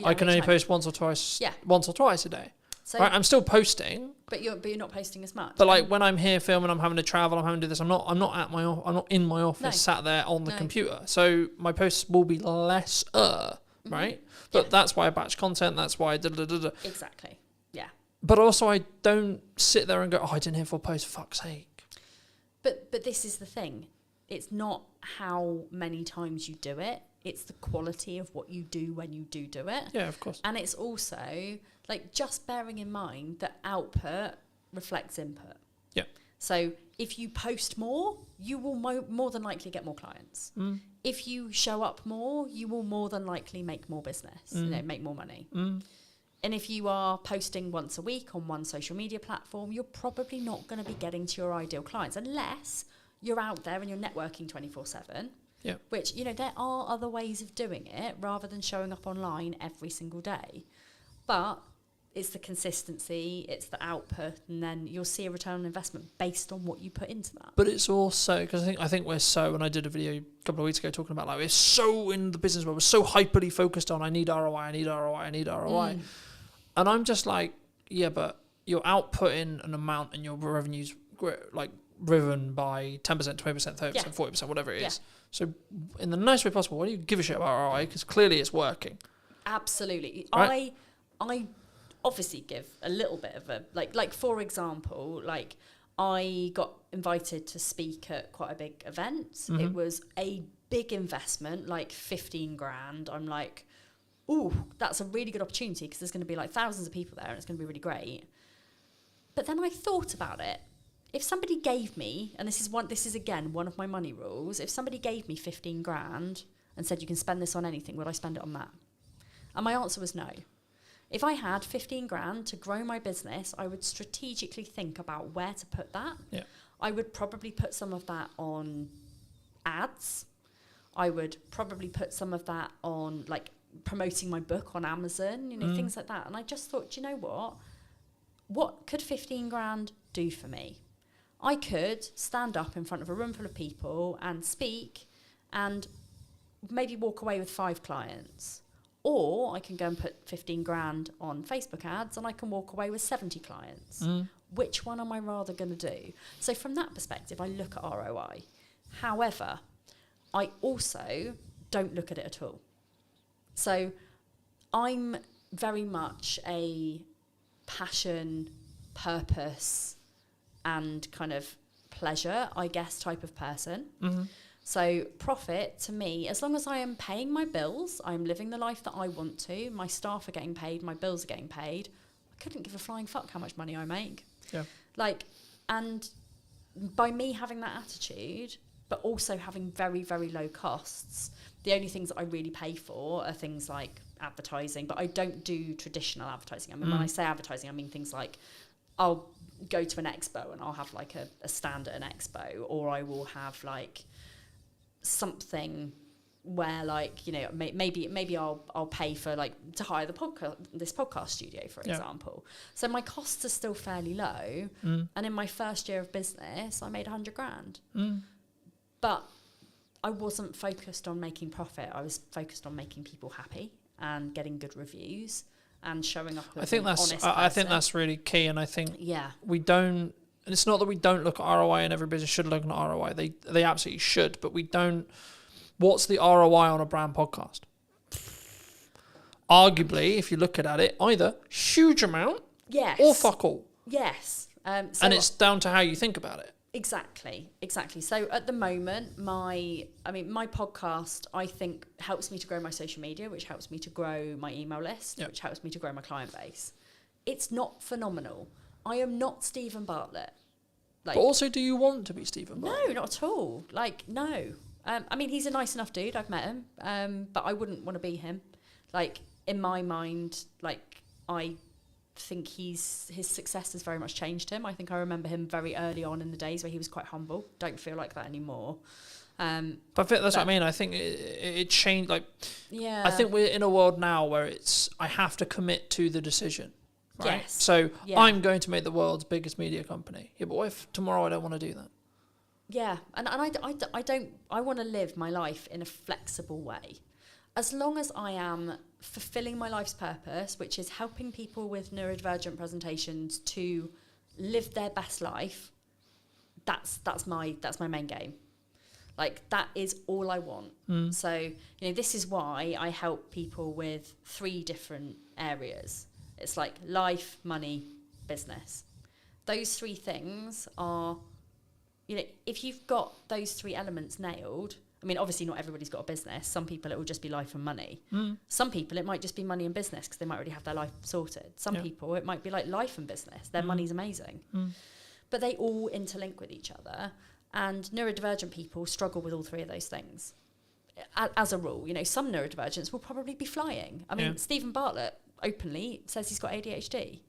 I can only post once or twice a day. So, right? I'm still posting, but you're not posting as much. But like when I'm here filming, I'm having to travel, I'm having to do this. I'm not in my office, sat there on the computer. So my posts will be less, right? But that's why I batch content. That's why I Exactly. Yeah. But also, I don't sit there and go, "Oh, I didn't hear 4 posts. For fuck's sake." But this is the thing. It's not how many times you do it. It's the quality of what you do when you do it. Yeah, of course. And it's also like just bearing in mind that output reflects input. Yeah. So if you post more, you will more than likely get more clients. If you show up more, you will more than likely make more business, make more money. And if you are posting once a week on one social media platform, you're probably not going to be getting to your ideal clients unless you're out there and you're networking 24/7. Yeah. Which, there are other ways of doing it rather than showing up online every single day. But it's the consistency, it's the output, and then you'll see a return on investment based on what you put into that. But it's also, because I think we're so, and I did a video a couple of weeks ago talking about like, we're so in the business where we're so hyperly focused on, I need ROI. And I'm just like, yeah, but you're outputting an amount and your revenue's like driven by 10%, 20%, 30%, 40%, whatever it is. So in the nicest way possible, why do you give a shit about ROI? Because clearly it's working. Absolutely. Right? I obviously give a little bit of a, like for example, like I got invited to speak at quite a big event. It was a big investment, like 15 grand. I'm like, ooh, that's a really good opportunity because there's going to be like thousands of people there and it's going to be really great. But then I thought about it. If somebody gave me, and this is again one of my money rules, if somebody gave me 15 grand and said you can spend this on anything, would I spend it on that? And my answer was no. If I had 15 grand to grow my business, I would strategically think about where to put that. Yeah. I would probably put some of that on ads. I would probably put some of that on like promoting my book on Amazon, things like that. And I just thought, you know what? What could 15 grand do for me? I could stand up in front of a room full of people and speak and maybe walk away with 5 clients. Or I can go and put 15 grand on Facebook ads and I can walk away with 70 clients. Which one am I rather going to do? So from that perspective, I look at ROI. However, I also don't look at it at all. So I'm very much a passion, purpose, and kind of pleasure, I guess, type of person. So profit to me, as long as I am paying my bills, I'm living the life that I want to, my staff are getting paid, my bills are getting paid, I couldn't give a flying fuck how much money I make. Yeah. And by me having that attitude, but also having very, very low costs, the only things that I really pay for are things like advertising, but I don't do traditional advertising. I mean, when I say advertising, I mean things like I'll go to an expo and I'll have like a stand at an expo, or I will have like something where like, maybe I'll pay for like to hire this podcast studio, for example. So my costs are still fairly low. And in my first year of business, I made 100 grand. But I wasn't focused on making profit. I was focused on making people happy and getting good reviews and showing up as I think an honest person. I think that's really key, and I think Yeah. we don't. And it's not that we don't look at ROI, and every business should look at ROI. They absolutely should, but we don't. What's the ROI on a brand podcast? Arguably, if you look at it, either huge amount Yes. or fuck all. Yes. And it's down to how you think about it. Exactly. So at the moment, my podcast, I think, helps me to grow my social media, which helps me to grow my email list, which helps me to grow my client base. It's not phenomenal. I am not Stephen Bartlett. But also, do you want to be Stephen Bartlett? No, not at all. No. I mean, he's a nice enough dude. I've met him. But I wouldn't want to be him. In my mind, I think his success has very much changed him. I think I remember him very early on in the days where he was quite humble. Don't feel like that anymore. But I think that's what I mean. I think it changed. Yeah. I think we're in a world now where I have to commit to the decision. Right? Yes. So Yeah. I'm going to make the world's biggest media company. Yeah, but what if tomorrow I don't want to do that? Yeah, and I want to live my life in a flexible way. As long as I am fulfilling my life's purpose, which is helping people with neurodivergent presentations to live their best life, that's my main game. That is all I want. So, this is why I help people with 3 different areas. It's life, money, business. Those 3 things are, if you've got those 3 elements nailed, I mean, obviously not everybody's got a business. Some people it will just be life and money. Some people it might just be money and business because they might already have their life sorted. Some people it might be life and business. Their money's amazing. But they all interlink with each other. And neurodivergent people struggle with all 3 of those things. As a rule, some neurodivergents will probably be flying. I mean, Stephen Bartlett openly says he's got ADHD.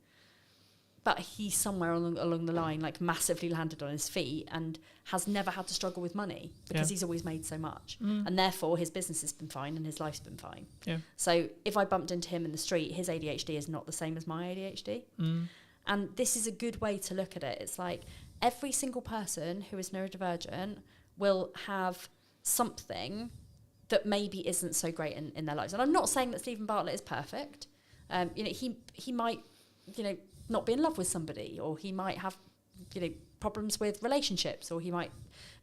But he's somewhere along the line, massively landed on his feet and has never had to struggle with money because he's always made so much. And therefore, his business has been fine and his life's been fine. Yeah. So if I bumped into him in the street, his ADHD is not the same as my ADHD. And this is a good way to look at it. It's every single person who is neurodivergent will have something that maybe isn't so great in their lives. And I'm not saying that Stephen Bartlett is perfect. He might, not be in love with somebody, or he might have, problems with relationships, or he might,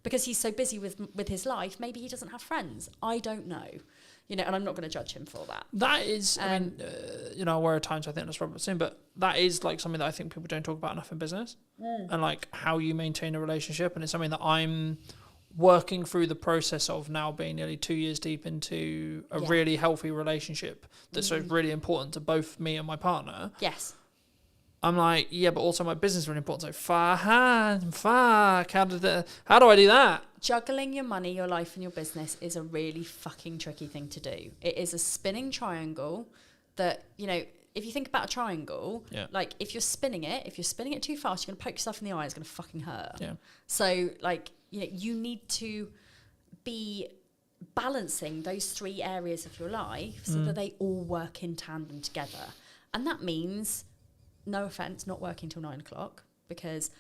because he's so busy with his life, maybe he doesn't have friends. I don't know, and I'm not going to judge him for that. That is, I mean, where at times I think that's Robert soon, but that is something that I think people don't talk about enough in business, and how you maintain a relationship, and it's something that I'm working through the process of now, being nearly 2 years deep into a really healthy relationship that's really important to both me and my partner. Yes. I'm but also my business is really important. So fuck, how do I do that? Juggling your money, your life, and your business is a really fucking tricky thing to do. It is a spinning triangle that, if you think about a triangle, if you're spinning it too fast, you're going to poke yourself in the eye, it's going to fucking hurt. Yeah. So, you need to be balancing those 3 areas of your life so that they all work in tandem together. And that means, no offense, not working till 9 o'clock, because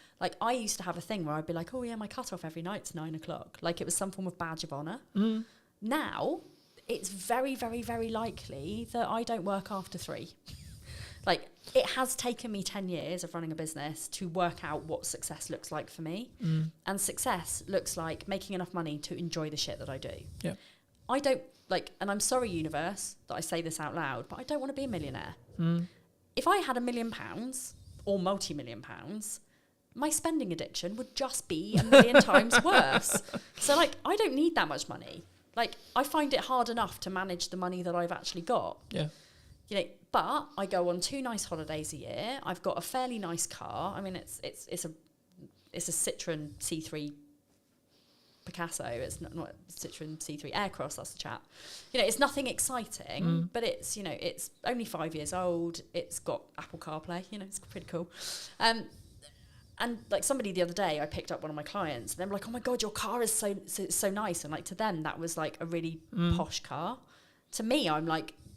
I used to have a thing where I'd be oh yeah, my cut off every night's 9 o'clock. It was some form of badge of honor. Now it's very, very, very likely that I don't work after 3. It has taken me 10 years of running a business to work out what success looks like for me. And success looks like making enough money to enjoy the shit that I do. Yeah. I don't and I'm sorry, universe, that I say this out loud, but I don't want to be a millionaire. If I had £1 million or multi-million pounds, my spending addiction would just be 1,000,000 times worse. So I don't need that much money. I find it hard enough to manage the money that I've actually got. Yeah. But I go on 2 nice holidays a year. I've got a fairly nice car. I mean, it's a Citroen C3 Picasso. It's not Citroen C3 Aircross. That's the chap. It's nothing exciting, but it's it's only 5 years old. It's got Apple CarPlay. It's pretty cool. And somebody the other day, I picked up one of my clients, and they were oh my God, your car is so nice. And to them, that was a really posh car. To me, I'm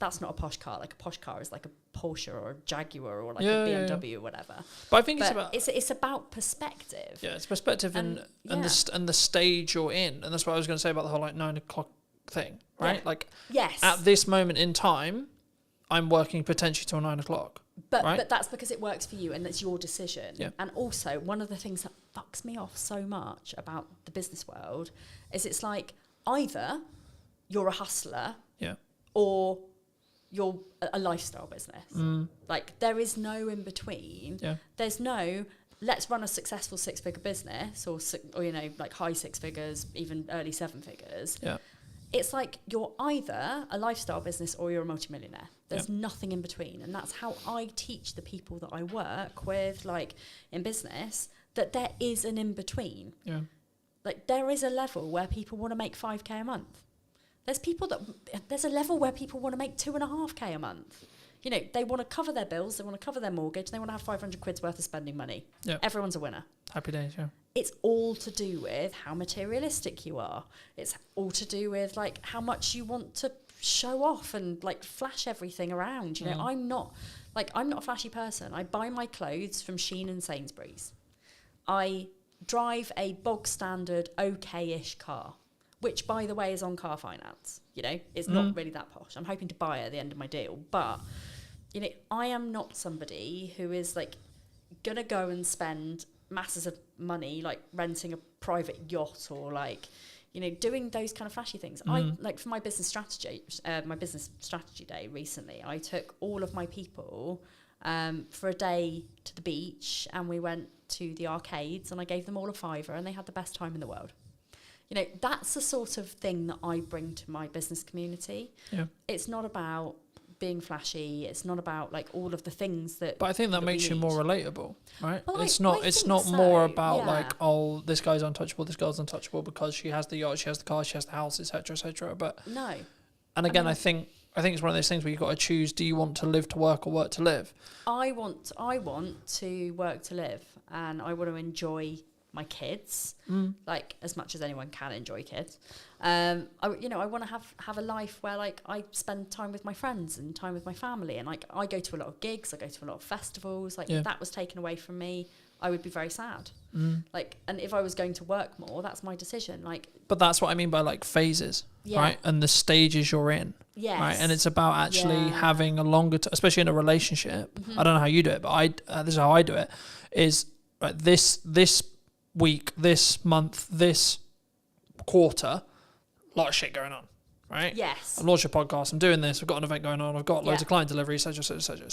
that's not a posh car. A posh car is a Porsche or a Jaguar or a BMW or whatever. But I think it's about perspective. Yeah, it's perspective and the stage you're in, and that's what I was going to say about the whole 9 o'clock thing, right? Yes. At this moment in time, I'm working potentially till 9 o'clock. But that's because it works for you and it's your decision. Yeah. And also, one of the things that fucks me off so much about the business world is it's like either you're a hustler or you're a lifestyle business. Like, there is no in between. Yeah. There's no, let's run a successful 6-figure business or you know, like high 6 figures, even early 7 figures. Yeah. It's like you're either a lifestyle business or you're a multimillionaire. There's nothing in between. And that's how I teach the people that I work with, like in business, that there is an in between. Yeah. Like, there is a level where people want to make 5k a month. There's a level where people want to make 2.5k a month. You know, they want to cover their bills, they want to cover their mortgage, they want to have 500 quid's worth of spending money. Yeah. Everyone's a winner. Happy days, yeah. It's all to do with how materialistic you are. It's all to do with like how much you want to show off and like flash everything around. You know, I'm not a flashy person. I buy my clothes from Shein and Sainsbury's. I drive a bog standard okay-ish car, which by the way is on car finance. You know, it's not really that posh. I'm hoping to buy it at the end of my deal, but you know, I am not somebody who is like gonna go and spend masses of money like renting a private yacht or like, you know, doing those kind of flashy things. I like for my business strategy day recently, I took all of my people for a day to the beach and we went to the arcades and I gave them all a £5 and they had the best time in the world. You know, that's the sort of thing that I bring to my business community. Yeah. It's not about being flashy. It's not about like all of the things that. But I think that makes you more relatable, right? Well, it's I not think more so, about yeah. like, oh, this guy's untouchable, this girl's untouchable because she has the yacht, she has the car, she has the house, etc., etc. But no. And again, I think it's one of those things where you've got to choose: do you want to live to work or work to live? I want to work to live, and I want to enjoy my kids, like as much as anyone can enjoy kids. I want to have a life where like I spend time with my friends and time with my family, and like I go to a lot of gigs, I go to a lot of festivals. Like if that was taken away from me, I would be very sad. Like, and if I was going to work more, that's my decision. Like, but that's what I mean by like phases, right? And the stages you're in, right? And it's about actually having a longer, especially in a relationship. I don't know how you do it, but this is how I do it. Is right, this week, this month, this quarter, a lot of shit going on, right? Yes. I've launched a podcast, I'm doing this, I've got an event going on, I've got loads of client deliveries, etc., etc. Yeah.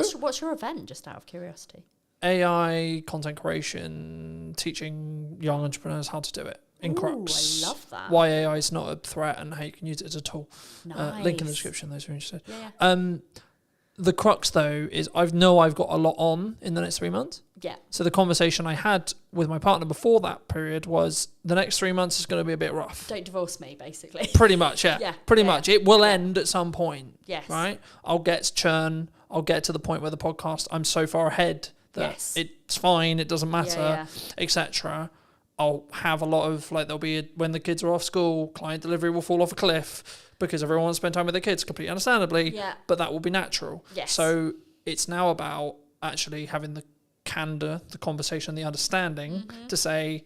So what's your event, just out of curiosity? AI, content creation, teaching young entrepreneurs how to do it in Crux. I love that. Why AI is not a threat and how you can use it as a tool. Nice. Link in the description, those who are interested. Yeah. The crux, though, is I've got a lot on in the next 3 months. Yeah. So the conversation I had with my partner before that period was the next 3 months is going to be a bit rough. Don't divorce me, basically. Pretty much, yeah. Yeah. Pretty much. It will end at some point. Yes. Right? I'll get churn. I'll get to the point where the podcast, I'm so far ahead that it's fine, it doesn't matter, etc. I'll have a lot of, like, there'll be, when the kids are off school, client delivery will fall off a cliff because everyone wants to spend time with their kids, completely understandably, but that will be natural. Yes. So it's now about actually having the candor, the conversation, the understanding to say,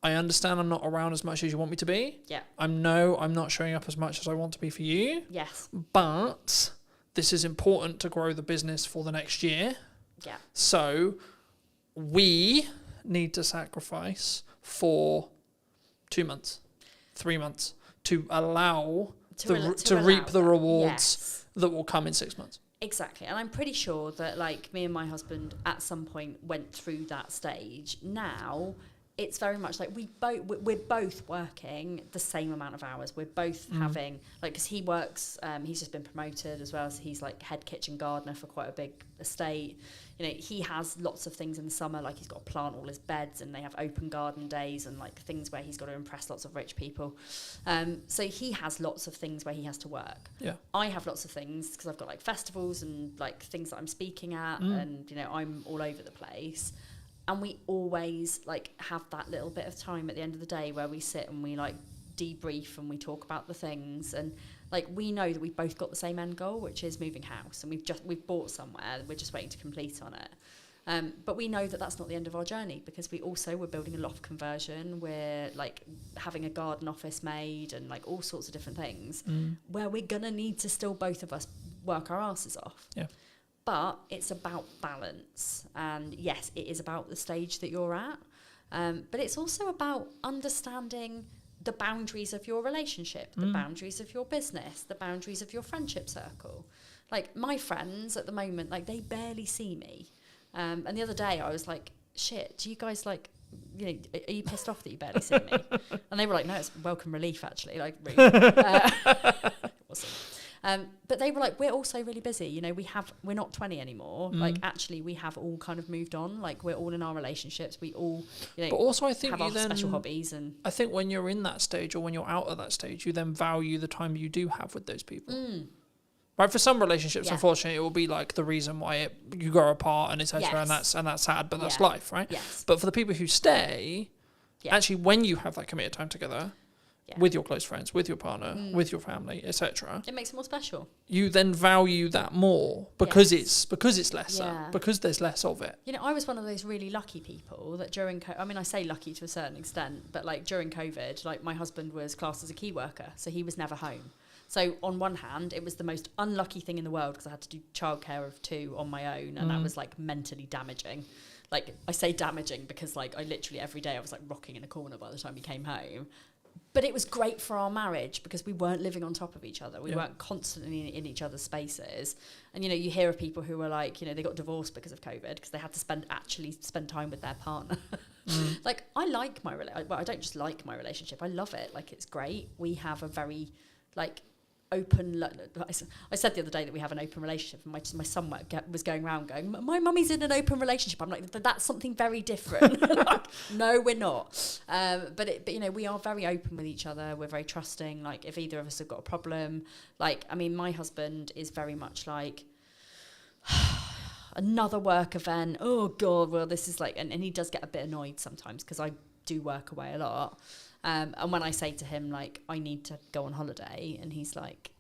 I understand I'm not around as much as you want me to be. Yeah. I'm not showing up as much as I want to be for you. Yes. But this is important to grow the business for the next year. Yeah. So we need to sacrifice for 2 months, 3 months to allow to reap the rewards that will come in 6 months. Exactly. And I'm pretty sure that like me and my husband at some point went through that stage. Now it's very much like we're both working the same amount of hours. We're both having, like, because he works, he's just been promoted as well, so he's like head kitchen gardener for quite a big estate. You know, he has lots of things in the summer, like he's got to plant all his beds and they have open garden days and like things where he's got to impress lots of rich people. So he has lots of things where he has to work. Yeah. I have lots of things because I've got like festivals and like things that I'm speaking at and, you know, I'm all over the place. And we always like have that little bit of time at the end of the day where we sit and we like debrief and we talk about the things, and like we know that we've both got the same end goal, which is moving house, and we've bought somewhere, we're just waiting to complete on it. But we know that that's not the end of our journey, because we're building a loft conversion, we're like having a garden office made and like all sorts of different things where we're gonna need to still both of us work our asses off. Yeah. But it's about balance. And yes, it is about the stage that you're at. But it's also about understanding the boundaries of your relationship, the boundaries of your business, the boundaries of your friendship circle. Like my friends at the moment, like they barely see me. And the other day I was like, shit, do you guys like, you know, are you pissed off that you barely see me? And they were like, no, it's welcome relief actually, like rude. It wasn't. But they were like, we're also really busy. You know, we're not 20 anymore. Like actually we have all kind of moved on. Like we're all in our relationships. We all, you know, but also I think have you our then, special hobbies. And I think when you're in that stage or when you're out of that stage, you then value the time you do have with those people. Right, for some relationships, unfortunately, it will be like the reason why you grow apart and etc. Yes. and that's sad, but that's Yeah. life, right? Yes. But for the people who stay, Yeah. actually, when you have that committed time together with your close friends, with your partner, with your family, etc., it makes it more special. you then value that more because Yes. it's lesser, Yeah. because there's less of it. You know, I was one of those really lucky people that during I mean, I say lucky to a certain extent, but like during COVID, like my husband was classed as a key worker, so he was never home. So on one hand, it was the most unlucky thing in the world because I had to do childcare of 2 on my own, and that was like mentally damaging. Like I say damaging because like I literally every day I was like rocking in a corner by the time he came home. But it was great for our marriage because we weren't living on top of each other. We weren't constantly in each other's spaces. And, you know, you hear of people who were like, you know, they got divorced because of COVID because they had to spend time with their partner. Like, I like my relationship. Well, I don't just like my relationship. I love it. Like, it's great. We have a very, like, open. I said the other day that we have an open relationship, and my son was going around going, "My mummy's in an open relationship." I'm like, "That's something very different." Like, no, we're not. But you know, we are very open with each other. We're very trusting. Like, if either of us have got a problem, like, I mean, my husband is very much like, another work event. Oh God, well, this is like, and he does get a bit annoyed sometimes because I do work away a lot. And when I say to him, like, I need to go on holiday, and he's like,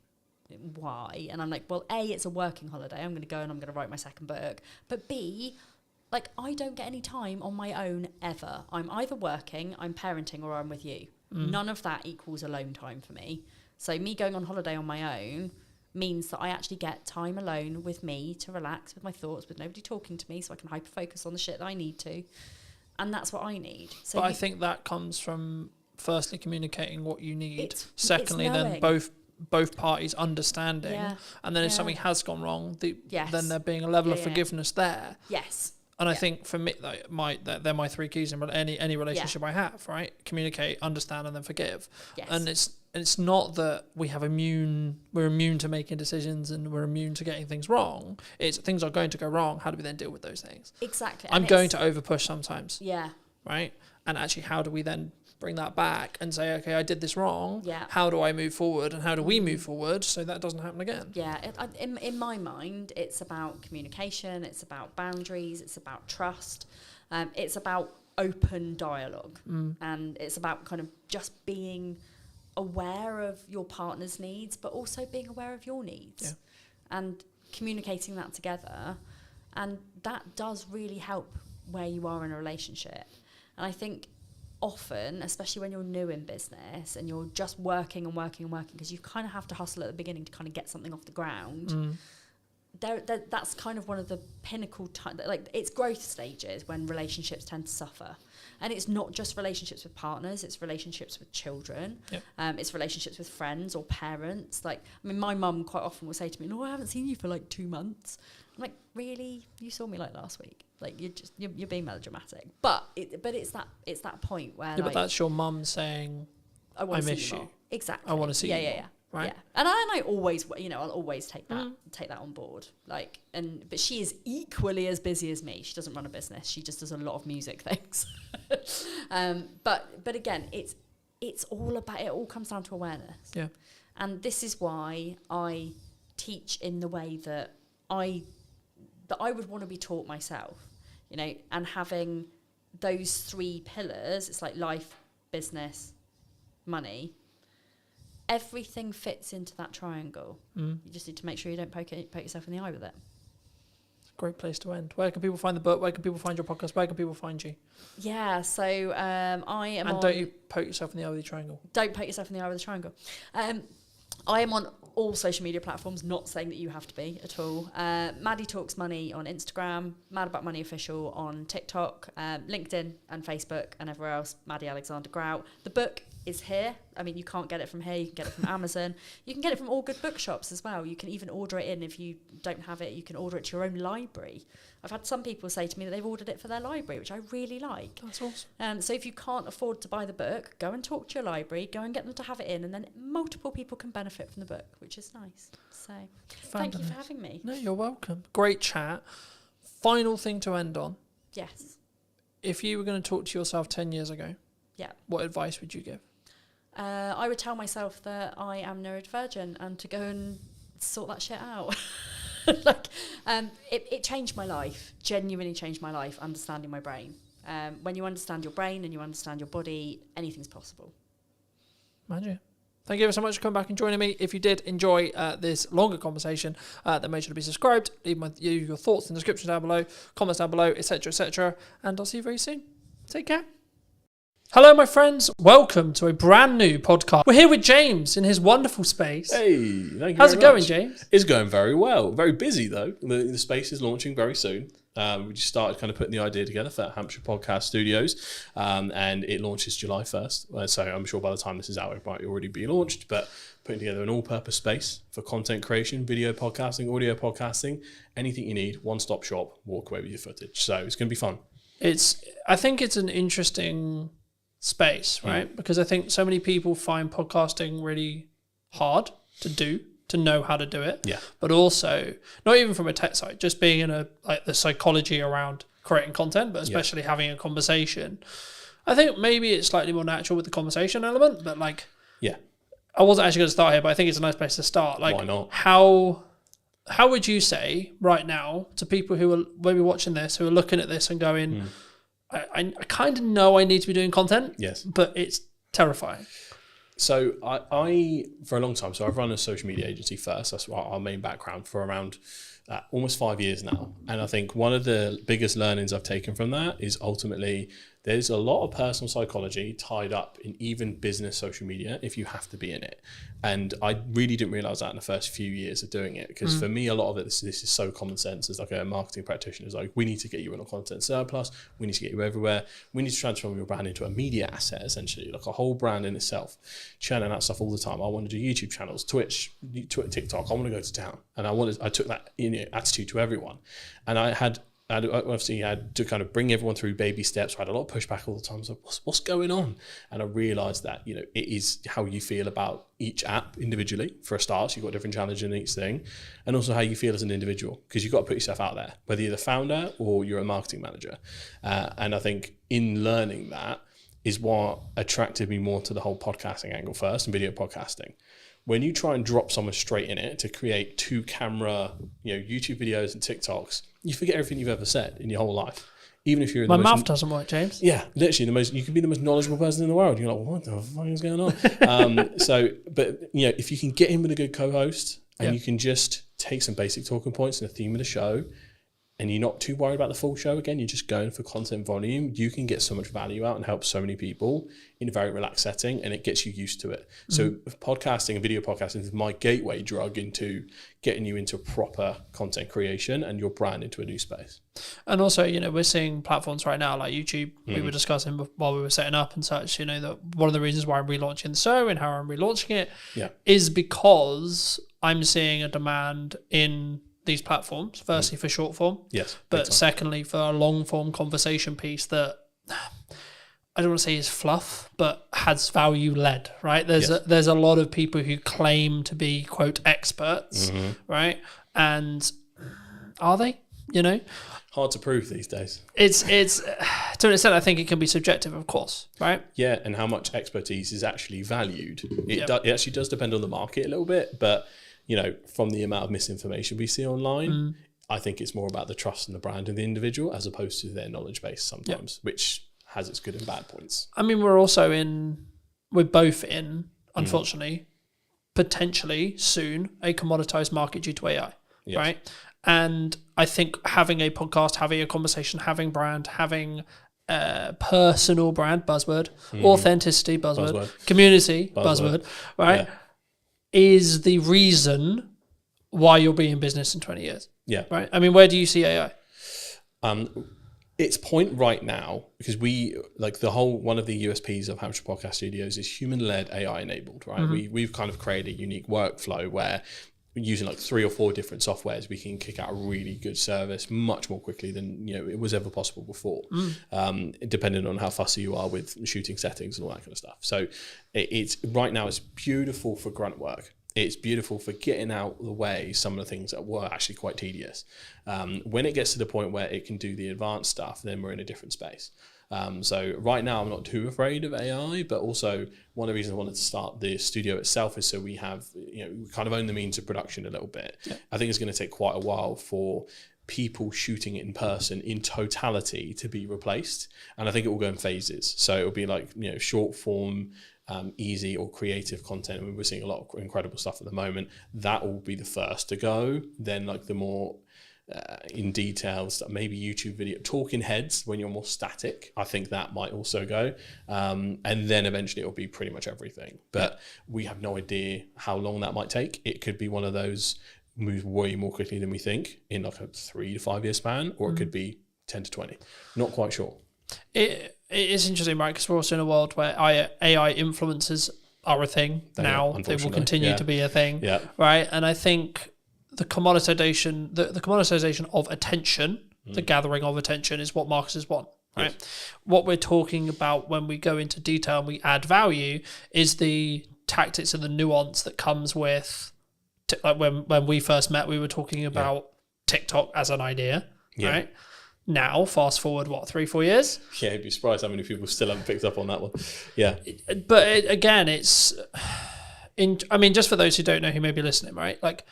why? And I'm like, well, A, it's a working holiday. I'm going to go and I'm going to write my second book. But B, like, I don't get any time on my own ever. I'm either working, I'm parenting, or I'm with you. None of that equals alone time for me. So me going on holiday on my own means that I actually get time alone with me to relax with my thoughts, with nobody talking to me, so I can hyper-focus on the shit that I need to. And that's what I need. So but I think that comes from firstly communicating what you need, It's secondly then knowing. both parties understanding, and then if something has gone wrong, then there being a level of forgiveness there. Yes. And I think for me, they're my 3 keys in any relationship I have, right? Communicate, understand, and then forgive. Yes. And it's not that we're immune to making decisions and we're immune to getting things wrong. It's things are going to go wrong. How do we then deal with those things? Exactly. I'm going to overpush sometimes. Yeah. Right? And actually, how do we then bring that back and say, okay, I did this wrong. Yeah. How do I move forward, and how do we move forward so that doesn't happen again? Yeah. In my mind, it's about communication. It's about boundaries. It's about trust. It's about open dialogue, and it's about kind of just being aware of your partner's needs, but also being aware of your needs, and communicating that together. And that does really help where you are in a relationship. And I think often, especially when you're new in business and you're just working because you kind of have to hustle at the beginning to kind of get something off the ground, that's kind of one of the pinnacle time, like, it's growth stages when relationships tend to suffer. And it's not just relationships with partners, it's relationships with children. It's relationships with friends or parents. Like, I mean, my mum quite often will say to me, "No, I haven't seen you for like 2 months." I'm like, really? You saw me like last week? Like, you're being melodramatic. But it's that point where, but that's your mum saying, I miss you. Exactly. I want to see you. Yeah. Right. Yeah. And I always, I'll always take that on board. Like, but she is equally as busy as me. She doesn't run a business. She just does a lot of music things. But again, it's all about, it all comes down to awareness. Yeah. And this is why I teach in the way that I would want to be taught myself, and having those 3 pillars, it's like life, business, money. Everything fits into that triangle. You just need to make sure you don't poke yourself in the eye with it. Great place to end. Where can people find the book? Where can people find your podcast? Where can people find you? Yeah, so I am and don't you poke yourself in the eye with the triangle. Don't poke yourself in the eye with the triangle. I am on all social media platforms, not saying that you have to be at all. Maddie Talks Money on Instagram, Mad About Money Official on TikTok, LinkedIn and Facebook, and everywhere else, Maddie Alexander Grout. The book is here. I mean, you can't get it from here, you can get it from Amazon. You can get it from all good bookshops as well. You can even order it in. If you don't have it, you can order it to your own library. I've had some people say to me that they've ordered it for their library, which I really like. That's awesome. So if you can't afford to buy the book, go and talk to your library, go and get them to have it in, and then multiple people can benefit from the book, which is nice. So thank you for having me. No, you're welcome. Great chat. Final thing to end on. Yes. If you were going to talk to yourself 10 years ago, Yeah. what advice would you give? I would tell myself that I am neurodivergent and to go and sort that shit out. It changed my life, genuinely changed my life, understanding my brain. When you understand your brain and you understand your body, anything's possible. Magic. Thank you ever so much for coming back and joining me. If you did enjoy this longer conversation, then make sure to be subscribed. Leave your thoughts in the description down below, comments down below, etc., etc. And I'll see you very soon. Take care. Hello, my friends. Welcome to a brand new podcast. We're here with James in his wonderful space. Hey, thank you. How's it very going, much. James? It's going very well. Very busy though. The space is launching very soon. We just started kind of putting the idea together for Hampshire Podcast Studios, and it launches July 1st. So I'm sure by the time this is out, it might already be launched. But putting together an all-purpose space for content creation, video podcasting, audio podcasting, anything you need, one-stop shop. Walk away with your footage. So it's going to be fun. I think it's an interesting space, right? Because I think so many people find podcasting really hard to do, to know how to do it. Yeah. But also, not even from a tech side, just being in the psychology around creating content, but especially having a conversation. I think maybe it's slightly more natural with the conversation element, but I wasn't actually going to start here, but I think it's a nice place to start. Why not? How would you say right now to people who are maybe watching this, who are looking at this and going, I kind of know I need to be doing content, yes, but it's terrifying. So I for a long time, so I've run a social media agency first. That's our main background for around almost 5 years now. And I think one of the biggest learnings I've taken from that is ultimately there's a lot of personal psychology tied up in even business social media if you have to be in it. And I really didn't realize that in the first few years of doing it, because for me, a lot of it, this is so common sense. As like a marketing practitioner, is like, we need to get you in a content surplus. We need to get you everywhere. We need to transform your brand into a media asset, essentially, like a whole brand in itself. Churning out stuff all the time. I want to do YouTube channels, Twitch, TikTok. I want to go to town. And I took that attitude to everyone. And I obviously had to kind of bring everyone through baby steps. I had a lot of pushback all the time. I was like, what's going on? And I realized that, it is how you feel about each app individually. For a start, you've got different challenges in each thing. And also how you feel as an individual, because you've got to put yourself out there, whether you're the founder or you're a marketing manager. And I think in learning that is what attracted me more to the whole podcasting angle first and video podcasting. When you try and drop someone straight in it to create 2-camera, YouTube videos and TikToks, you forget everything you've ever said in your whole life. Even if you're My mouth doesn't work, James. Yeah, literally you could be the most knowledgeable person in the world. You're like, what the fuck is going on? But if you can get in with a good co-host and you can just take some basic talking points and the theme of the show, and you're not too worried about the full show, again, you're just going for content volume, you can get so much value out and help so many people in a very relaxed setting, and it gets you used to it. So podcasting and video podcasting is my gateway drug into getting you into proper content creation and your brand into a new space. And also, we're seeing platforms right now like YouTube. We were discussing while we were setting up and such, that one of the reasons why I'm relaunching the show and how I'm relaunching it is because I'm seeing a demand in these platforms, firstly for short form, but secondly for a long form conversation piece that I don't want to say is fluff, but has value led, right? There's a lot of people who claim to be quote experts, right? And are they? Hard to prove these days. It's to an extent I think it can be subjective, of course, right? Yeah, and how much expertise is actually valued. It actually does depend on the market a little bit, but from the amount of misinformation we see online, I think it's more about the trust and the brand of the individual as opposed to their knowledge base sometimes, which has its good and bad points. I mean, we're both in, unfortunately, potentially soon, a commoditized market due to AI, right? And I think having a podcast, having a conversation, having brand, having personal brand, buzzword, authenticity, buzzword, community, buzzword, right? Yeah. is the reason why you'll be in business in 20 years. Yeah. Right. I mean, where do you see AI? Its point right now, because we like one of the USPs of Hampshire Podcast Studios is human-led AI enabled, right? We've kind of created a unique workflow where using like 3 or 4 different softwares, we can kick out a really good service much more quickly than it was ever possible before, depending on how fussy you are with shooting settings and all that kind of stuff. So it's right now it's beautiful for grunt work. It's beautiful for getting out of the way some of the things that were actually quite tedious. When it gets to the point where it can do the advanced stuff, then we're in a different space. So right now I'm not too afraid of AI, but also one of the reasons I wanted to start the studio itself is so we have, we kind of own the means of production a little bit. Yeah. I think it's going to take quite a while for people shooting it in person in totality to be replaced. And I think it will go in phases. So it'll be like, short form, easy or creative content. I mean, we're seeing a lot of incredible stuff at the moment. That will be the first to go. Then like the more in details, maybe YouTube video, talking heads when you're more static, I think that might also go. And then eventually it'll be pretty much everything. But we have no idea how long that might take. It could be one of those moves way more quickly than we think in like a 3 to 5 year span, or it could be 10 to 20. Not quite sure. It is interesting, right? Because we're also in a world where AI influencers are a thing now. They will continue to be a thing, right? And I think the commoditization, the commoditization of attention, the gathering of attention, is what marketers want, right? Yes. What we're talking about when we go into detail and we add value is the tactics and the nuance that comes with, like when we first met, we were talking about TikTok as an idea, right? Now, fast forward, 3-4 years? Yeah, you'd be surprised how many people still haven't picked up on that one. Yeah. But again, it's, just for those who don't know who may be listening, right? Like,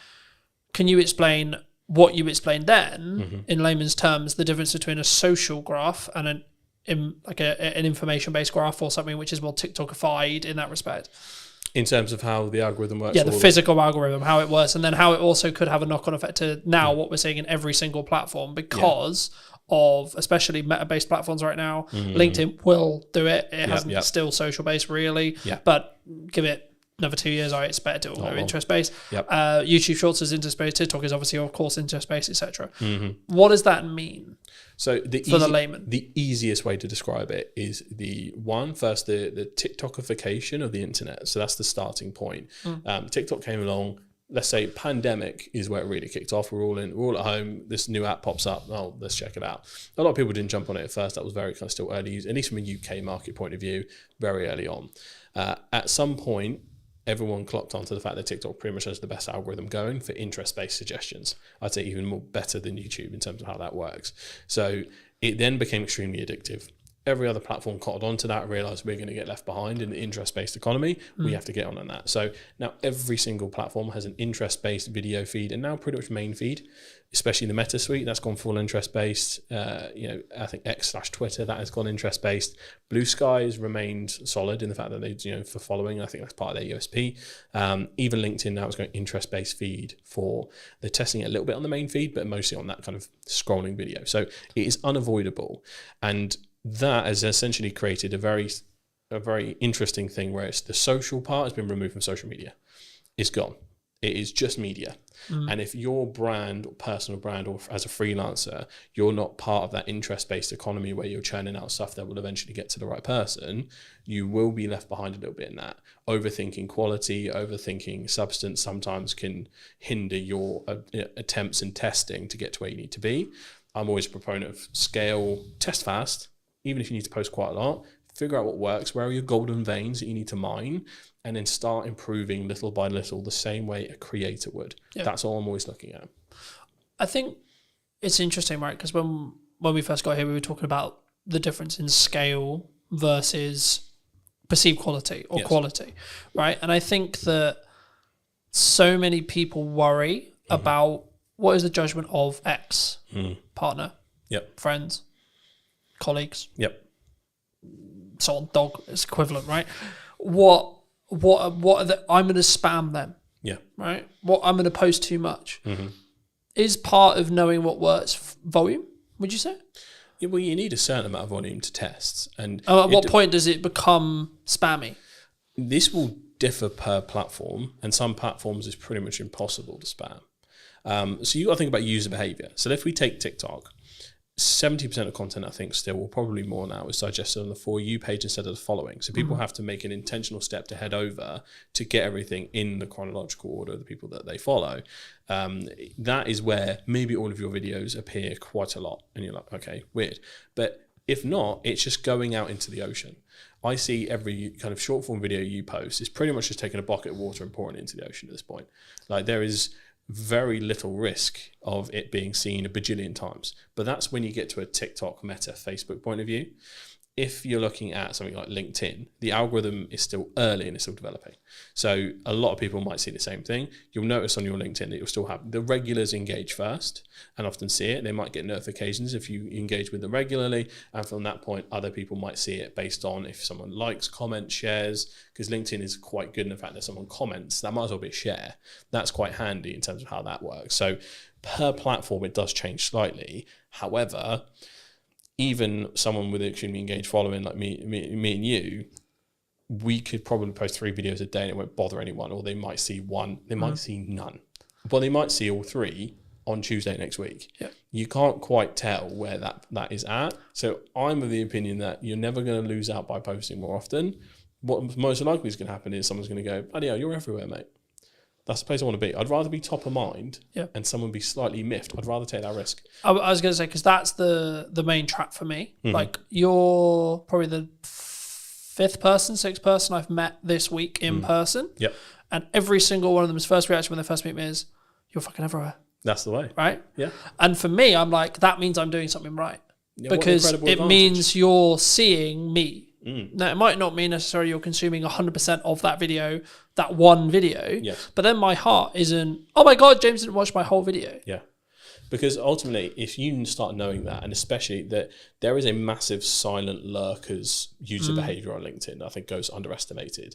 can you explain what you explained then, in layman's terms, the difference between a social graph and an information-based graph, or something which is more TikTokified in that respect? In terms of how the algorithm works? Yeah, the physical algorithm, how it works, and then how it also could have a knock-on effect to now what we're seeing in every single platform because of especially meta-based platforms right now. LinkedIn will do it. It hasn't still social-based really, but give it another 2 years, I expect it will go interest-based. YouTube Shorts is interest-based. TikTok is obviously, of course, interest-based, etc. What does that mean? So for the layman, the easiest way to describe it is the TikTokification of the internet. So that's the starting point. TikTok came along. Let's say pandemic is where it really kicked off. We're all at home. This new app pops up. Oh, let's check it out. A lot of people didn't jump on it at first. That was very kind of still early, at least from a UK market point of view, very early on. At some point, everyone clocked onto the fact that TikTok pretty much has the best algorithm going for interest-based suggestions. I'd say even more better than YouTube in terms of how that works. So it then became extremely addictive. Every other platform caught on to that, realized we're going to get left behind in the interest-based economy. We have to get on that. So now every single platform has an interest-based video feed, and now pretty much main feed, especially the Meta suite, that's gone full interest-based. I think X/Twitter, that has gone interest-based. Blue Sky has remained solid in the fact that they, for following, I think that's part of their USP. Even LinkedIn now is going interest-based feed they're testing it a little bit on the main feed, but mostly on that kind of scrolling video. So it is unavoidable. And that has essentially created a very interesting thing where it's the social part has been removed from social media. It's gone. It is just media. And if your brand or personal brand or as a freelancer, you're not part of that interest-based economy where you're churning out stuff that will eventually get to the right person, you will be left behind a little bit in that. Overthinking quality, overthinking substance sometimes can hinder your attempts and testing to get to where you need to be. I'm always a proponent of scale, test fast, even if you need to post quite a lot, figure out what works, where are your golden veins that you need to mine, and then start improving little by little the same way a creator would. That's all I'm always looking at. I think it's interesting, right? Because when we first got here, we were talking about the difference in scale versus perceived quality or quality, right? And I think that so many people worry about what is the judgment of X partner, friends, colleagues, so on, dog is equivalent, right? What are the, I'm going to spam them, right? What I'm going to post too much is part of knowing what works. Volume, would you say? Yeah, well, you need a certain amount of volume to test, and at what point does it become spammy? This will differ per platform, and some platforms is pretty much impossible to spam. So you got to think about user behavior. So if we take TikTok, 70% of content, I think still, or probably more now, is digested on the For You page instead of the following. So people have to make an intentional step to head over to get everything in the chronological order of the people that they follow. That is where maybe all of your videos appear quite a lot. And you're like, okay, weird. But if not, it's just going out into the ocean. I see every kind of short form video you post is pretty much just taking a bucket of water and pouring it into the ocean at this point. Like, there is very little risk of it being seen a bajillion times. But that's when you get to a TikTok, Meta, Facebook point of view. If you're looking at something like LinkedIn, the algorithm is still early and it's still developing. So a lot of people might see the same thing. You'll notice on your LinkedIn that you'll still have the regulars engage first and often see it. They might get notifications if you engage with them regularly. And from that point, other people might see it based on if someone likes, comments, shares, because LinkedIn is quite good in the fact that someone comments, that might as well be a share. That's quite handy in terms of how that works. So per platform, it does change slightly. However, even someone with an extremely engaged following like me and you, we could probably post 3 videos a day and it won't bother anyone, or they might see one, they might see none, but they might see all 3 on Tuesday next week. Yeah. You can't quite tell where that is at. So I'm of the opinion that you're never going to lose out by posting more often. What most likely is going to happen is someone's going to go, bloody hell, you're everywhere, mate. That's the place I want to be. I'd rather be top of mind and someone be slightly miffed. I'd rather take that risk. I was going to say, because that's the main trap for me. Like, you're probably the 5th person, 6th person I've met this week in person. Yep. And every single one of them's first reaction when they first meet me is, you're fucking everywhere. That's the way. Right? Yeah. And for me, I'm like, that means I'm doing something right. Yeah, because it means you're seeing me. Now, it might not mean necessarily you're consuming 100% of that video, that one video, but then my heart isn't, oh my God, James didn't watch my whole video. Yeah. Because ultimately, if you start knowing that, and especially that there is a massive silent lurkers user behavior on LinkedIn, I think goes underestimated.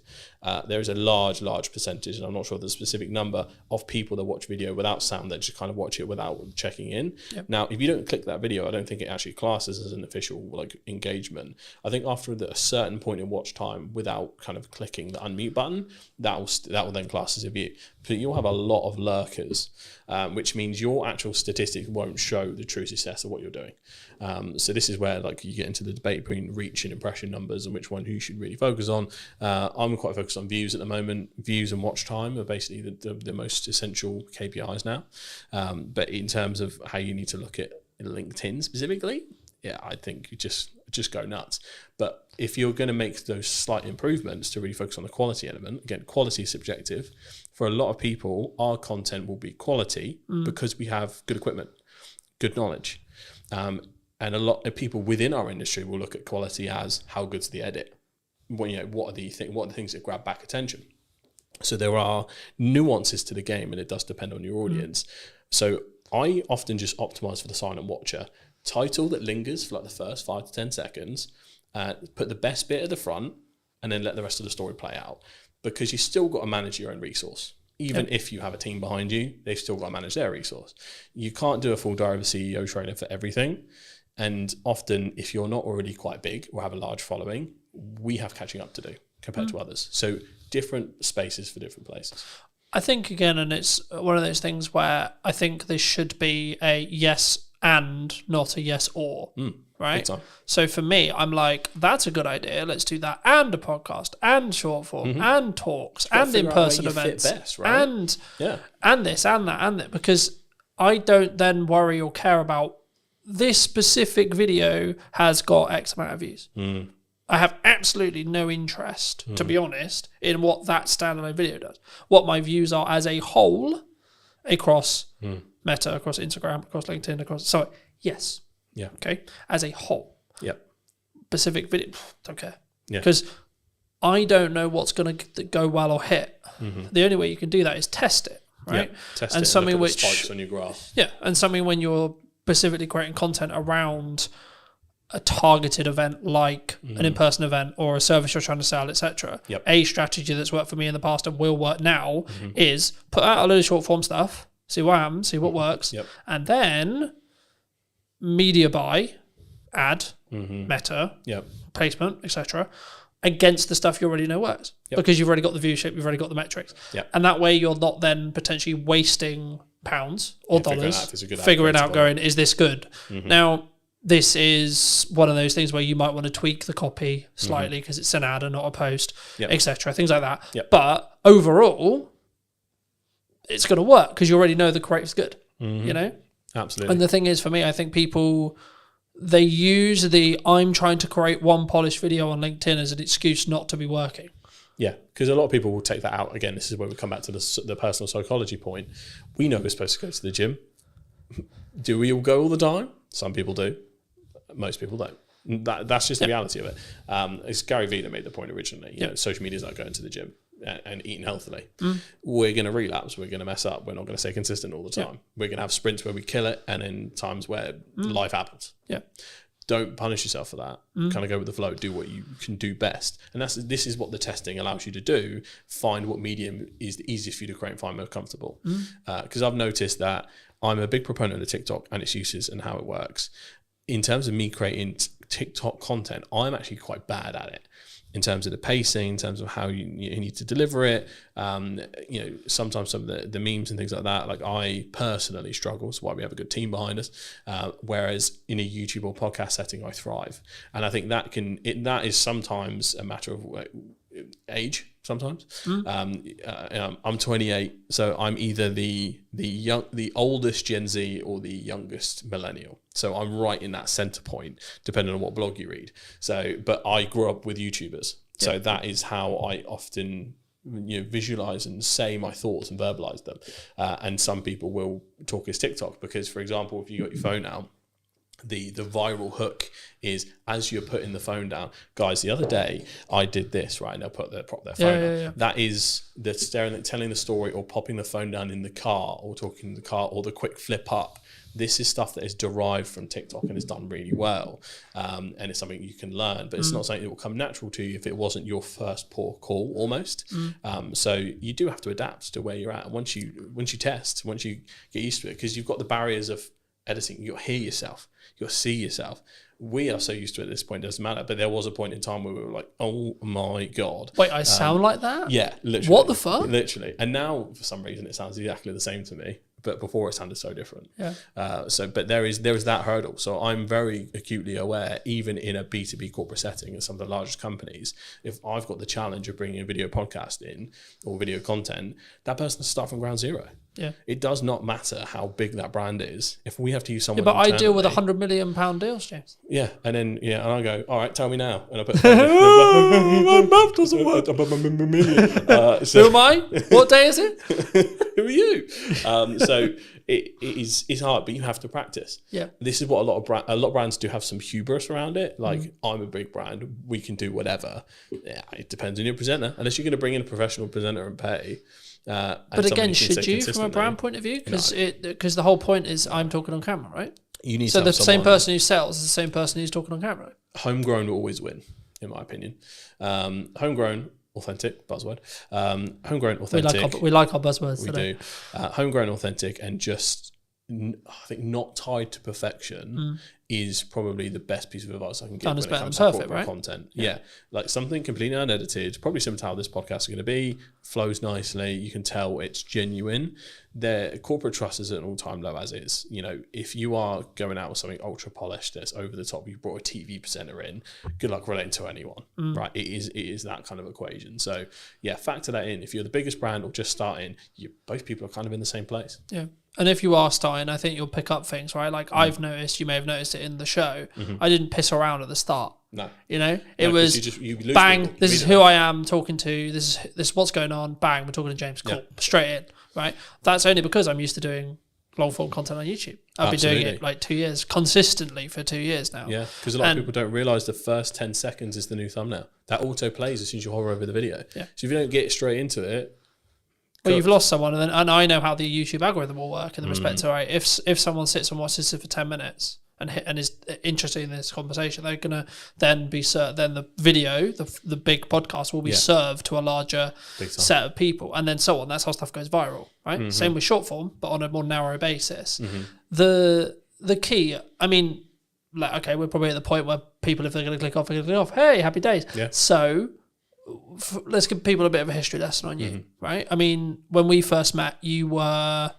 There is a large percentage, and I'm not sure the specific number, of people that watch video without sound, that just kind of watch it without checking in. Yep. Now, if you don't click that video, I don't think it actually classes as an official like engagement. I think after a certain point in watch time, without kind of clicking the unmute button, that will then class as a view. But you'll have a lot of lurkers, which means your actual statistics won't show the true success of what you're doing. So this is where like you get into the debate between reach and impression numbers and which one you should really focus on. I'm quite focused on views at the moment. Views and watch time are basically the most essential KPIs now. But in terms of how you need to look at LinkedIn specifically, yeah, I think you just go nuts. But if you're going to make those slight improvements to really focus on the quality element, again, quality is subjective. For a lot of people, our content will be quality because we have good equipment, good knowledge. And a lot of people within our industry will look at quality as how good's the edit? What are the things that grab back attention? So there are nuances to the game, and it does depend on your audience. So I often just optimize for the silent watcher. Title that lingers for like the first 5 to 10 seconds, put the best bit at the front, and then let the rest of the story play out. Because you still got to manage your own resource. Even if you have a team behind you, they've still got to manage their resource. You can't do a full Diary of a CEO trailer for everything. And often, if you're not already quite big or have a large following, we have catching up to do compared to others. So different spaces for different places. I think, again, and it's one of those things where I think this should be a yes and not a yes or. Right? So for me, I'm like, that's a good idea. Let's do that. And a podcast, and short form, and talks, and in-person events, best, right? and this, and that, and that. Because I don't then worry or care about this specific video has got X amount of views. I have absolutely no interest, to be honest, in what that standalone video does. What my views are as a whole across Meta, across Instagram, across LinkedIn, across... So, yes. Yeah. Okay. As a whole. Yep. Specific video, don't care. Yeah. Because I don't know what's going to go well or hit. The only way you can do that is test it, right? Yeah. Test and it something and look at which the spikes on your graph. Yeah, and something when you're specifically creating content around a targeted event like an in-person event or a service you're trying to sell, etc. Yep. A strategy that's worked for me in the past and will work now is put out a load of short form stuff, see what happens, see what works, and then media buy, ad, Meta, placement, etc. against the stuff you already know works because you've already got the viewership, you've already got the metrics. And that way you're not then potentially wasting pounds or dollars figuring out going, is this good? Now, this is one of those things where you might want to tweak the copy slightly because it's an ad and not a post, etc. Things like that. But overall, it's going to work because you already know the creative's good, you know? Absolutely. And the thing is, for me, I think people, they use the I'm trying to create one polished video on LinkedIn as an excuse not to be working. Yeah, because a lot of people will take that out. Again, this is where we come back to the personal psychology point. We know we're supposed to go to the gym. Do we all go all the time? Some people do. Most people don't. That's just the reality of it. It's Gary Vee that made the point originally. You know, social media is like going to the gym and eating healthily. We're going to relapse. We're going to mess up. We're not going to stay consistent all the time. We're going to have sprints where we kill it and then times where life happens. Don't punish yourself for that. Kind of go with the flow. Do what you can do best. And this is what the testing allows you to do. Find what medium is the easiest for you to create and find most comfortable. Because I've noticed that I'm a big proponent of TikTok and its uses and how it works. In terms of me creating TikTok content, I'm actually quite bad at it. In terms of the pacing, in terms of how you need to deliver it, you know, sometimes some of the memes and things like that, like I personally struggle. That's why we have a good team behind us. Whereas in a YouTube or podcast setting, I thrive, and I think that is sometimes a matter of age. Sometimes I'm 28, so I'm either the oldest Gen Z or the youngest millennial. So I'm right in that center point, depending on what blog you read. So, but I grew up with YouTubers, so that is how I often visualize and say my thoughts and verbalize them. And some people will talk as TikTok because, for example, if you got your phone out, the viral hook is as you're putting the phone down. Guys, the other day I did this, right? And they'll prop their phone down. That is the telling the story or popping the phone down in the car or talking in the car or the quick flip up. This is stuff that is derived from TikTok and is done really well. And it's something you can learn, but it's not something that will come natural to you if it wasn't your first port call almost. So you do have to adapt to where you're at. And once you test, once you get used to it, because you've got the barriers of editing, you'll hear yourself, you'll see yourself. We are so used to it at this point, it doesn't matter. But there was a point in time where we were like, oh my God. Wait, I sound like that? Yeah, literally. What the fuck? Literally. And now, for some reason, it sounds exactly the same to me. But before it sounded so different. But there is that hurdle. So I'm very acutely aware, even in a B2B corporate setting at some of the largest companies, if I've got the challenge of bringing a video podcast in or video content, that person has to start from ground zero. Yeah. It does not matter how big that brand is. If we have to use someone, but I deal with $100 million deals, James. Yeah, and then and I go, all right, tell me now, and I put. My math doesn't work. Who am I? What day is it? Who are you? So it's hard, but you have to practice. Yeah. This is what a lot of brands do have some hubris around it. Like I'm a big brand, we can do whatever. Yeah, it depends on your presenter. Unless you're going to bring in a professional presenter and pay. But again, should you from a brand point of view? Because the whole point is I'm talking on camera, right? You need so the same person who sells is the same person who's talking on camera. Homegrown will always win, in my opinion. Homegrown, authentic, buzzword. Homegrown, authentic. We like our buzzwords we today. Do. Homegrown, authentic, and just I think not tied to perfection is probably the best piece of advice I can give when it comes to corporate content. Yeah, like something completely unedited, probably similar to how this podcast is going to be, flows nicely. You can tell it's genuine. Their corporate trust is at an all-time low as is. You know, if you are going out with something ultra polished that's over the top, you brought a TV presenter in, good luck relating to anyone, right? It is that kind of equation. So yeah, factor that in. If you're the biggest brand or just starting, both people are kind of in the same place. Yeah. And if you are starting, I think you'll pick up things, right? Like I've noticed, you may have noticed it in the show. I didn't piss around at the start. No. You know, it was bang, this is who I am talking to. This is what's going on. Bang, we're talking to James. Cool. Straight in, right? That's only because I'm used to doing long form content on YouTube. I've been doing it like 2 years, consistently for 2 years now. Yeah, because a lot of people don't realise the first 10 seconds is the new thumbnail. That auto plays as soon as you hover over the video. Yeah. So if you don't get straight into it, well, you've lost someone, and I know how the YouTube algorithm will work in the respect to, right, if someone sits and watches it for 10 minutes and is interested in this conversation, they're gonna then be then the video, the big podcast will be served to a larger set of people, and then so on. That's how stuff goes viral, right? Same with short form, but on a more narrow basis. The key, I mean, like, okay, we're probably at the point where people, if they're going to click off, they're going to click off. Hey, happy days. Yeah. So let's give people a bit of a history lesson on you, right? I mean, when we first met, you were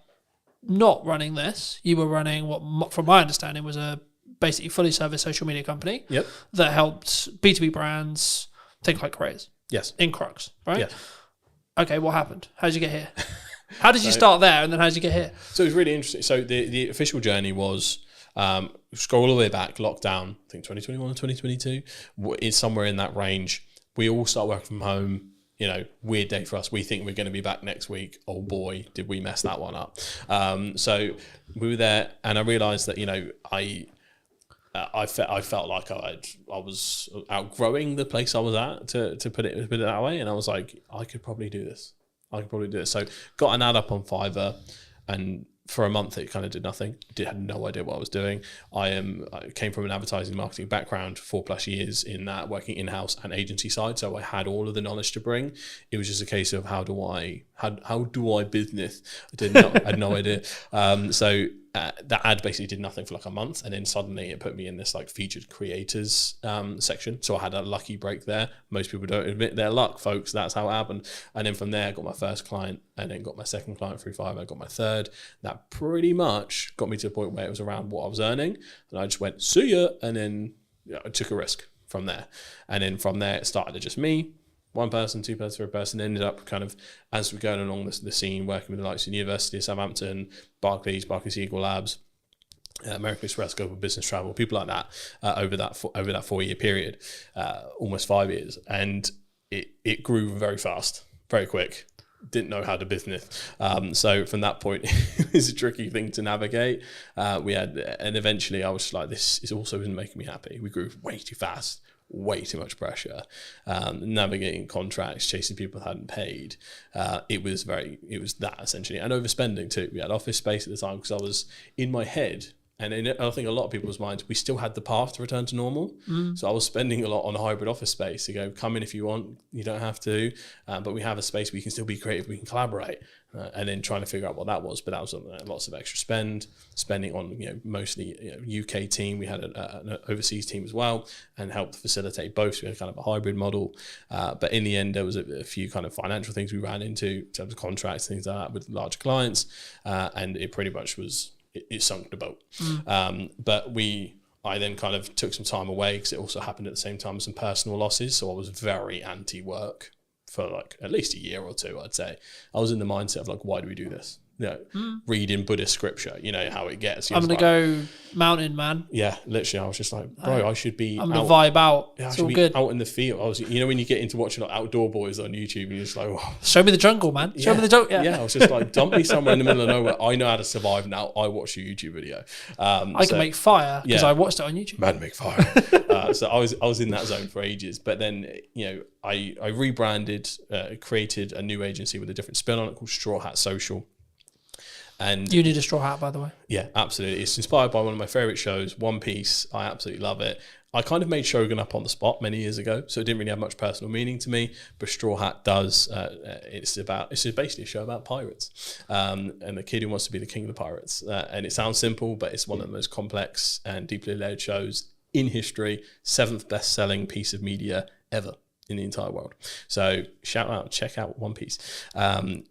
not running this. You were running what, from my understanding, was a basically fully service social media company that helped B2B brands think like crazy. Yes. In Crux, right? Yes. Okay, what happened? How did you get here? How did you start there, and then how did you get here? So it was really interesting. So the official journey was, scroll all the way back, lockdown, I think 2021 or 2022, is somewhere in that range. We all start working from home. You know, weird day for us. We think we're going to be back next week. Oh boy, did we mess that one up. So we were there, and I realised that, you know, I felt like I was outgrowing the place I was at, to put it that way, and I was like, I could probably do this. So got an ad up on Fiverr, and for a month it kind of did nothing. Had no idea what I was doing. I came from an advertising marketing background, 4+ years in that, working in-house and agency side, so I had all of the knowledge to bring. It was just a case of how do I business. I had no idea. So that ad basically did nothing for like a month, and then suddenly it put me in this like featured creators section. So I had a lucky break there. Most people don't admit their luck, folks. That's how it happened. And then from there I got my first client, and then got my second client through Fiverr. I got my third. That pretty much got me to the point where it was around what I was earning, and I just went, see ya, and then I took a risk from there. And then from there it started to just me, one person, two person, third person. Ended up kind of, as we're going along the scene, working with the likes of University of Southampton, Barclays Eagle Labs, American Express, Global Business Travel, people like that, over that 4-year period, almost 5 years, and it grew very fast, very quick. Didn't know how to business, so from that point it was a tricky thing to navigate. And eventually I was just like, this is also isn't making me happy. We grew way too fast. Way too much pressure, navigating contracts, chasing people that hadn't paid. It was that essentially, and overspending too. We had office space at the time because I was in my head, and I think a lot of people's minds, we still had the path to return to normal. So I was spending a lot on hybrid office space to go, come in if you want, you don't have to, but we have a space where you can still be creative, we can collaborate, and then trying to figure out what that was. But that was lots of extra spending on, you know, mostly UK team. We had an overseas team as well, and helped facilitate both. So we had kind of a hybrid model, but in the end there was a few kind of financial things we ran into in terms of contracts, things like that with larger clients, and it pretty much was, it sunk the boat. But I then kind of took some time away because it also happened at the same time as some personal losses. So I was very anti-work for like at least a year or two, I'd say. I was in the mindset of like, why do we do this? You know, reading Buddhist scripture, you know how it gets. I'm going to go mountain, man. Yeah, literally, I was just like, bro, I should be I'm going to vibe out. Yeah, it's all good. Out in the field. I was, you know, when you get into watching like Outdoor Boys on YouTube, and you're just like, oh. Show me the jungle, man. Show me the jungle. Yeah, I was just like, dump me somewhere in the middle of nowhere. I know how to survive now. I watch your YouTube video. I can make fire because I watched it on YouTube. Man, make fire. So I was in that zone for ages. But then, you know, I rebranded, created a new agency with a different spin on it called Straw Hat Social. And you need a straw hat, by the way. Yeah, absolutely. It's inspired by one of my favorite shows, One Piece. I absolutely love it. I kind of made Shogun up on the spot many years ago, so it didn't really have much personal meaning to me. But Straw Hat does. It's basically a show about pirates, and the kid who wants to be the king of the pirates. And it sounds simple, but it's one of the most complex and deeply layered shows in history. 7th best-selling piece of media ever in the entire world. So check out One Piece.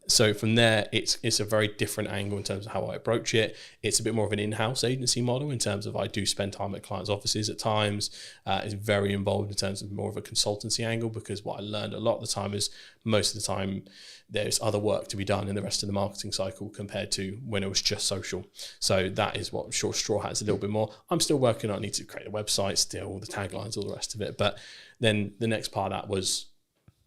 So from there, it's a very different angle in terms of how I approach it. It's a bit more of an in-house agency model in terms of I do spend time at clients' offices at times. It's very involved in terms of more of a consultancy angle, because what I learned a lot of the time is most of the time there's other work to be done in the rest of the marketing cycle compared to when it was just social. So that is what Straw Hat is a little bit more. I'm still working on, I need to create a website still, the taglines, all the rest of it. But then the next part of that was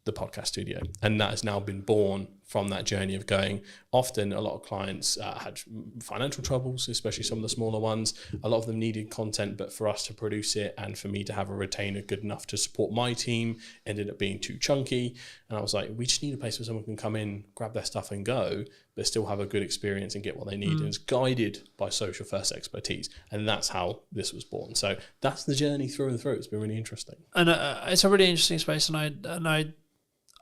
the podcast studio. And that has now been born from that journey of going. Often a lot of clients had financial troubles, especially some of the smaller ones. A lot of them needed content, but for us to produce it and for me to have a retainer good enough to support my team ended up being too chunky. And I was like, we just need a place where someone can come in, grab their stuff and go, but still have a good experience and get what they need. And it's guided by social first expertise. And that's how this was born. So that's the journey through and through. It's been really interesting. And it's a really interesting space. And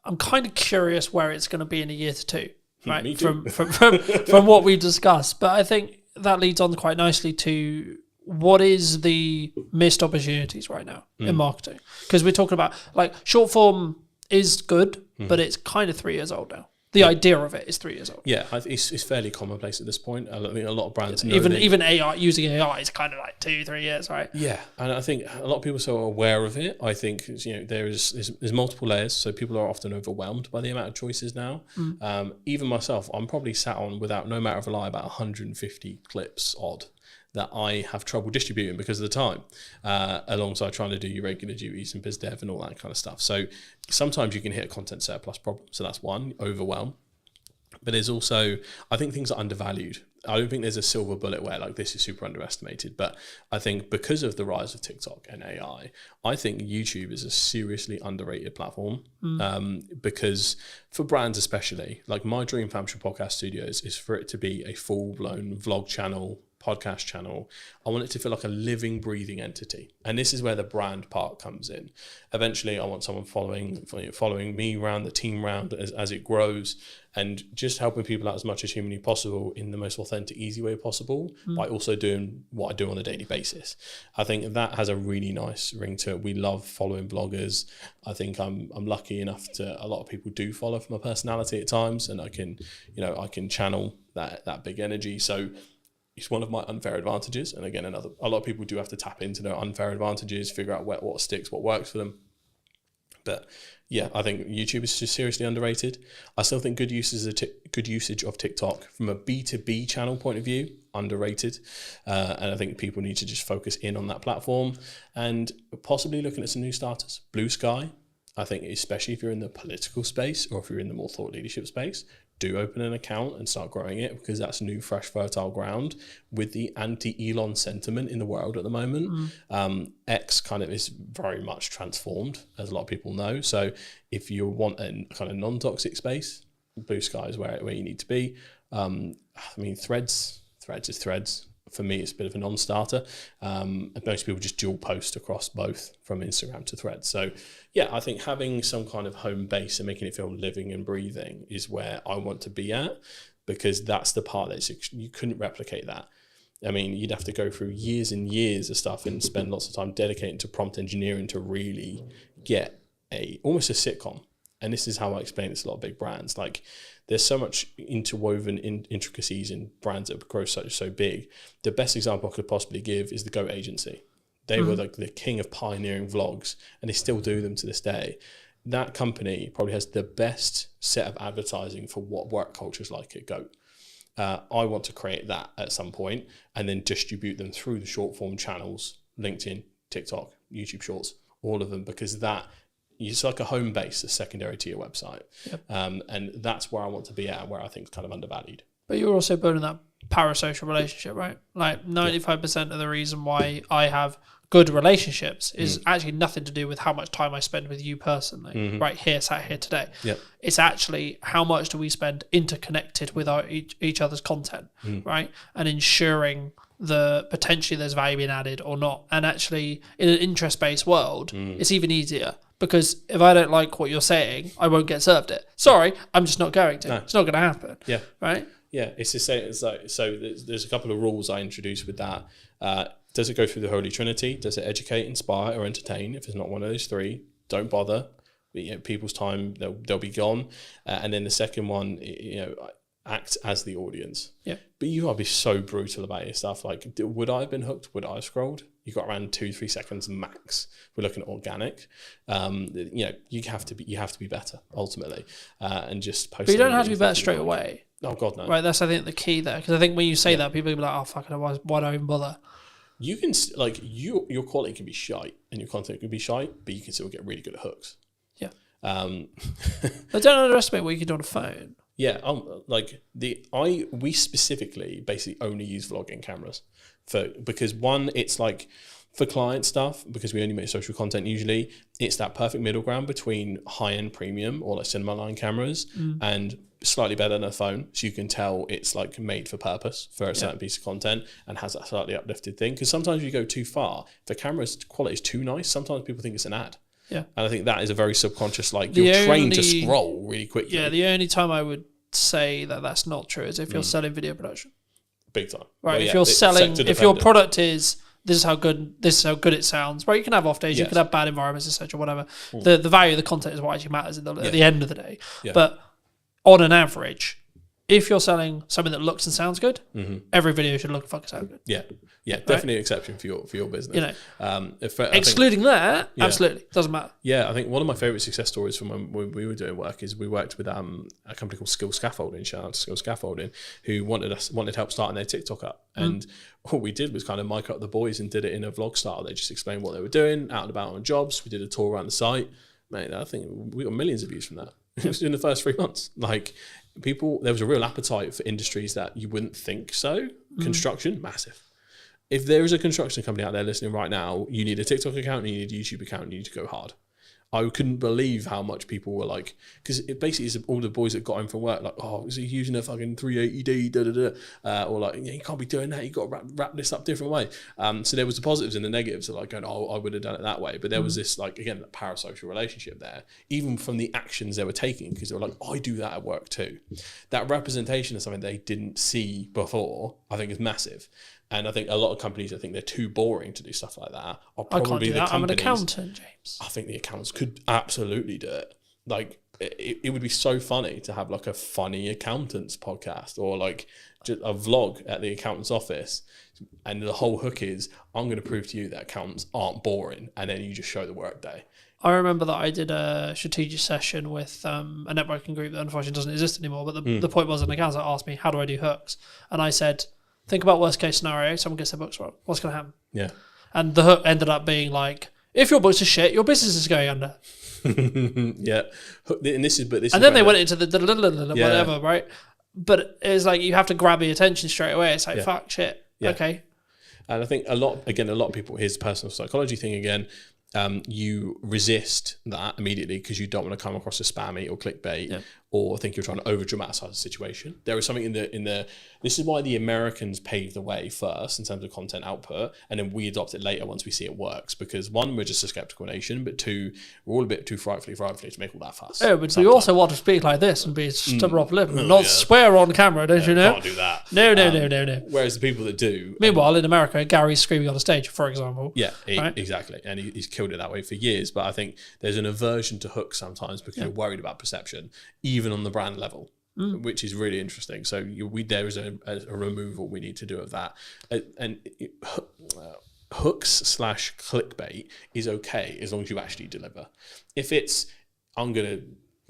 I'm kind of curious where it's going to be in a year to two, right? Me too. From what we've discussed. But I think that leads on quite nicely to what is the missed opportunities right now in marketing? Because we're talking about like short form is good, but it's kind of 3 years old now. The idea of it is 3 years old. Yeah, it's fairly commonplace at this point. I think a lot of brands know even AI, using AI is kind of like 2-3 years, right? Yeah, and I think a lot of people are so aware of it. I think there's multiple layers, so people are often overwhelmed by the amount of choices now. Even myself, I'm probably sat on, without no matter of a lie, about 150 clips odd that I have trouble distributing because of the time, alongside trying to do your regular duties and biz dev and all that kind of stuff. So sometimes you can hit a content surplus problem. So that's one, overwhelm. But there's also, I think things are undervalued. I don't think there's a silver bullet where like this is super underestimated. But I think because of the rise of TikTok and AI, I think YouTube is a seriously underrated platform. Because for brands especially, like my dream for Hampshire Podcast Studios is for it to be a full-blown vlog channel, podcast channel. I want it to feel like a living, breathing entity. And this is where the brand part comes in. Eventually, I want someone following me around, the team around as it grows, and just helping people out as much as humanly possible in the most authentic, easy way possible, by also doing what I do on a daily basis. I think that has a really nice ring to it. We love following bloggers. I think I'm lucky enough to, a lot of people do follow for my personality at times, and I can channel that big energy. So it's one of my unfair advantages. And again, a lot of people do have to tap into their unfair advantages, figure out what sticks, what works for them. But yeah, I think YouTube is just seriously underrated. I still think good usage of TikTok from a B2B channel point of view, underrated. And I think people need to just focus in on that platform and possibly looking at some new starters. Blue Sky, I think, especially if you're in the political space or if you're in the more thought leadership space, do open an account and start growing it, because that's new, fresh, fertile ground with the anti-Elon sentiment in the world at the moment. X kind of is very much transformed, as a lot of people know. So if you want a kind of non-toxic space, Blue Sky is where you need to be. I mean, Threads is Threads. For me, it's a bit of a non-starter. Most people just dual post across both from Instagram to Threads. So yeah, I think having some kind of home base and making it feel living and breathing is where I want to be at, because that's the part you couldn't replicate that. I mean, you'd have to go through years and years of stuff and spend lots of time dedicating to prompt engineering to really get almost a sitcom. And this is how I explain it to a lot of big brands. Like, there's so much interwoven intricacies in brands that grow so big. The best example I could possibly give is the Goat Agency. They were like the king of pioneering vlogs, and they still do them to this day. That company probably has the best set of advertising for what work culture is like at Goat. I want to create that at some point and then distribute them through the short form channels, LinkedIn, TikTok, YouTube Shorts, all of them, because it's like a home base, a secondary to your website. Yep. And that's where I want to be at, where I think it's kind of undervalued. But you're also building that parasocial relationship, right? Like 95% of the reason why I have good relationships is actually nothing to do with how much time I spend with you personally, right here, sat here today. Yep. It's actually how much do we spend interconnected with each other's content, right? And ensuring potentially there's value being added or not. And actually, in an interest-based world, it's even easier. Because if I don't like what you're saying, I won't get served it. Sorry, I'm just not going to. No. It's not going to happen. Yeah. Right? Yeah, it's the same. It's like, so there's a couple of rules I introduced with that. Does it go through the Holy Trinity? Does it educate, inspire, or entertain? If it's not one of those three, don't bother. People's time, they'll be gone. And then the second one, act as the audience. Yeah. But you gotta be so brutal about your stuff. Like, would I have been hooked? Would I have scrolled? You got around 2-3 seconds max. We're looking at organic. You have to be better ultimately, and just post. But you don't have to be better straight away. Oh God, no. Right, that's I think the key there, because I think when you say that, people will be like, "Oh fuck, why do I even bother?" You can your quality can be shite and your content can be shite, but you can still get really good at hooks. Yeah. I don't underestimate what you can do on a phone. Yeah, we specifically basically only use vlogging cameras because one, it's like for client stuff, because we only make social content usually, it's that perfect middle ground between high-end premium or like cinema line cameras and slightly better than a phone, so you can tell it's like made for purpose for a certain piece of content and has that slightly uplifted thing. Because sometimes if you go too far, if the camera's quality is too nice, sometimes people think it's an ad. Yeah. And I think that is a very subconscious, you're trained to scroll really quickly. Yeah, the only time I would say that that's not true is if you're selling video production. Big time. Right, if you're selling, if your product is this is how good it sounds. Right, you can have off days, you Yes. can have bad environments, etc. Whatever. The value of the content is what actually matters at the end of the day. Yeah. But on an average, if you're selling something that looks and sounds good, every video should look and fucking sound good. Yeah, definitely an exception for your business. You know, I think- excluding that, absolutely doesn't matter. Yeah, I think one of my favourite success stories from when we were doing work is we worked with a company called Skill Scaffolding, shout out to Skill Scaffolding, who wanted help starting their TikTok up. And what we did was kind of mic up the boys and did it in a vlog style. They just explained what they were doing, out and about on jobs. We did a tour around the site. Mate, I think we got millions of views from that. It was in the first 3 months. Like, there was a real appetite for industries that you wouldn't think so. Construction, massive. If there is a construction company out there listening right now, you need a TikTok account and you need a YouTube account and you need to go hard. I couldn't believe how much people were like, because it basically is all the boys that got home from work, like, oh, is he using a fucking 380D, or like, yeah, you can't be doing that, you got to wrap this up a different way. So there was the positives and the negatives of like going, oh, I would have done it that way. But there was this, like, again, that parasocial relationship there, even from the actions they were taking, because they were like, I do that at work too. That representation of something they didn't see before, I think is massive. And I think a lot of companies, I think they're too boring to do stuff like that. Or probably I can't do that. I'm an accountant, James. I think the accountants could absolutely do it. Like, it would be so funny to have like a funny accountants podcast or like just a vlog at the accountant's office. And the whole hook is, I'm going to prove to you that accountants aren't boring. And then you just show the work day. I remember that I did a strategic session with a networking group that unfortunately doesn't exist anymore. But the point was, an accountant asked me, how do I do hooks? And I said, think about worst case scenario, someone gets their books wrong. What's going to happen? Yeah. And the hook ended up being like, if your books are shit, your business is going under. Yeah. And then they went into the whatever, right? But it's like you have to grab the attention straight away. It's like, fuck, shit. Yeah. Okay. And I think a lot of people, here's the personal psychology thing again, you resist that immediately because you don't want to come across as spammy or clickbait or think you're trying to over dramatize the situation. There is something in the this is why the Americans paved the way first in terms of content output, and then we adopt it later once we see it works, because one, we're just a skeptical nation, but two, we're all a bit too frightfully to make all that fuss. Oh, but we also want to speak like this and be stubborn off lip and not swear on camera, don't you know? Can't do that. No. Whereas the people that do... Meanwhile, in America, Gary's screaming on a stage, for example. Yeah, right? Exactly. And he's killed it that way for years. But I think there's an aversion to hooks sometimes because you're worried about perception, even on the brand level, which is really interesting. So there is a removal we need to do of that. And hooks / clickbait is okay as long as you actually deliver. If it's, I'm going to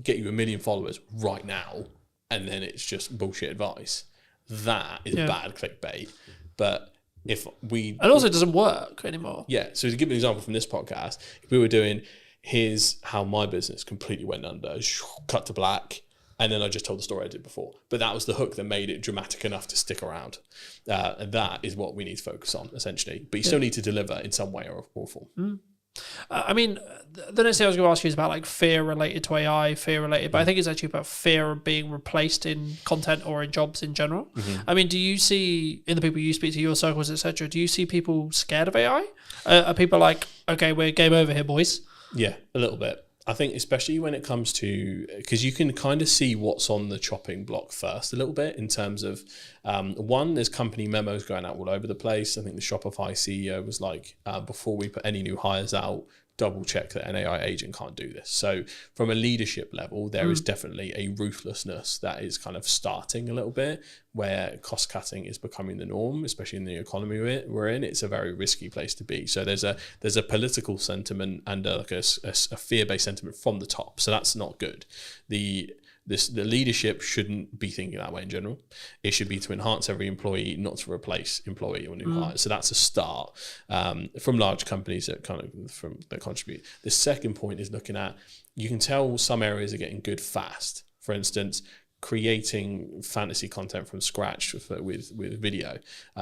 get you 1 million followers right now, and then it's just bullshit advice, that is bad clickbait. But if we... And also it doesn't work anymore. Yeah. So to give an example from this podcast, if we were doing, here's how my business completely went under, cut to black, and then I just told the story I did before. But that was the hook that made it dramatic enough to stick around. And that is what we need to focus on, essentially. But you still need to deliver in some way or form. I mean, the next thing I was going to ask you is about like fear related to AI, fear related, but I think it's actually about fear of being replaced in content or in jobs in general. I mean, do you see in the people you speak to, your circles, etc., do you see people scared of AI? Are people like, okay, we're game over here, boys? Yeah, a little bit. I think especially when it comes to, because you can kind of see what's on the chopping block first a little bit in terms of, one, there's company memos going out all over the place. I think the Shopify CEO was like, before we put any new hires out, double check that an AI agent can't do this. So from a leadership level, there is definitely a ruthlessness that is kind of starting a little bit, where cost cutting is becoming the norm, especially in the economy we're in. It's a very risky place to be. So there's a political sentiment and like a fear-based sentiment from the top. So that's not good. The leadership shouldn't be thinking that way in general. It should be to enhance every employee, not to replace employee or new hires. So that's a start from large companies that contribute. The second point is looking at, you can tell some areas are getting good fast. For instance, creating fantasy content from scratch with video.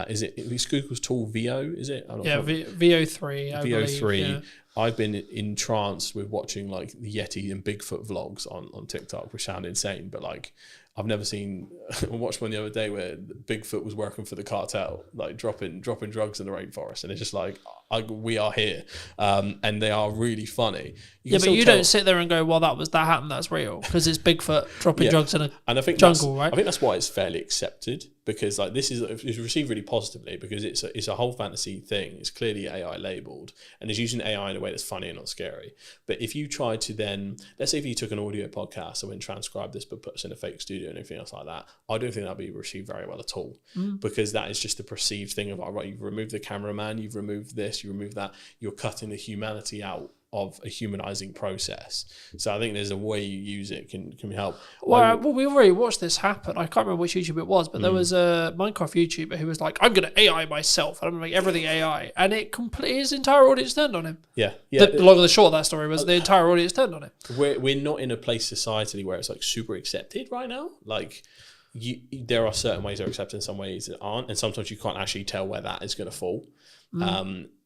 Is it Google's tool VO? Is it? VO3. VO3. Yeah. I've been entranced with watching like the Yeti and Bigfoot vlogs on TikTok, which sound insane, but like I've never seen. I watched one the other day where Bigfoot was working for the cartel, like dropping drugs in the rainforest, and it's just like we are here, and they are really funny. But you don't sit there and go, "Well, that happened. That's real," because it's Bigfoot dropping drugs in a jungle, right? I think that's why it's fairly accepted because like this is received really positively because it's a whole fantasy thing. It's clearly AI labeled and it's using AI in a way that's funny and not scary. But if you try to then, let's say if you took an audio podcast and went transcribe this but put us in a fake studio and everything else like that, I don't think that'll be received very well at all, because that is just a perceived thing of, all right, you've removed the cameraman, you've removed this, you remove that, you're cutting the humanity out of a humanizing process. So I think there's a way you use it can help. Well, we already watched this happen. I can't remember which YouTube it was, but there was a Minecraft YouTuber who was like, I'm going to AI myself and I'm going to make everything AI. And his entire audience turned on him. Yeah. The long and the short of that story was the entire audience turned on him. We're not in a place societally where it's like super accepted right now. Like there are certain ways they're accepted, some ways that aren't. And sometimes you can't actually tell where that is going to fall.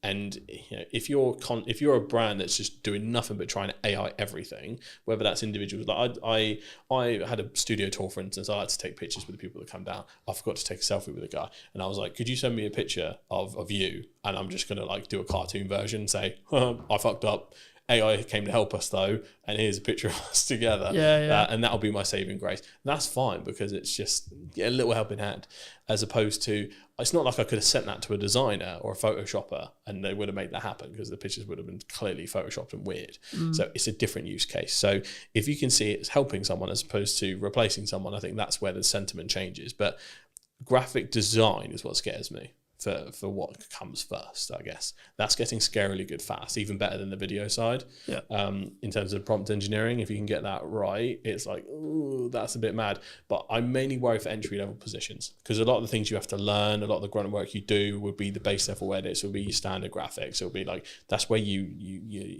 And if you're a brand that's just doing nothing but trying to AI everything, whether that's individuals, like I had a studio tour, for instance. I had to take pictures with the people that come down. I forgot to take a selfie with a guy, and I was like, "Could you send me a picture of you?" And I'm just gonna like do a cartoon version, say, "I fucked up. AI came to help us though, and here's a picture of us together." And that'll be my saving grace. And that's fine because it's just a little helping hand, as opposed to, it's not like I could have sent that to a designer or a photoshopper and they would have made that happen because the pictures would have been clearly photoshopped and weird. So it's a different use case. So if you can see it as helping someone as opposed to replacing someone, I think that's where the sentiment changes. But graphic design is what scares me. For what comes first, I guess. That's getting scarily good fast, even better than the video side. Yeah. In terms of prompt engineering, if you can get that right, it's like, ooh, that's a bit mad. But I'm mainly worried for entry-level positions because a lot of the things you have to learn, a lot of the grunt work you do would be the base level edits, will be your standard graphics. It'll be like, that's where you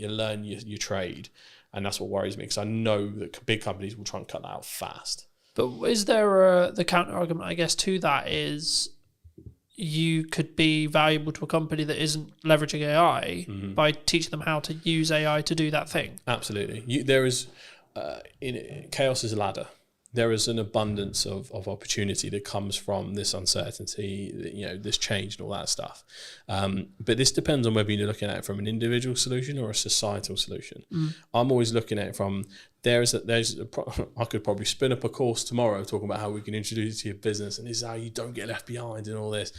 learn your trade. And that's what worries me because I know that big companies will try and cut that out fast. But is there the counter argument, I guess, to that is, you could be valuable to a company that isn't leveraging AI by teaching them how to use AI to do that thing. Absolutely. There is, chaos is a ladder. There is an abundance of opportunity that comes from this uncertainty, this change and all that stuff. But this depends on whether you're looking at it from an individual solution or a societal solution. I'm always looking at it from, I could probably spin up a course tomorrow talking about how we can introduce it to your business and this is how you don't get left behind and all this.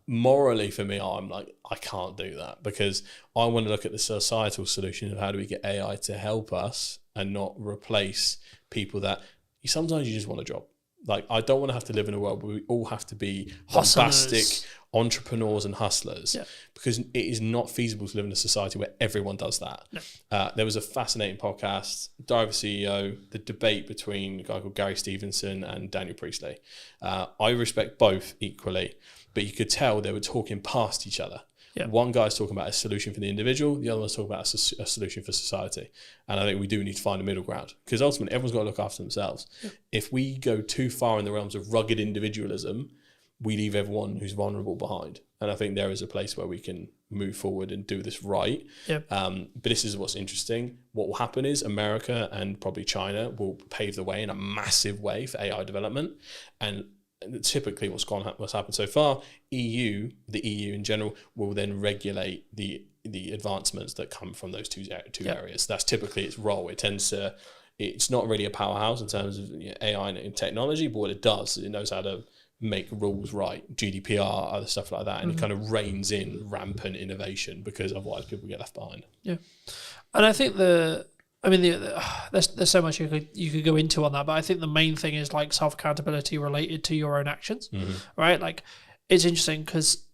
Morally for me, I'm like, I can't do that because I want to look at the societal solution of how do we get AI to help us and not replace people that sometimes you just want a job. Like, I don't want to have to live in a world where we all have to be bombastic entrepreneurs and hustlers, because it is not feasible to live in a society where everyone does that. No. There was a fascinating podcast, Diver CEO, the debate between a guy called Gary Stevenson and Daniel Priestley. I respect both equally, but you could tell they were talking past each other. Yeah. One guy's talking about a solution for the individual, the other one's talking about a solution for society. And I think we do need to find a middle ground because ultimately everyone's got to look after themselves. Yeah. If we go too far in the realms of rugged individualism, we leave everyone who's vulnerable behind. And I think there is a place where we can move forward and do this right. Yeah. But this is what's interesting. What will happen is America and probably China will pave the way in a massive way for AI development. And typically what's happened so far, the EU in general will then regulate the advancements that come from those two areas. That's typically its role. It's not really a powerhouse in terms of AI and technology, but what it does, it knows how to make rules right, GDPR, other stuff like that, and it kind of reins in rampant innovation because otherwise people get left behind. Yeah, and I think there's so much you could go into on that, but I think the main thing is like self accountability related to your own actions, right? Like, it's interesting because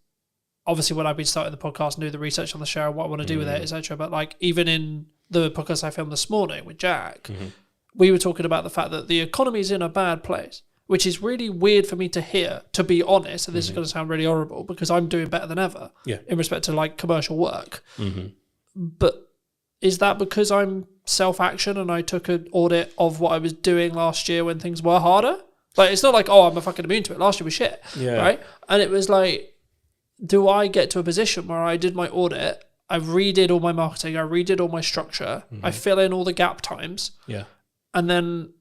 obviously when I've been starting the podcast and do the research on the show, what I want to do with it, etc. But like even in the podcast I filmed this morning with Jack, we were talking about the fact that the economy is in a bad place, which is really weird for me to hear, to be honest. And this is going to sound really horrible because I'm doing better than ever in respect to like commercial work. But is that because I'm self-action and I took an audit of what I was doing last year when things were harder? Like, it's not like, oh, I'm a fucking immune to it. Last year was shit, right? And it was like, do I get to a position where I did my audit, I redid all my marketing, I redid all my structure, I fill in all the gap times, and then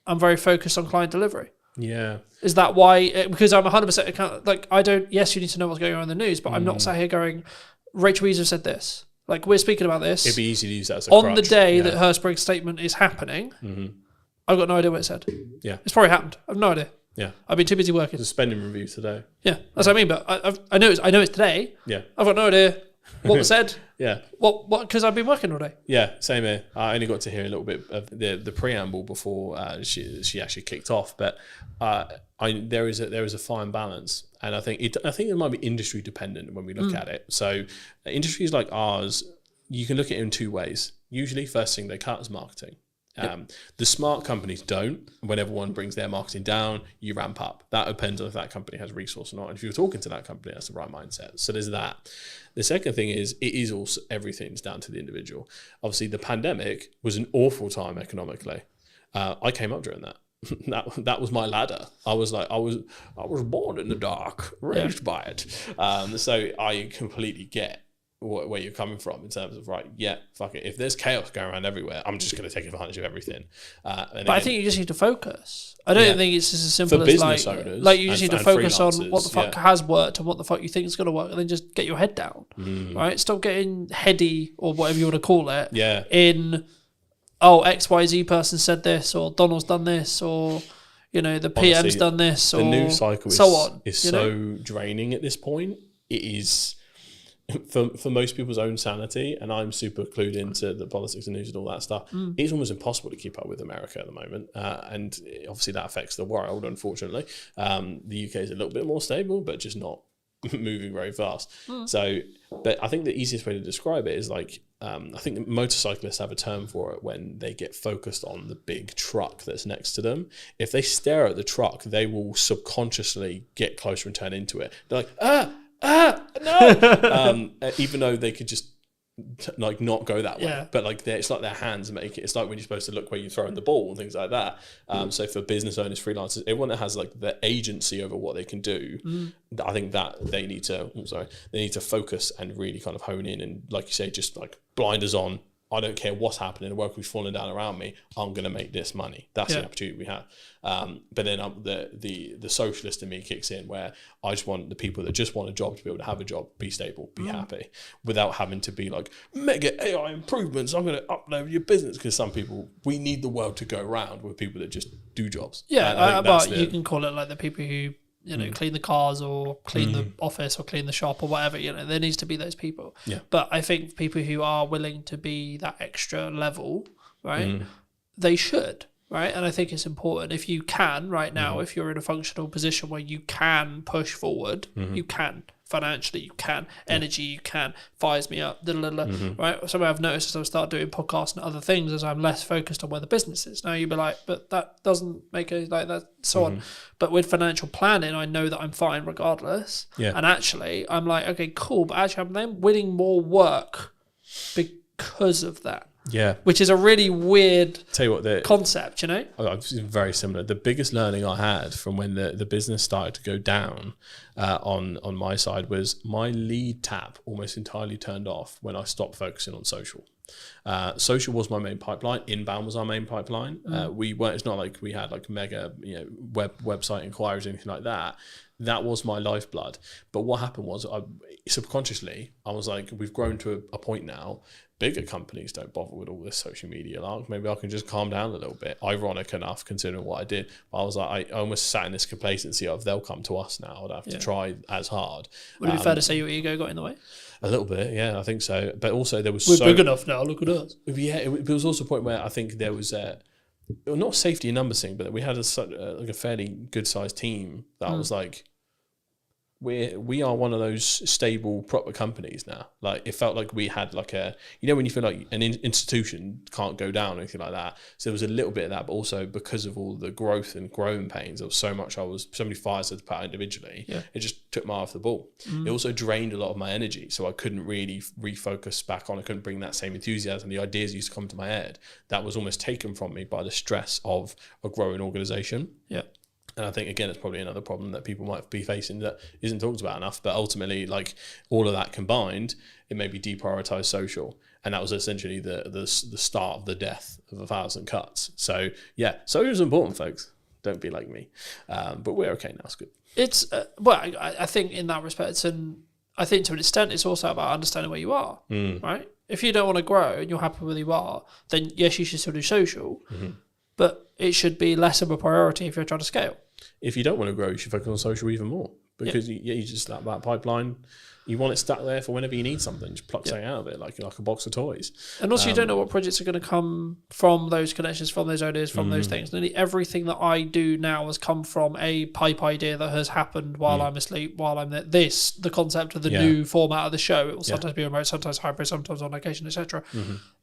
I'm very focused on client delivery? Yeah. Is that why? Because I'm 100% account. Like, I don't. Yes, you need to know what's going on in the news, but I'm not sat here going, Rachel Weezer said this. Like, we're speaking about this. It'd be easy to use that as a on crutch. The day that her Sprague statement is happening. I've got no idea what it said. Yeah, it's probably happened. I've no idea. Yeah. I've been too busy working. There's a spending review today. Yeah, that's what I mean. But I know it's today. Yeah. I've got no idea what was said. Yeah. What? Because I've been working all day. Yeah, same here. I only got to hear a little bit of the preamble before she actually kicked off, but there is a fine balance, and I think it might be industry dependent when we look at it. So industries like ours, you can look at it in two ways. Usually, first thing they cut is marketing. The smart companies don't. When everyone brings their marketing down, you ramp up. That depends on if that company has resource or not. And if you're talking to that company, that's the right mindset. So there's that. The second thing is, it is also everything's down to the individual. Obviously, the pandemic was an awful time economically. I came up during that. That was my ladder. I was born in the dark, raised by it. So I completely get where you're coming from in terms of, right, yeah, fuck it. If there's chaos going around everywhere, I'm just going to take advantage of everything. But I think you just need to focus. I don't think it's just as simple for as business owners, like you just need to focus on what the fuck has worked and what the fuck you think is going to work, and then just get your head down, right? Stop getting heady or whatever you want to call it. Yeah. In XYZ person said this, or Donald's done this, or the PM's Honestly, done this, or the news cycle is so draining at this point. It is. For most people's own sanity, and I'm super clued into the politics and news and all that stuff, it's almost impossible to keep up with America at the moment. And obviously that affects the world, unfortunately. The UK is a little bit more stable, but just not moving very fast. So, but I think the easiest way to describe it is like, I think that motorcyclists have a term for it when they get focused on the big truck that's next to them. If they stare at the truck, they will subconsciously get closer and turn into it. They're like, no, even though they could just like not go that way, but like it's like their hands make it. It's like when you're supposed to look where you're throwing the ball and things like that. So for business owners, freelancers, everyone that has like the agency over what they can do, I think that they need to focus and really kind of hone in, and like you say, just like blinders on. I don't care what's happening, the work is falling down around me, I'm going to make this money. That's the opportunity we have. But then the socialist in me kicks in, where I just want the people that just want a job to be able to have a job, be stable, be happy, without having to be like, mega AI improvements, I'm going to upload your business. Because some people, we need the world to go around with people that just do jobs. Yeah, but you can call it like the people who clean the cars or clean the office or clean the shop or whatever. There needs to be those people. Yeah. But I think people who are willing to be that extra level, right, they should, right? And I think it's important if you can right now, if you're in a functional position where you can push forward, you can. Financially, you can. Energy, you can. Fires me up, right? Something I've noticed as I start doing podcasts and other things is I'm less focused on where the business is. Now you'd be like, but that doesn't make it like that, so on. But with financial planning, I know that I'm fine regardless. Yeah. And actually, I'm like, okay, cool. But actually, I'm then winning more work because of that. Yeah. Which is a really weird Tell you what, concept, It's very similar. The biggest learning I had from when the business started to go down on my side was my lead tab almost entirely turned off when I stopped focusing on social. Social was my main pipeline. Inbound was our main pipeline. It's not like we had like mega website inquiries or anything like that. That was my lifeblood. But what happened was subconsciously I was like, we've grown to a point now. Bigger companies don't bother with all this social media. Like, maybe I can just calm down a little bit. Ironic enough, considering what I did. But I was like, I almost sat in this complacency of they'll come to us now. I'd have to try as hard. Would it be fair to say your ego got in the way? A little bit, yeah, I think so. But also there was We're big enough now. Look at us. Yeah, it was also a point where I think there was not safety in numbers thing, but we had a fairly good sized team that I was like, we are one of those stable, proper companies now. Like, it felt like we had like when you feel like an institution can't go down or anything like that. So there was a little bit of that, but also because of all the growth and growing pains, there was so many fires to put out individually. Yeah. It just took my eye off the ball. It also drained a lot of my energy. So I couldn't really refocus back on. I couldn't bring that same enthusiasm. The ideas used to come to my head. That was almost taken from me by the stress of a growing organization. Yeah. And I think, again, it's probably another problem that people might be facing that isn't talked about enough. But ultimately, like, all of that combined, it made me deprioritize social. And that was essentially the start of the death of 1,000 cuts. So, yeah, social is important, folks. Don't be like me. But we're okay now. It's good. It's, I think in that respect, and I think to an extent, it's also about understanding where you are, right? If you don't want to grow and you're happy with where you are, then yes, you should still do social. But it should be less of a priority if you're trying to scale. If you don't want to grow, you should focus on social even more, because you just that pipeline. You want it stuck there for whenever you need something. Just pluck something out of it, like a box of toys. And also, you don't know what projects are going to come from those connections, from those ideas, from those things. Nearly everything that I do now has come from a pipe idea that has happened while I'm asleep, while I'm there. The concept of the new format of the show, it will sometimes be remote, sometimes hybrid, sometimes on location, etc.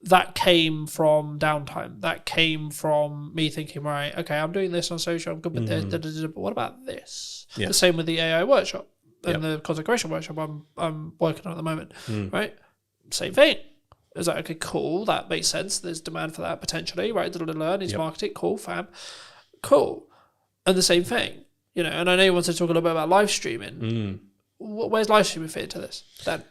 That came from downtime. That came from me thinking, right, okay, I'm doing this on social, I'm good with this, but what about this? The same with the AI workshop. And the content creation workshop I'm working on at the moment, right? Same thing. It's like, okay, cool, that makes sense. There's demand for that potentially, right? Needs marketing, cool, fab, cool. And the same thing, and I know you want to talk a little bit about live streaming. Where's live streaming fit into this then?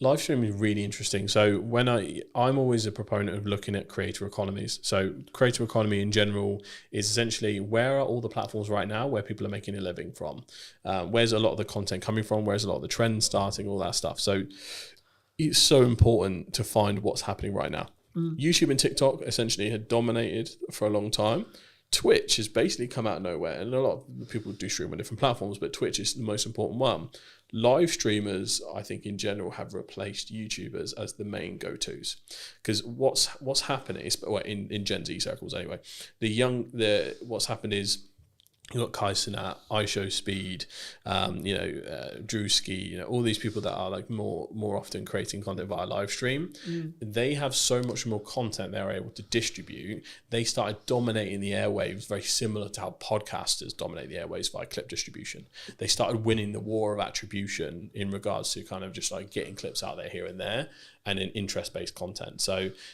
Live streaming is really interesting. So when I'm always a proponent of looking at creator economies. So creator economy in general is essentially, where are all the platforms right now where people are making a living from? Where's a lot of the content coming from? Where's a lot of the trends starting? All that stuff. So it's so important to find what's happening right now. YouTube and TikTok essentially had dominated for a long time. Twitch has basically come out of nowhere, and a lot of people do stream on different platforms, but Twitch is the most important one. Live streamers, I think in general, have replaced YouTubers as the main go-tos, because what's happening is, well, in Gen Z circles anyway, what's happened is, you've got Kai Cenat, iShowSpeed, Drewski, all these people that are like more often creating content via live stream. They have so much more content they're able to distribute. They started dominating the airwaves, very similar to how podcasters dominate the airwaves via clip distribution. They started winning the war of attribution in regards to kind of just like getting clips out there here and there, and in interest-based content.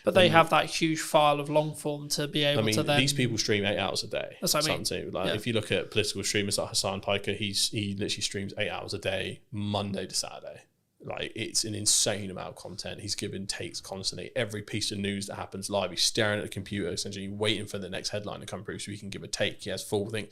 But they have that huge file of long form to be able to then... these people stream 8 hours a day. That's what I mean. If you look at political streamers like Hassan Piker, he literally streams 8 hours a day, Monday to Saturday. Like, it's an insane amount of content. He's giving takes constantly. Every piece of news that happens live, he's staring at the computer, essentially waiting for the next headline to come through so he can give a take. He has full thing.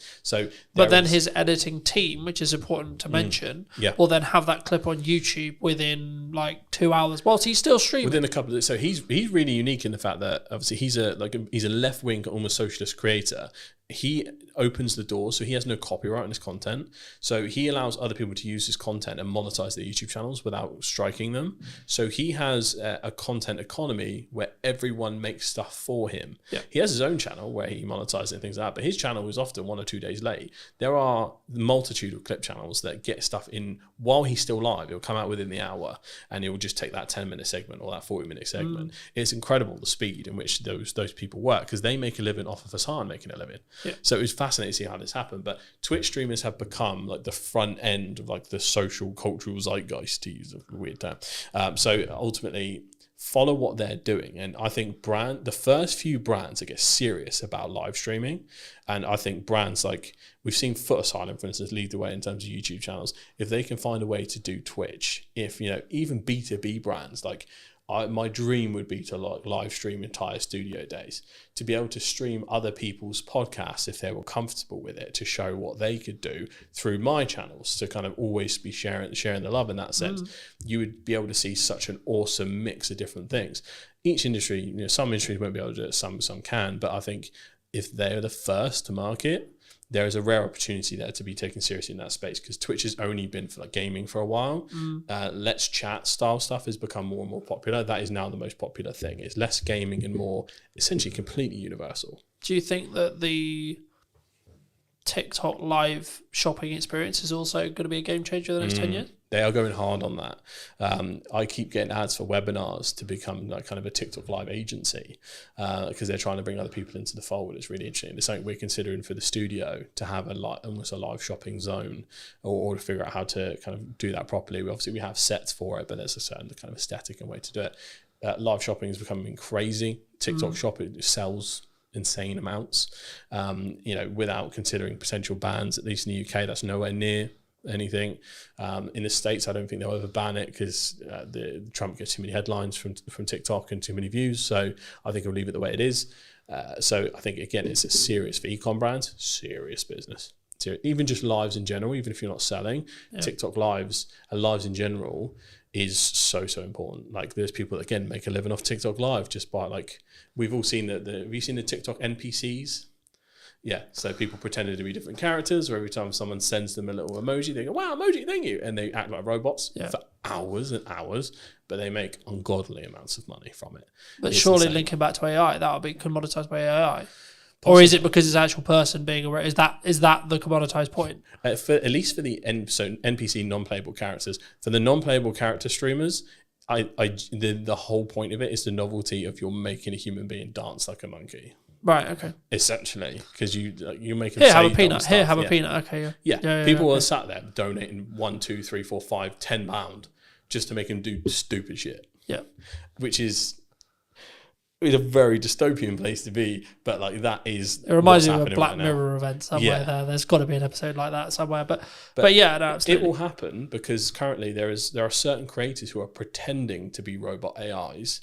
But then his editing team, which is important to mention, will then have that clip on YouTube within like 2 hours, whilst he's still streaming. Within a couple of... So he's really unique in the fact that obviously he's a left-wing, almost socialist creator. He opens the door, so he has no copyright on his content. So he allows other people to use his content and monetize their YouTube channels without striking them. So he has a content economy where everyone makes stuff for him. He has his own channel where he monetizes and things like that, but his channel is often 1 or 2 days late. There are a multitude of clip channels that get stuff in while he's still live. It'll come out within the hour, and it will just take that 10-minute segment or that 40-minute segment. It's incredible the speed in which those people work, because they make a living off of Hassan making a living. So it was fascinating to see how this happened. But Twitch streamers have become like the front end of like the social cultural zeitgeist, to use a weird term. So ultimately, follow what they're doing. And I think the first few brands that get serious about live streaming, and I think brands like, we've seen Foot Asylum, for instance, lead the way in terms of YouTube channels. If they can find a way to do Twitch, even B2B brands, like, my dream would be to live stream entire studio days, to be able to stream other people's podcasts if they were comfortable with it, to show what they could do through my channels, to kind of always be sharing the love in that sense. You would be able to see such an awesome mix of different things. Each industry, some industries won't be able to do it, some can, but I think if they're the first to market, there is a rare opportunity there to be taken seriously in that space, because Twitch has only been for like gaming for a while. Let's Chat style stuff has become more and more popular. That is now the most popular thing. It's less gaming and more essentially completely universal. Do you think that the TikTok live shopping experience is also going to be a game changer in the next 10 years? They are going hard on that. I keep getting ads for webinars to become like kind of a TikTok live agency, because they're trying to bring other people into the fold. It's really interesting. It's something we're considering for the studio, to have almost a live shopping zone, or to figure out how to kind of do that properly. We have sets for it, but there's a certain kind of aesthetic and way to do it. Live shopping is becoming crazy. TikTok shopping sells insane amounts, without considering potential bans. At least in the UK, that's nowhere near anything. In the States, I don't think they'll ever ban it, because Trump gets too many headlines from TikTok and too many views. So I think he'll leave it the way it is. So I think, again, it's a serious, for e-com brands, serious business. Even just lives in general, even if you're not selling, TikTok lives and lives in general is so important. Like, there's people that, again, make a living off TikTok live just by, like, we've all seen have you seen the TikTok NPCs? Yeah, so people pretended to be different characters, or every time someone sends them a little emoji, they go, wow, emoji, thank you. And they act like robots for hours and hours, but they make ungodly amounts of money from it. But It's surely insane. linking back to AI, that'll be commoditized by AI. Or is it because it's an actual person being aware? Is that the commoditized point? At least for the NPC non-playable characters, for the non-playable character streamers, the whole point of it is the novelty of you're making a human being dance like a monkey. Right. Okay. Essentially, because you make them Here, say have a dumb peanut. stuff. Here, have a peanut. Okay. Yeah. People are sat there donating £1, £2, £3, £4, £5, £10 just to make them do stupid shit. Yeah. Which is a very dystopian place to be, but like that is. It reminds me of a happening Black right now. Mirror event somewhere. Yeah. There's got to be an episode like that somewhere. But yeah, no, absolutely. It will happen because currently there are certain creators who are pretending to be robot AIs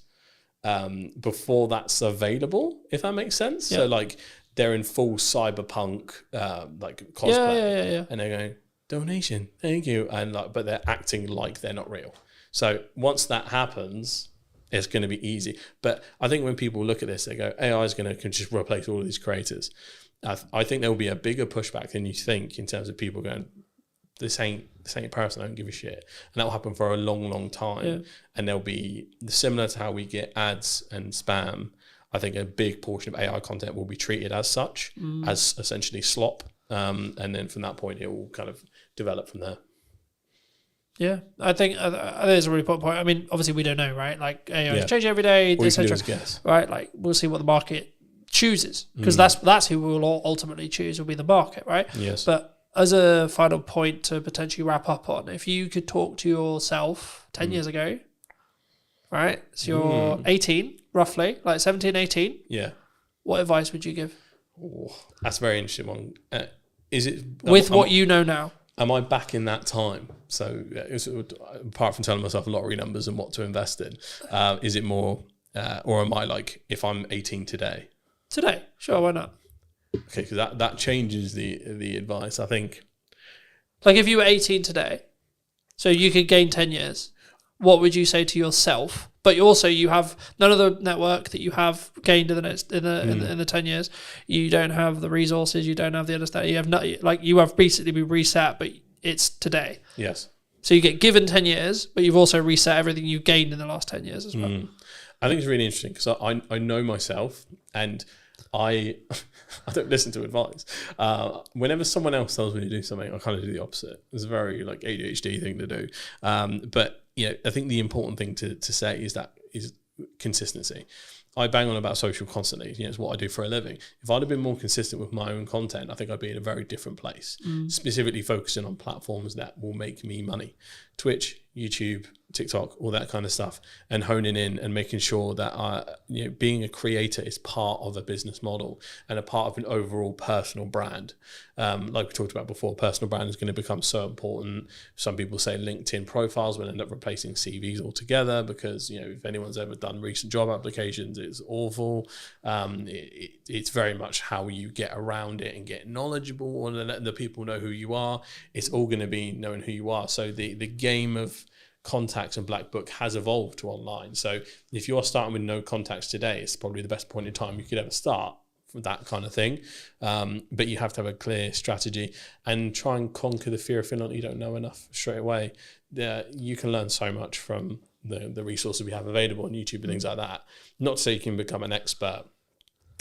before that's available, if that makes sense. Yeah. So like they're in full cyberpunk like cosplay, Yeah. and they're going donation, thank you, and but they're acting like they're not real. So once that happens, it's going to be easy. But I think when people look at this, they go, AI is going to just replace all of these creators. I think there will be a bigger pushback than you think in terms of people going, this ain't a person, I don't give a shit. And that will happen for a long, long time. Yeah. And there'll be, similar to how we get ads and spam, I think a big portion of AI content will be treated as such, as essentially slop. And then from that point, it will kind of develop from there. Yeah, I think there's a really important point. I mean, obviously we don't know, right? Like AI is changing every day, All you can do etc. is guess. Right? Like we'll see what the market chooses, because that's who we'll ultimately choose will be the market, right? Yes. But as a final point to potentially wrap up on, if you could talk to yourself 10 years ago, right? So you're 18, roughly, like 17, 18. Yeah. What advice would you give? Oh, that's a very interesting one. Is it With what you know now? Am I back in that time? So apart from telling myself lottery numbers and what to invest in, is it more, or am I like, if I'm 18 today? Today, sure, why not? Okay, because that changes the advice. I think. Like if you were 18 today, so you could gain 10 years, what would you say to yourself? But you have none of the network that you have gained in the 10 years. You don't have the resources. You don't have the understanding. You have you have basically been reset, but it's today. Yes. So you get given 10 years, but you've also reset everything you've gained in the last 10 years as well. I think it's really interesting because I know myself, and I don't listen to advice. Whenever someone else tells me to do something, I kind of do the opposite. It's a very ADHD thing to do. But I think the important thing to say is consistency. I bang on about social constantly. It's what I do for a living. If I'd have been more consistent with my own content, I think I'd be in a very different place. Specifically focusing on platforms that will make me money. Twitch, YouTube, TikTok, all that kind of stuff, and honing in and making sure that being a creator is part of a business model and a part of an overall personal brand. Like we talked about before, personal brand is going to become so important. Some people say LinkedIn profiles will end up replacing CVs altogether because if anyone's ever done recent job applications, it's awful. It's very much how you get around it and get knowledgeable and let the people know who you are. It's all going to be knowing who you are. So the game of contacts and black book has evolved to online. So if you're starting with no contacts today, it's probably the best point in time you could ever start for that kind of thing. But you have to have a clear strategy and try and conquer the fear of feeling like you don't know enough straight away. You can learn so much from the resources we have available on YouTube and things like that. Not to say you can become an expert,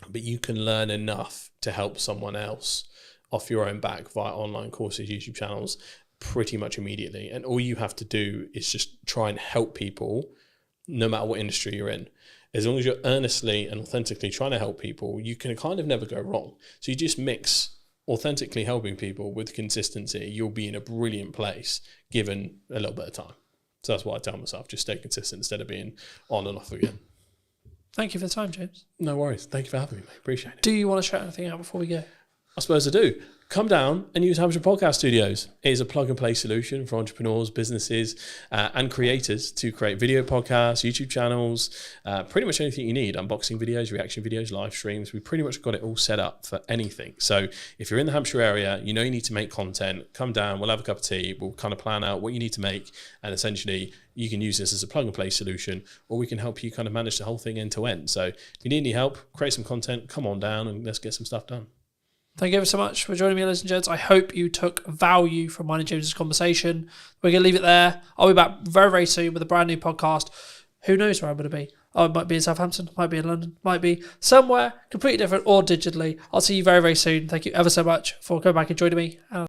but you can learn enough to help someone else off your own back via online courses, YouTube channels, pretty much immediately. And all you have to do is just try and help people no matter what industry you're in. As long as you're earnestly and authentically trying to help people, you can kind of never go wrong. So you just mix authentically helping people with consistency. You'll be in a brilliant place given a little bit of time. So that's what I tell myself, just stay consistent instead of being on and off again. Thank you for the time, James. No worries. Thank you for having me, mate. Appreciate it. Do you want to shout anything out before we go? I suppose I do. Come down and use Hampshire Podcast Studios. It is a plug-and-play solution for entrepreneurs, businesses, and creators to create video podcasts, YouTube channels, pretty much anything you need. Unboxing videos, reaction videos, live streams. We pretty much got it all set up for anything. So if you're in the Hampshire area, you need to make content, come down, we'll have a cup of tea, we'll kind of plan out what you need to make, and essentially you can use this as a plug-and-play solution, or we can help you kind of manage the whole thing end to end. So if you need any help, create some content, come on down and let's get some stuff done. Thank you ever so much for joining me, ladies and gents. I hope you took value from mine and James's conversation. We're going to leave it there. I'll be back very, very soon with a brand new podcast. Who knows where I'm going to be? Oh, it might be in Southampton, might be in London, might be somewhere completely different or digitally. I'll see you very, very soon. Thank you ever so much for coming back and joining me.